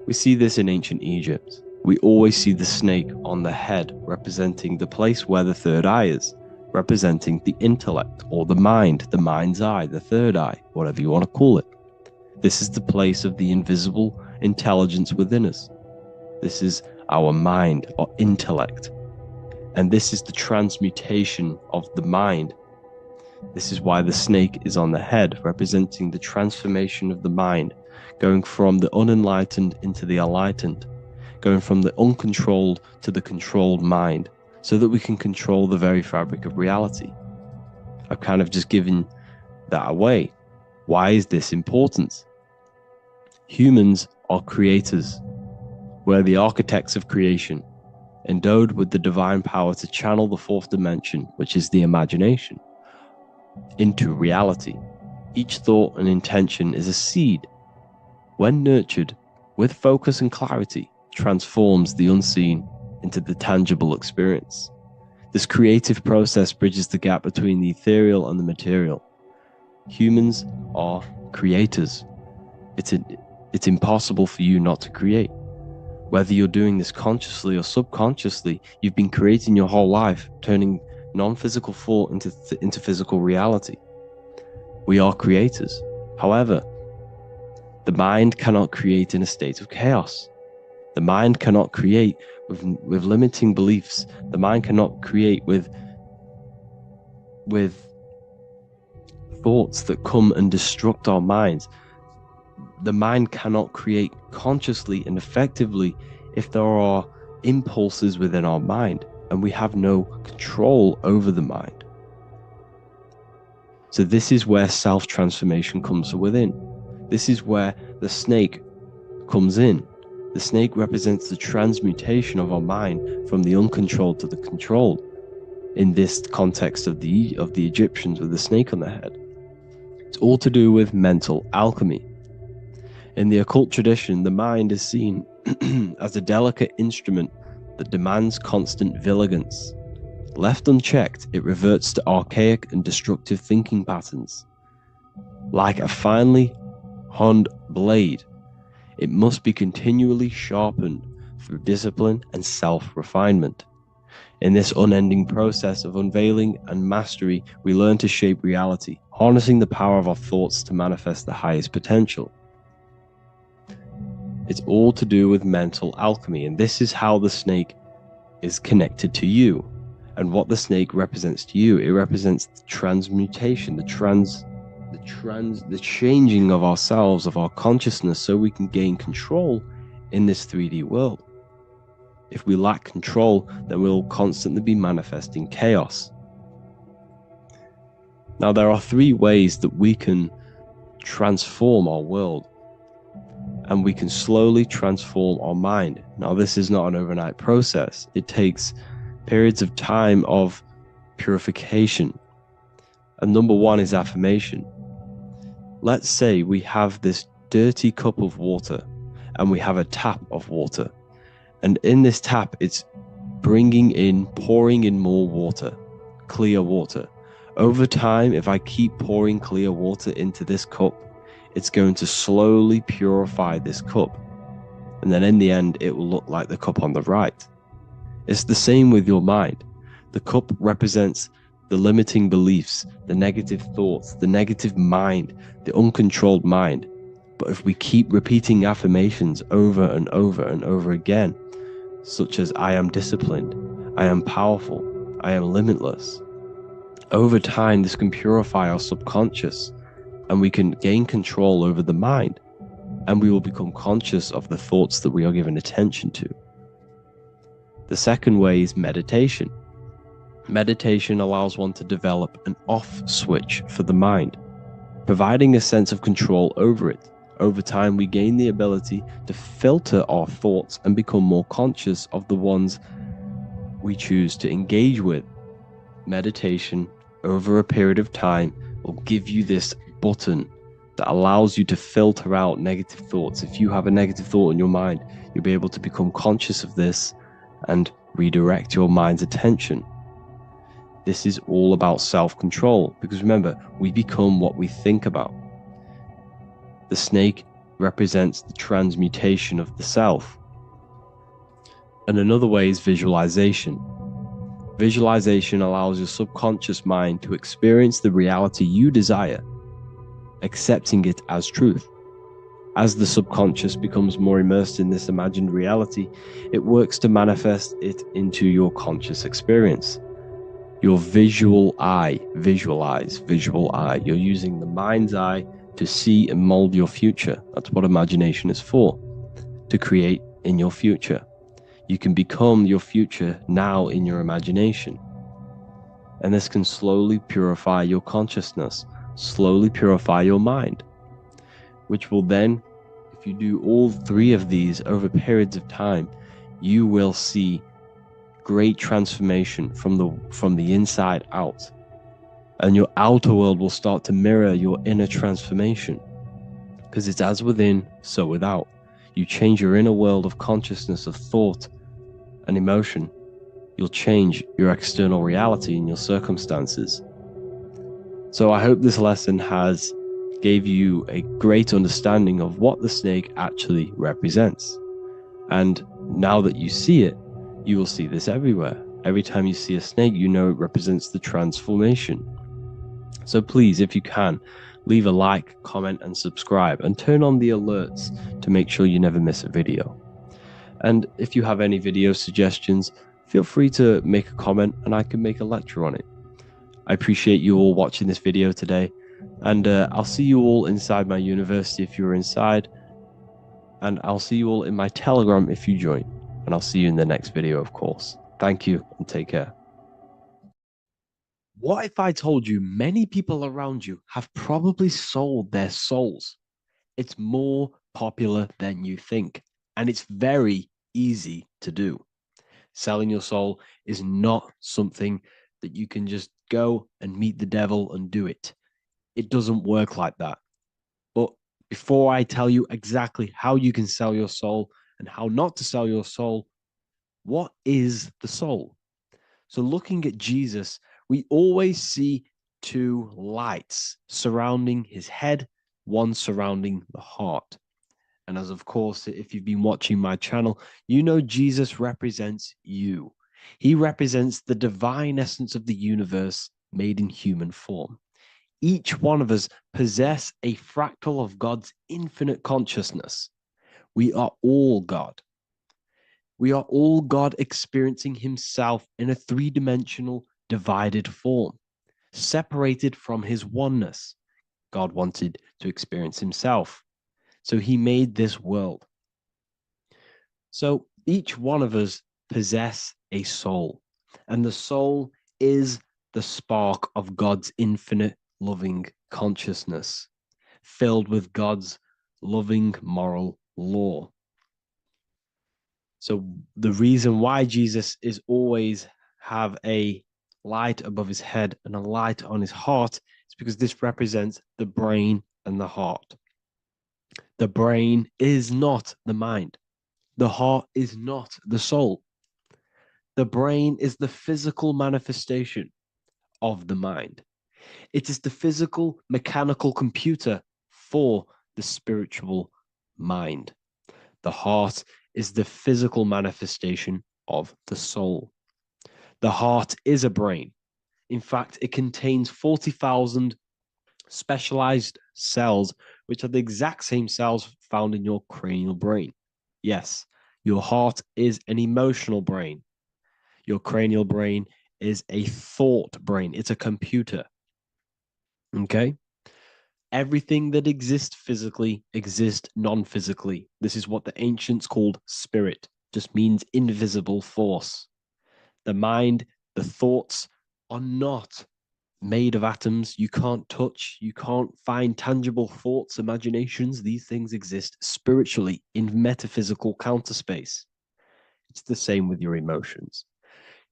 We see this in ancient Egypt. We always see the snake on the head, representing the place where the third eye is, representing the intellect or the mind's eye, the third eye, whatever you want to call it. This is the place of the invisible intelligence within us. This is our mind or intellect. And this is the transmutation of the mind. This is why the snake is on the head, representing the transformation of the mind, going from the unenlightened into the enlightened, going from the uncontrolled to the controlled mind, so that we can control the very fabric of reality. I've kind of just given that away. Why is this important? Humans are creators. We're the architects of creation, endowed with the divine power to channel the fourth dimension, which is the imagination, into reality. Each thought and intention is a seed. When nurtured with focus and clarity, transforms the unseen into the tangible experience. This creative process bridges the gap between the ethereal and the material. Humans are creators. It's impossible for you not to create. Whether you're doing this consciously or subconsciously, you've been creating your whole life, turning non-physical thought into physical reality. We are creators. However, the mind cannot create in a state of chaos. The mind cannot create with limiting beliefs. The mind cannot create with thoughts that come and destruct our minds. The mind cannot create consciously and effectively if there are impulses within our mind, and we have no control over the mind. So this is where self-transformation comes from within. This is where the snake comes in. The snake represents the transmutation of our mind from the uncontrolled to the controlled. In this context of the Egyptians with the snake on their head. It's all to do with mental alchemy. In the occult tradition, the mind is seen as a delicate instrument that demands constant vigilance. Left unchecked, it reverts to archaic and destructive thinking patterns. Like a finely honed blade, it must be continually sharpened through discipline and self-refinement. In this unending process of unveiling and mastery, we learn to shape reality, harnessing the power of our thoughts to manifest the highest potential. It's all to do with mental alchemy, and this is how the snake is connected to you. And what the snake represents to you, it represents the transmutation, the changing of ourselves, of our consciousness, so we can gain control in this 3D world. If we lack control, then we'll constantly be manifesting chaos. Now, there are 3 ways that we can transform our world, and we can slowly transform our mind. Now, this is not an overnight process. It takes periods of time of purification. And number 1 is affirmation. Let's say we have this dirty cup of water, and we have a tap of water. And in this tap, it's pouring in more water, clear water. Over time, if I keep pouring clear water into this cup, it's going to slowly purify this cup. And then in the end, it will look like the cup on the right. It's the same with your mind. The cup represents the limiting beliefs, the negative thoughts, the negative mind, the uncontrolled mind. But if we keep repeating affirmations over and over and over again, such as I am disciplined, I am powerful, I am limitless. Over time, this can purify our subconscious, and we can gain control over the mind, and we will become conscious of the thoughts that we are giving attention to. The second way is meditation. Meditation allows one to develop an off switch for the mind, providing a sense of control over it. Over time, we gain the ability to filter our thoughts and become more conscious of the ones we choose to engage with. Meditation, over a period of time, will give you this button that allows you to filter out negative thoughts. If you have a negative thought in your mind, you'll be able to become conscious of this and redirect your mind's attention. This is all about self-control, because remember, we become what we think about. The snake represents the transmutation of the self. And another way is visualization. Visualization allows your subconscious mind to experience the reality you desire, accepting it as truth. As the subconscious becomes more immersed in this imagined reality, it works to manifest it into your conscious experience. Your visual eye, visual eye. You're using the mind's eye to see and mold your future. That's what imagination is for, to create in your future. You can become your future now in your imagination. And this can slowly purify your consciousness, slowly purify your mind, which will then, if you do all 3 of these over periods of time, you will see great transformation from the inside out. And your outer world will start to mirror your inner transformation, because it's as within, so without. You change your inner world of consciousness, of thought and emotion, you'll change your external reality and your circumstances. So I hope this lesson has gave you a great understanding of what the snake actually represents. And now that you see it, you will see this everywhere. Every time you see a snake, you know it represents the transformation. So please, if you can, leave a like, comment, and subscribe, and turn on the alerts to make sure you never miss a video. And if you have any video suggestions, feel free to make a comment and I can make a lecture on it. I appreciate you all watching this video today, and I'll see you all inside my university if you're inside, and I'll see you all in my Telegram if you join. And I'll see you in the next video, of course. Thank you and take care. What if I told you many people around you have probably sold their souls? It's more popular than you think, and it's very easy to do. Selling your soul is not something that you can just go and meet the devil and do it. It doesn't work like that. But before I tell you exactly how you can sell your soul and how not to sell your soul, what is the soul? So looking at Jesus, we always see two lights surrounding his head, one surrounding the heart. And as of course, if you've been watching my channel, you know Jesus represents you. He represents the divine essence of the universe made in human form. Each one of us possess a fractal of God's infinite consciousness. We are all God. We are all God experiencing himself in a three-dimensional divided form, separated from his oneness. God wanted to experience himself. So he made this world. So each one of us possess a soul, and the soul is the spark of God's infinite loving consciousness, filled with God's loving moral law. So the reason why Jesus is always have a light above his head and a light on his heart is because this represents the brain and the heart. The brain is not the mind. The heart is not the soul. The brain is the physical manifestation of the mind. It is the physical mechanical computer for the spiritual mind. The heart is the physical manifestation of the soul. The heart is a brain. In fact, it contains 40,000 specialized cells, which are the exact same cells found in your cranial brain. Yes, your heart is an emotional brain. Your cranial brain is a thought brain. It's a computer. Okay? Everything that exists physically exists non-physically. This is what the ancients called spirit. Just means invisible force. The mind, the thoughts are not made of atoms. You can't touch, you can't find tangible thoughts, imaginations. These things exist spiritually in metaphysical counterspace. It's the same with your emotions.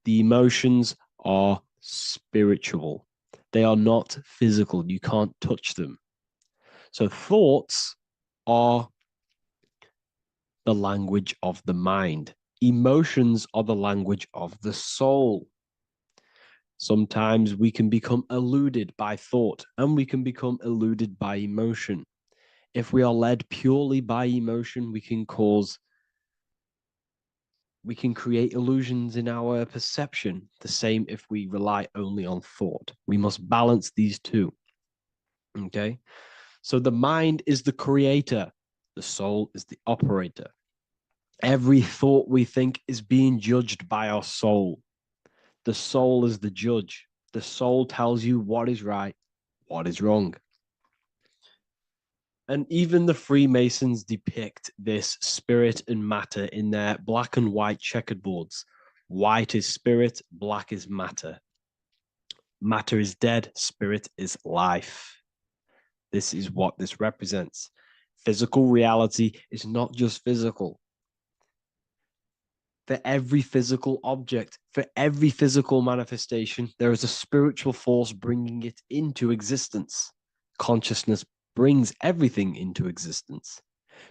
The emotions are spiritual. They are not physical. You can't touch them. So thoughts are the language of the mind. Emotions are the language of the soul. Sometimes we can become eluded by thought and we can become eluded by emotion. If we are led purely by emotion, we can create illusions in our perception. The same if we rely only on thought. We must balance these two. Okay? So the mind is the creator. The soul is the operator. Every thought we think is being judged by our soul. The soul is the judge. The soul tells you what is right, what is wrong. And even the Freemasons depict this spirit and matter in their black and white checkered boards. White is spirit, black is matter. Matter is dead, spirit is life. This is what this represents. Physical reality is not just physical. For every physical object, for every physical manifestation, there is a spiritual force bringing it into existence. Consciousness brings everything into existence.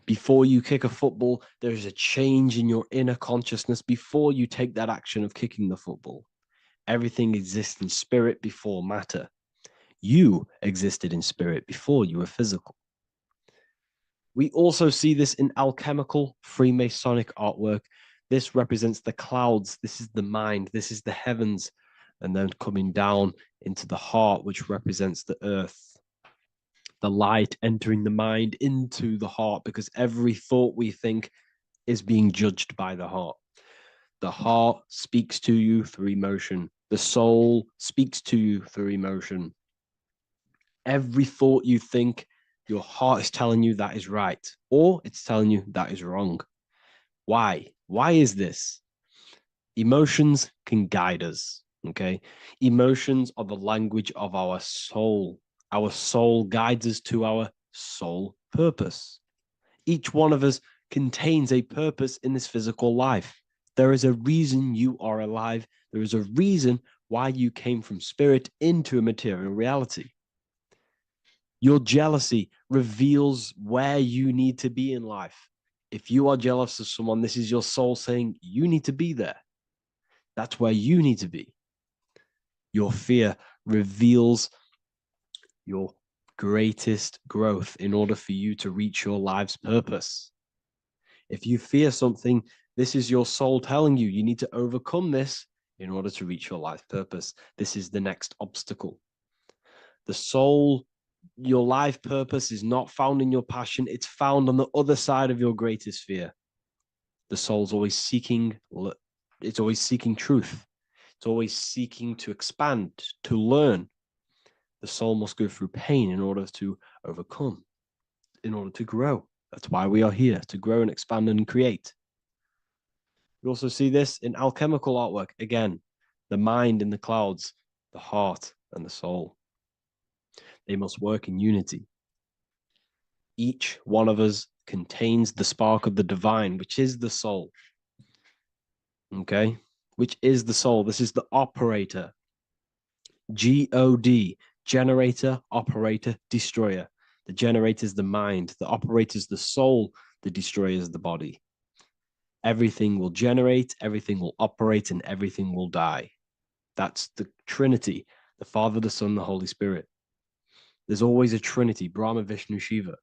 Before you kick a football, there is a change in your inner consciousness before you take that action of kicking the football. Everything exists in spirit before matter. You existed in spirit before you were physical. We also see this in alchemical Freemasonic artwork. This represents the clouds. This is the mind. This is the heavens. And then coming down into the heart, which represents the earth. The light entering the mind into the heart, because every thought we think is being judged by the heart. The heart speaks to you through emotion. The soul speaks to you through emotion. Every thought you think, your heart is telling you that is right, or it's telling you that is wrong. Why? Why is this? Emotions can guide us, okay? Emotions are the language of our soul. Our soul guides us to our soul purpose. Each one of us contains a purpose in this physical life. There is a reason you are alive. There is a reason why you came from spirit into a material reality. Your jealousy reveals where you need to be in life. If you are jealous of someone, this is your soul saying you need to be there. That's where you need to be. Your fear reveals your greatest growth in order for you to reach your life's purpose. If you fear something, this is your soul telling you you need to overcome this in order to reach your life purpose. This is the next obstacle. The soul, your life purpose is not found in your passion. It's found on the other side of your greatest fear. The soul's always seeking, it's always seeking truth. It's always seeking to expand, to learn. The soul must go through pain in order to overcome, in order to grow. That's why we are here, to grow and expand and create. We also see this in alchemical artwork. Again, the mind in the clouds, the heart and the soul. They must work in unity. Each one of us contains the spark of the divine, which is the soul. Okay? Which is the soul. This is the operator. God, generator, operator, destroyer. The generator is the mind. The operator is the soul. The destroyer is the body. Everything will generate, everything will operate, and everything will die. That's the Trinity, the Father, the Son, the Holy Spirit. There's always a Trinity, Brahma, Vishnu, Shiva.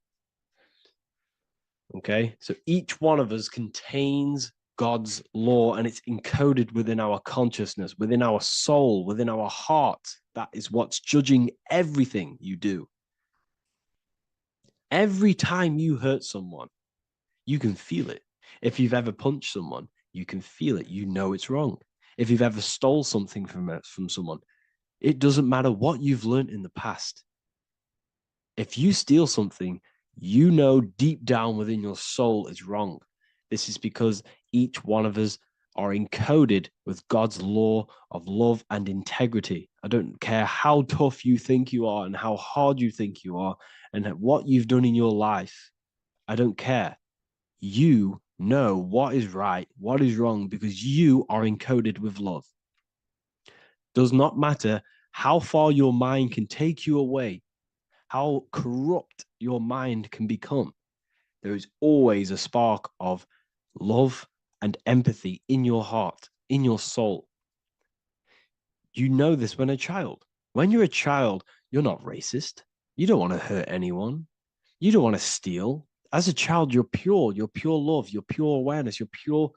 Okay, so each one of us contains God's law, and it's encoded within our consciousness, within our soul, within our heart. That is what's judging everything you do. Every time you hurt someone, you can feel it. If you've ever punched someone, you can feel it. You know it's wrong. If you've ever stole something from someone, it doesn't matter what you've learned in the past. If you steal something, you know deep down within your soul is wrong. This is because each one of us are encoded with God's law of love and integrity. I don't care how tough you think you are and how hard you think you are and what you've done in your life. I don't care. You know what is right, what is wrong, because you are encoded with love. Does not matter how far your mind can take you away, how corrupt your mind can become. There is always a spark of love and empathy in your heart, in your soul. You know this when a child. When you're a child, you're not racist. You don't want to hurt anyone. You don't want to steal. As a child, you're pure love, you're pure awareness, you're pure.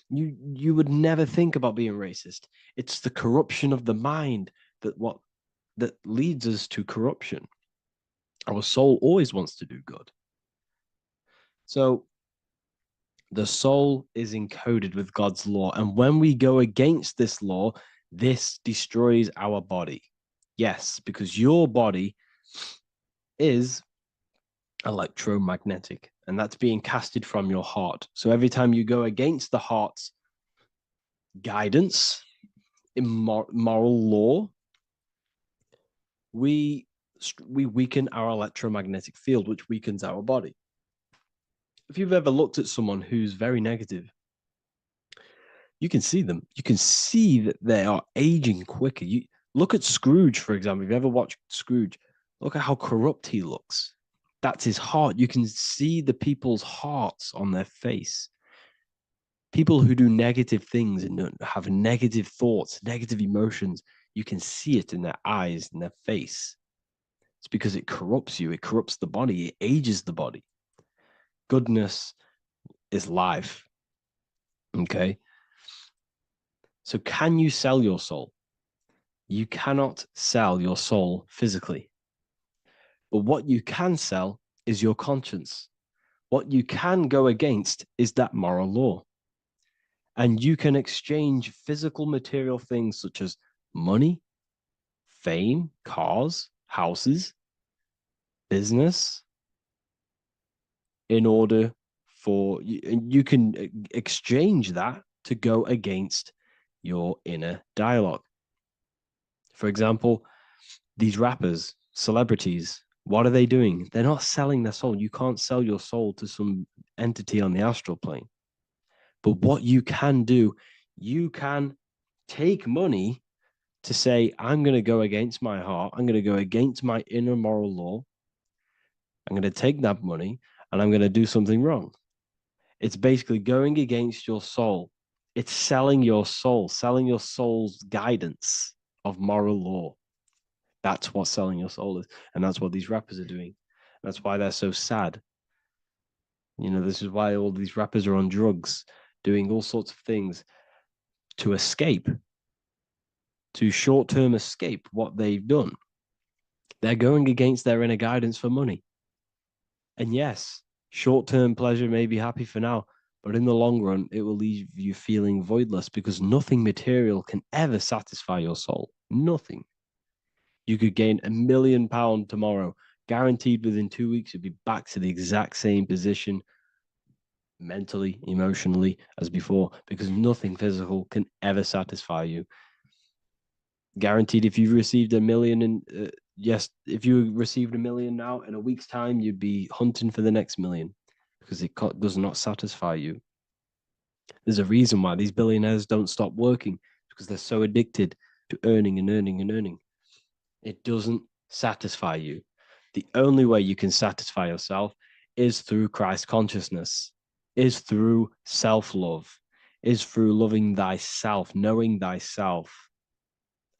You would never think about being racist. It's the corruption of the mind that leads us to corruption. Our soul always wants to do good. So the soul is encoded with God's law. And when we go against this law, this destroys our body. Yes, because your body is electromagnetic, and that's being casted from your heart. So every time you go against the heart's guidance, moral law, we weaken our electromagnetic field, which weakens our body. If you've ever looked at someone who's very negative, you can see them. You can see that they are aging quicker. You look at Scrooge, for example. If you ever watched Scrooge, look at how corrupt he looks. That's his heart. You can see the people's hearts on their face. People who do negative things and have negative thoughts, negative emotions, you can see it in their eyes and their face. It's because it corrupts you. It corrupts the body. It ages the body. Goodness is life. Okay? So can you sell your soul? You cannot sell your soul physically. But what you can sell is your conscience. What you can go against is that moral law. And you can exchange physical material things such as money, fame, cars, houses, business, in order for you, and you can exchange that to go against your inner dialogue. For example, these rappers, celebrities, what are they doing? They're not selling their soul. You can't sell your soul to some entity on the astral plane. But what you can do, you can take money to say, I'm going to go against my heart. I'm going to go against my inner moral law. I'm going to take that money and I'm going to do something wrong. It's basically going against your soul. It's selling your soul's guidance of moral law. That's what selling your soul is. And that's what these rappers are doing. That's why they're so sad. You know, this is why all these rappers are on drugs, doing all sorts of things to escape, to short-term escape what they've done. They're going against their inner guidance for money. And yes, short-term pleasure may be happy for now, but in the long run, it will leave you feeling voidless because nothing material can ever satisfy your soul. Nothing. You could gain £1 million tomorrow, guaranteed within 2 weeks, you'll be back to the exact same position mentally, emotionally as before, because nothing physical can ever satisfy you. Guaranteed, if you received $1 million in, yes, if you received $1 million now, in a week's time, you'd be hunting for the next million because it does not satisfy you. There's a reason why these billionaires don't stop working, because they're so addicted to earning and earning and earning. It doesn't satisfy you. The only way you can satisfy yourself is through Christ consciousness, is through self-love, is through loving thyself, knowing thyself,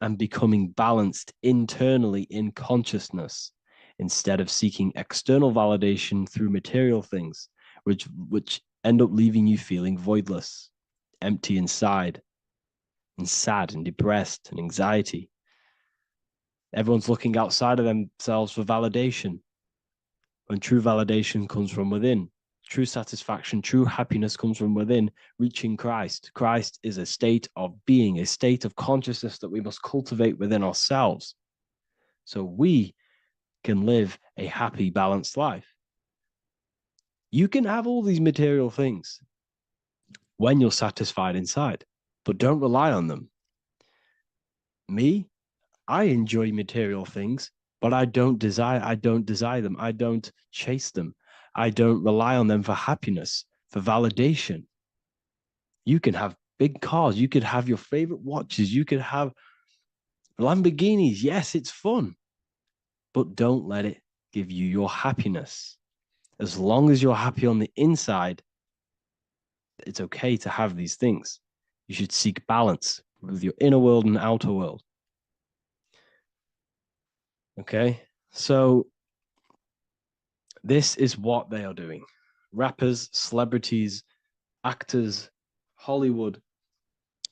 and becoming balanced internally in consciousness instead of seeking external validation through material things, which end up leaving you feeling voidless, empty inside, and sad and depressed and anxiety. Everyone's looking outside of themselves for validation, when true validation comes from within. True satisfaction, true happiness comes from within, reaching Christ. Christ is a state of being, a state of consciousness that we must cultivate within ourselves so we can live a happy, balanced life. You can have all these material things when you're satisfied inside, but don't rely on them. Me, I enjoy material things, but I don't desire them. I don't chase them. I don't rely on them for happiness, for validation. You can have big cars. You could have your favorite watches. You could have Lamborghinis. Yes, it's fun, but don't let it give you your happiness. As long as you're happy on the inside, it's okay to have these things. You should seek balance with your inner world and outer world. Okay, so this is what they are doing. Rappers, celebrities, actors, Hollywood.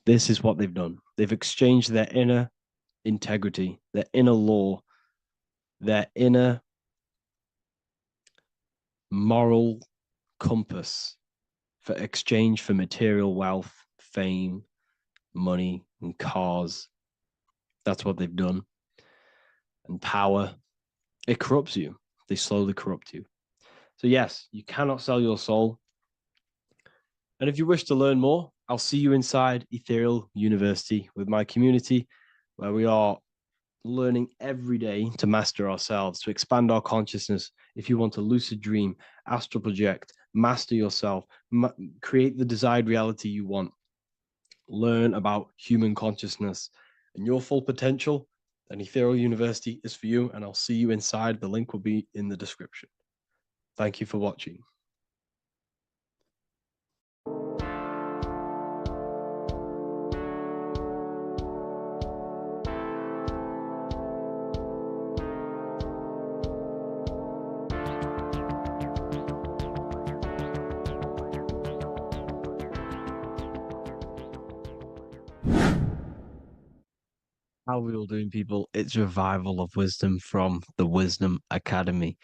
This is what they've done. They've exchanged their inner integrity, their inner law, their inner moral compass for exchange for material wealth, fame, money, and cars. That's what they've done. And power. It corrupts you. They slowly corrupt you. So yes, you cannot sell your soul. And if you wish to learn more, I'll see you inside Ethereal University with my community, where we are learning every day to master ourselves, to expand our consciousness. If you want to lucid dream, astral project, master yourself, create the desired reality you want, learn about human consciousness and your full potential, then Ethereal University is for you, and I'll see you inside. The link will be in the description. Thank you for watching. How are we all doing, people? It's Revival of Wisdom from the Wisdom Academy.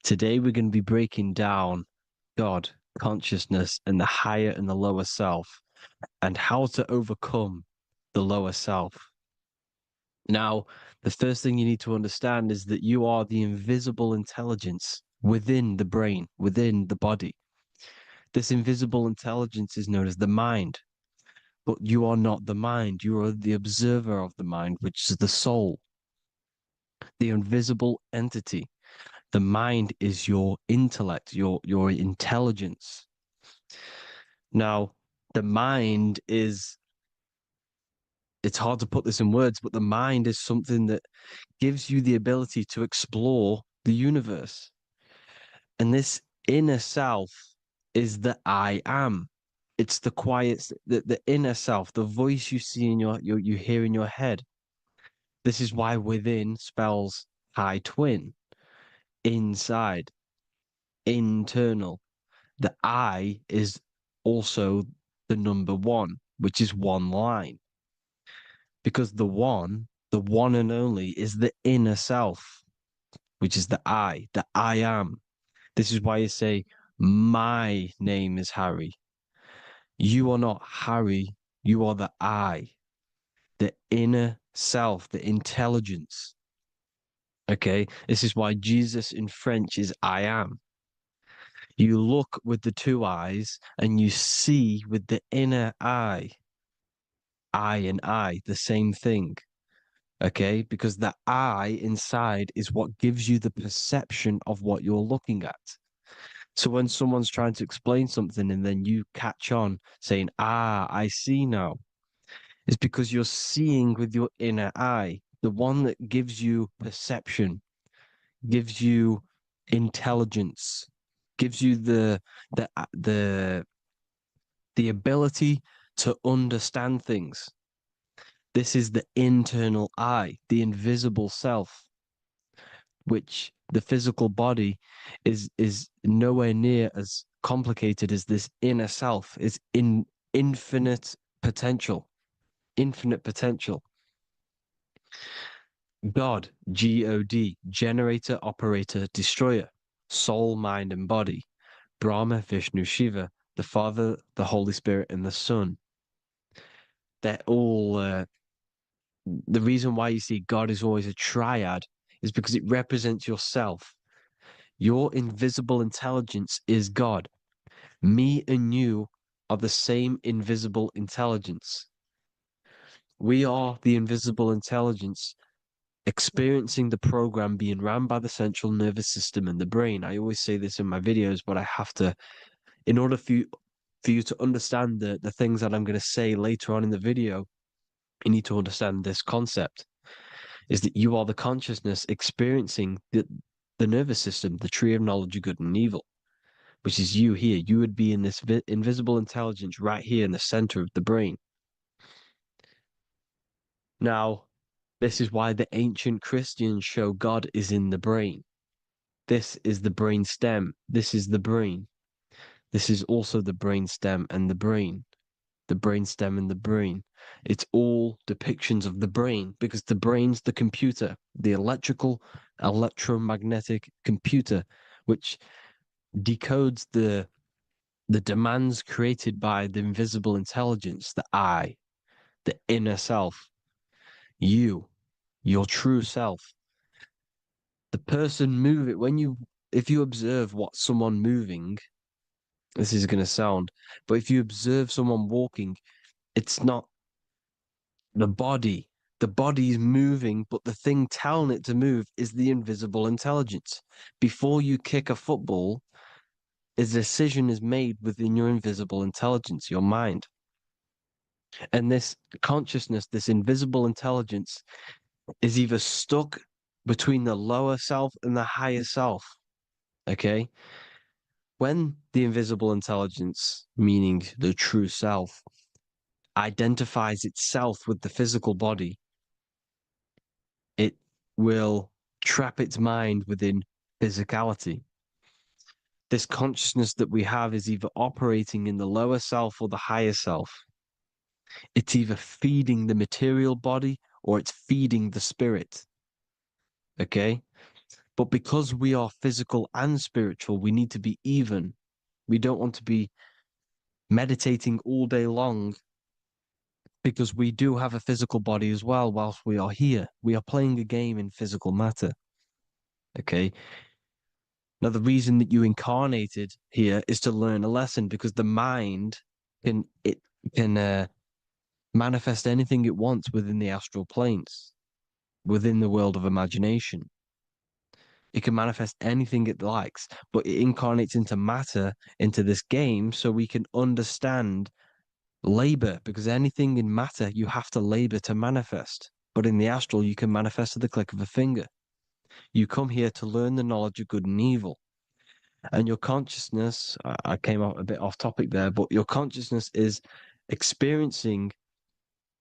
Today we're going to be breaking down God, consciousness, and the higher and the lower self, and how to overcome the lower self. Now, the first thing you need to understand is that you are the invisible intelligence within the brain, within the body. This invisible intelligence is known as the mind. But you are not the mind. You are the observer of the mind, which is the soul, the invisible entity. The mind is your intellect, your intelligence. Now, the mind is, it's hard to put this in words, but the mind is something that gives you the ability to explore the universe. And this inner self is the I am. It's the quiet, the inner self, the voice you see in you hear in your head. This is why within spells high twin, inside, internal. The I is also the number one, which is one line. Because the one and only, is the inner self, which is the I am. This is why you say, my name is Harry. You are not Harry, you are the I, the inner self, the intelligence. Okay, this is why Jesus in French is I am. You look with the two eyes and you see with the inner eye. I and I, the same thing. Okay, because the I inside is what gives you the perception of what you're looking at. So when someone's trying to explain something and then you catch on saying, I see now, it's because you're seeing with your inner eye, the one that gives you perception, gives you intelligence, gives you the ability to understand things. This is the internal eye, the invisible self, which the physical body is nowhere near as complicated as this inner self. Is in infinite potential, infinite potential. God, God, generator, operator, destroyer, soul, mind, and body. Brahma, Vishnu, Shiva, the Father, the Holy Spirit, and the Son. They're all the reason why you see God is always a triad is because it represents yourself. Your invisible intelligence is God. Me and you are the same invisible intelligence. We are the invisible intelligence experiencing the program being ran by the central nervous system and the brain. I always say this in my videos, but I have to, in order for you to understand the things that I'm going to say later on in the video, you need to understand this concept, is that you are the consciousness experiencing the nervous system, the tree of knowledge of good and evil, which is you here. You would be in this invisible intelligence right here in the center of the brain. Now, this is why the ancient Christians show God is in the brain. This is the brain stem. This is the brain. This is also the brain stem and the brain. The brain stem and the brain. It's all depictions of the brain because the brain's the computer, the electromagnetic computer, which decodes the demands created by the invisible intelligence, the I, the inner self, you, your true self. The person moving, if you observe what someone moving, this is going to sound, but if you observe someone walking, it's not the body. The body is moving, but the thing telling it to move is the invisible intelligence. Before you kick a football, a decision is made within your invisible intelligence, your mind. And this consciousness, this invisible intelligence, is either stuck between the lower self and the higher self. Okay? When the invisible intelligence, meaning the true self, identifies itself with the physical body, it will trap its mind within physicality. This consciousness that we have is either operating in the lower self or the higher self. It's either feeding the material body or it's feeding the spirit. Okay? But because we are physical and spiritual, we need to be even. We don't want to be meditating all day long because we do have a physical body as well whilst we are here. We are playing a game in physical matter. Okay? Now, the reason that you incarnated here is to learn a lesson, because the mind can manifest anything it wants within the astral planes, within the world of imagination. It can manifest anything it likes, but it incarnates into matter, into this game, so we can understand labor, because anything in matter you have to labor to manifest. But in the astral, you can manifest at the click of a finger. You come here to learn the knowledge of good and evil. And your consciousness, I came out a bit off topic there, but your consciousness is experiencing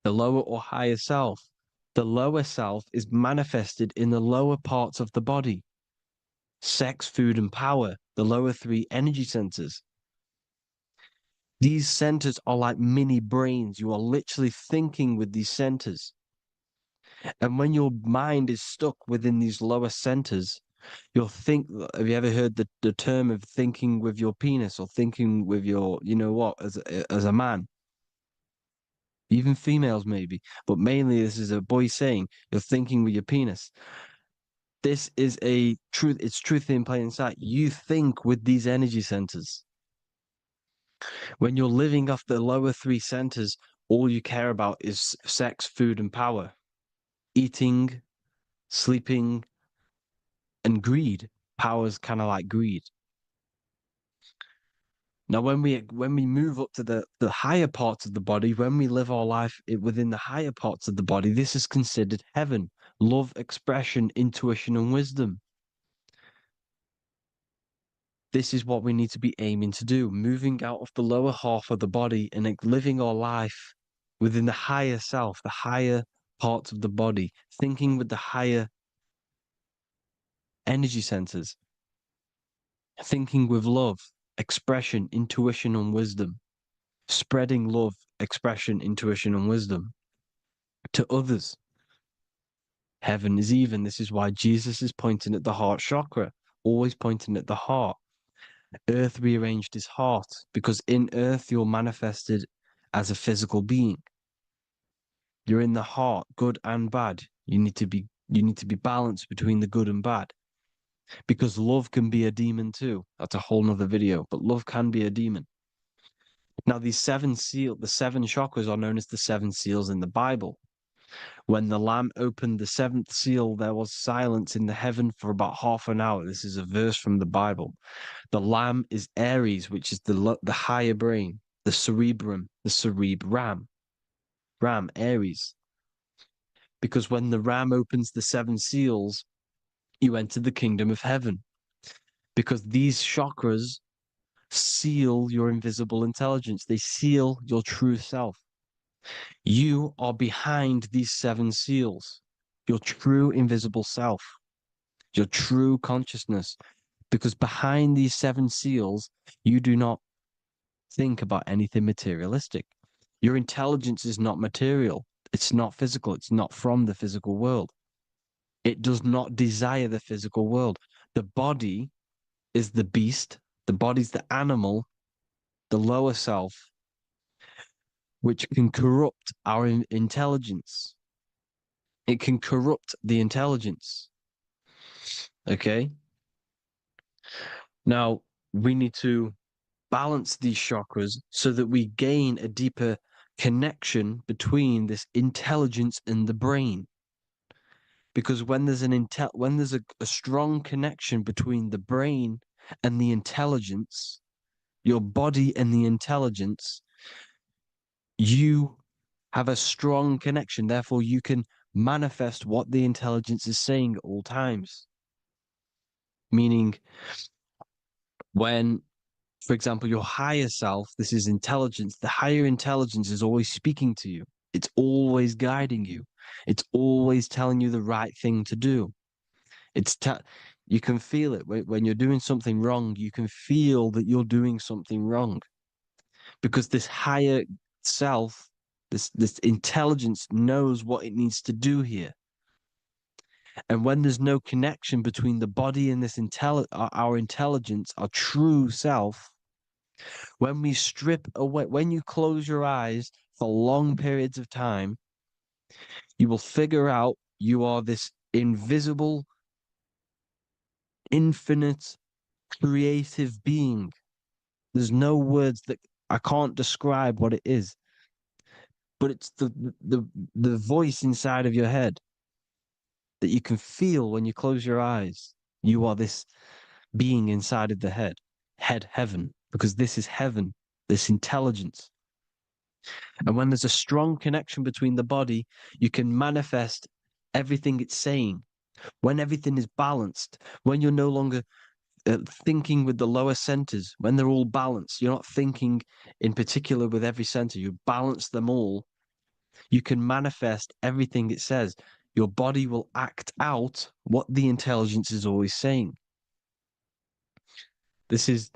the lower or higher self. The lower self is manifested in the lower parts of the body. Sex, food, and power, the lower three energy centers. These centers are like mini brains. You are literally thinking with these centers. And when your mind is stuck within these lower centers, you'll think. Have you ever heard the term of thinking with your penis, or thinking with your, you know what, as a man? Even females maybe, but mainly this is a boy saying you're thinking with your penis. This is a truth. It's truth in plain sight. You think with these energy centers. When you're living off the lower three centers, all you care about is sex, food, and power. Eating, sleeping, and greed. Power's kind of like greed. Now, when we move up to the higher parts of the body, when we live our life within the higher parts of the body, this is considered heaven. Love, expression, intuition, and wisdom. This is what we need to be aiming to do, moving out of the lower half of the body and living our life within the higher self, the higher parts of the body, thinking with the higher energy centers, thinking with love, expression, intuition, and wisdom, spreading love, expression, intuition, and wisdom to others. Heaven is even. This is why Jesus is pointing at the heart chakra, always pointing at the heart. Earth rearranged his heart, because in earth you're manifested as a physical being. You're in the heart, good and bad. You need to be balanced between the good and bad. Because love can be a demon too. That's a whole nother video, but love can be a demon. Now, the seven chakras are known as the seven seals in the Bible. When the Lamb opened the seventh seal, there was silence in the heaven for about half an hour. This is a verse from the Bible. The Lamb is Aries, which is the higher brain, the cerebrum, the cerebram. Ram, Aries. Because when the Ram opens the seven seals, you enter the kingdom of heaven. Because these chakras seal your invisible intelligence. They seal your true self. You are behind these seven seals, your true invisible self, your true consciousness. Because behind these seven seals, you do not think about anything materialistic. Your intelligence is not material. It's not physical. It's not from the physical world. It does not desire the physical world. The body is the beast. The body's the animal, the lower self, which can corrupt our intelligence. It can corrupt the intelligence. Okay? Now, we need to balance these chakras so that we gain a deeper connection between this intelligence and the brain. Because when there's a strong connection between the brain and the intelligence, your body and the intelligence, you have a strong connection. Therefore, you can manifest what the intelligence is saying at all times. Meaning, when, for example, your higher self, this is intelligence, the higher intelligence is always speaking to you. It's always guiding you. It's always telling you the right thing to do. You can feel it when you're doing something wrong. You can feel that you're doing something wrong, because this higher self, this intelligence knows what it needs to do here. And when there's no connection between the body and this our intelligence, our true self, when we strip away, when you close your eyes for long periods of time, you will figure out you are this invisible, infinite creative being. There's no words that I can't describe what it is. But it's the voice inside of your head that you can feel when you close your eyes. You are this being inside of the heaven, because this is heaven, this intelligence. And when there's a strong connection between the body, you can manifest everything it's saying. When everything is balanced, when you're no longer thinking with the lower centers, when they're all balanced, you're not thinking in particular with every center, you balance them all, you can manifest everything it says. Your body will act out what the intelligence is always saying. This is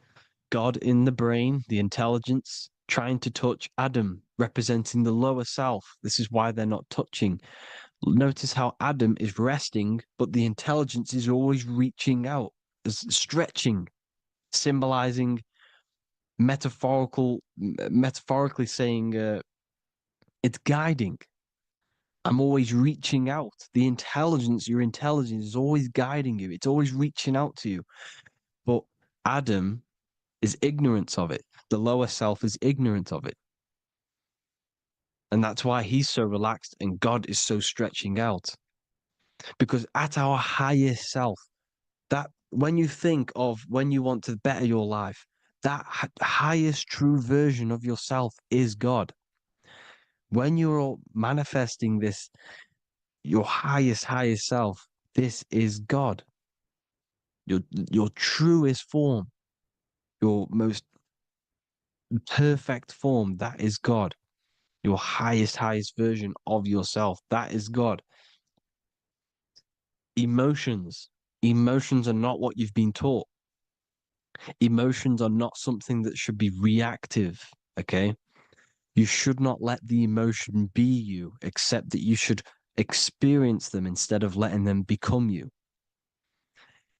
God in the brain, the intelligence, trying to touch Adam, representing the lower self. This is why they're not touching. Notice how Adam is resting, but the intelligence is always reaching out, stretching, symbolizing metaphorically saying it's guiding. I'm always reaching out. The intelligence, your intelligence is always guiding you. It's always reaching out to you. But Adam is ignorant of it. The lower self is ignorant of it. And that's why he's so relaxed and God is so stretching out. Because at our highest self, that when you think of when you want to better your life, that highest true version of yourself is God. When you're manifesting this, your highest self, this is God. Your truest form, your most perfect form, that is God. Your highest version of yourself, that is God. Emotions are not what you've been taught. Emotions are not something that should be reactive, okay? You should not let the emotion be you, except that you should experience them instead of letting them become you.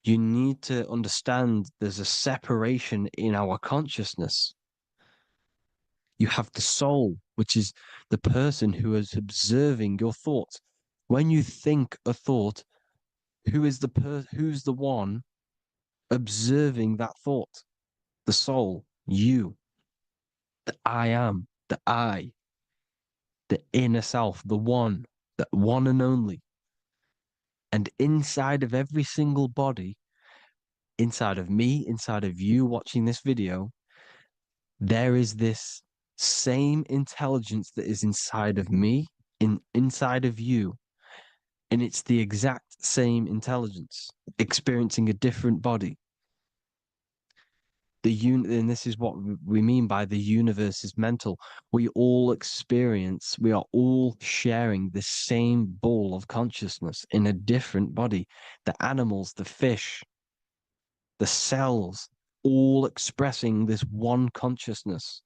You need to understand there's a separation in our consciousness. You have the soul, which is the person who is observing your thoughts. When you think a thought, who's the one observing that thought? The soul, you, the I am, the I, the inner self, the one and only. And inside of every single body, inside of me, inside of you watching this video, there is this same intelligence that is inside of me, inside of you. And it's the exact same intelligence, experiencing a different body. And this is what we mean by the universe is mental. We are all sharing the same ball of consciousness in a different body. The animals, the fish, the cells, all expressing this one consciousness.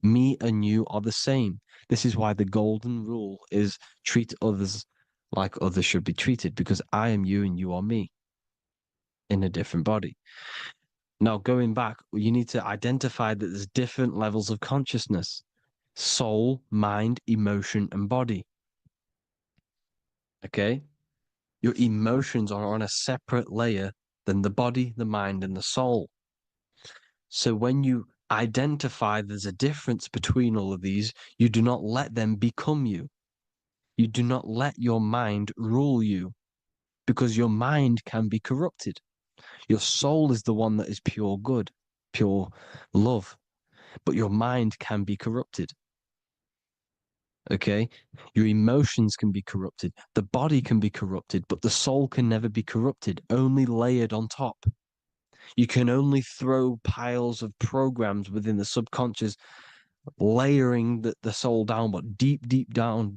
Me and you are the same. This is why the golden rule is treat others like others should be treated, because I am you and you are me in a different body. Now, going back, you need to identify that there's different levels of consciousness: soul, mind, emotion, and body. Okay? Your emotions are on a separate layer than the body, the mind, and the soul. So when you identify there's a difference between all of these, you do not let them become you. You do not let your mind rule you, because your mind can be corrupted. Your soul is the one that is pure good, pure love, but your mind can be corrupted. Okay? Your emotions can be corrupted. The body can be corrupted, but the soul can never be corrupted, only layered on top. You can only throw piles of programs within the subconscious, layering the soul down, but deep down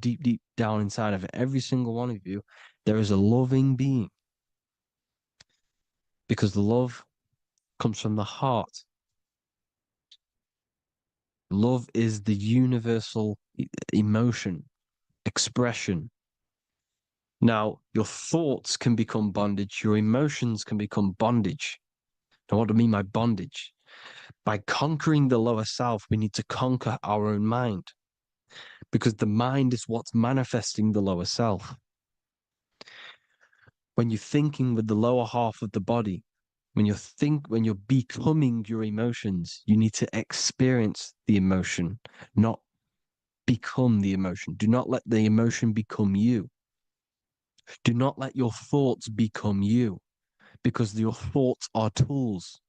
inside of it, every single one of you, there is a loving being. Because the love comes from the heart. Love is the universal emotion, expression. Now, your thoughts can become bondage, your emotions can become bondage. Now, what do I mean by bondage? By conquering the lower self, we need to conquer our own mind, because the mind is what's manifesting the lower self. When you're thinking with the lower half of the body, When when you're becoming your emotions, you need to experience the emotion, not become the emotion. Do not let the emotion become you. Do not let your thoughts become you, because your thoughts are tools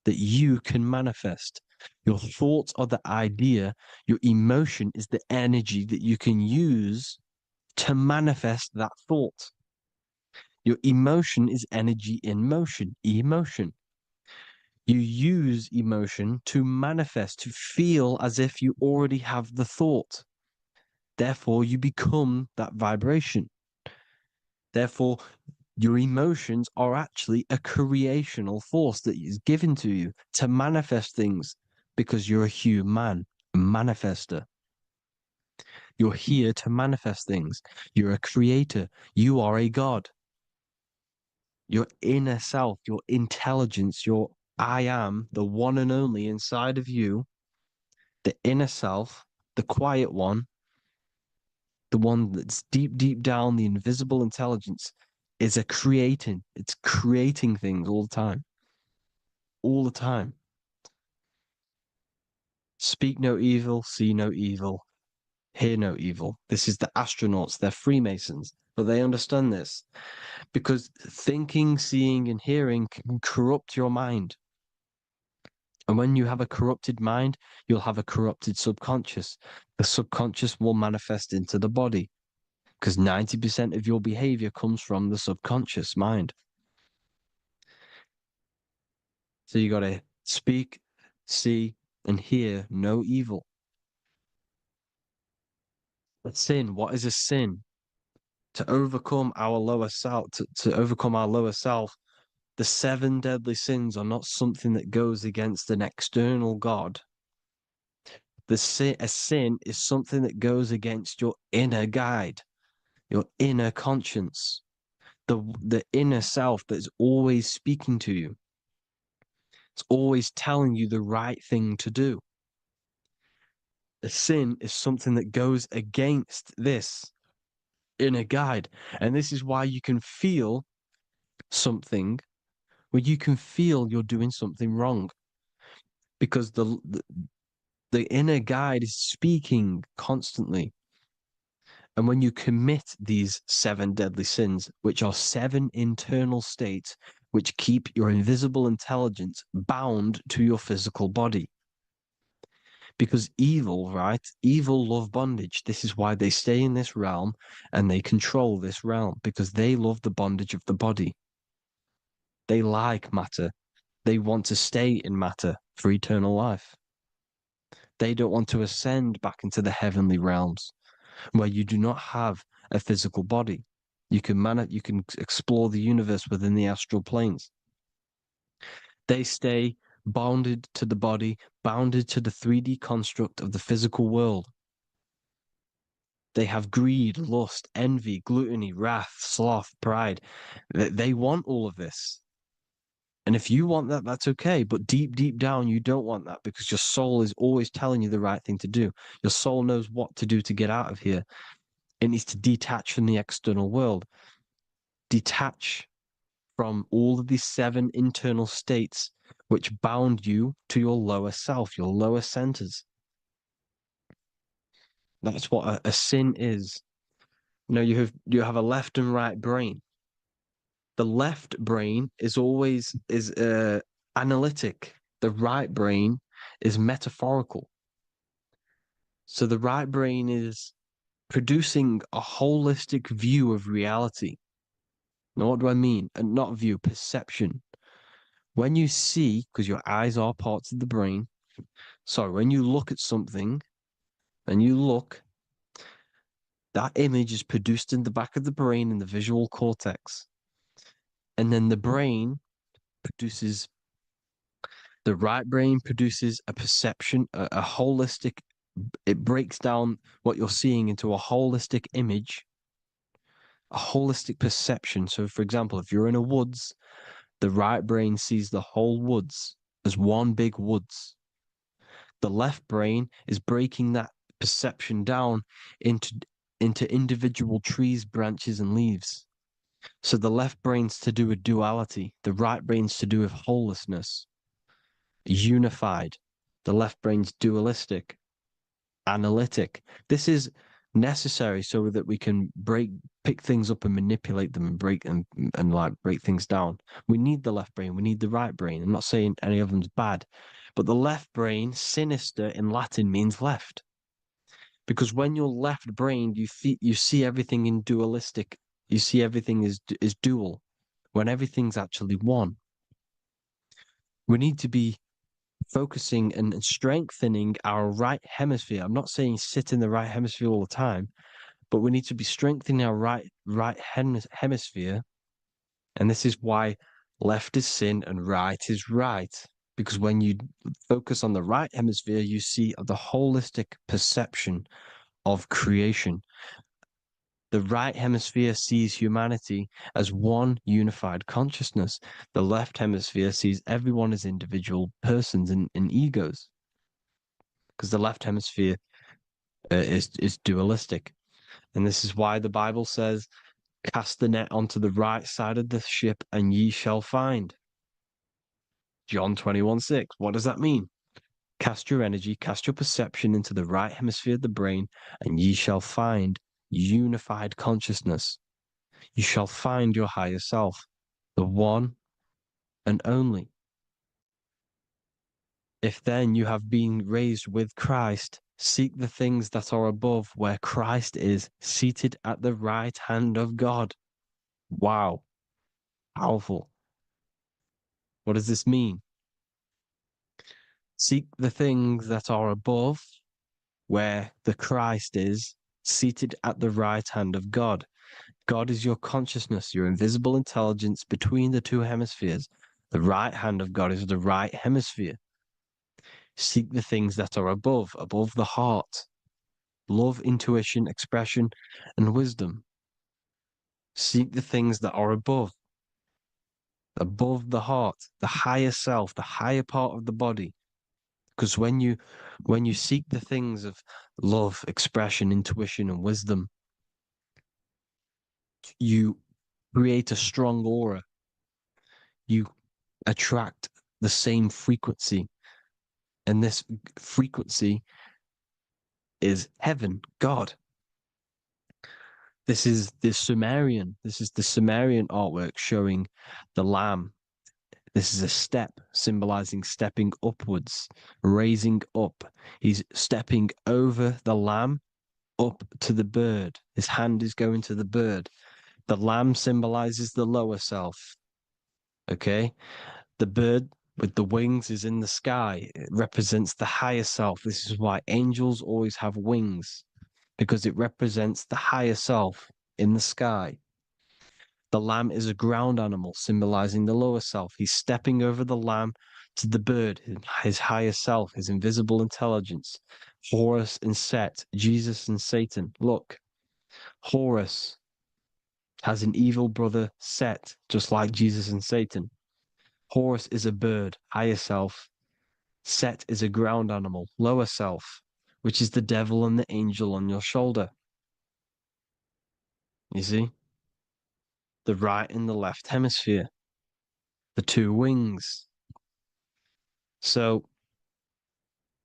that you can manifest. Your thoughts are the idea. Your emotion is the energy that you can use to manifest that thought. Your emotion is energy in motion, emotion. You use emotion to manifest, to feel as if you already have the thought. Therefore, you become that vibration. Therefore, your emotions are actually a creational force that is given to you to manifest things, because you're a human, a manifester. You're here to manifest things. You're a creator. You are a god. Your inner self, your intelligence, your I am, the one and only inside of you, the inner self, the quiet one, the one that's deep, deep down, the invisible intelligence, is it's creating things all the time. All the time. Speak no evil, see no evil, hear no evil. This is the astronauts, they're Freemasons, but they understand this because thinking, seeing, and hearing can corrupt your mind. And when you have a corrupted mind, you'll have a corrupted subconscious. The subconscious will manifest into the body because 90% of your behavior comes from the subconscious mind. So you got to speak, see, and hear no evil. But sin, what is a sin? To overcome our lower self, to overcome our lower self, the 7 deadly sins are not something that goes against an external God. A sin is something that goes against your inner guide, your inner conscience, the inner self that's always speaking to you. It's always telling you the right thing to do. A sin is something that goes against this inner guide. And this is why you can feel something where you can feel you're doing something wrong, because the inner guide is speaking constantly. And when you commit these 7 deadly sins, which are 7 internal states which keep your invisible intelligence bound to your physical body. Because evil, right? Evil love bondage. This is why they stay in this realm and they control this realm, because they love the bondage of the body. They like matter. They want to stay in matter for eternal life. They don't want to ascend back into the heavenly realms where you do not have a physical body. You can explore the universe within the astral planes. They stay bounded to the body, bounded to the 3D construct of the physical world. They have greed, lust, envy, gluttony, wrath, sloth, pride. They want all of this. And if you want that, that's okay. But deep, deep down, you don't want that, because your soul is always telling you the right thing to do. Your soul knows what to do to get out of here. It needs to detach from the external world. Detach from all of these 7 internal states which bound you to your lower self, your lower centers. That's what a sin is. You have a left and right brain. The left brain is always analytic. The right brain is metaphorical. So the right brain is producing a holistic view of reality. Now, what do I mean? And not view, perception. When you see, because your eyes are parts of the brain, so when you look at something and you look, that image is produced in the back of the brain in the visual cortex. And then the right brain produces a perception, a holistic, it breaks down what you're seeing into a holistic image, a holistic perception. So, for example, if you're in a woods, the right brain sees the whole woods as one big woods. The left brain is breaking that perception down into individual trees, branches, and leaves. So the left brain's to do with duality, the right brain's to do with wholeness, unified. The left brain's dualistic, analytic. This is necessary so that we can pick things up and manipulate them and break things down. We need the left brain, we need the right brain. I'm not saying any of them's bad, but the left brain, sinister in Latin, means left. Because when you're left-brained, you see everything in dualistic. You see everything is dual, when everything's actually one. We need to be focusing and strengthening our right hemisphere. I'm not saying sit in the right hemisphere all the time, but we need to be strengthening our right hemisphere. And this is why left is sin and right is right. Because when you focus on the right hemisphere, you see the holistic perception of creation. The right hemisphere sees humanity as one unified consciousness. The left hemisphere sees everyone as individual persons and egos. Because the left hemisphere is dualistic. And this is why the Bible says, cast the net onto the right side of the ship and ye shall find. John 21:6. What does that mean? Cast your energy, cast your perception into the right hemisphere of the brain, and ye shall find unified consciousness. You shall find your higher self, the one and only. If then you have been raised with Christ, seek the things that are above, where Christ is seated at the right hand of God. Wow. Powerful. What does this mean? Seek the things that are above, where the Christ is seated at the right hand of God. God is your consciousness, your invisible intelligence between the two hemispheres. The right hand of God is the right hemisphere. Seek the things that are above the heart. Love, intuition, expression, and wisdom. Seek the things that are above the heart, the higher self, the higher part of the body. Because when you seek the things of love, expression, intuition, and wisdom, you create a strong aura. You attract the same frequency. And this frequency is heaven, God. This is the Sumerian artwork showing the lamb. This is a step symbolizing stepping upwards, raising up. He's stepping over the lamb up to the bird. His hand is going to the bird. The lamb symbolizes the lower self. Okay? The bird with the wings is in the sky. It represents the higher self. This is why angels always have wings, because it represents the higher self in the sky. The lamb is a ground animal, symbolizing the lower self. He's stepping over the lamb to the bird, his higher self, his invisible intelligence. Horus and Set, Jesus and Satan. Look, Horus has an evil brother, Set, just like Jesus and Satan. Horus is a bird, higher self. Set is a ground animal, lower self, which is the devil and the angel on your shoulder. You see? The right and the left hemisphere, the two wings. So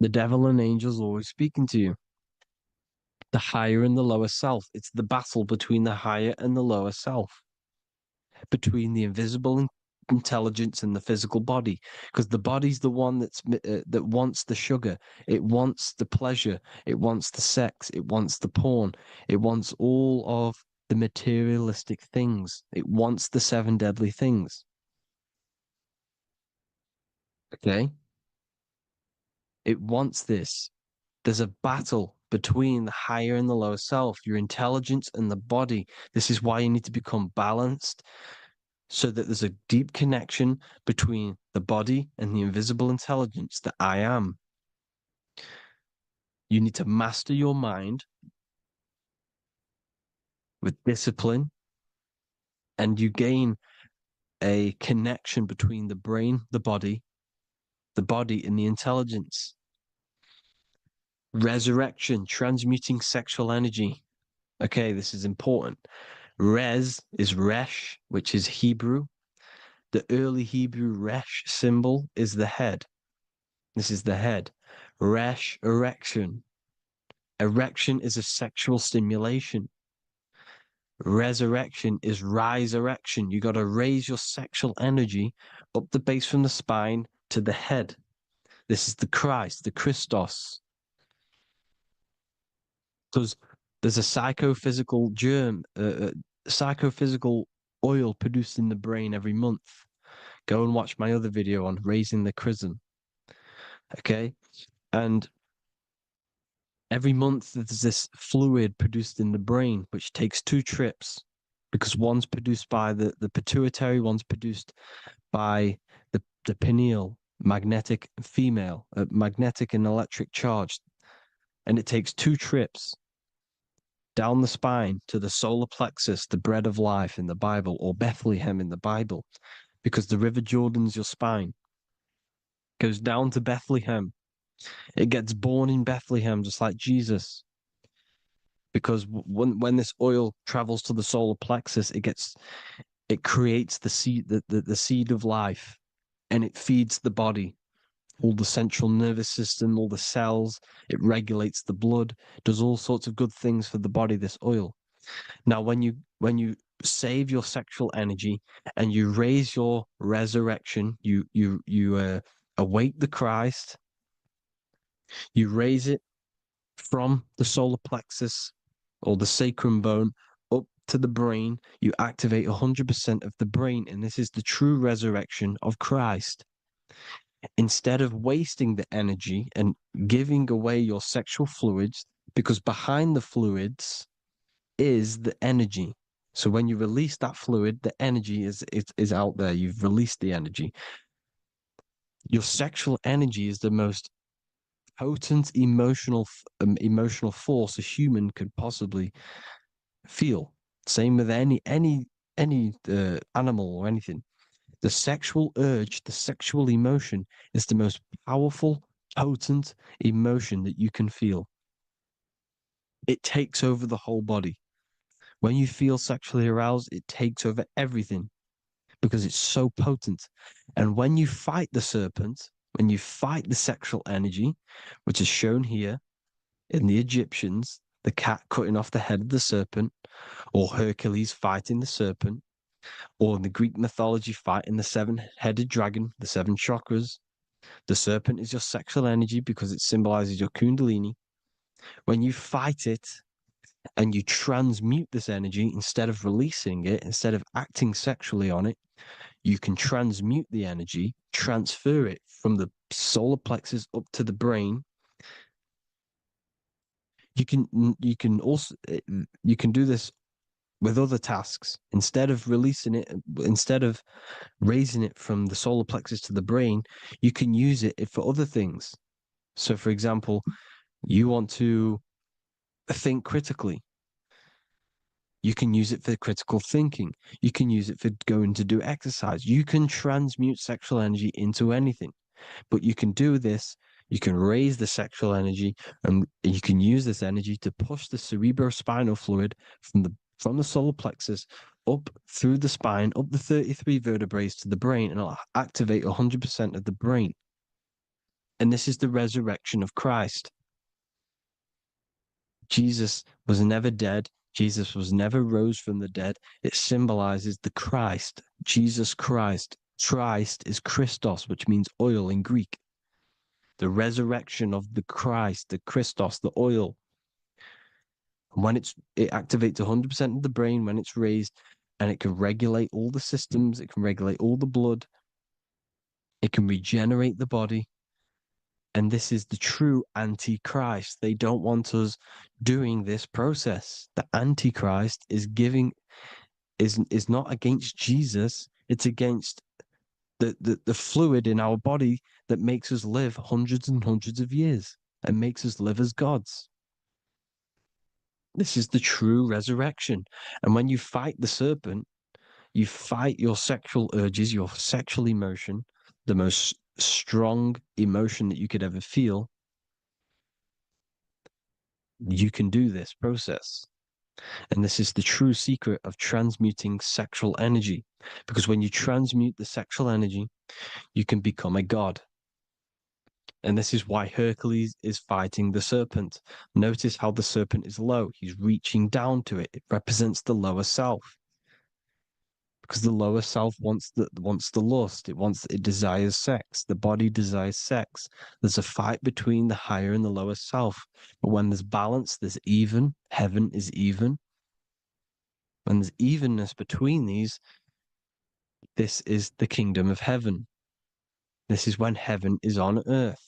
the devil and angels always speaking to you. The higher and the lower self. It's the battle between the higher and the lower self, between the invisible intelligence and the physical body, because the body's the one that wants the sugar, it wants the pleasure, it wants the sex, it wants the porn, it wants all of the materialistic things, it wants the 7 deadly things. Okay, it wants this. There's a battle between the higher and the lower self, your intelligence and the body. This is why you need to become balanced, so that there's a deep connection between the body and the invisible intelligence, that I am. You need to master your mind with discipline, and you gain a connection between the brain, the body and the intelligence. Resurrection, transmuting sexual energy. Okay, this is important. Res is Resh, which is Hebrew. The early Hebrew Resh symbol is the head. This is the head. Resh, erection. Erection is a sexual stimulation. Resurrection is rise erection. You got to raise your sexual energy up the base from the spine to the head. This is the Christ, the Christos. Because there's a psychophysical germ, psychophysical oil produced in the brain every month. Go and watch my other video on raising the chrism. Okay? And every month there's this fluid produced in the brain, which takes 2 trips, because one's produced by the pituitary, one's produced by the pineal, magnetic female, magnetic and electric charge. And it takes 2 trips down the spine to the solar plexus, the bread of life in the Bible, or Bethlehem in the Bible, because the River Jordan's your spine. Goes down to Bethlehem. It gets born in Bethlehem, just like Jesus. Because when this oil travels to the solar plexus, it creates the seed, the seed of life, and it feeds the body, all the central nervous system, all the cells. It regulates the blood, does all sorts of good things for the body. This oil. Now, when you save your sexual energy and you raise your resurrection, you awake the Christ. You raise it from the solar plexus or the sacrum bone up to the brain. You activate 100% of the brain, and this is the true resurrection of Christ. Instead of wasting the energy and giving away your sexual fluids, because behind the fluids is the energy. So when you release that fluid, the energy is out there. You've released the energy. Your sexual energy is the most potent emotional force a human could possibly feel. Same with any animal or anything. The sexual urge, the sexual emotion is the most powerful, potent emotion that you can feel. It takes over the whole body. When you feel sexually aroused, it takes over everything because it's so potent. And when you fight the serpent, when you fight the sexual energy, which is shown here in the Egyptians, the cat cutting off the head of the serpent, or Hercules fighting the serpent, or in the Greek mythology fighting the 7-headed dragon, the 7 chakras. The serpent is your sexual energy because it symbolizes your kundalini. When you fight it and you transmute this energy, instead of releasing it, instead of acting sexually on it, you can transmute the energy, transfer it from the solar plexus up to the brain. You can also do this with other tasks. Instead of releasing it, instead of raising it from the solar plexus to the brain, you can use it for other things. So, for example, you want to think critically. You can use it for critical thinking. You can use it for going to do exercise. You can transmute sexual energy into anything. But you can do this, you can raise the sexual energy, and you can use this energy to push the cerebrospinal fluid from the solar plexus up through the spine, up the 33 vertebrae to the brain, and it'll activate 100% of the brain. And this is the resurrection of Christ. Jesus was never dead. Jesus was never rose from the dead. It symbolizes the Christ, Jesus Christ. Christ is Christos, which means oil in Greek. The resurrection of the Christ, the Christos, the oil. When it activates 100% of the brain when it's raised, and it can regulate all the systems, it can regulate all the blood, it can regenerate the body. And this is the true Antichrist. They don't want us doing this process. The Antichrist is not against Jesus, it's against the fluid in our body that makes us live hundreds and hundreds of years and makes us live as gods. This is the true resurrection. And when you fight the serpent, you fight your sexual urges, your sexual emotion, the most strong emotion that you could ever feel. You can do this process. And this is the true secret of transmuting sexual energy. Because when you transmute the sexual energy, you can become a god. And this is why Hercules is fighting the serpent. Notice how the serpent is low. He's reaching down to it. It represents the lower self. Because the lower self wants the lust. It desires sex. The body desires sex. There's a fight between the higher and the lower self. But when there's balance, there's even. Heaven is even. When there's evenness between these, this is the kingdom of heaven. This is when heaven is on earth.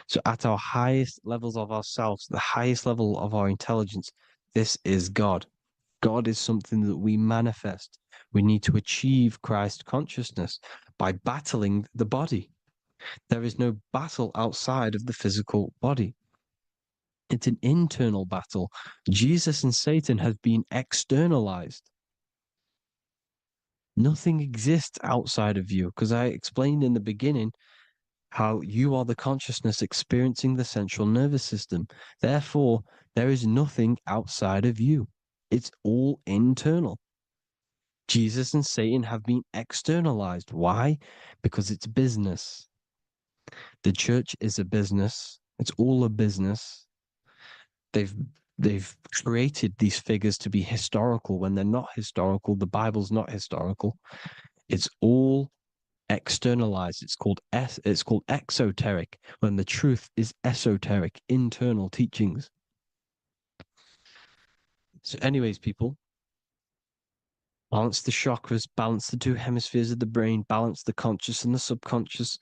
So at our highest levels of ourselves, the highest level of our intelligence, this is God. God is something that we manifest. We need to achieve Christ consciousness by battling the body. There is no battle outside of the physical body. It's an internal battle. Jesus and Satan have been externalized. Nothing exists outside of you, because I explained in the beginning how you are the consciousness experiencing the central nervous system. Therefore, there is nothing outside of you. It's all internal. Jesus and Satan have been externalized. Why? Because it's business. The church is a business. It's all a business. They've created these figures to be historical when they're not historical. The Bible's not historical. It's all externalized. It's called exoteric, when the truth is esoteric, internal teachings. So anyways, people, balance the chakras, balance the two hemispheres of the brain, balance the conscious and the subconscious.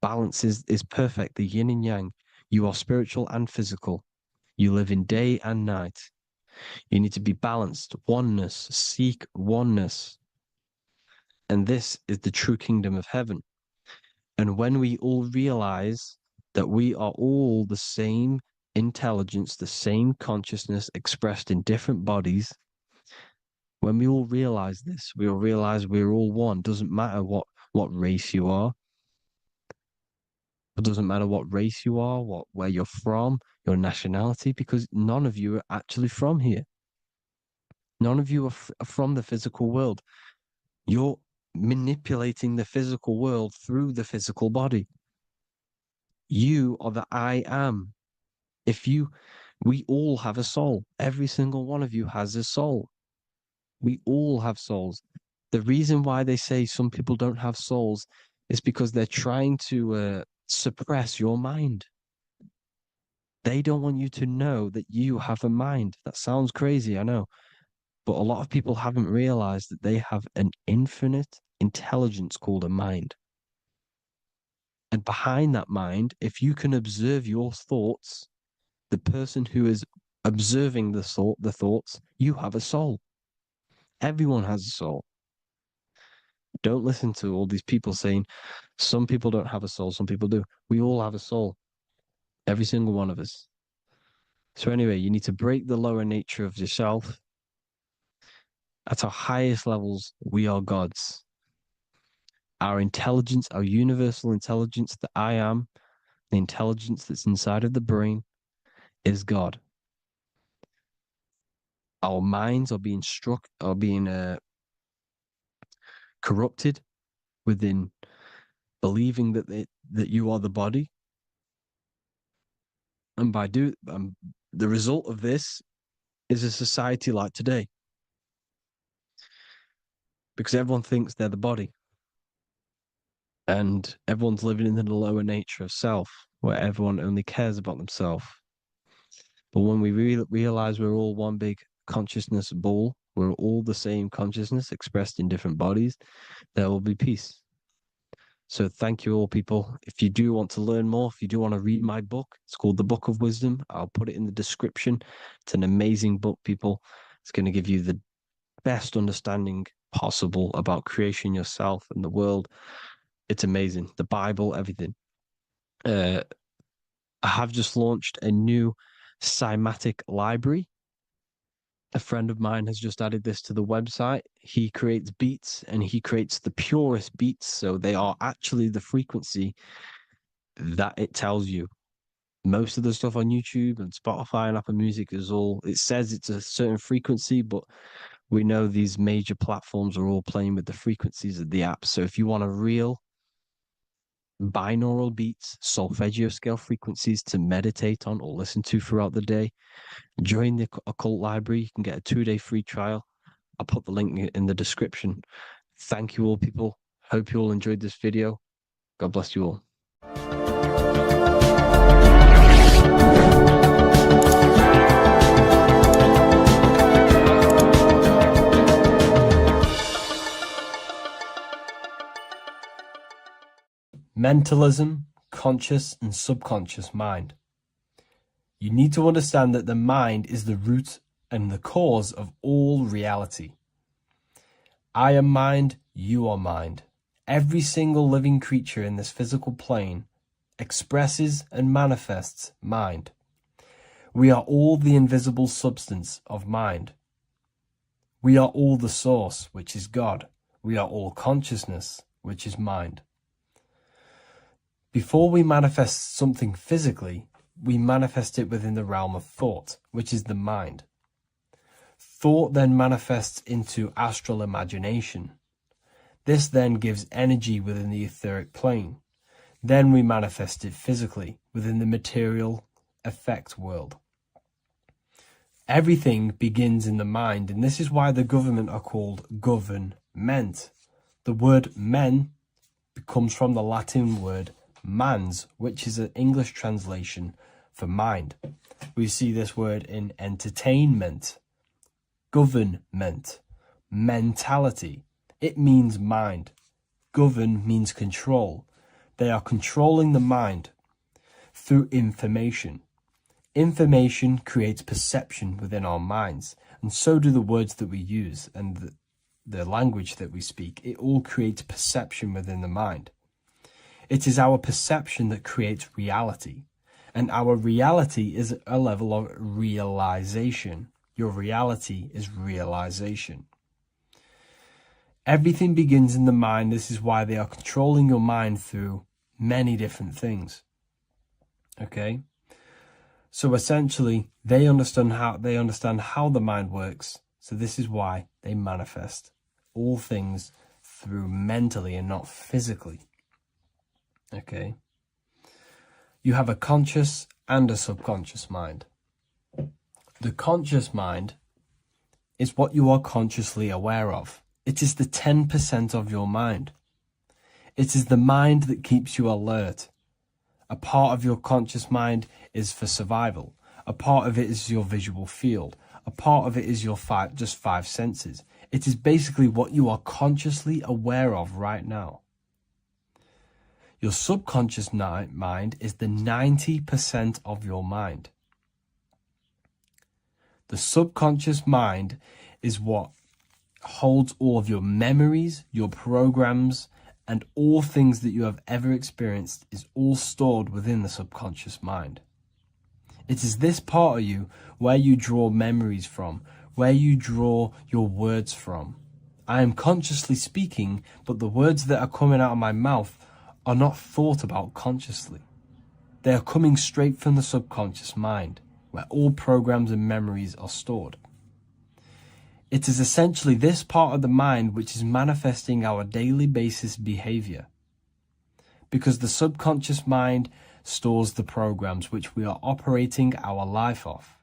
Balance is perfect, the yin and yang. You are spiritual and physical. You live in day and night. You need to be balanced. Oneness. Seek oneness. And this is the true kingdom of heaven. And when we all realize that we are all the same intelligence, the same consciousness expressed in different bodies, when we all realize this, we all realize we're all one. Doesn't matter what race you are. It doesn't matter what race you are, where you're from, your nationality, because none of you are actually from here. None of you are from the physical world. You're manipulating the physical world through the physical body. You are the I am. We all have a soul. Every single one of you has a soul. We all have souls. The reason why they say some people don't have souls is because they're trying to suppress your mind. They don't want you to know that you have a mind. That sounds crazy, I know. But a lot of people haven't realized that they have an infinite intelligence called a mind. And behind that mind, if you can observe your thoughts, the person who is observing the thoughts, you have a soul. Everyone has a soul. Don't listen to all these people saying some people don't have a soul, some people do. We all have a soul. Every single one of us. So anyway, you need to break the lower nature of yourself. At our highest levels, we are gods. Our intelligence, our universal intelligence, the I am, the intelligence that's inside of the brain, is God. Our minds are being corrupted within believing that you are the body, and the result of this is a society like today, because everyone thinks they're the body, and everyone's living in the lower nature of self, where everyone only cares about themselves. But when we realize we're all one big consciousness ball, we're all the same consciousness expressed in different bodies, there will be peace. So thank you all, people. If you do want to learn more, if you do want to read my book, it's called The Book of Wisdom. I'll put it in the description. It's an amazing book, people. It's going to give you the best understanding possible about creation, yourself, and the world. It's amazing. The Bible, everything. I have just launched a new cymatic library. A friend of mine has just added this to the website. He creates beats, and he creates the purest beats. So they are actually the frequency that it tells you. most of the stuff on YouTube and Spotify and Apple Music is all, it says it's a certain frequency, but we know these major platforms are all playing with the frequencies of the apps. So if you want a real binaural beats, solfeggio scale frequencies to meditate on or listen to throughout the day, join the Occult Library. You can get a 2-day free trial. I'll put the link in the description. Thank you all, people. Hope you all enjoyed this video. God bless you all. Mentalism, conscious and subconscious mind. You need to understand that the mind is the root and the cause of all reality. I am mind, you are mind. Every single living creature in this physical plane expresses and manifests mind. We are all the invisible substance of mind. We are all the source, which is God. We are all consciousness, which is mind. Before we manifest something physically, we manifest it within the realm of thought, which is the mind. Thought then manifests into astral imagination. This then gives energy within the etheric plane. Then we manifest it physically within the material effect world. Everything begins in the mind, and this is why the government are called government. The word men comes from the Latin word mans, which is an English translation for mind. We see this word in entertainment, government, mentality. It means mind. Govern means control. They are controlling the mind through information. Information creates perception within our minds, and so do the words that we use and the language that we speak. It all creates perception within the mind. It is our perception that creates reality, and our reality is a level of realization. Your reality is realization. Everything begins in the mind. This is why they are controlling your mind through many different things. Okay? So essentially, they understand how the mind works. So this is why they manifest all things through mentally and not physically. Okay? You have a conscious and a subconscious mind. The conscious mind is what you are consciously aware of. It is the 10% of your mind. It is the mind that keeps you alert. A part of your conscious mind is for survival. A part of it is your visual field. A part of it is your just five senses. It is basically what you are consciously aware of right now. Your subconscious mind is the 90% of your mind. The subconscious mind is what holds all of your memories, your programs, and all things that you have ever experienced is all stored within the subconscious mind. It is this part of you where you draw memories from, where you draw your words from. I am consciously speaking, but the words that are coming out of my mouth are not thought about consciously. They are coming straight from the subconscious mind, where all programs and memories are stored. It is essentially this part of the mind which is manifesting our daily basis behavior, because the subconscious mind stores the programs which we are operating our life off.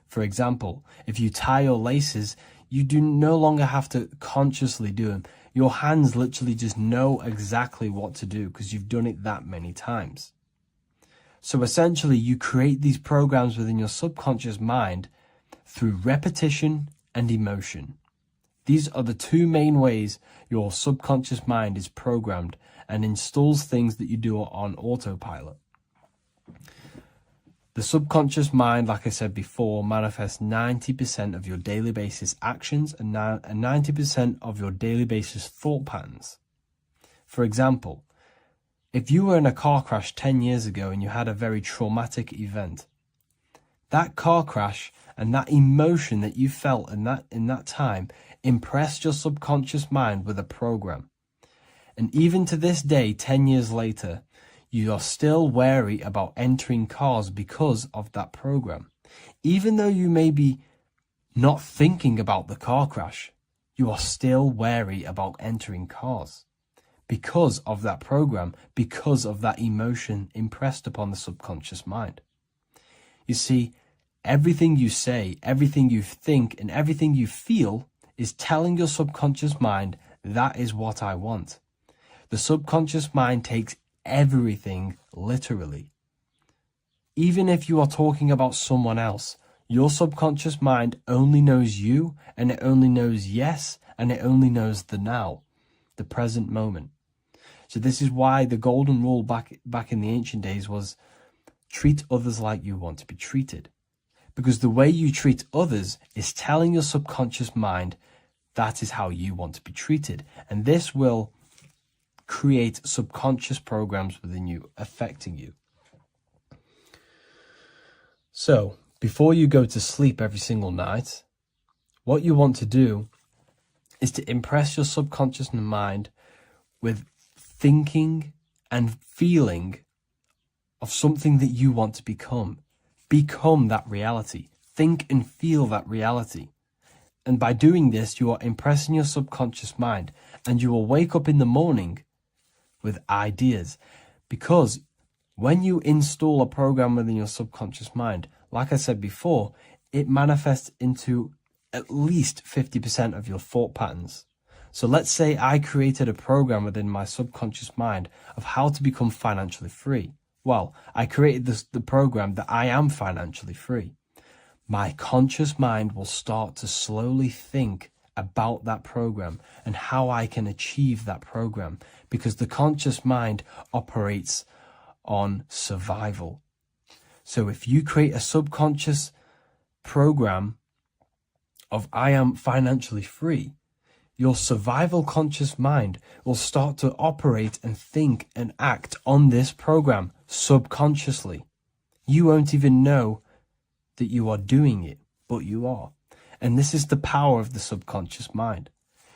For example, if you tie your laces, you do no longer have to consciously do them. Your hands literally just know exactly what to do because you've done it that many times. So essentially, you create these programs within your subconscious mind through repetition and emotion. These are the two main ways your subconscious mind is programmed and installs things that you do on autopilot. The subconscious mind, like I said before, manifests 90% of your daily basis actions and 90% of your daily basis thought patterns. For example, if you were in a car crash 10 years ago and you had a very traumatic event, that car crash and that emotion that you felt in that time impressed your subconscious mind with a program. And even to this day, 10 years later, you are still wary about entering cars because of that program. Even though you may be not thinking about the car crash, you are still wary about entering cars because of that program, because of that emotion impressed upon the subconscious mind. You see, everything you say, everything you think, and everything you feel is telling your subconscious mind, that is what I want. The subconscious mind takes everything literally. Even if you are talking about someone else, your subconscious mind only knows you, and it only knows yes, and it only knows the now, the present moment. So this is why the golden rule back in the ancient days was treat others like you want to be treated. Because the way you treat others is telling your subconscious mind that is how you want to be treated. And this will create subconscious programs within you, affecting you. So, before you go to sleep every single night, what you want to do is to impress your subconscious mind with thinking and feeling of something that you want to become. Become that reality. Think and feel that reality. And by doing this, you are impressing your subconscious mind, and you will wake up in the morning with ideas. Because when you install a program within your subconscious mind, like I said before, it manifests into at least 50% of your thought patterns. So let's say I created a program within my subconscious mind of how to become financially free. Well, I created the program that I am financially free. My conscious mind will start to slowly think about that program and how I can achieve that program, because the conscious mind operates on survival. So if you create a subconscious program of I am financially free, your survival conscious mind will start to operate and think and act on this program subconsciously. You won't even know that you are doing it, but you are. And this is the power of the subconscious mind.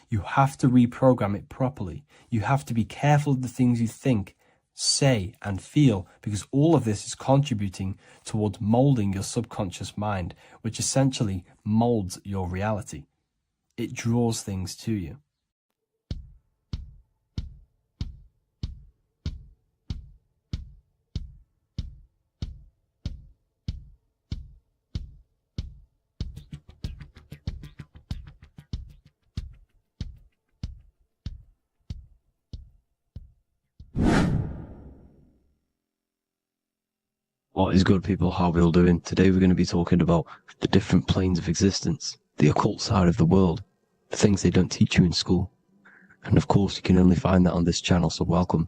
You have to reprogram it properly. You have to be careful of the things you think, say, and feel, because all of this is contributing towards molding your subconscious mind, which essentially molds your reality. It draws things to you. What is good, people? How are we all doing? Today we're going to be talking about the different planes of existence, the occult side of the world, the things they don't teach you in school. And of course, you can only find that on this channel, so welcome.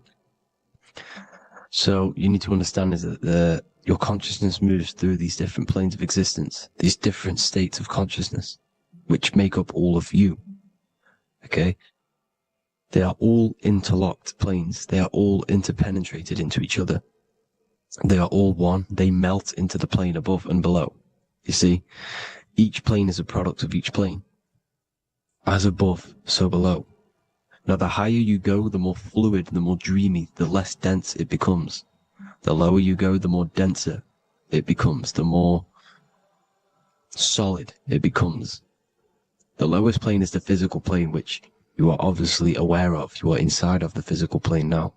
So you need to understand is that your consciousness moves through these different planes of existence, these different states of consciousness, which make up all of you. Okay? They are all interlocked planes. They are all interpenetrated into each other. They are all one. They melt into the plane above and below. You see, each plane is a product of each plane. As above, so below. Now, the higher you go, the more fluid, the more dreamy, the less dense it becomes. The lower you go, the more denser it becomes, the more solid it becomes. The lowest plane is the physical plane, which you are obviously aware of. You are inside of the physical plane now.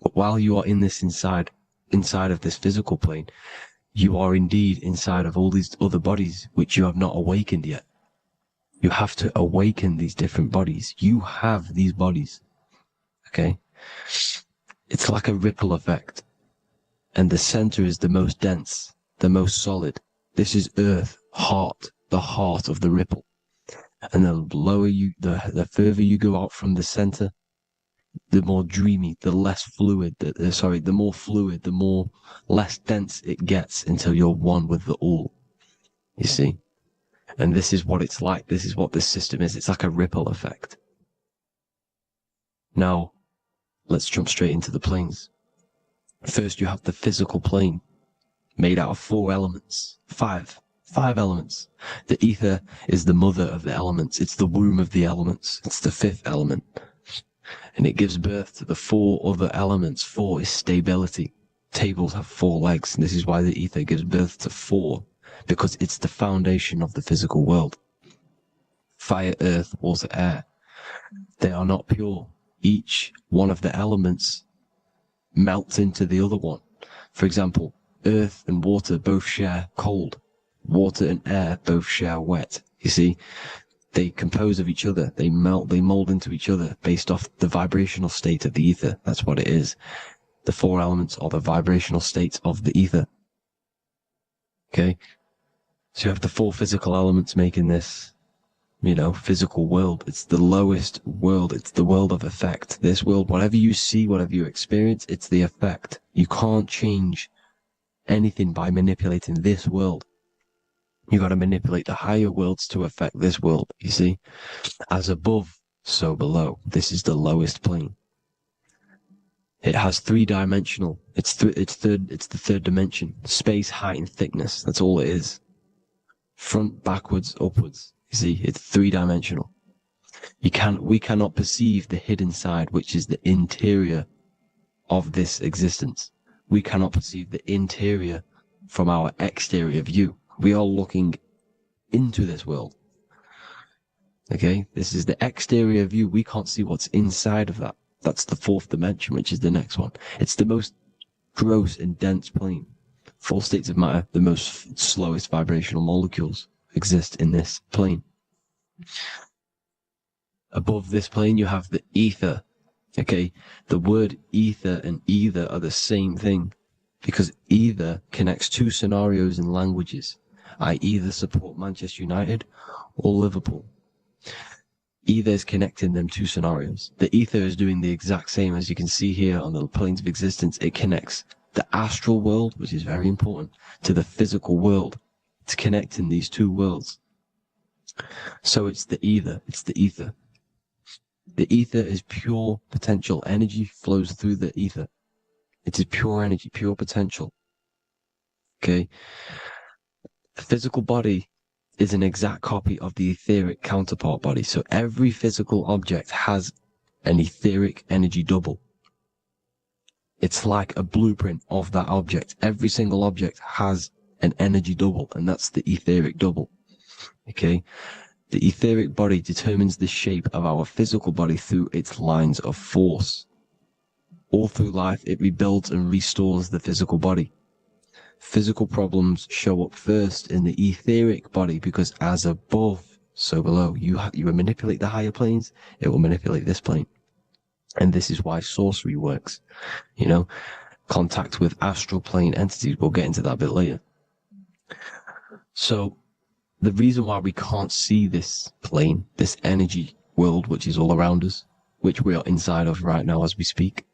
But while you are in this inside of this physical plane, you are indeed inside of all these other bodies which you have not awakened yet. You have to awaken these different bodies. You have these bodies. Okay? It's like a ripple effect. And the center is the most dense, the most solid. This is Earth, heart, the heart of the ripple. And the lower you, the further you go out from the center, the more dreamy, the less fluid, the more fluid, the more less dense it gets until you're one with the all. You see? And this is what it's like. This is what this system is. It's like a ripple effect. Now, let's jump straight into the planes. First, you have the physical plane, made out of 4 elements. 5 elements. The ether is the mother of the elements. It's the womb of the elements. It's the 5th element. and it gives birth to the 4 other elements. 4 is stability. Tables have 4 legs, and this is why the ether gives birth to 4, because it's the foundation of the physical world. Fire, earth, water, air. They are not pure. Each one of the elements melts into the other one. For example, earth and water both share cold. Water and air both share wet. You see, they compose of each other. They melt, they mold into each other based off the vibrational state of the ether. That's what it is. The 4 elements are the vibrational states of the ether. Okay? So you have the 4 physical elements making this, physical world. It's the lowest world. It's the world of effect. This world, whatever you see, whatever you experience, it's the effect. You can't change anything by manipulating this world. You got to manipulate the higher worlds to affect this world, you see? As above, so below. This is the lowest plane. It has 3-dimensional. It's the 3rd dimension. Space, height, and thickness. That's all it is. Front, backwards, upwards. You see, it's 3-dimensional. We cannot perceive the hidden side, which is the interior of this existence. We cannot perceive the interior from our exterior view. We are looking into this world. Okay, this is the exterior view. We can't see what's inside of that. That's the 4th dimension, which is the next one. It's the most gross and dense plane. 4 states of matter, the most slowest vibrational molecules exist in this plane. Above this plane, you have the ether. Okay, the word ether and either are the same thing, because either connects 2 scenarios in languages. I either support Manchester United or Liverpool. Either is connecting them 2 scenarios. The ether is doing the exact same, as you can see here on the planes of existence. It connects the astral world, which is very important, to the physical world. It's connecting these 2 worlds. So it's the ether. It's the ether. The ether is pure potential. Energy flows through the ether. It is pure energy, pure potential. Okay? The physical body is an exact copy of the etheric counterpart body. So every physical object has an etheric energy double. It's like a blueprint of that object. Every single object has an energy double, and that's the etheric double. Okay? The etheric body determines the shape of our physical body through its lines of force. All through life, it rebuilds and restores the physical body. Physical problems show up first in the etheric body, because as above, so below. You manipulate the higher planes, it will manipulate this plane. And this is why sorcery works. Contact with astral plane entities. We'll get into that a bit later. So, the reason why we can't see this plane, this energy world, which is all around us, which we are inside of right now as we speak,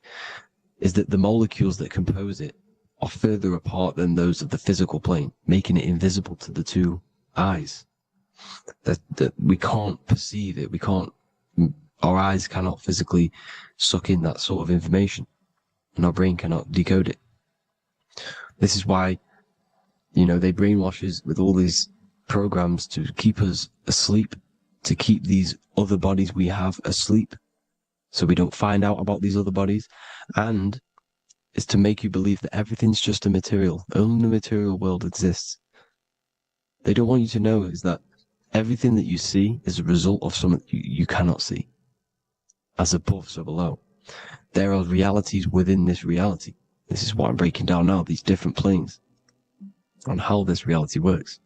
is that the molecules that compose it are further apart than those of the physical plane, making it invisible to the 2 eyes. That we can't perceive it. Our eyes cannot physically suck in that sort of information, and our brain cannot decode it. This is why, they brainwash us with all these programs to keep us asleep, to keep these other bodies we have asleep, so we don't find out about these other bodies, and is to make you believe that everything's just a material. Only the material world exists. They don't want you to know is that everything that you see is a result of something you cannot see. As above, so below. There are realities within this reality. This is what I'm breaking down now, these different planes, on how this reality works.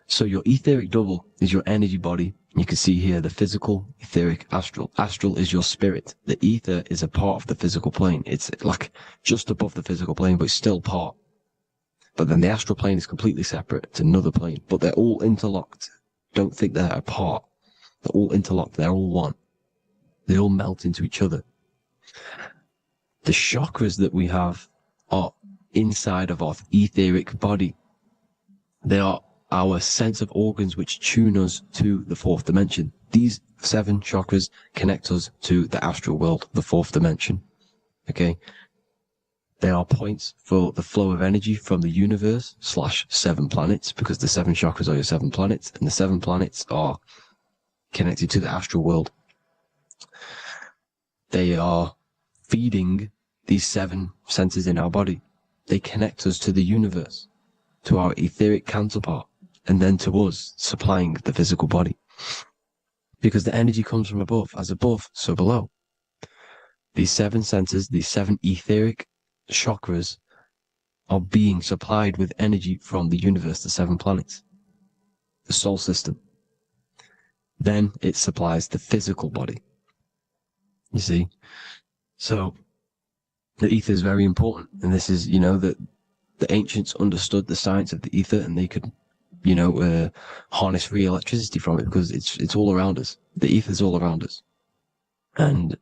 So your etheric double is your energy body. You can see here the physical, etheric, astral. Astral is your spirit. The ether is a part of the physical plane. It's like just above the physical plane, but it's still part. But then the astral plane is completely separate. It's another plane, but they're all interlocked. Don't think they're apart. They're all interlocked. They're all one. They all melt into each other. The chakras that we have are inside of our etheric body. They are our sense of organs which tune us to the 4th dimension. These 7 chakras connect us to the astral world, the 4th dimension. Okay? They are points for the flow of energy from the universe / 7 planets, because the 7 chakras are your 7 planets, and the 7 planets are connected to the astral world. They are feeding these 7 senses in our body. They connect us to the universe, to our etheric counterpart, and then to us, supplying the physical body. Because the energy comes from above. As above, so below. These 7 senses, these 7 etheric chakras, are being supplied with energy from the universe, the 7 planets, the solar system. Then it supplies the physical body. You see? So the ether is very important. And this is, that the ancients understood the science of the ether, and they could, harness free electricity from it, because it's all around us. The ether is all around us. And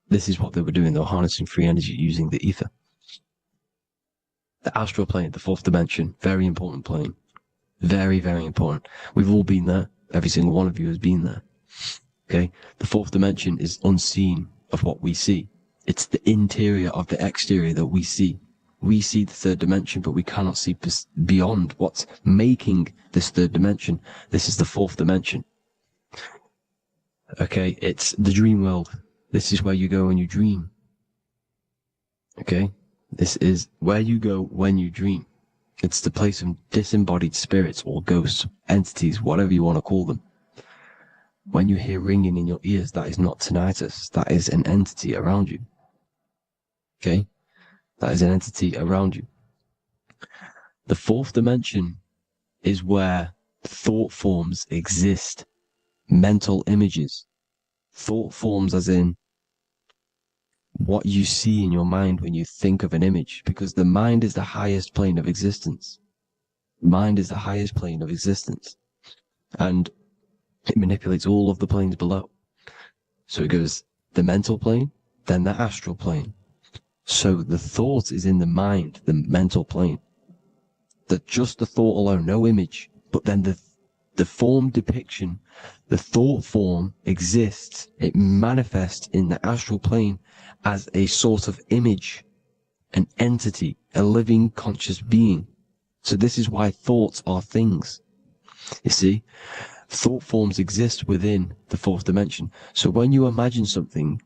this is what they were doing. They were harnessing free energy using the ether. The astral plane, the 4th dimension, very important plane. Very, very important. We've all been there. Every single one of you has been there. Okay? The 4th dimension is unseen of what we see. It's the interior of the exterior that we see. We see the 3rd dimension, but we cannot see beyond what's making this 3rd dimension. This is the 4th dimension. Okay? It's the dream world. This is where you go when you dream. Okay? This is where you go when you dream. It's the place of disembodied spirits or ghosts, entities, whatever you want to call them. When you hear ringing in your ears, that is not tinnitus. That is an entity around you. Okay? That is an entity around you. The 4th dimension is where thought forms exist. Mental images. Thought forms as in what you see in your mind when you think of an image, because the mind is the highest plane of existence. Mind is the highest plane of existence. And it manipulates all of the planes below. So it goes the mental plane, then the astral plane. So the thought is in the mind, the mental plane. That just the thought alone, no image, but then the form depiction, the thought form exists. It manifests in the astral plane as a sort of image, an entity, a living conscious being. So this is why thoughts are things. You see, thought forms exist within the 4th dimension. So when you imagine something,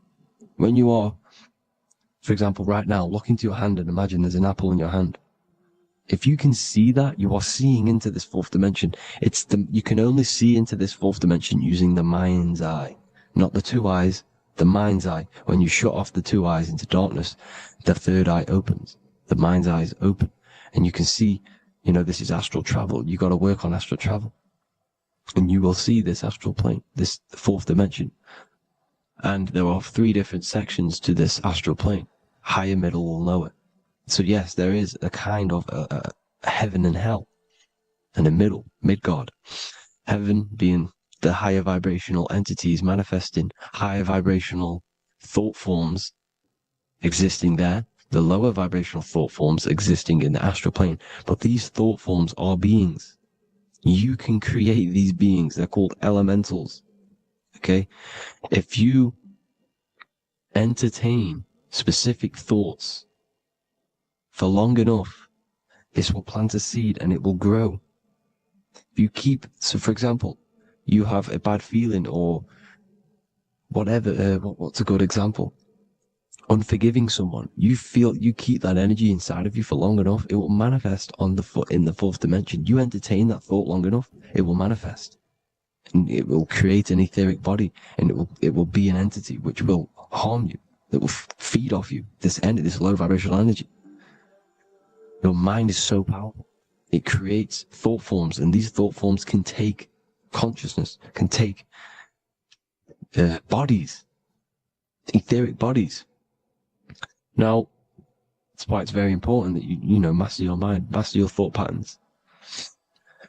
when you are, for example, right now, look into your hand and imagine there's an apple in your hand. If you can see that, you are seeing into this 4th dimension. You can only see into this 4th dimension using the mind's eye, not the 2 eyes, the mind's eye. When you shut off the 2 eyes into darkness, the 3rd eye opens. The mind's eye is open. And you can see, this is astral travel. You got to work on astral travel. And you will see this astral plane, this 4th dimension. And there are 3 different sections to this astral plane. Higher, middle, or lower. So yes, there is a kind of a heaven and hell. And a middle, Midgard. Heaven being the higher vibrational entities manifesting higher vibrational thought forms existing there. The lower vibrational thought forms existing in the astral plane. But these thought forms are beings. You can create these beings. They're called elementals. Okay? If you entertain specific thoughts for long enough, this will plant a seed and it will grow. If you keep, so for example, you have a bad feeling or whatever, what's a good example? Unforgiving someone. You keep that energy inside of you for long enough, it will manifest in the 4th dimension. You entertain that thought long enough, it will manifest. And it will create an etheric body, and it will be an entity which will harm you, that will feed off you, this low vibrational energy. Your mind is so powerful. It creates thought forms, and these thought forms can take consciousness, can take bodies, etheric bodies. Now, that's why it's very important that you master your mind, master your thought patterns.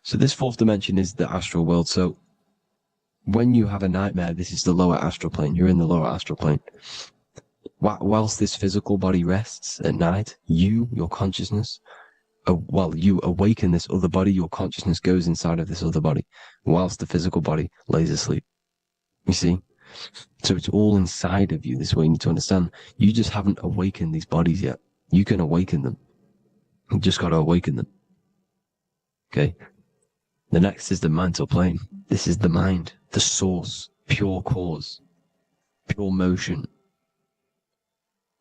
So this 4th dimension is the astral world. So when you have a nightmare, this is the lower astral plane. You're in the lower astral plane. Whilst this physical body rests at night, your consciousness, you awaken this other body, your consciousness goes inside of this other body, whilst the physical body lays asleep. You see? So it's all inside of you. This is what you need to understand. You just haven't awakened these bodies yet. You can awaken them. You just got to awaken them. Okay? The next is the mental plane. This is the mind, the source, pure cause, pure motion.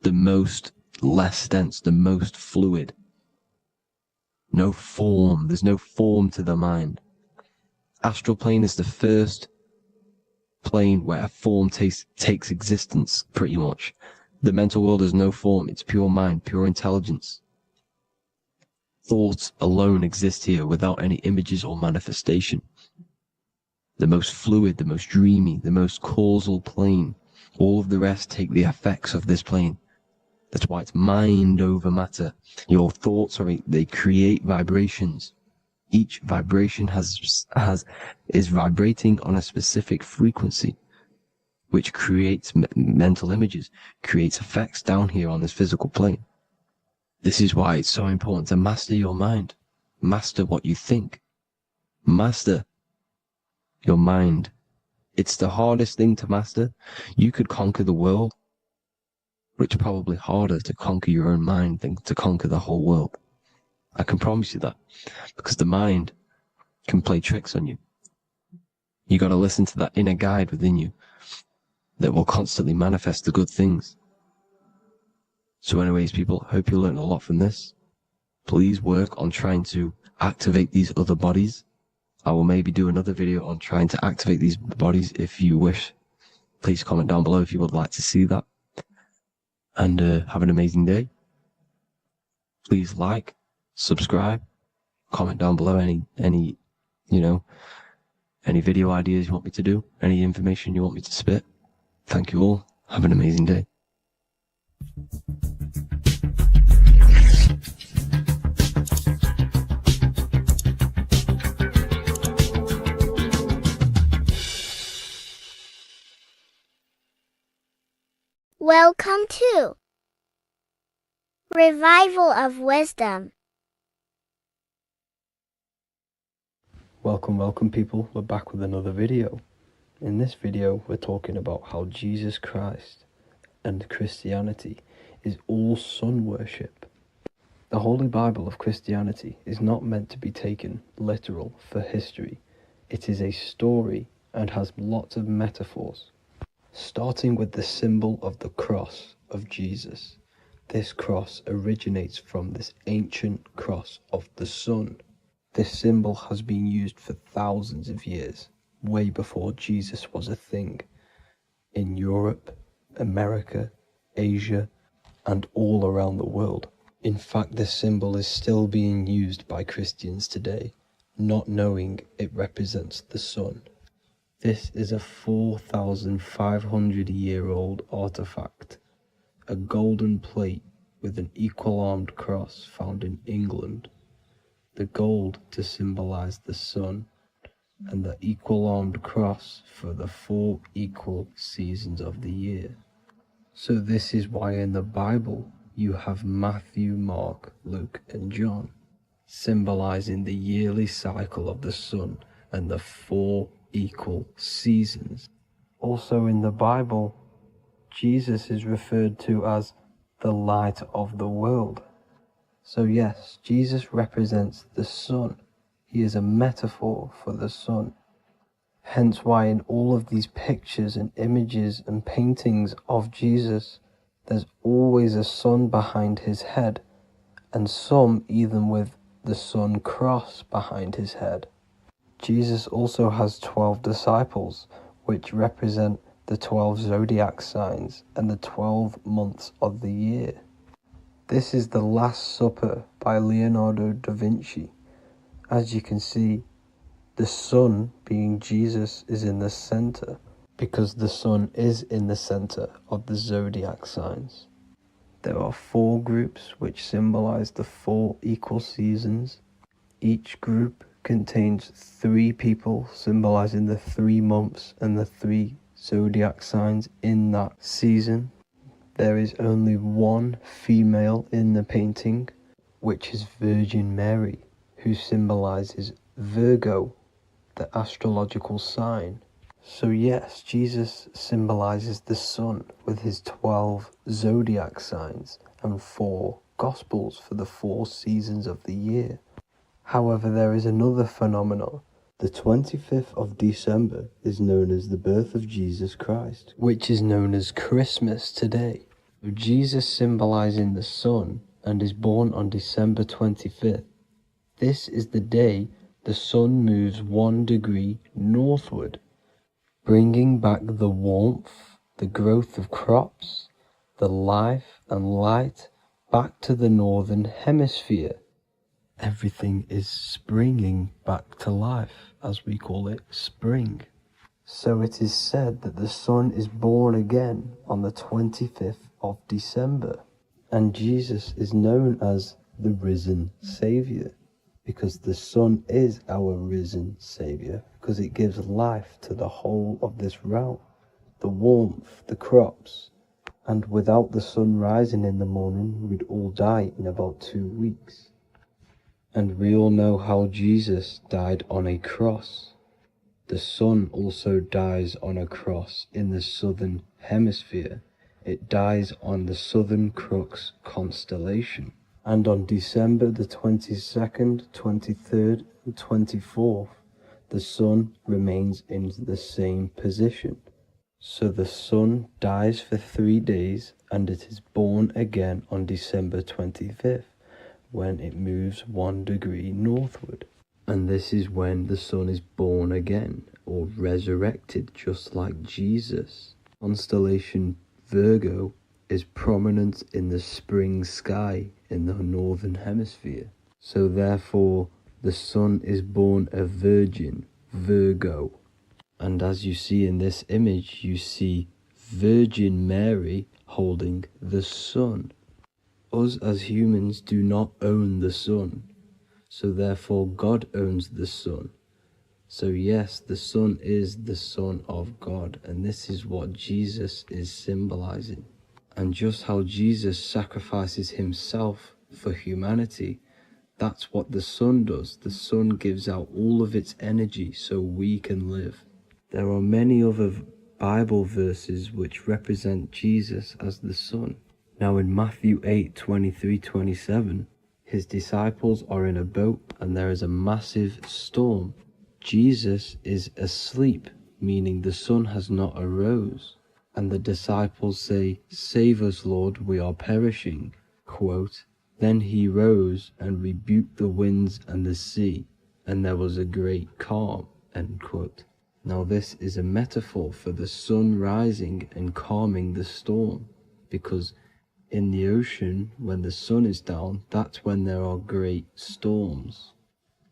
the most less dense, the most fluid. No form. There's no form to the mind. Astral plane is the first plane where a form takes existence, pretty much. The mental world has no form. It's pure mind, pure intelligence. Thoughts alone exist here without any images or manifestation. The most fluid, the most dreamy, the most causal plane. All of the rest take the effects of this plane. That's why it's mind over matter. Your thoughts they create vibrations. Each vibration is vibrating on a specific frequency, which creates mental images, creates effects down here on this physical plane. This is why it's so important to master your mind. Master what you think. Master your mind. It's the hardest thing to master. You could conquer the world, but it's probably harder to conquer your own mind than to conquer the whole world. I can promise you that, because the mind can play tricks on you. You got to listen to that inner guide within you that will constantly manifest the good things. So anyways, people, hope you learned a lot from this. Please work on trying to activate these other bodies. I will maybe do another video on trying to activate these bodies if you wish. Please comment down below if you would like to see that. And have an amazing day. Please like, subscribe, comment down below any video ideas you want me to do, any information you want me to spit. Thank you all. Have an amazing day. Welcome to Revival of Wisdom. Welcome people, we're back with another video. In this video we're talking about how Jesus Christ and Christianity is all sun worship. The Holy Bible of Christianity is not meant to be taken literal for history. It is a story and has lots of metaphors. Starting with the symbol of the cross of Jesus. This cross originates from this ancient cross of the sun. This symbol has been used for thousands of years, way before Jesus was a thing, in Europe, America, Asia, and all around the world. In fact, this symbol is still being used by Christians today, not knowing it represents the sun. This is a 4,500-year-old artifact, a golden plate with an equal-armed cross found in England. The gold to symbolize the sun, and the equal-armed cross for the 4 equal seasons of the year. So this is why in the Bible you have Matthew, Mark, Luke, and John, symbolizing the yearly cycle of the sun and the 4 equal seasons. Also in the Bible, Jesus is referred to as the light of the world. So yes, Jesus represents the sun. He is a metaphor for the sun. Hence why in all of these pictures and images and paintings of Jesus, there's always a sun behind his head, and some even with the sun cross behind his head. Jesus also has 12 disciples, which represent the 12 zodiac signs and the 12 months of the year. This is the Last Supper by Leonardo da Vinci. As you can see, the sun, being Jesus, is in the center, because the sun is in the center of the zodiac signs. There are 4 groups which symbolize the 4 equal seasons. Each group contains 3 people symbolizing the 3 months and the 3 zodiac signs in that season. There is only 1 female in the painting, which is Virgin Mary, who symbolizes Virgo, the astrological sign. So yes, Jesus symbolizes the sun with his 12 zodiac signs and 4 gospels for the 4 seasons of the year. However, there is another phenomenon. The 25th of December is known as the birth of Jesus Christ, which is known as Christmas today. Jesus symbolizing the sun and is born on December 25th. This is the day the sun moves 1 degree northward, bringing back the warmth, the growth of crops, the life and light back to the northern hemisphere. Everything is springing back to life, as we call it, spring. So it is said that the sun is born again on the 25th of December, and Jesus is known as the risen Saviour, because the sun is our risen Saviour, because it gives life to the whole of this realm, the warmth, the crops, and without the sun rising in the morning, we'd all die in about 2 weeks. And we all know how Jesus died on a cross. The sun also dies on a cross in the southern hemisphere. It dies on the Southern Crux constellation. And on December the 22nd, 23rd, and 24th, the sun remains in the same position. So the sun dies for 3 days and it is born again on December 25th, when it moves 1 degree northward. And this is when the sun is born again, or resurrected, just like Jesus. Constellation Virgo is prominent in the spring sky in the northern hemisphere. So therefore, the sun is born a virgin, Virgo. And as you see in this image, you see Virgin Mary holding the sun. Us as humans do not own the sun. So therefore God owns the sun. So yes, the sun is the Son of God, and this is what Jesus is symbolizing. And just how Jesus sacrifices himself for humanity, that's what the sun does. The sun gives out all of its energy so we can live. There are many other Bible verses which represent Jesus as the sun. Now in Matthew 8:23-27, his disciples are in a boat and there is a massive storm. Jesus is asleep, meaning the sun has not arose. And the disciples say, "Save us, Lord, we are perishing." Quote, "Then he rose and rebuked the winds and the sea, and there was a great calm." End quote. Now this is a metaphor for the sun rising and calming the storm, because in the ocean, when the sun is down, that's when there are great storms.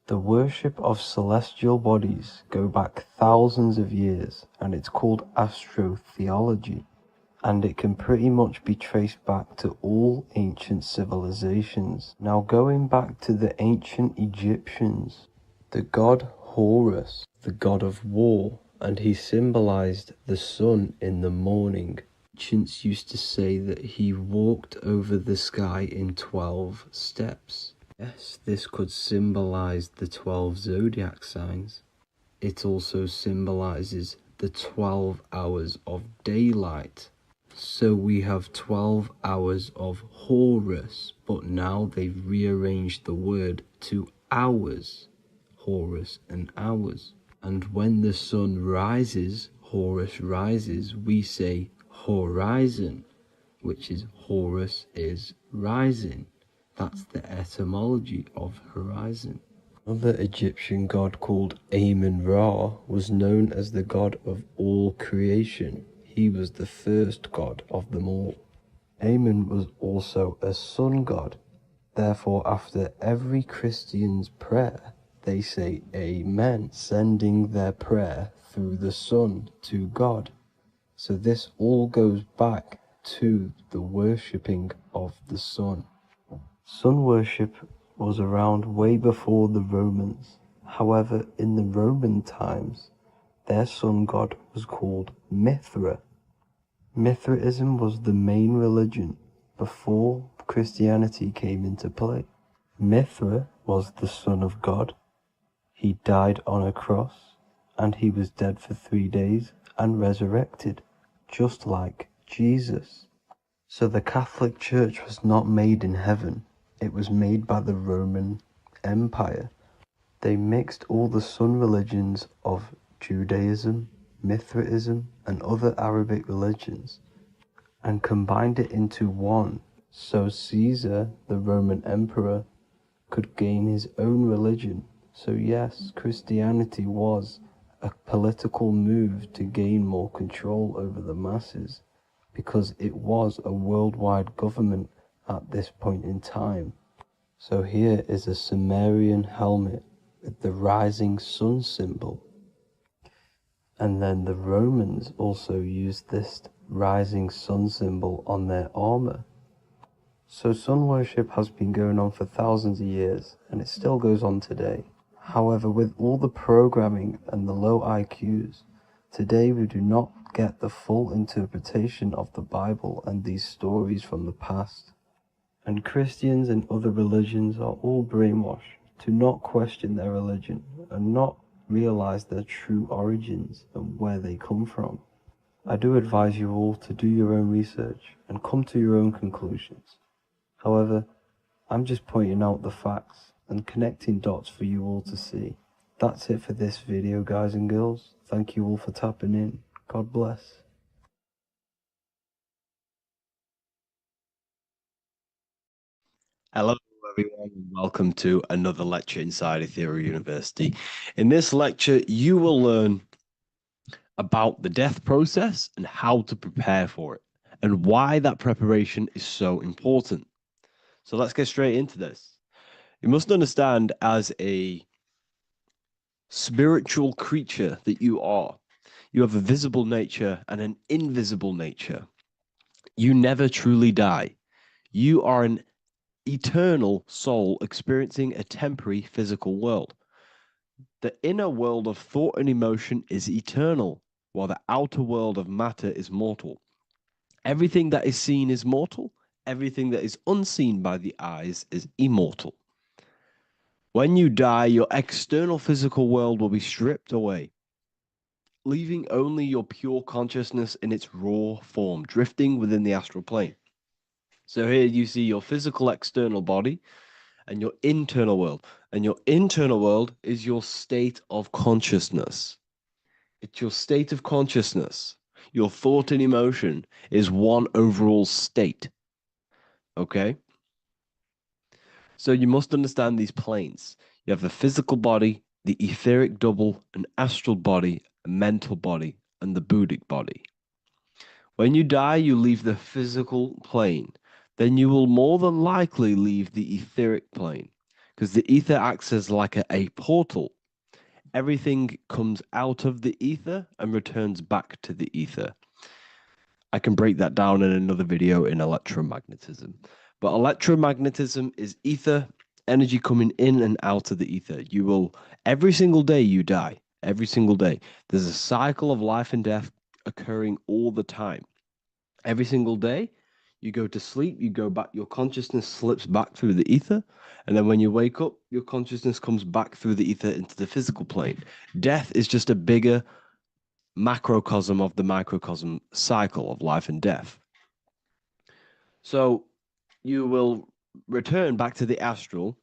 The worship of celestial bodies go back thousands of years, and it's called astrotheology, and it can pretty much be traced back to all ancient civilizations. Now going back to the ancient Egyptians, the god Horus, the god of war, and he symbolized the sun in the morning. Ancients used to say that he walked over the sky in 12 steps. Yes, this could symbolize the 12 zodiac signs. It also symbolizes the 12 hours of daylight. So we have 12 hours of Horus, but now they've rearranged the word to hours. Horus and hours. And when the sun rises, Horus rises, we say horizon, which is Horus is rising. That's the etymology of horizon. Another Egyptian god called Amun-Ra was known as the god of all creation. He was the first god of them all. Amun was also a sun god. Therefore, after every Christian's prayer, they say Amen, sending their prayer through the sun to God. So this all goes back to the worshipping of the sun. Sun worship was around way before the Romans. However, in the Roman times, their sun god was called Mithra. Mithraism was the main religion before Christianity came into play. Mithra was the son of God. He died on a cross, and he was dead for 3 days and resurrected, just like Jesus. So the Catholic Church was not made in heaven, it was made by the Roman Empire. They mixed all the sun religions of Judaism, Mithraism, and other Arabic religions, and combined it into one, so Caesar, the Roman emperor, could gain his own religion. So yes, Christianity was a political move to gain more control over the masses, because it was a worldwide government at this point in time. So here is a Sumerian helmet with the rising sun symbol. And then the Romans also used this rising sun symbol on their armor. So sun worship has been going on for thousands of years, and it still goes on today. However, with all the programming and the low IQs, today we do not get the full interpretation of the Bible and these stories from the past. And Christians and other religions are all brainwashed to not question their religion and not realize their true origins and where they come from. I do advise you all to do your own research and come to your own conclusions. However, I'm just pointing out the facts and connecting dots for you all to see. That's it for this video, guys and girls. Thank you all for tapping in. God bless. Hello, everyone, and welcome to another lecture inside Ethereal University. In this lecture, you will learn about the death process and how to prepare for it, and why that preparation is so important. So let's get straight into this. You must understand, as a spiritual creature that you are, you have a visible nature and an invisible nature. You never truly die. You are an eternal soul experiencing a temporary physical world. The inner world of thought and emotion is eternal, while the outer world of matter is mortal. Everything that is seen is mortal. Everything that is unseen by the eyes is immortal. When you die, your external physical world will be stripped away, leaving only your pure consciousness in its raw form, drifting within the astral plane. So here you see your physical external body and your internal world. And your internal world is your state of consciousness. It's your state of consciousness. Your thought and emotion is one overall state. Okay? So you must understand these planes. You have the physical body, the etheric double, an astral body, a mental body, and the Buddhic body. When you die, you leave the physical plane. Then you will more than likely leave the etheric plane, because the ether acts as like a portal. Everything comes out of the ether and returns back to the ether. I can break that down in another video in electromagnetism. But electromagnetism is ether, energy coming in and out of the ether. You will, every single day you die, every single day. There's a cycle of life and death occurring all the time. Every single day, you go to sleep, you go back, your consciousness slips back through the ether, and then when you wake up, your consciousness comes back through the ether into the physical plane. Death is just a bigger macrocosm of the microcosm cycle of life and death. So you will return back to the astral,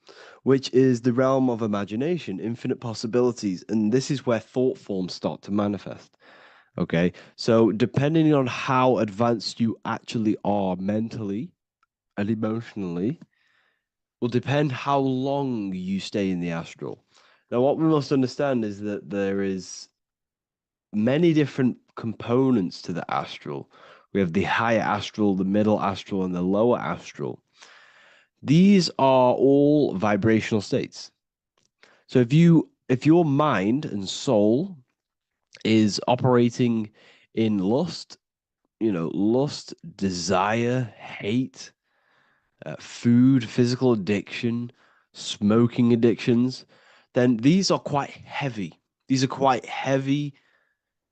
which is the realm of imagination, infinite possibilities, and this is where thought forms start to manifest. Okay, so depending on how advanced you actually are mentally and emotionally, will depend how long you stay in the astral. Now, what we must understand is that there is many different components to the astral. We have the higher astral, the middle astral, and the lower astral. These are all vibrational states. So if your mind and soul is operating in lust, lust, desire, hate, food, physical addiction, smoking addictions, then these are quite heavy. These are quite heavy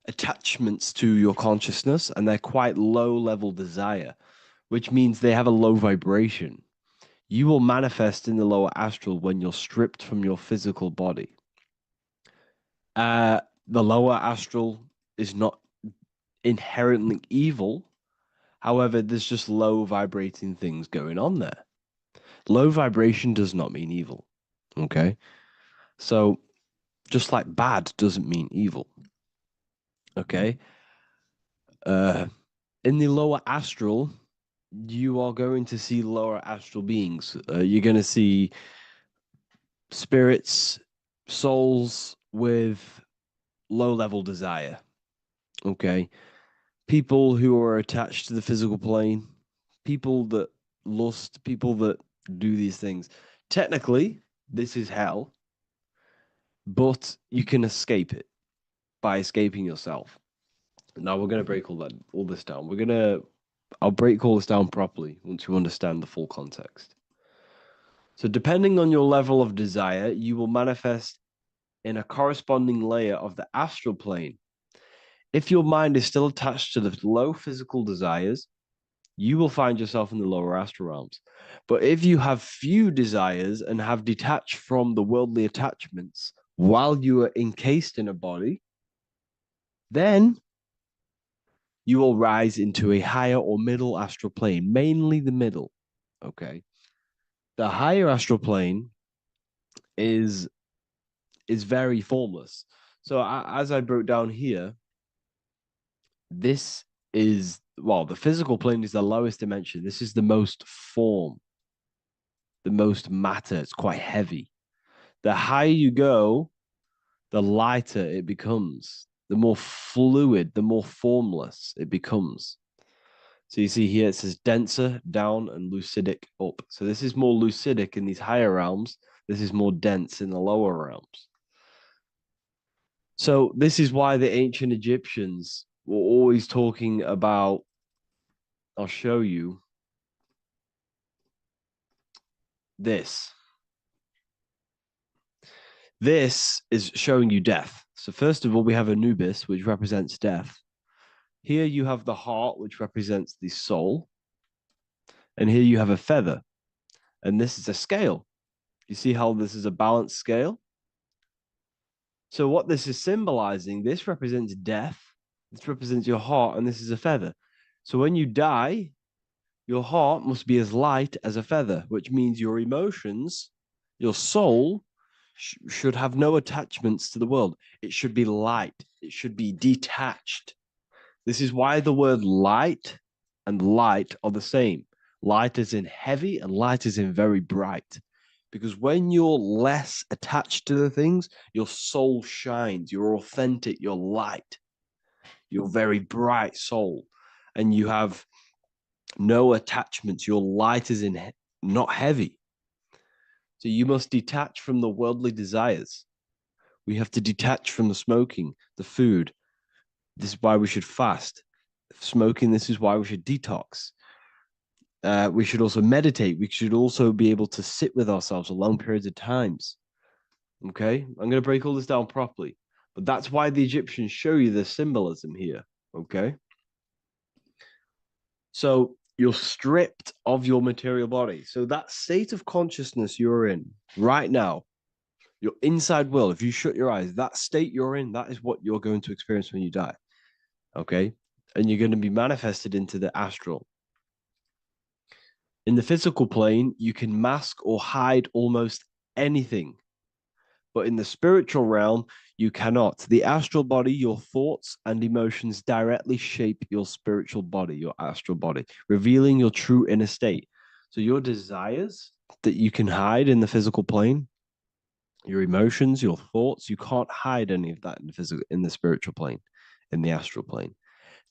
attachments to your consciousness, and they're quite low level desire, which means they have a low vibration. You will manifest in the lower astral when you're stripped from your physical body. The lower astral is not inherently evil. However, there's just low vibrating things going on there. Low vibration does not mean evil. Okay? So, just like bad doesn't mean evil. Okay? In the lower astral, you are going to see lower astral beings. You're going to see spirits, souls with low level desire. Okay. People who are attached to the physical plane, people that lust, people that do these things. Technically, this is hell, but you can escape it by escaping yourself. Now we're going to break all this down. I'll break all this down properly once you understand the full context. So depending on your level of desire, you will manifest in a corresponding layer of the astral plane. If your mind is still attached to the low physical desires, you will find yourself in the lower astral realms. But if you have few desires and have detached from the worldly attachments while you are encased in a body, then you will rise into a higher or middle astral plane, mainly the middle. Okay. The higher astral plane is very formless. So as I broke down here, this is, well, the physical plane is the lowest dimension. This is the most form, the most matter. It's quite heavy. The higher you go, the lighter it becomes, the more fluid, the more formless it becomes. So you see here, it says denser down and lucidic up. So this is more lucidic in these higher realms. This is more dense in the lower realms. So this is why the ancient Egyptians were always talking about, I'll show you this. This is showing you death. So first of all, we have Anubis, which represents death. Here you have the heart, which represents the soul. And here you have a feather. And this is a scale. You see how this is a balanced scale? So what this is symbolizing, this represents death. This represents your heart, and this is a feather. So when you die, your heart must be as light as a feather, which means your emotions, your soul, should have no attachments to the world. It should be light. It should be detached. This is why the word light and light are the same. Light is in heavy and light is in very bright. Because when you're less attached to the things, your soul shines. You're authentic. You're light. You're very bright soul. And you have no attachments. Your light is in not heavy. So you must detach from the worldly desires. We have to detach from the smoking, the food. This is why we should fast. Smoking, this is why we should detox. We should also meditate. We should also be able to sit with ourselves for long periods of times. Okay? I'm going to break all this down properly. But that's why the Egyptians show you the symbolism here. Okay? So you're stripped of your material body. So that state of consciousness you're in right now, your inside world, if you shut your eyes, that state you're in, that is what you're going to experience when you die. Okay? And you're going to be manifested into the astral. In the physical plane, you can mask or hide almost anything. But in the spiritual realm, you cannot. The astral body, your thoughts and emotions directly shape your spiritual body, your astral body, revealing your true inner state. So your desires that you can hide in the physical plane, your emotions, your thoughts, you can't hide any of that in the spiritual plane, in the astral plane.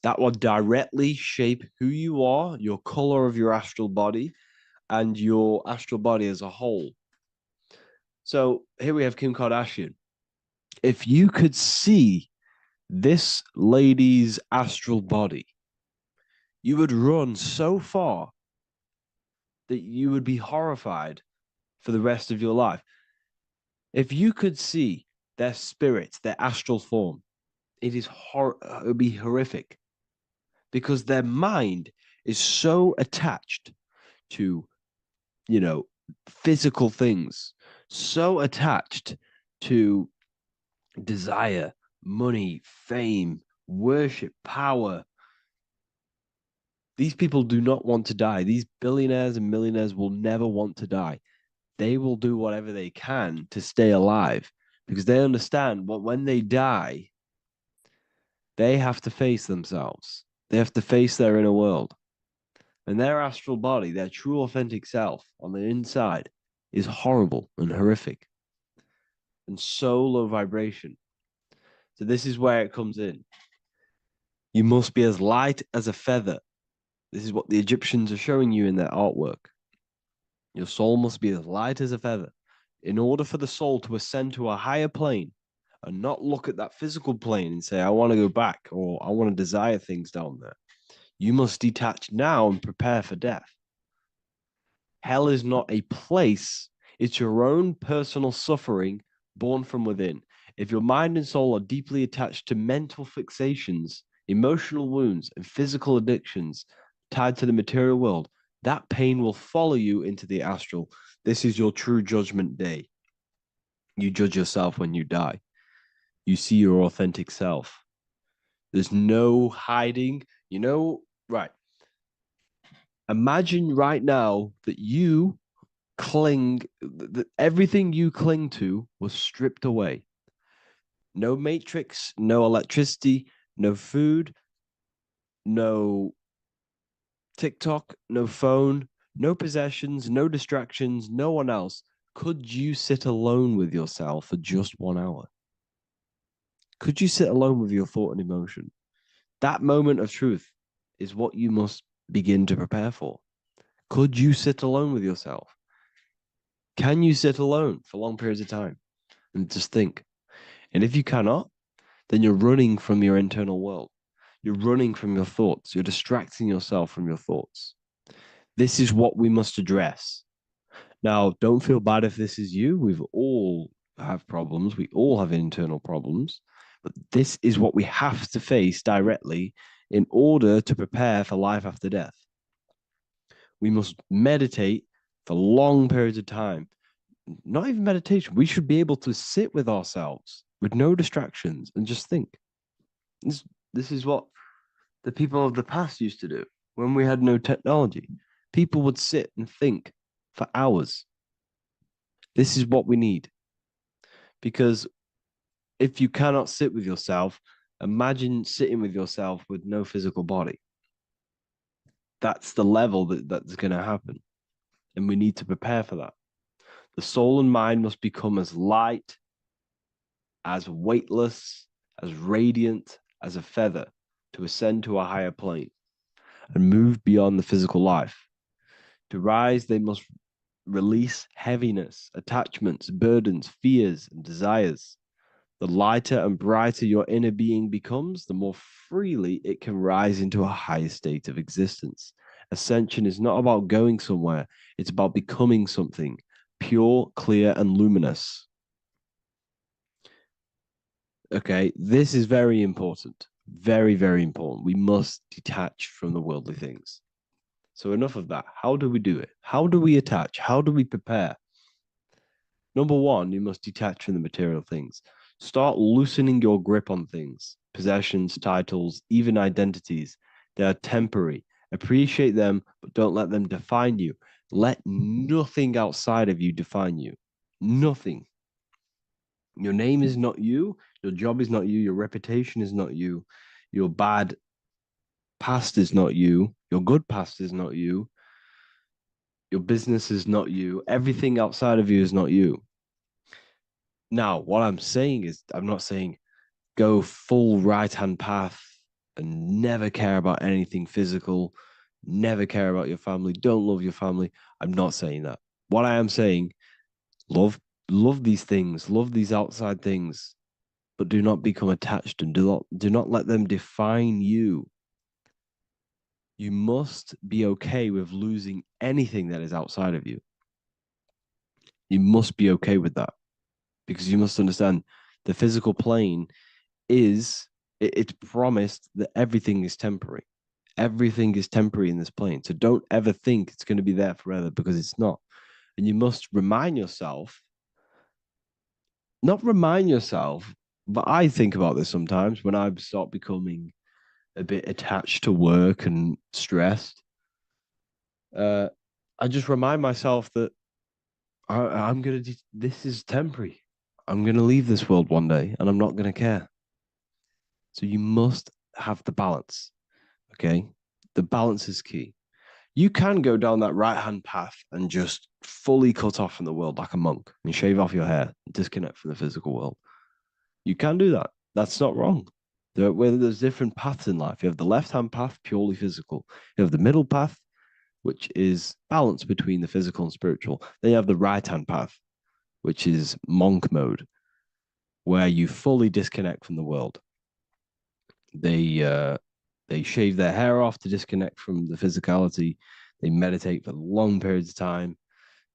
That will directly shape who you are, your color of your astral body, and your astral body as a whole. So here we have Kim Kardashian. If you could see this lady's astral body, you would run so far that you would be horrified for the rest of your life. If you could see their spirits, their astral form, it would be horrific. Because their mind is so attached to, physical things, so attached to desire, money, fame, worship, power. These people do not want to die. These billionaires and millionaires will never want to die. They will do whatever they can to stay alive because they understand when they die, they have to face themselves. They have to face their inner world. And their astral body, their true authentic self on the inside, is horrible and horrific and so low vibration. So this is where it comes in. You must be as light as a feather. This is what the Egyptians are showing you in their artwork. Your soul must be as light as a feather. In order for the soul to ascend to a higher plane and not look at that physical plane and say, I want to go back or I want to desire things down there, you must detach now and prepare for death. Hell is not a place, it's your own personal suffering born from within. If your mind and soul are deeply attached to mental fixations, emotional wounds, and physical addictions tied to the material world, that pain will follow you into the astral. This is your true judgment day. You judge yourself when you die. You see your authentic self. There's no hiding. Right. Imagine right now that you that everything you cling to was stripped away. No matrix, no electricity, no food, no TikTok, no phone, no possessions, no distractions, no one else. Could you sit alone with yourself for just 1 hour? Could you sit alone with your thought and emotion? That moment of truth is what you must begin to prepare for. Could you sit alone with yourself? Can you sit alone for long periods of time and just think? And if you cannot, then you're running from your internal world. You're running from your thoughts. You're distracting yourself from your thoughts. This is what we must address. Now, don't feel bad if this is you. We've all have problems. We all have internal problems. But this is what we have to face directly in order to prepare for life after death. We must meditate for long periods of time. Not even meditation. We should be able to sit with ourselves with no distractions and just think. This is what the people of the past used to do when we had no technology. People would sit and think for hours. This is what we need. Because if you cannot sit with yourself, imagine sitting with yourself with no physical body. That's the level that's going to happen. And we need to prepare for that. The soul and mind must become as light, as weightless, as radiant as a feather to ascend to a higher plane and move beyond the physical life. To rise, they must release heaviness, attachments, burdens, fears, and desires. The lighter and brighter your inner being becomes, the more freely it can rise into a higher state of existence. Ascension is not about going somewhere, it's about becoming something pure, clear, and luminous. Okay, this is very important. Very, very important. We must detach from the worldly things. So enough of that. How do we do it? How do we attach? How do we prepare? Number one, you must detach from the material things. Start loosening your grip on things, possessions, titles, even identities. They are temporary. Appreciate them, but don't let them define you. Let nothing outside of you define you. Nothing. Your name is not you. Your job is not you. Your reputation is not you. Your bad past is not you. Your good past is not you. Your business is not you. Everything outside of you is not you. Now, what I'm saying is, I'm not saying go full right-hand path and never care about anything physical, never care about your family, don't love your family. I'm not saying that. What I am saying, love these things, love these outside things, but do not become attached and do not let them define you. You must be okay with losing anything that is outside of you. You must be okay with that, because you must understand the physical plane it's promised that everything is temporary. Everything is temporary in this plane. So don't ever think it's going to be there forever, because it's not. And you must remind yourself, not remind yourself, but I think about this sometimes when I start becoming a bit attached to work and stressed. I just remind myself that this is temporary. I'm going to leave this world one day and I'm not going to care. So you must have the balance. Okay. The balance is key. You can go down that right-hand path and just fully cut off from the world like a monk and shave off your hair, disconnect from the physical world. You can do that. That's not wrong. There's different paths in life. You have the left-hand path, purely physical. You have the middle path, which is balance between the physical and spiritual. Then you have the right-hand path, which is monk mode, where you fully disconnect from the world. They shave their hair off to disconnect from the physicality. They meditate for long periods of time.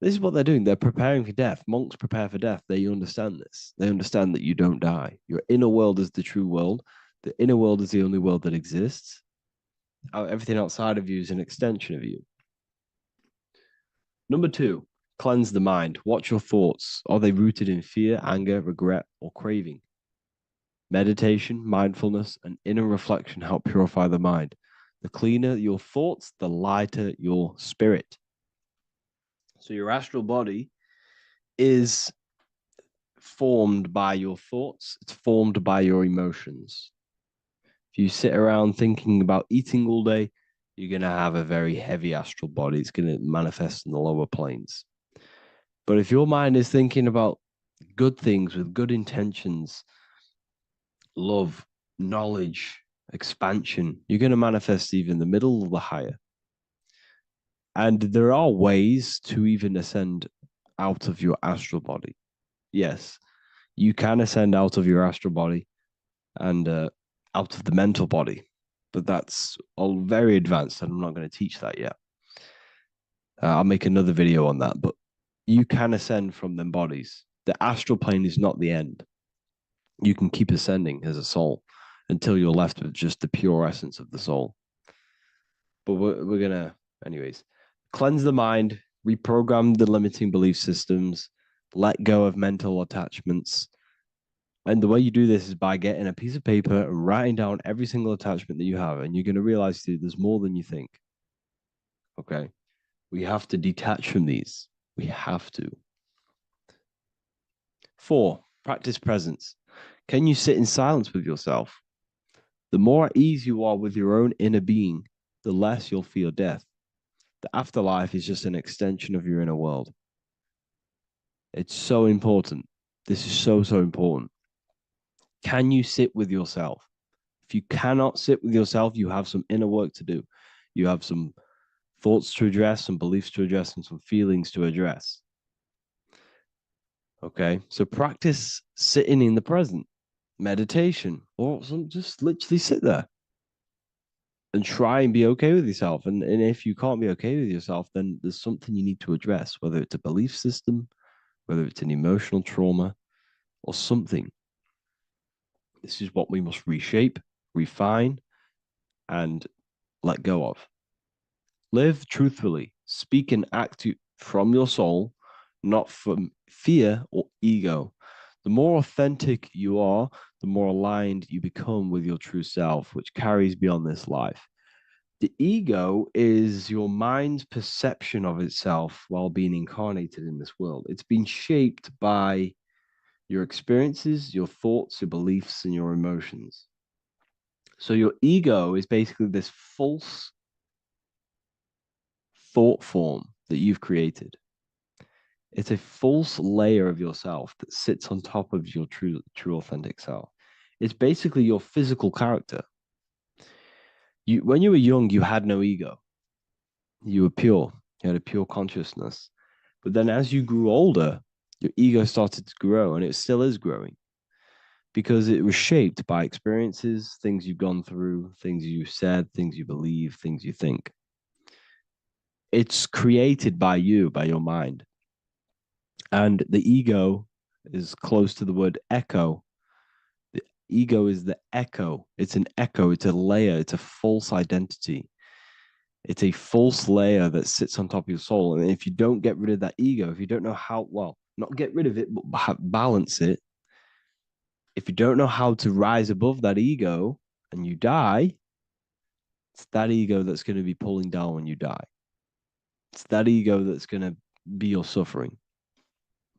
This is what they're doing. They're preparing for death. Monks prepare for death. They understand this. They understand that you don't die. Your inner world is the true world. The inner world is the only world that exists. Everything outside of you is an extension of you. Number 2, cleanse the mind. Watch your thoughts. Are they rooted in fear, anger, regret, or craving? Meditation, mindfulness, and inner reflection help purify the mind. The cleaner your thoughts, the lighter your spirit. So your astral body is formed by your thoughts. It's formed by your emotions. If you sit around thinking about eating all day, you're going to have a very heavy astral body. It's going to manifest in the lower planes. But if your mind is thinking about good things with good intentions, love, knowledge, expansion, you're going to manifest even the middle or the higher. And there are ways to even ascend out of your astral body. Yes, you can ascend out of your astral body and out of the mental body, but that's all very advanced, and I'm not going to teach that yet. I'll make another video on that, but you can ascend from them bodies. The astral plane is not the end. You can keep ascending as a soul until you're left with just the pure essence of the soul. But we're going to, anyways, cleanse the mind, reprogram the limiting belief systems, let go of mental attachments. And the way you do this is by getting a piece of paper and writing down every single attachment that you have. And you're going to realize there's more than you think. Okay. We have to detach from these. We have to. 4, practice presence. Can you sit in silence with yourself? The more at ease you are with your own inner being, the less you'll feel death. The afterlife is just an extension of your inner world. It's so important. This is so, so important. Can you sit with yourself? If you cannot sit with yourself, you have some inner work to do. You have some thoughts to address, some beliefs to address, and some feelings to address. Okay, so practice sitting in the present, meditation, or just literally sit there and try and be okay with yourself. And if you can't be okay with yourself, then there's something you need to address, whether it's a belief system, whether it's an emotional trauma, or something. This is what we must reshape, refine, and let go of. Live truthfully. Speak and act from your soul, not from fear or ego. The more authentic you are, the more aligned you become with your true self, which carries beyond this life. The ego is your mind's perception of itself while being incarnated in this world. It's been shaped by your experiences, your thoughts, your beliefs, and your emotions. So your ego is basically this false thought form that you've created. It's a false layer of yourself that sits on top of your true authentic self. It's basically your physical character. When you were young, you had no ego. You were pure. You had a pure consciousness. But then as you grew older, your ego started to grow, and it still is growing because it was shaped by experiences, things you've gone through, things you said, things you believe, things you think. It's created by you, by your mind. And the ego is close to the word echo. The ego is the echo. It's an echo. It's a layer. It's a false identity. It's a false layer that sits on top of your soul. And if you don't get rid of that ego, if you don't know how, well, not get rid of it, but balance it. If you don't know how to rise above that ego and you die, it's that ego that's going to be pulling down when you die. It's that ego that's going to be your suffering.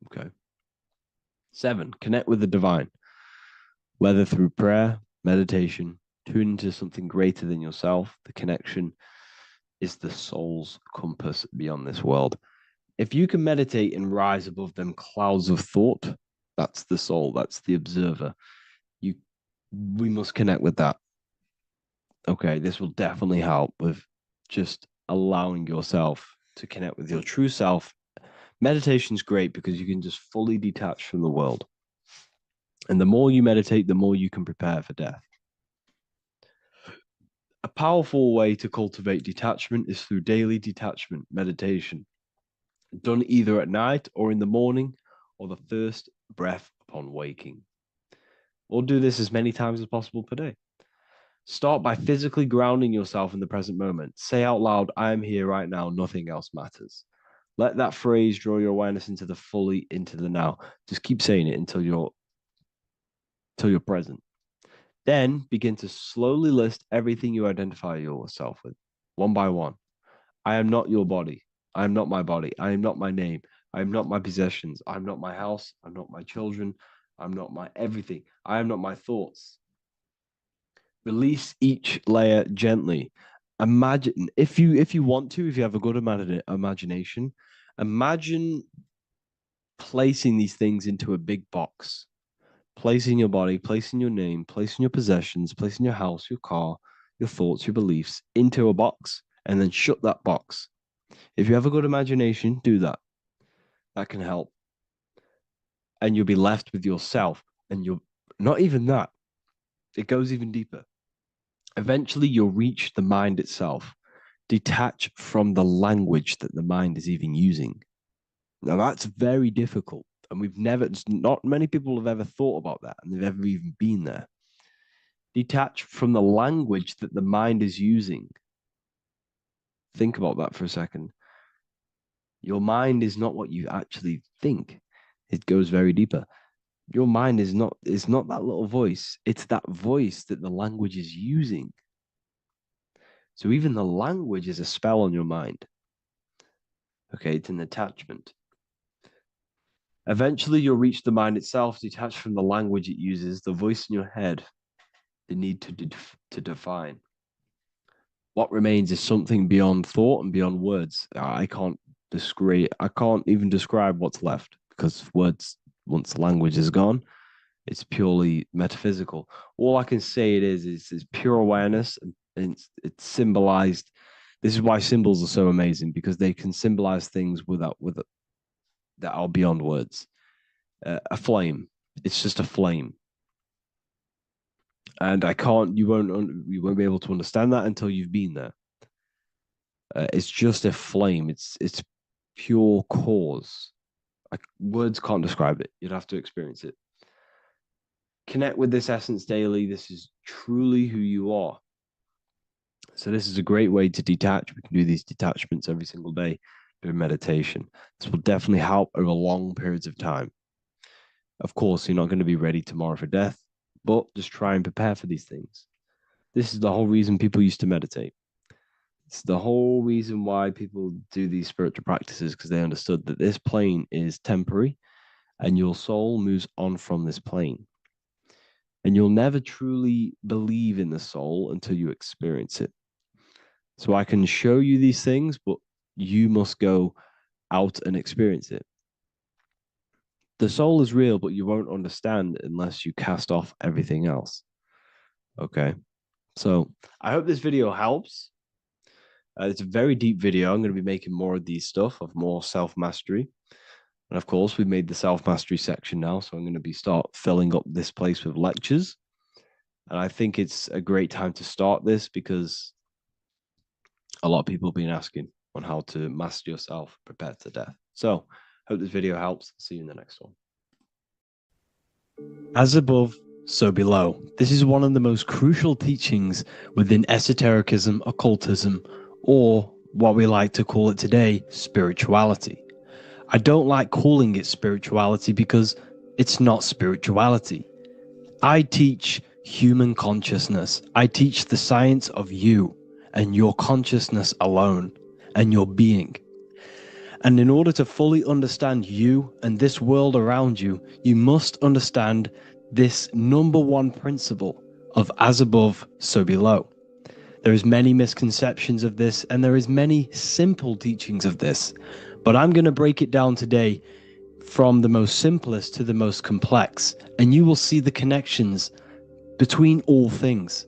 Okay. 7, connect with the divine, whether through prayer, meditation, Tune into something greater than yourself. The connection is the soul's compass beyond this world. If you can meditate and rise above them clouds of thought, that's the soul, that's the observer. We must connect with that. Okay, this will definitely help with just allowing yourself to connect with your true self. Meditation's great because you can just fully detach from the world. And the more you meditate, the more you can prepare for death. A powerful way to cultivate detachment is through daily detachment meditation, done either at night or in the morning or the first breath upon waking. Or do this as many times as possible per day. Start by physically grounding yourself in the present moment. Say out loud, I am here right now, nothing else matters. Let that phrase draw your awareness into the now. Just keep saying it until you're present. Then begin to slowly list everything you identify yourself with, one by one. I am not your body. I am not my body. I am not my name. I am not my possessions. I am not my house. I'm not my children. I'm not my everything. I am not my thoughts. Release each layer gently. Imagine, if you want to, if you have a good imagination, imagine placing these things into a big box. Placing your body, placing your name, placing your possessions, placing your house, your car, your thoughts, your beliefs into a box, and then shut that box. If you have a good imagination, do that. That can help. And you'll be left with yourself. And you're not even that. It goes even deeper. Eventually, you'll reach the mind itself. Detach from the language that the mind is even using. Now, that's very difficult. And not many people have ever thought about that, and they've ever even been there. Detach from the language that the mind is using. Think about that for a second. Your mind is not what you actually think. It goes very deeper. Your mind is not that little voice. It's that voice that the language is using. So even the language is a spell on your mind. Okay, it's an attachment. Eventually, you'll reach the mind itself, detached from the language it uses, the voice in your head, the need to define. What remains is something beyond thought and beyond words. I can't even describe what's left, because words, once the language is gone, it's purely metaphysical. All I can say it is pure awareness, and it's symbolized. This is why symbols are so amazing, because they can symbolize things that are beyond words. A flame, it's just a flame, and you won't be able to understand that until you've been there. It's just a flame. It's pure cause. Words can't describe it. You'd have to experience it. Connect with this essence daily. This is truly who you are. So this is a great way to detach. We can do these detachments every single day during meditation. This will definitely help over long periods of time. Of course, you're not going to be ready tomorrow for death, but just try and prepare for these things. This is the whole reason people used to meditate. It's the whole reason why people do these spiritual practices, because they understood that this plane is temporary and your soul moves on from this plane. And you'll never truly believe in the soul until you experience it. So I can show you these things, but you must go out and experience it. The soul is real, but you won't understand unless you cast off everything else. Okay. So I hope this video helps. It's a very deep video. I'm going to be making more of these stuff, of more self-mastery. And of course, we've made the self-mastery section now. So I'm going to start filling up this place with lectures. And I think it's a great time to start this, because a lot of people have been asking on how to master yourself, prepare to death. So hope this video helps. See you in the next one. As above, so below. This is one of the most crucial teachings within esotericism, occultism, or what we like to call it today, spirituality. I don't like calling it spirituality because it's not spirituality. I teach human consciousness. I teach the science of you and your consciousness alone and your being. And in order to fully understand you and this world around you, you must understand this number one principle of as above, so below. There is many misconceptions of this, and there is many simple teachings of this, but I'm going to break it down today from the most simplest to the most complex, and you will see the connections between all things.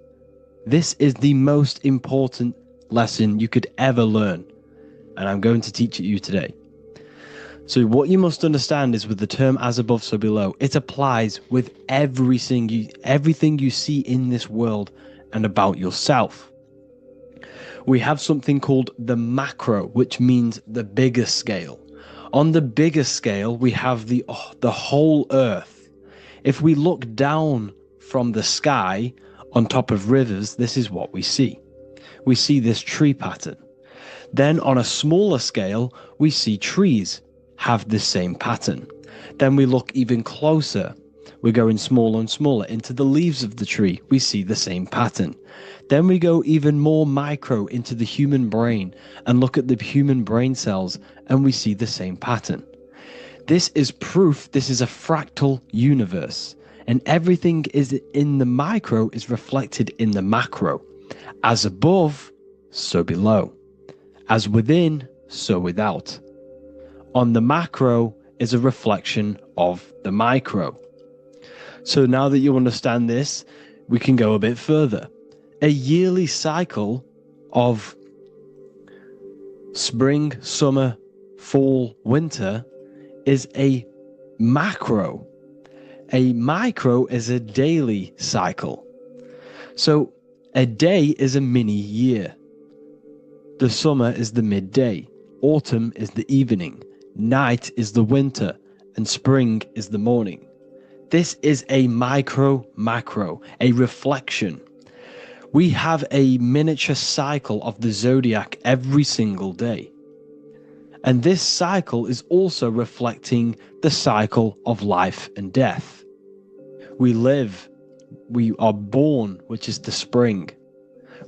This is the most important lesson you could ever learn, and I'm going to teach it you today. So what you must understand is, with the term as above, so below, it applies with everything you see in this world and about yourself. We have something called the macro, which means the bigger scale. On the bigger scale, we have the whole earth. If we look down from the sky on top of rivers, this is what we see. We see this tree pattern. Then on a smaller scale, we see trees have the same pattern. Then we look even closer. We're going smaller and smaller into the leaves of the tree. We see the same pattern. Then we go even more micro into the human brain and look at the human brain cells, and we see the same pattern. This is proof this is a fractal universe, and everything is in the micro is reflected in the macro. As above, so below. As within, so without. On the macro is a reflection of the micro. So now that you understand this, we can go a bit further. A yearly cycle of spring, summer, fall, winter is a macro. A micro is a daily cycle. So a day is a mini year. The summer is the midday. Autumn is the evening. Night is the winter, and spring is the morning. This is a macro, a reflection. We have a miniature cycle of the zodiac every single day. And this cycle is also reflecting the cycle of life and death. We live, we are born, which is the spring.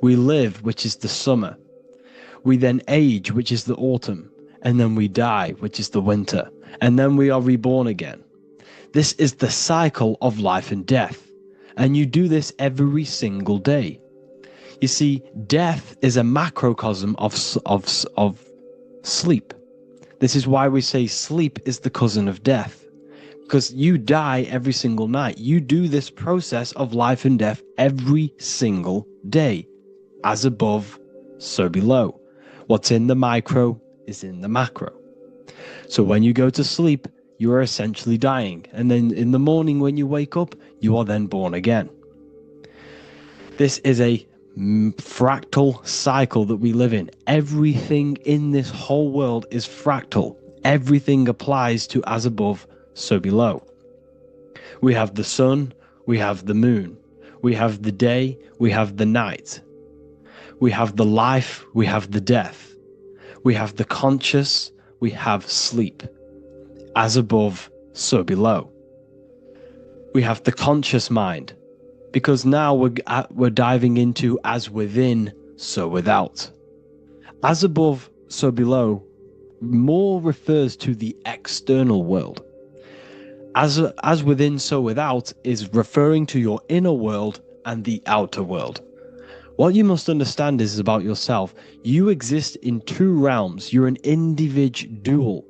We live, which is the summer. We then age, which is the autumn. And then we die, which is the winter, and then we are reborn again. This is the cycle of life and death, and you do this every single day. You see, death is a macrocosm of sleep. This is why we say sleep is the cousin of death, because you die every single night. You do this process of life and death every single day. As above, so below. What's in the micro is in the macro. So when you go to sleep, you are essentially dying, and then in the morning when you wake up, you are then born again. This is a fractal cycle that we live in. Everything in this whole world is fractal. Everything applies to as above, so below. We have the sun, we have the moon, we have the day, we have the night. We have the life, we have the death. We have the conscious, we have sleep. As above, so below. We have the conscious mind, because now we're diving into as within, so without. As above, so below more refers to the external world. As within, so without is referring to your inner world and the outer world. What you must understand is about yourself. You exist in two realms. You're an individual.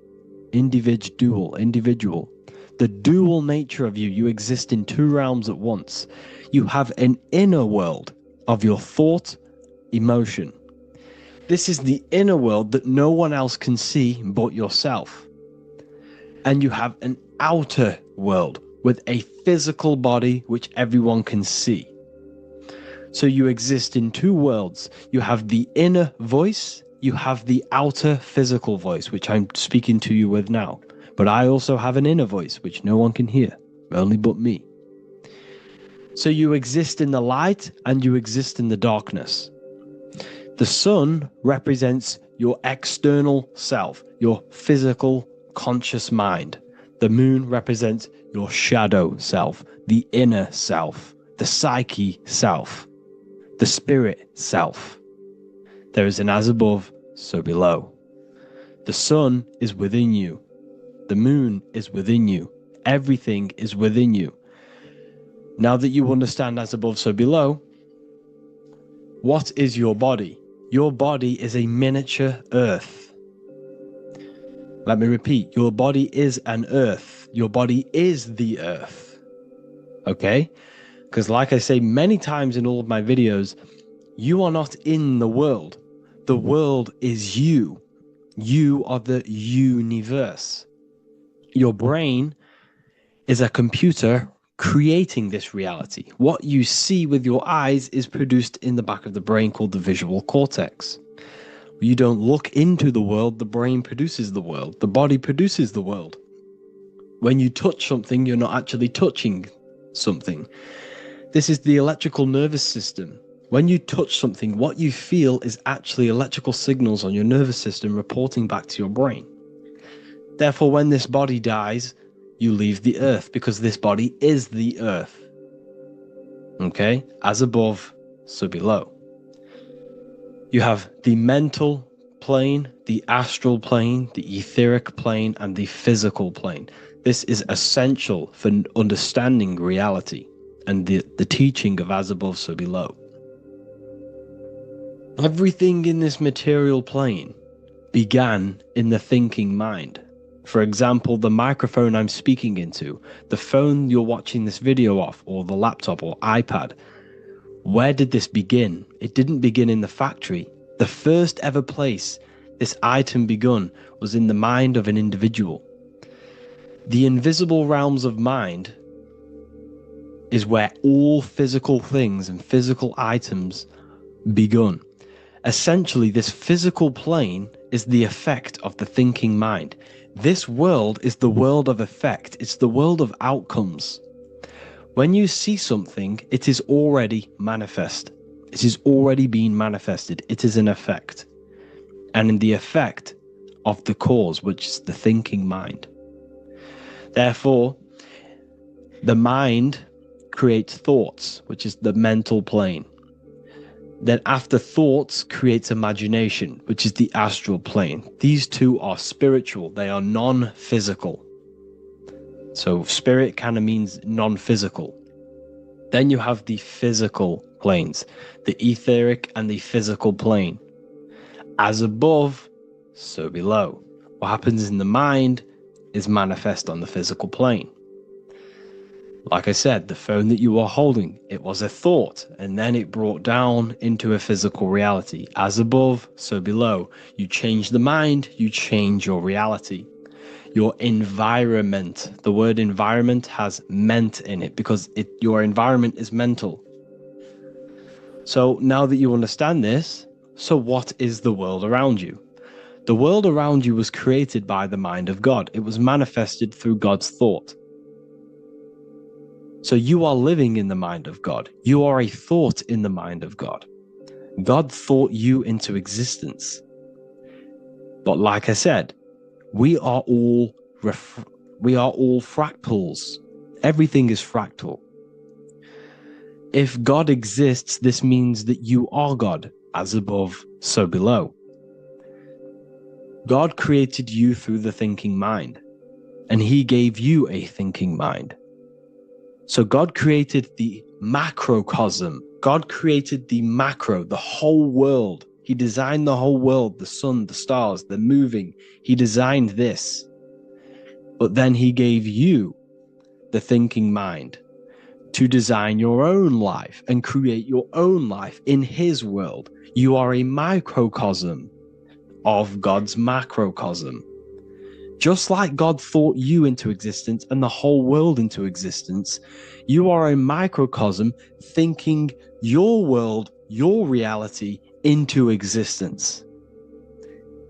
The dual nature of you. You exist in two realms at once. You have an inner world of your thought, emotion. This is the inner world that no one else can see but yourself. And you have an outer world with a physical body which everyone can see. So you exist in two worlds. You have the inner voice, you have the outer physical voice, which I'm speaking to you with now. But I also have an inner voice, which no one can hear, only but me. So you exist in the light and you exist in the darkness. The sun represents your external self, your physical, conscious mind. The moon represents your shadow self, the inner self, the psyche self. The spirit self. There is an as above, so below. The sun is within you. The moon is within you. Everything is within you. Now that you understand as above, so below, what is your body? Your body is a miniature earth. Let me repeat, your body is an earth. Your body is the earth. Okay? Because like I say many times in all of my videos, you are not in the world. The world is you. You are the universe. Your brain is a computer creating this reality. What you see with your eyes is produced in the back of the brain called the visual cortex. You don't look into the world, the brain produces the world. The body produces the world. When you touch something, you're not actually touching something. This is the electrical nervous system. When you touch something, what you feel is actually electrical signals on your nervous system reporting back to your brain. Therefore, when this body dies, you leave the earth because this body is the earth. Okay? As above, so below. You have the mental plane, the astral plane, the etheric plane, and the physical plane. This is essential for understanding reality and the teaching of as above, so below. Everything in this material plane began in the thinking mind. For example, the microphone I'm speaking into, the phone you're watching this video off, or the laptop or iPad. Where did this begin? It didn't begin in the factory. The first ever place this item begun was in the mind of an individual. The invisible realms of mind is where all physical things and physical items begun. Essentially, this physical plane is the effect of the thinking mind. This world is the world of effect. It's the world of outcomes. When you see something, it is already manifest. It is already being manifested. It is an effect. And in the effect of the cause, which is the thinking mind. Therefore, the mind creates thoughts, which is the mental plane. Then after thoughts creates imagination, which is the astral plane. These two are spiritual. They are non-physical. So spirit kind of means non-physical. Then you have the physical planes, the etheric and the physical plane. As above, so below. What happens in the mind is manifest on the physical plane. Like I said, the phone that you are holding, it was a thought, and then it brought down into a physical reality. As above, so below. You change the mind, you change your reality. Your environment. The word environment has ment in it because your environment is mental. So now that you understand this, so what is the world around you? The world around you was created by the mind of God. It was manifested through God's thought. So you are living in the mind of God. You are a thought in the mind of God. God thought you into existence. But like I said, we are all fractals. Everything is fractal. If God exists, this means that you are God. As above, so below. God created you through the thinking mind, and he gave you a thinking mind. So God created the macrocosm. God created the macro, the whole world. He designed the whole world, the sun, the stars, the moving. He designed this. But then he gave you the thinking mind to design your own life and create your own life in his world. You are a microcosm of God's macrocosm. Just like God thought you into existence and the whole world into existence, you are a microcosm thinking your world, your reality into existence.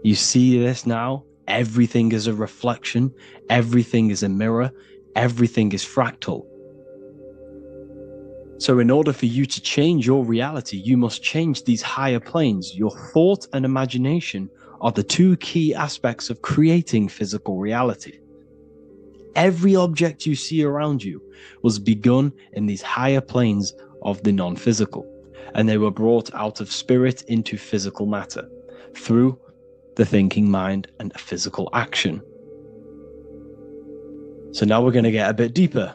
You see this now? Everything is a reflection. Everything is a mirror. Everything is fractal. So in order for you to change your reality, you must change these higher planes. Your thought and imagination are the two key aspects of creating physical reality. Every object you see around you was begun in these higher planes of the non-physical, and they were brought out of spirit into physical matter through the thinking mind and physical action. So now we're going to get a bit deeper.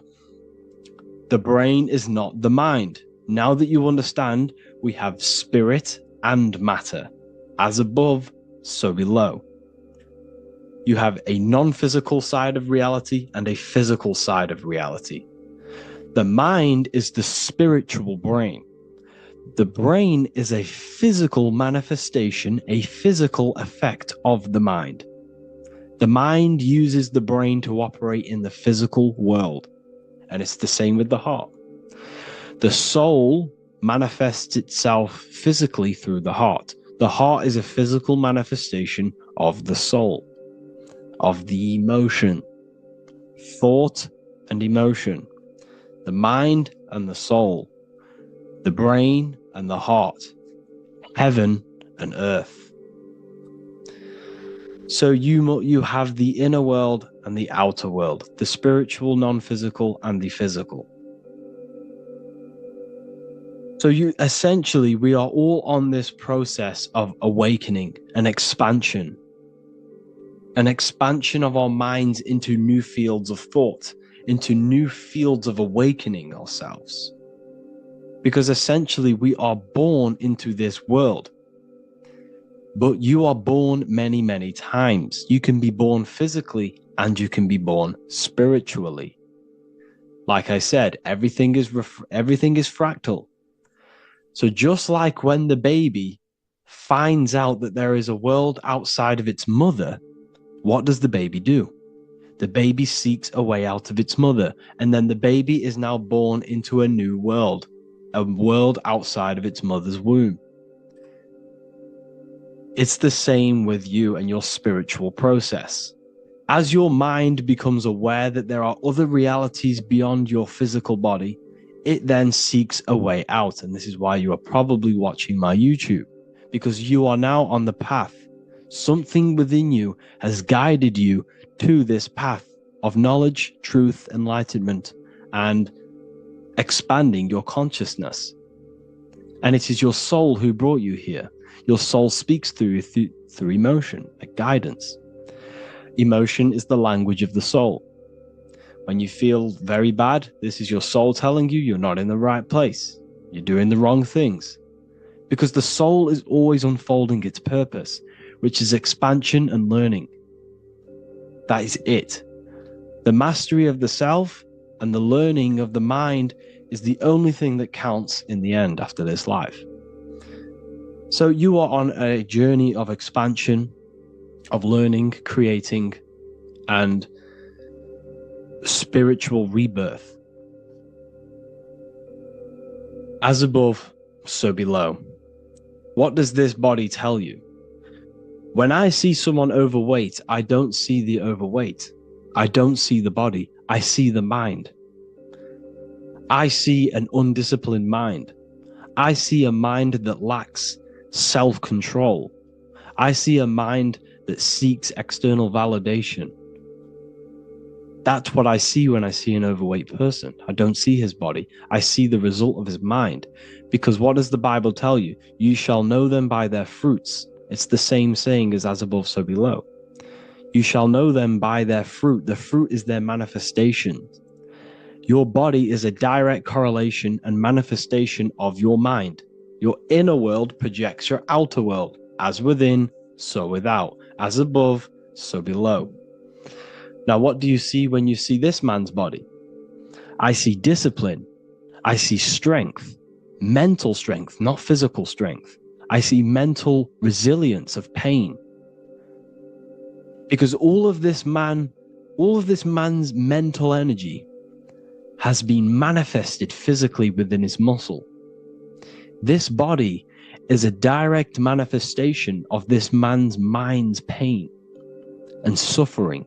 The brain is not the mind. Now that you understand, we have spirit and matter. As above, so below. You have a non-physical side of reality and a physical side of reality. The mind is the spiritual brain. The brain is a physical manifestation, a physical effect of the mind. The mind uses the brain to operate in the physical world, and it's the same with the heart. The soul manifests itself physically through the heart. The heart is a physical manifestation of the soul, of the emotion, thought and emotion, the mind and the soul, the brain and the heart, heaven and earth. So you have the inner world and the outer world, the spiritual, non-physical, and the physical. So we are all on this process of awakening, an expansion of our minds into new fields of thought, into new fields of awakening ourselves. Because essentially we are born into this world. But you are born many, many times. You can be born physically and you can be born spiritually. Like I said, everything is fractal. So just like when the baby finds out that there is a world outside of its mother, what does the baby do? The baby seeks a way out of its mother, and then the baby is now born into a new world, a world outside of its mother's womb. It's the same with you and your spiritual process. As your mind becomes aware that there are other realities beyond your physical body, it then seeks a way out. And this is why you are probably watching my YouTube, because you are now on the path. Something within you has guided you to this path of knowledge, truth, enlightenment, and expanding your consciousness. And it is your soul who brought you here. Your soul speaks through emotion, a guidance. Emotion is the language of the soul. When you feel very bad, this is your soul telling you you're not in the right place. You're doing the wrong things. Because the soul is always unfolding its purpose, which is expansion and learning. That is it. The mastery of the self and the learning of the mind is the only thing that counts in the end after this life. So you are on a journey of expansion, of learning, creating, and spiritual rebirth. As above, so below. What does this body tell you? When I see someone overweight, I don't see the overweight. I don't see the body. I see the mind. I see an undisciplined mind. I see a mind that lacks self-control. I see a mind that seeks external validation. That's what I see when I see an overweight person. I don't see his body. I see the result of his mind. Because what does the Bible tell you? You shall know them by their fruits. It's the same saying as above, so below. You shall know them by their fruit. The fruit is their manifestation. Your body is a direct correlation and manifestation of your mind. Your inner world projects your outer world. As within, so without. As above, so below. Now, what do you see when you see this man's body? I see discipline. I see strength. Mental strength, not physical strength. I see mental resilience of pain. Because all of this man's mental energy has been manifested physically within his muscle. This body is a direct manifestation of this man's mind's pain and suffering,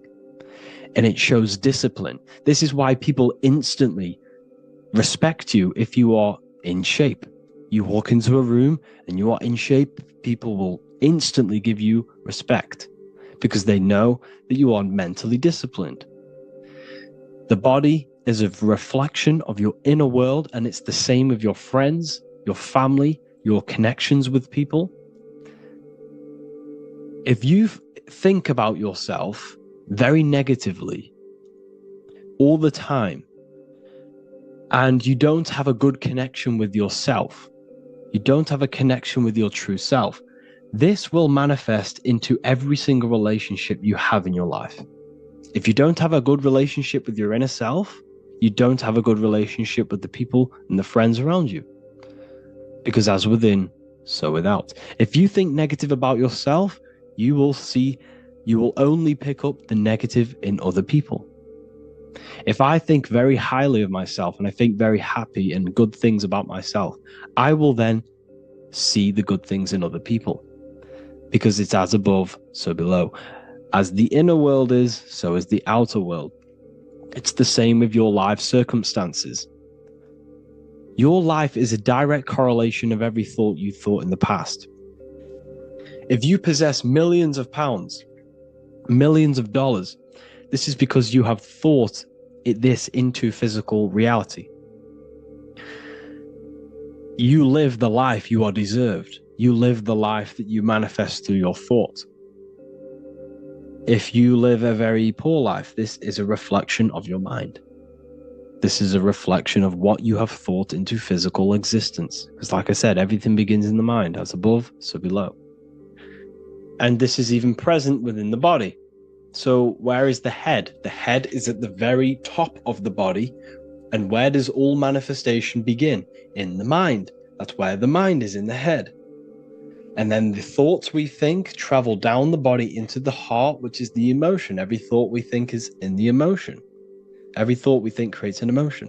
and it shows discipline. This is why people instantly respect you if you are in shape. You walk into a room and you are in shape, people will instantly give you respect because they know that you are mentally disciplined. The body is a reflection of your inner world, and it's the same with your friends, your family, your connections with people. If you think about yourself very negatively all the time, and you don't have a good connection with yourself, you don't have a connection with your true self, this will manifest into every single relationship you have in your life. If you don't have a good relationship with your inner self, you don't have a good relationship with the people and the friends around you. Because as within, so without. If you think negative about yourself, you will only pick up the negative in other people. If I think very highly of myself and I think very happy and good things about myself, I will then see the good things in other people. Because it's as above, so below. As the inner world is, so is the outer world. It's the same with your life circumstances. Your life is a direct correlation of every thought you thought in the past. If you possess millions of pounds, millions of dollars, this is because you have thought this into physical reality. You live the life you are deserved. You live the life that you manifest through your thought. If you live a very poor life, this is a reflection of your mind. This is a reflection of what you have thought into physical existence. Because like I said, everything begins in the mind, as above, so below. And this is even present within the body. So where is the head? The head is at the very top of the body. And where does all manifestation begin? In the mind. That's where the mind is, in the head. And then the thoughts we think travel down the body into the heart, which is the emotion. Every thought we think is in the emotion. Every thought we think creates an emotion.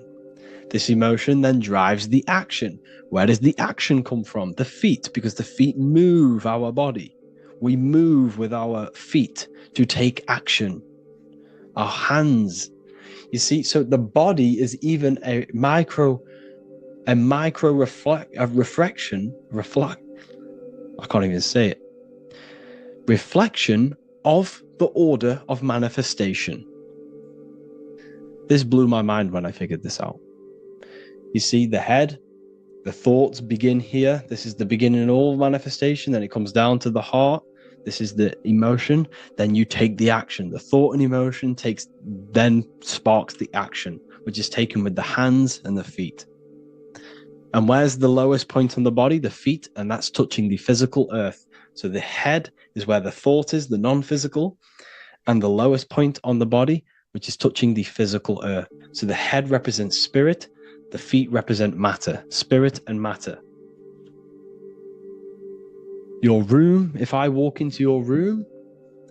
This emotion then drives the action. Where does the action come from? The feet, because the feet move our body. We move with our feet to take action. Our hands. You see, so the body is even a micro reflection. I can't even say it. Reflection of the order of manifestation. This blew my mind when I figured this out. You see, the head, the thoughts begin here. This is the beginning of all manifestation. Then it comes down to the heart. This is the emotion. Then you take the action. The thought and emotion then sparks the action, which is taken with the hands and the feet. And where's the lowest point on the body? The feet, and that's touching the physical earth. So the head is where the thought is, the non-physical, and the lowest point on the body, which is touching the physical earth. So the head represents spirit, the feet represent matter, spirit and matter. Your room, if I walk into your room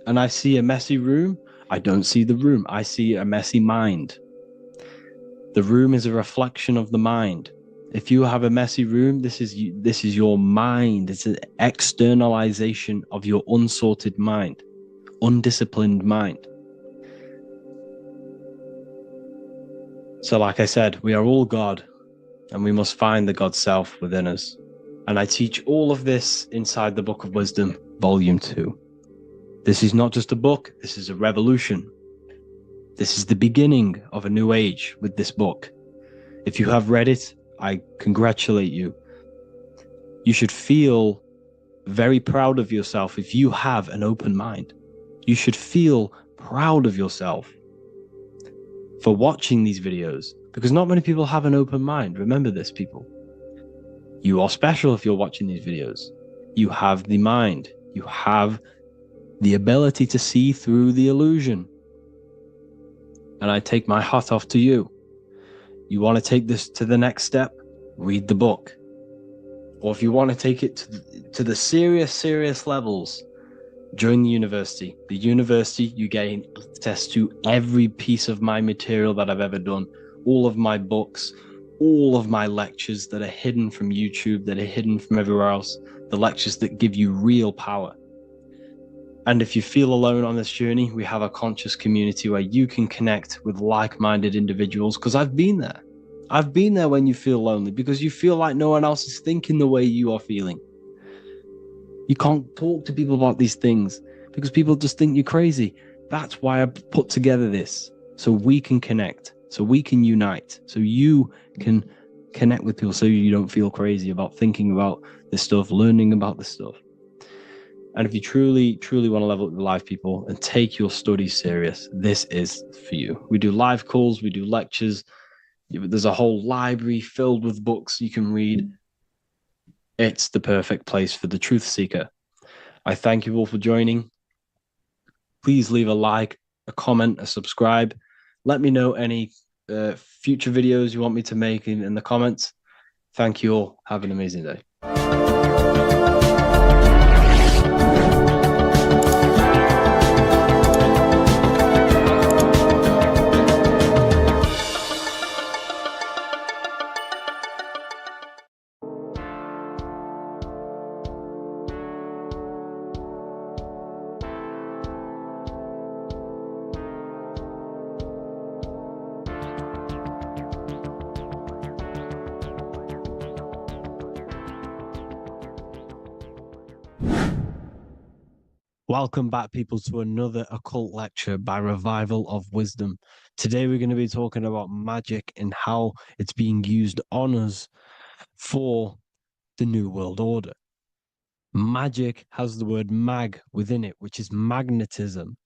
and I see a messy room, I don't see the room, I see a messy mind. The room is a reflection of the mind. If you have a messy room, this is your mind. It's an externalization of your unsorted mind, undisciplined mind. So like I said, we are all God, and we must find the God self within us. And I teach all of this inside the Book of Wisdom, Volume 2. This is not just a book, this is a revolution. This is the beginning of a new age with this book. If you have read it, I congratulate you. You should feel very proud of yourself if you have an open mind. You should feel proud of yourself for watching these videos, because not many people have an open mind. Remember this, people. You are special if you're watching these videos. You have the mind. You have the ability to see through the illusion. And I take my hat off to you. You want to take this to the next step? Read the book. Or if you want to take it to the serious levels, join the university. The university, you gain access to every piece of my material that I've ever done. All of my books, all of my lectures that are hidden from YouTube, that are hidden from everywhere else. The lectures that give you real power. And if you feel alone on this journey, we have a conscious community where you can connect with like-minded individuals, because I've been there. I've been there when you feel lonely, because you feel like no one else is thinking the way you are feeling. You can't talk to people about these things because people just think you're crazy. That's why I put together this, so we can connect, so we can unite, so you can connect with people, so you don't feel crazy about thinking about this stuff, learning about this stuff. And if you truly want to level up your life, people, and take your studies serious, this is for you. We do live calls, we do lectures, There's a whole library filled with books you can read. It's the perfect place for the truth seeker. I thank you all for joining. Please leave a like, a comment, a subscribe. Let me know any future videos you want me to make in the comments. Thank you all. Have an amazing day. Welcome back, people, to another occult lecture by Revival of Wisdom. Today we're going to be talking about magic and how it's being used on us for the New World Order. Magic has the word mag within it, which is magnetism.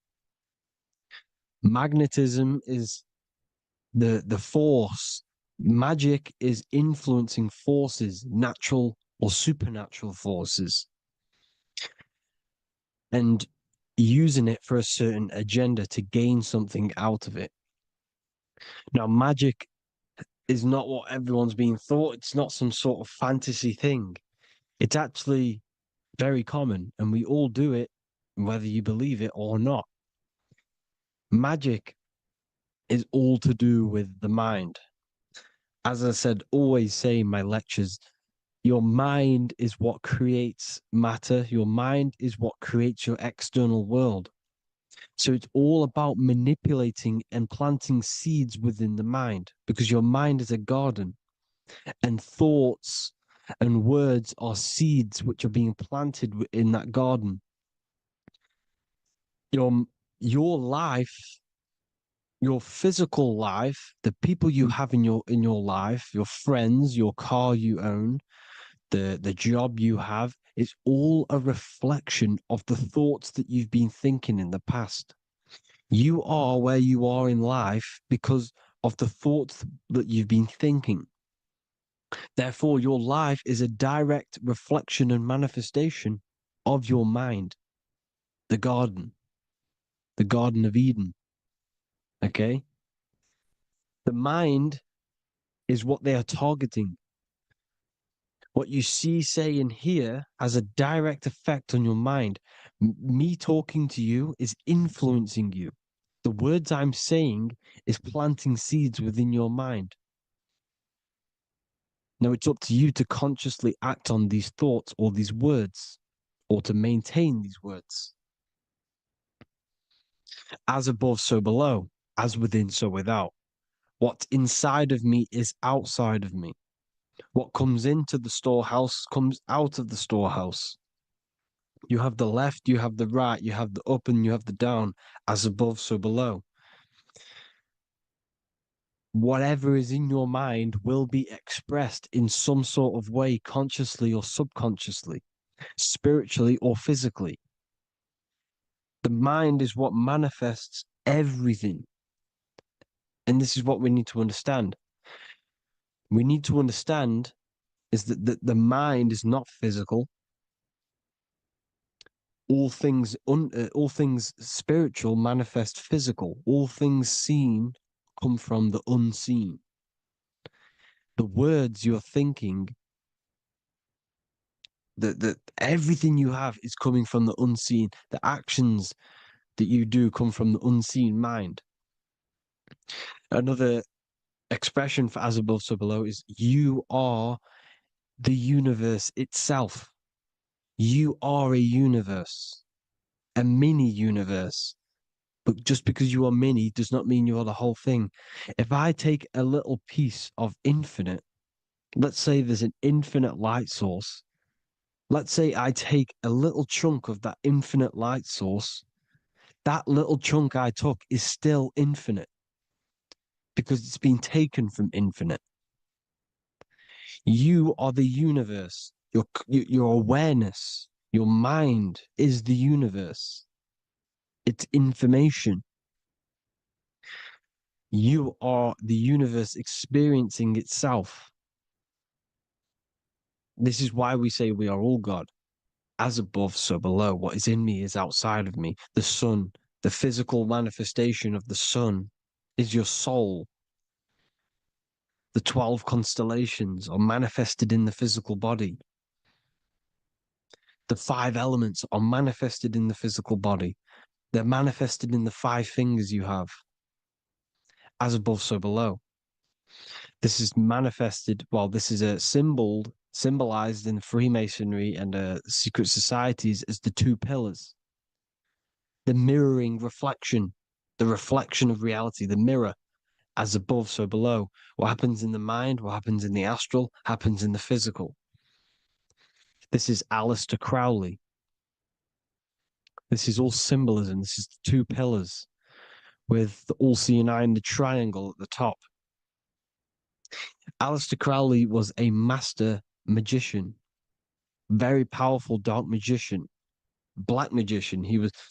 Magnetism is the force. Magic is influencing forces, natural or supernatural forces, and using it for a certain agenda to gain something out of it. Now, magic is not what everyone's being thought. It's not some sort of fantasy thing. It's actually very common, and we all do it, whether you believe it or not. Magic is all to do with the mind. As I said, always say in my lectures, your mind is what creates matter. Your mind is what creates your external world. So it's all about manipulating and planting seeds within the mind, because your mind is a garden, and thoughts and words are seeds which are being planted in that garden. Your life, your physical life, the people you have in your life, your friends, your car you own, the job you have, is all a reflection of the thoughts that you've been thinking in the past. You are where you are in life because of the thoughts that you've been thinking. Therefore, your life is a direct reflection and manifestation of your mind, the Garden of Eden. Okay? The mind is what they are targeting. What you see, say, and hear has a direct effect on your mind. Me talking to you is influencing you. The words I'm saying is planting seeds within your mind. Now it's up to you to consciously act on these thoughts or these words, or to maintain these words. As above, so below. As within, so without. What's inside of me is outside of me. What comes into the storehouse comes out of the storehouse. You have the left, you have the right, you have the up, and you have the down. As above, so below. Whatever is in your mind will be expressed in some sort of way, consciously or subconsciously, spiritually or physically. The mind is what manifests everything. And this is what we need to understand. We need to understand is that the mind is not physical. All things spiritual manifest physical. All things seen come from the unseen. The words you're thinking, that everything you have is coming from the unseen. The actions that you do come from the unseen mind. Another expression for as above, so below is you are the universe itself. You are a universe, a mini universe. But just because you are mini does not mean you are the whole thing. If I take a little piece of infinite, let's say there's an infinite light source. Let's say I take a little chunk of that infinite light source. That little chunk I took is still infinite because it's been taken from infinite. You are the universe. Your awareness, your mind is the universe. It's information. You are the universe experiencing itself. This is why we say we are all God. As above, so below. What is in me is outside of me. The sun, the physical manifestation of the sun, is your soul. The 12 constellations are manifested in the physical body. The 5 elements are manifested in the physical body. They're manifested in the 5 fingers you have. As above, so below. This is manifested, well, this is a symbolized in Freemasonry and secret societies as the 2 pillars. The mirroring reflection, the reflection of reality, the mirror, as above, so below. What happens in the mind, what happens in the astral, happens in the physical. This is Aleister Crowley. This is all symbolism. This is the 2 pillars with the all-seeing eye and the triangle at the top. Aleister Crowley was a master magician, very powerful dark magician, black magician.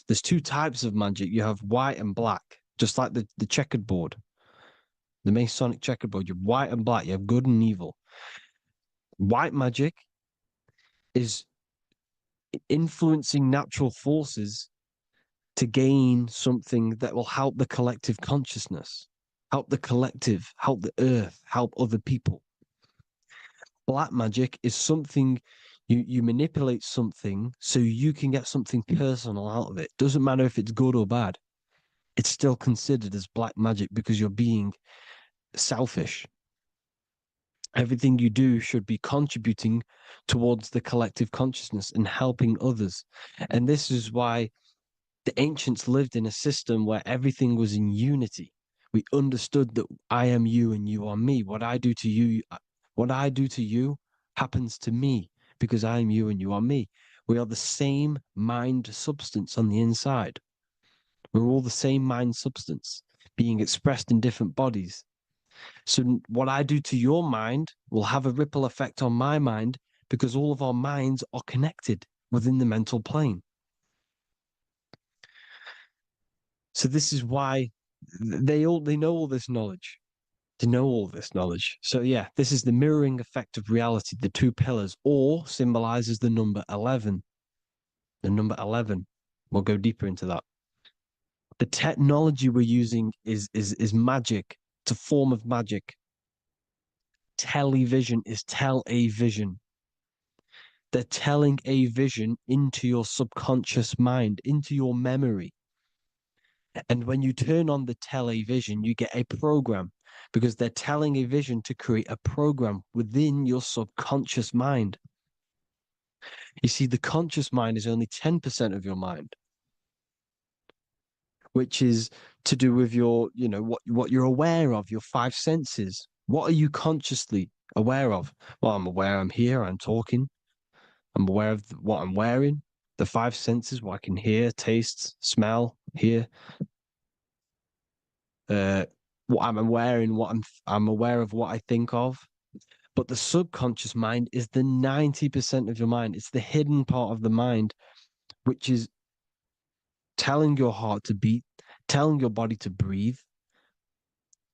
There's 2 types of magic. You have white and black, just like the checkered board, the Masonic checkered board. You have white and black. You have good and evil. White magic is influencing natural forces to gain something that will help the collective consciousness, help the collective, help the earth, help other people. Black magic is something you manipulate something so you can get something personal out of it. Doesn't matter if it's good or bad. It's still considered as black magic because you're being selfish. Everything you do should be contributing towards the collective consciousness and helping others. And this is why the ancients lived in a system where everything was in unity. We understood that I am you and you are me. What I do to you happens to me because I am you and you are me. We are the same mind substance on the inside. We're all the same mind substance being expressed in different bodies. So what I do to your mind will have a ripple effect on my mind because all of our minds are connected within the mental plane. So this is why they know all this knowledge. They know all this knowledge. So yeah, this is the mirroring effect of reality, the 2 pillars, or symbolizes the number 11. The number 11. We'll go deeper into that. The technology we're using is magic. It's a form of magic. Television is tell a vision. They're telling a vision into your subconscious mind, into your memory. And when you turn on the television, you get a program because they're telling a vision to create a program within your subconscious mind. You see, the conscious mind is only 10% of your mind, which is to do with your, what you're aware of, your 5 senses. What are you consciously aware of? Well, I'm aware I'm here, I'm talking. I'm aware of what I'm wearing, the 5 senses, what I can hear, taste, smell, hear. What I'm wearing, I'm aware of what I think of. But the subconscious mind is the 90% of your mind. It's the hidden part of the mind, which is telling your heart to beat, telling your body to breathe.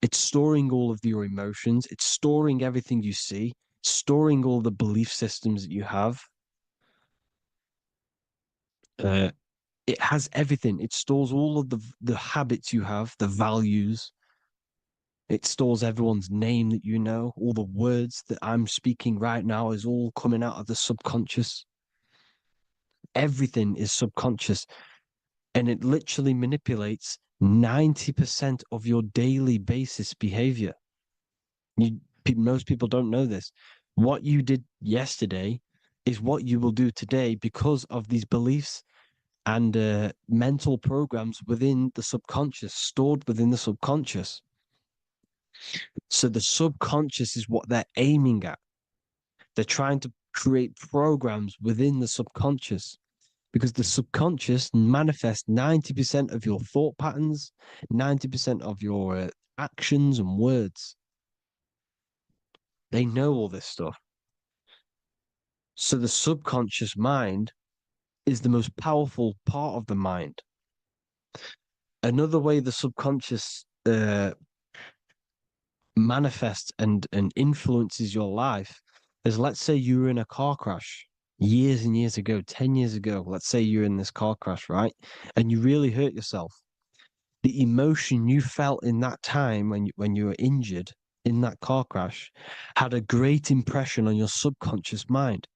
It's storing all of your emotions. It's storing everything you see, storing all the belief systems that you have. It has everything. It stores all of the habits you have, the values. It stores everyone's name that you know. All the words that I'm speaking right now is all coming out of the subconscious. Everything is subconscious. And it literally manipulates 90% of your daily basis behavior. Most people don't know this. What you did yesterday is what you will do today because of these beliefs and mental programs within the subconscious, stored within the subconscious. So the subconscious is what they're aiming at. They're trying to create programs within the subconscious because the subconscious manifests 90% of your thought patterns, 90% of your actions and words. They know all this stuff. So the subconscious mind is the most powerful part of the mind. Another way the subconscious manifests and influences your life is, let's say you were in a car crash years and years ago, 10 years ago. Let's say you're in this car crash, right? And you really hurt yourself. The emotion you felt in that time when you were injured in that car crash had a great impression on your subconscious mind.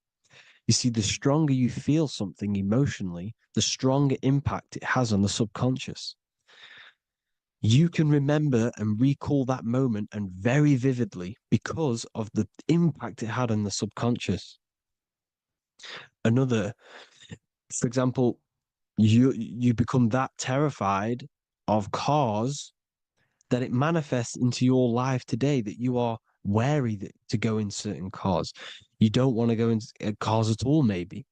You see, the stronger you feel something emotionally, the stronger impact it has on the subconscious. You can remember and recall that moment and very vividly because of the impact it had on the subconscious. For example, you become that terrified of cars that it manifests into your life today, that you are wary to go in certain cars. You don't want to go in cars at all, maybe,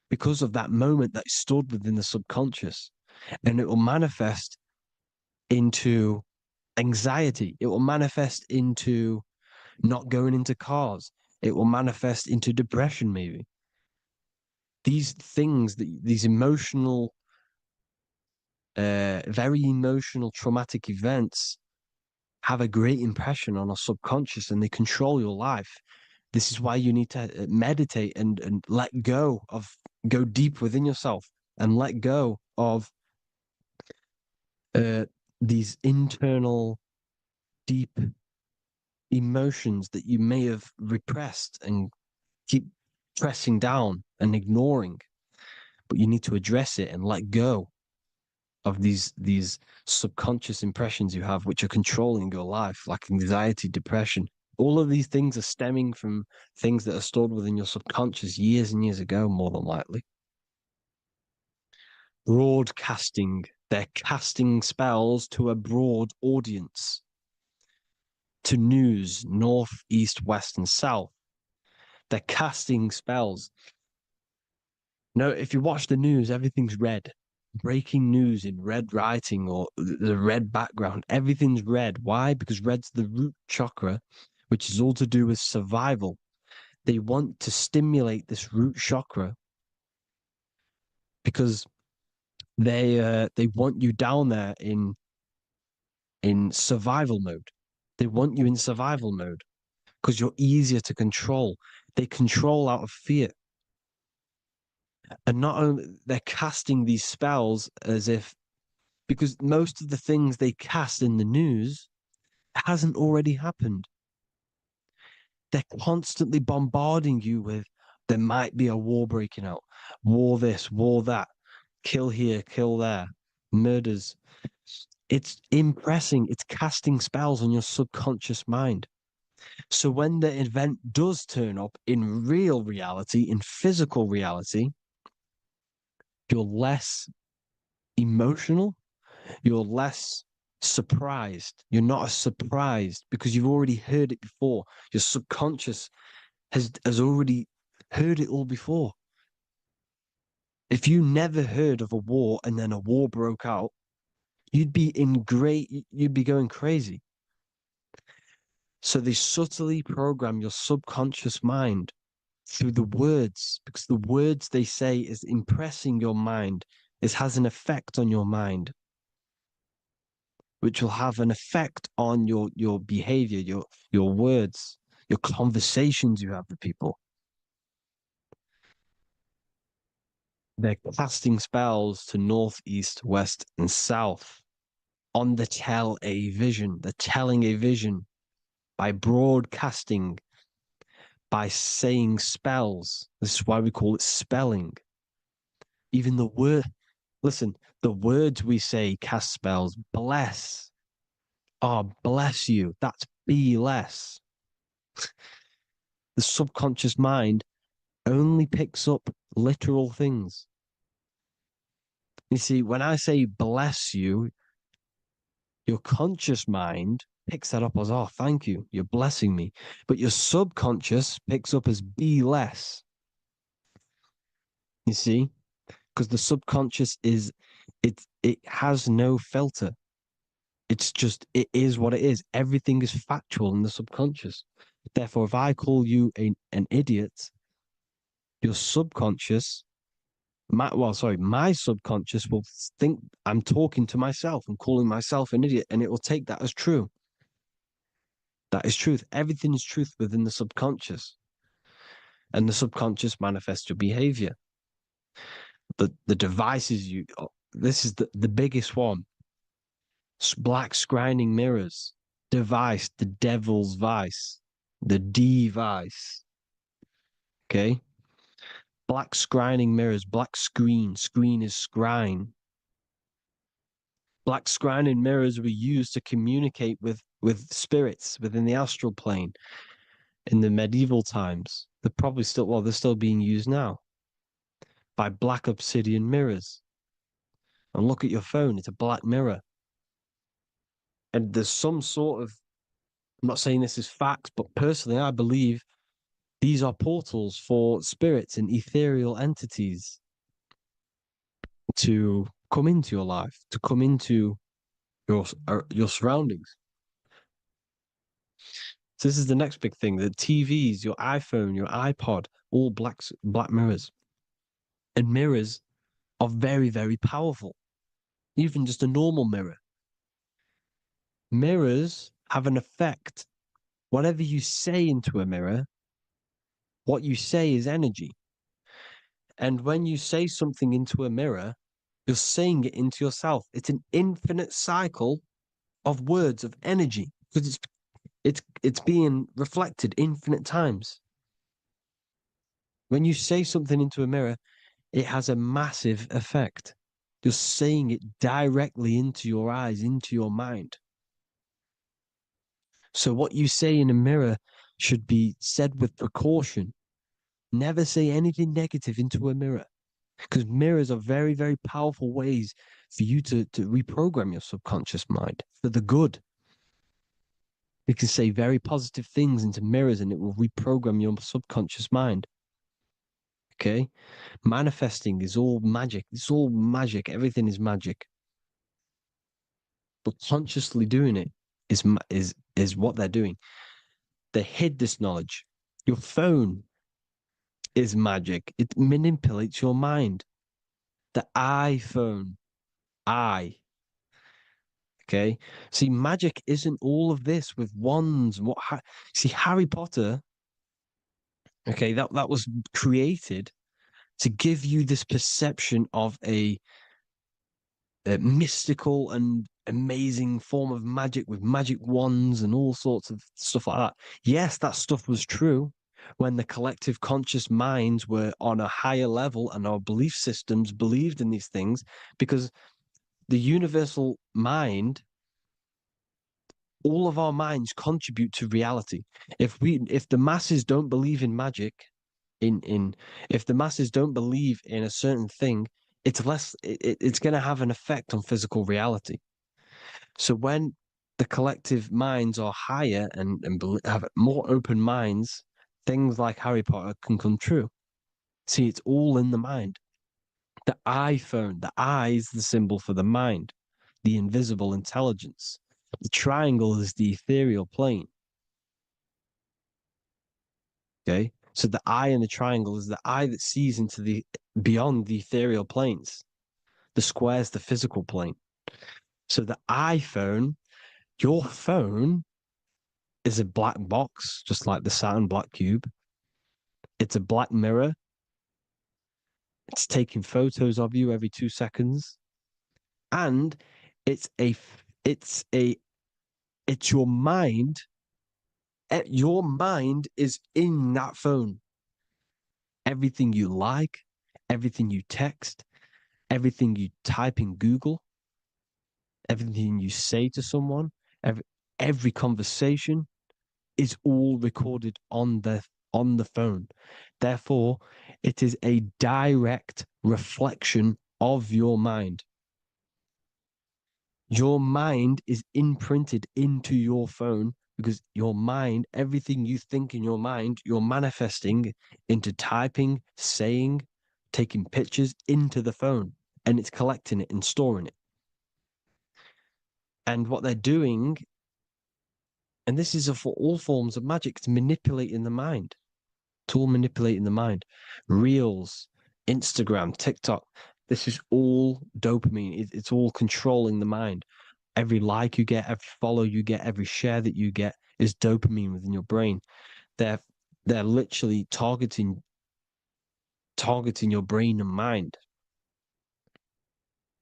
because of that moment that stood within the subconscious. And it will manifest into anxiety. It will manifest into not going into cars. It will manifest into depression, maybe. These things, these emotional, very emotional, traumatic events have a great impression on our subconscious, and they control your life. This is why you need to meditate and let go deep within yourself and let go of these internal, deep emotions that you may have repressed and keep pressing down and ignoring. But you need to address it and let go of these subconscious impressions you have, which are controlling your life, like anxiety, depression. All of these things are stemming from things that are stored within your subconscious years and years ago, more than likely. Broadcasting. They're casting spells to a broad audience, to news, north, east, west, and south. They're casting spells. No, if you watch the news, everything's red. Breaking news in red writing or the red background. Everything's red. Why? Because red's the root chakra, which is all to do with survival. They want to stimulate this root chakra because they want you down there in survival mode. They want you in survival mode because you're easier to control. They control out of fear. And not only they're casting these spells as if, because most of the things they cast in the news hasn't already happened. They're constantly bombarding you with, there might be a war breaking out, war this, war that, kill here, kill there, murders. It's impressing, it's casting spells on your subconscious mind. So when the event does turn up in real reality, in physical reality, you're less emotional, you're less surprised. You're not as surprised because you've already heard it before. Your subconscious has already heard it all before. If you never heard of a war and then a war broke out, you'd be going crazy. So they subtly program your subconscious mind through the words, because the words they say is impressing your mind. It has an effect on your mind, which will have an effect on your behavior, your words, your conversations you have with people. They're casting spells to north, east, west, and south on the tell a vision. They're telling a vision by broadcasting, by saying spells. This is why we call it spelling. Even the word, listen, the words we say cast spells. Bless. Oh, bless you. That's be less. The subconscious mind only picks up literal things. You see, when I say bless you, your conscious mind picks that up as, oh, thank you, you're blessing me. But your subconscious picks up as be less. You see? Because the subconscious it has no filter. It's just, it is what it is. Everything is factual in the subconscious. Therefore, if I call you an idiot, your subconscious, my subconscious will think I'm talking to myself and calling myself an idiot, and it will take that as true. That is truth. Everything is truth within the subconscious. And the subconscious manifests your behavior. The devices this is the biggest one. Black scrying mirrors. Device, the devil's vice. The device. Okay? Black scrying mirrors, black screen. Screen is scrying. Black scrying mirrors were used to communicate with spirits within the astral plane in the medieval times. They're still being used now by black obsidian mirrors. And look at your phone, it's a black mirror. And there's some sort of, I'm not saying this is facts, but personally, I believe these are portals for spirits and ethereal entities to come into your life, to come into your surroundings. So this is the next big thing: the TVs, your iPhone, your iPod, all black mirrors. And mirrors are very, very powerful. Even just a normal mirror. Mirrors have an effect. Whatever you say into a mirror, what you say is energy. And when you say something into a mirror, you're saying it into yourself. It's an infinite cycle of words of energy because it's being reflected infinite times. When you say something into a mirror, it has a massive effect. You're saying it directly into your eyes, into your mind. So what you say in a mirror should be said with precaution. Never say anything negative into a mirror, because mirrors are very, very powerful ways for you to reprogram your subconscious mind for the good. You can say very positive things into mirrors and it will reprogram your subconscious mind. Okay? Manifesting is all magic. It's all magic. Everything is magic. But consciously doing it is what they're doing. They hid this knowledge. Your phone is magic. It manipulates your mind. The iPhone. Okay. See, magic isn't all of this with wands. See, Harry Potter, okay, that was created to give you this perception of a mystical and amazing form of magic with magic wands and all sorts of stuff like that. Yes, that stuff was true when the collective conscious minds were on a higher level and our belief systems believed in these things, because the universal mind, all of our minds contribute to reality. If the masses don't believe in magic, if the masses don't believe in a certain thing, it's going to have an effect on physical reality. So when the collective minds are higher and have more open minds, things like Harry Potter can come true. See, it's all in the mind. The iPhone, the eye is the symbol for the mind, the invisible intelligence. The triangle is the ethereal plane. Okay, so the eye in the triangle is the eye that sees into the beyond the ethereal planes. The square is the physical plane. So the iPhone, your phone, is a black box, just like the Saturn black cube. It's a black mirror. It's taking photos of you every 2 seconds, and it's your mind. Your mind is in that phone. Everything you like, everything you text, everything you type in Google, everything you say to someone, every conversation is all recorded on the phone. Therefore, it is a direct reflection of your mind. Your mind is imprinted into your phone because your mind, everything you think in your mind, you're manifesting into typing, saying, taking pictures into the phone, and it's collecting it and storing it. And what they're doing, and this is for all forms of magic, it's manipulating the mind. It's all manipulating the mind. Reels, Instagram, TikTok, this is all dopamine. It's all controlling the mind. Every like you get, every follow you get, every share that you get, is dopamine within your brain. They're literally targeting your brain and mind.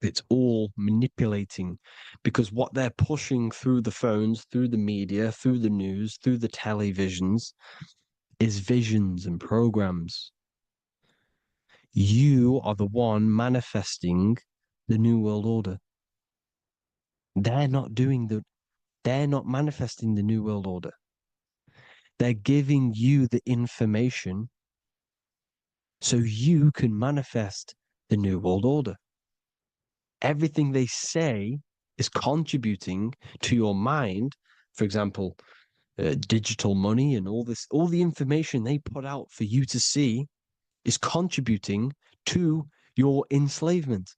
It's all manipulating, because what they're pushing through the phones, through the media, through the news, through the televisions is visions and programs. You are the one manifesting the New World Order. They're not manifesting the New World Order. They're giving you the information so you can manifest the New World Order. Everything they say is contributing to your mind. For example, digital money and all the information they put out for you to see is contributing to your enslavement.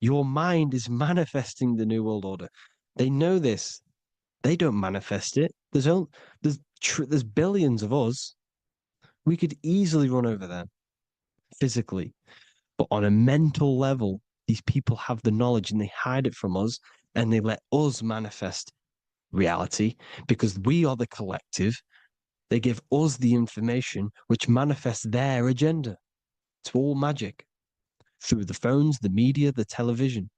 Your mind is manifesting the New World Order. They know this. They don't manifest it. There's billions of us. We could easily run over them physically. But on a mental level, these people have the knowledge and they hide it from us, and they let us manifest reality because we are the collective. They give us the information which manifests their agenda. It's all magic through the phones, the media, the television.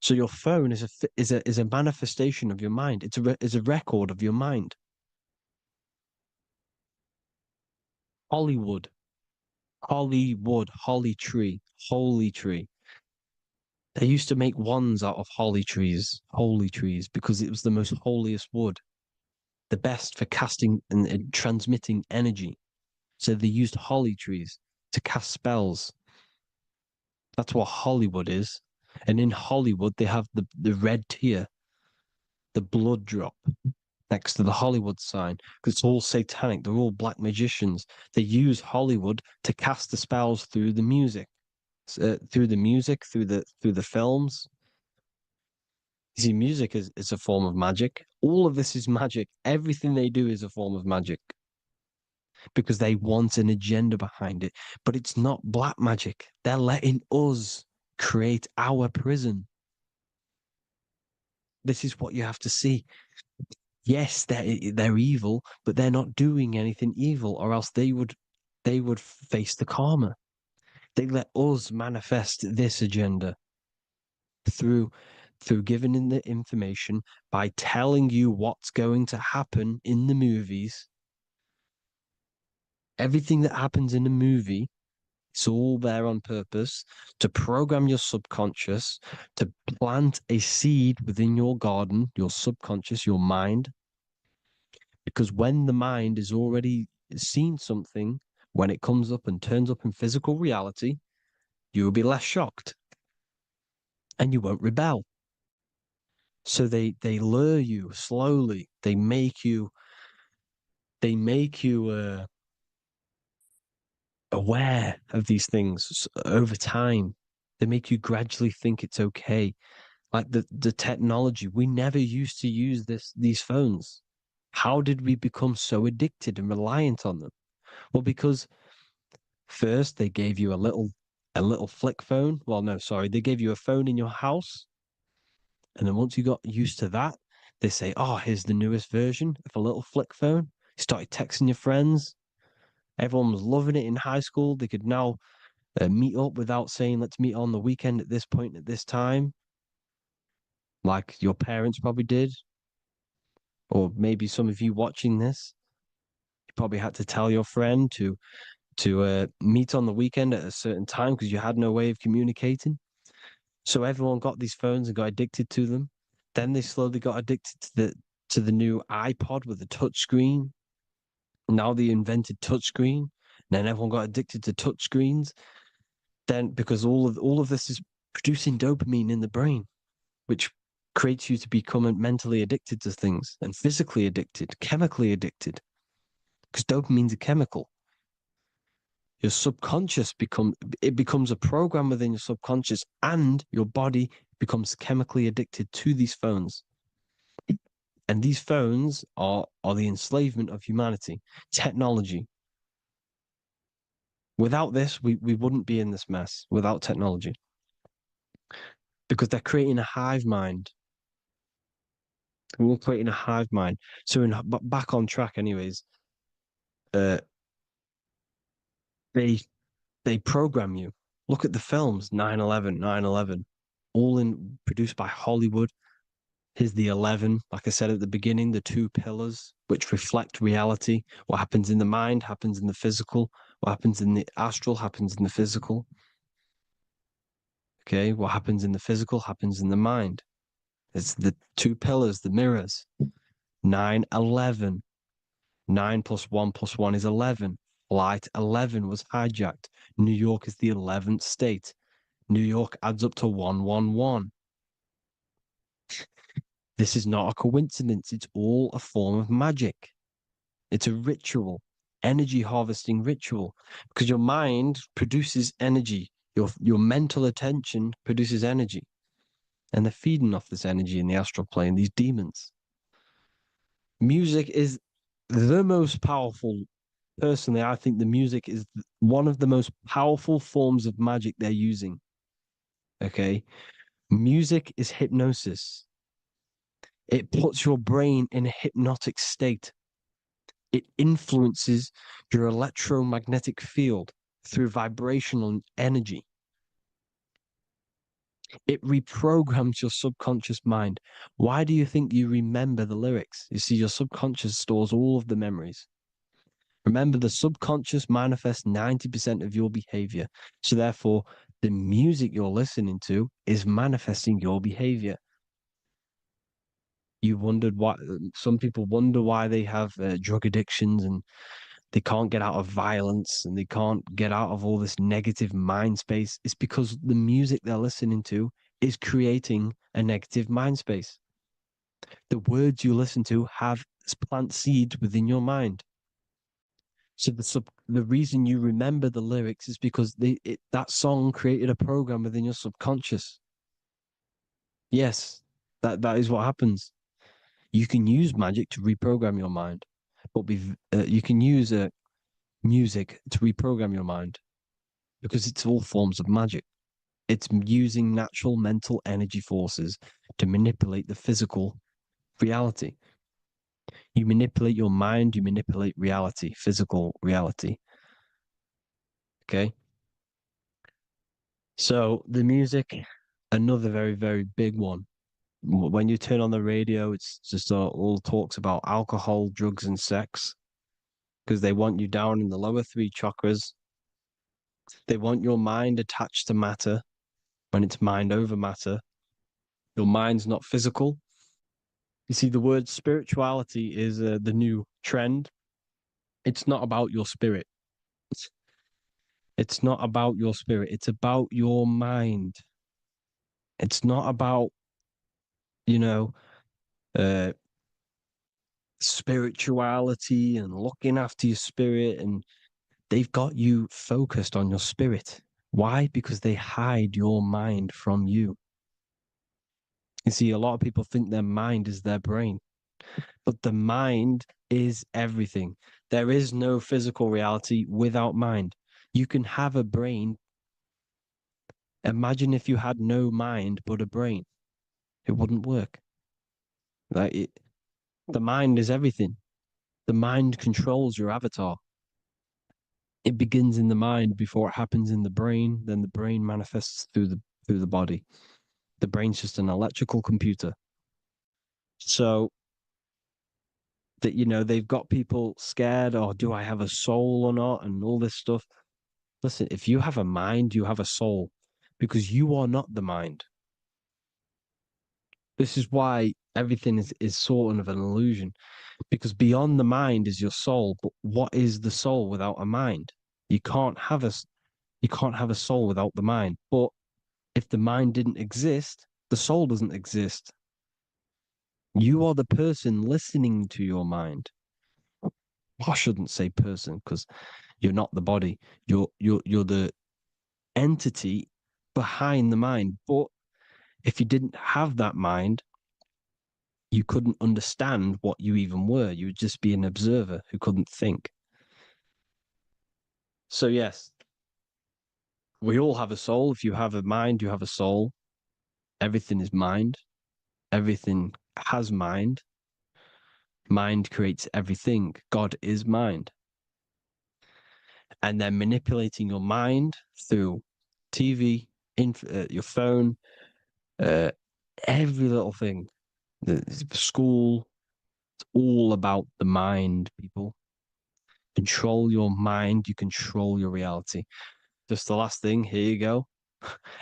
So your phone is a manifestation of your mind. It's a record of your mind. Hollywood, holly tree, holy tree. They used to make wands out of holy trees, because it was the most holiest wood, the best for casting and transmitting energy. So they used holly trees to cast spells. That's what Hollywood is. And in Hollywood, they have the red tear, the blood drop next to the Hollywood sign, because it's all satanic. They're all black magicians. They use Hollywood to cast the spells through the music, through the films. You see, music is a form of magic. All of this is magic. Everything they do is a form of magic because they want an agenda behind it. But it's not black magic. They're letting us create our prison. This is what you have to see. Yes, they're evil, but they're not doing anything evil, or else they would face the karma. They let us manifest this agenda through giving in the information, by telling you what's going to happen in the movies. Everything that happens in a movie, it's all there on purpose to program your subconscious, to plant a seed within your garden, your subconscious, your mind. Because when the mind has already seen something, when it comes up and turns up in physical reality, you will be less shocked and you won't rebel. So they lure you slowly. They make you aware of these things over time. They make you gradually think it's okay. Like the technology, we never used to use these phones. How did we become so addicted and reliant on them? Well, because first they gave you a little flick phone. Well, no, sorry, they gave you a phone in your house. And then once you got used to that, they say, oh, here's the newest version of a little flick phone. You started texting your friends. Everyone was loving it in high school. They could now meet up without saying, let's meet on the weekend at this point at this time, like your parents probably did. Or maybe some of you watching this, you probably had to tell your friend to meet on the weekend at a certain time because you had no way of communicating. So everyone got these phones and got addicted to them. Then they slowly got addicted to the new iPod with the touch screen. Now they invented touch screen. Then everyone got addicted to touch screens. Then because all of this is producing dopamine in the brain, which creates you to become mentally addicted to things and physically addicted, chemically addicted. Because dopamine's a chemical. Your subconscious becomes a program within your subconscious, and your body becomes chemically addicted to these phones. And these phones are the enslavement of humanity, technology. Without this, we wouldn't be in this mess, without technology. Because they're creating a hive mind. We're all creating a hive mind. So back on track, anyways. They program you. Look at the films, 9/11, 9/11, all produced by Hollywood. Here's the 11, like I said at the beginning, the two pillars which reflect reality. What happens in the mind happens in the physical. What happens in the astral happens in the physical. Okay, what happens in the physical happens in the mind. It's the two pillars, the mirrors. 9/11. 9 plus 1 plus 1 is 11. Flight 11 was hijacked. New York is the 11th state. New York adds up to 111. This is not a coincidence. It's all a form of magic. It's a ritual, energy harvesting ritual, because your mind produces energy. Your mental attention produces energy. And they're feeding off this energy in the astral plane, these demons. Music is the most powerful. Personally, I think the music is one of the most powerful forms of magic they're using. Okay? Music is hypnosis. It puts your brain in a hypnotic state. It influences your electromagnetic field through vibrational energy. It reprograms your subconscious mind. Why do you think you remember the lyrics? You see, your subconscious stores all of the memories. Remember, the subconscious manifests 90% of your behavior. So therefore, the music you're listening to is manifesting your behavior. You wondered why some people wonder why they have drug addictions and they can't get out of violence and they can't get out of all this negative mind space. It's because the music they're listening to is creating a negative mind space. The words you listen to have plant seeds within your mind. So the reason you remember the lyrics is because that song created a program within your subconscious. Yes, that is what happens. You can use magic to reprogram your mind, but you can use music to reprogram your mind because it's all forms of magic. It's using natural mental energy forces to manipulate the physical reality. You manipulate your mind, you manipulate reality, physical reality. Okay? So the music, another very, very big one. When you turn on the radio, it's just all talks about alcohol, drugs, and sex because they want you down in the lower three chakras. They want your mind attached to matter when it's mind over matter. Your mind's not physical. You see, the word spirituality is the new trend. It's not about your spirit. It's not about your spirit. It's about your mind. It's not about, you know, spirituality and looking after your spirit. And they've got you focused on your spirit. Why? Because they hide your mind from you. You see, a lot of people think their mind is their brain, but the mind is everything. There is no physical reality without mind. You can have a brain. Imagine if you had no mind but a brain. It wouldn't work. The mind is everything. The mind controls your avatar. It begins in the mind before it happens in the brain. Then the brain manifests through the body. The brain's just an electrical computer. So that, they've got people scared, or do I have a soul or not, and all this stuff. Listen, if you have a mind, you have a soul, because you are not the mind. This is why everything is sort of an illusion, because beyond the mind is your soul. But what is the soul without a mind? You can't have a soul without the mind. But if the mind didn't exist, the soul doesn't exist. You are the person listening to your mind. I shouldn't say person because you're not the body. You're the entity behind the mind. But if you didn't have that mind, you couldn't understand what you even were. You would just be an observer who couldn't think. So yes, we all have a soul. If you have a mind, you have a soul. Everything is mind. Everything has mind. Mind creates everything. God is mind. And then manipulating your mind through TV, your phone, every little thing. The school, it's all about the mind, people. Control your mind, you control your reality. Just the last thing, here you go.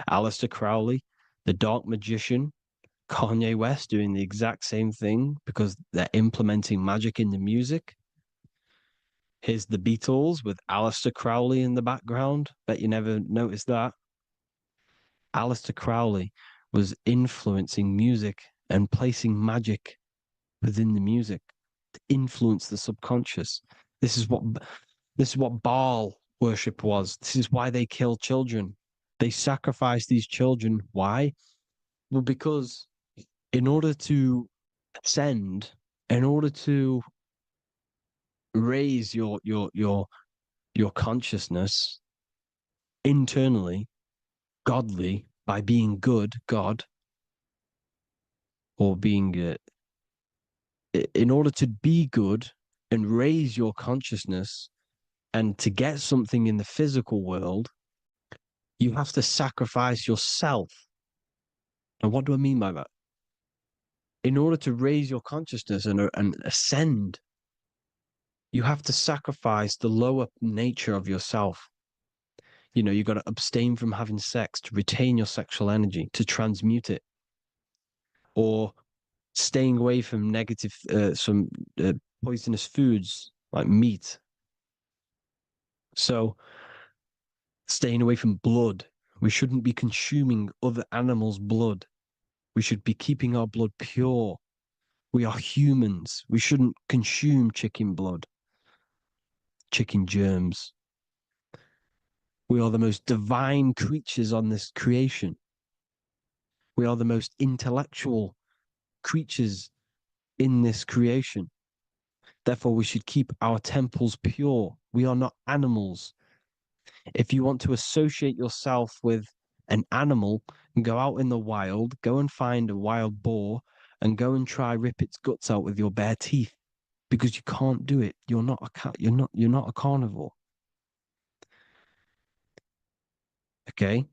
Aleister Crowley, the dark magician, Kanye West doing the exact same thing because they're implementing magic in the music. Here's the Beatles with Aleister Crowley in the background. Bet you never noticed that. Aleister Crowley was influencing music and placing magic within the music to influence the subconscious. This is what Baal worship was. This is why they kill children. They sacrifice these children. Why? Well, because in order to ascend, in order to raise your consciousness internally, godly, by being good, God, or being in order to be good and raise your consciousness and to get something in the physical world, you have to sacrifice yourself. And what do I mean by that? In order to raise your consciousness and ascend, you have to sacrifice the lower nature of yourself. You know, you got to abstain from having sex to retain your sexual energy, to transmute it, or staying away from negative, some poisonous foods like meat. So, staying away from blood. We shouldn't be consuming other animals' blood. We should be keeping our blood pure. We are humans. We shouldn't consume chicken blood, chicken germs. We are the most divine creatures on this creation. We are the most intellectual creatures in this creation. Therefore, we should keep our temples pure. We are not animals. If you want to associate yourself with an animal and go out in the wild, go and find a wild boar and go and try rip its guts out with your bare teeth, because you can't do it. You're not a cat. You're not a carnivore. Okay?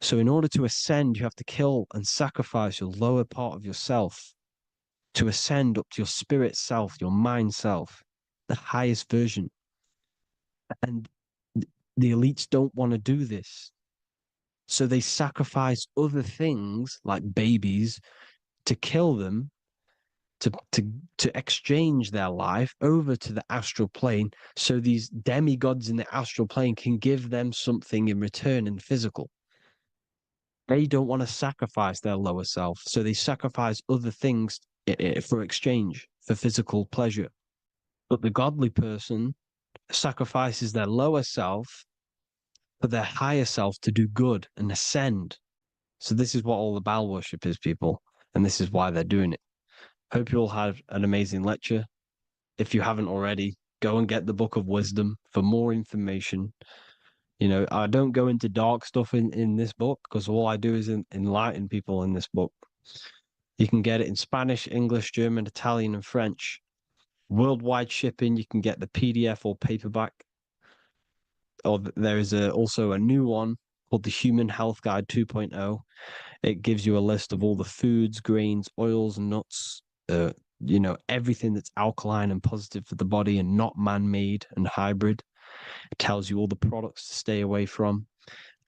So in order to ascend, you have to kill and sacrifice your lower part of yourself to ascend up to your spirit self, your mind self, the highest version. And the elites don't want to do this. So they sacrifice other things like babies to kill them, to exchange their life over to the astral plane, so these demigods in the astral plane can give them something in return in physical. They don't want to sacrifice their lower self, so they sacrifice other things for exchange, for physical pleasure. But the godly person sacrifices their lower self for their higher self to do good and ascend. So this is what all the Baal worship is, people, and this is why they're doing it. Hope you all had an amazing lecture. If you haven't already, go and get the Book of Wisdom for more information. You know, I don't go into dark stuff in this book because all I do is enlighten people in this book. You can get it in Spanish, English, German, Italian, and French. Worldwide shipping, you can get the PDF or paperback. Or there is also a new one called the Human Health Guide 2.0. It gives you a list of all the foods, grains, oils, nuts, you know, everything that's alkaline and positive for the body and not man-made and hybrid. It tells you all the products to stay away from,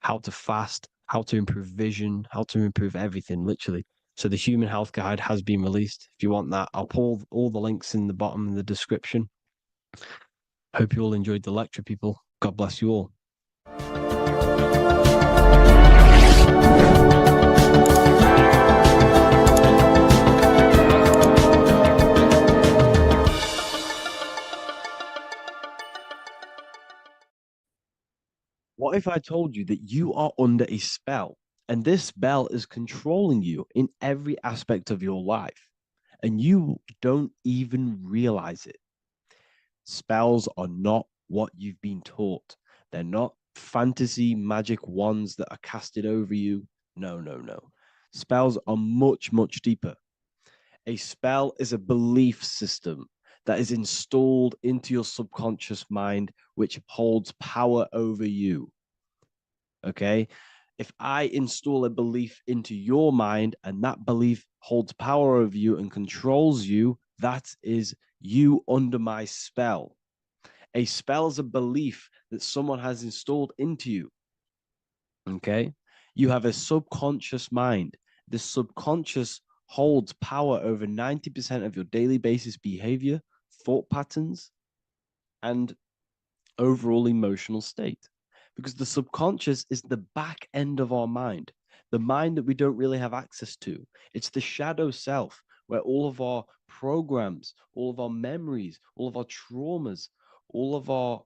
how to fast, how to improve vision, how to improve everything, literally. So the Human Health Guide has been released. If you want that, I'll pull all the links in the bottom of the description. Hope you all enjoyed the lecture, people. God bless you all. What if I told you that you are under a spell and this spell is controlling you in every aspect of your life and you don't even realize it? Spells are not what you've been taught. They're not fantasy magic wands that are casted over you. No, no, no. Spells are much, much deeper. A spell is a belief system that is installed into your subconscious mind, which holds power over you. Okay? If I install a belief into your mind and that belief holds power over you and controls you, that is you under my spell. A spell is a belief that someone has installed into you. Okay? You have a subconscious mind. The subconscious holds power over 90% of your daily basis behavior, thought patterns, and overall emotional state. Because the subconscious is the back end of our mind, the mind that we don't really have access to. It's the shadow self where all of our programs, all of our memories, all of our traumas, all of our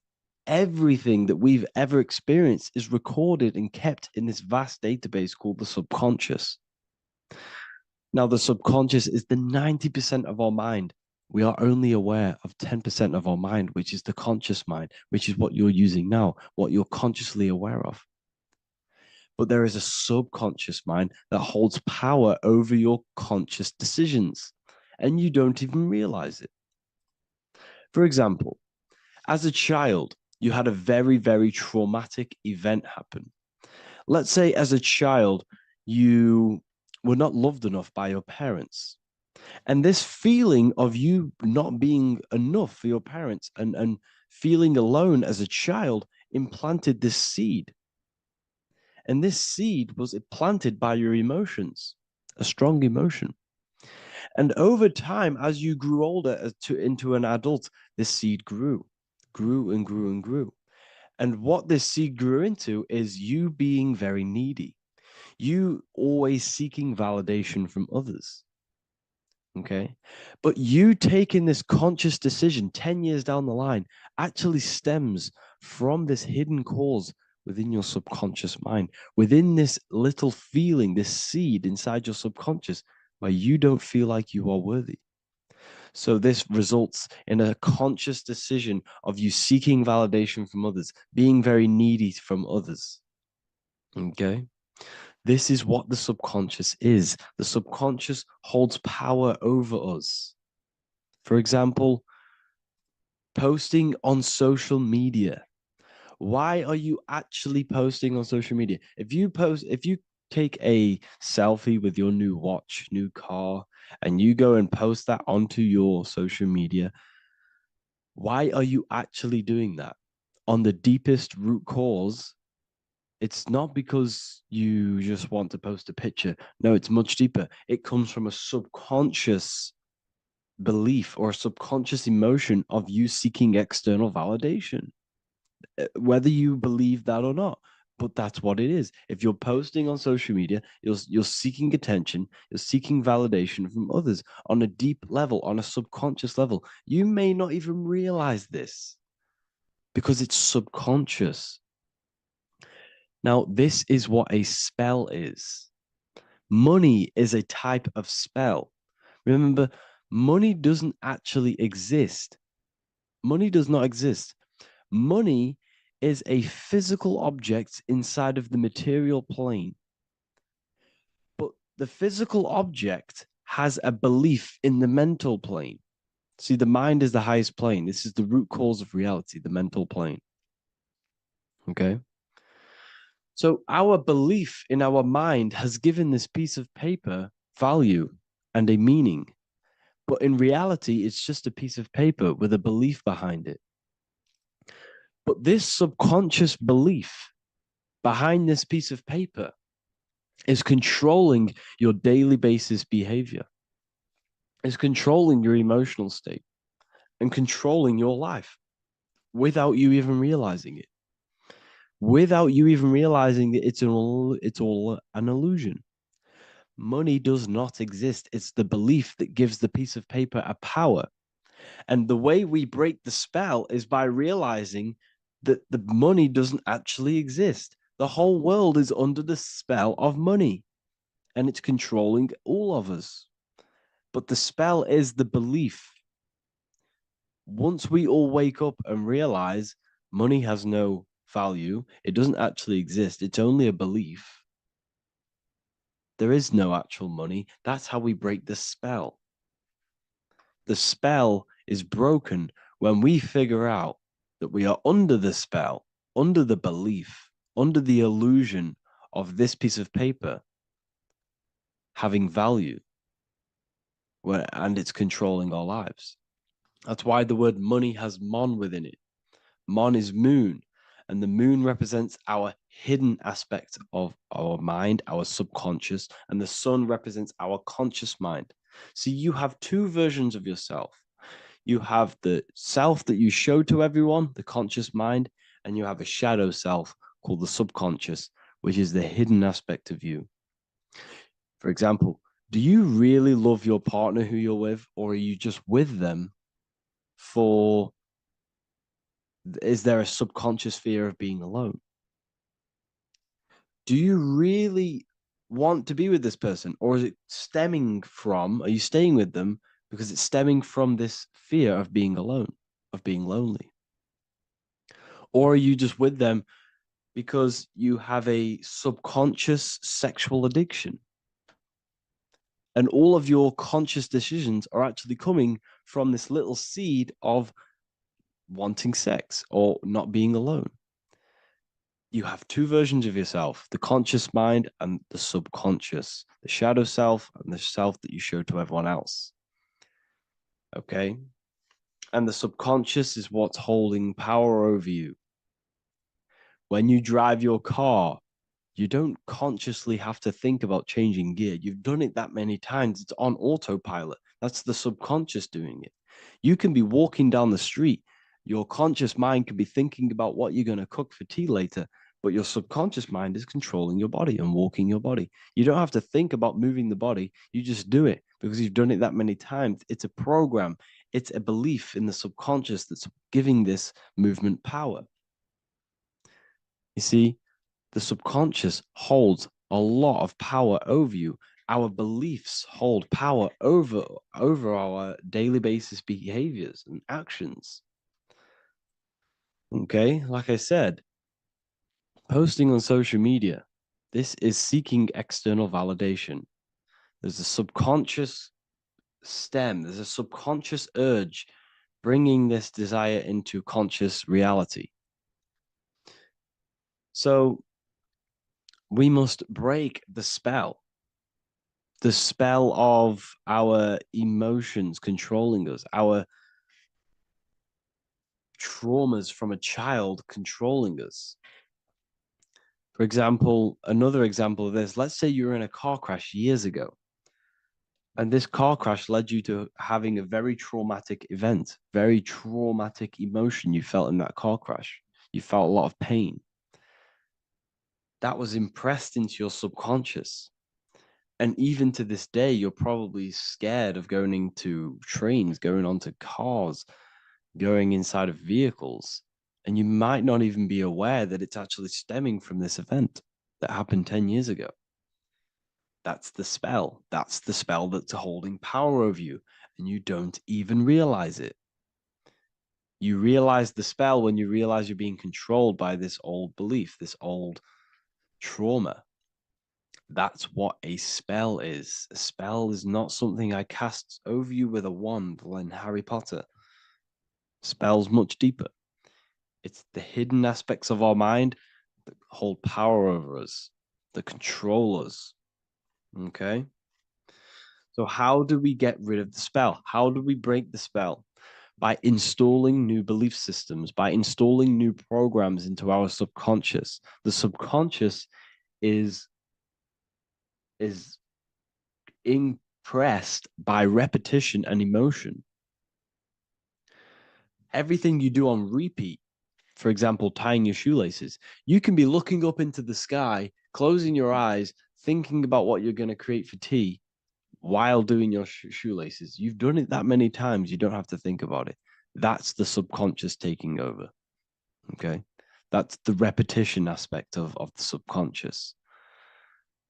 everything that we've ever experienced is recorded and kept in this vast database called the subconscious. Now, the subconscious is the 90% of our mind. We are only aware of 10% of our mind, which is the conscious mind, which is what you're using now, what you're consciously aware of. But there is a subconscious mind that holds power over your conscious decisions, and you don't even realize it. For example, as a child, you had a very, very traumatic event happen. Let's say as a child, you were not loved enough by your parents. And this feeling of you not being enough for your parents and feeling alone as a child implanted this seed. And this seed was planted by your emotions, a strong emotion. And over time, as you grew older into an adult, this seed grew and grew and grew. And what this seed grew into is you being very needy, you always seeking validation from others. Okay. But you taking this conscious decision 10 years down the line actually stems from this hidden cause within your subconscious mind, within this little feeling, this seed inside your subconscious where you don't feel like you are worthy. So this results in a conscious decision of you seeking validation from others, being very needy from others. Okay. This is what the subconscious is. The subconscious holds power over us. For example, posting on social media. Why are you actually posting on social media? If you take a selfie with your new watch, new car, and you go and post that onto your social media, why are you actually doing that? On the deepest root cause, it's not because you just want to post a picture. No, it's much deeper. It comes from a subconscious belief or a subconscious emotion of you seeking external validation, whether you believe that or not. But that's what it is. If you're posting on social media, you're seeking attention, you're seeking validation from others on a deep level, on a subconscious level. You may not even realize this because it's subconscious. Now, this is what a spell is. Money is a type of spell. Remember, money doesn't actually exist. Money does not exist. Money is a physical object inside of the material plane. But the physical object has a belief in the mental plane. See, the mind is the highest plane. This is the root cause of reality, the mental plane. Okay? So our belief in our mind has given this piece of paper value and a meaning. But in reality, it's just a piece of paper with a belief behind it. But this subconscious belief behind this piece of paper is controlling your daily basis behavior, is controlling your emotional state, and controlling your life without you even realizing it. Without you even realizing that it's all an illusion. Money does not exist. It's the belief that gives the piece of paper a power. And the way we break the spell is by realizing that the money doesn't actually exist. The whole world is under the spell of money, and it's controlling all of us. But the spell is the belief. Once we all wake up and realize money has no value, it doesn't actually exist, it's only a belief. There is no actual money. That's how we break the spell. The spell is broken when we figure out that we are under the spell, under the belief, under the illusion of this piece of paper having value, and it's controlling our lives. That's why the word money has mon within it. Mon is moon, and the moon represents our hidden aspect of our mind, our subconscious, and the sun represents our conscious mind. So you have two versions of yourself. You have the self that you show to everyone, the conscious mind, and you have a shadow self called the subconscious, which is the hidden aspect of you. For example, do you really love your partner who you're with, or are you just with them for, is there a subconscious fear of being alone? Do you really want to be with this person, or is it stemming from, are you staying with them because it's stemming from this fear of being alone, of being lonely? Or are you just with them because you have a subconscious sexual addiction? And all of your conscious decisions are actually coming from this little seed of wanting sex or not being alone. You have two versions of yourself, the conscious mind and the subconscious, the shadow self and the self that you show to everyone else. Okay? And the subconscious is what's holding power over you. When you drive your car, you don't consciously have to think about changing gear. You've done it that many times. It's on autopilot. That's the subconscious doing it. You can be walking down the street. Your conscious mind can be thinking about what you're going to cook for tea later, but your subconscious mind is controlling your body and walking your body. You don't have to think about moving the body. You just do it because you've done it that many times. It's a program. It's a belief in the subconscious that's giving this movement power. You see, the subconscious holds a lot of power over you. Our beliefs hold power over our daily basis behaviors and actions. Okay, like I said, posting on social media, this is seeking external validation. There's a subconscious stem, there's a subconscious urge bringing this desire into conscious reality. So we must break the spell of our emotions controlling us, our traumas from a child controlling us. For example, another example of this, let's say you were in a car crash years ago, and this car crash led you to having a very traumatic event, very traumatic emotion you felt in that car crash. You felt a lot of pain. That was impressed into your subconscious. And even to this day, you're probably scared of going into trains, going onto cars, going inside of vehicles. And you might not even be aware that it's actually stemming from this event that happened 10 years ago. That's the spell. That's the spell that's holding power over you. And you don't even realize it. You realize the spell when you realize you're being controlled by this old belief, this old trauma. That's what a spell is. A spell is not something I cast over you with a wand like Harry Potter. Spell's much deeper. It's the hidden aspects of our mind that hold power over us, that control us. Okay? So how do we get rid of the spell? How do we break the spell? By installing new belief systems, by installing new programs into our subconscious. The subconscious is impressed by repetition and emotion. Everything you do on repeat, for example, tying your shoelaces, you can be looking up into the sky, closing your eyes, thinking about what you're going to create for tea while doing your shoelaces. You've done it that many times, you don't have to think about it. That's the subconscious taking over. Okay? That's the repetition aspect of the subconscious.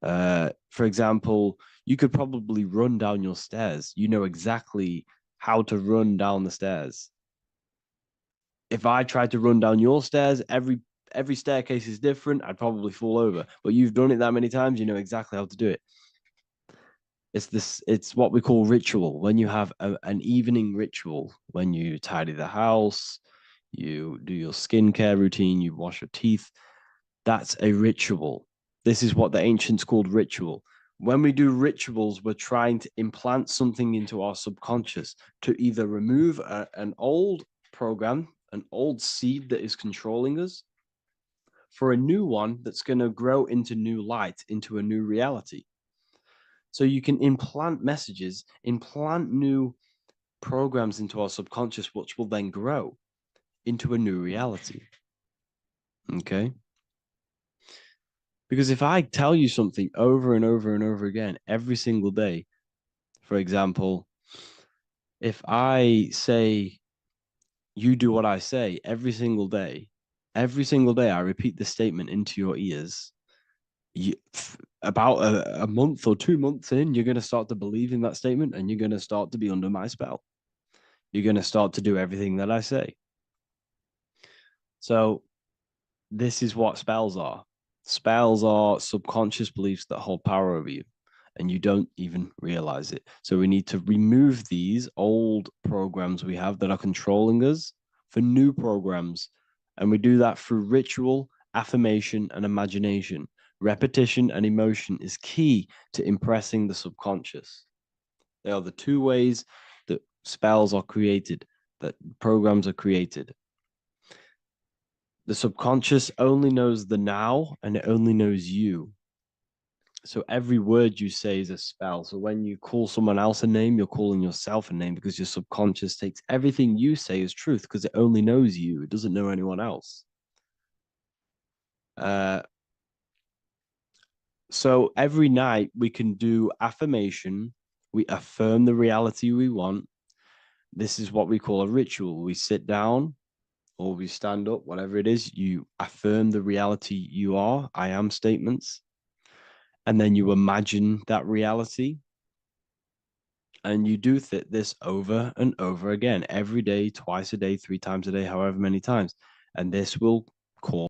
For example, you could probably run down your stairs. You know exactly how to run down the stairs. If I tried to run down your stairs, every staircase is different. I'd probably fall over. But you've done it that many times, you know exactly how to do it. It's what we call ritual. When you have an evening ritual, when you tidy the house, you do your skincare routine, you wash your teeth, that's a ritual. This is what the ancients called ritual. When we do rituals, we're trying to implant something into our subconscious to either remove an old program, an old seed that is controlling us, for a new one that's going to grow into new light, into a new reality. So you can implant messages, implant new programs into our subconscious, which will then grow into a new reality. Okay? Because if I tell you something over and over and over again every single day, for example, if I say, you do what I say every single day I repeat this statement into your ears, about a month or 2 months in, you're going to start to believe in that statement and you're going to start to be under my spell. You're going to start to do everything that I say. So this is what spells are. Spells are subconscious beliefs that hold power over you, and you don't even realize it. So we need to remove these old programs we have that are controlling us for new programs. And we do that through ritual, affirmation, and imagination. Repetition and emotion is key to impressing the subconscious. They are the two ways that spells are created, that programs are created. The subconscious only knows the now, and it only knows you. So every word you say is a spell. So when you call someone else a name, you're calling yourself a name, because your subconscious takes everything you say as truth, because it only knows you. It doesn't know anyone else. So every night we can do affirmation. We affirm the reality we want. This is what we call a ritual. We sit down or we stand up, whatever it is, you affirm the reality you are, I am statements. And then you imagine that reality. And you do this over and over again, every day, twice a day, 3 times a day, however many times. And this will cause